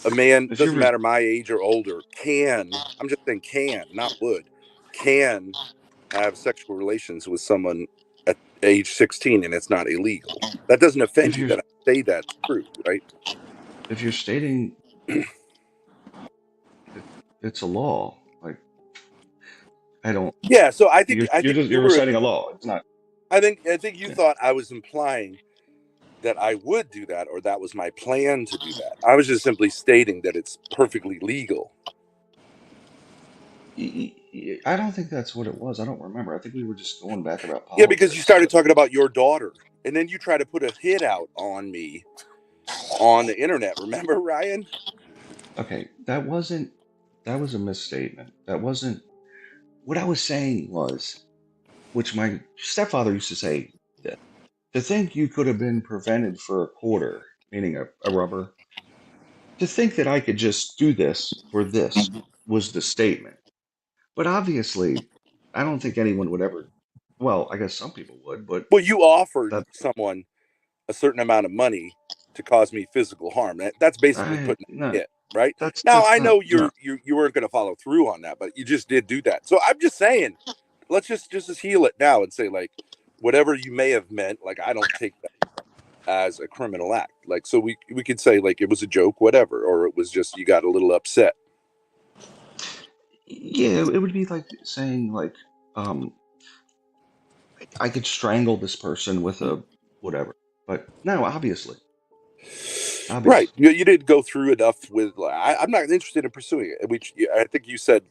a man,
If
doesn't
you're
matter my age or older, I'm just saying not would, can have sexual relations with someone at age 16, and it's not illegal. That doesn't offend
if
you
you're
that I say that's true, right?
if you're stating it's a law. Like I don't.
Yeah, so I think
You're reciting a law. It's not.
I think you thought I was implying that I would do that, or that was my plan to do that. I was just simply stating that it's perfectly legal.
I don't think that's what it was. I don't remember. I think we were just going back about politics.
Yeah, because you started talking about your daughter, and then you try to put a hit out on me on the internet. Remember, Ryan?
Okay, that was a misstatement. That wasn't what I was saying was, which my stepfather used to say, that to think you could have been prevented for a quarter, meaning a rubber, to think that I could just do this for this was the statement. But obviously, I don't think anyone would ever. Well, I guess some people would, but
well, you offered
that
someone a certain amount of money to cause me physical harm. That's basically putting it, right? Now I know you weren't going to follow through on that, but you just did do that. So I'm just saying, let's just heal it now and say, like, whatever you may have meant, like, I don't take that as a criminal act. Like, so we could say, like, it was a joke, whatever, or it was just you got a little upset.
Yeah, it would be like saying, like, I could strangle this person with a whatever. But no, obviously.
Right. You didn't go through enough with. I'm not interested in pursuing it. Which I think you said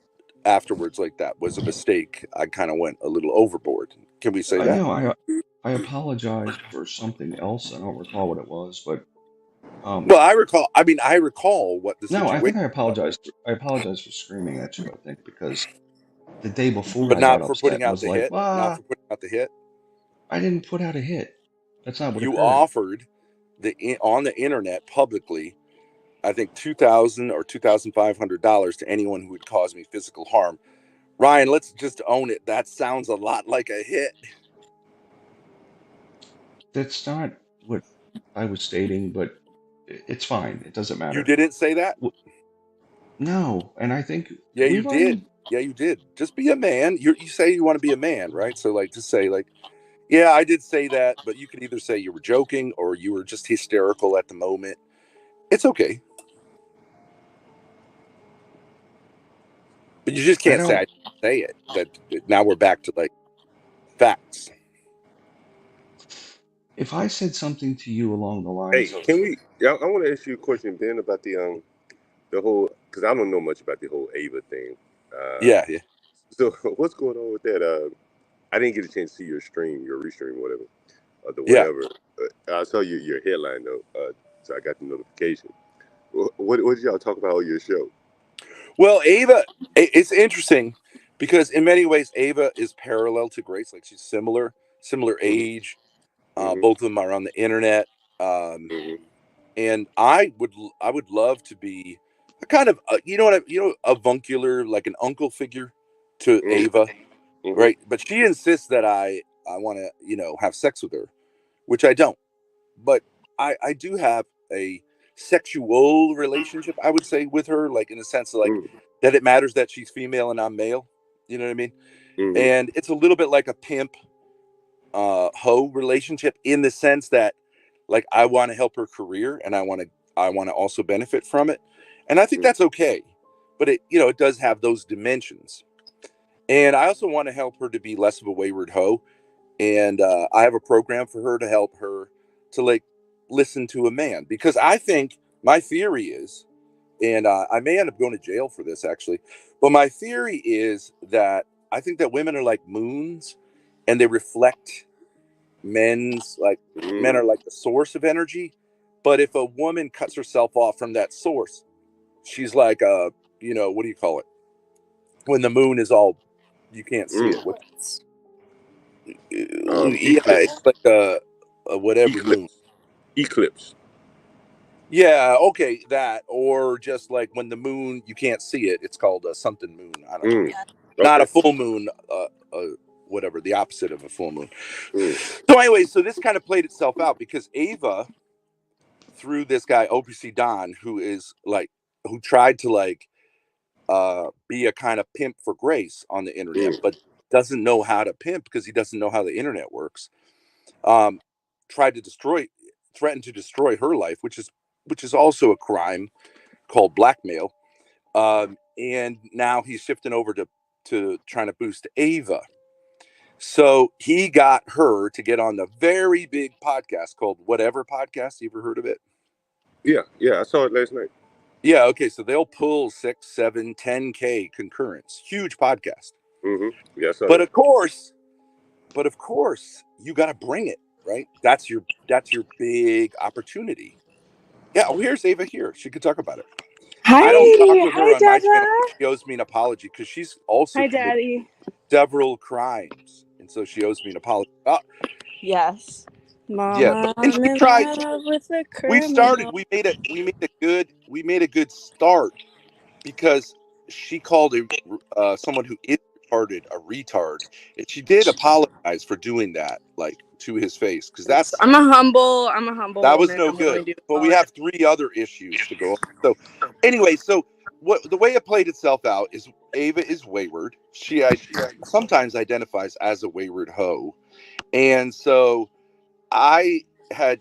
afterwards, like, that was a mistake. I kind of went a little overboard. Can we say
I
that?
know. I apologized for something else. I don't recall what it was, but
well, I recall. I mean, I recall what the situation.
No, I think I apologized. I apologized for screaming at you. I think because the day before
but
I
not
got
for
upset
putting
and
out
was
the
like,
hit. Not for putting out the hit.
I didn't put out a hit. That's not what
you
occurred.
offered on the internet publicly, I think $2,000 or $2,500 to anyone who would cause me physical harm. Ryan, let's just own it. That sounds a lot like a hit.
That's not what I was stating, but it's fine. It doesn't matter.
You didn't say that?
No, and I think
yeah, you did. Yeah, you did. Just be a man. You say you want to be a man, right? So, like, just say, like, yeah, I did say that, but you could either say you were joking or you were just hysterical at the moment. It's okay. But you just can't say I didn't say it. That now we're back to, like, facts.
If I said something to you along the
Hey,
lines of,
can we? I want to ask you a question, Ben, about the whole, because I don't know much about the whole Ava thing.
Yeah.
So what's going on with that? I didn't get a chance to see your restream, whatever, or the
Yeah.
whatever. I saw your headline though, so I got the notification. What did y'all talk about on your show?
Well, Ava, it's interesting because in many ways Ava is parallel to Grace. Like, she's similar age. Both of them are on the internet. And I would love to be a kind of avuncular, like an uncle figure to Ava, right? But she insists that I want to have sex with her, which I don't. But I do have a sexual relationship, I would say, with her, like, in the sense of, like, that it matters that she's female and I'm male. You know what I mean? And it's a little bit like a pimp hoe relationship, in the sense that, like, I want to help her career and I want to also benefit from it. And I think that's okay. But it does have those dimensions. And I also want to help her to be less of a wayward hoe. And I have a program for her to help her to, like, listen to a man, because I think my theory is, and I may end up going to jail for this actually, but my theory is that I think that women are like moons, and they reflect men's, like, men are like the source of energy. But if a woman cuts herself off from that source, she's like what do you call it when the moon is all, you can't see it? It's like a whatever moon.
Eclipse.
Yeah, okay, that, or just like when the moon, you can't see it, it's called a something moon. I don't know. Not a full moon, whatever, the opposite of a full moon. So anyway, so this kind of played itself out because Ava, through this guy OPC Don, who tried to, like, be a kind of pimp for Grace on the internet, but doesn't know how to pimp because he doesn't know how the internet works. Threatened to destroy her life, which is also a crime called blackmail. And now he's shifting over to to trying to boost Ava. So he got her to get on the very big podcast called Whatever Podcast. You ever heard of it?
Yeah, I saw it last night.
Yeah, okay. So they'll pull 6, 7, 10K concurrents. Huge podcast.
Mm-hmm. Yeah, I saw
But
that.
of course, you got to bring it, right? That's your big opportunity. Yeah, well, here's Ava here. She could talk about it.
Hi,
I don't talk with her on my
Dada.
channel. She owes me an apology because she's also
Hi,
committed
Daddy.
several crimes, and so she owes me an apology.
Yes, Mama,
Yeah, but and
I'm
she
in
tried.
love with a
We started.
criminal.
We made a good start because she called someone who is retarded a retard, and she did apologize for doing that, like to his face, because
I'm a humble
that was
woman.
no
I'm willing
good.
to
But we have 3 other issues to go on. So anyway, what the way it played itself out is Ava is wayward. She sometimes identifies as a wayward hoe, and so I have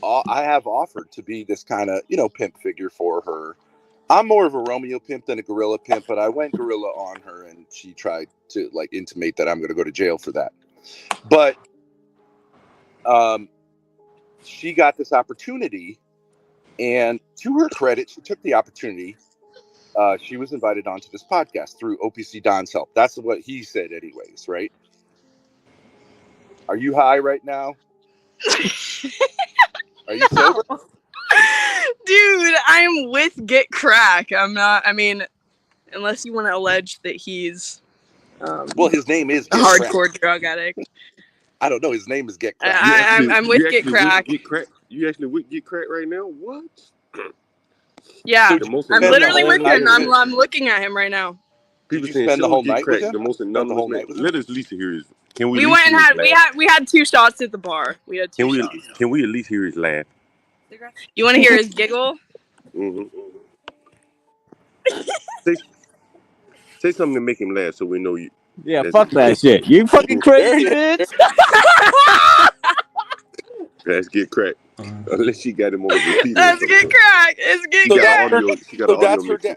offered to be this kind of pimp figure for her. I'm more of a Romeo pimp than a gorilla pimp, but I went gorilla on her, and she tried to like intimate that I'm going to go to jail for that. But she got this opportunity, and to her credit, she took the opportunity. She was invited onto this podcast through OPC Don's help. That's what he said, anyways, right? Are you high right now? Are you sober?
Dude, I'm with Get Crack. I'm not. I mean, unless you want to allege that he's
well, his name is
a
Get
hardcore
Crack.
drug addict.
I don't know. His name is Get Crack.
I'm with Get Crack.
You actually with Get Crack right now? What?
Yeah, I'm literally with him. I'm looking at him right now.
People
Did you
saying
spend the whole
Get
night
Crack,
with him?
the most anonymous man. Let us at least hear his. Can we?
We went and we had 2 shots at the bar. We had 2 shots.
Can we at least hear his laugh?
You want to hear his giggle?
Mm-hmm. Say something to make him laugh, so we know you.
Yeah, fuck that shit. You fucking crazy bitch.
Let's Get Crack. Unless she got him on repeat.
Let's Get Crack. It's Get Crack.
She got an audio mix.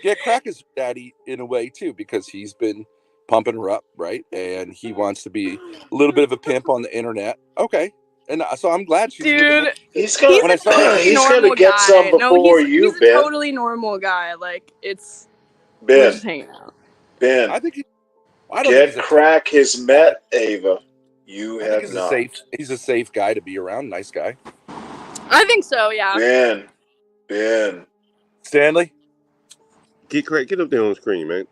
Get Crack is daddy in a way too, because he's been pumping her up, right? And he wants to be a little bit of a pimp on the internet. Okay. And so I'm glad she's
Dude,
he's gonna get some before
he's
Ben.
a totally normal guy. Like it's
Ben.
We're just hanging out.
Ben,
I think
Get Crack has met Ava. You have not.
He's a safe guy to be around. Nice guy.
I think so. Yeah.
Ben.
Stanley,
Get Crack, get up there on the screen, man.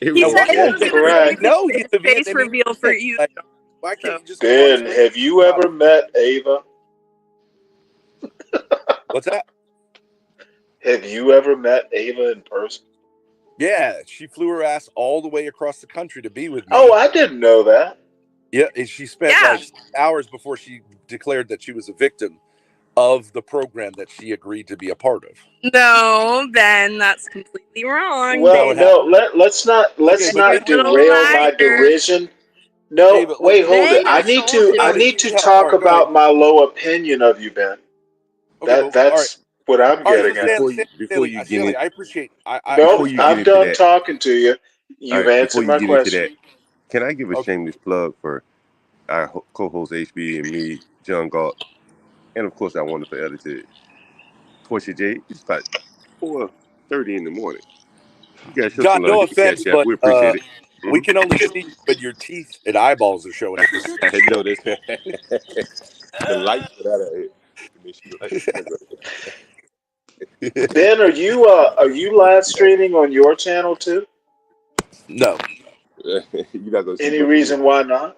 He said he was going to do a face reveal for you.
Why can't you just
Ben, have you ever met Ava?
What's that?
Have you ever met Ava in person?
Yeah, she flew her ass all the way across the country to be with me.
Oh, I didn't know that.
Yeah, and she spent like hours before she declared that she was a victim of the program that she agreed to be a part of.
No, Ben, that's completely wrong.
Well, no, let's not derail my derision. No, David, wait, hold it. I need to talk about my low opinion of you, Ben.
Okay,
that's what I'm getting at.
Before you get it,
I appreciate.
I'm done talking to you. You've answered my question.
Can I give a shameless plug for our co-host HB and me, John Galt, and of course our wonderful editor, Portia J. It's about 4:30 in the morning. You guys
John, no offense, but
we appreciate it.
We can only see when your teeth and eyeballs are showing at this.
I know this. The lights are out of
Ben, are you live streaming on your channel too?
No.
You're not gonna see
Any reason why not?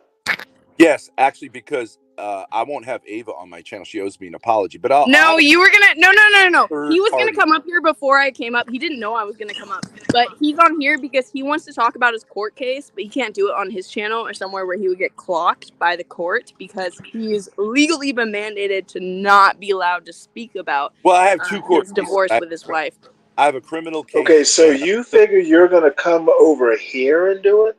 Yes, actually, because I won't have Ava on my channel. She owes me an apology. But I'll
you were gonna no. He was gonna come up here before I came up. He didn't know I was gonna come up, but he's on here because he wants to talk about his court case, but he can't do it on his channel or somewhere where he would get clocked by the court because he's legally been mandated to not be allowed to speak about.
Well, I have 2 court
his divorce with his wife.
I have a criminal case.
Okay, so you figure you're gonna come over here and do it?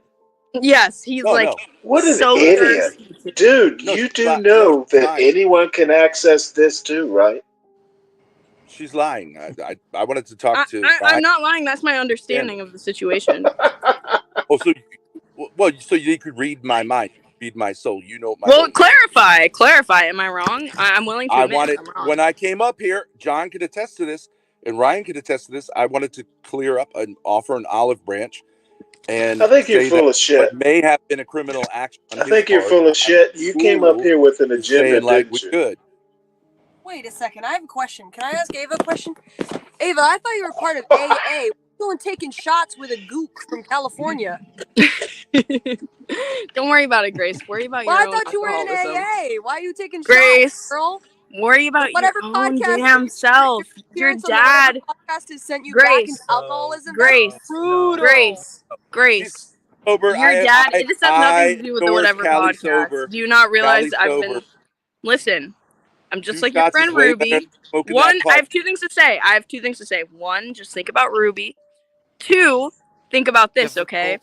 Yes, he's
What an
so
idiot. Dude, you do know that anyone can access this too, right?
She's lying. I wanted to talk to.
I'm not lying. That's my understanding of the situation.
Oh, so you could read my mind, read my soul. You know my.
Well, clarify. Am I wrong? I'm willing to admit I'm wrong.
When I came up here, John could attest to this, and Ryan could attest to this. I wanted to clear up and offer an olive branch, and
I think you're
say
full
that
of shit.
what may have been a criminal action on
I
his
think you're
part,
full of shit. You came up here with an agenda,
saying like we
didn't you?
could.
Wait a second. I have a question. Can I ask Ava a question? Ava, I thought you were part of AA. What are you doing taking shots with a gook from California?
Don't worry about it, Grace. Worry about your
Well, I
own
thought you were in
alcoholism.
AA. Why are you taking
Grace,
shots, girl?
worry about
Whatever
your own
podcast
damn self. Your
appearance on the
dad,
whatever podcast has sent you back into alcoholism.
Grace,
That's brutal.
Grace.
Sober.
Your dad. This has nothing to do with the
endorse
whatever
Cali
podcast.
sober.
Do you not realize
Cali
I've
sober.
been? Listen, I'm just
2
like your
shots is
friend
way better
Ruby.
than smoking
One,
that pipe.
I have two things to say. One, just think about Ruby. Two, think about this, okay?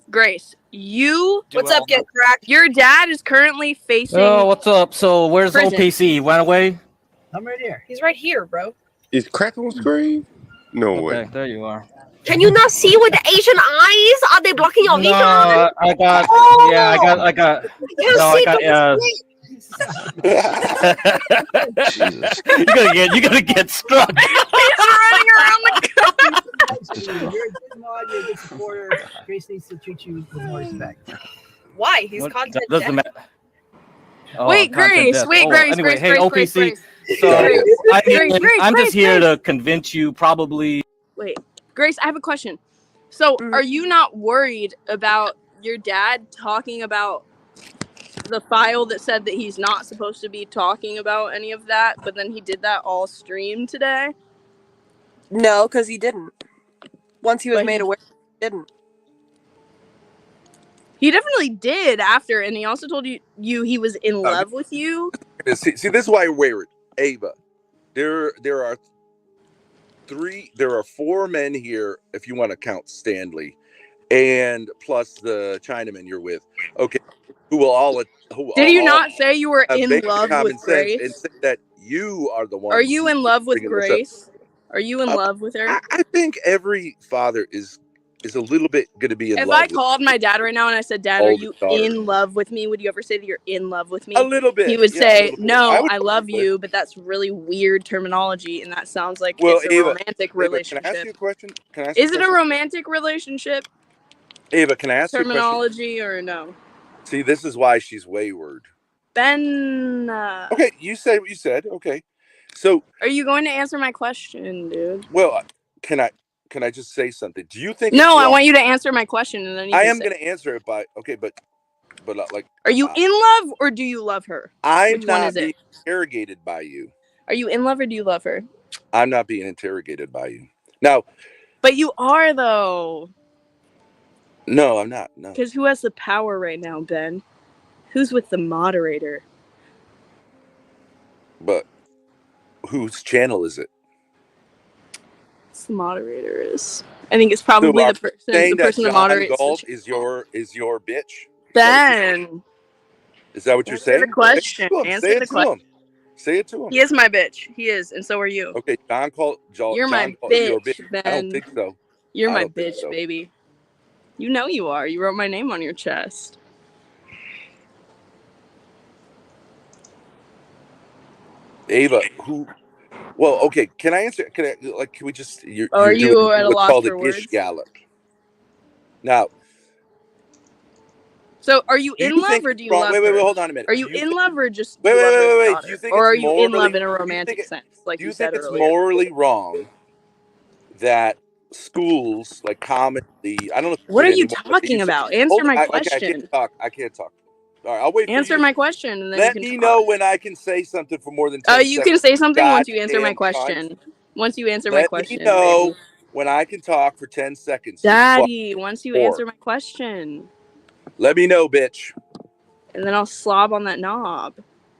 Grace,
What's up, get cracked?
Your dad is currently facing.
Oh, what's up? So where's
prison.
OPC? Went away?
I'm right here.
He's right here, bro.
Is crack on screen? No way.
Okay, there you are.
Can you not see with the Asian eyes? Are they blocking your vision?
No, I got.
Oh!
Yeah, I got.
You
No,
see
I got.
Jesus.
You're gonna get struck.
He's running around the car.
You're a good mod, you're a good supporter. Grace needs to treat you with more respect.
Why? He's
What?
content.
Doesn't matter. Oh,
Wait, Grace.
Anyway, hey, OPC. So I'm just here to convince you. Probably.
Wait, Grace, I have a question. So, are you not worried about your dad talking about the file that said that he's not supposed to be talking about any of that, but then he did that all stream today?
No, because he didn't. Once he was made aware, he didn't.
He definitely did after, and he also told you he was in love with you.
See, this is why I wear it, Ava. There are 4 men here, if you want to count Stanley, and plus the Chinaman you're with. Okay,
Did you not say you were in love with Grace?
And say that you are the one.
Are you in love with Grace? Are you in love with her?
I think every father is a little bit going to be in love.
If I called my dad right now and I said, "Dad, are you in love with me?" Would you ever say that you're in love with me?
A little bit.
He would say, "No, I love you," but that's really weird terminology, and that sounds like it's a romantic relationship.
Can I ask you a question?
Is it a romantic relationship?
Ava, can I ask you a question?
Terminology or no?
See, this is why she's wayward.
Ben.
Okay, you said what you said. Okay, so
are you going to answer my question, dude?
Well, can I just say something? Do you think?
No, I want you to answer my question, and then you
I
can
am going to answer it by but like.
Are you in love or do you love her?
I'm
Which one
not
is it?
being interrogated by you.
Are you in love or do you love her?
I'm not being interrogated by you. Now.
But you are though.
No, I'm not. No.
Because who has the power right now, Ben? Who's with the moderator?
But whose channel is it?
The moderator is. I think it's probably the person that moderates.
Galt is your bitch.
Ben.
Is that what you're saying?
Answer the question. Answer the question.
Say it to him.
He is my bitch. He is, and so are you.
Okay,
You're my bitch, Ben.
I don't think so.
You're my bitch, baby. You know you are. You wrote my name on your chest.
Ava, who? Well, okay. Can I answer? Can we just?
Are you at a loss for words?
Gish Gallop. Now.
So, are you in love or do you love her?
Wait, hold on a minute.
Are you in love or just
wait? Do you think
or are you in love in a romantic sense, like you said earlier?
Do you think it's morally wrong that schools like commonly? I don't know.
What are you talking about? Answer my question.
Okay, I can't talk. All right, I'll wait.
Answer my question, and then
let
you can
me know when I can say something for more than 10 seconds.
You can say something once you answer my question. Once you answer my question.
Let me know when I can talk for 10 seconds.
Daddy, once you answer my question.
Let me know, bitch.
and then I'll slob on that knob.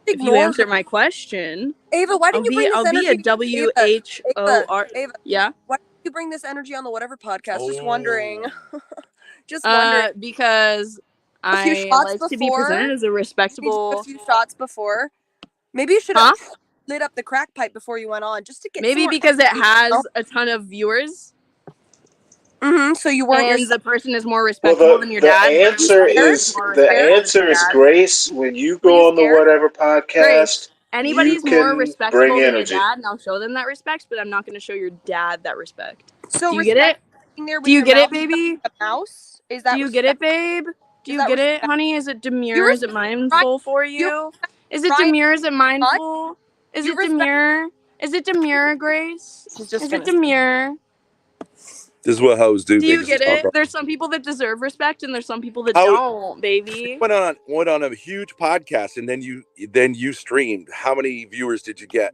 If you
Ignore
answer
her.
my question,
Ava, why didn't you bring this energy?
I'll be a WHOR.
Ava,
Yeah.
Why did you bring this energy on the whatever podcast? Just wondering.
Just wondering.
Because
a few
I
shots
like
before,
to be presented as a respectable.
A few shots before. Maybe you should have. lit up the crack pipe before you went on, just to get
maybe
some more
because it
energy,
has a ton of viewers.
So you weren't
And
yourself.
the person is more
Well,
respectable than your
the
dad.
answer is Grace. When you go on the whatever podcast,
Grace,
you
anybody's more
can bring
respectable than your
energy.
dad, and I'll show them that respect, but I'm not going to show your dad that respect.
So
do you get it?
There with
Do you
your
get it,
mouth
baby?
a mouse? Is that
Do you get it, babe? Do you get it, honey? Is it demure? Is it mindful for you? Is it demure? Is it mindful? Is it demure? Is it demure, Grace? Is it demure?
This is what hoes do.
Do
They
you
just
get
talk.
it? There's some people that deserve respect, and there's some people that
How-
don't, baby.
Went on a huge podcast, and then you streamed. How many viewers did you get?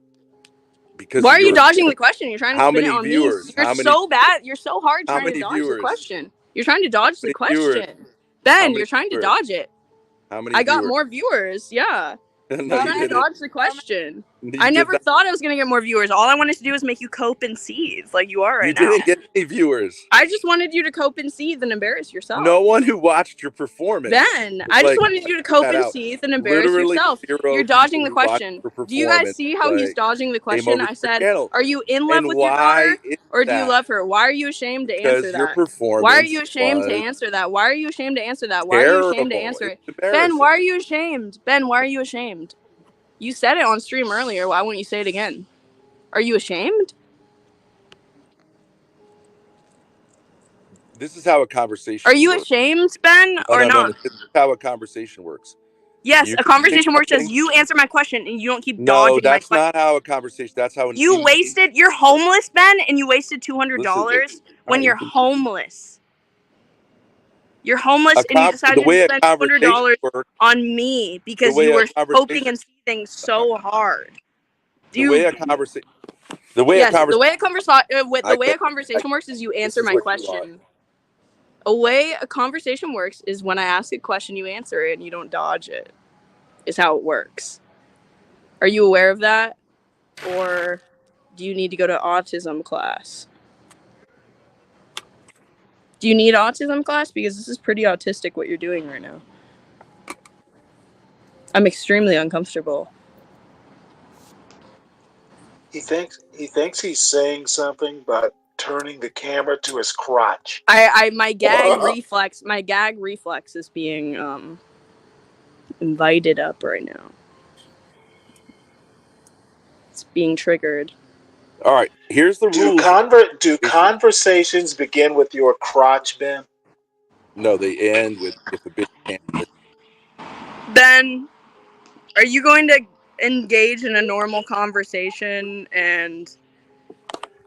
Because
why are you dodging the question? You're trying to
how
spin
many
it on
viewers?
me. You're
How many?
so bad. You're so hard
How
trying to
many
dodge the
viewers?
question. You're trying to dodge the
Viewers?
question. Ben,
many
you're trying to
viewers?
dodge it.
How many?
I got
viewers?
more viewers. Yeah.
No,
You're
you
trying to
didn't.
dodge the question.
You
I
did
never
not.
thought I was going to get more viewers. All I wanted to do was make you cope and seethe like you are right
You
now.
didn't get any viewers.
I just wanted you to cope and seethe and embarrass yourself.
No one who watched your performance.
Ben, I just wanted you to cope and seethe and embarrass
Literally
yourself.
zero
You're dodging the
people who watched
question.
your
Do you guys
performance,
see how he's
like,
dodging the
came
question?
over
I
your
said,
channel.
are you in love
And
with your
why
daughter
is
or do you
that?
love her? Why are you ashamed to answer
Because your
that?
performance
Why are you ashamed to
was
answer that? Why are you ashamed to answer that? Why are you ashamed to
terrible.
answer it?
It's
Ben,
embarrassing.
why are you ashamed? Ben, why are you ashamed? You said it on stream earlier. Why won't you say it again? Are you ashamed?
This is how a conversation
Are you
works.
ashamed, Ben, or not?
No. This is how a conversation works.
Yes, a conversation works as you answer my question and you don't keep
No,
dodging my
that's
question.
not how a conversation. That's how an
You wasted. You're homeless, Ben, and you wasted $200 when
Alright,
you're homeless. You're homeless and you decided to spend $200 on me because you were hoping and seething so hard.
The way a conversation
works is you answer my question. A way a conversation works is when I ask a question, you answer it, and you don't dodge it. Is how it works. Are you aware of that? Or do you need to go to autism class? Do you need autism class? Because this is pretty autistic what you're doing right now. I'm extremely uncomfortable.
He thinks he's saying something, but turning the camera to his crotch.
My gag reflex is being invited up right now. It's being triggered.
All right, here's the rules.
Do conversations begin with your crotch, Ben?
No, they end with if a bitch can't listen.
Ben, are you going to engage in a normal conversation and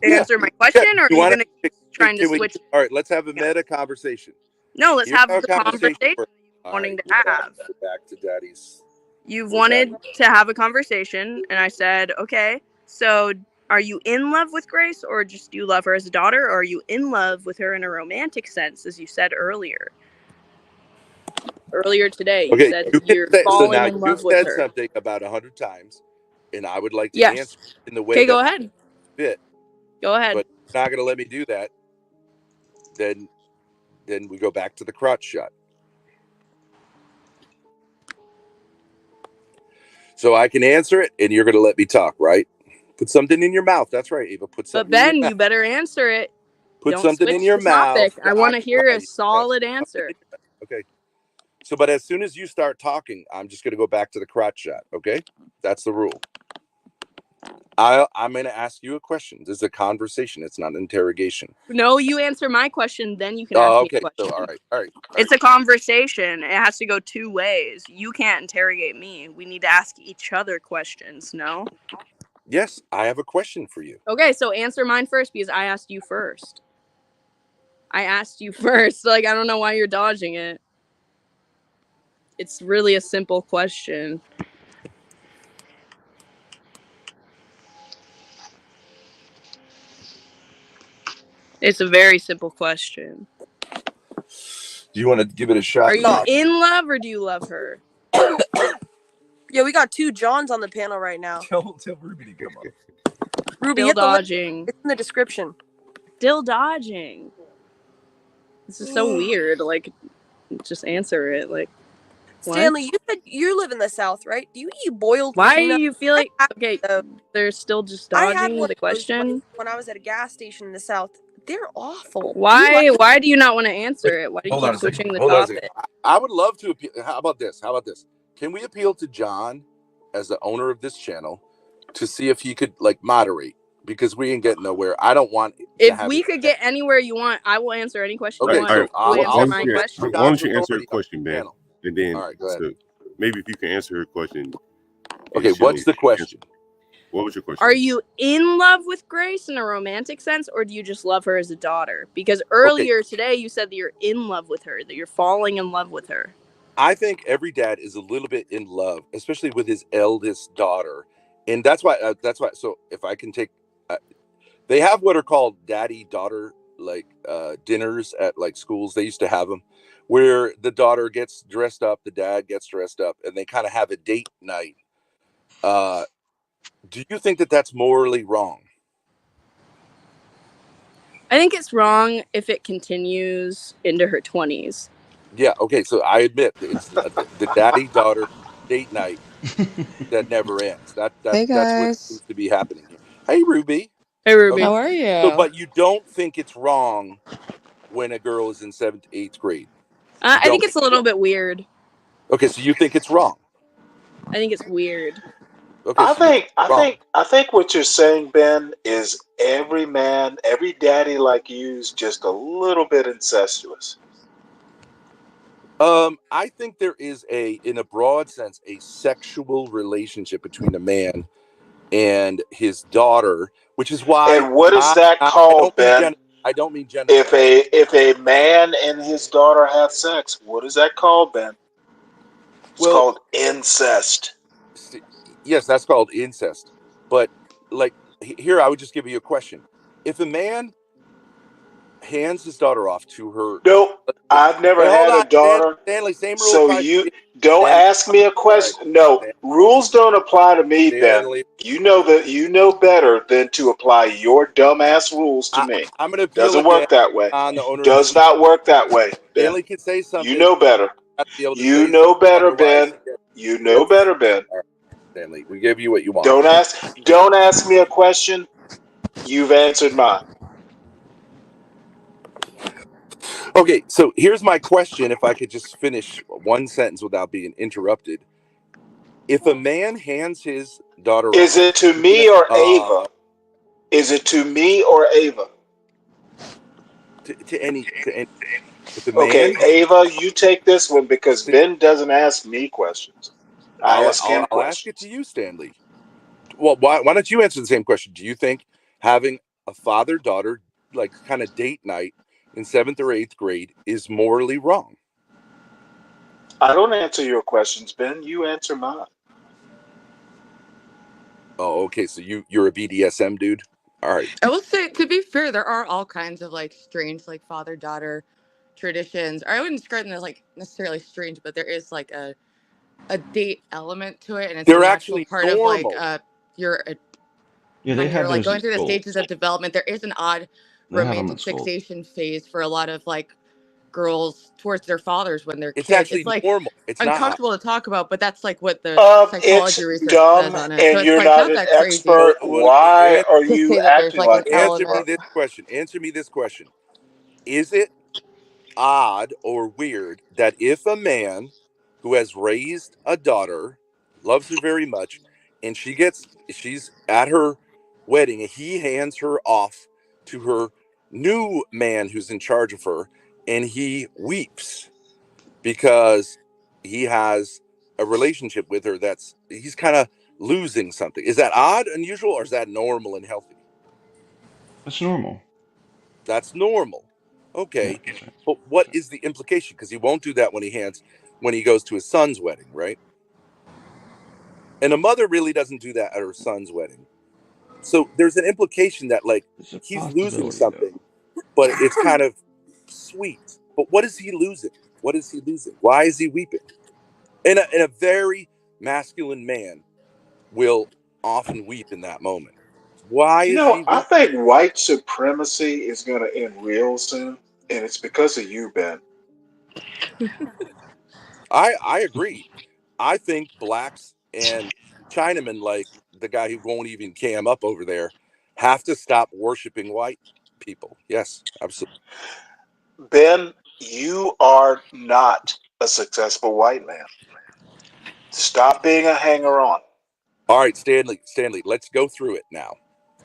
answer my question, or are you going to trying to switch?
All right, let's have a meta conversation.
No, let's
Here's
have
how
the conversation you're wanting to have.
Back to Daddy's.
You've wanted to have a conversation, and I said, okay, so are you in love with Grace, or just do you love her as a daughter, or are you in love with her in a romantic sense, as you said earlier? Earlier today, you said you're falling in love with her.
You've said something about 100 times, and I would like to answer in the way
that go ahead.
Fit.
Go ahead.
But if you're not going to let me do that, then we go back to the crotch shot. So I can answer it, and you're going to let me talk, right? Put something in your mouth. That's right, Ava. Put something.
But Ben, you better answer it.
Put something in your mouth.
I want to hear a solid answer.
Okay. So, but as soon as you start talking, I'm just going to go back to the crotch shot. Okay, that's the rule. I'm going to ask you a question. This is a conversation. It's not an interrogation.
No, you answer my question, then you can ask me a question.
So, all right.
It's a conversation. It has to go two ways. You can't interrogate me. We need to ask each other questions, no?
Yes, I have a question for you.
Okay, so answer mine first because I asked you first. Like, I don't know why you're dodging it. It's really a simple question. It's a very simple question.
Do you want to give it a shot?
Are you in love or do you love her?
Yeah, we got two Johns on the panel right now.
Tell Ruby to come up.
Ruby,
Still
hit
dodging.
It's in the description.
Still dodging. This is so weird. Like, just answer it. Like,
Stanley, you said you live in the South, right? Do you eat boiled
Why do
tuna?
you feel like okay? They're still just
I had
dodging
one
the
of those
question.
when I was at a gas station in the South. They're awful.
Why? Why do you not want to answer it? Why do you
Hold
keep
on a second.
switching the
Hold on a second.
topic?
I would love to appeal. How about this? How about this? Can we appeal to John as the owner of this channel to see if he could like moderate? Because we ain't getting nowhere. I don't want to
If
have
we could get anywhere you want, I will answer any question you
Okay,
want.
so
You
I'll
answer my question.
Why don't you answer her
authority on
question,
the
man?
channel.
And then,
All right, go ahead.
so maybe if you can answer her question.
Okay, what's the question?
What was your question?
Are you in love with Grace in a romantic sense, or do you just love her as a daughter? Because earlier today you said that you're in love with her, that you're falling in love with her.
I think every dad is a little bit in love, especially with his eldest daughter, and that's why. So if I can take, they have what are called daddy-daughter like dinners at like schools. They used to have them where the daughter gets dressed up, the dad gets dressed up, and they kind of have a date night. Do you think that that's morally wrong?
I think it's wrong if it continues into her 20s.
Yeah. Okay. So I admit it's the daddy-daughter date night that never ends.
Hey
That's what
guys.
seems to be happening here. Hey, Ruby.
Hey, Ruby.
How are
So,
you?
but you don't think it's wrong when a girl is in 7th, 8th grade? You
I
don't
think it's a little bit weird.
Okay, so you think it's wrong?
I think it's weird.
Okay, so you think it's wrong.
I think what you're saying, Ben, is every man, every daddy like you is just a little bit incestuous.
I think there is in a broad sense, a sexual relationship between a man and his daughter, which is why.
And what is that called, Ben?
I don't mean gender.
If a man and his daughter have sex, what is that called, Ben? It's called incest.
Yes, that's called incest. But like here, I would just give you a question: if a man hands his daughter off to her,
nope, I've never had a daughter.
Stanley, same rule
So
applies.
you don't ask me a question. No, rules don't apply to me, Ben. You know that you know better than to apply your dumbass rules to me.
I'm going to appeal
Doesn't
again
work that way.
on the owner.
Does not work that way, Ben.
Stanley can say something.
You know better. You know better, Ben. You know better, Ben.
All right, Stanley, we give you what you want.
Don't ask me a question. You've answered mine.
Okay, so here's my question. If I could just finish one sentence without being interrupted. If a man hands his daughter off,
is it to me or Ava? Is it to me or Ava?
To any. If a
Okay,
man,
Ava, you take this one because Ben doesn't ask me questions. I ask him
I'll
questions.
ask it to you, Stanley. Well, why don't you answer the same question? Do you think having a father-daughter like kind of date night in 7th or 8th grade is morally wrong?
I don't answer your questions, Ben. You answer mine.
Oh, okay. So you're a BDSM dude. All right.
I will say, to be fair, there are all kinds of like strange, like father-daughter traditions. I wouldn't describe them as like necessarily strange, but there is like a date element to it, and it's
They're
a natural
actually
part
normal.
of like your
Yeah, they
when you're
have
like
those
going
at
through the
schools.
stages of development. There is an odd
They have them
romantic
at schools.
fixation phase for a lot of like girls towards their fathers when they're
It's
kids.
actually
It's like
normal. It's not
uncomfortable to talk about, but that's like what the
It's
psychology research
dumb,
says on it. So
and
it's
you're
like
not
not
an
that crazy
expert. Why are
to
you
say that there's
acting
like an
like an
Answer me
element.
this question. Answer me this question. Is it odd or weird that if a man who has raised a daughter, loves her very much, and she's at her wedding, and he hands her off to her new man who's in charge of her, and he weeps because he has a relationship with her he's kind of losing something? Is that odd, unusual, or is that normal and healthy?
That's normal.
That's normal. Okay.
Yeah, that's right.
But what is the implication? Because he won't do that when he goes to his son's wedding, right? And a mother really doesn't do that at her son's wedding. So there's an implication that like he's losing something, but it's kind of sweet. But what is he losing? What is he losing? Why is he weeping? And a very masculine man will often weep in that moment. Why
You
is
know,
he
I
weeping?
think white supremacy is going to end real soon, and it's because of you, Ben.
I agree. I think blacks and Chinamen, like the guy who won't even cam up over there, have to stop worshiping white people. Yes, absolutely.
Ben, you are not a successful white man. Stop being a hanger on.
All right, Stanley, let's go through it now.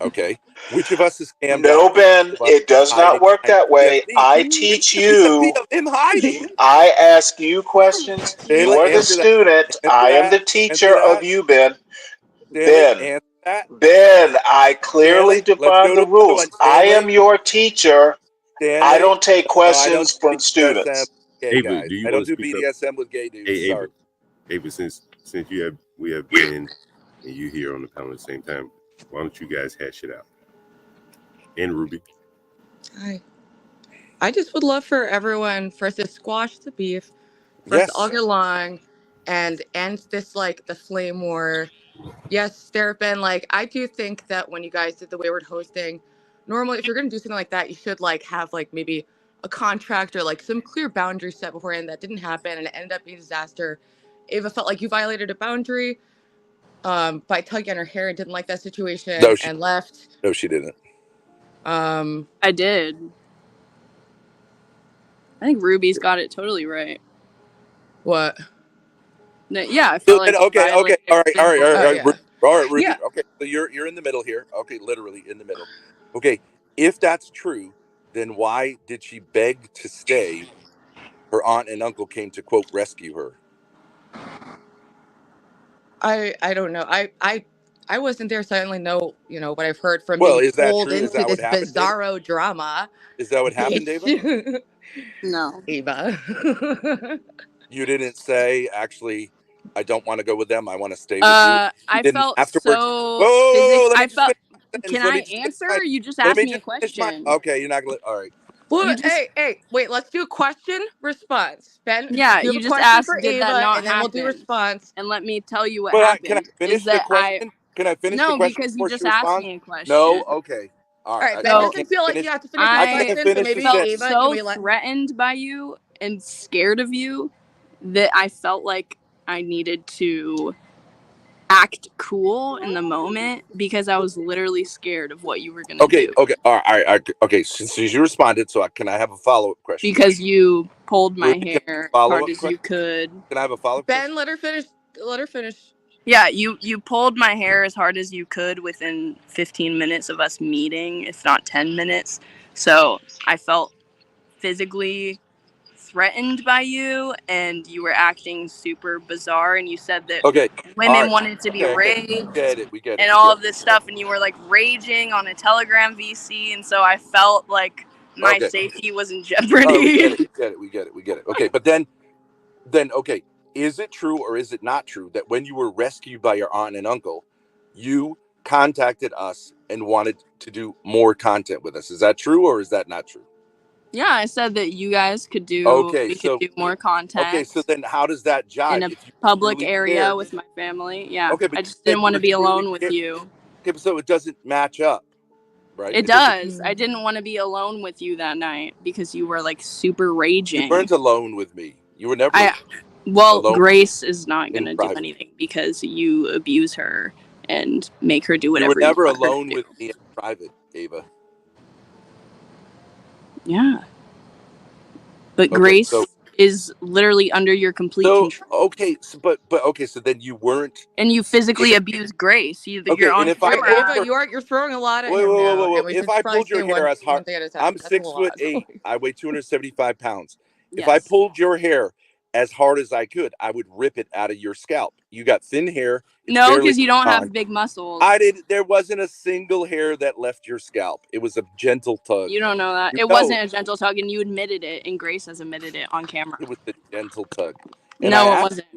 Okay. Which of us is cammed up?
No, Ben, it does not
Hiding
work
behind
that way.
PTSD.
I
It
teach
could be
you.
of him hiding.
I ask you questions. You
Stanley,
are the
answer that.
student.
Answer
I am
that.
the
Answer
teacher of
that.
you, Ben.
Stanley,
Ben,
answer that.
Ben, I clearly
Stanley, let's
define
go
the
to another
rules.
one.
I am
Stanley,
your teacher. I
Stanley.
don't take
No, I don't
questions
do
from
BDSM
students.
with gay
Ava,
guys.
do you
I
want
don't
to
do
speak up?
BDSM with gay dudes.
Hey,
Sorry.
Ava, since we have Ben and you here on the panel at the same time, why don't you guys hash it out? And Ruby.
Hi. I just would love for everyone for us to squash the beef, for us to all
Yes.
get along, and end this like the flame war. Yes, there have been like I do think that when you guys did the wayward hosting, normally if you're gonna do something like that, you should like have like maybe a contract or like some clear boundaries set beforehand. That didn't happen, and it ended up being a disaster. Ava felt like you violated a boundary by tugging on her hair and didn't like that situation and left.
No, she didn't.
I did. I think Ruby's got it totally right.
What?
Yeah, I felt like
Okay. All right.
Yeah.
Ruby.
Yeah.
Okay, so you're in the middle here. Okay, literally in the middle. Okay, if that's true, then why did she beg to stay? Her aunt and uncle came to quote rescue her.
I don't know. I wasn't there, so I only know what I've heard from
Well,
being
is that
pulled
true? Is
into
that what
this
happened, Ava?
bizarro drama.
Is that what happened, Ava?
No.
Ava.
You didn't say, actually, I don't want to go with them. I want to stay with you.
I
Didn't
felt
afterwards.
so
Whoa, let me
I
just
felt.
finish my sentence.
Can
Let
I
me just finish
answer?
my.
Or you just
Let
asked
me
me a
just finish my.
question.
Okay, you're not gonna. All right.
Well,
You just
wait. Let's do question response. Ben,
yeah.
you have
You
a
just
question
asked,
for
did that
Ava,
not
and then we'll do
happen?
response.
And let me tell you what
But can I
happened.
finish
Is
the
that
question? Can I finish the
no,
question
because you
before she
just asked
responds?
me a question.
No. Okay. All
All
right.
right, Ben
I
So
doesn't
can't
feel like
finish.
you have to finish his
I can't
question, so
finish the
maybe
felt
sentence.
Ava, can
so
we let?
threatened by you and scared of you that I felt like I needed to act cool in the moment because I was literally scared of what you were gonna
Okay.
do.
Okay. All right. Okay. Since you responded, so can I have a follow up question?
Because you pulled my
Ruby, can I have
hair
a
as
follow
hard
up
as
question?
you could.
Can I have a follow up question?
Ben, let her finish. Let her finish.
Yeah, you pulled my hair as hard as you could within 15 minutes of us meeting, if not 10 minutes. So I felt physically threatened by you, and you were acting super bizarre, and you said that
Okay. All
women
right.
wanted to be
Okay.
raped
We get it.
and all of this stuff, and you were like raging on a Telegram VC, and so I felt like my
Okay.
safety was in
All
jeopardy.
right. We get it. Okay. But then okay, is it true or is it not true that when you were rescued by your aunt and uncle, you contacted us and wanted to do more content with us? Is that true or is that not true?
Yeah, I said that you guys could do
Okay,
we could do more content.
Okay, so then how does that jive?
In a
if you
public
truly
area
cared?
with my family. Yeah.
Okay, but
I just didn't want to be alone with you.
Okay, so it doesn't match up, right?
It does. I didn't want to be alone with you that night because you were like super raging.
You weren't alone with me. You were never
well,
alone
Grace is not going
in
to do
private.
anything because you abuse her and make her do
You
whatever
were never
want her to
alone
do.
with me in private, Ava.
Yeah. But Grace is literally under your complete control.
Okay, so, but okay, so then you weren't.
And you physically abuse Grace. You're on
and if
Ava, you're throwing a lot at him now. And we
if
should
I
probably
pulled your
say
hair
one
as hard,
thing at a time.
I'm
That's a
6'8". I weigh 275 pounds. If
Yes.
I pulled your hair as hard as I could, I would rip it out of your scalp. You got thin hair.
No, because you don't have big muscles.
There wasn't a single hair that left your scalp. It was a gentle tug.
You don't know that. It wasn't a gentle tug, and you admitted it, and Grace has admitted it on camera.
It was a gentle tug. And
no, it wasn't.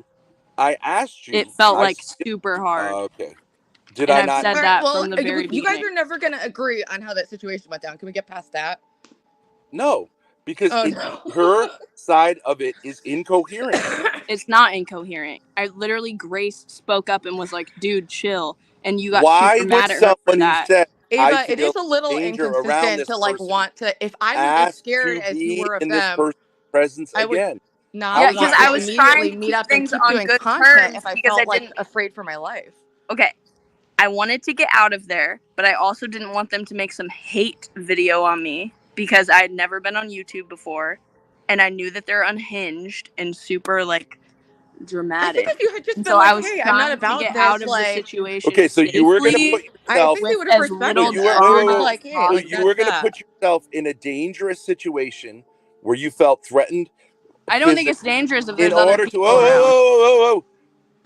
I asked you.
It felt like super hard.
Okay. Did
and
I
I've
not?
said that from the very
you guys
beginning.
are never gonna agree on how that situation went down. Can we get past that?
No, because her side of it is incoherent.
It's not incoherent. Grace spoke up and was like, "Dude, chill," and you got
Why
super mad
would
at her for
someone who
that.
said,
Ava, it is a little inconsistent to like want to. If I'm as scared as you were of
in this
them,
person's presence
I would.
again?
not
Yeah, because
want
I
to
was trying
immediately
to
meet
keep
up and
things
keep
on
doing
good
content
terms
if I
because I
felt like
didn't.
afraid for my life.
Okay, I wanted to get out of there, but I also didn't want them to make some hate video on me because I had never been on YouTube before, and I knew that they're unhinged and super like
I think
dramatic.
if you had just
And
been
so I
like,
was
"Hey, I'm not
trying to
about
get out
this,"
of the
like,
situation
Okay, so you were gonna
safely
put
I
yourself.
think they
with
would have
as
So
respected
little
you were
that. They would have been
drama
like,
as
"Hey,
so
like
you
possible.
were
that's
gonna
that."
put yourself in a dangerous situation where you felt threatened
I don't think
physically
it's dangerous if
in
there's other
order to
people around.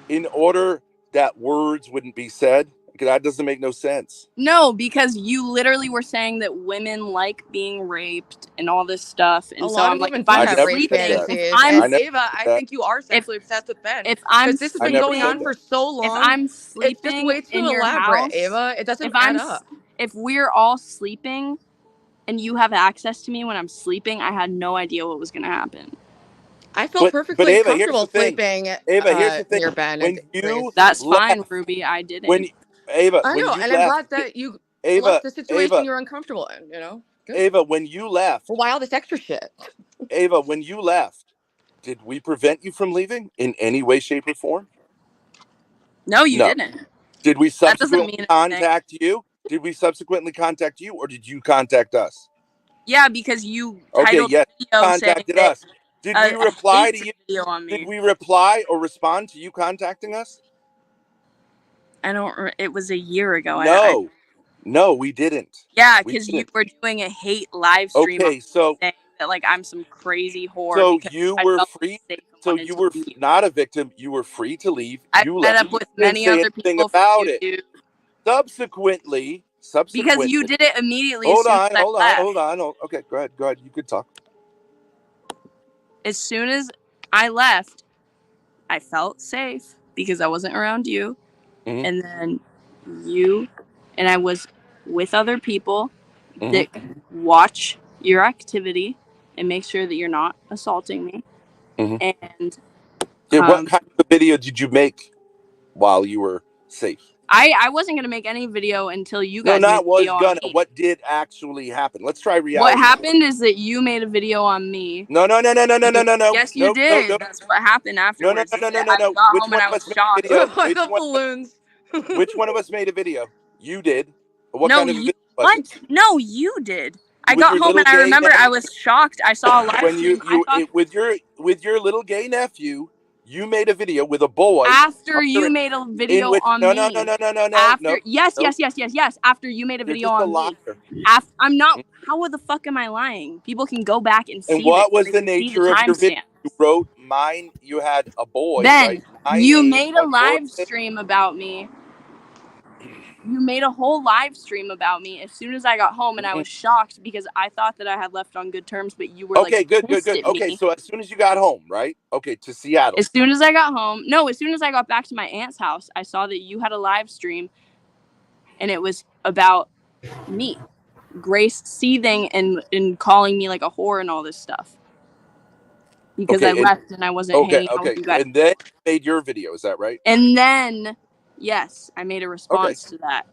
in order that words wouldn't be said. Because that doesn't make no sense.
No, because you literally were saying that women like being raped and all this stuff,
A
and so
lot
I'm
of
like,
women
if
do
I'm
I
have
never
rape
said
sleeping,
that.
if
fantasies,
I'm
I
and
never
Ava,
said
I
that.
think you are
if
sexually obsessed with Ben
if I'm
because this has
I
been
never
going
sleeping,
said
on
that.
for so
if
long.
I'm
It's just
sleeping
way too
in your
elaborate,
house,
Ava. It doesn't
if
add up.
if we're all sleeping and you have access to me when I'm sleeping, I had no idea what was gonna happen.
I felt
But
perfectly
Ava, here's
comfortable
the thing.
sleeping
Ava, here's the thing.
near Ben and
When you
Grace.
That's fine,
left,
Ruby. I
when
didn't.
Ava,
I
when
know,
you
and I'm
left,
glad that you
Ava,
left the situation
Ava,
you're uncomfortable in. You know, good.
Ava, when you left,
Well, why all this extra shit?
Ava, when you left, did we prevent you from leaving in any way, shape, or form?
No, you
No.
didn't.
Did we
That doesn't
subsequently
mean anything.
contact you? Did we subsequently contact you, or did you contact us?
Yeah, because you
Okay,
titled
yes,
the video saying
contacted
that
us. Did we
a
reply to
hate
you?
video on
Did
me.
we reply or respond to you contacting us?
I don't. It was a year ago.
No, no, we didn't.
Yeah,
We
because you
didn't.
were doing a hate live stream on
Okay, so
saying that like I'm some crazy whore because
you
I
were
felt
free.
safe and
So
wanted
you
to
were
leave.
not a victim. You were free to leave.
I've
You
met
left.
up with
You didn't
many
say
other
anything
people from
about it.
YouTube
Subsequently,
because you did it immediately as
Hold
soon as
on,
I
hold on,
left.
hold on. Okay, go ahead. Go ahead. You could talk.
As soon as I left, I felt safe because I wasn't around you.
Mhm.
And then you and I was with other people that watch your activity and make sure that you're not assaulting me.
Mhm.
And
Yeah, what kind of video did you make while you were safe?
I wasn't gonna make any video until you
No,
guys made
not
a video
was
on
gonna.
me.
What did actually happen? Let's try
What
reality.
happened is that you made a video on me.
No.
Yes, you did. That's what happened afterwards. is that I got
Which
home
one
and I
of
was
us made a
shocked.
video?
I got balloons.
Which one of us made a video? You did. What
No,
kind of a
you
video was
what?
it?
No, you did. I
With
got
your
home
little
and I
gay
remember
nephew.
I was shocked. I saw a live
When
stream. I thought
with your little gay nephew, you made a video with a boy
after you made a video
in which
on
no.
me. After yes. After you made a
You're
video
just a
on
liar.
me. I'm not. How the fuck am I lying? People can go back and
And
see this.
what was
They
the
can see the
nature of your video?
timestamp.
You wrote mine. You had a boy
Ben,
write my
you
name
made a
on your
live
thing.
stream about me. You made a whole live stream about me as soon as I got home, and I was shocked because I thought that I had left on good terms, but you were like
Okay, good.
pissed at
Okay,
me.
so as soon as you got home, right? Okay, to Seattle.
As soon as I got home, no, as soon as I got back to my aunt's house, I saw that you had a live stream, and it was about me, Grace seething and calling me like a whore and all this stuff because I
Okay,
left and I wasn't hanging out with you guys.
and then you made your video. Is that right?
And then, yes, I made a
Okay.
response to that.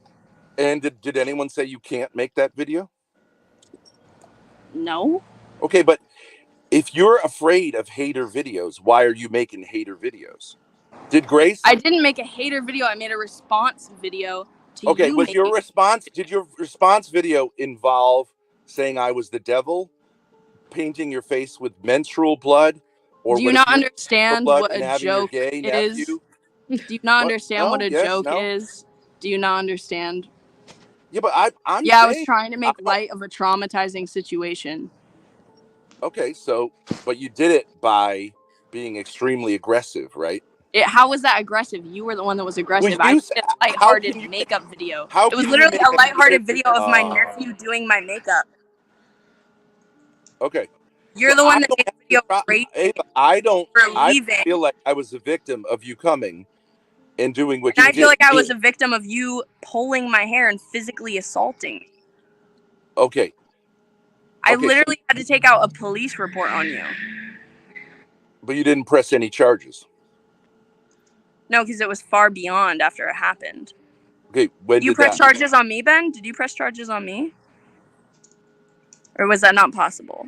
And did anyone say you can't make that video?
No.
Okay, but if you're afraid of hater videos, why are you making hater videos? Did Grace?
I didn't make a hater video. I made a response video to
Okay,
you.
was your response? Did your response video involve saying I was the devil, painting your face with menstrual blood, or
Do you
would
not
it be
understand
blood
what
and
a
having your
joke
gay
is?
nephew?
Do you not
What?
understand what
No.
a
Yes.
joke
No.
is? Do you not understand?
Yeah, but I'm
Yeah, I was
saying.
trying to make light of a traumatizing situation.
Okay, so but you did it by being extremely aggressive, right?
How was that aggressive? You were the one that was aggressive.
Well,
I
you
made a
how can
lighthearted
you
makeup video.
how
It was
can you
literally
make
a
a
lighthearted
hater?
video of my nephew doing my makeup.
Okay.
You're
Well,
the
I
one that
don't
made
have
a video
any
raging
Ava, I don't
for leaving.
feel like I was a victim of you coming and doing what
And
you
I feel
did.
like I was a victim of you pulling my hair and physically assaulting me.
Okay.
I literally had to take out a police report on you.
But you didn't press any charges.
No, because it was far beyond after it happened.
Okay, when
Did you
did
press
that?
charges on me, Ben? Did you press charges on me? Or was that not possible?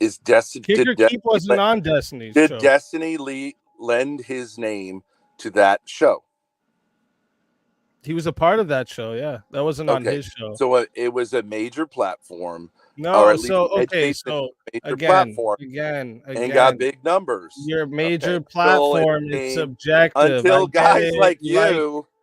Is Destiny
Kick or Keep wasn't on Destiny's
did
show.
Destiny lend his name to that show?
He was a part of that show. Yeah, that wasn't on his show.
So it was a major platform.
No,
or at least
so okay,
adjacent
so
major
again,
platform,
again,
and got big numbers.
Your major
Okay.
platform is subjective.
Until
I get
guys
it.
like you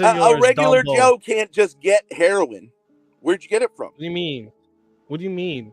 ass of
A
yours,
regular
Dumbo.
Joe can't just get heroin. Where'd you get it from?
What do you mean? What do you mean?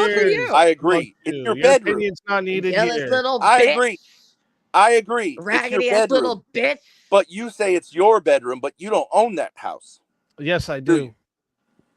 both of you.
I
Fuck
agree. It's
you.
your
Your
bedroom.
opinion's not needed
Jealous
here.
little
I
bitch.
agree. I agree. It's your
Raggedy ass
bedroom.
little bitch.
But you say it's your bedroom, but you don't own that house.
Yes, I
Do
do.
you?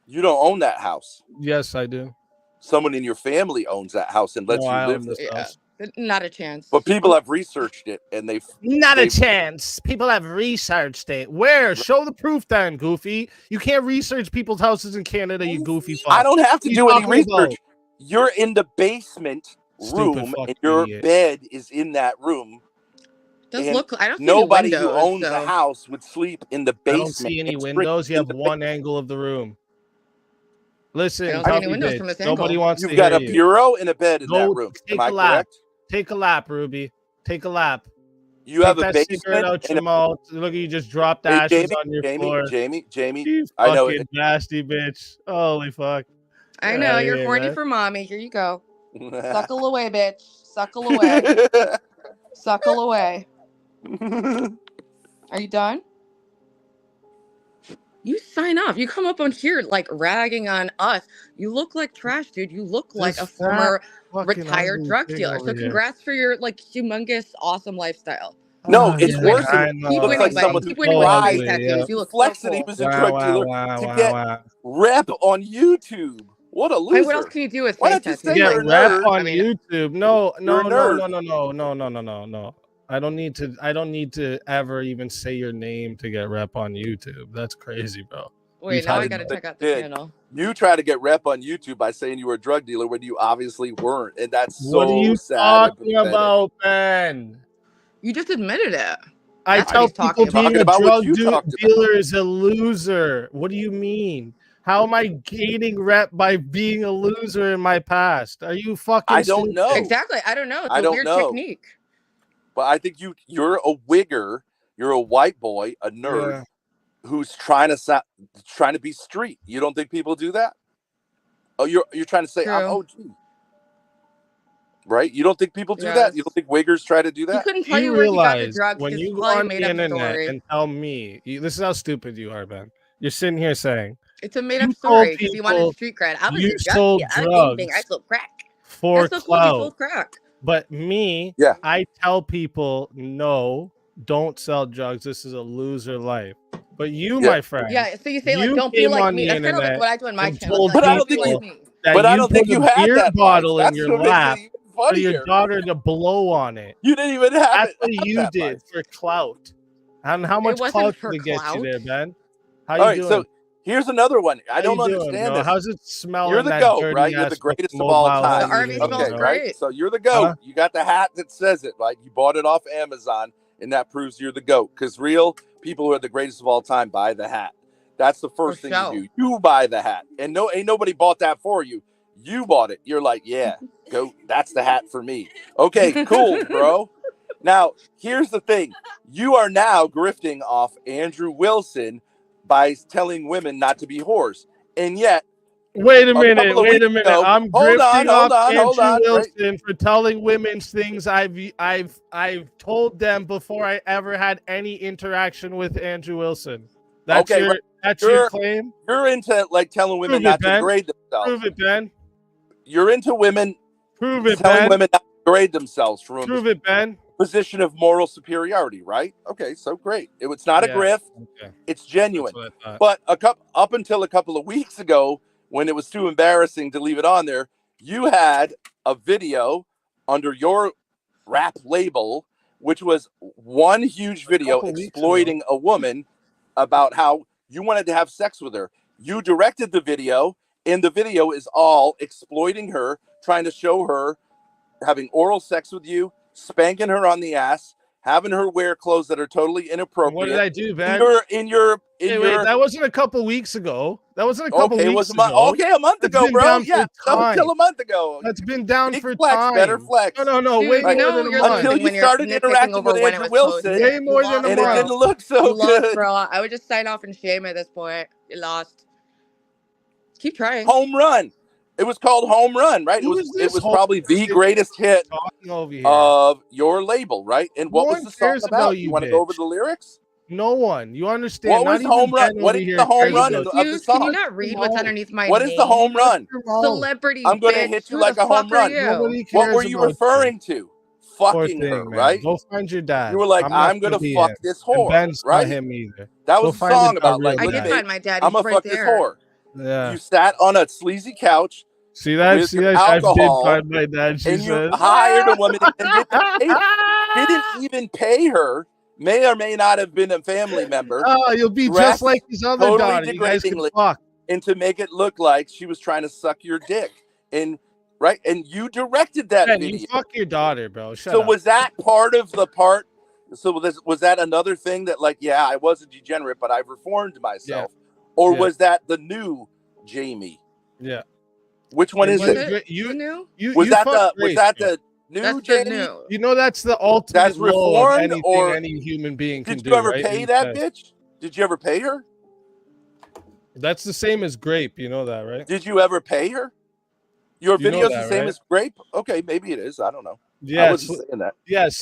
You don't own that house.
Yes, I do.
Someone in your family owns that house and lets
No,
you
I
live
own
there.
this house.
Not a chance.
But people have researched it, and
Not a chance. People have researched it. Where? Show the proof then, Goofy. You can't research people's houses in Canada, you goofy fuck.
I don't have to
What are you
do any
talking
research.
about?
You're in the basement
Stupid
room,
fucking
and your
idiot.
bed is in that room.
Does
and
look? I don't see
nobody
any windows,
who owns
so.
a house would sleep in the
I
basement.
don't see any
and sleep
windows. You
in
have
the
one angle of the room. Listen,
I don't see any
Tuffy
windows
bitch,
from this
nobody
angle.
wants
You've
to
got
hear
a
you.
bureau and a bed in that
Go
room.
take
Am I
a lap.
correct?
Take a lap, Ruby. Take a lap.
You
Take
have a
that cigarette
basement
out
and
your mouth. Look at you just dropped
Hey,
ashes on your floor.
Jamie.
You
I know
fucking nasty bitch. Holy fuck.
I
Get
know
outta
you're
here,
horny
man.
for mommy. Here you go. Suckle away, bitch. Suckle away. Suckle away. Are you done? You sign off. You come up on here like ragging on us. You look like trash, dude. You look like a
This
former
fat fucking
retired
ugly
drug
thing
dealer.
over
So
here.
congrats for your like humongous, awesome lifestyle.
No,
Oh,
it's
Keep
yeah,
worse.
winning.
I
He
know.
Keep
looks
winning,
like
buddy.
someone who
Keep winning with those face
tried
tattoos.
to
You look so
flex that he
cool.
was a drug dealer to get rep on YouTube. What a
I mean, what else
loser!
can you do with
Why
face
don't you
tattoos?
say
Get
you're a
rep
nerd?
on
I mean,
YouTube. No.
You're a nerd.
No. I don't need to ever even say your name to get rep on YouTube. That's crazy, bro.
wait, now I gotta check out the channel.
You try to get rep on YouTube by saying you were a drug dealer when you obviously weren't, and that's
What are
so
you
sad.
talking about, Ben?
You just admitted it.
I
That's what
tell
he's
people
talking about.
being a
about what
drug
you talked about.
dealer is a loser. What do you mean? How am I gaining rep by being a loser in my past? Are you fucking
I don't
stupid?
know.
Exactly. I don't know. It's
I
a
don't
weird
know.
technique.
But I think you're a wigger. You're a white boy, a nerd who's trying to be street. You don't think people do that? Oh, you're trying to say I'm
True.
OG, right? You don't think people do that? You don't think wiggers try to do
He
that?
couldn't
Do
tell
you
you where he got the
realize
drugs
when
because
you
he
go
probably
on
made
the
up a
internet
story.
and tell me, this is how stupid you are, Ben. You're sitting here saying
It's a made
you
up
told
story because he wanted
people
street cred. I was
you
a drug
sold
dealer. I was gangbang. I
drugs
sold crack.
for
That's so cool. He
clout.
sold crack.
But me,
Yeah.
I tell people, no, don't sell drugs. This is a loser life. But you, my friend,
Yeah, so you say like,
you
don't be
came
like
on
me.
the
That's kind of like
internet
what I do on my
and
channel.
told
It's like,
But I
don't
don't
be
think
like
you.
me.
that
But I
you
don't
put
think
a
you had
beer
that life.
bottle in
That's
your
what makes
lap
it even
for your
funnier.
daughter to blow on it.
You didn't even have
That's
it.
what
have
you
that
did
life.
for clout. And how
It
much
wasn't
clout
for
did it get you
clout.
there, Ben? How
All
you
right,
doing?
so here's another one. I
How
don't
you doing,
understand
bro?
this.
How's it smell
You're
in
the
that
GOAT,
dirty
right? You're the
ass fucking
greatest of all
mobile
time.
The
home
RV
you live in,
smells
Okay,
bro?
right?
great.
So you're the GOAT. You got the hat that says it, right? You bought it off Amazon, and that proves you're the GOAT. Because real people who are the greatest of all time buy the hat. That's the first thing
show.
you do. You buy the hat. And ain't nobody bought that for you. You bought it. You're like, yeah, GOAT. That's the hat for me. Okay, cool, bro. Now, here's the thing. You are now grifting off Andrew Wilson by telling women not to be whores. And yet,
Wait a
a couple
minute.
of
Wait
weeks
a minute.
ago,
I'm
hold
drifting off
on.
Andrew
Right?
Wilson for telling women things I've told them before I ever had any interaction with Andrew Wilson. That's
Okay,
your claim?
You're into like telling women
Prove it,
not to
Ben.
degrade themselves.
Prove it, Ben.
You're into women
Prove it,
telling
Ben.
women not to degrade themselves from
Prove it, Ben.
position of moral superiority, right? Okay, so great. It's not a grift.
Okay.
It's genuine.
That's what I thought.
But up until a couple of weeks ago, when it was too embarrassing to leave it on there, you had a video under your rap label, which was one huge video exploiting a woman about how you wanted to have sex with her. You directed the video, and the video is all exploiting her, trying to show her having oral sex with you, spanking her on the ass, having her wear clothes that are totally inappropriate.
What did I do, Ben?
Wait,
that wasn't a couple weeks ago. That wasn't a couple weeks ago.
Okay, a month ago, bro. Yeah, until a month ago.
That's been down
Big
for
flex,
time.
better flex.
No,
Dude,
way
you know
more than a
you're
month.
Until you started interacting with Andrew Wilson.
Way more than a
and it
month.
didn't look so
You lost,
good.
bro. I would just sign off in shame at this point. You lost. Keep trying.
Home Run. It was called Home Run, right? It was probably the greatest hit of your label, right? And what was the song about? You want to go over the lyrics?
No one. You understand?
What was Home Run? What is the home run of the song?
Can you not read what's underneath my
What
name?
is the home run?
Celebrity.
I'm going to
bitch.
hit you
Who
like
the
a home
fuck are
run.
you?
What were you referring to? Fucking her, right?
Go find your dad.
You were like, I'm going to fuck this whore,
Ben's
right?
not him either.
That
Go
was a
find
song
your
about
real
like,
I
look
did
at me,
find my dad.
I'm
He's
going to
right
fuck this
there.
whore.
Yeah.
You sat on a sleazy couch
See that?
with
See
your
that? I did
alcohol,
find my dad. She
and you
said.
hired a woman and didn't even pay her. May or may not have been a family member.
Oh, you'll be just like his other
totally
daughter. You guys can
degradingly,
fuck.
and to make it look like she was trying to suck your dick. And right, and you directed that
Man,
video.
you fuck your daughter, bro. Shut
So
up.
was that part of the part? So was that another thing that, like, yeah, I was a degenerate, but I've reformed myself, or
Yeah.
was that the new Jamie?
Yeah.
Which one is it? Was that the new
That's
Jamie?
the new.
You know that's the ultimate
That's
low of
reformed,
anything
or
any human being can
did
do.
you ever
right?
pay that bitch? Did you ever pay her?
That's the same as grape. You know that, right?
Did you ever pay her? Your
You know
video's
that,
the same
right?
as grape? Okay, maybe it is. I don't know. I
Yes.
wasn't saying that.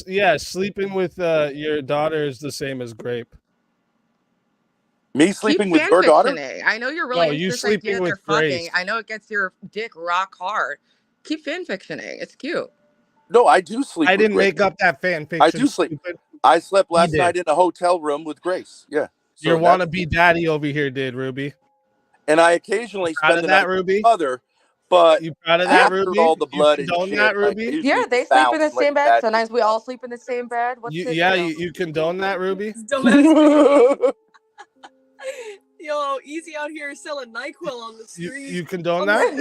Yes. Sleeping with your daughter is the same as grape.
Me
Keep
sleeping with your daughter?
fanfictioning. I know you're really into
you
this
sleeping
idea that
with
they're fucking.
Grace.
I know it gets your dick rock hard. Keep fanfictioning. It's cute.
No, I do sleep.
I
with
didn't
Grace.
make up that fan fiction.
I do sleep.
Stupid.
I slept
He
last
did.
night in a hotel room with Grace. Yeah. So
Your
that's-
wannabe daddy over here did, Ruby.
and I occasionally
Proud
spend
of
the
that,
night with
Ruby?
my mother, but
You proud of that,
after
Ruby?
all the
You
blood and
condone
shit,
that,
like, I
Ruby?
usually
Yeah, they
just
sleep in
bounce
the
and let
same bed.
Dad
Sometimes we all sleep in the same bed. What's it?
You condone that, Ruby?
Yo, easy out here selling NyQuil on the street.
You condone that?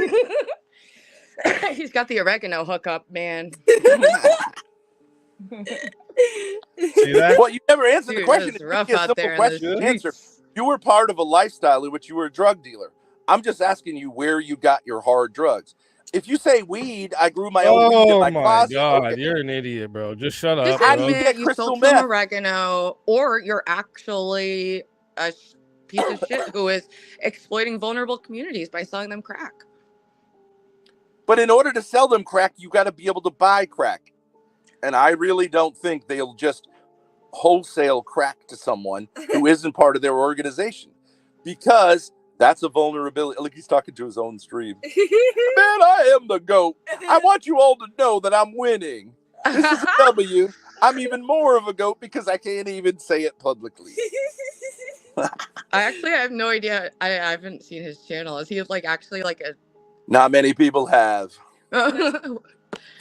He's got the oregano hookup, man.
See that?
Well, you never answered the
Dude,
question.
it's
It
rough
took me a
out
simple
there in the
question to answer. You were part of a lifestyle in which you were a drug dealer. I'm just asking you where you got your hard drugs. If you say weed, I grew my own weed in
Oh
my
my
closet.
god,
Okay.
you're an idiot, bro. Just shut
Just
up, bro.
admit you
crystal
sold some
meth?
oregano, or you're actually a piece of shit who is exploiting vulnerable communities by selling them crack.
But in order to sell them crack, you got to be able to buy crack. And I really don't think they'll just wholesale crack to someone who isn't part of their organization, because that's a vulnerability. Like, he's talking to his own stream. Man, I am the GOAT. I want you all to know that I'm winning. This is a W. I'm even more of a GOAT because I can't even say it publicly.
I have no idea. I haven't seen his channel. Is he like actually like a?
Not many people have.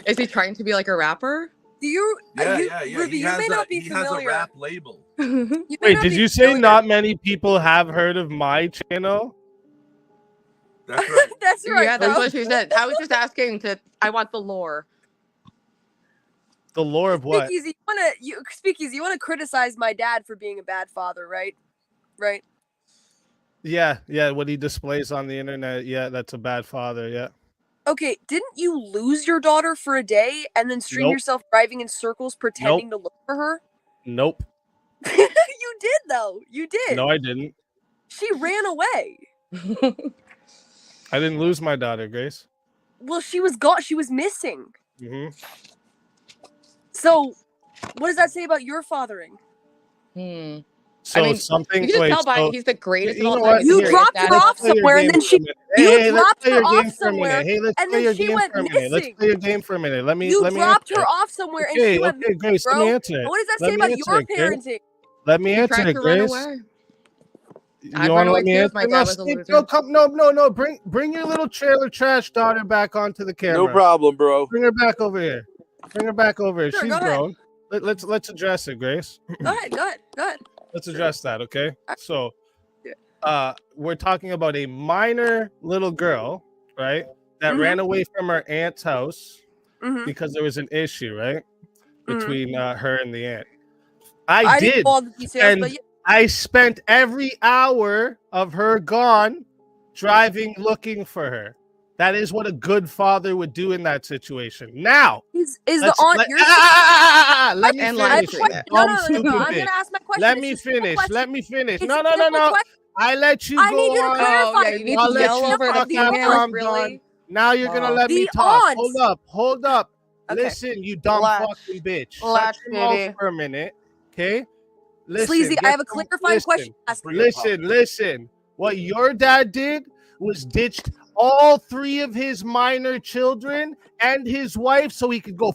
Is he trying to be like a rapper?
Do you?
Yeah.
Ruby,
He
you may not be
has
familiar.
a rap label.
Wait, did you say not many people have heard of my channel?
That's right.
That's right.
Yeah, that's
bro.
what she said. I was just asking I want the lore.
The lore of what?
Speakeasy, you wanna criticize my dad for being a bad father, right? Right.
Yeah, what he displays on the internet. Yeah, that's a bad father. Yeah.
Okay, didn't you lose your daughter for a day and then stream
Nope.
yourself driving in circles pretending to look for her?
Nope.
You did though. You did.
No, I didn't.
She ran away.
I didn't lose my daughter, Grace.
Well, she was gone. She was missing.
Mm-hmm.
So, what does that say about your fathering?
So
I mean,
something.
you can just
wait,
tell by
so,
he's the greatest
you
of all
know
time.
what?
You
Here,
dropped her off
let's play your
somewhere, and
game
then
for a
she.
minute.
You
Hey, let's
dropped
play
her
your
off
game for a
somewhere,
minute. Hey, let's
and
play
then
your
she
game
went
for a minute. Let's
missing.
play your game for a minute. Let me
You dropped
answer
her
it.
off somewhere, and
Okay,
she went
okay, Grace,
bro.
let me answer it.
What does that
Let
say
me
about
answer
your
it, Grace.
parenting?
Let me
She
answer
tried
it,
to run
Grace.
away.
You
I'd
want
run
to
away
let me
too if
answer?
my
No,
dad was a
Steve,
loser.
no, come, no. Bring your little trailer trash daughter back onto the camera.
No problem, bro.
Bring her back over here. Bring her back over here.
Sure,
She's
go ahead.
grown. Let's address it, Grace.
Go ahead.
Let's address that, okay? So, we're talking about a minor little girl, right? That ran away from her aunt's house because there was an issue, right, between her and the aunt. I
didn't
did,
know all the details,
and
but yeah.
I spent every hour of her gone driving looking for her. That is what a good father would do in that situation. Now,
Is the aunt your
let me finish.
No, I'm gonna ask my question.
Let
It's
me
just a simple
finish.
question.
Let me finish.
It's
No.
a simple question.
I let you
I
go
need you to
on.
clarify.
Oh, yeah, you need
I'll
to
let
yell
you
over the
talk after
females,
I'm
really?
done. Now you're gonna let me
The
talk.
aunt.
Hold up.
Okay.
Listen, you dumb
Latch.
fucking bitch. Shut
Latch,
your mouth
baby.
for a minute, okay? Listen,
Sleazy, I
get
have a
some-
clarifying question to ask you.
Listen. What your dad did was ditched all 3 of his minor children and his wife so he could go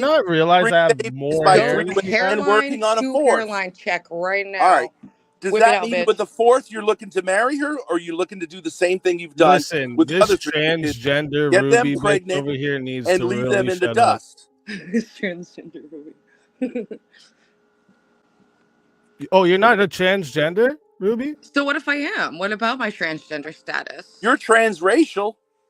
not realize
three
I have
babies
more
by
hair
three
than
women
you guys?
and working on a
Two
fourth.
hairline check right now.
All right. Does
Whip it
that
out,
mean
bitch.
with the fourth you're looking to marry her, or are you looking to do the same thing you've done
Listen,
with the
this
other three kids?
transgender
Get them
Ruby bitch
pregnant
over here needs
and
to
leave them
really
in the
shut up.
dust.
Transgender Ruby.
Oh, you're not a transgender, Ruby?
So what if I am? What about my transgender status?
You're transracial.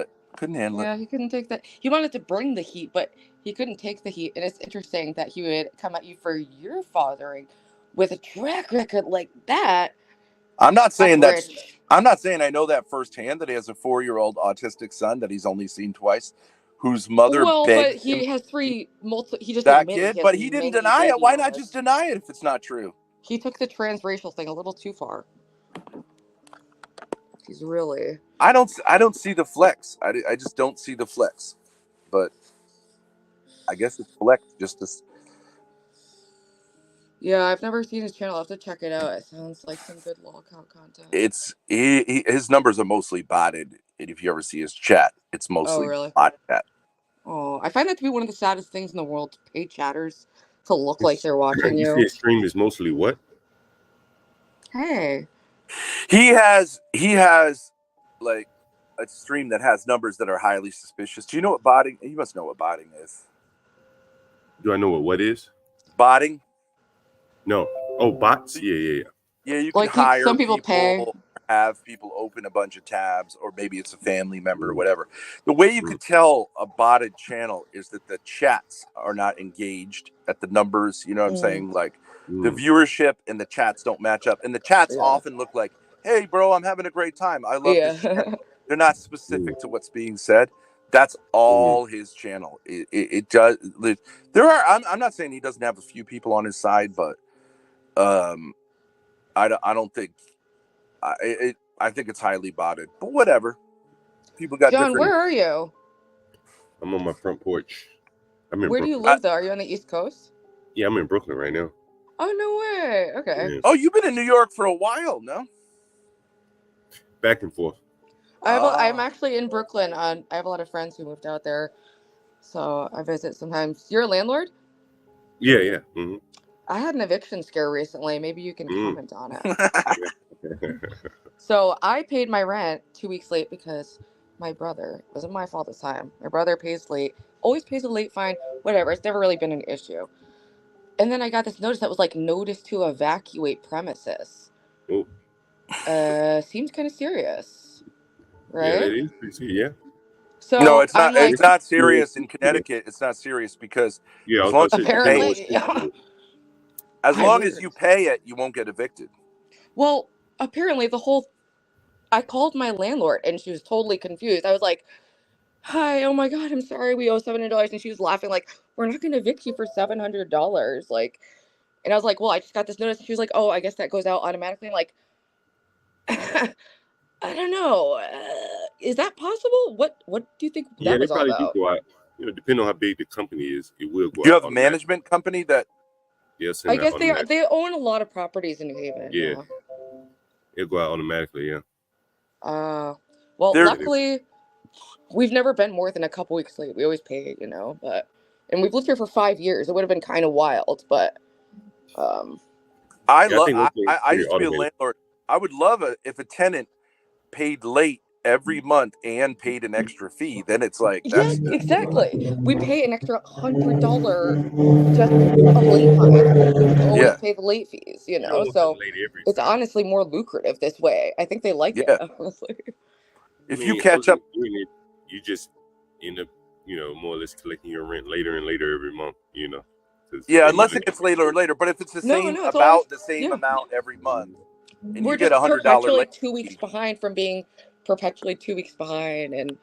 it. Couldn't handle
Yeah,
it.
he couldn't take that. He wanted to bring the heat, but he couldn't take the heat. And it's interesting that he would come at you for your fathering with a track record like that.
I'm not saying
That's
that's.
rich.
I'm not saying I know that firsthand. That he has a 4-year-old autistic son that he's only seen twice, whose mother
Well, but
begged him.
he has he just
That
admitted he
kid,
has
but he didn't
many
deny it.
baby
Why not just
mamas.
deny it if it's not true?
He took the transracial thing a little too far. He's really.
I don't see the flex. I just don't see the flex. But I guess it's flex just to.
Yeah, I've never seen his channel. I'll have to check it out. It sounds like some good lolcow content.
His numbers are mostly botted, and if you ever see his chat, it's mostly
really?
bot chat.
Oh, I find that to be one of the saddest things in the world to pay chatters to look like they're watching
You
you.
say his stream is mostly what?
Hey.
He has like a stream that has numbers that are highly suspicious. Do you know what botting? You must know what botting is.
Do I know what is?
Botting?
No. Oh, bots? Yeah.
Yeah, you can
Like
hire
some people pay.
have people open a bunch of tabs, or maybe it's a family member or whatever. The way you could tell a botted channel is that the chats are not engaged at the numbers. You know what I'm saying? Like the viewership and the chats don't match up. And the chats often look like, hey, bro, I'm having a great time. I love this channel. They're not specific to what's being said. That's all his channel. It does. There are. I'm not saying he doesn't have a few people on his side, but I don't think. I think it's highly botted, but whatever. People got
John,
different.
where are you?
I'm on my front porch. I'm in
Where
Brooklyn.
do you live, though? Are you on the East Coast?
Yeah, I'm in Brooklyn right now.
Oh, no way. Okay.
Yeah.
Oh, you've been in New York for a while, no?
Back and forth.
I'm actually in Brooklyn. I have a lot of friends who moved out there, so I visit sometimes. You're a landlord?
Yeah. Mm-hmm.
I had an eviction scare recently. Maybe you can comment on it. So I paid my rent 2 weeks late because my brother, it wasn't my fault this time. My brother pays late, always pays a late fine, whatever. It's never really been an issue. And then I got this notice that was like notice to evacuate premises.
Oh.
Seems kind of serious, right?
Yeah, that is pretty serious. Yeah.
So
no, it's not.
I'm like,
it's not serious in Connecticut. It's not serious because
as
long
as
apparently,
as long as you pay it, you won't get evicted.
Well, apparently I called my landlord and she was totally confused. I was like, hi, oh my God, I'm sorry, we owe $700. And she was laughing like, we're not going to evict you for $700. Like, and I was like, well, I just got this notice. And she was like, oh, I guess that goes out automatically. I'm like, I don't know. Is that possible? What do you think
Yeah,
that
they
was all
probably
about?
do go out. You know, depending on how big the company is, it will go out.
You have a management company that.
Yes,
I guess they own a lot of properties in New Haven.
Yeah. It'll go out automatically. Yeah.
Well, luckily, we've never been more than a couple weeks late. We always pay, and we've lived here for 5 years. It would have been kind of wild, but
I used to be a landlord. I would love it if a tenant paid late every month and paid an extra fee. Then it's like that's
exactly. We pay an extra $100 just of late fine. Always pay the late fees, So it's honestly more lucrative this way. I think they like it, honestly.
If you catch up,
you just end up, more or less collecting your rent later and later every month.
Yeah, unless it gets later and later. But if it's the same the same amount every month, and
we're
you get
just
$100
perpetually
late
2 weeks behind from being perpetually 2 weeks behind, and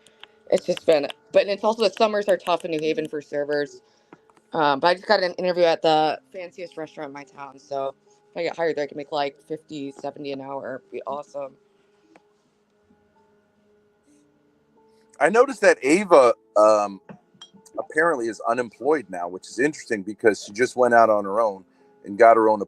it's just been. But it's also the summers are tough in New Haven for servers. But I just got an interview at the fanciest restaurant in my town, so if I get hired there, I can make like 50, 70 an hour. It'd be awesome.
I noticed that Ava apparently is unemployed now, which is interesting because she just went out on her own and got her own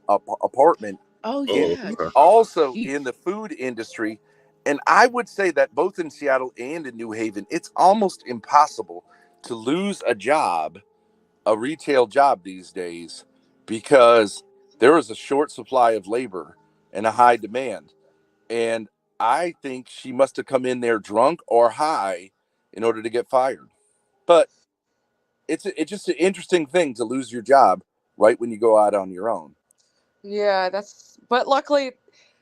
apartment.
Oh yeah.
Also in the food industry, and I would say that both in Seattle and in New Haven, it's almost impossible to lose a job, a retail job these days, because there is a short supply of labor and a high demand. And I think she must have come in there drunk or high in order to get fired. But it's just an interesting thing to lose your job right when you go out on your own.
Yeah, but luckily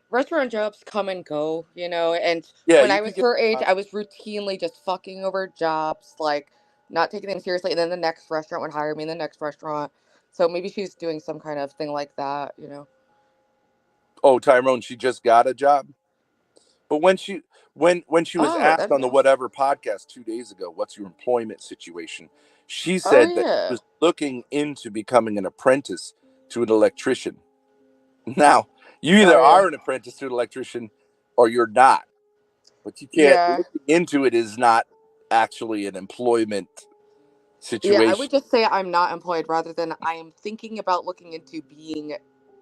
restaurant jobs come and go, and when I was her age, I was routinely just fucking over jobs, like not taking them seriously, and then the next restaurant would hire me in the next restaurant. So maybe she's doing some kind of thing like that,
Oh, Tyrone, she just got a job. But when she was asked on the Whatever podcast 2 days ago, what's your employment situation? She said that she was looking into becoming an apprentice to an electrician. Now, you either are an apprentice to an electrician or you're not. but you can't.
Yeah.
Looking into it is not actually an employment
Yeah, I
situation.
would just say I'm not employed rather than I am thinking about looking into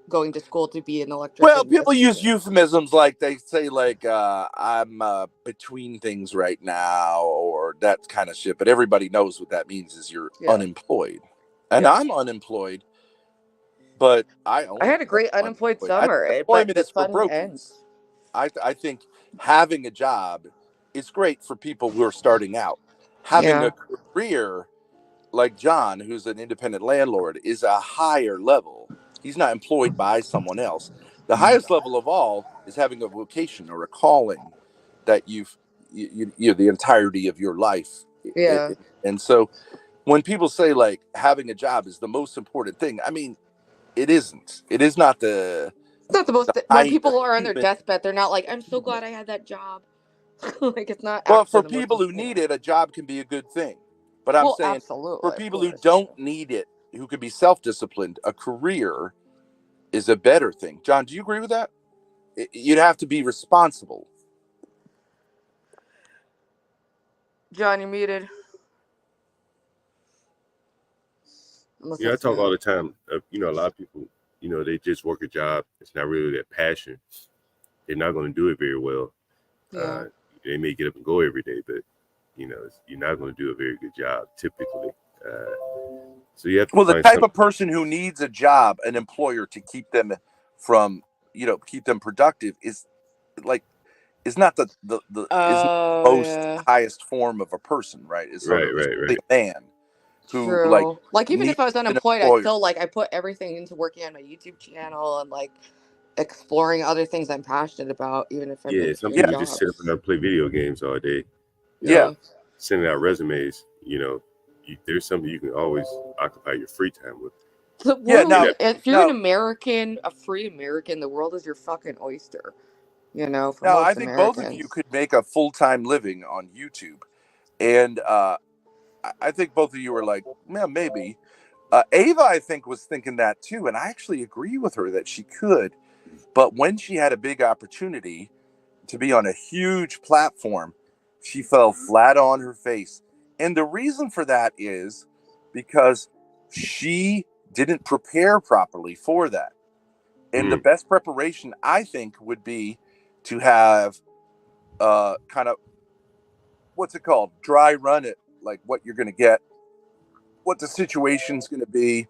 going to school to be an electrician.
Well, people use euphemisms like they say, like, I'm between things right now, or that kind of shit. But everybody knows what that means is you're unemployed. And I'm unemployed, but I
had a great unemployed summer, but
employment
the
is for
fun
brokies.
ends.
I think having a job is great for people who are starting out. Having a career like John, who's an independent landlord, is a higher level. He's not employed by someone else. The highest level of all is having a vocation or a calling that you the entirety of your life.
Yeah.
And so when people say like having a job is the most important thing, I mean, it isn't. It is not the.
It's not the most. When
highest
people are on their
human-
deathbed, they're not like, "I'm so glad I had that job." Like it's not.
Well,
actually
for
the most
people who need it, a job can be a good thing. But I'm saying
absolutely,
for people who don't need it, who can be self-disciplined, a career is a better thing. John, do you agree with that? You'd have to be responsible.
John, you're muted.
Yeah, I talk all the time. You know, a lot of people, you know, they just work a job. It's not really their passion. They're not going to do it very well.
Yeah.
They may get up and go every day, but you know, you're not going to do a very good job typically. So you have to
the type of person who needs a job, an employer to keep them from, keep them productive is not the most highest form of a person, right? It's
right.
a man who
True. Like even if I was
an
unemployed, I
employer.
still I put everything into working on my YouTube channel and like exploring other things I'm passionate about, even if I'm in
some
between
people just sit up
jobs.
and play video games all day.
Yeah.
Sending out resumes. You know, there's something you can always occupy your free time with.
The world, if you're an American, a free American, the world is your fucking oyster. You know, for most
I think
Americans.
both of you could make a full-time living on YouTube, and I think both of you were like, yeah, maybe. Ava, I think, was thinking that too, and I actually agree with her that she could. But when she had a big opportunity to be on a huge platform, she fell flat on her face. And the reason for that is because she didn't prepare properly for that. And the best preparation, I think, would be to have kind of, what's it called? Dry run it, like what you're going to get, what the situation's going to be.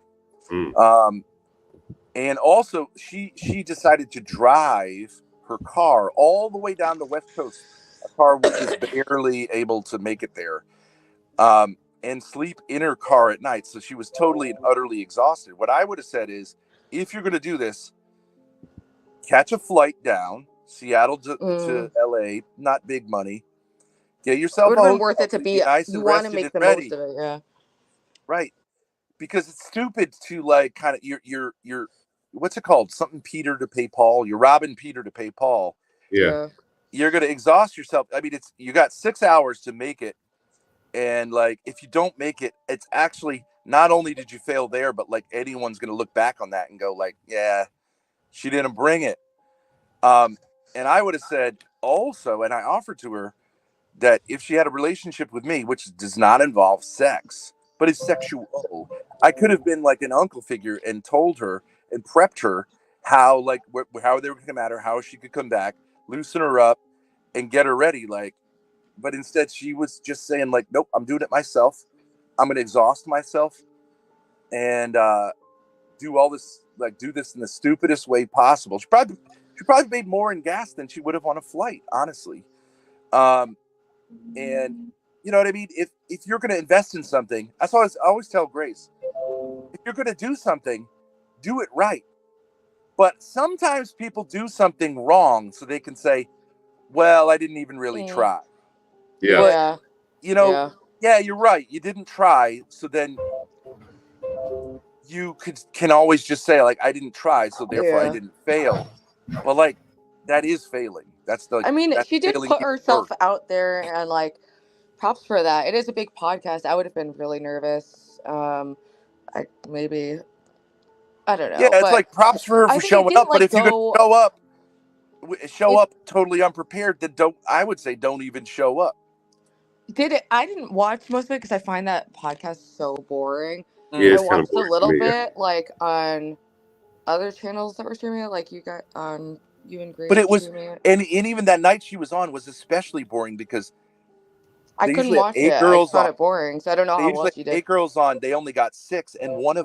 And also, she decided to drive her car all the way down the West Coast, a car just barely able to make it there, and sleep in her car at night. So she was totally and utterly exhausted. What I would have said is, if you're going to do this, catch a flight down Seattle to LA, not big money. Get yourself
it would have been worth it to be
nice
you
and
want to
rested
make
and
the
ready.
most of it, yeah.
Right. Because it's stupid to like kind of you're what's it called? Something Peter to pay Paul. You're robbing Peter to pay Paul.
Yeah.
You're gonna exhaust yourself. I mean, you got 6 hours to make it, and like if you don't make it, it's actually not only did you fail there, but like anyone's gonna look back on that and go like, yeah, she didn't bring it. And I would have said also, and I offered to her that if she had a relationship with me, which does not involve sex, but is sexual, I could have been like an uncle figure and told her and prepped her how how they were going to matter, how she could come back, loosen her up, and get her ready. But instead she was just saying like, nope, I'm doing it myself. I'm going to exhaust myself and do all this, do this in the stupidest way possible. She probably made more in gas than she would have on a flight, honestly. And you know what I mean? If you're going to invest in something, that's why I always tell Grace, if you're going to do something, do it right. But sometimes people do something wrong so they can say, well, I didn't even really try.
Yeah.
But, yeah, you're right. You didn't try. So then you can always just say, like, I didn't try, so therefore I didn't fail. Well, like, that is failing.
I mean, she did put herself out there, and like, props for that. It is a big podcast. I would have been really nervous. I don't know.
Yeah, it's
but
like props for her for showing up. But if you're gonna show up show up totally unprepared, then I would say don't even show up.
I didn't watch most of it because I find that podcast so boring.
Yeah,
I
it's kind of
watched a
boring
little
to me.
bit like on other channels that were streaming it, like you got on you and Grace
But it was,
streaming it.
and even that night she was on was especially boring because
I
they
couldn't
usually have
watch
8
it. I
girls
just found
on.
it boring, so I don't know
They
how
usually
well you
have
did.
8 girls on. They only got 6, and one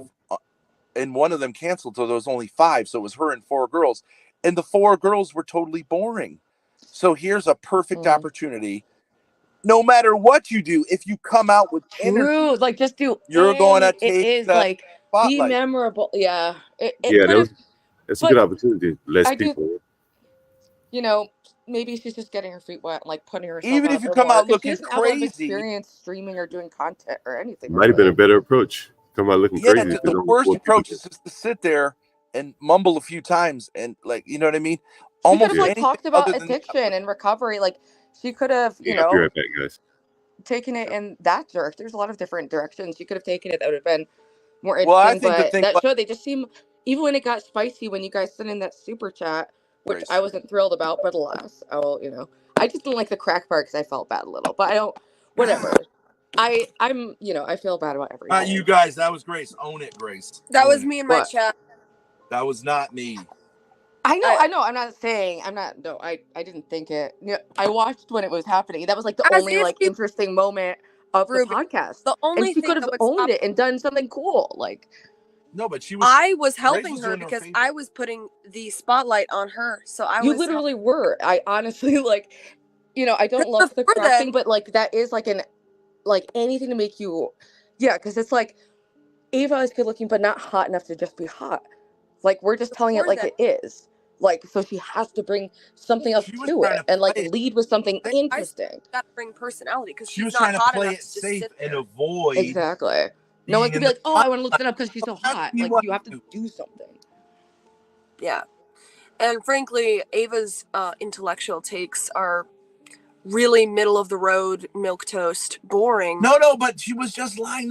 of them canceled, so there was only 5. So it was her and 4 girls, and the 4 girls were totally boring. So here's a perfect opportunity. No matter what you do, if you come out with energy,
True, like just do.
you're going to
It
take
is
the
like be
spotlight.
memorable. Yeah, it
Yeah,
could have.
that's a good opportunity. Less
I do.
people.
You know, maybe she's just getting her feet wet and like putting herself
Even
out
if you
there
come
more
out
because she
looking
doesn't have a lot of
crazy,
experience streaming or doing content or anything.
Might have been a
Really.
better approach. Come out looking
yeah,
crazy.
the worst approach is just to sit there and mumble a few times and like, you know what I mean?
She could
Almost
have like
anything
talked
other
about
than that.
addiction and recovery. Like she could have,
Yeah, I'll be right back, guys.
taken it in that direction. There's a lot of different directions you could have taken it. That would have been more
Well, I
interesting.
think the
But
thing
that
about
show, they just seem, even when it got spicy, when you guys sent in that super chat, which I wasn't thrilled about, but alas, I will, I just didn't like the crack part because I felt bad a little. But I don't, whatever. I'm, I feel bad about everything.
you guys, that was Grace. Own it, Grace.
That
Own
was
it.
me in my
What?
chat.
That was not me.
I know. I'm not saying. I'm not. No, I didn't think it. I watched when it was happening. That was like the
As
only
if
like
you,
interesting moment of the
Ruby,
podcast.
the
And
only
she
thing
could
that
have
would
owned
stop
it and done something cool. Like
No, but she was.
I was
Grace
helping
was
her
doing her
because
favor.
I was putting the spotlight on her. So I
you
was
literally were. I honestly like. I don't love the
before
crack
then,
thing, but like that is like anything to make you. Yeah, because it's like Ava is good looking, but not hot enough to just be hot. Like we're just telling it
before
like
then,
it is. Like so, she has to bring something else
She was
to
trying
it
to
and like
play it.
lead with something
I
interesting.
got to bring personality because
She
she's
was
not
trying to
hot
play
enough
it
to just
safe
sit
and
there.
avoid
Exactly. No one
being
could
in
be
the
like, "Oh, I want to listen up because she's so
How
hot."
can you
Like
want
you have to
to?
do something.
Yeah, and frankly, Ava's intellectual takes are really middle of the road, milquetoast, boring.
No, but she was just lying.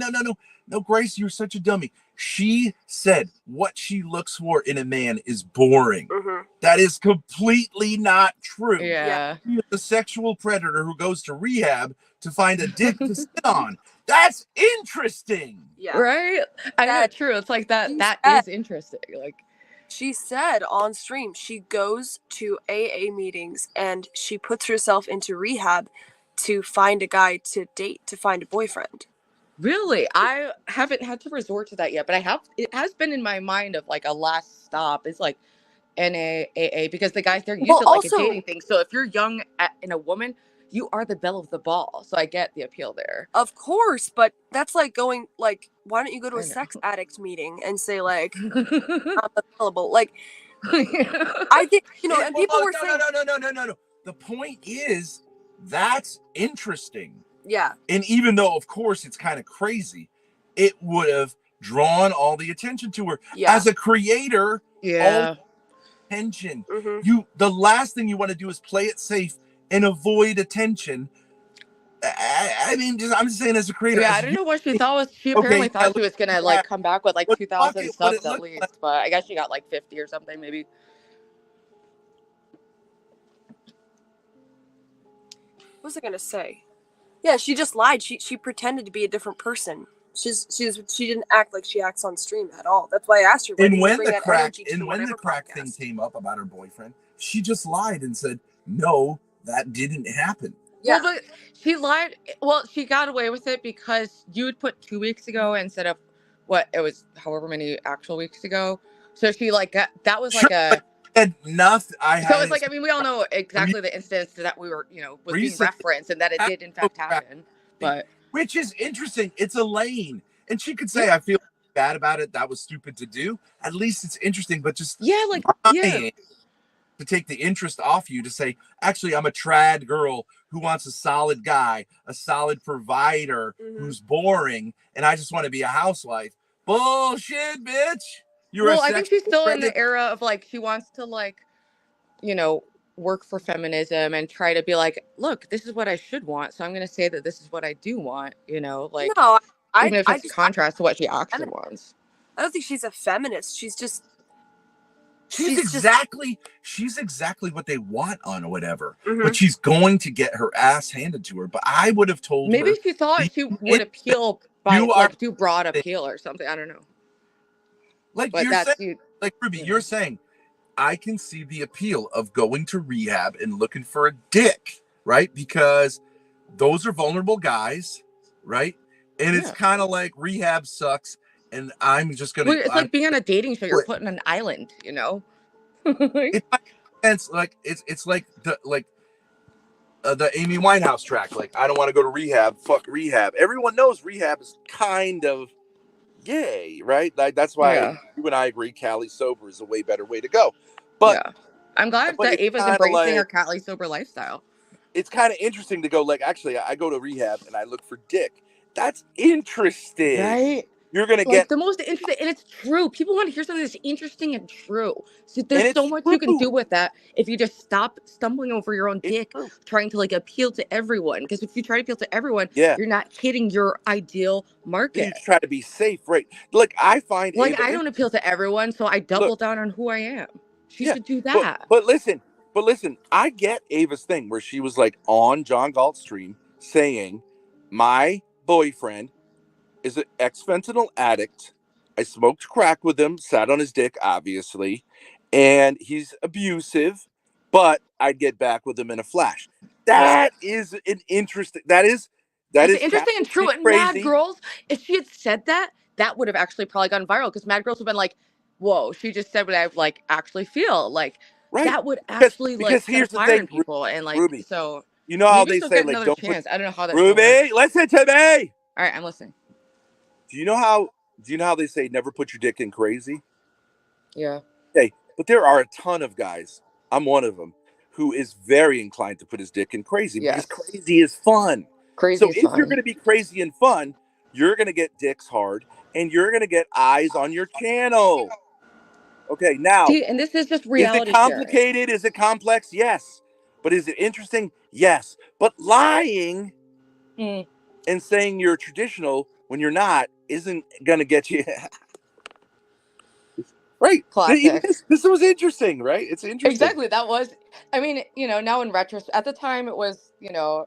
No, Grace, you're such a dummy. She said what she looks for in a man is boring.
Mm-hmm.
That is completely not true.
Yeah.
She is a sexual predator who goes to rehab to find a dick to sit on. That's interesting.
Yeah.
Right? I know, true. It's like that. That is interesting. Like
she said on stream, she goes to AA meetings and she puts herself into rehab to find a guy to date, to find a boyfriend.
Really, I haven't had to resort to that yet, but I have. It has been in my mind of like a last stop. It's like NAAA because the guys they're used to like a dating thing. So if you're young and a woman, you are the belle of the ball. So I get the appeal there.
Of course, but that's like going like, why don't you go to a sex addict meeting and say like, I'm available? Like, I think and people were saying,
no. The point is that's interesting.
Yeah.
And even though, of course, it's kind of crazy, it would have drawn all the attention to her.
Yeah.
As a creator,
yeah,
all attention.
Mm-hmm.
The last thing you want to do is play it safe and avoid attention. I mean, I'm just saying, as a creator.
Yeah, I don't know what she thought was. She apparently thought she was gonna like come back with like 2,000 subs at least, but I guess she got like 50 or something, maybe.
What was I gonna say? Yeah, she just lied. She pretended to be a different person. She didn't act like she acts on stream at all. That's why I asked her.
And when the crack thing came up about her boyfriend, she just lied and said, "No, that didn't happen."
Yeah. Well, but she lied. Well, she got away with it because you would put 2 weeks ago instead of what it was, however many actual weeks ago. So she like got, that was like a.
Nothing.
So it's like, I mean, we all know exactly the instance that we were, was being referenced and that it did in fact happen. But
which is interesting. It's Elaine, and she could say, "I feel bad about it. That was stupid to do." At least it's interesting, but just to take the interest off you to say, actually, I'm a trad girl who wants a solid guy, a solid provider who's boring, and I just want to be a housewife. Bullshit, bitch.
I think she's still in the era of like she wants to like, work for feminism and try to be like, look, this is what I should want, so I'm going to say that this is what I do want. Like
no,
even if it's contrast to what she actually wants.
I don't think she's a feminist. She's just
She's exactly what they want on or whatever.
Mhm.
But she's going to get her ass handed to her. But I would have told
Maybe
her,
she thought
"Be
she would
innocent.
appeal by
You are
like do broad appeal or something. I don't know.
like
But
you're saying,
that's you.
like Ruby,
You know.
you're saying, I can see the appeal of going to rehab and looking for a dick, right? Because those are vulnerable guys, right? And it's
Yeah.
kind of like rehab sucks, and I'm just gonna.
Well, it's like being on a dating show. You're put on an island, you know.
It makes sense. Like it's like the Amy Winehouse track. Like, I don't want to go to rehab. Fuck rehab. Everyone knows rehab is kind of gay, right? Like that's why
Yeah.
you and I agree. Cali sober is a way better way to go. But
Yeah. I'm glad
but
that
it's
Ava's
kind of
embracing her
like
Cali sober lifestyle.
it's kind of interesting to go. Like, actually, I go to rehab and I look for dick. That's interesting.
Right?
You're gonna
Like
get,
the most interesting, and it's true. People want to hear something that's interesting and true. So there's
and
so
it's
much you can
true.
do with that if you just stop stumbling over your own
It's
dick,
true.
trying to like appeal to everyone. Because if you try to appeal to everyone,
Yeah.
you're not hitting your ideal
Then
market.
you try to be safe, right? Like, I find
Like
Ava
I don't appeal to everyone, so I double down on who I am. She
Yeah,
should do
but
that.
but listen, I get Ava's thing where she was like on John Galt's stream saying, "My boyfriend is an ex-fentanyl addict. I smoked crack with him, sat on his dick, obviously, and he's abusive, but I'd get back with him in a flash." That is an interesting. That
It's
is
interesting and
Catholic
true.
shit
And Mad
crazy,
Girls, if she had said that, that would have actually probably gone viral because Mad Girls would have been like, "Whoa, she just said what I like actually feel." Like
right?
that would actually like
Because
set a
here's the
fire
thing,
in people, and like
Ruby.
so.
You know how
Maybe
they
she'll
say,
get
like,
another
don't put
chance. I don't know how that show
Ruby.
works.
Listen to me.
All right, I'm listening.
Do you know how they say never put your dick in crazy?
Yeah.
Okay, but there are a ton of guys. I'm one of them who is very inclined to put his dick in crazy because
Yes.
crazy is fun.
Crazy
So
is
if you're
fun.
going to be crazy and fun, you're going to get dicks hard and you're going to get eyes on your channel. Okay, now,
See, and this is just
is it
reality sharing.
complicated? Is it complex? Yes. But is it interesting? Yes. But lying and saying you're traditional when you're not isn't gonna get you. Right. Even
Classic.
this was interesting, right? It's interesting.
Exactly. That was. I mean, you know, now in retrospect, at the time it was, you know,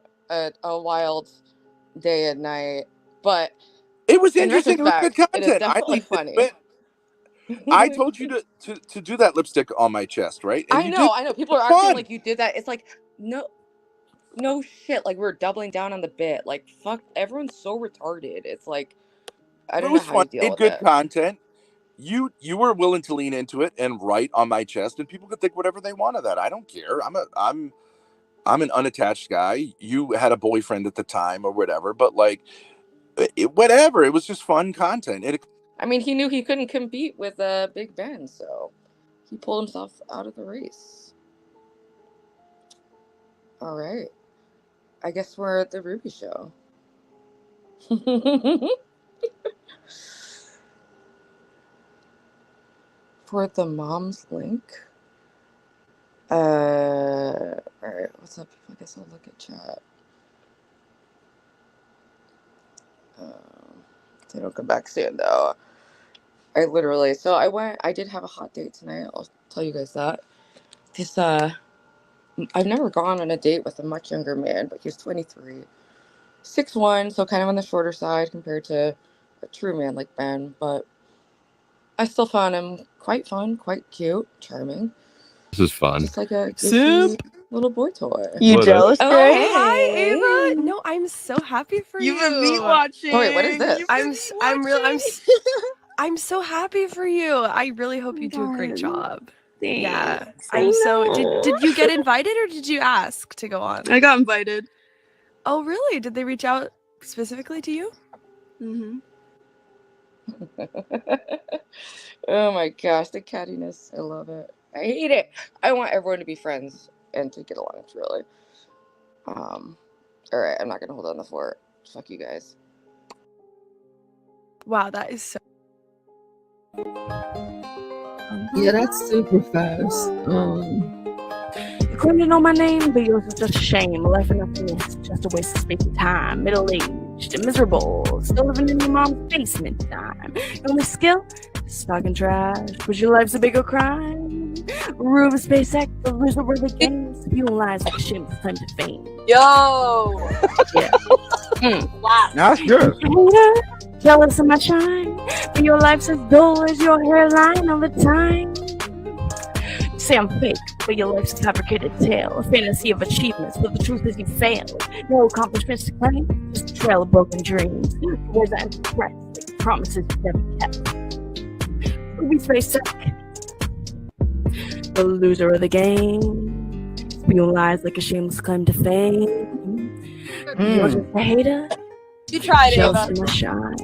a wild day and night, but
It was
in
interesting. It was good
retrospect, it is
content. I
definitely
liked it.
funny.
But I told you to do that lipstick on my chest, right? And
I
you
know.
did.
People are
It was
acting
fun.
like you did that. It's like no shit. Like we're doubling down on the bit. Like fuck, everyone's so retarded. It's like I
It
don't know
was
how
fun.
you deal
Made
with
good
it.
content. You were willing to lean into it and write on my chest, and people could think whatever they want of that. I don't care. I'm an unattached guy. You had a boyfriend at the time or whatever, but like whatever. It was just fun content.
I mean, he knew he couldn't compete with Big Ben, so he pulled himself out of the race. All right. I guess we're at the Ruby show. For the mom's link. All right. What's up, people? I guess I'll look at chat. They don't come back soon, though. So I did have a hot date tonight. I'll tell you guys that. I've never gone on a date with a much younger man, but he's 23. 6'1", so kind of on the shorter side compared to a true man like Ben, but I still found him quite fun, quite cute, charming.
This is fun.
Just like a goofy little boy toy.
You
What
jealous,
up?
Gray?
Oh, hi, Ava. No, I'm so happy for you.
You've been meat watching.
Oh, wait, what is this?
I'm so happy for you. I really hope you do a great job.
Thanks.
Yeah,
I know.
Did you get invited or did you ask to go on?
I got invited.
Oh, really? Did they reach out specifically to you?
Mm-hmm.
Oh my gosh, the cattiness. I love it. I hate it. I want everyone to be friends and to get along, really. Alright, I'm not gonna hold on the fort. Fuck you guys.
Wow, that is so...
Yeah, that's super fast.
You couldn't know my name, but yours is just a shame. Life enough is just a waste of space and time. Middle-aged and miserable, still living in your mom's basement time. Your only skill is talking trash, but your life's a bigger crime.
Ruby SpaceX, the loser of the games, you lies like a shameless claim to fame.
Yo.
Yeah.
Wow.
That's good.
Hater, jealous of my shine, but your life's as dull as your hairline all the time. Say I'm fake, but your life's a fabricated tale, a fantasy of achievements, but the truth is you failed. No accomplishments to claim, just a trail of broken dreams. Words that end threats, like promises you never kept. Ruby SpaceX, the loser of the game, spewing lies like a shameless claim to fame. You're just a hater.
You tried,
jealous
Ava.
of my shine,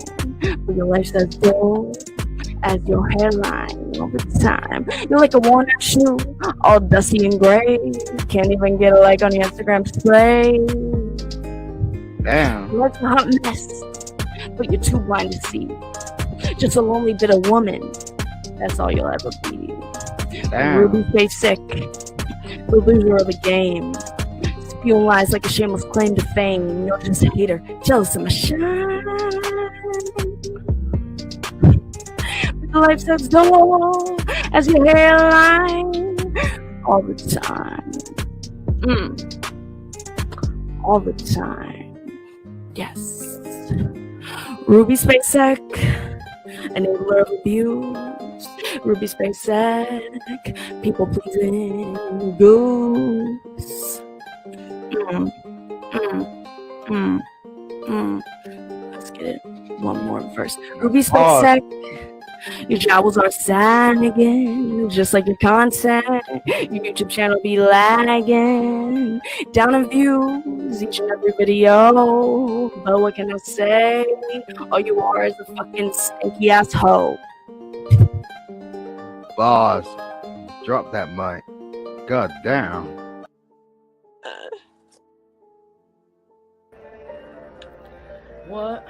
but your life's as dull as your hairline all the time. You're like a worn out shoe, all dusty and gray. Can't even get a like on your Instagram display.
Damn.
You're like a hot mess, but you're too blind to see. Just a lonely bit of woman. That's all you'll ever be.
Damn.
Ruby SpaceX, the loser of the game. Spewing lies like a shameless claim to fame. You're just a hater, jealous of my shine. Life's as dull as your hairline all the time. All the time. Yes. Ruby SpaceX, enabler of abuse. Ruby SpaceX, people pleasing goose. Let's get it. One more verse. Ruby SpaceX. Your jowls are sagging, just like your content. Your YouTube channel be lagging. Down in views each and every video. But what can I say? All you are is a fucking stinky ass hoe.
Boss, drop that mic. God damn.
What?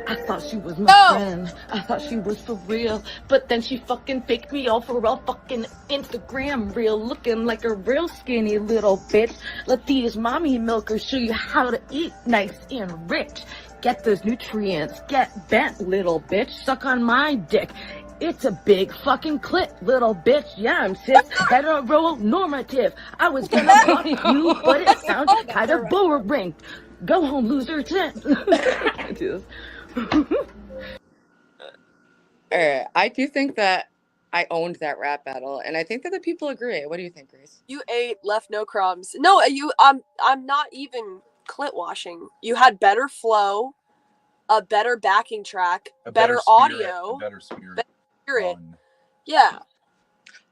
I thought she was my friend. I thought she was for real. But then she fucking faked me off for a fucking Instagram reel, looking like a real skinny little bitch. Let these mommy milkers show you how to eat nice and rich. Get those nutrients. Get bent, little bitch. Suck on my dick. It's a big fucking clit, little bitch. Yeah, I'm cis, heteronormative. I was gonna fuck you, but it sounds kind of boring. Go home, loser. I can't do this.
I do think that I owned that rap battle, and I think that the people agree. What do you think, Grace?
You ate, left no crumbs. No, I'm not even clit washing. You had better flow, a better backing track, better audio,
better spirit.
Better spirit. Yeah.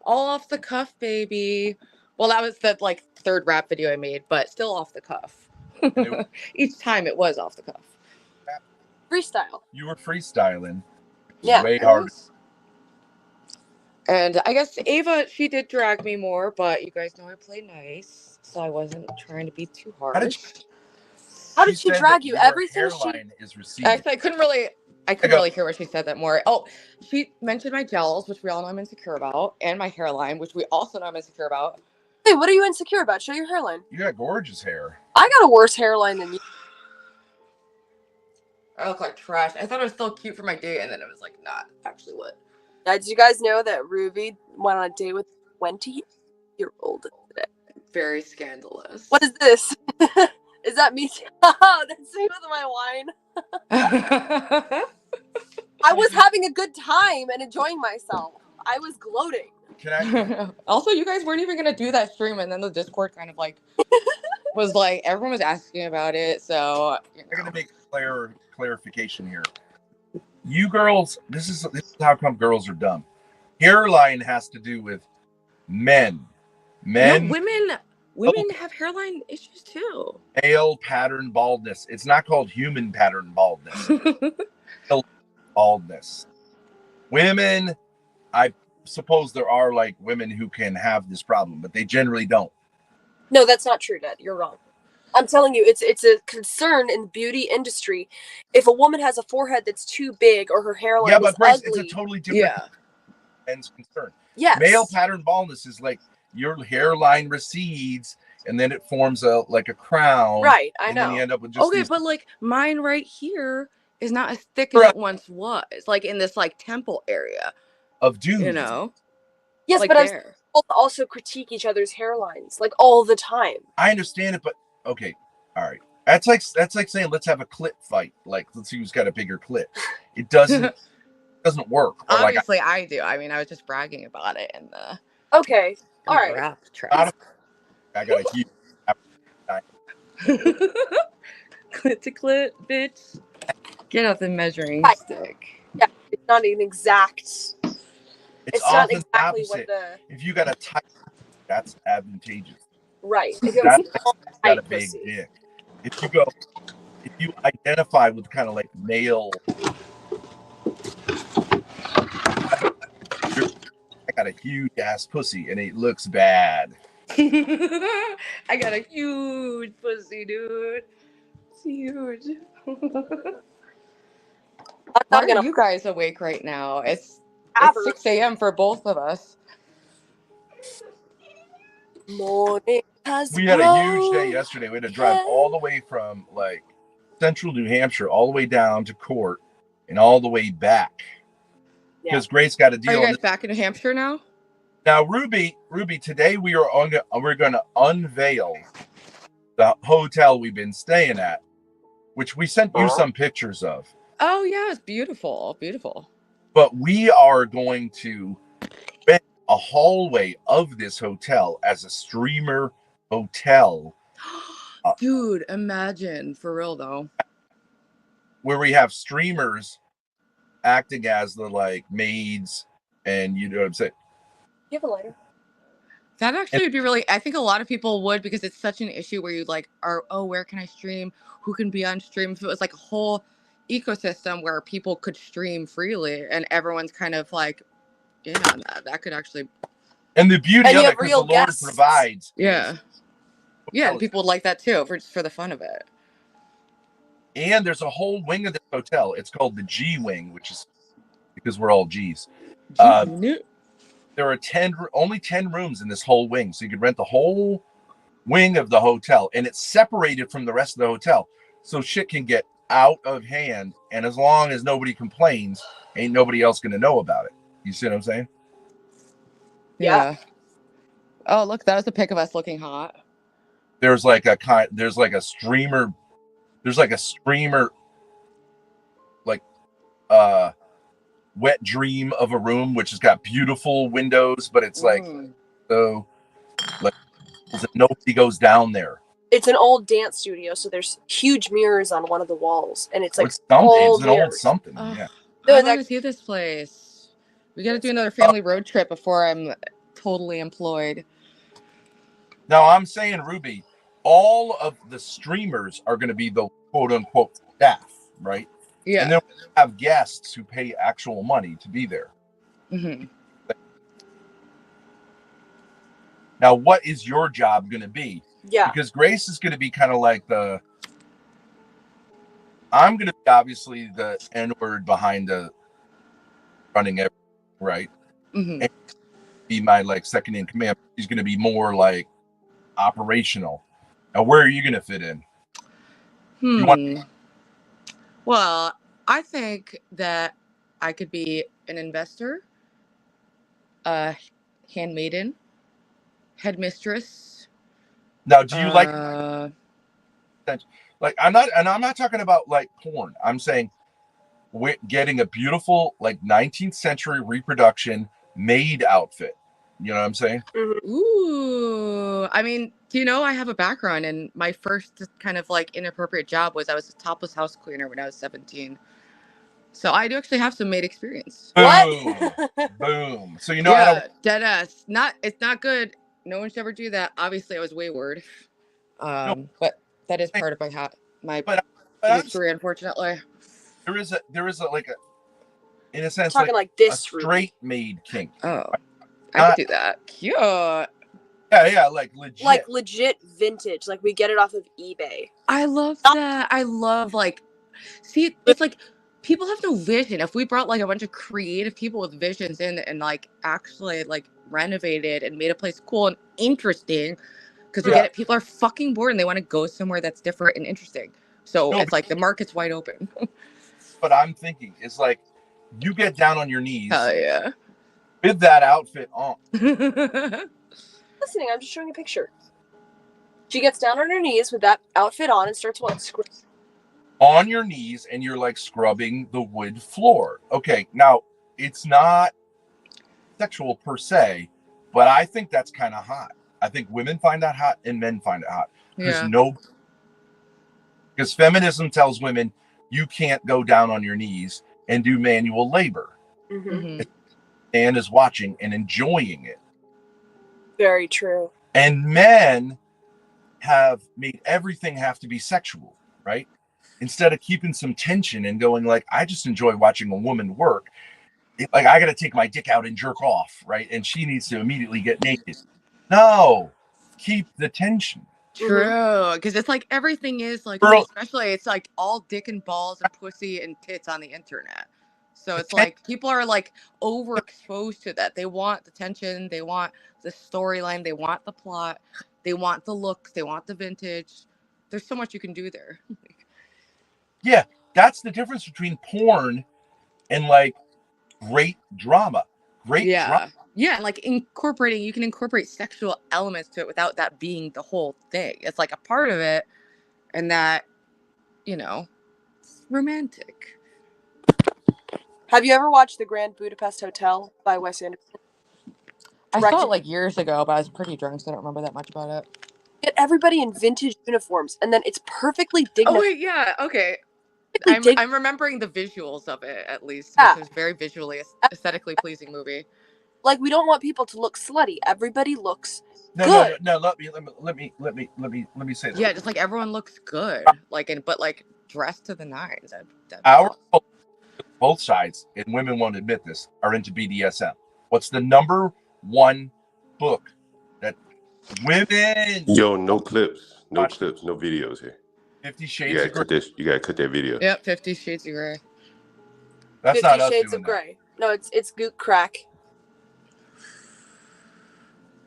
All off the cuff, baby. Well, that was the third rap video I made, but still off the cuff. Each time it was off the cuff.
Freestyle.
You were freestyling.
Yeah.
Way harder.
And I guess Ava, she did drag me more, but you guys know I play nice, so I wasn't trying to be too harsh.
How did she drag you? Everything
is receding.
Actually, I couldn't really hear what she said that more. Oh, she mentioned my gels, which we all know I'm insecure about, and my hairline, which we also know I'm insecure about.
Hey, what are you insecure about? Show your hairline.
You got gorgeous hair.
I got a worse hairline than you.
I look like trash. I thought it was still cute for my date, and then it was not actually what.
Did you guys know that Ruby went on a date with a 20-year-old today?
Very scandalous.
What is this? Is that me? Oh, that's me with my wine. I was having a good time and enjoying myself. I was gloating.
Can I?
Also, you guys weren't even gonna do that stream, and then the Discord kind of was everyone was asking about it. So
I'm gonna make clarification here. You girls, this is how come girls are dumb. Hairline has to do with men.
No, women have hairline issues too.
Male pattern baldness. It's not called human pattern baldness. Baldness. Women, I suppose there are women who can have this problem, but they generally don't.
No, that's not true, Dad. You're wrong. I'm telling you, it's a concern in the beauty industry. If a woman has a forehead that's too big or her hairline is
Grace,
ugly,
it's a totally different men's concern.
Yes.
Male pattern baldness is your hairline recedes and then it forms a crown.
Right, I know.
Then you end up with just
but mine right here is not as thick as it once was. In this temple area
of dudes.
You know.
Yes,
like
but I'm
there.
also critique each other's hairlines like all the time.
I understand it, but okay, all right. That's like saying let's have a clit fight. Like let's see who's got a bigger clit. It doesn't work. Or like
Obviously, I do. I mean, I was just bragging about it in the
okay, all right.
rap track.
I got a huge
clit to clit, bitch. Get out the measuring stick.
Yeah, it's not an exact.
It's
not
often
exactly
the
what the.
If you got a tight, that's advantageous.
Right. If you
That's got a
tight
big
pussy.
dick. If you identify with kind of like male, I got a huge ass pussy and it looks bad.
I got a huge pussy, dude. It's huge. Why are you guys awake right now? It's 6 a.m. for both of us.
Morning.
We had a huge day yesterday. We had to drive all the way from like central New Hampshire all the way down to court and all the way back. Because Grace got a deal.
Are you guys back in New Hampshire now?
Now, Ruby, today we're going to unveil the hotel we've been staying at, which we sent you some pictures of.
Oh yeah, it's beautiful, beautiful.
But we are going to rent a hallway of this hotel as a streamer hotel.
Dude, imagine, for real though.
Where we have streamers acting as the like maids, and you know what I'm saying?
You have a lighter?
That actually would be really, I think a lot of people would, because it's such an issue where you like are, oh, where can I stream? Who can be on stream? If it was like a whole ecosystem where people could stream freely and everyone's kind of like in on that could actually.
And the beauty of it, because the Lord provides.
Yeah. Yeah, and people would like that too, for the fun of it.
And there's a whole wing of this hotel. It's called the G Wing, which is because we're all G's. There are only 10 rooms in this whole wing, so you could rent the whole wing of the hotel, and it's separated from the rest of the hotel, so shit can get out of hand. And as long as nobody complains, ain't nobody else gonna know about it. You see what I'm saying?
Yeah. Oh, look, that was a pic of us looking hot.
There's like a streamer. There's like a streamer, like wet dream of a room, which has got beautiful windows, but it's like so like nobody goes down there.
It's an old dance studio, so there's huge mirrors on one of the walls, and it's like
it's an old something. Yeah.
I want to see this place. We got to do another family road trip before I'm totally employed.
Now I'm saying, Ruby, all of the streamers are going to be the quote unquote staff, right?
Yeah.
And then we have guests who pay actual money to be there.
Mm-hmm.
Now, what is your job going to be?
Yeah.
Because Grace is going to be kind of like I'm going to be obviously the N-word behind the running everything, right?
Mm-hmm.
And be my like second in command. She's going to be more like operational. Now, where are you going to fit in?
Well, I think that I could be an investor, handmaiden, headmistress.
Now, do you like I'm not talking about like porn. I'm saying getting a beautiful like 19th century reproduction maid outfit. You know what I'm saying?
Ooh, I mean, do you know I have a background, and my first kind of like inappropriate job was I was a topless house cleaner when I was 17. So I do actually have some maid experience.
Boom. Boom. So you know,
dead ass. It's not good. No one should ever do that. Obviously, I was wayward. But that is part of my history, unfortunately.
There is a like a, in a sense,
talking like this,
a straight maid kink.
Oh, I could do that. Cute.
Yeah, like legit.
Like legit vintage. Like we get it off of eBay.
I love that. I love see, it's like people have no vision. If we brought like a bunch of creative people with visions in and like actually like renovated and made a place cool and interesting, because we get it, people are fucking bored and they want to go somewhere that's different and interesting. So it's like the market's wide open.
But I'm thinking it's like you get down on your knees.
Oh yeah.
with that outfit on.
Listening, I'm just showing a picture. She gets down on her knees with that outfit on and starts what?
On your knees, and you're like scrubbing the wood floor. Okay, now it's not sexual per se, but I think that's kind of hot. I think women find that hot and men find it hot because because feminism tells women you can't go down on your knees and do manual labor.
Mm-hmm.
Man is watching and enjoying it.
Very true.
And men have made everything have to be sexual, right? Instead of keeping some tension and going like, I just enjoy watching a woman work. Like, I got to take my dick out and jerk off, right? And she needs to immediately get naked. No, keep the tension.
True, because it's like everything is like, especially it's like all dick and balls and pussy and tits on the internet. So it's like people are like overexposed to that. They want the tension, they want the storyline, they want the plot, they want the looks, they want the vintage. There's so much you can do there.
Yeah, that's the difference between porn and like great drama.
Yeah, and like you can incorporate sexual elements to it without that being the whole thing. It's like a part of it, and that, it's romantic.
Have you ever watched The Grand Budapest Hotel by Wes Anderson?
I saw it like years ago, but I was pretty drunk, so I don't remember that much about it.
Get everybody in vintage uniforms, and then it's perfectly dignified.
Oh wait, yeah, okay. I'm remembering the visuals of it at least. Yeah. Which was very visually aesthetically pleasing movie.
Like, we don't want people to look slutty. Everybody looks good.
No. Let me say that.
Yeah, just like everyone looks good, but dressed to the nines.
Both sides, and women won't admit this, are into BDSM. What's the number one book that women?
Yo, no clips, no videos here.
50 Shades of Grey.
You gotta cut that video.
Yep, 50 Shades of Grey.
That's
50
not us
Shades
doing
of Grey. No, it's Goot Crack.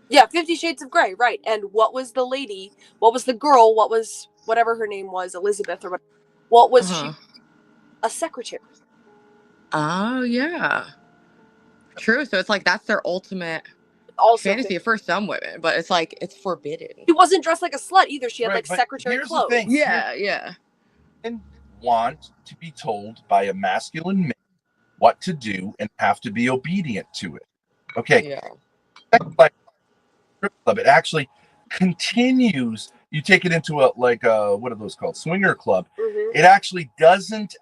Yeah, 50 Shades of Grey, right. And what was the lady? What was the girl? What was whatever her name was, Elizabeth or whatever? What was she? A secretary.
Oh, yeah. True. So it's like that's their ultimate fantasy for some women, but it's like it's forbidden.
She wasn't dressed like a slut either. She had like secretary clothes.
Yeah.
And want to be told by a masculine man what to do and have to be obedient to it. Okay.
Yeah.
Like club, it actually continues. You take it into what are those called? Swinger club.
Mm-hmm.
It actually doesn't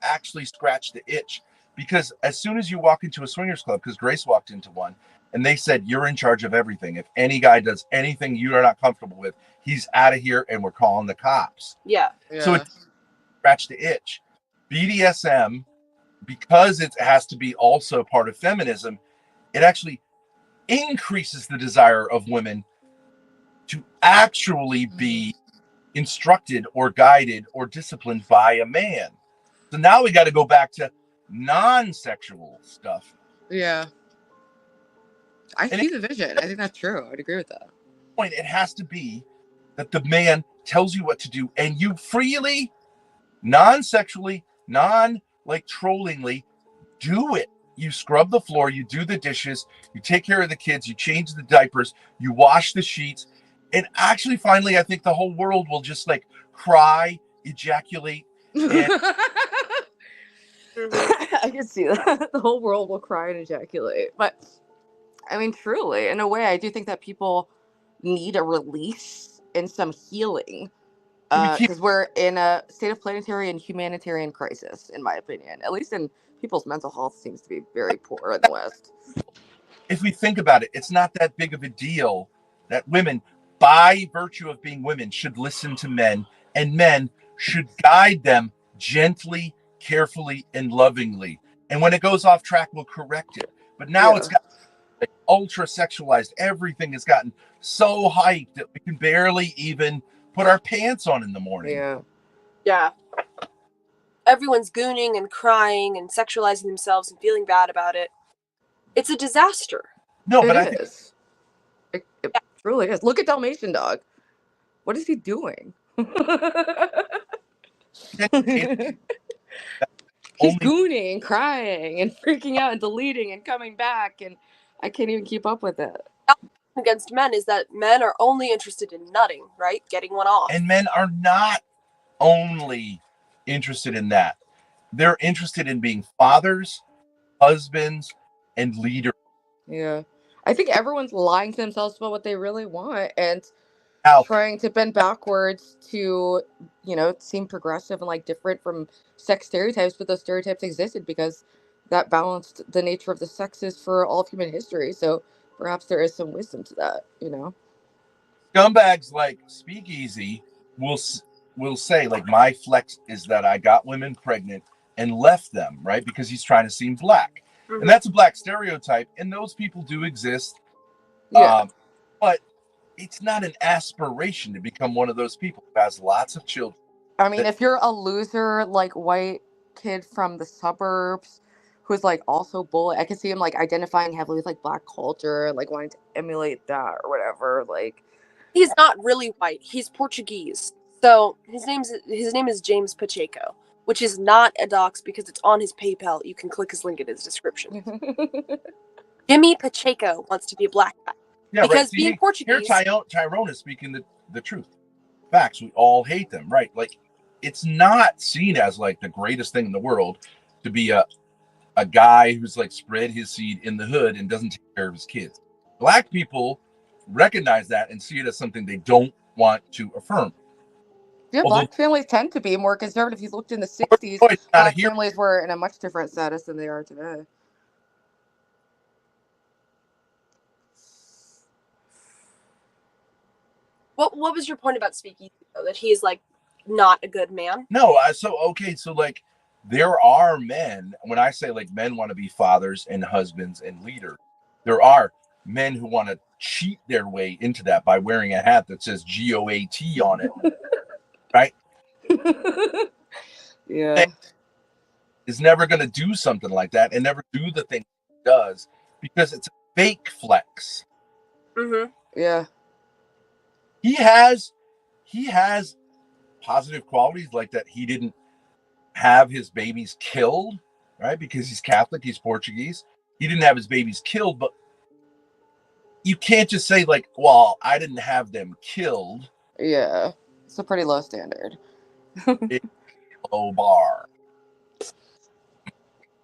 scratch the itch, because as soon as you walk into a swingers club, because Grace walked into one and they said, you're in charge of everything. If any guy does anything you are not comfortable with, he's out of here and we're calling the cops.
Yeah.
So it scratched the itch. BDSM, because it has to be also part of feminism, it actually increases the desire of women to actually be instructed or guided or disciplined by a man. So now we got to go back to non-sexual stuff.
Yeah. I see the vision. I think that's true. I'd agree with that.
Point, it has to be that the man tells you what to do and you freely, non-sexually, trollingly do it. You scrub the floor, you do the dishes, you take care of the kids, you change the diapers, you wash the sheets. And actually, finally, I think the whole world will just cry, ejaculate. And
I can see that. The whole world will cry and ejaculate. But, I mean, truly, in a way, I do think that people need a release and some healing. Because we're in a state of planetary and humanitarian crisis, in my opinion. At least in people's mental health seems to be very poor in the West.
If we think about it, it's not that big of a deal that women, by virtue of being women, should listen to men, and men should guide them gently, carefully, and lovingly. And when it goes off track, we'll correct it. But now it's got ultra sexualized. Everything has gotten so hyped that we can barely even put our pants on in the morning.
Yeah. Everyone's gooning and crying and sexualizing themselves and feeling bad about it. It's a disaster.
No, but
it is. It truly is. Look at Dalmatian Dog. What is he doing? He's gooning, crying, and freaking out and deleting and coming back and I can't even keep up with it.
Against men is that men are only interested in nutting, right? Getting one off.
And men are not only interested in that. They're interested in being fathers, husbands, and leaders.
Yeah. I think everyone's lying to themselves about what they really want and
Now,
trying to bend backwards to, seem progressive and like different from sex stereotypes, but those stereotypes existed because that balanced the nature of the sexes for all of human history. So perhaps there is some wisdom to that.
scumbags like Speakeasy will say, like, my flex is that I got women pregnant and left them, right? Because he's trying to seem black.
Mhm.
And that's a black stereotype, and those people do exist.
Yeah.
But it's not an aspiration to become one of those people who has lots of children.
I mean, if you're a loser, like, white kid from the suburbs who's, like, also bullied, I can see him, like, identifying heavily with, like, black culture, like, wanting to emulate that or whatever, like...
He's not really white. He's Portuguese. So his name is James Pacheco, which is not a dox because it's on his PayPal. You can click his link in his description. Jimmy Pacheco wants to be a black guy.
Yeah,
because
right. See,
being Portuguese...
Here Tyrone is speaking the truth. Facts. We all hate them, right? Like, it's not seen as, like, the greatest thing in the world to be a guy who's, like, spread his seed in the hood and doesn't take care of his kids. Black people recognize that and see it as something they don't want to affirm.
Yeah, black families tend to be more conservative. If you looked in the 60s, black families were in a much different status than they are today.
What was your point about Speakeasy, though? That he's, like, not a good man?
No, so like, there are men, when I say, like, men want to be fathers and husbands and leaders, there are men who want to cheat their way into that by wearing a hat that says GOAT on it. Right?
Yeah.
Is never going to do something like that and never do the thing he does because it's a fake flex.
Mm-hmm.
Yeah.
He has positive qualities, like that he didn't have his babies killed, right? Because he's Catholic, he's Portuguese. He didn't have his babies killed, but you can't just say, like, well, I didn't have them killed.
Yeah. It's a pretty low standard.
It's a low bar.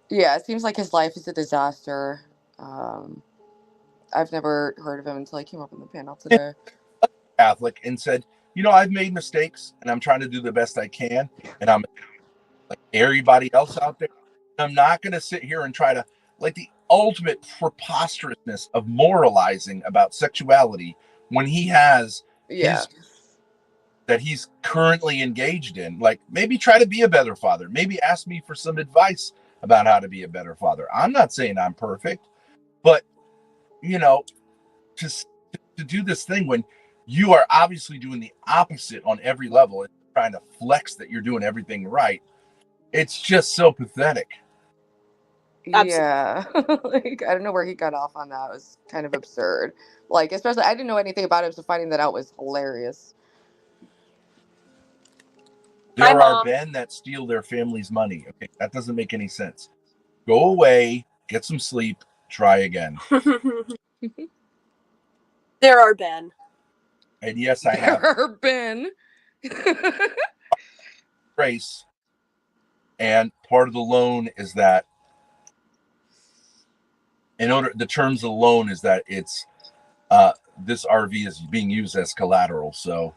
Yeah, it seems like his life is a disaster. I've never heard of him until I came up on the panel today.
Catholic and said, I've made mistakes and I'm trying to do the best I can. And I'm like everybody else out there. I'm not going to sit here and try to, like, the ultimate preposterousness of moralizing about sexuality when he has his that he's currently engaged in. Like, maybe try to be a better father. Maybe ask me for some advice about how to be a better father. I'm not saying I'm perfect, but to do this thing when you are obviously doing the opposite on every level and trying to flex that you're doing everything right, it's just so pathetic.
Yeah. Like, I don't know where he got off on that. It was kind of absurd. Like, especially, I didn't know anything about him, so finding that out was hilarious.
There are men that steal their family's money. Okay, that doesn't make any sense. Go away, get some sleep, try again.
There are Ben.
And yes, I have.
There are Ben.
Grace. And part of the loan is that the terms of the loan is that it's this RV is being used as collateral. So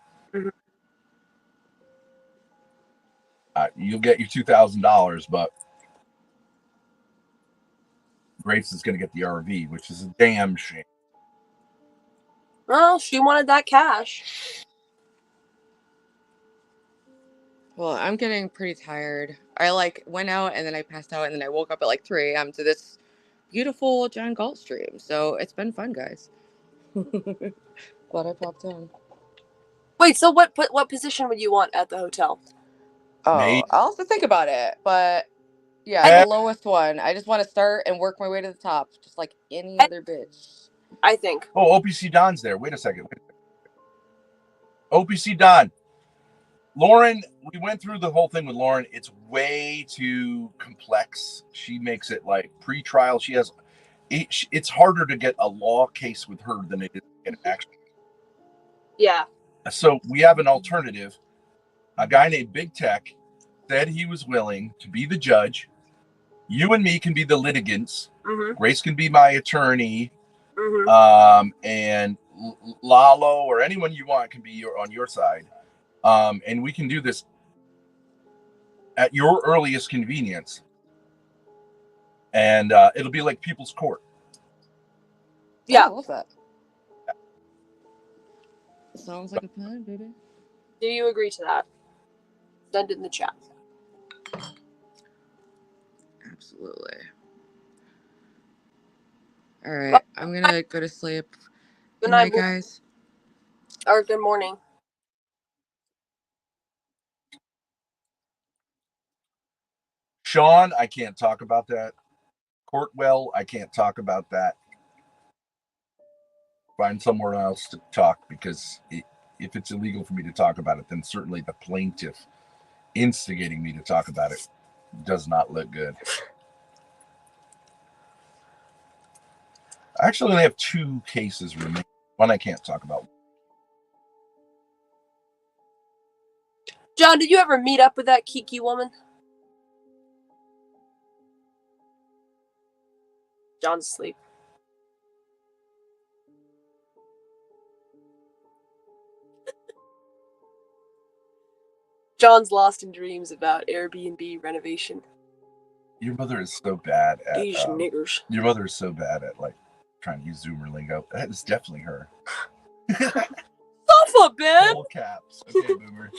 you'll get your $2,000, but Grace is going to get the RV, which is a damn shame.
Well, she wanted that cash.
Well, I'm getting pretty tired. I went out and then I passed out and then I woke up at 3 a.m. to this beautiful John Galt stream. So it's been fun, guys. Glad I popped in.
Wait, so what position would you want at the hotel?
Oh, I'll have to think about it. But yeah, the lowest one. I just want to start and work my way to the top, just like any other bitch.
I think.
Oh, OPC Don's there. Wait a second. OPC Don. Lauren, we went through the whole thing with Lauren. It's way too complex. She makes it like pre-trial. She has it's harder to get a law case with her than it is to get an action.
Yeah.
So we have an alternative. A guy named Big Tech said he was willing to be the judge. You and me can be the litigants. Grace can be my attorney. And Lalo or anyone you want can be on your side. And we can do this at your earliest convenience. And it'll be like People's Court.
Yeah.
I love that. Sounds like a plan, baby.
Do you agree to that? Send it in the chat.
Absolutely. All right, I'm gonna go to sleep. Good night, guys.
Or good morning.
Sean, I can't talk about that. Courtwell, I can't talk about that. Find somewhere else to talk, because if it's illegal for me to talk about it, then certainly the plaintiff instigating me to talk about it does not look good. I actually only have 2 cases remaining. One I can't talk about.
John, did you ever meet up with that Kiki woman? John's asleep. John's lost in dreams about Airbnb renovation.
Your mother is so bad at
These niggers.
Your mother is so bad at like trying to use Zoomer lingo. That is definitely her.
Sofa, Ben.
All caps. Okay, boomer.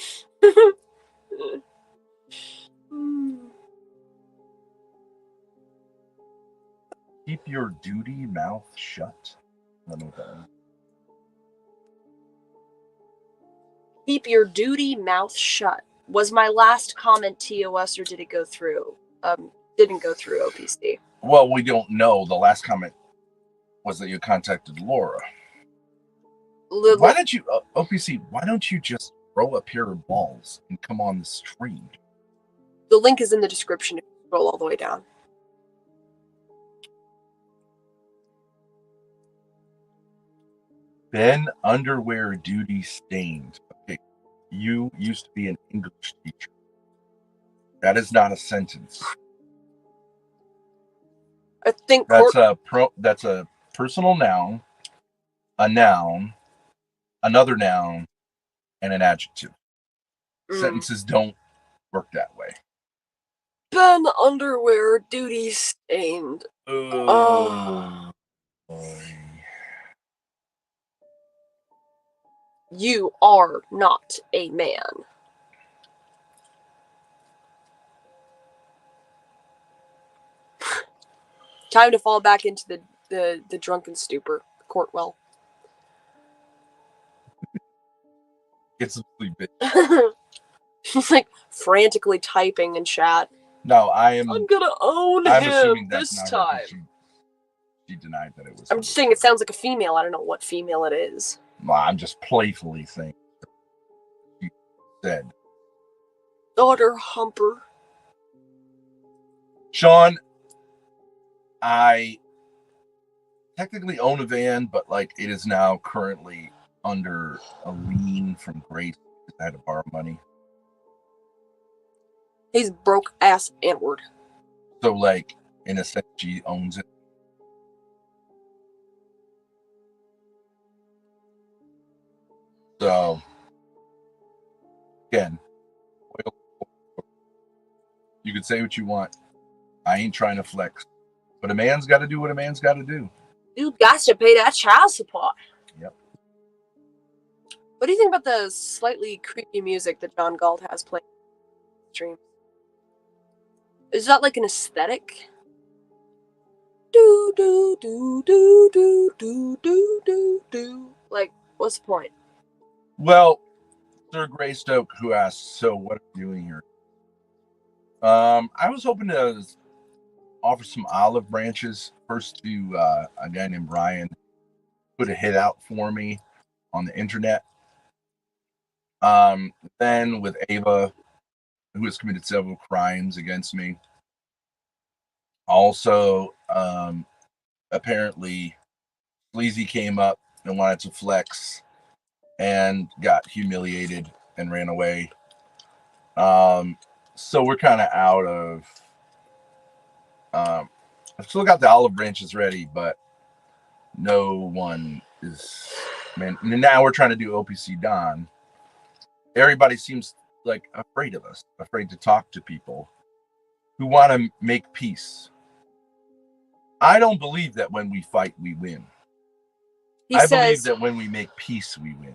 Keep your duty mouth shut. I don't know what that means.
Keep your duty mouth shut. Was my last comment TOS or did it go through? Didn't go through OPC.
Well, we don't know. The last comment was that you contacted Laura. Why don't you, OPC, why don't you just throw a pair of balls and come on the stream?
The link is in the description if you scroll all the way down.
Ben underwear duty stained. Okay. You used to be an English teacher. That is not a sentence.
I think
that's a personal noun, a noun, another noun, and an adjective. Sentences don't work that way.
Ben underwear duty stained. Oh. You are not a man. Time to fall back into the drunken stupor, Courtwell.
Get some sleep, bitch.
She's like frantically typing in chat.
No, I'm
gonna own him this time.
She denied that it was.
I'm just saying it sounds like a female. I don't know what female it is.
Well, I'm just playfully saying. She said.
Daughter humper.
Sean, I technically own a van, but like it is now currently under a lien from Grace because I had to borrow money.
He's broke ass N-word.
So like in a sense she owns it. So again, you can say what you want. I ain't trying to flex. But a man's got to do what a man's got to do.
You got to pay that child support.
Yep.
What do you think about the slightly creepy music that John Galt has playing on the stream? Is that like an aesthetic? Do do do do do do do do do. Like, what's the point?
Well, Sir Gray Stoke, who asked, so what are you doing here? I was hoping to offer some olive branches first to a guy named Brian, put a hit out for me on the internet. Then with Ava, who has committed several crimes against me. Also, apparently Sleazy came up and wanted to flex and got humiliated and ran away. So we're kind of out of. I've still got the olive branches ready, but no one is. Man, now we're trying to do OPC Don. Everybody seems like afraid of us, afraid to talk to people who want to make peace. I don't believe that when we fight, we win. I believe that when we make peace, we win.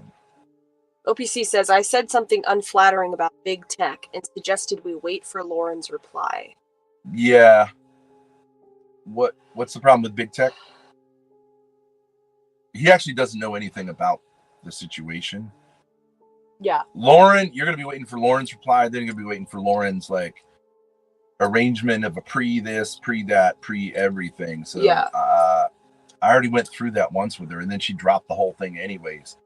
OPC says, I said something unflattering about big tech and suggested we wait for Lauren's reply.
Yeah. What's the problem with big tech? He actually doesn't know anything about the situation.
Yeah.
Lauren, you're going to be waiting for Lauren's reply. Then you're going to be waiting for Lauren's like arrangement of a pre this, pre that, pre everything. So
yeah.
I already went through that once with her, and then she dropped the whole thing anyways.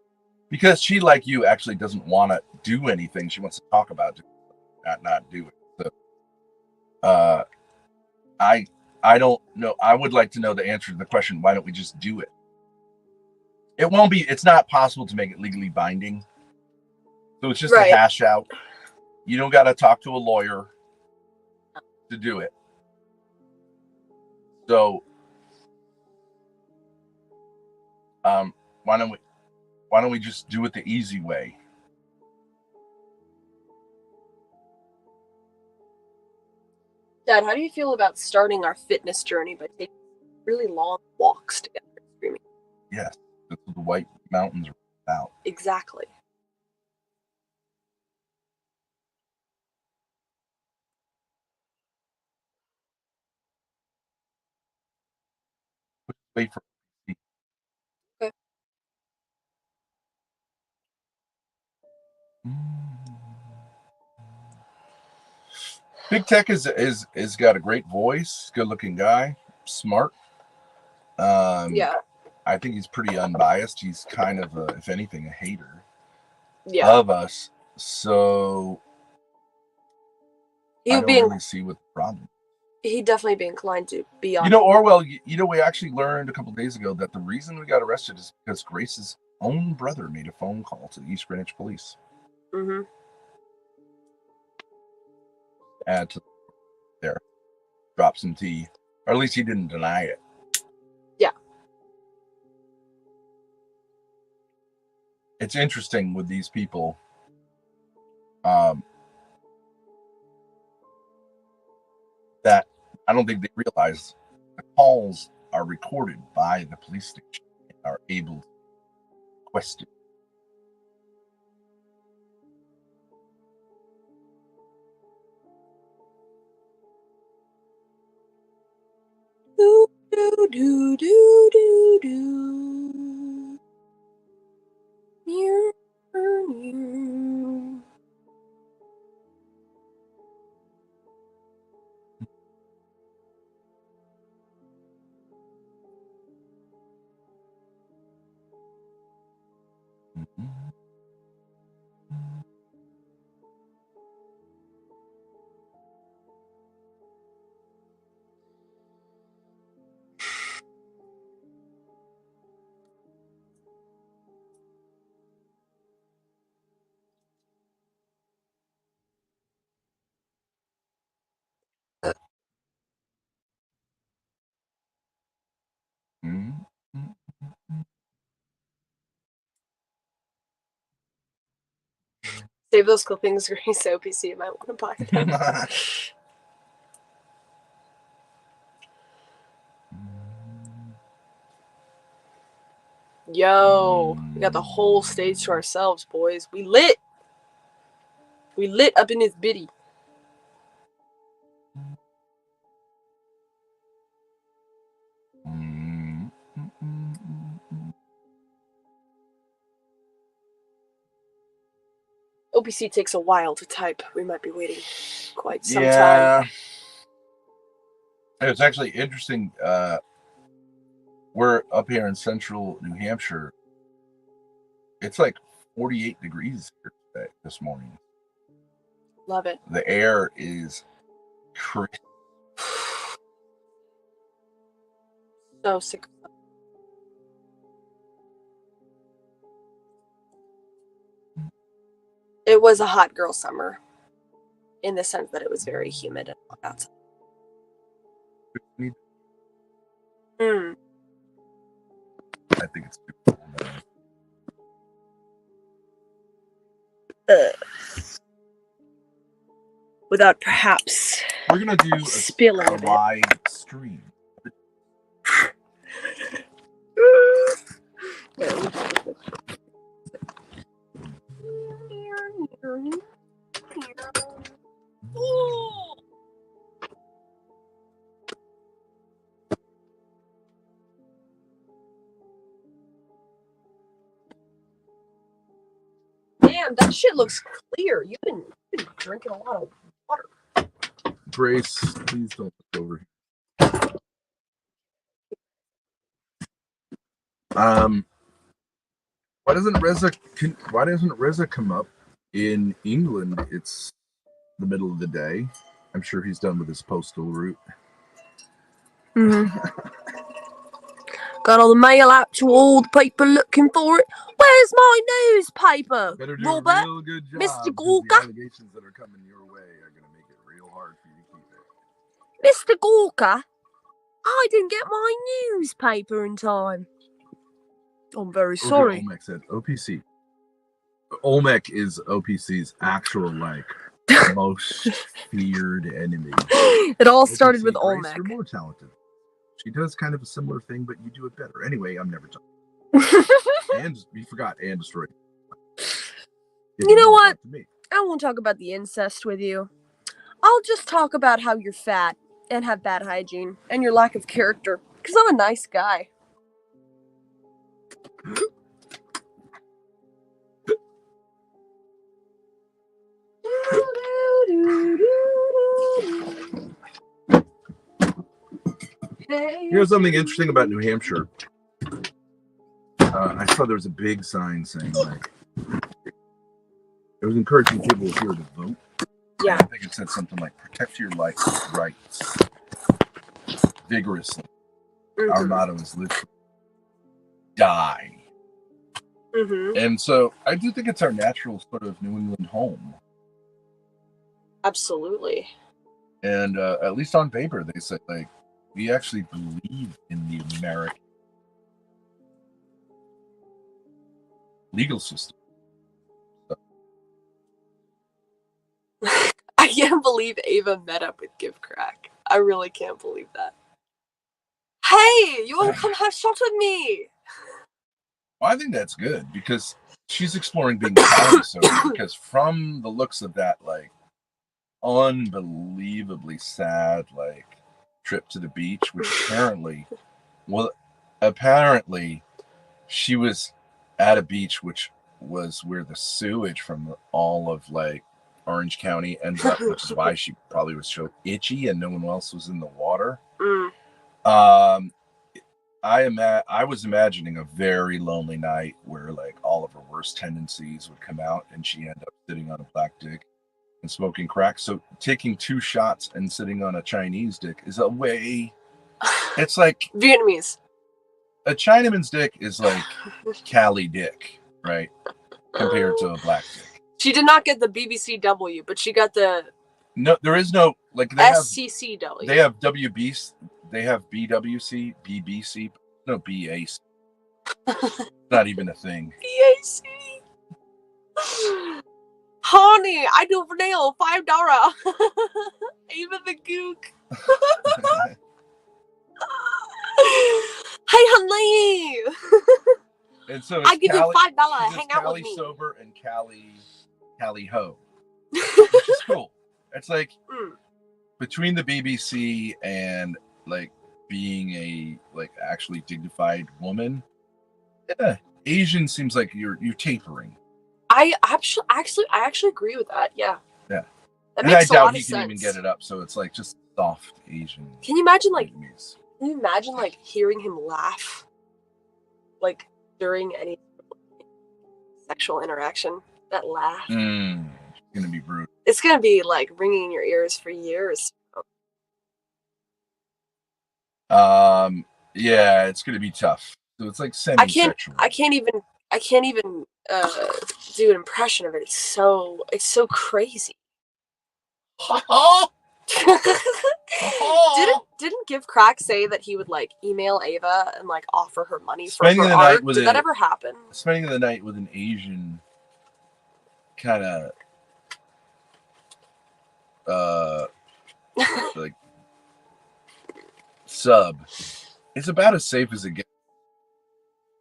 Because she, like you, actually doesn't want to do anything. She wants to talk about it, not do it. So I don't know. I would like to know the answer to the question, why don't we just do it? It's not possible to make it legally binding. So it's just a hash out. You don't got to talk to a lawyer to do it. So why don't we just do it the easy way?
Dad, how do you feel about starting our fitness journey by taking really long walks together and screaming?
Yes, that's what the White Mountains are about.
Exactly.
Wait for
okay.
Big Tech is got a great voice, good looking guy, smart.
Yeah.
I think he's pretty unbiased. He's kind of if anything, a hater
of
us. So
I don't
really see what the problem.
He'd definitely be inclined to be on.
You know, Orwell, we actually learned a couple days ago that the reason we got arrested is because Grace's own brother made a phone call to the East Greenwich police.
Mm-hmm.
Add to there. Drop some tea. Or at least he didn't deny it.
Yeah.
It's interesting with these people. That I don't think they realize the calls are recorded by the police station and are able to question.
Do do do do do do. Near, near. Save those clippings, Grace. OPC, you might want to buy them. Yo, we got the whole stage to ourselves, boys. We lit. We lit up in this bitty. OPC takes a while to type. We might be waiting quite some time.
It's actually interesting. We're up here in central New Hampshire. It's like 48 degrees here today, this morning.
Love it.
The air is crisp.
So sick. It was a hot girl summer, in the sense that it was very humid and hot outside.
I think it's
without perhaps
we're gonna do
spilling
a live stream.
Damn, that shit looks clear. You've been drinking a lot of water.
Grace, please don't look over. Why doesn't Reza come up? In England, it's the middle of the day. I'm sure he's done with his postal route.
Got all the mail out to all the people looking for it. Where's my newspaper?
Better do
Robert?
a real good job.
Mr.
The
Gorka?
allegations that are coming your way are going to make it real hard for you to keep it.
Mr. Gorka? I didn't get my newspaper in time. I'm very sorry.
Olmec said OPC. Olmec is OPC's actual, most feared enemy.
It all started with Olmec.
You're more talented. She does kind of a similar thing, but you do it better. Anyway, I'm never talking. And you forgot and destroyed.
You know what? I won't talk about the incest with you. I'll just talk about how you're fat and have bad hygiene and your lack of character. Because I'm a nice guy.
Here's something interesting about New Hampshire. I saw there was a big sign saying it was encouraging people here to vote.
Yeah.
I think it said something like "Protect your life rights vigorously." Our motto is "Live, die." And so I do think it's our natural sort of New England home.
Absolutely.
And at least on paper, they said we actually believe in the American legal system.
I can't believe Ava met up with Give Crack. I really can't believe that. Hey, you want to come have a shot with me?
Well, I think that's good because she's exploring being calorie sober. Because from the looks of that, unbelievably sad, trip to the beach, which apparently she was at a beach which was where the sewage from all of Orange County ends up, which is why she probably was so itchy and no one else was in the water. I was imagining a very lonely night where all of her worst tendencies would come out and she ended up sitting on a black dick and smoking crack. So taking 2 shots and sitting on a Chinese dick is a way. It's like
Vietnamese.
A Chinaman's dick is like Cali dick, right? Compared to a black dick.
She did not get the BBCW, but she got the
there is no they
SCCW.
They have WB. They have BWC, BBC. No BAC. Not even a thing.
BAC. Honey, I do for nail $5. Even the gook. Hey, honey.
And so
I give
Cali,
you $5. Hang out
Cali
with me.
sober and Cali ho, which is cool. It's between the BBC and being a actually dignified woman. Yeah, Asian seems like you're tapering.
I actually agree with that. Yeah.
Yeah.
That
and I
makes a
doubt
lot
he
of
can even
sense.
get it up, so it's just soft Asian.
Can you imagine hearing him laugh during any sexual interaction? That laugh.
It's gonna be brutal.
It's gonna be ringing in your ears for years.
Yeah, it's gonna be tough. So it's like semi-sexual.
I can't even do an impression of it. It's so crazy. Didn't Give Crack say that he would like email Ava and like offer her money for her art? Did that ever happen?
Spending the night with an Asian kind of like sub. It's about as safe as it gets,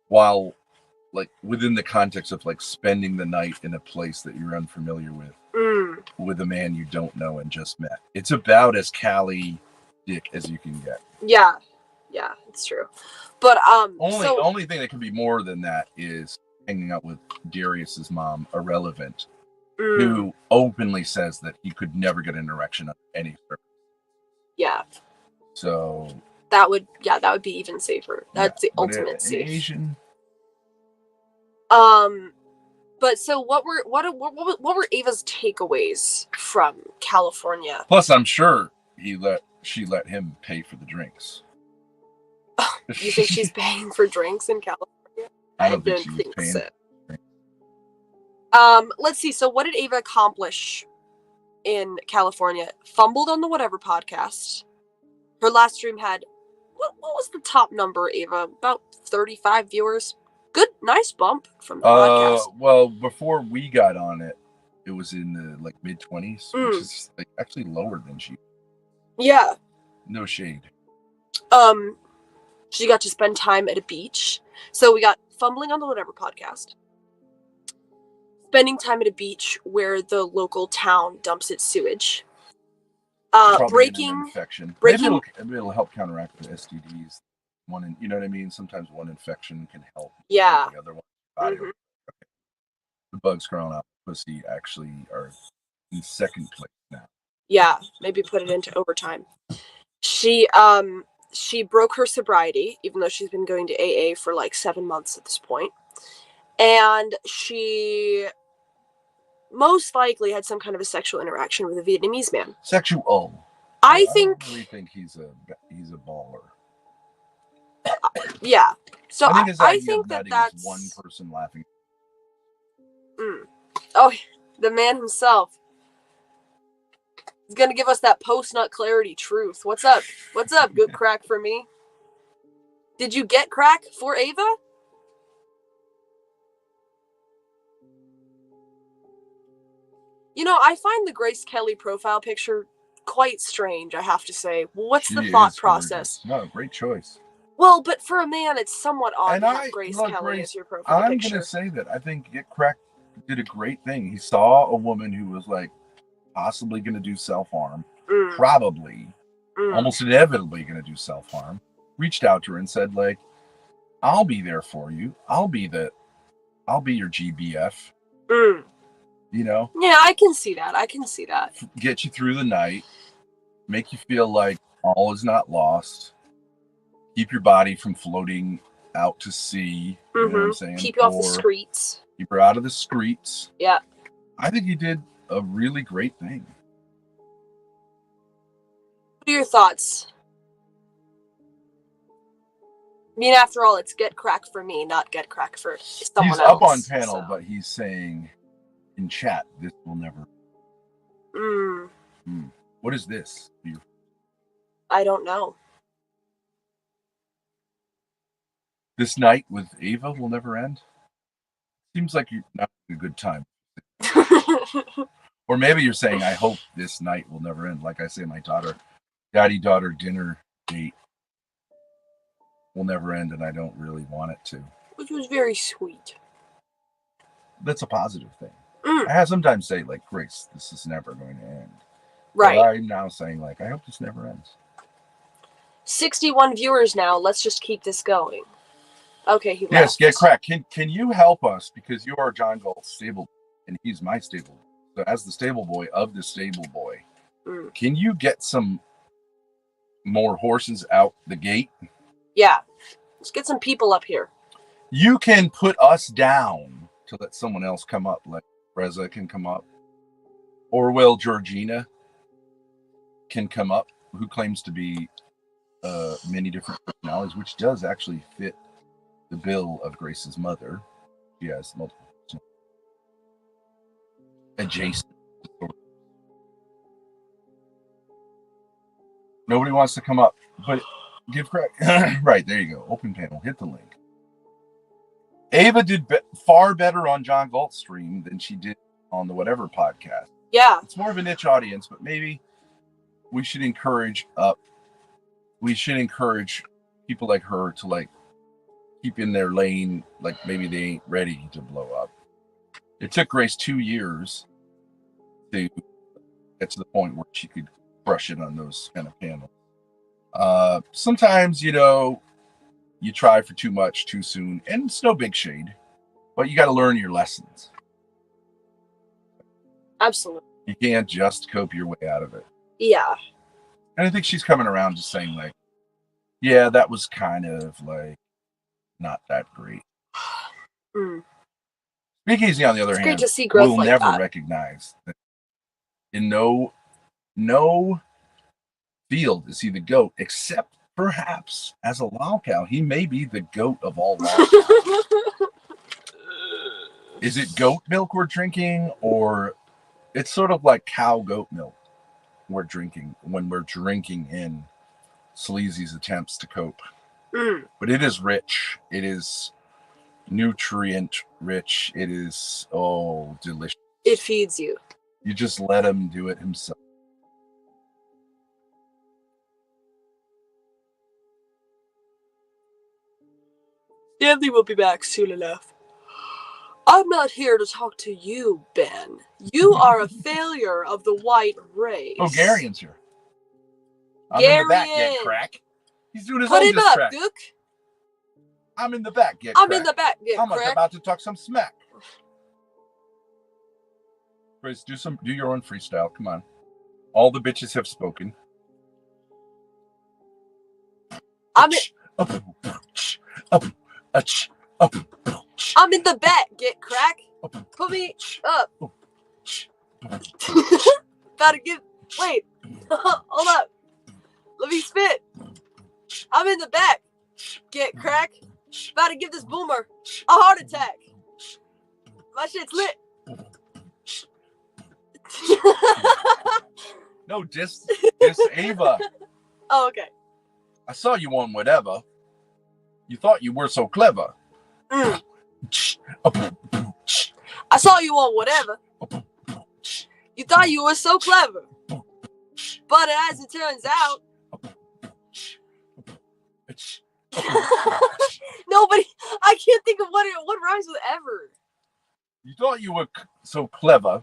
while like within the context of like spending the night in a place that you're unfamiliar with a man you don't know and just met. It's about as Cali dick as you can get.
Yeah, it's true. But
only thing that could be more than that is hanging out with Darius's mom, Irrelevant, who openly says that he could never get an erection under any circumstance. Yeah. So
that would be even safer. That's the ultimate safe.
Asian.
But so what were Ava's takeaways from California?
Plus, I'm sure she let him pay for the drinks.
You think she's paying for drinks in California?
I don't think so.
Let's see. So what did Ava accomplish in California? Fumbled on the Whatever podcast. Her last stream had what was the top number, Ava? About 35 viewers. Good, nice bump from the podcast.
Well, before we got on it, it was in the like mid-20s, which is like actually lower than she.
Yeah.
No shade.
She got to spend time at a beach. So we got Fumbling on the Whatever podcast. Spending time at a beach where the local town dumps its sewage. Breaking
infection. Maybe it'll help counteract the STDs. You know what I mean? Sometimes one infection can help.
Yeah.
The other one. Okay. The bugs crawling out pussy actually are in second place now.
Yeah, maybe put it into overtime. She broke her sobriety, even though she's been going to AA for like 7 months at this point. And she most likely had some kind of a sexual interaction with a Vietnamese man.
Sexual.
I
really think he's a baller.
Yeah. So
I think that's one person laughing.
Oh, the man himself. He's gonna give us that post-nut clarity truth. What's up? What's up? Good crack for me. Did you get crack for Ava? You know, I find the Grace Kelly profile picture quite strange, I have to say. What's the thought process?
No, great choice.
Well, but for a man, it's somewhat odd to have Grace Kelly as your profile picture.
I'm going to say that I think Get Crack did a great thing. He saw a woman who was like possibly going to do self-harm, probably, almost inevitably going to do self-harm, reached out to her and said like, I'll be there for you. I'll be your GBF. You know?
Yeah, I can see that.
Get you through the night, make you feel like all is not lost, keep your body from floating out to sea. You know what I'm saying?
Keep you off the streets.
Keep her out of the streets.
Yeah.
I think you did a really great thing.
What are your thoughts? I mean, after all, it's Get Crack for me, not Get Crack for someone else.
He's up on panel, but he's saying in chat, this will never. What is this?
I don't know.
This night with Ava will never end? Seems like you're not having a good time. Or maybe you're saying, I hope this night will never end. Like I say, my daddy-daughter dinner date will never end, and I don't really want it to.
Which was very sweet.
That's a positive thing. I sometimes say, like, Grace, this is never going to end.
Right.
But I'm now saying, like, I hope this never ends.
61 viewers now. Let's just keep this going. Okay, he
Yes, Get Crack. Can you help us? Because you are John Galt's stable, and he's my stable boy. So as the stable boy of the stable boy, can you get some more horses out the gate?
Yeah. Let's get some people up here.
You can put us down to let someone else come up, like Reza can come up. Orwell Georgina can come up, who claims to be many different personalities, which does actually fit the bill of Grace's mother. She has multiple adjacent. Nobody wants to come up, but give credit. Right, there you go. Open panel. Hit the link. Ava did far better on John Galt's stream than she did on the Whatever podcast.
Yeah.
It's more of a niche audience, but maybe we should encourage people like her to like keep in their lane, like maybe they ain't ready to blow up. It took Grace 2 years to get to the point where she could crush it on those kind of panels. Sometimes, you try for too much too soon, and it's no big shade, but you got to learn your lessons.
Absolutely.
You can't just cope your way out of it.
Yeah.
And I think she's coming around just saying like, yeah, that was kind of like not that great. Speakeasy, on the other hand,
great to see growth
will
like
never
that.
recognize that in no field is he the GOAT, except perhaps as a lolcow. He may be the GOAT of all lolcows. Is it goat milk we're drinking, or it's sort of like cow goat milk we're drinking when we're drinking in Sleazy's attempts to cope? But it is rich. It is nutrient rich. It is delicious.
It feeds you.
You just let him do it himself.
Stanley will be back soon enough. I'm not here to talk to you, Ben. You are a failure of the white race.
Oh, Garion's here. I'm in the back, get crack. He's doing his
Put
own
him
diss
up,
track.
Duke.
I'm in the back, get
I'm
crack.
in the back, get
I'm
crack.
about to talk some smack. Grace, do your own freestyle. Come on. All the bitches have spoken.
I'm in the back, get crack. Put me up. Gotta give. Wait. Hold up. Let me spit. I'm in the back. Get crack. About to give this boomer a heart attack. My shit's lit.
No, diss Ava.
Oh, okay.
I saw you on Whatever. You thought you were so clever.
I saw you on Whatever. You thought you were so clever. But as it turns out, nobody. I can't think of what rhymes with ever.
You thought you were so clever.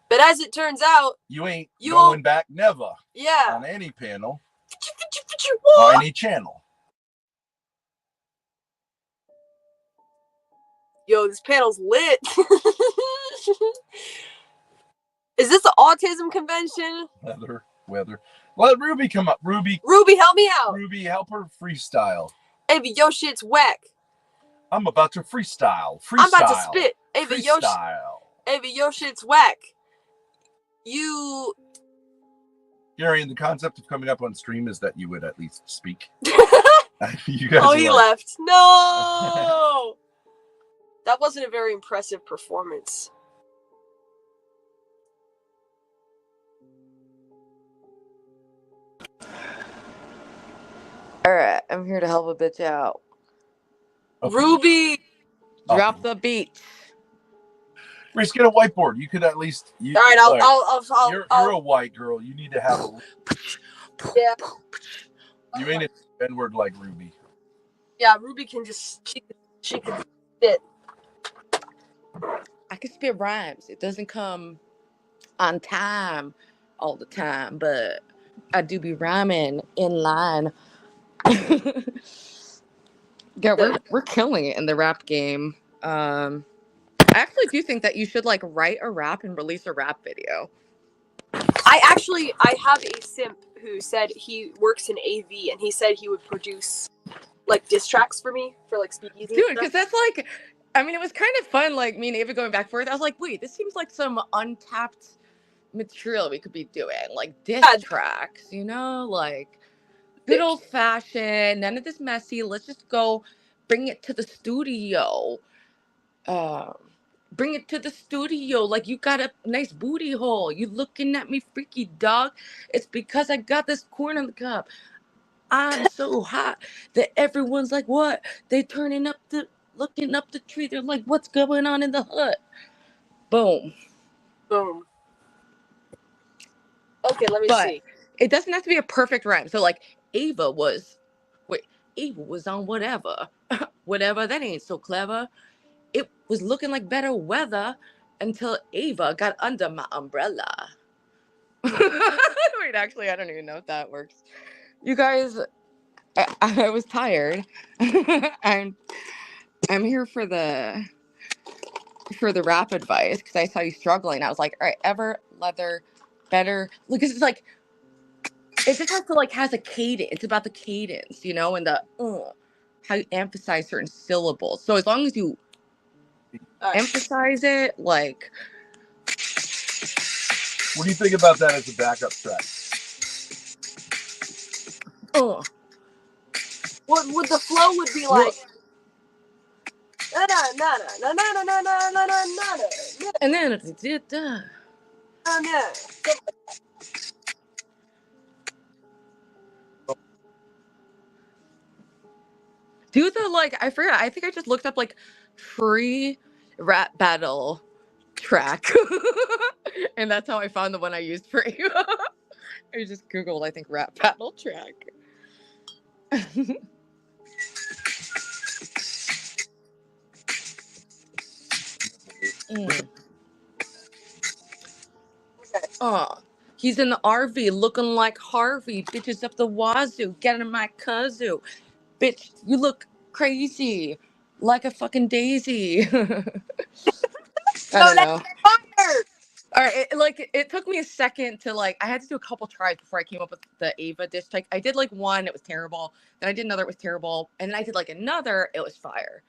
But as it turns out,
you ain't going back never.
Yeah.
On any panel. Or any channel.
Yo, this panel's lit. Is this the autism convention?
Weather. Let Ruby come up. Ruby,
help me out.
Ruby, help her freestyle.
Ava, your shit's whack.
I'm about to freestyle.
I'm about to spit. Ava, your shit's whack. You.
Gary, and the concept of coming up on stream is that you would at least speak.
He left. No! That wasn't a very impressive performance.
Alright, I'm here to help a bitch out.
Okay.
Ruby!
Drop the beat.
Grace, get a whiteboard. You could at least.
All right, I'll.
You're a white girl. You need to have.
Yeah.
You ain't a N-word like Ruby.
Yeah, Ruby can just. She can spit.
I can spit rhymes. It doesn't come on time all the time, but I do be rhyming in line. Yeah, we're killing it in the rap game. I actually do think that you should like write a rap and release a rap video.
I have a simp who said he works in AV and he said he would produce like diss tracks for me for like speakeasy.
Dude, because that's like, I mean, it was kind of fun, like me and Ava going back and forth. I was like, wait, this seems like some untapped material we could be doing, like diss tracks, like Good old fashioned. None of this messy. Let's just go bring it to the studio. Um, Bring it to the studio like you got a nice booty hole. You looking at me freaky dog. It's because I got this corn on the cob. I'm so hot that everyone's like, what? They looking up the tree. They're like, what's going on in the hut? Boom.
Boom. Okay, let me
But
see.
it doesn't have to be a perfect rhyme. So like Ava was on whatever. Whatever, that ain't so clever. It was looking like better weather until Ava got under my umbrella. Wait, actually, I don't even know if that works. You guys, I was tired. I'm here for the rap advice because I saw you struggling. I was like, all right, ever, leather, better. Because it's like, it just has to like has a cadence. It's about the cadence, you know, and the how you emphasize certain syllables. So as long as you emphasize it, like.
What do you think about that as a backup track?
What would the flow would be like?
And then do the like I forgot. I think I just looked up like free rap battle track, and that's how I found the one I used for you. I just googled, I think, rap battle track. He's in the RV looking like Harvey. Bitches up the wazoo, getting my kazoo. Bitch, you look crazy, like a fucking daisy. I don't know. All right, it took me a second to like. I had to do a couple tries before I came up with the Ava dish. Like I did like one, it was terrible. Then I did another, it was terrible, and then I did like another, it was fire.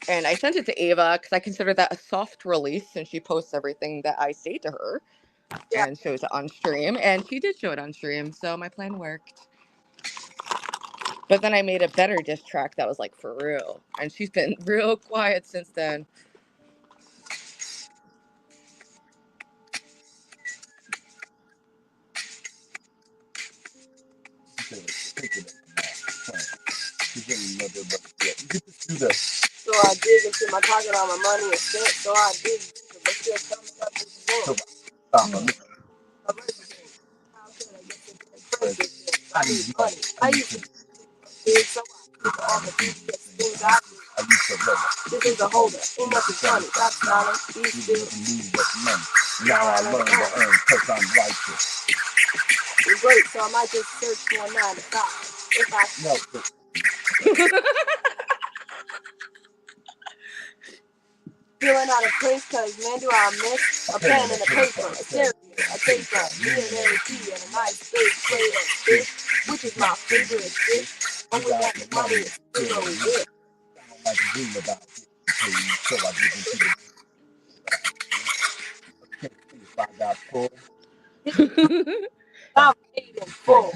And I sent it to Ava because I consider that a soft release since she posts everything that I say to her, and shows it on stream, and she did show it on stream, so my plan worked. But then I made a better diss track that was like for real, and she's been real quiet since then.
So I dig into my pocket, all my money is spent. So I dig, but still coming up with I need money. I used to dig, so I all the things I do. This is a holder. Ain't nothing funny. Stop smiling. Be still.
Now I learn to earn because I'm righteous.
It's great, so I might just search for a 9 to 5. If I feeling out of place, cause man, do I miss a pen and a paper, a stereo, a paper, me and Larry T, and a nice big plate of fish, which is my favorite dish. Only got the money is zero with.
Like a dream about it, so I dig into the if I got full.
I'm paid in full.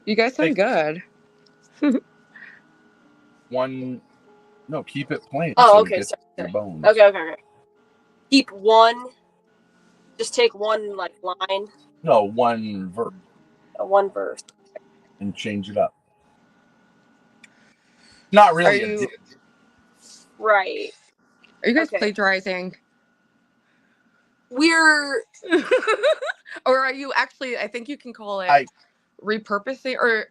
You guys sound good.
Keep it playing.
Oh,
so
okay.
It gets your bones.
Okay. Keep one. Just take one like line.
No, one verse.
One verse.
And change it up. Not really.
Are you
right?
Are you guys plagiarizing?
We're
or are you actually? I think you can call it repurposing or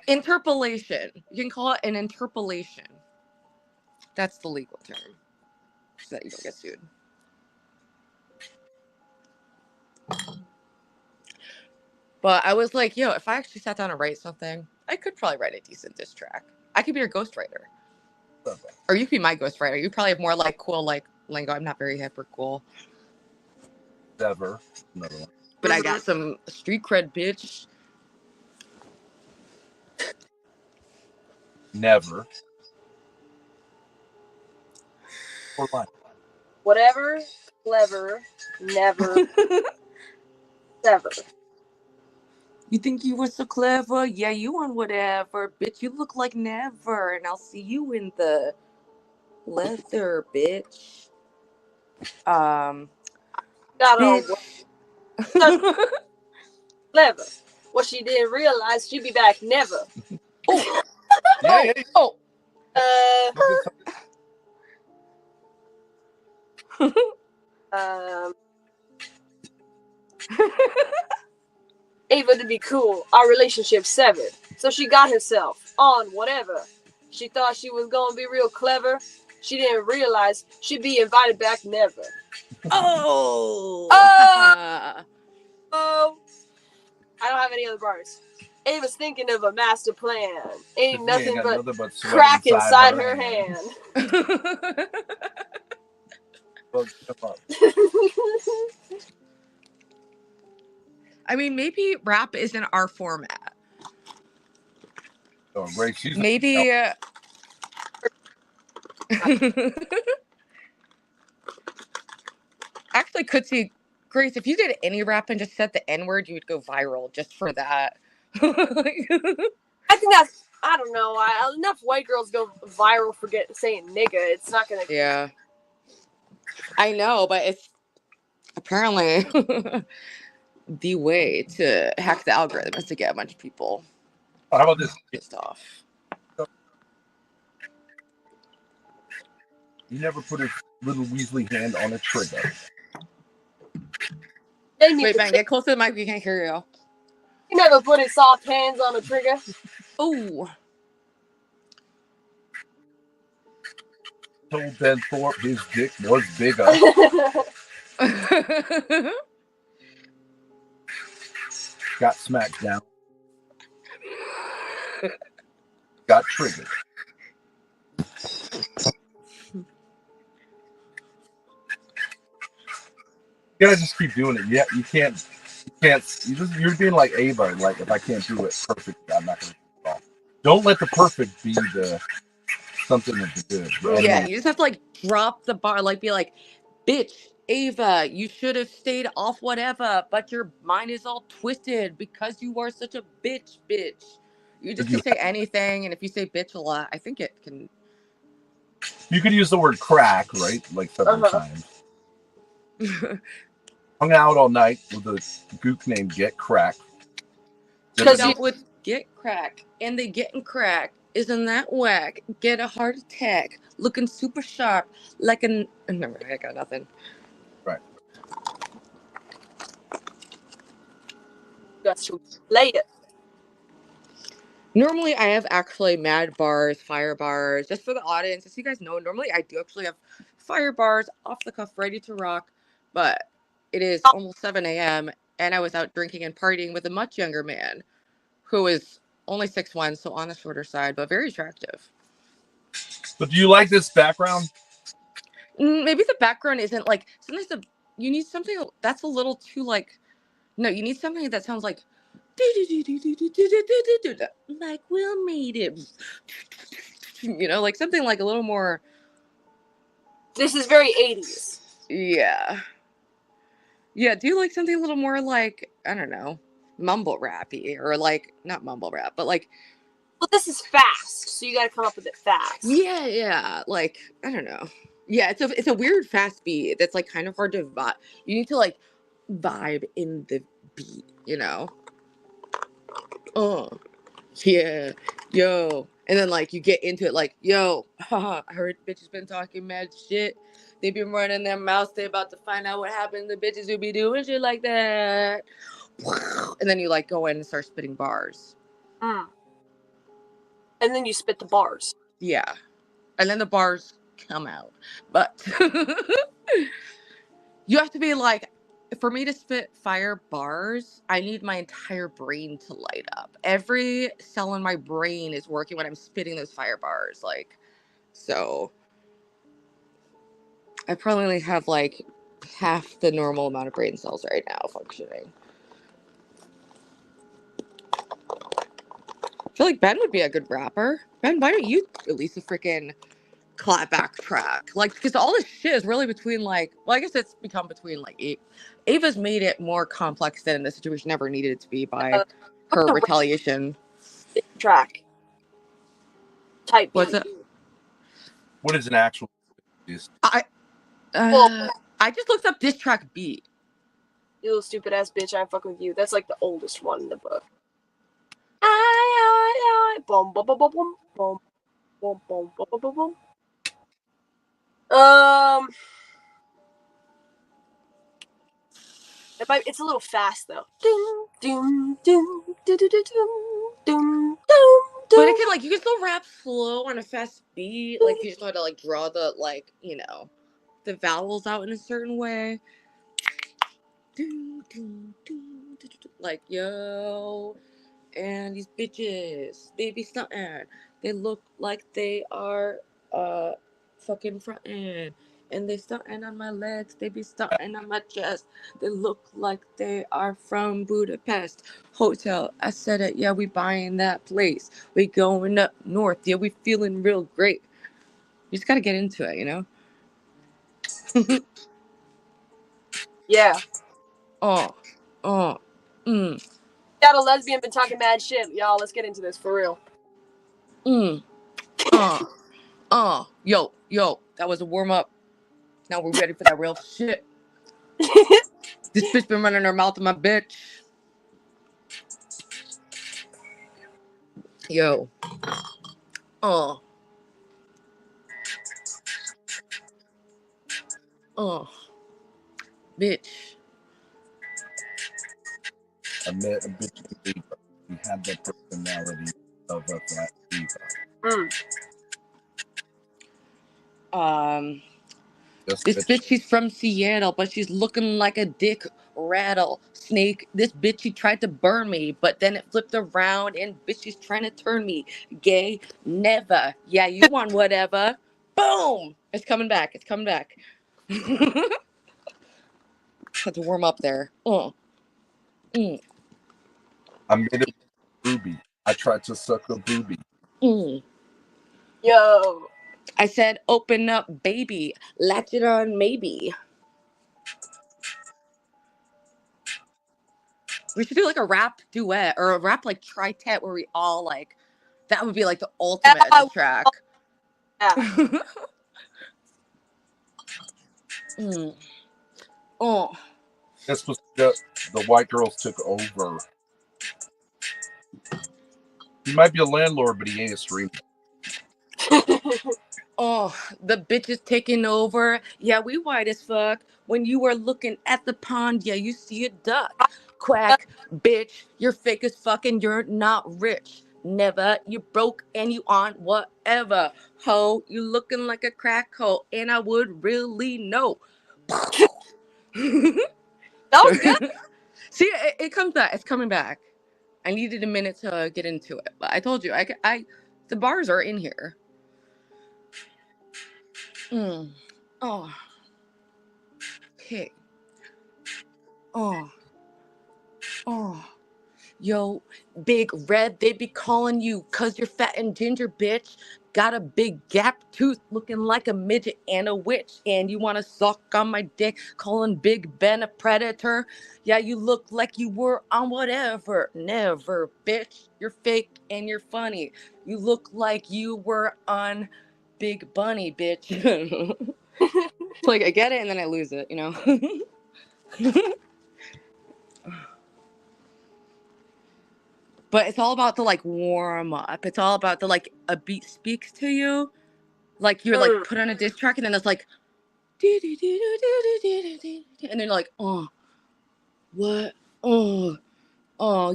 interpolation. You can call it an interpolation. That's the legal term, so that you don't get sued. But I was like, yo, if I actually sat down and write something, I could probably write a decent diss track. I could be your ghostwriter. Or you could be my ghostwriter. You probably have more like cool like lingo. I'm not very hip or cool.
Never. Another one.
But I got some street cred, bitch.
Never.
Whatever, clever, Never. Never.
You think you were so clever? Yeah, you on whatever. Bitch, you look like never. And I'll see you in the leather, bitch.
Got
Bitch.
on clever. What she didn't realize, she'd be back never.
Oh.
Yeah,
oh.
Ava to be cool, our relationship severed. So she got herself on whatever. She thought she was gonna be real clever. She didn't realize she'd be invited back never.
Oh.
Oh. I don't have any other bars. Ava's thinking of a master plan. Ain't nothing but crack inside her hand.
I mean, maybe rap isn't our format.
Oh, great. She's
maybe. Actually, could see, Grace, if you did any rap and just said the N-word, you would go viral just for that.
I think that's, I don't know. Enough white girls go viral for saying nigga. It's not gonna.
Yeah. I know, but it's apparently the way to hack the algorithm is to get a bunch of people.
How about this?
Pissed off.
You never put a little Weasley hand on a trigger.
Wait, Ben, get close to the mic. We can't hear you.
You never put his soft hands on a trigger.
Ooh.
Told Ben Thorpe his dick was bigger. Got smacked down. Got triggered. You gotta just keep doing it. Yeah, you can't. You're being like Ava. Like, if I can't do it perfect, I'm not gonna do it at all. Don't let the perfect be the something that's good.
Yeah, you just have to like drop the bar, like be like, bitch, Ava, you should have stayed off whatever, but your mind is all twisted because you are such a bitch. You just can say anything, and if you say bitch a lot, I think it can.
You could use the word crack, right? Like several times. Hung out all night with a gook named Get Crack.
Because you would get crack, and they getting crack. Isn't that whack? Get a heart attack. Looking super sharp, like an. Never mind, I got nothing.
Right.
That's to lay it.
Normally, I have actually mad bars, fire bars, just for the audience. Just so you guys know, normally I do actually have fire bars off the cuff, ready to rock. But it is almost 7 a.m. and I was out drinking and partying with a much younger man who is only 6'1", so on the shorter side, but very attractive.
But do you like this background?
Maybe the background isn't like, sometimes you need something that's a little too like, no, you need something that sounds like, like Will made it. You know, like something like a little more.
This is very 80s.
Yeah. Yeah, do you like something a little more like, I don't know, mumble rappy, or like, not mumble rap, but like.
Well, this is fast, so you gotta come up with it fast.
Yeah, like, I don't know. Yeah, it's a weird fast beat that's like kind of hard to vibe. You need to like vibe in the beat, you know? Oh, yeah, yo. And then like you get into it like, yo, haha, I heard bitches been talking mad shit. They been running their mouths. They about to find out what happened to bitches who be doing shit like that. And then you like go in and start spitting bars.
And then you spit the bars.
Yeah. And then the bars come out. But you have to be like, for me to spit fire bars, I need my entire brain to light up. Every cell in my brain is working when I'm spitting those fire bars. Like, so I probably have like half the normal amount of brain cells right now functioning. I feel like Ben would be a good rapper. Ben, why don't you release a freaking backtrack, like, because all this shit is really between, like, well, I guess it's become between, like, Ava's made it more complex than the situation ever needed it to be by her retaliation.
Track. Type
What's
beat.
it?
What is an actual?
I just looked up diss track beat.
You little stupid ass bitch, I'm fucking with you. That's like the oldest one in the book. Boom, boom, boom, boom, boom, boom, boom, boom, boom, boom, boom. It's a little fast though. Ding, ding, ding, ding, ding, ding,
but it can, like, you can still rap slow on a fast beat. Like, you just know how to, like, draw the, like, you know, the vowels out in a certain way. Like, yo, and these bitches, they be stuntin'. They look like they are fucking frontin'. And they stuntin' on my legs, they be stuntin' on my chest. They look like they are from Budapest. Hotel, I said it, yeah, we buying that place. We going up north, yeah, we feeling real great. You just gotta get into it, you know?
Yeah. Got a lesbian been talking mad shit, y'all. Let's get into this for real.
Yo, that was a warm up. Now we're ready for that real shit. This bitch been running her mouth to my bitch. Yo. Bitch.
I met a bitch diva. We had the personality of a flat diva.
This bitch, she's from Seattle, but she's looking like a dick rattlesnake. This bitch, she tried to burn me, but then it flipped around, and bitch, she's trying to turn me gay. Never. Yeah, you want whatever. Boom! It's coming back. It's coming back. Had to warm up there.
I made a booby. I tried to suck a booby.
Yo.
I said, open up, baby. Latch it on, maybe. We should do like a rap duet or a rap like tri-tet where we all like, that would be like the ultimate diss track.
Yeah.
This was the white girls took over. He might be a landlord, but he ain't a streamer.
The bitch is taking over. Yeah, we white as fuck. When you are looking at the pond, yeah, you see a duck. Quack, bitch, you're fake as fuck and you're not rich. Never, you broke and you on whatever. Ho, you looking like a crack hole and I would really know.
That was good.
See, it comes back. It's coming back. I needed a minute to get into it, but I told you, the bars are in here. Okay. Yo, big red, they be calling you cause you're fat and ginger, bitch. Got a big gap tooth looking like a midget and a witch. And you wanna suck on my dick, calling Big Ben a predator. Yeah, you look like you were on whatever. Never, bitch. You're fake and you're funny. You look like you were on Big Bunny, bitch. It's like I get it and then I lose it, you know? But it's all about the like warm up. It's all about the like a beat speaks to you. Like you're like put on a diss track and then it's like and then like, what?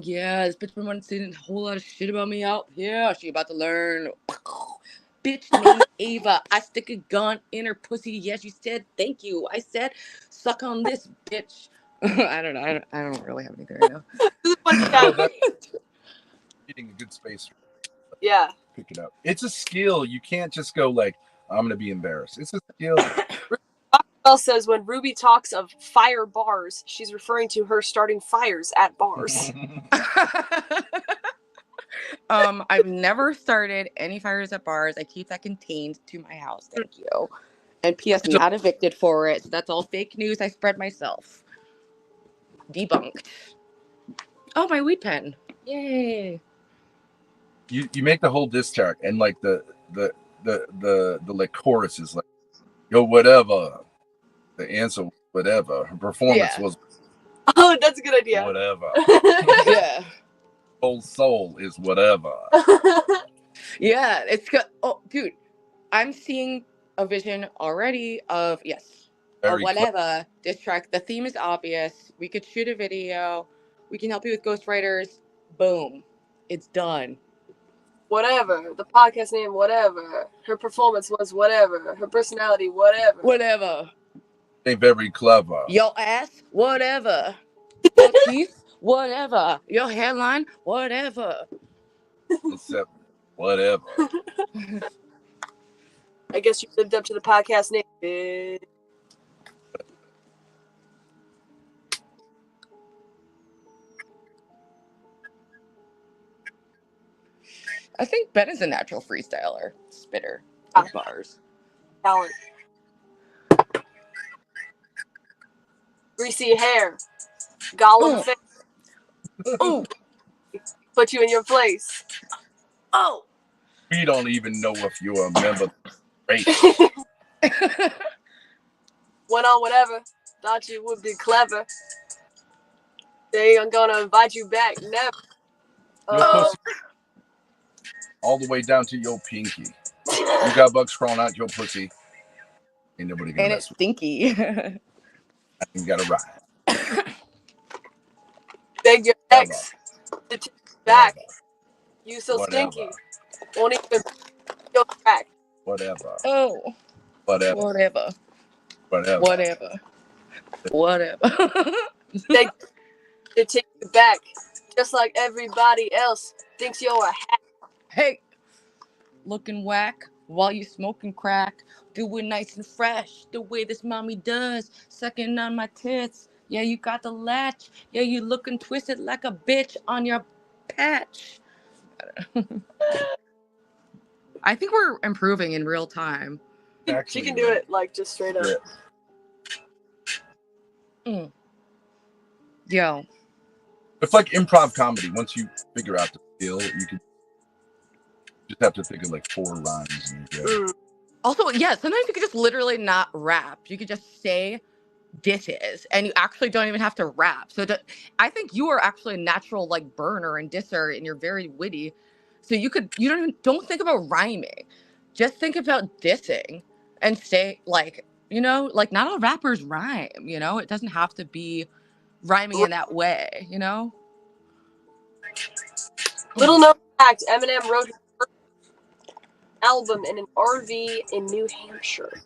Yeah, this bitch been saying a whole lot of shit about me out here. She about to learn. Bitch named Ava. I stick a gun in her pussy. Yeah, she said thank you. I said suck on this bitch. I don't know. I don't really have anything right now.
Getting a good space.
Yeah.
Pick it up. It's a skill. You can't just go like, I'm gonna be embarrassed. It's a skill.
Bell says when Ruby talks of fire bars, she's referring to her starting fires at bars.
I've never started any fires at bars. I keep that contained to my house. Thank you. And P.S. I'm not evicted for it, so that's all fake news I spread myself. Debunked. Oh, my weed pen. Yay.
You make the whole diss track, and like the like chorus is like, yo, whatever. The answer was whatever. Her performance was
Oh, that's a good idea.
whatever.
Yeah.
Whole soul is whatever.
Yeah, it's good. Oh, dude, I'm seeing a vision already of, yes,
Very
or whatever. Diss track. The theme is obvious. We could shoot a video. We can help you with ghostwriters. Boom. It's done.
Whatever. The podcast name, whatever. Her performance was whatever. Her personality, whatever.
Whatever.
Ain't very clever.
Your ass, whatever. Your teeth, whatever. Your hairline, whatever.
Except whatever.
I guess you lived up to the podcast name.
I think Ben is a natural freestyler, spitter of bars.
Talent. Greasy hair. Gollum face.
Ooh.
Put you in your place.
Oh.
We don't even know if you're a member of the race.
Went on whatever. Thought you would be clever. They ain't gonna invite you back. Never.
Pussy, all the way down to your pinky. You got bugs crawling out your pussy. Ain't nobody gonna
And
mess
it's stinky.
You gotta ride.
Beg your ex to take you back. You so stinky. Won't even your crack.
Whatever.
Oh.
Whatever.
Whatever.
Whatever.
Whatever. Whatever.
Beg to take you back. Just like everybody else thinks you're a hack.
Hey. Looking whack while you smoking crack. Do it nice and fresh, the way this mommy does. Sucking on my tits. Yeah, you got the latch. Yeah, you looking twisted like a bitch on your patch. I think we're improving in real time.
She can do it like just straight up.
Yo.
It's like improv comedy. Once you figure out the skill, you can just have to think of like 4 lines. And you're good.
Also, yeah, sometimes you could just literally not rap. You could just say disses, and you actually don't even have to rap. So I think you are actually a natural like burner and disser, and you're very witty. So you don't think about rhyming. Just think about dissing and say like, like not all rappers rhyme, it doesn't have to be rhyming in that way,
Little known fact, Eminem wrote his first album in an RV in New Hampshire.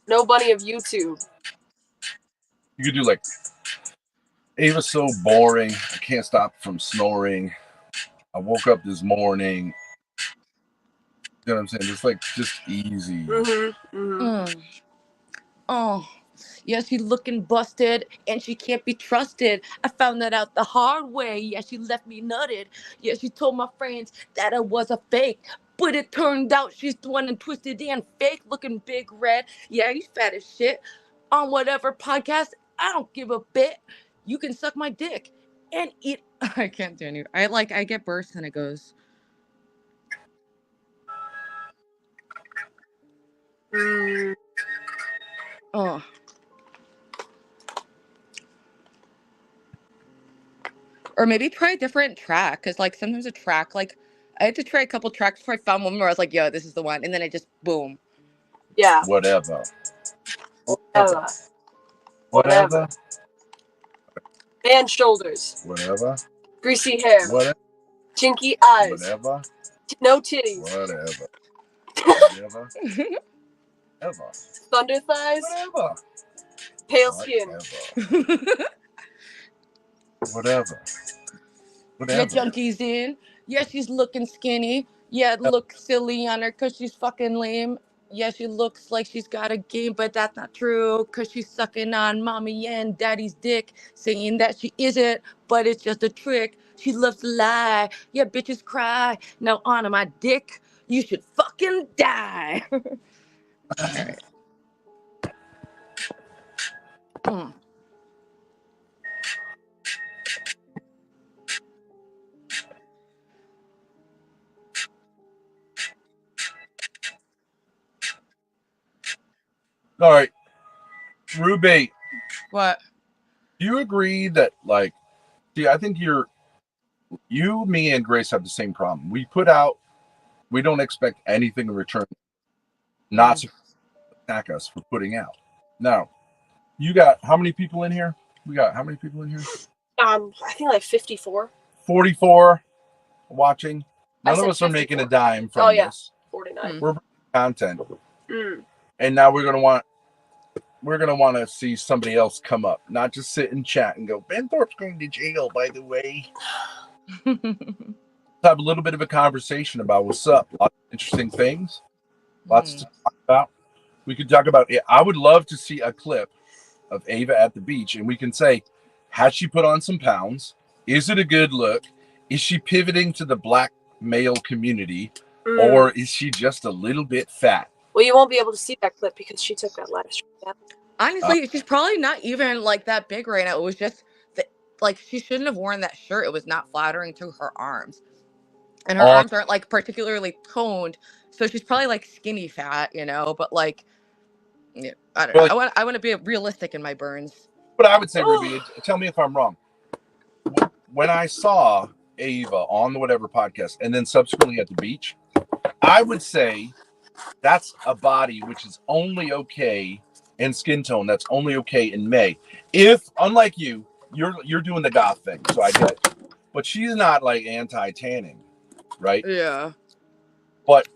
No bunny of YouTube.
You could do like, Ava's so boring. I can't stop from snoring. I woke up this morning. You know what I'm saying? It's like just easy.
Oh, yeah, she looking busted and she can't be trusted. I found that out the hard way. Yeah, she left me nutted. Yeah, she told my friends that I was a fake. But it turned out she's the one and twisted and fake looking big red. Yeah, you fat as shit. On whatever podcast, I don't give a bit. You can suck my dick and eat. I can't do any. I get bursts and it goes. Oh. Or maybe try a different track, because like sometimes a track, like I had to try a couple tracks before I found one where I was like, yo, this is the one, and then I just boom.
Yeah.
Whatever.
Whatever. Man shoulders.
Whatever.
Greasy hair.
Whatever.
Chinky eyes.
Whatever.
No titties.
Whatever. Whatever. Whatever.
Thunder thighs.
Whatever.
Pale skin.
Whatever.
Yeah, junkies in. Yeah, she's looking skinny. Yeah, it looks silly on her because she's fucking lame. yeah, she looks like she's got a game, but that's not true because she's sucking on mommy and daddy's dick, saying that she isn't, but it's just a trick. She loves to lie. Yeah, bitches cry. Now on my dick, you should fucking die. All right. Mm.
All right, Ruby,
What?
do you agree that like, see, I think you, me, and Grace have the same problem. We put out, we don't expect anything in return. Not to attack us for putting out. Now, you got how many people in here? We got how many people in here?
I think like 54.
44 watching.
I
None of
said
us are making a
54.
dime from
Oh yeah,
this.
49.
We're bringing content,
Mm.
and now we're gonna want to see somebody else come up, not just sit and chat and go. Ben Thorpe's going to jail, by the way. Have a little bit of a conversation about what's up. Lots of interesting things. Lots to talk about. We could talk about it. I would love to see a clip of Ava at the beach, and we can say, has she put on some pounds? Is it a good look? Is she pivoting to the black male community, or is she just a little bit fat?
Well, you won't be able to see that clip because she took that live stream down.
Honestly, she's probably not even like that big right now. It was just that, like, she shouldn't have worn that shirt. It was not flattering to her arms, and her arms aren't like particularly toned, so she's probably like skinny fat, you know. But like, yeah, I don't know. I want to be realistic in my burns.
But I would say, Ruby, tell me if I'm wrong. When I saw Ava on the whatever podcast, and then subsequently at the beach, I would say that's a body which is only okay in skin tone. That's only okay in May. If, unlike you're doing the goth thing, so I get it. But she's not like anti-tanning, right?
Yeah.
But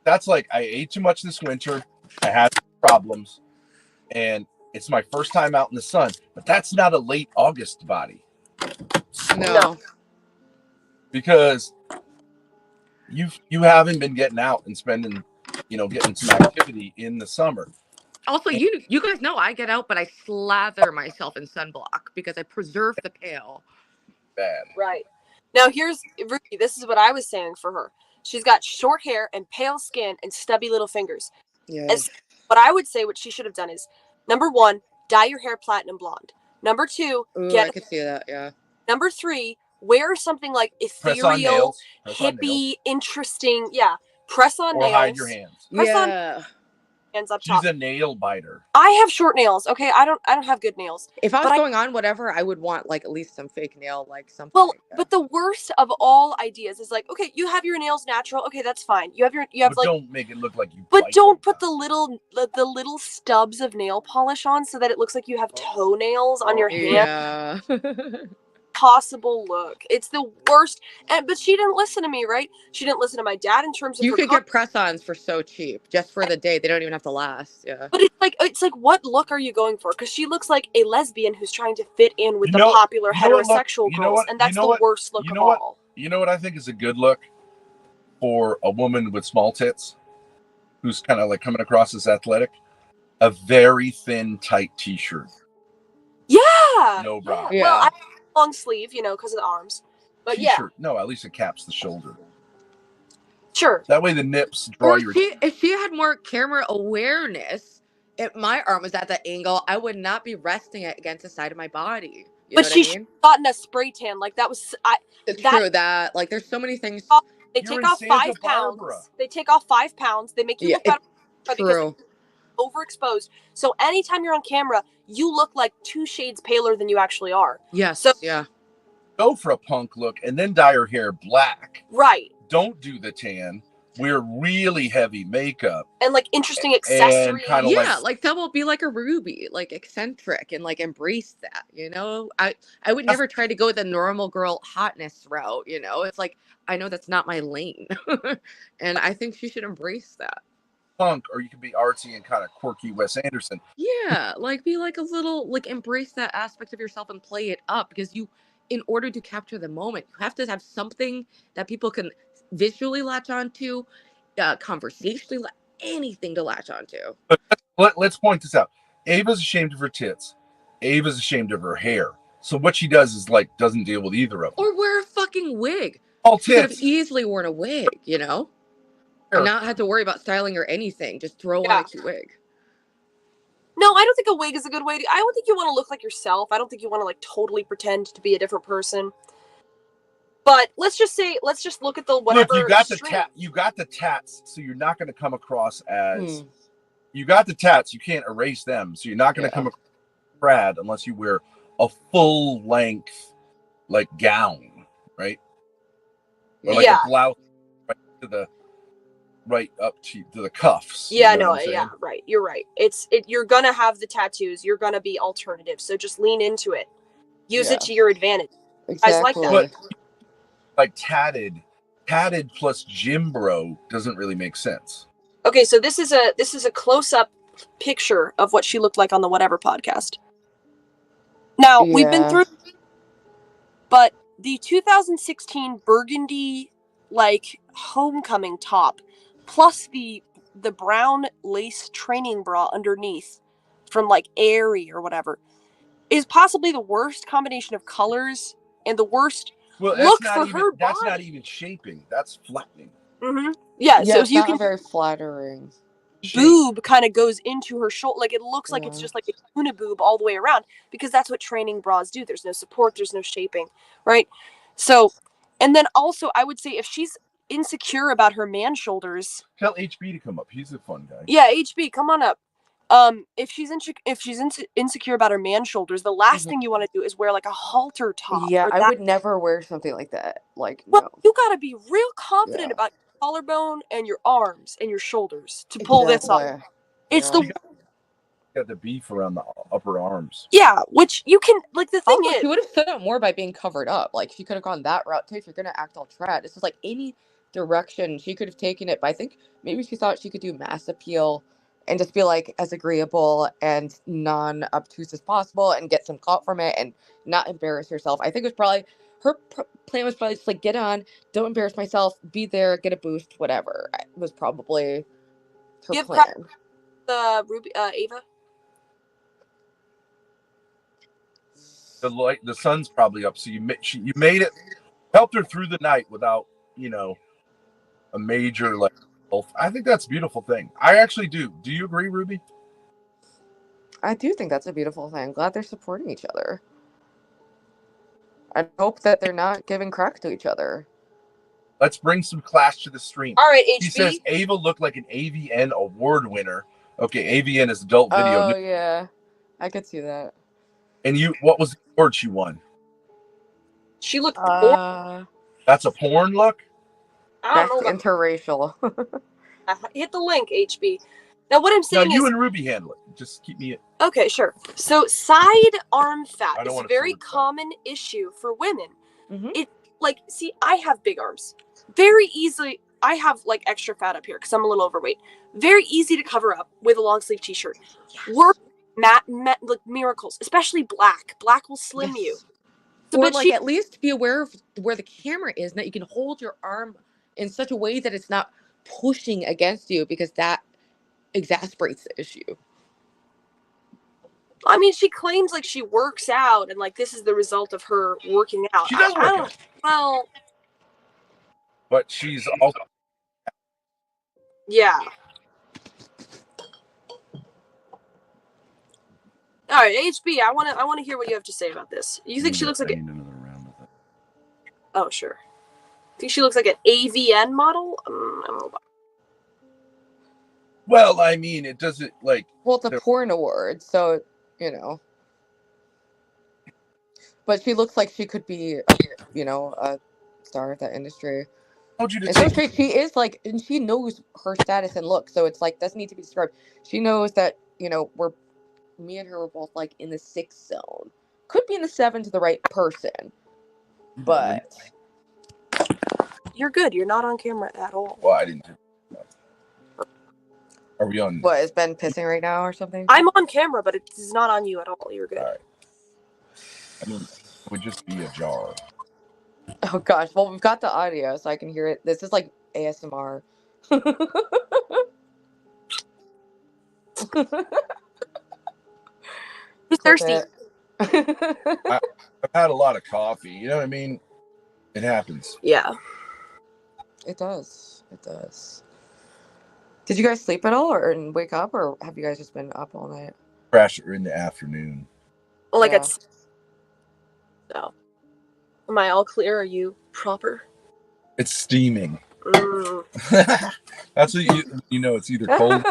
that's like, I ate too much this winter. I had problems, and it's my first time out in the sun. But that's not a late August body.
No.
Because you haven't been getting out and spending, getting some activity in the summer.
Also, you guys know I get out, but I slather myself in sunblock because I preserve the pale.
Bad.
Right. Now here's Ruby. This is what I was saying for her. She's got short hair and pale skin and stubby little fingers.
Yes.
What I would say what she should have done is, number 1, dye your hair platinum blonde. Number 2,
I could see that, yeah.
Number 3, wear something like ethereal, hippie, interesting. Yeah. Press on nails.
Or hide your hands.
Press on hands up top.
She's a nail biter.
I have short nails. Okay, I don't have good nails.
If I was going on whatever, I would want like at least some fake nail, like something.
Well, but the worst of all ideas is like, okay, you have your nails natural. Okay, that's fine. You have
but
like.
Don't make it look like you.
But don't put the little stubs of nail polish on so that it looks like you have toenails on your hand.
Yeah.
Possible look. It's the worst. But she didn't listen to me, right? She didn't listen to my dad in terms of.
You could get press-ons for so cheap, just for the day. They don't even have to last. Yeah.
But it's like, what look are you going for? Because she looks like a lesbian who's trying to fit in with the popular heterosexual girls, and that's the worst look of all.
You know what I think is a good look for a woman with small tits, who's kind of like coming across as athletic? A very thin, tight T-shirt.
Yeah.
No bra.
Yeah. Well, I long sleeve, because of the arms. But
T-shirt. No, at least it caps the shoulder.
Sure.
That way the nips draw
if she had more camera awareness, if my arm was at that angle, I would not be resting it against the side of my body. You
but
know
she
what I mean?
gotten a spray tan. Like that was
true that. Like there's so many things.
They take off 5 pounds. They take off 5 pounds. They make you look better because overexposed. So anytime you're on camera, you look like 2 shades paler than you actually are.
Yes.
So
go for a punk look and then dye your hair black.
Right.
Don't do the tan. Wear really heavy makeup
and like interesting accessories.
Like that will be like a Ruby, like eccentric and like embrace that. I would never try to go the normal girl hotness route. It's like I know that's not my lane, and I think she should embrace that.
Punk, or you can be artsy and kind of quirky Wes Anderson.
Yeah, like be like a little, like embrace that aspect of yourself and play it up, because in order to capture the moment, you have to have something that people can visually latch onto, conversationally anything to latch onto.
But let's point this out. Ava's ashamed of her tits. Ava's ashamed of her hair. So what she does is like doesn't deal with either of them.
Or wear a fucking wig.
All
She could have
tits.
easily worn a wig, you know? And not had to worry about styling or anything. Just throw on a cute wig.
No, I don't think a wig is a good way to. I don't think you want to look like yourself. I don't think you want to like totally pretend to be a different person. But let's just look at the whatever.
Look, you got the tats, so you're not going to come across as. You got the tats, you can't erase them, so you're not going to come across as Brad unless you wear a full length like gown, right? Or like a blouse right up to the cuffs.
Yeah,
you know
no, yeah, right. You're right. You're gonna have the tattoos. You're gonna be alternative. So just lean into it. Use it to your advantage.
Exactly.
I like that.
But like tatted plus gym bro doesn't really make sense.
Okay, so this is a close-up picture of what she looked like on the Whatever podcast. Now, we've been through, but the 2016 burgundy like homecoming top plus the brown lace training bra underneath from like Aerie or whatever is possibly the worst combination of colors and the worst look for her body.
That's not even shaping. That's flattening.
Mm-hmm. Yeah, so
it's
you
not
can
very flattering.
Boob kind of goes into her shoulder, like it looks like it's just like a uniboob all the way around, because that's what training bras do. There's no support, there's no shaping, right? So, and then also I would say if she's insecure about her man shoulders,
tell HB to come up. He's a fun guy.
Yeah, HB, come on up. If she's insecure about her man shoulders, the last thing you want to do is wear like a halter top.
Yeah, I would never wear something like that. Like,
well, you got to be real confident about your collarbone and your arms and your shoulders to pull this off. It's the
got the beef around the upper arms.
Yeah, which you can like. The thing is,
she would have stood out more by being covered up. Like she could have gone that route too. If you're gonna act all trad, it's just like any direction she could have taken it. But I think maybe she thought she could do mass appeal and just be like as agreeable and non-obtuse as possible and get some clout from it and not embarrass herself. I think it was probably her plan was probably just like get on, don't embarrass myself, be there, get a boost, whatever. It was probably her plan.
Ruby, Ava.
The sun's probably up, so you made it, helped her through the night without a major like. I think that's a beautiful thing. I actually do. Do you agree, Ruby?
I do think that's a beautiful thing. I'm glad they're supporting each other. I hope that they're not giving crack to each other.
Let's bring some class to the stream.
All right, HB.
He says Ava looked like an AVN award winner. Okay, AVN is adult video.
Oh yeah, I could see that.
And what was the award she won?
She looked
That's a porn look?
I don't know.
Interracial.
Hit the link, HB. Now what I'm saying
is... you and Ruby handle it. Just keep me...
Okay, sure. So side arm fat is a very common issue for women. It see, I have big arms. Very easily, I have like extra fat up here because I'm a little overweight. Very easy to cover up with a long sleeve t-shirt. Work like miracles, especially black. Black will slim you.
So, or like at least be aware of where the camera is and that you can hold your arm in such a way that it's not pushing against you, because that exasperates the issue.
I mean, she claims like she works out and like this is the result of her working out.
She does work out.
Well,
but she's also
All right, HB, I want to hear what you have to say about this. You think she looks like Oh, sure. Think she looks like an AVN model? I don't know about.
Well, I mean, it doesn't like.
Well, it's a porn award, so But she looks like she could be, a star of that industry. And so she is like, and she knows her status and look, so it's like doesn't need to be described. She knows that me and her were both like in the 6 zone. Could be in the 7 to the right person, but.
You're good. You're not on camera at all.
Well, I didn't. Are we on?
What, is Ben pissing right now or something?
I'm on camera, but it's not on you at all. You're good.
All right. I mean, it would just be a jar.
Oh gosh. Well, we've got the audio, so I can hear it. This is like ASMR.
He's thirsty.
I've had a lot of coffee. You know what I mean? It happens.
Yeah.
It does. It does. Did you guys sleep at all or wake up, or have you guys just been up all night?
Crash in the afternoon.
Well, like
Yeah.
it's. So, am I all clear? Are you proper?
It's steaming.
Mm.
That's what you know. It's either cold.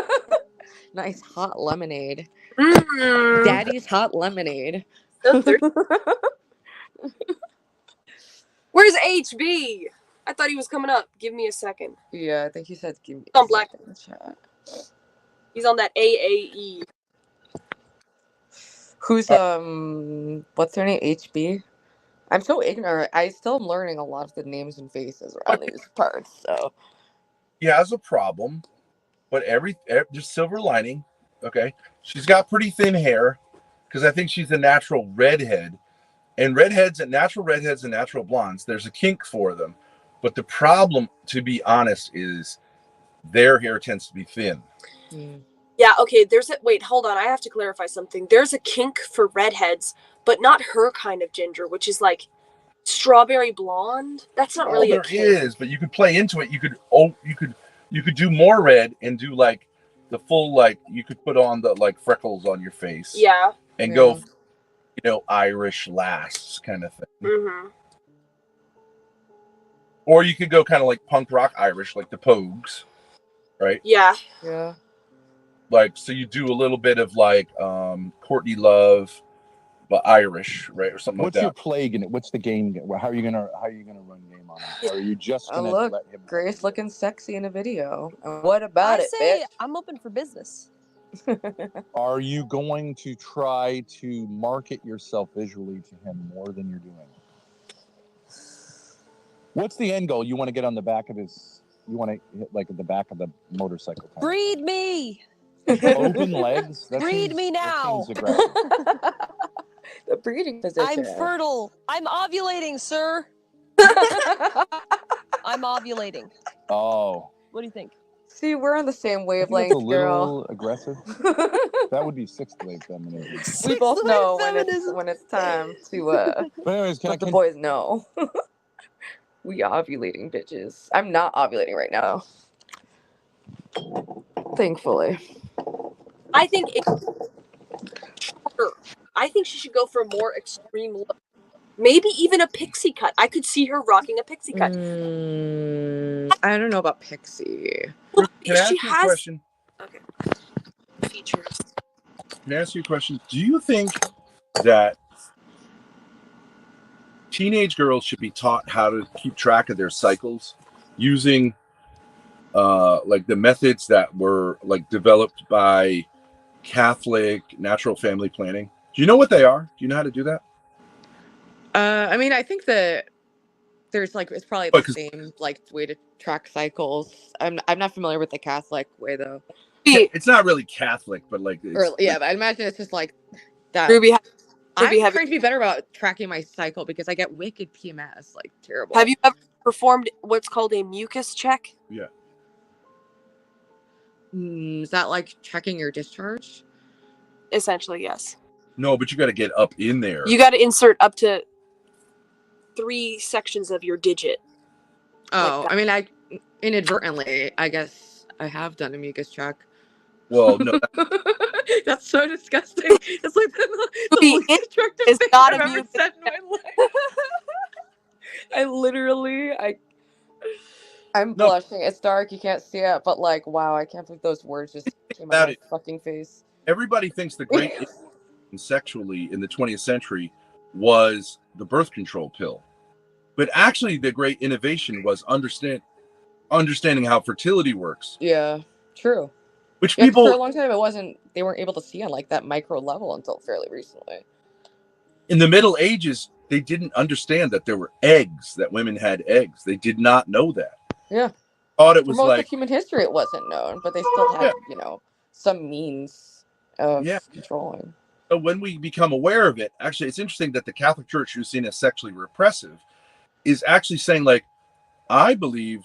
Nice hot lemonade.
Mm.
Daddy's hot lemonade.
So thirsty. Where's HB? I thought he was coming up. Give me a second.
Yeah, I think he said give me
on Black.
in the chat.
He's on that AAE.
Who's what's their name? HB? I'm so ignorant. I still am learning a lot of the names and faces around these parts. So
He has a problem, but there's silver lining. Okay, she's got pretty thin hair because I think she's a natural redhead. And natural redheads and natural blondes, there's a kink for them. But the problem, to be honest, is their hair tends to be thin.
Yeah, okay, wait, hold on, I have to clarify something. There's a kink for redheads, but not her kind of ginger, which is like strawberry blonde. That's not really a kink.
There is, but you could play into it. You could do more red and do like the full, like you could put on the like freckles on your face.
Yeah.
And go, Irish lass kind of thing.
Mm-hmm.
Or you could go kind of like punk rock Irish, like the Pogues, right?
Yeah.
Yeah.
Like, so you do a little bit of like Courtney Love, but Irish, right, or something
What's
like
your
that.
plague in it? What's the game? How are you gonna run game on it? Or are you just gonna
look,
let him?
Grace looking sexy in a video. What about
I
it,
say
bitch?
I'm open for business.
Are you going to try to market yourself visually to him more than you're doing? What's the end goal? You want to get on the back of his? You want to hit like at the back of the motorcycle?
Breed me.
Open legs.
Breed me now.
The breeding position.
I'm fertile. I'm ovulating, sir. I'm ovulating.
Oh.
What do you think?
See, we're on the same
That's
wavelength,
a little
girl.
aggressive. That would be sixth wave feminism.
We both know when it's time to
But anyways,
let the boys know. We ovulating bitches. I'm not ovulating right now. Thankfully.
I think I think she should go for a more extreme look. Maybe even a pixie cut. I could see her rocking a pixie cut.
I don't know about pixie.
Can I ask you a question?
Okay. Features.
Can I ask you a question? Do you think that teenage girls should be taught how to keep track of their cycles using like the methods that were like developed by Catholic natural family planning? Do you know what they are? Do you know how to do that?
I mean, I think that there's like it's probably the same like way to track cycles. I'm not familiar with the Catholic way though.
It's not really Catholic, but like
But I imagine it's just like that. I'm trying to be better about tracking my cycle because I get wicked PMS, like terrible.
Have you ever performed what's called a mucus check?
Yeah.
Is that like checking your discharge?
Essentially, yes.
No, but you got to get up in there.
You got to insert up to 3 sections of your digit.
Oh,
like
I mean, I inadvertently, I guess I have done a mucus check.
Well, no.
That's so disgusting. It's like the least destructive thing
not
I've
a
ever
mucus
said in my life. I literally, I'm blushing. It's dark. You can't see it, but like, wow, I can't believe those words just came out of my fucking face.
Everybody thinks the great sexually in the 20th century was the birth control pill. But actually, the great innovation was understanding how fertility works.
Yeah, true.
Which people...
For a long time, they weren't able to see on like that micro level until fairly recently.
In the Middle Ages, they didn't understand that there were eggs, that women had eggs. They did not know that.
Yeah.
Thought it was
For most
like...
of human history, it wasn't known, but they still had, some means of controlling.
So when we become aware of it, actually, it's interesting that the Catholic Church, who's seen as sexually repressive, is actually saying, like, I believe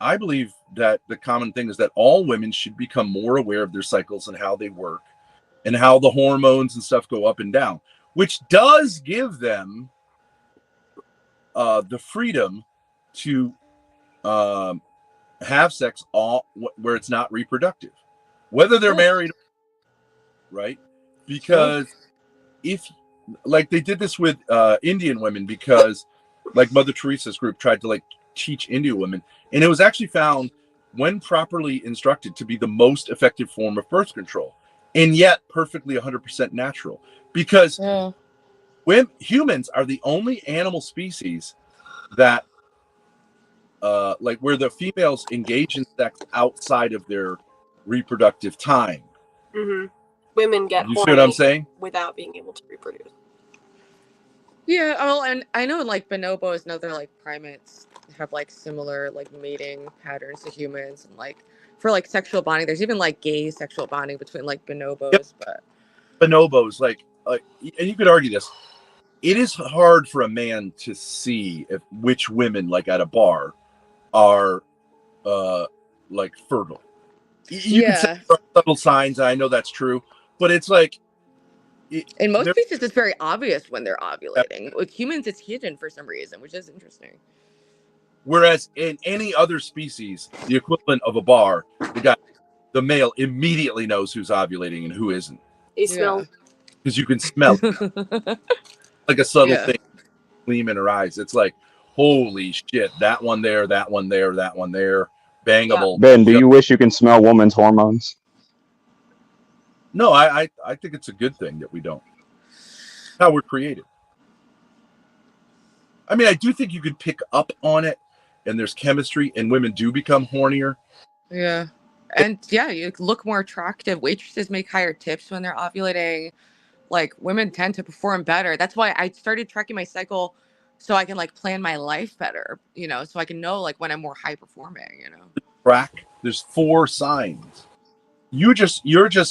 I believe that the common thing is that all women should become more aware of their cycles and how they work and how the hormones and stuff go up and down, which does give them the freedom to have sex all where it's not reproductive, whether they're married, right? Because if, like, they did this with Indian women, because like Mother Teresa's group tried to like teach Indian women, and it was actually found, when properly instructed, to be the most effective form of birth control, and yet perfectly 100% natural, because when humans are the only animal species that like where the females engage in sex outside of their reproductive time.
Mm-hmm. Women get
You see what I'm saying?
without being able to reproduce.
Yeah, well, and I know like bonobos and other like primates have like similar like mating patterns to humans, and like for like sexual bonding, there's even like gay sexual bonding between like bonobos.
Yep.
But
bonobos, like, and you could argue this. It is hard for a man to see if which women, like at a bar, are like fertile. You can say there are subtle signs. I know that's true, but it's like
in most species, it's very obvious when they're ovulating. With humans, it's hidden for some reason, which is interesting.
Whereas in any other species, the equivalent of a bar, the male immediately knows who's ovulating and who isn't.
He smells.
Because you can smell it. Like a subtle thing, gleam in her eyes. It's like, holy shit, that one there, that one there, that one there, bangable.
Ben, do you wish you can smell women's hormones?
No, I think it's a good thing that we don't. How we're created. I mean, I do think you could pick up on it, and there's chemistry, and women do become hornier.
Yeah. And yeah, you look more attractive. Waitresses make higher tips when they're ovulating. Like, women tend to perform better. That's why I started tracking my cycle, so I can like plan my life better, you know, so I can know like when I'm more high performing, you know.
There's 4 signs. You're just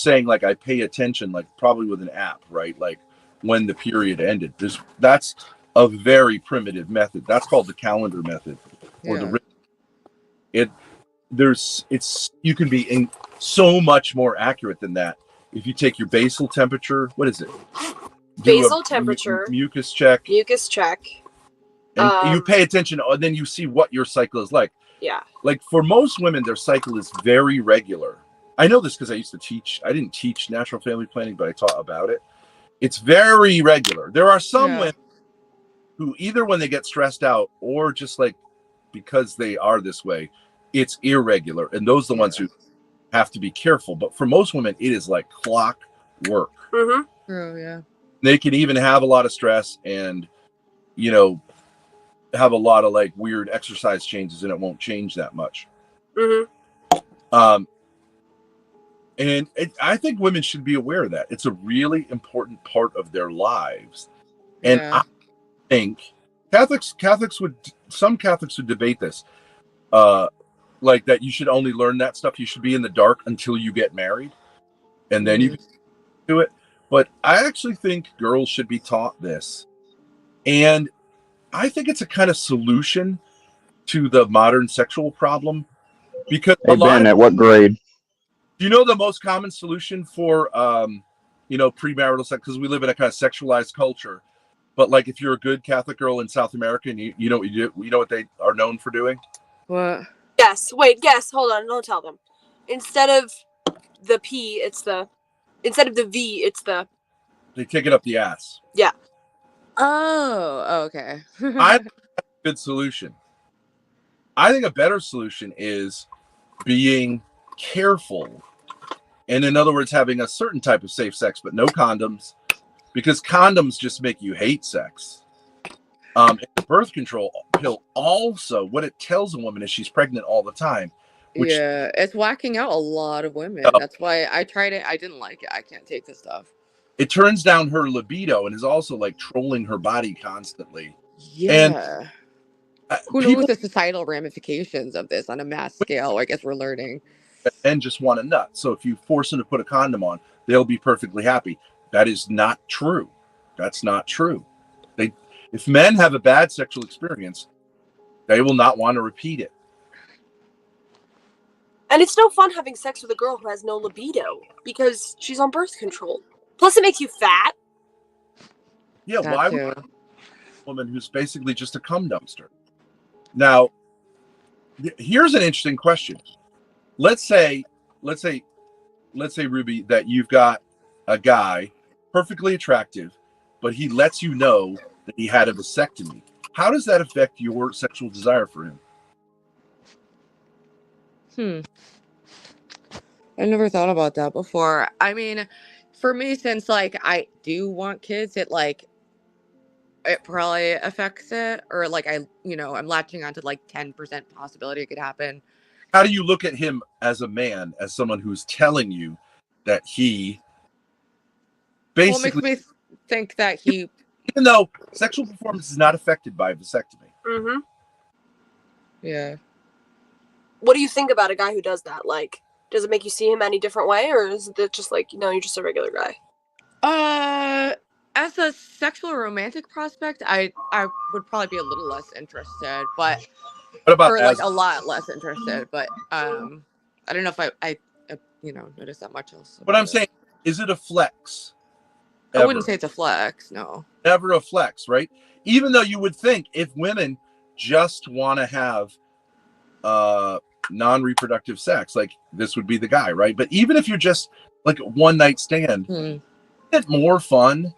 saying, like, I pay attention, like probably with an app, right? Like when the period ended. That's a very primitive method. That's called the calendar method, or the you can be so much more accurate than that. If you take your basal temperature, what is it?
Basal temperature,
mucus check,
and
you pay attention, and then you see what your cycle is like.
Yeah.
Like for most women, their cycle is very regular. I know this because I used to teach. I didn't teach natural family planning, but I taught about it. It's very regular. There are some women who, either when they get stressed out or just like because they are this way, it's irregular, and those are the ones who have to be careful. But for most women, it is like clockwork.
Mm-hmm.
True, yeah.
They can even have a lot of stress and, you know, have a lot of like weird exercise changes, and it won't change that much.
Mm-hmm.
And I think women should be aware of that. It's a really important part of their lives. And I think some Catholics would debate this, like that you should only learn that stuff. You should be in the dark until you get married, and then you can do it. But I actually think girls should be taught this. And I think it's a kind of solution to the modern sexual problem, because
Ben, at what grade?
Do you know the most common solution for you know, premarital sex? Because we live in a kind of sexualized culture. But like, if you're a good Catholic girl in South America, and you know what you do, you know what they are known for doing?
What?
Yes. Wait. Guess. Hold on. Don't tell them. Instead of the P, instead of the V, it's the.
They take it up the ass.
Yeah.
Oh, okay.
I think that's a good solution. I think a better solution is being careful, and in other words, having a certain type of safe sex, but no condoms, because condoms just make you hate sex. And the birth control pill also, what it tells a woman is she's pregnant all the time. Which,
it's whacking out a lot of women. That's why I tried it. I didn't like it. I can't take this stuff.
It turns down her libido and is also like trolling her body constantly.
Yeah. And who knows the societal ramifications of this on a mass scale? I guess we're learning.
Men just want a nut. So if you force them to put a condom on, they'll be perfectly happy. That is not true. That's not true. If men have a bad sexual experience, they will not want to repeat it.
And it's no fun having sex with a girl who has no libido because she's on birth control. Plus, it makes you fat.
Yeah,
That
why
too.
would a woman who's basically just a cum dumpster? Now, here's an interesting question. Let's say, Ruby, that you've got a guy perfectly attractive, but he lets you know that he had a vasectomy. How does that affect your sexual desire for him?
I never thought about that before. I mean, for me, since like I do want kids, it probably affects it, or like I'm latching onto like 10% possibility it could happen.
How do you look at him as a man, as someone who's telling you that he basically,
Well, it makes me think that he,
even though sexual performance is not affected by a vasectomy?
Mm-hmm.
Yeah.
What do you think about a guy who does that? Like, does it make you see him any different way, or is it just like, you're just a regular guy?
As a sexual or romantic prospect, I would probably be a little less interested, but
what about
or like a lot less interested. But I don't know if I notice that much else.
What I'm saying, is it a flex?
I wouldn't say it's a flex. No.
Never a flex, right? Even though you would think if women just want to have non-reproductive sex, like this would be the guy, right? But even if you're just like a one night stand, isn't it more fun?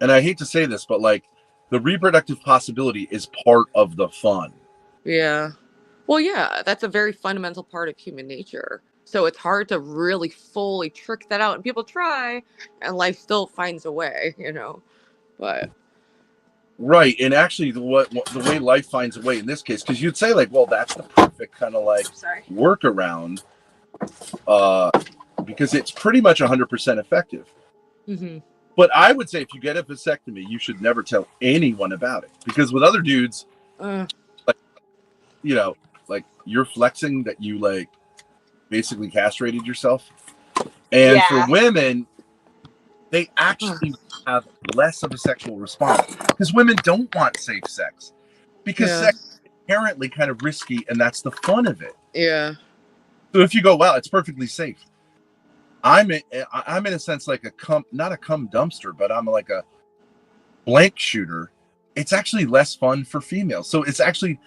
And I hate to say this, but like the reproductive possibility is part of the fun.
Yeah. Well, yeah, that's a very fundamental part of human nature. So it's hard to really fully trick that out, and people try, and life still finds a way, But
right, and actually, the way life finds a way in this case, because you'd say like, well, that's the perfect kind of like workaround, because it's pretty much 100% effective.
Mm-hmm.
But I would say if you get a vasectomy, you should never tell anyone about it, because with other dudes, like you're flexing that you like basically castrated yourself, and for women, they actually have less of a sexual response because women don't want safe sex, because sex is inherently kind of risky, and that's the fun of it.
Yeah.
So if you go, wow, it's perfectly safe, I'm in a sense like not a cum dumpster, but I'm like a blank shooter. It's actually less fun for females. So it's actually,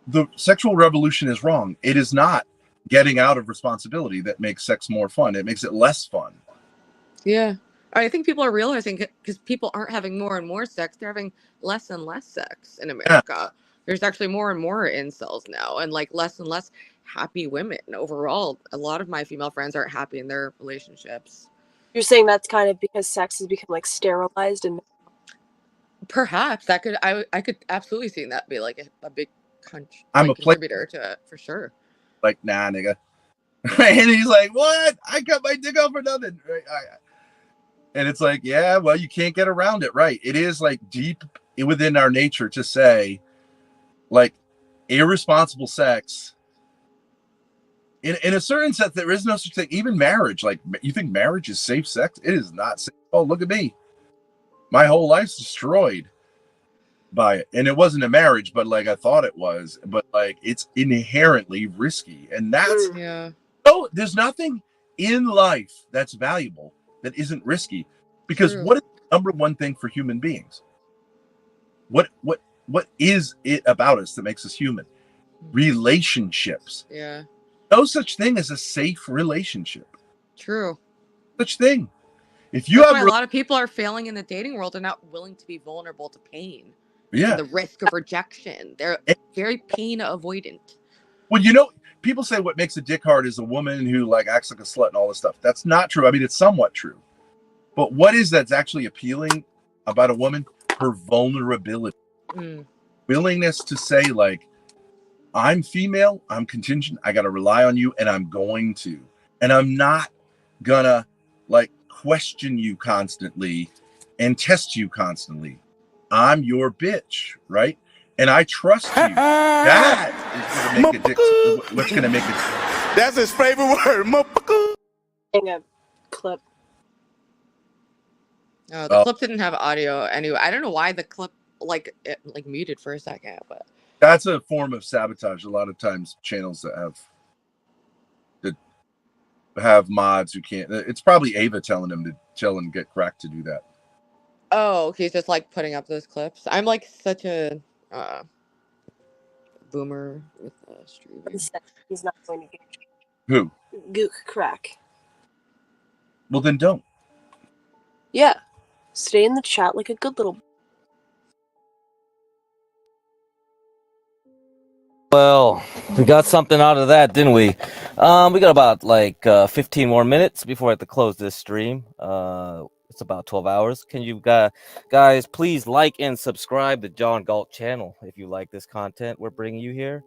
the sexual revolution is wrong. It is not getting out of responsibility that makes sex more fun. It makes it less fun.
Yeah. I think people are realizing, because people aren't having more and more sex, they're having less and less sex in America. Yeah. There's actually more and more incels now, and like less and less happy women overall. A lot of my female friends aren't happy in their relationships.
You're saying that's kind of because sex has become like sterilized, and
perhaps that could, I could absolutely see that be like a big contributor to it, for sure.
Like, nah, nigga. And he's like, what? I cut my dick off for nothing. Right? And it's like, yeah, well, you can't get around it, right? It is like deep within our nature to say, like, irresponsible sex. In a certain sense, there is no such thing. Even marriage, like, you think marriage is safe sex? It is not safe. Oh, look at me. My whole life's destroyed by it. And it wasn't a marriage, but like I thought it was. But like, it's inherently risky. And that's, no, there's nothing in life that's valuable that isn't risky. Because what is the number one thing for human beings? What is it about us that makes us human? Relationships.
Yeah.
No such thing as a safe relationship.
True.
Such thing. If you
That's
have
why a lot of people are failing in the dating world and not willing to be vulnerable to pain.
Yeah.
And the risk of rejection. They're very pain avoidant.
Well, people say what makes a dick hard is a woman who like acts like a slut and all this stuff. That's not true. I mean, it's somewhat true. But what is that's actually appealing about a woman? Her vulnerability. Willingness to say, like, I'm female, I'm contingent, I got to rely on you, and I'm going to. And I'm not gonna, like, question you constantly and test you constantly. I'm your bitch, right? And I trust you. That is going to make a dick. What's going to make it?
That's his favorite word, motherfucker.
A clip.
Oh, the clip didn't have audio anyway. I don't know why the clip it muted for a second, but
that's a form of sabotage. A lot of times, channels that have have mods who can't. It's probably Ava telling him to get Crack to do that.
Oh, he's just like putting up those clips. I'm like such a boomer with streaming.
He's not going to get
Who?
Gook Crack.
Well, then don't.
Yeah. Stay in the chat like a good little.
Well, we got something out of that, didn't we? We got about like 15 more minutes before I have to close this stream. It's about 12 hours. Can you guys please like and subscribe to John Galt channel if you like this content we're bringing you here.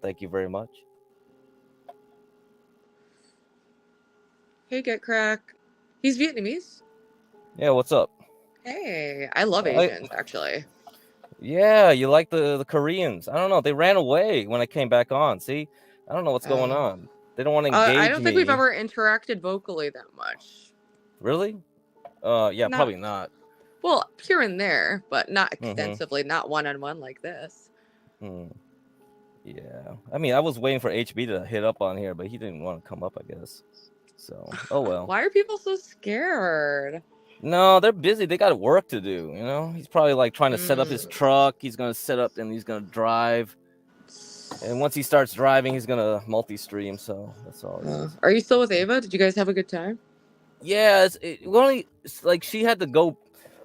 Thank you very much.
Hey, Get Crack. He's Vietnamese.
Yeah, what's up?
Hey, I love Asians actually.
Yeah, you like the Koreans. I don't know. They ran away when I came back on. See? I don't know what's going on. They don't want to engage me.
I don't think we've ever interacted vocally that much.
Really? Yeah, probably not.
Well, here and there, but not extensively, not one-on-one like this.
Yeah. I mean, I was waiting for HB to hit up on here, but he didn't want to come up, I guess. So, oh well.
Why are people so scared?
No, they're busy. They got work to do, you know? He's probably like trying to set up his truck. He's going to set up and he's going to drive. And once he starts driving, he's going to multi-stream, so that's all it is.
Are you still with Ava? Did you guys have a good time?
Yeah, it's like she had to go.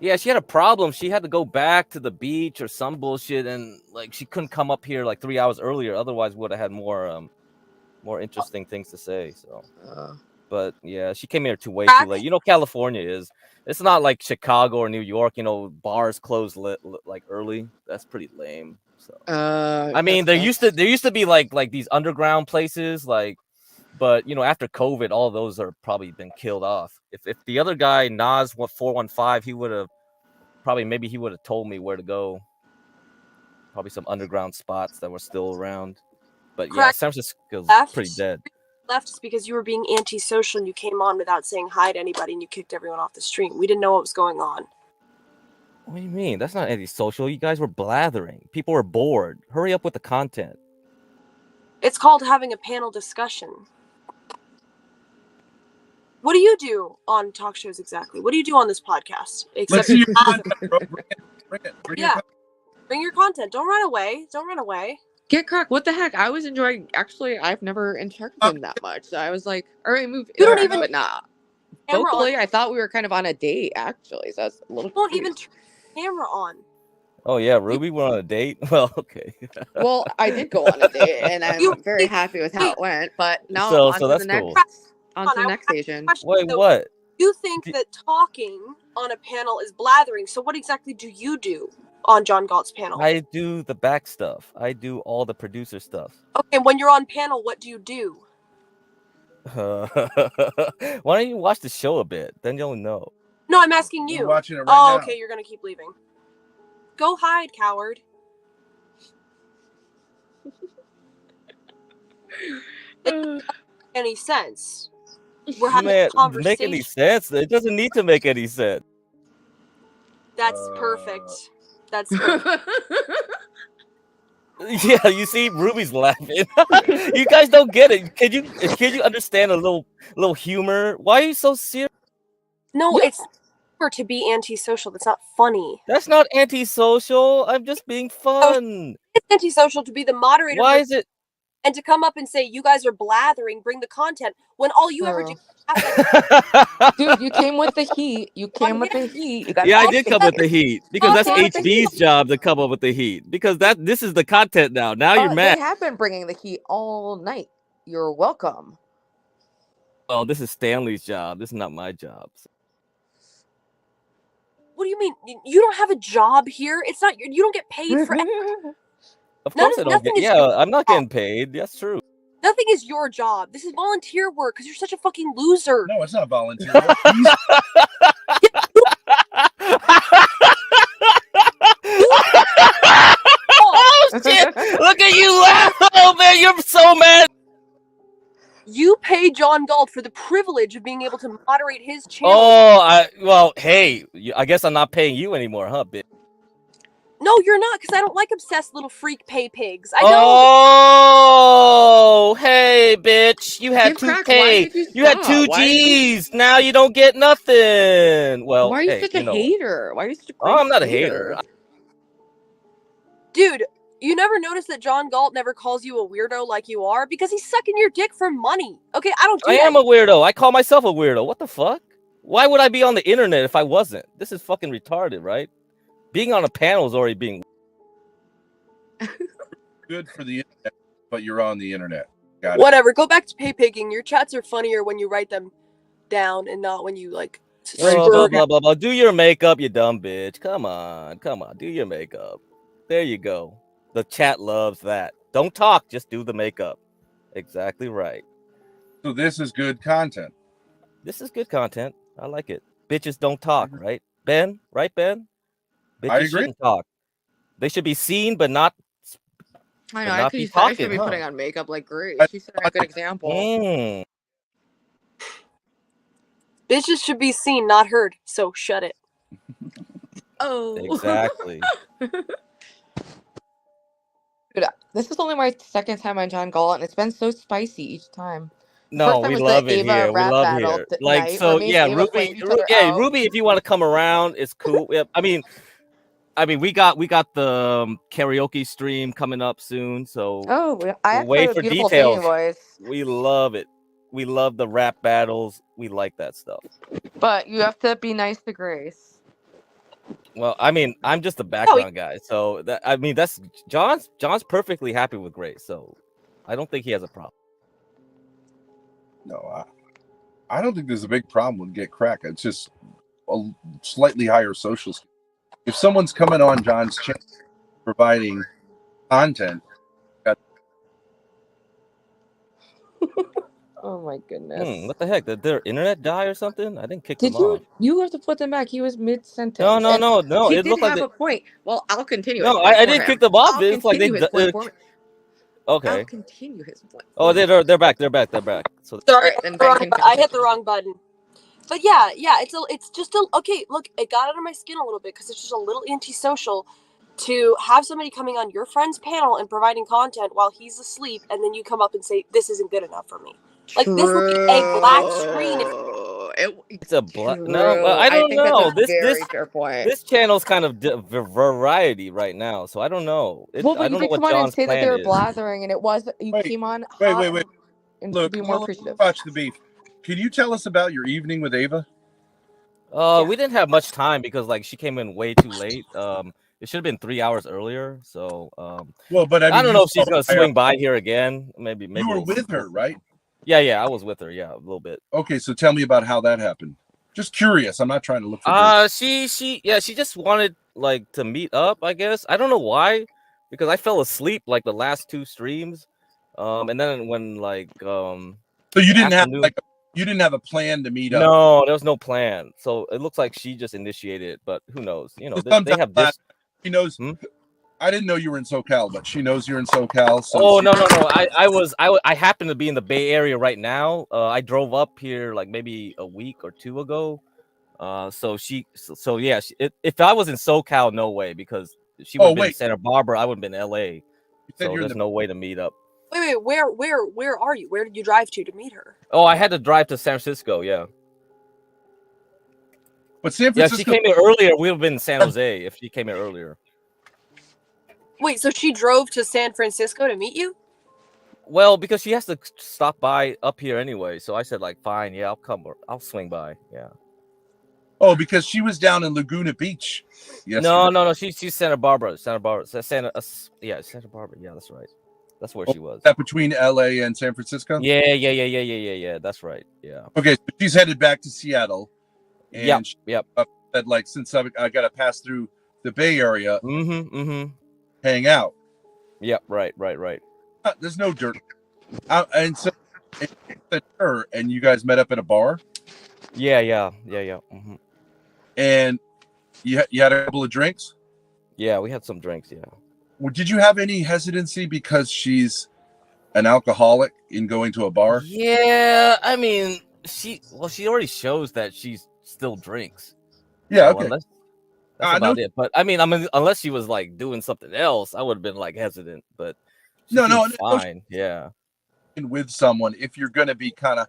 Yeah, she had a problem. She had to go back to the beach or some bullshit, and like she couldn't come up here like 3 hours earlier. Otherwise, would have had more interesting things to say. So, but yeah, she came here way too late. You know, California is. It's not like Chicago or New York. You know, bars close like early. That's pretty lame. So, I mean, there used to be like these underground places like. But you know, after COVID, all of those are probably been killed off. If the other guy Nas 415, he would have maybe he would have told me where to go. Probably some underground spots that were still around. But yeah, San Francisco's pretty dead.
Left is because you were being antisocial and you came on without saying hi to anybody and you kicked everyone off the stream. We didn't know what was going on.
What do you mean? That's not antisocial. You guys were blathering. People were bored. Hurry up with the content.
It's called having a panel discussion. What do you do on talk shows exactly? What do you do on this podcast?
Let's see your content, bro. Bring it.
Bring your content. Don't run away. Don't run away.
Get Crack. What the heck? I was enjoying. Actually, I've never interacted that much. So I was like, all right, move.
You don't even.
But not vocally. I thought we were kind of on a date. Actually, so that's a little.
You won't even turn the camera on.
Oh yeah, Ruby went on a date. Well, okay.
Well, I did go on a date, and I'm very happy with how it went. But now on to the next.
Cool.
On to the next Asian.
Wait, what?
You think that talking on a panel is blathering. So what exactly do you do on John Galt's panel?
I do the back stuff. I do all the producer stuff.
Okay, when you're on panel, what do you do?
Why don't you watch the show a bit? Then you'll know.
No, I'm asking you.
We're watching it right now.
Okay, you're going to keep leaving. Go hide, coward. It doesn't make any sense. We're having a conversation.
Make any sense? It doesn't need to make any sense.
That's perfect. That's perfect.
Yeah, you see, Ruby's laughing. You guys don't get it. Can you understand a little humor? Why are you so serious?
No, it's to be antisocial. That's not funny.
That's not antisocial. I'm just being fun.
It's antisocial to be the moderator.
Why is it?
And to come up and say, you guys are blathering, bring the content, when all you ever do
Dude, you came with the heat. You came with the heat.
Yeah, I did come with the heat. Because that's HB's job to come up with the heat. Because this is the content now. Now you're mad.
They have been bringing the heat all night. You're welcome.
Oh, this is Stanley's job. This is not my job.
What do you mean? You don't have a job here? It's not. You don't get paid for.
Of course I don't get. Yeah, I'm not getting paid. That's true.
Nothing is your job. This is volunteer work because you're such a fucking loser.
No, it's not volunteer work.
Oh shit! Look at you laugh! Oh man, you're so mad.
You pay John Galt for the privilege of being able to moderate his channel.
Oh, well, hey, I guess I'm not paying you anymore, huh, bitch?
No, you're not, because I don't like obsessed little freak pay pigs. I don't.
Oh, hey, bitch! You had
Give cracks. Why did you
You had
stop?
2 G's. Now you don't get nothing. Well,
Why are you
hey,
such a hater? Why are you such a
Oh, I'm
crazy
not a hater.
Dude, you never noticed that John Galt never calls you a weirdo like you are? Because he's sucking your dick for money. Okay, I don't do
I
that.
am a weirdo. I call myself a weirdo. What the fuck? Why would I be on the internet if I wasn't? This is fucking retarded, right? Being on a panel is already being
Good for the internet, but you're on the internet. Got it.
Whatever, go back to pay pigging. Your chats are funnier when you write them down and not when you, like,
blah, blah, blah, blah. Do your makeup, you dumb bitch. Come on. Do your makeup. There you go. The chat loves that. Don't talk, just do the makeup. Exactly right.
So this is good content.
This is good content. I like it. Bitches don't talk, right? Ben? Right, Ben? Bitches
I agree.
shouldn't talk. They should be seen, but not
I
but
know.
not
I
be
said I
talking,
should be
huh?
putting on makeup like Grace. She set a good example.
Bitches should be seen, not heard, so shut it.
Oh.
Exactly.
Dude, this is only my second time on John Galt, and it's been so spicy each time. The
No,
first time
we
was
love
the
it
Ava
here. We
rap
love
battle
here. Like,
night
so
where me and
yeah,
Ava flamed each other
yeah,
out.
Ruby, if you want to come around, it's cool. Yeah, I mean, we got the karaoke stream coming up soon, so
I
we'll
actually
wait
have a
for
beautiful singing
details.
voice.
We love it. We love the rap battles. We like that stuff.
But you have to be nice to Grace.
Well, I mean, I'm just a background guy, so that's John's perfectly happy with Grace, so I don't think he has a problem.
No, I don't think there's a big problem with Get Crack. It's just a slightly higher social skill. If someone's coming on John's channel providing content,
Oh my goodness.
What the heck? Did their internet die or something? I didn't kick
Did
them off.
you have to put them back? He was mid-sentence.
No.
He
It
did
looked like
have a point. Well, I'll continue
No,
his point
I
for
didn't
him.
kick them off.
I'll
It's like
continue his point for him.
Okay.
I'll continue his point.
Oh, they're back. They're back. So
Sorry,
then Ben can
I hit the wrong button. But yeah, it's just okay. Look, it got under my skin a little bit because it's just a little antisocial to have somebody coming on your friend's panel and providing content while he's asleep, and then you come up and say this isn't good enough for me. Like this would be a black screen.
It's a black. No, well, I don't
think
know.
that's a very fair point.
This channel's kind of variety right now, so I don't know.
Well, but
I
you
don't know
did
what
come on and
John's
say that they
plan
were
is.
blathering, and it was you came on hot
wait.
and
Look,
be more appreciative.
watch the beef. Can you tell us about your evening with Ava?
We didn't have much time because like she came in way too late. It should have been 3 hours earlier. So
well, but
I don't know if she's gonna swing by here again. Maybe
you were with her, right?
Yeah, I was with her. Yeah, a little bit.
Okay, so tell me about how that happened. Just curious. I'm not trying to look for.
She just wanted like to meet up. I guess I don't know why, because I fell asleep like the last 2 streams, and then when like
so you didn't have you didn't have a plan to meet up.
No, there was no plan. So it looks like she just initiated it, but who knows? You know, they have this.
She knows. I didn't know you were in SoCal, but she knows you're in SoCal. So
oh no! I happen to be in the Bay Area right now. I drove up here like maybe a week or 2 ago. So yeah. If I was in SoCal, no way, because she would have been in Santa Barbara. I would have been in LA. So there's no way to meet up.
Wait, where are you? Where did you drive to meet her?
Oh, I had to drive to San Francisco. Yeah.
But San Francisco.
Yeah, she came here earlier. We would have been in San Jose if she came here earlier.
Wait, so she drove to San Francisco to meet you?
Well, because she has to stop by up here anyway. So I said, like, fine, yeah, I'll come. I'll swing by. Yeah.
Oh, because she was down in Laguna Beach.
Yes. No. She's Santa Barbara. Santa Barbara. Santa Barbara. Yeah, that's right. That's where she was.
That between LA and San Francisco?
Yeah. That's right. Yeah.
Okay, so she's headed back to Seattle. And
yep.
Said, like, since I got to pass through the Bay Area, hang out.
Yep. Right.
There's no dirt. And so her and you guys met up at a bar?
Yeah. Mm-hmm.
And you had a couple of drinks?
Yeah, we had some drinks, yeah.
Well, did you have any hesitancy because she's an alcoholic in going to a bar?
Yeah, I mean, she already shows that she still drinks.
Yeah,
so
okay.
That's about it. But I mean, unless she was like doing something else, I would have been like hesitant. But she seemed fine. Yeah.
With someone, if you're going to be kind of,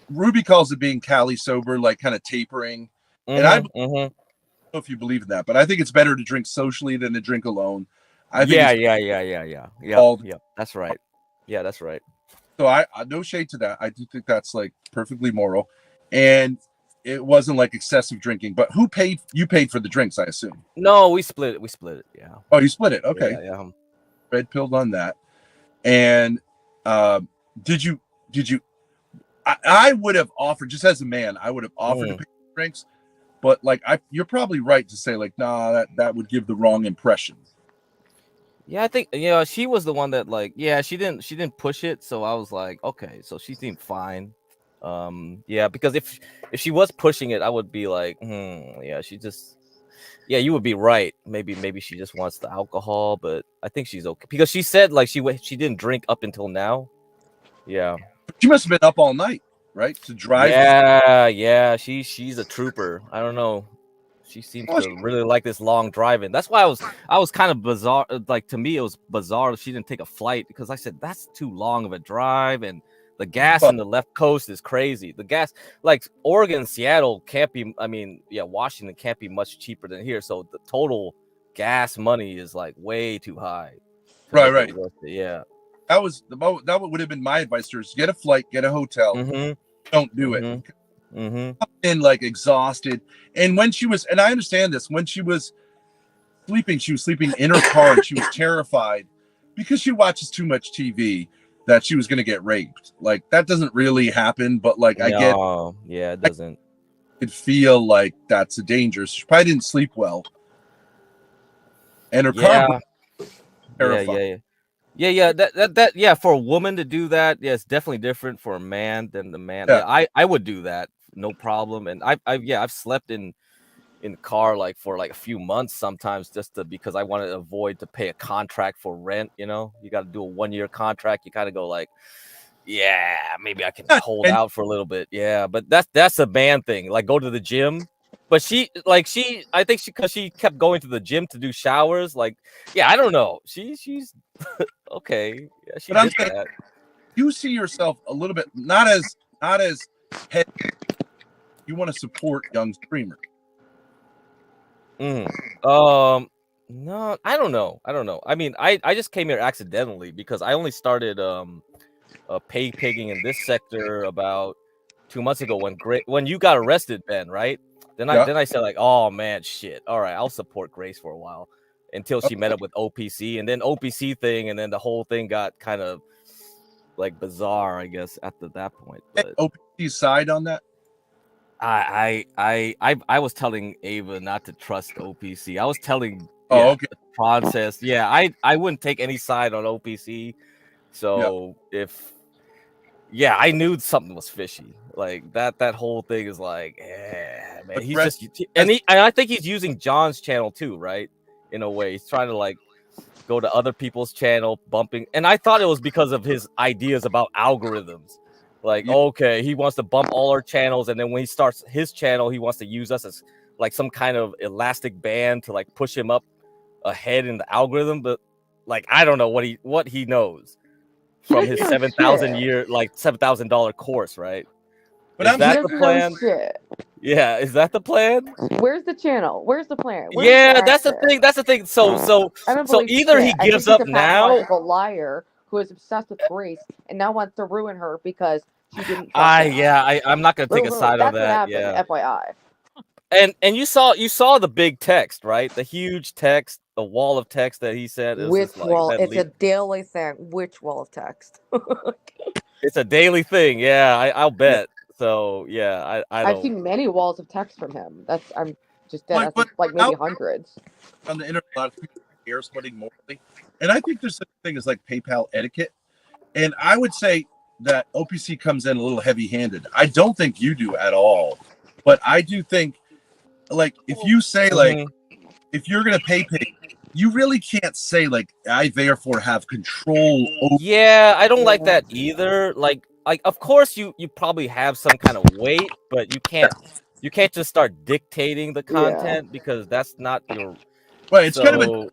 Ruby calls it being Cali sober, like kind of tapering. And I don't know if you believe in that, but I think it's better to drink socially than to drink alone. I think
yeah. That's right. Yeah, that's right.
So I no shade to that. I do think that's like perfectly moral, and it wasn't like excessive drinking. But who paid? You paid for the drinks, I assume.
No, we split it. We split it. Yeah.
Oh, you split it. Okay.
Yeah.
Red pilled on that. And did you? I would have offered, just as a man, I would have offered to pay for drinks, but like you're probably right to say like, nah, that would give the wrong impression.
Yeah, I think she was the one that like she didn't push it, so I was like, okay, so she seemed fine. Because if she was pushing it, I would be like, she just you would be right. Maybe she just wants the alcohol, but I think she's okay because she said like she didn't drink up until now. Yeah.
She must have been up all night, right? To drive.
Yeah. She's a trooper. I don't know. She seems to really like this long driving. That's why I was kind of bizarre. Like to me, it was bizarre she didn't take a flight because I said that's too long of a drive, and the gas in the left coast is crazy. The gas, like Oregon, Seattle can't be. I mean, Washington can't be much cheaper than here. So the total gas money is like way too high.
Right.
Yeah.
That would have been my advice to her: get a flight, get a hotel. Don't do it. And like exhausted. And when she was, and I understand this, when she was sleeping in her car, and she was terrified because she watches too much TV that she was going to get raped. Like that doesn't really happen, but like I get.
Yeah, it doesn't.
I could feel like that's a danger. She probably didn't sleep well, and her car was terrifying.
Yeah. That for a woman to do that, it's definitely different for a man than the man. Yeah, I would do that, no problem. And I've slept in the car like for like a few months sometimes because I wanted to avoid to pay a contract for rent. You got to do a 1-year contract. You kind of go like, maybe I can hold out for a little bit. Yeah, but that's a man thing. Like go to the gym. But I think because she kept going to the gym to do showers. Like, I don't know. She's okay. Yeah, she did that.
You see yourself a little bit not as head. You want to support young streamers.
No, I don't know. I mean, I just came here accidentally because I only started pay pigging in this sector about 2 months ago when you got arrested, Ben, right? Then I said like, oh man, shit. All right, I'll support Grace for a while until she met up with OPC, and then OPC thing, and then the whole thing got kind of like bizarre, I guess, after that point. But
OPC side on that?
I was telling Ava not to trust OPC. I was telling
okay.
the process. Yeah, I wouldn't take any side on OPC. So I knew something was fishy. Like that whole thing is like, man. He's I think he's using John's channel too, right? In a way, he's trying to like go to other people's channel, bumping. And I thought it was because of his ideas about algorithms. Like, okay, he wants to bump all our channels, and then when he starts his channel, he wants to use us as like some kind of elastic band to like push him up ahead in the algorithm. But like, I don't know what he knows from his $7,000 course, right?
But
is that the plan? Yeah, is that the plan?
Where's the channel? Where's the plan?
That's the thing. That's the thing. So either he gives up now.
A liar who is obsessed with Grace and now wants to ruin her because she didn't.
I'm not gonna take a side on that.
FYI.
And you saw the big text, right? The huge text, the wall of text that he said.
Which wall? It's a daily thing. Which wall of text?
It's a daily thing. Yeah, I'll bet. So
I've seen many walls of text from him. I'm just dead. Like maybe hundreds.
On the internet, a lot of people are air splitting morally, and I think there's such a thing as like PayPal etiquette. And I would say that OPC comes in a little heavy-handed. I don't think you do at all, but I do think, like, if you say like, if you're gonna pay, you really can't say like, I therefore have control over.
Yeah, I don't like that either. Like, of course you probably have some kind of weight, but you can't you can't just start dictating the content because that's not your.
Right, it's kind of
So,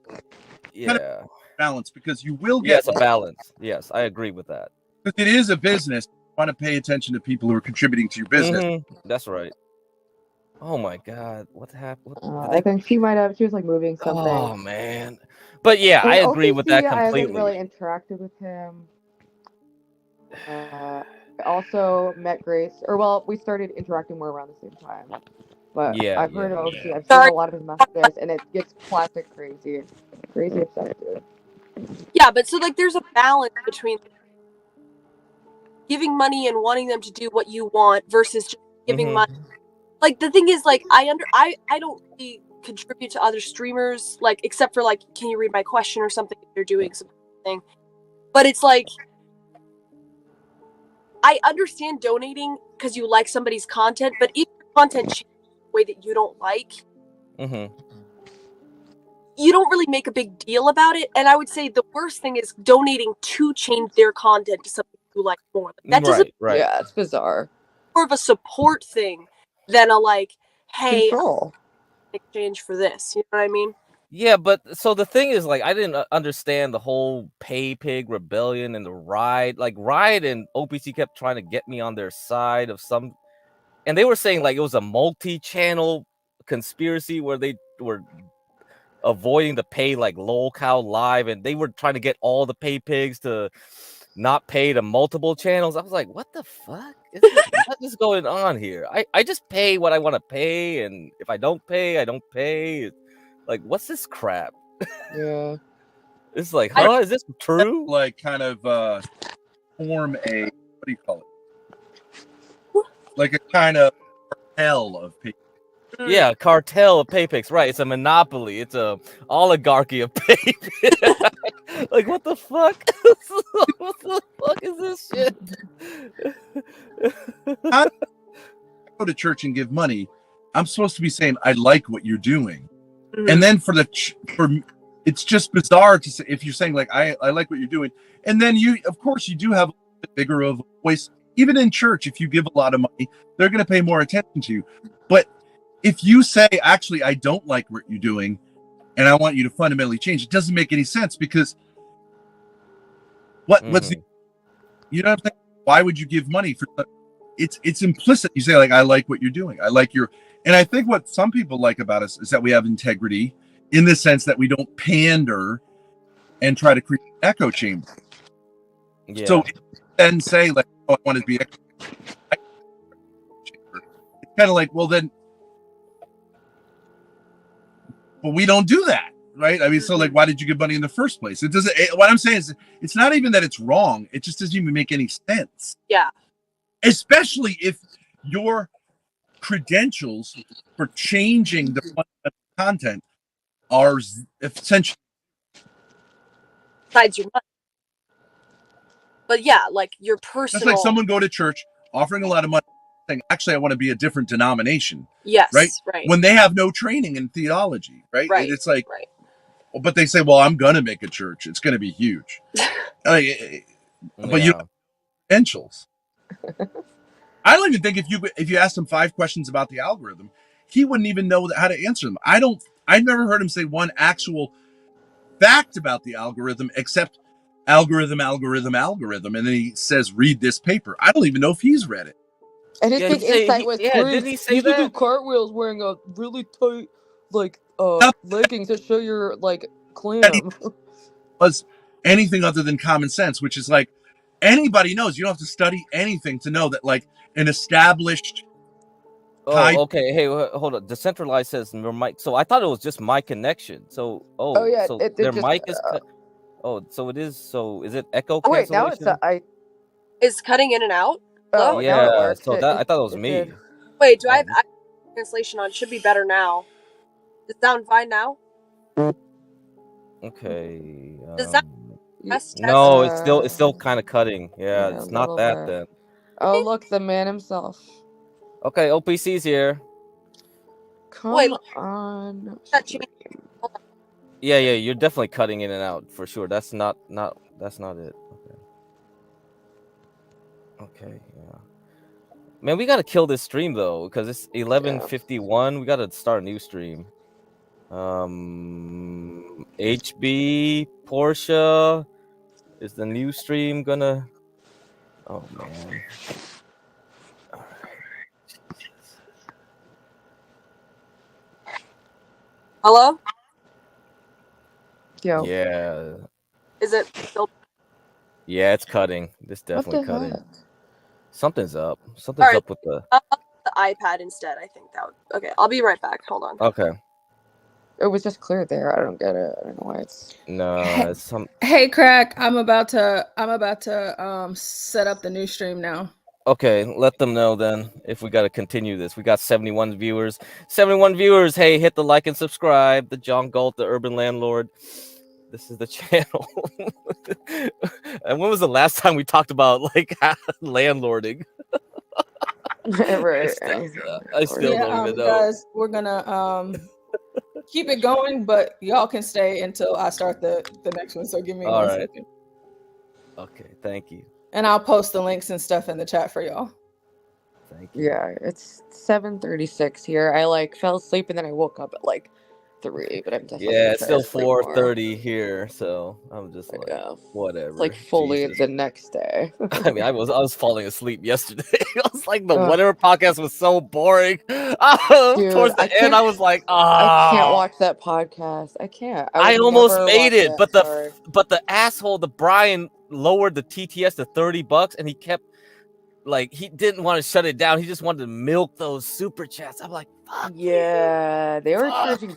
a balance because you will
Yeah,
get
it's a balance. Yes, I agree with that.
because it is a business. You want to pay attention to people who are contributing to your business.
That's right. Oh my God, what happened?
I think she might have. She was like moving something.
Oh man, but yeah, I agree with that
I haven't
completely.
really interacted with him. I also met Grace, or well, we started interacting more around the same time. But
Yeah,
I've heard of OC.
yeah.
I've seen a lot of his messages, and it gets classic crazy obsessed.
Yeah, but so like there's a balance between giving money and wanting them to do what you want versus just giving money. Like the thing is, like I don't really contribute to other streamers, like except for like, can you read my question or something if they're doing something. But it's like I understand donating because you like somebody's content, but if your content changes the way that you don't like, you don't really make a big deal about it. And I would say the worst thing is donating to change their content to something you like more. That doesn't.
Right.
Yeah, it's bizarre.
More of a support thing than a like, hey,
control
in exchange for this. You know what I mean?
Yeah, but so the thing is, like, I didn't understand the whole pay pig rebellion and the Ride. Like, Ride and OPC kept trying to get me on their side of some, and they were saying like it was a multi-channel conspiracy where they were avoiding to pay like lol cow live, and they were trying to get all the pay pigs to not pay to multiple channels. I was like, what the fuck what is going on here? I just pay what I want to pay, and if I don't pay, I don't pay. Like, what's this crap?
Yeah.
It's like, huh? Is this true?
Like, kind of form a, what do you call it? Like a kind of cartel of people.
Yeah, cartel of pay pigs. Right. It's a monopoly. It's a oligarchy of pay pigs. Like, what the fuck? What the fuck is this shit?
I go to church and give money. I'm supposed to be saying, I like what you're doing. And then for it's just bizarre to say, if you're saying like, I like what you're doing. And then you, of course, you do have a bit bigger of a voice. Even in church, if you give a lot of money, they're going to pay more attention to you. But if you say, actually, I don't like what you're doing and I want you to fundamentally change, it doesn't make any sense because what's the, you know what I'm saying? Why would you give money for it's implicit. You say like, I like what you're doing. I like your, and I think what some people like about us is that we have integrity in the sense that we don't pander and try to create an echo chamber.
Yeah.
So then say like, oh, I want to be echo chamber. It's kind of like, well then, but we don't do that, right? I mean, so like, why did you give money in the first place? It doesn't. What I'm saying is, it's not even that it's wrong. It just doesn't even make any sense.
Yeah.
Especially if your credentials for changing the content are essentially
besides your money. But yeah, like your personal.
That's like someone go to church offering a lot of money, saying, "Actually, I want to be a different denomination."
Yes,
right.
Right.
When they have no training in theology, right?
Right.
It's like,
right.
But they say, "Well, I'm gonna make a church. It's gonna be huge." But you have credentials. I don't even think if you asked him 5 questions about the algorithm, he wouldn't even know how to answer them. I've never heard him say one actual fact about the algorithm except algorithm, and then he says, "Read this paper." I don't even know if he's read it.
And his big insight was,
didn't he say
you should
that?
do cartwheels wearing a really tight, like, leggings that show your, like, clam.
Was anything other than common sense, which is like, anybody knows. You don't have to study anything to know that, like, an established.
Oh, okay. Hey, hold on. Decentralized says your mic. So I thought it was just my connection. So,
yeah,
so
it
their
just,
mic is. So it is. So is it echo
Oh wait,
cancellation?
now it's
Is cutting in and out?
Oh,
yeah.
now it worked.
So that I thought it was me.
did.
Wait, do I have translation on? Should be better now. Does it sound fine now?
Okay.
Does that test?
No, it's still kind of cutting. Yeah, it's not that
bit.
then.
Oh look, the man himself.
Okay, OPC's here.
Come on.
Yeah, you're definitely cutting in and out for sure. That's not it. Okay, yeah. Man, we gotta kill this stream though, because it's 11:51. We gotta start a new stream. HB Porsche, is the new stream gonna? Oh man. All right. Jesus.
Hello?
Yo.
Yeah.
Is it still?
Yeah, it's cutting. It's
What
definitely
the
cutting.
heck?
Something's up. Something's
All right.
up with the.
I'll the iPad instead. I think that would. Okay, I'll be right back. Hold on.
Okay.
It was just clear there. I don't get it. I don't know why it's.
No, it's some.
Hey, Crack, I'm about to set up the new stream now.
Okay, let them know then if we got to continue this. We got 71 viewers. 71 viewers. Hey, hit the like and subscribe. The John Galt, the Urban Landlord. This is the channel. And when was the last time we talked about like landlording?
Right.
I still don't even know.
Guys, we're gonna keep it going, but y'all can stay until I start the next one. So give me
All
1
right.
second.
Okay, thank you.
And I'll post the links and stuff in the chat for y'all.
Thank you.
Yeah, it's 7:36 here. I like fell asleep and then I woke up at like 3, but I'm definitely
Yeah,
gonna
it's
try
still
to sleep more.
4:30 here, so I'm just like, whatever.
It's like fully
Jesus.
the next day.
I mean, I was falling asleep yesterday. I was like, the
Ugh.
whatever podcast was so boring. Oh,
Dude,
towards the end, I was like,
I can't
oh.
watch that podcast. I can't.
I
would
almost
never
made
watch
it, but
sorry.
the asshole, the Brian lowered the TTS to $30, and he kept like he didn't want to shut it down. He just wanted to milk those super chats. I'm like, fuck
Yeah, they were
Fuck
charging.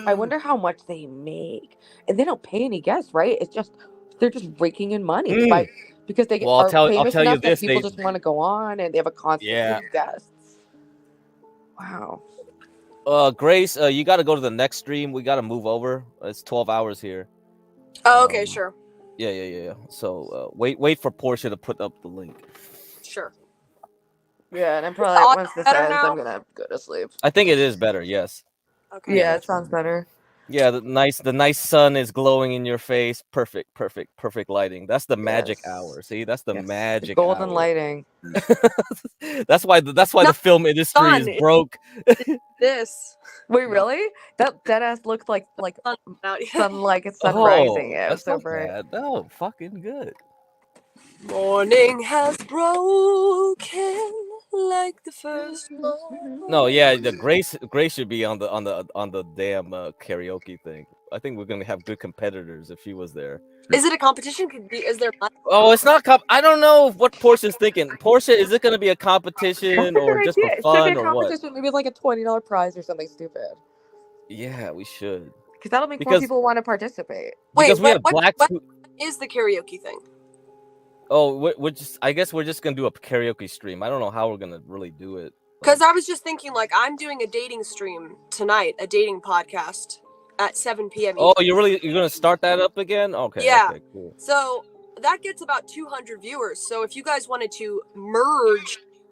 I wonder how much they make, and they don't pay any guests, right? It's just they're just raking in money by because they
Well,
are
I'll
famous
tell you
enough that
this,
people just want to go on, and they have a constant
Yeah.
few guests. Wow.
Grace, you got to go to the next stream. We got to move over. It's 12 hours here.
Oh, okay, sure.
Yeah. So wait for Portia to put up the link.
Sure.
Yeah, and I'm probably once this
better
ends,
now?
I'm gonna go to sleep.
I think it is better. Yes.
Okay.
Yeah, it sounds better.
Yeah, the nice sun is glowing in your face. Perfect lighting. That's the magic hour. See, that's the magic
Golden
hour.
lighting.
That's why the film industry is
sun.
broke.
This.
Wait, really? That ass looked like sun like it's sun rising. It was
that's
so
not
bright.
bad. No, fucking good.
Morning has broken like the first morning.
No, yeah, the Grace should be on the damn karaoke thing. I think we're gonna have good competitors if she was there.
Is it a competition? Is there?
Oh, it's not I don't know what Portia's thinking. Portia, is it gonna be a competition
That's a
or
good
just
idea.
for
It should
fun
be a
or what?
competition, maybe like a $20 prize or something stupid.
Yeah, we should.
Because that'll make more people want to participate.
Because we have
what is the karaoke thing?
Oh, I guess we're just gonna do a karaoke stream. I don't know how we're gonna really do it.
Because I was just thinking, like, I'm doing a dating stream tonight, a dating podcast at 7 p.m.
Oh, you're gonna start that up again? Okay.
Yeah.
Okay, cool.
So that gets about 200 viewers. So if you guys wanted to merge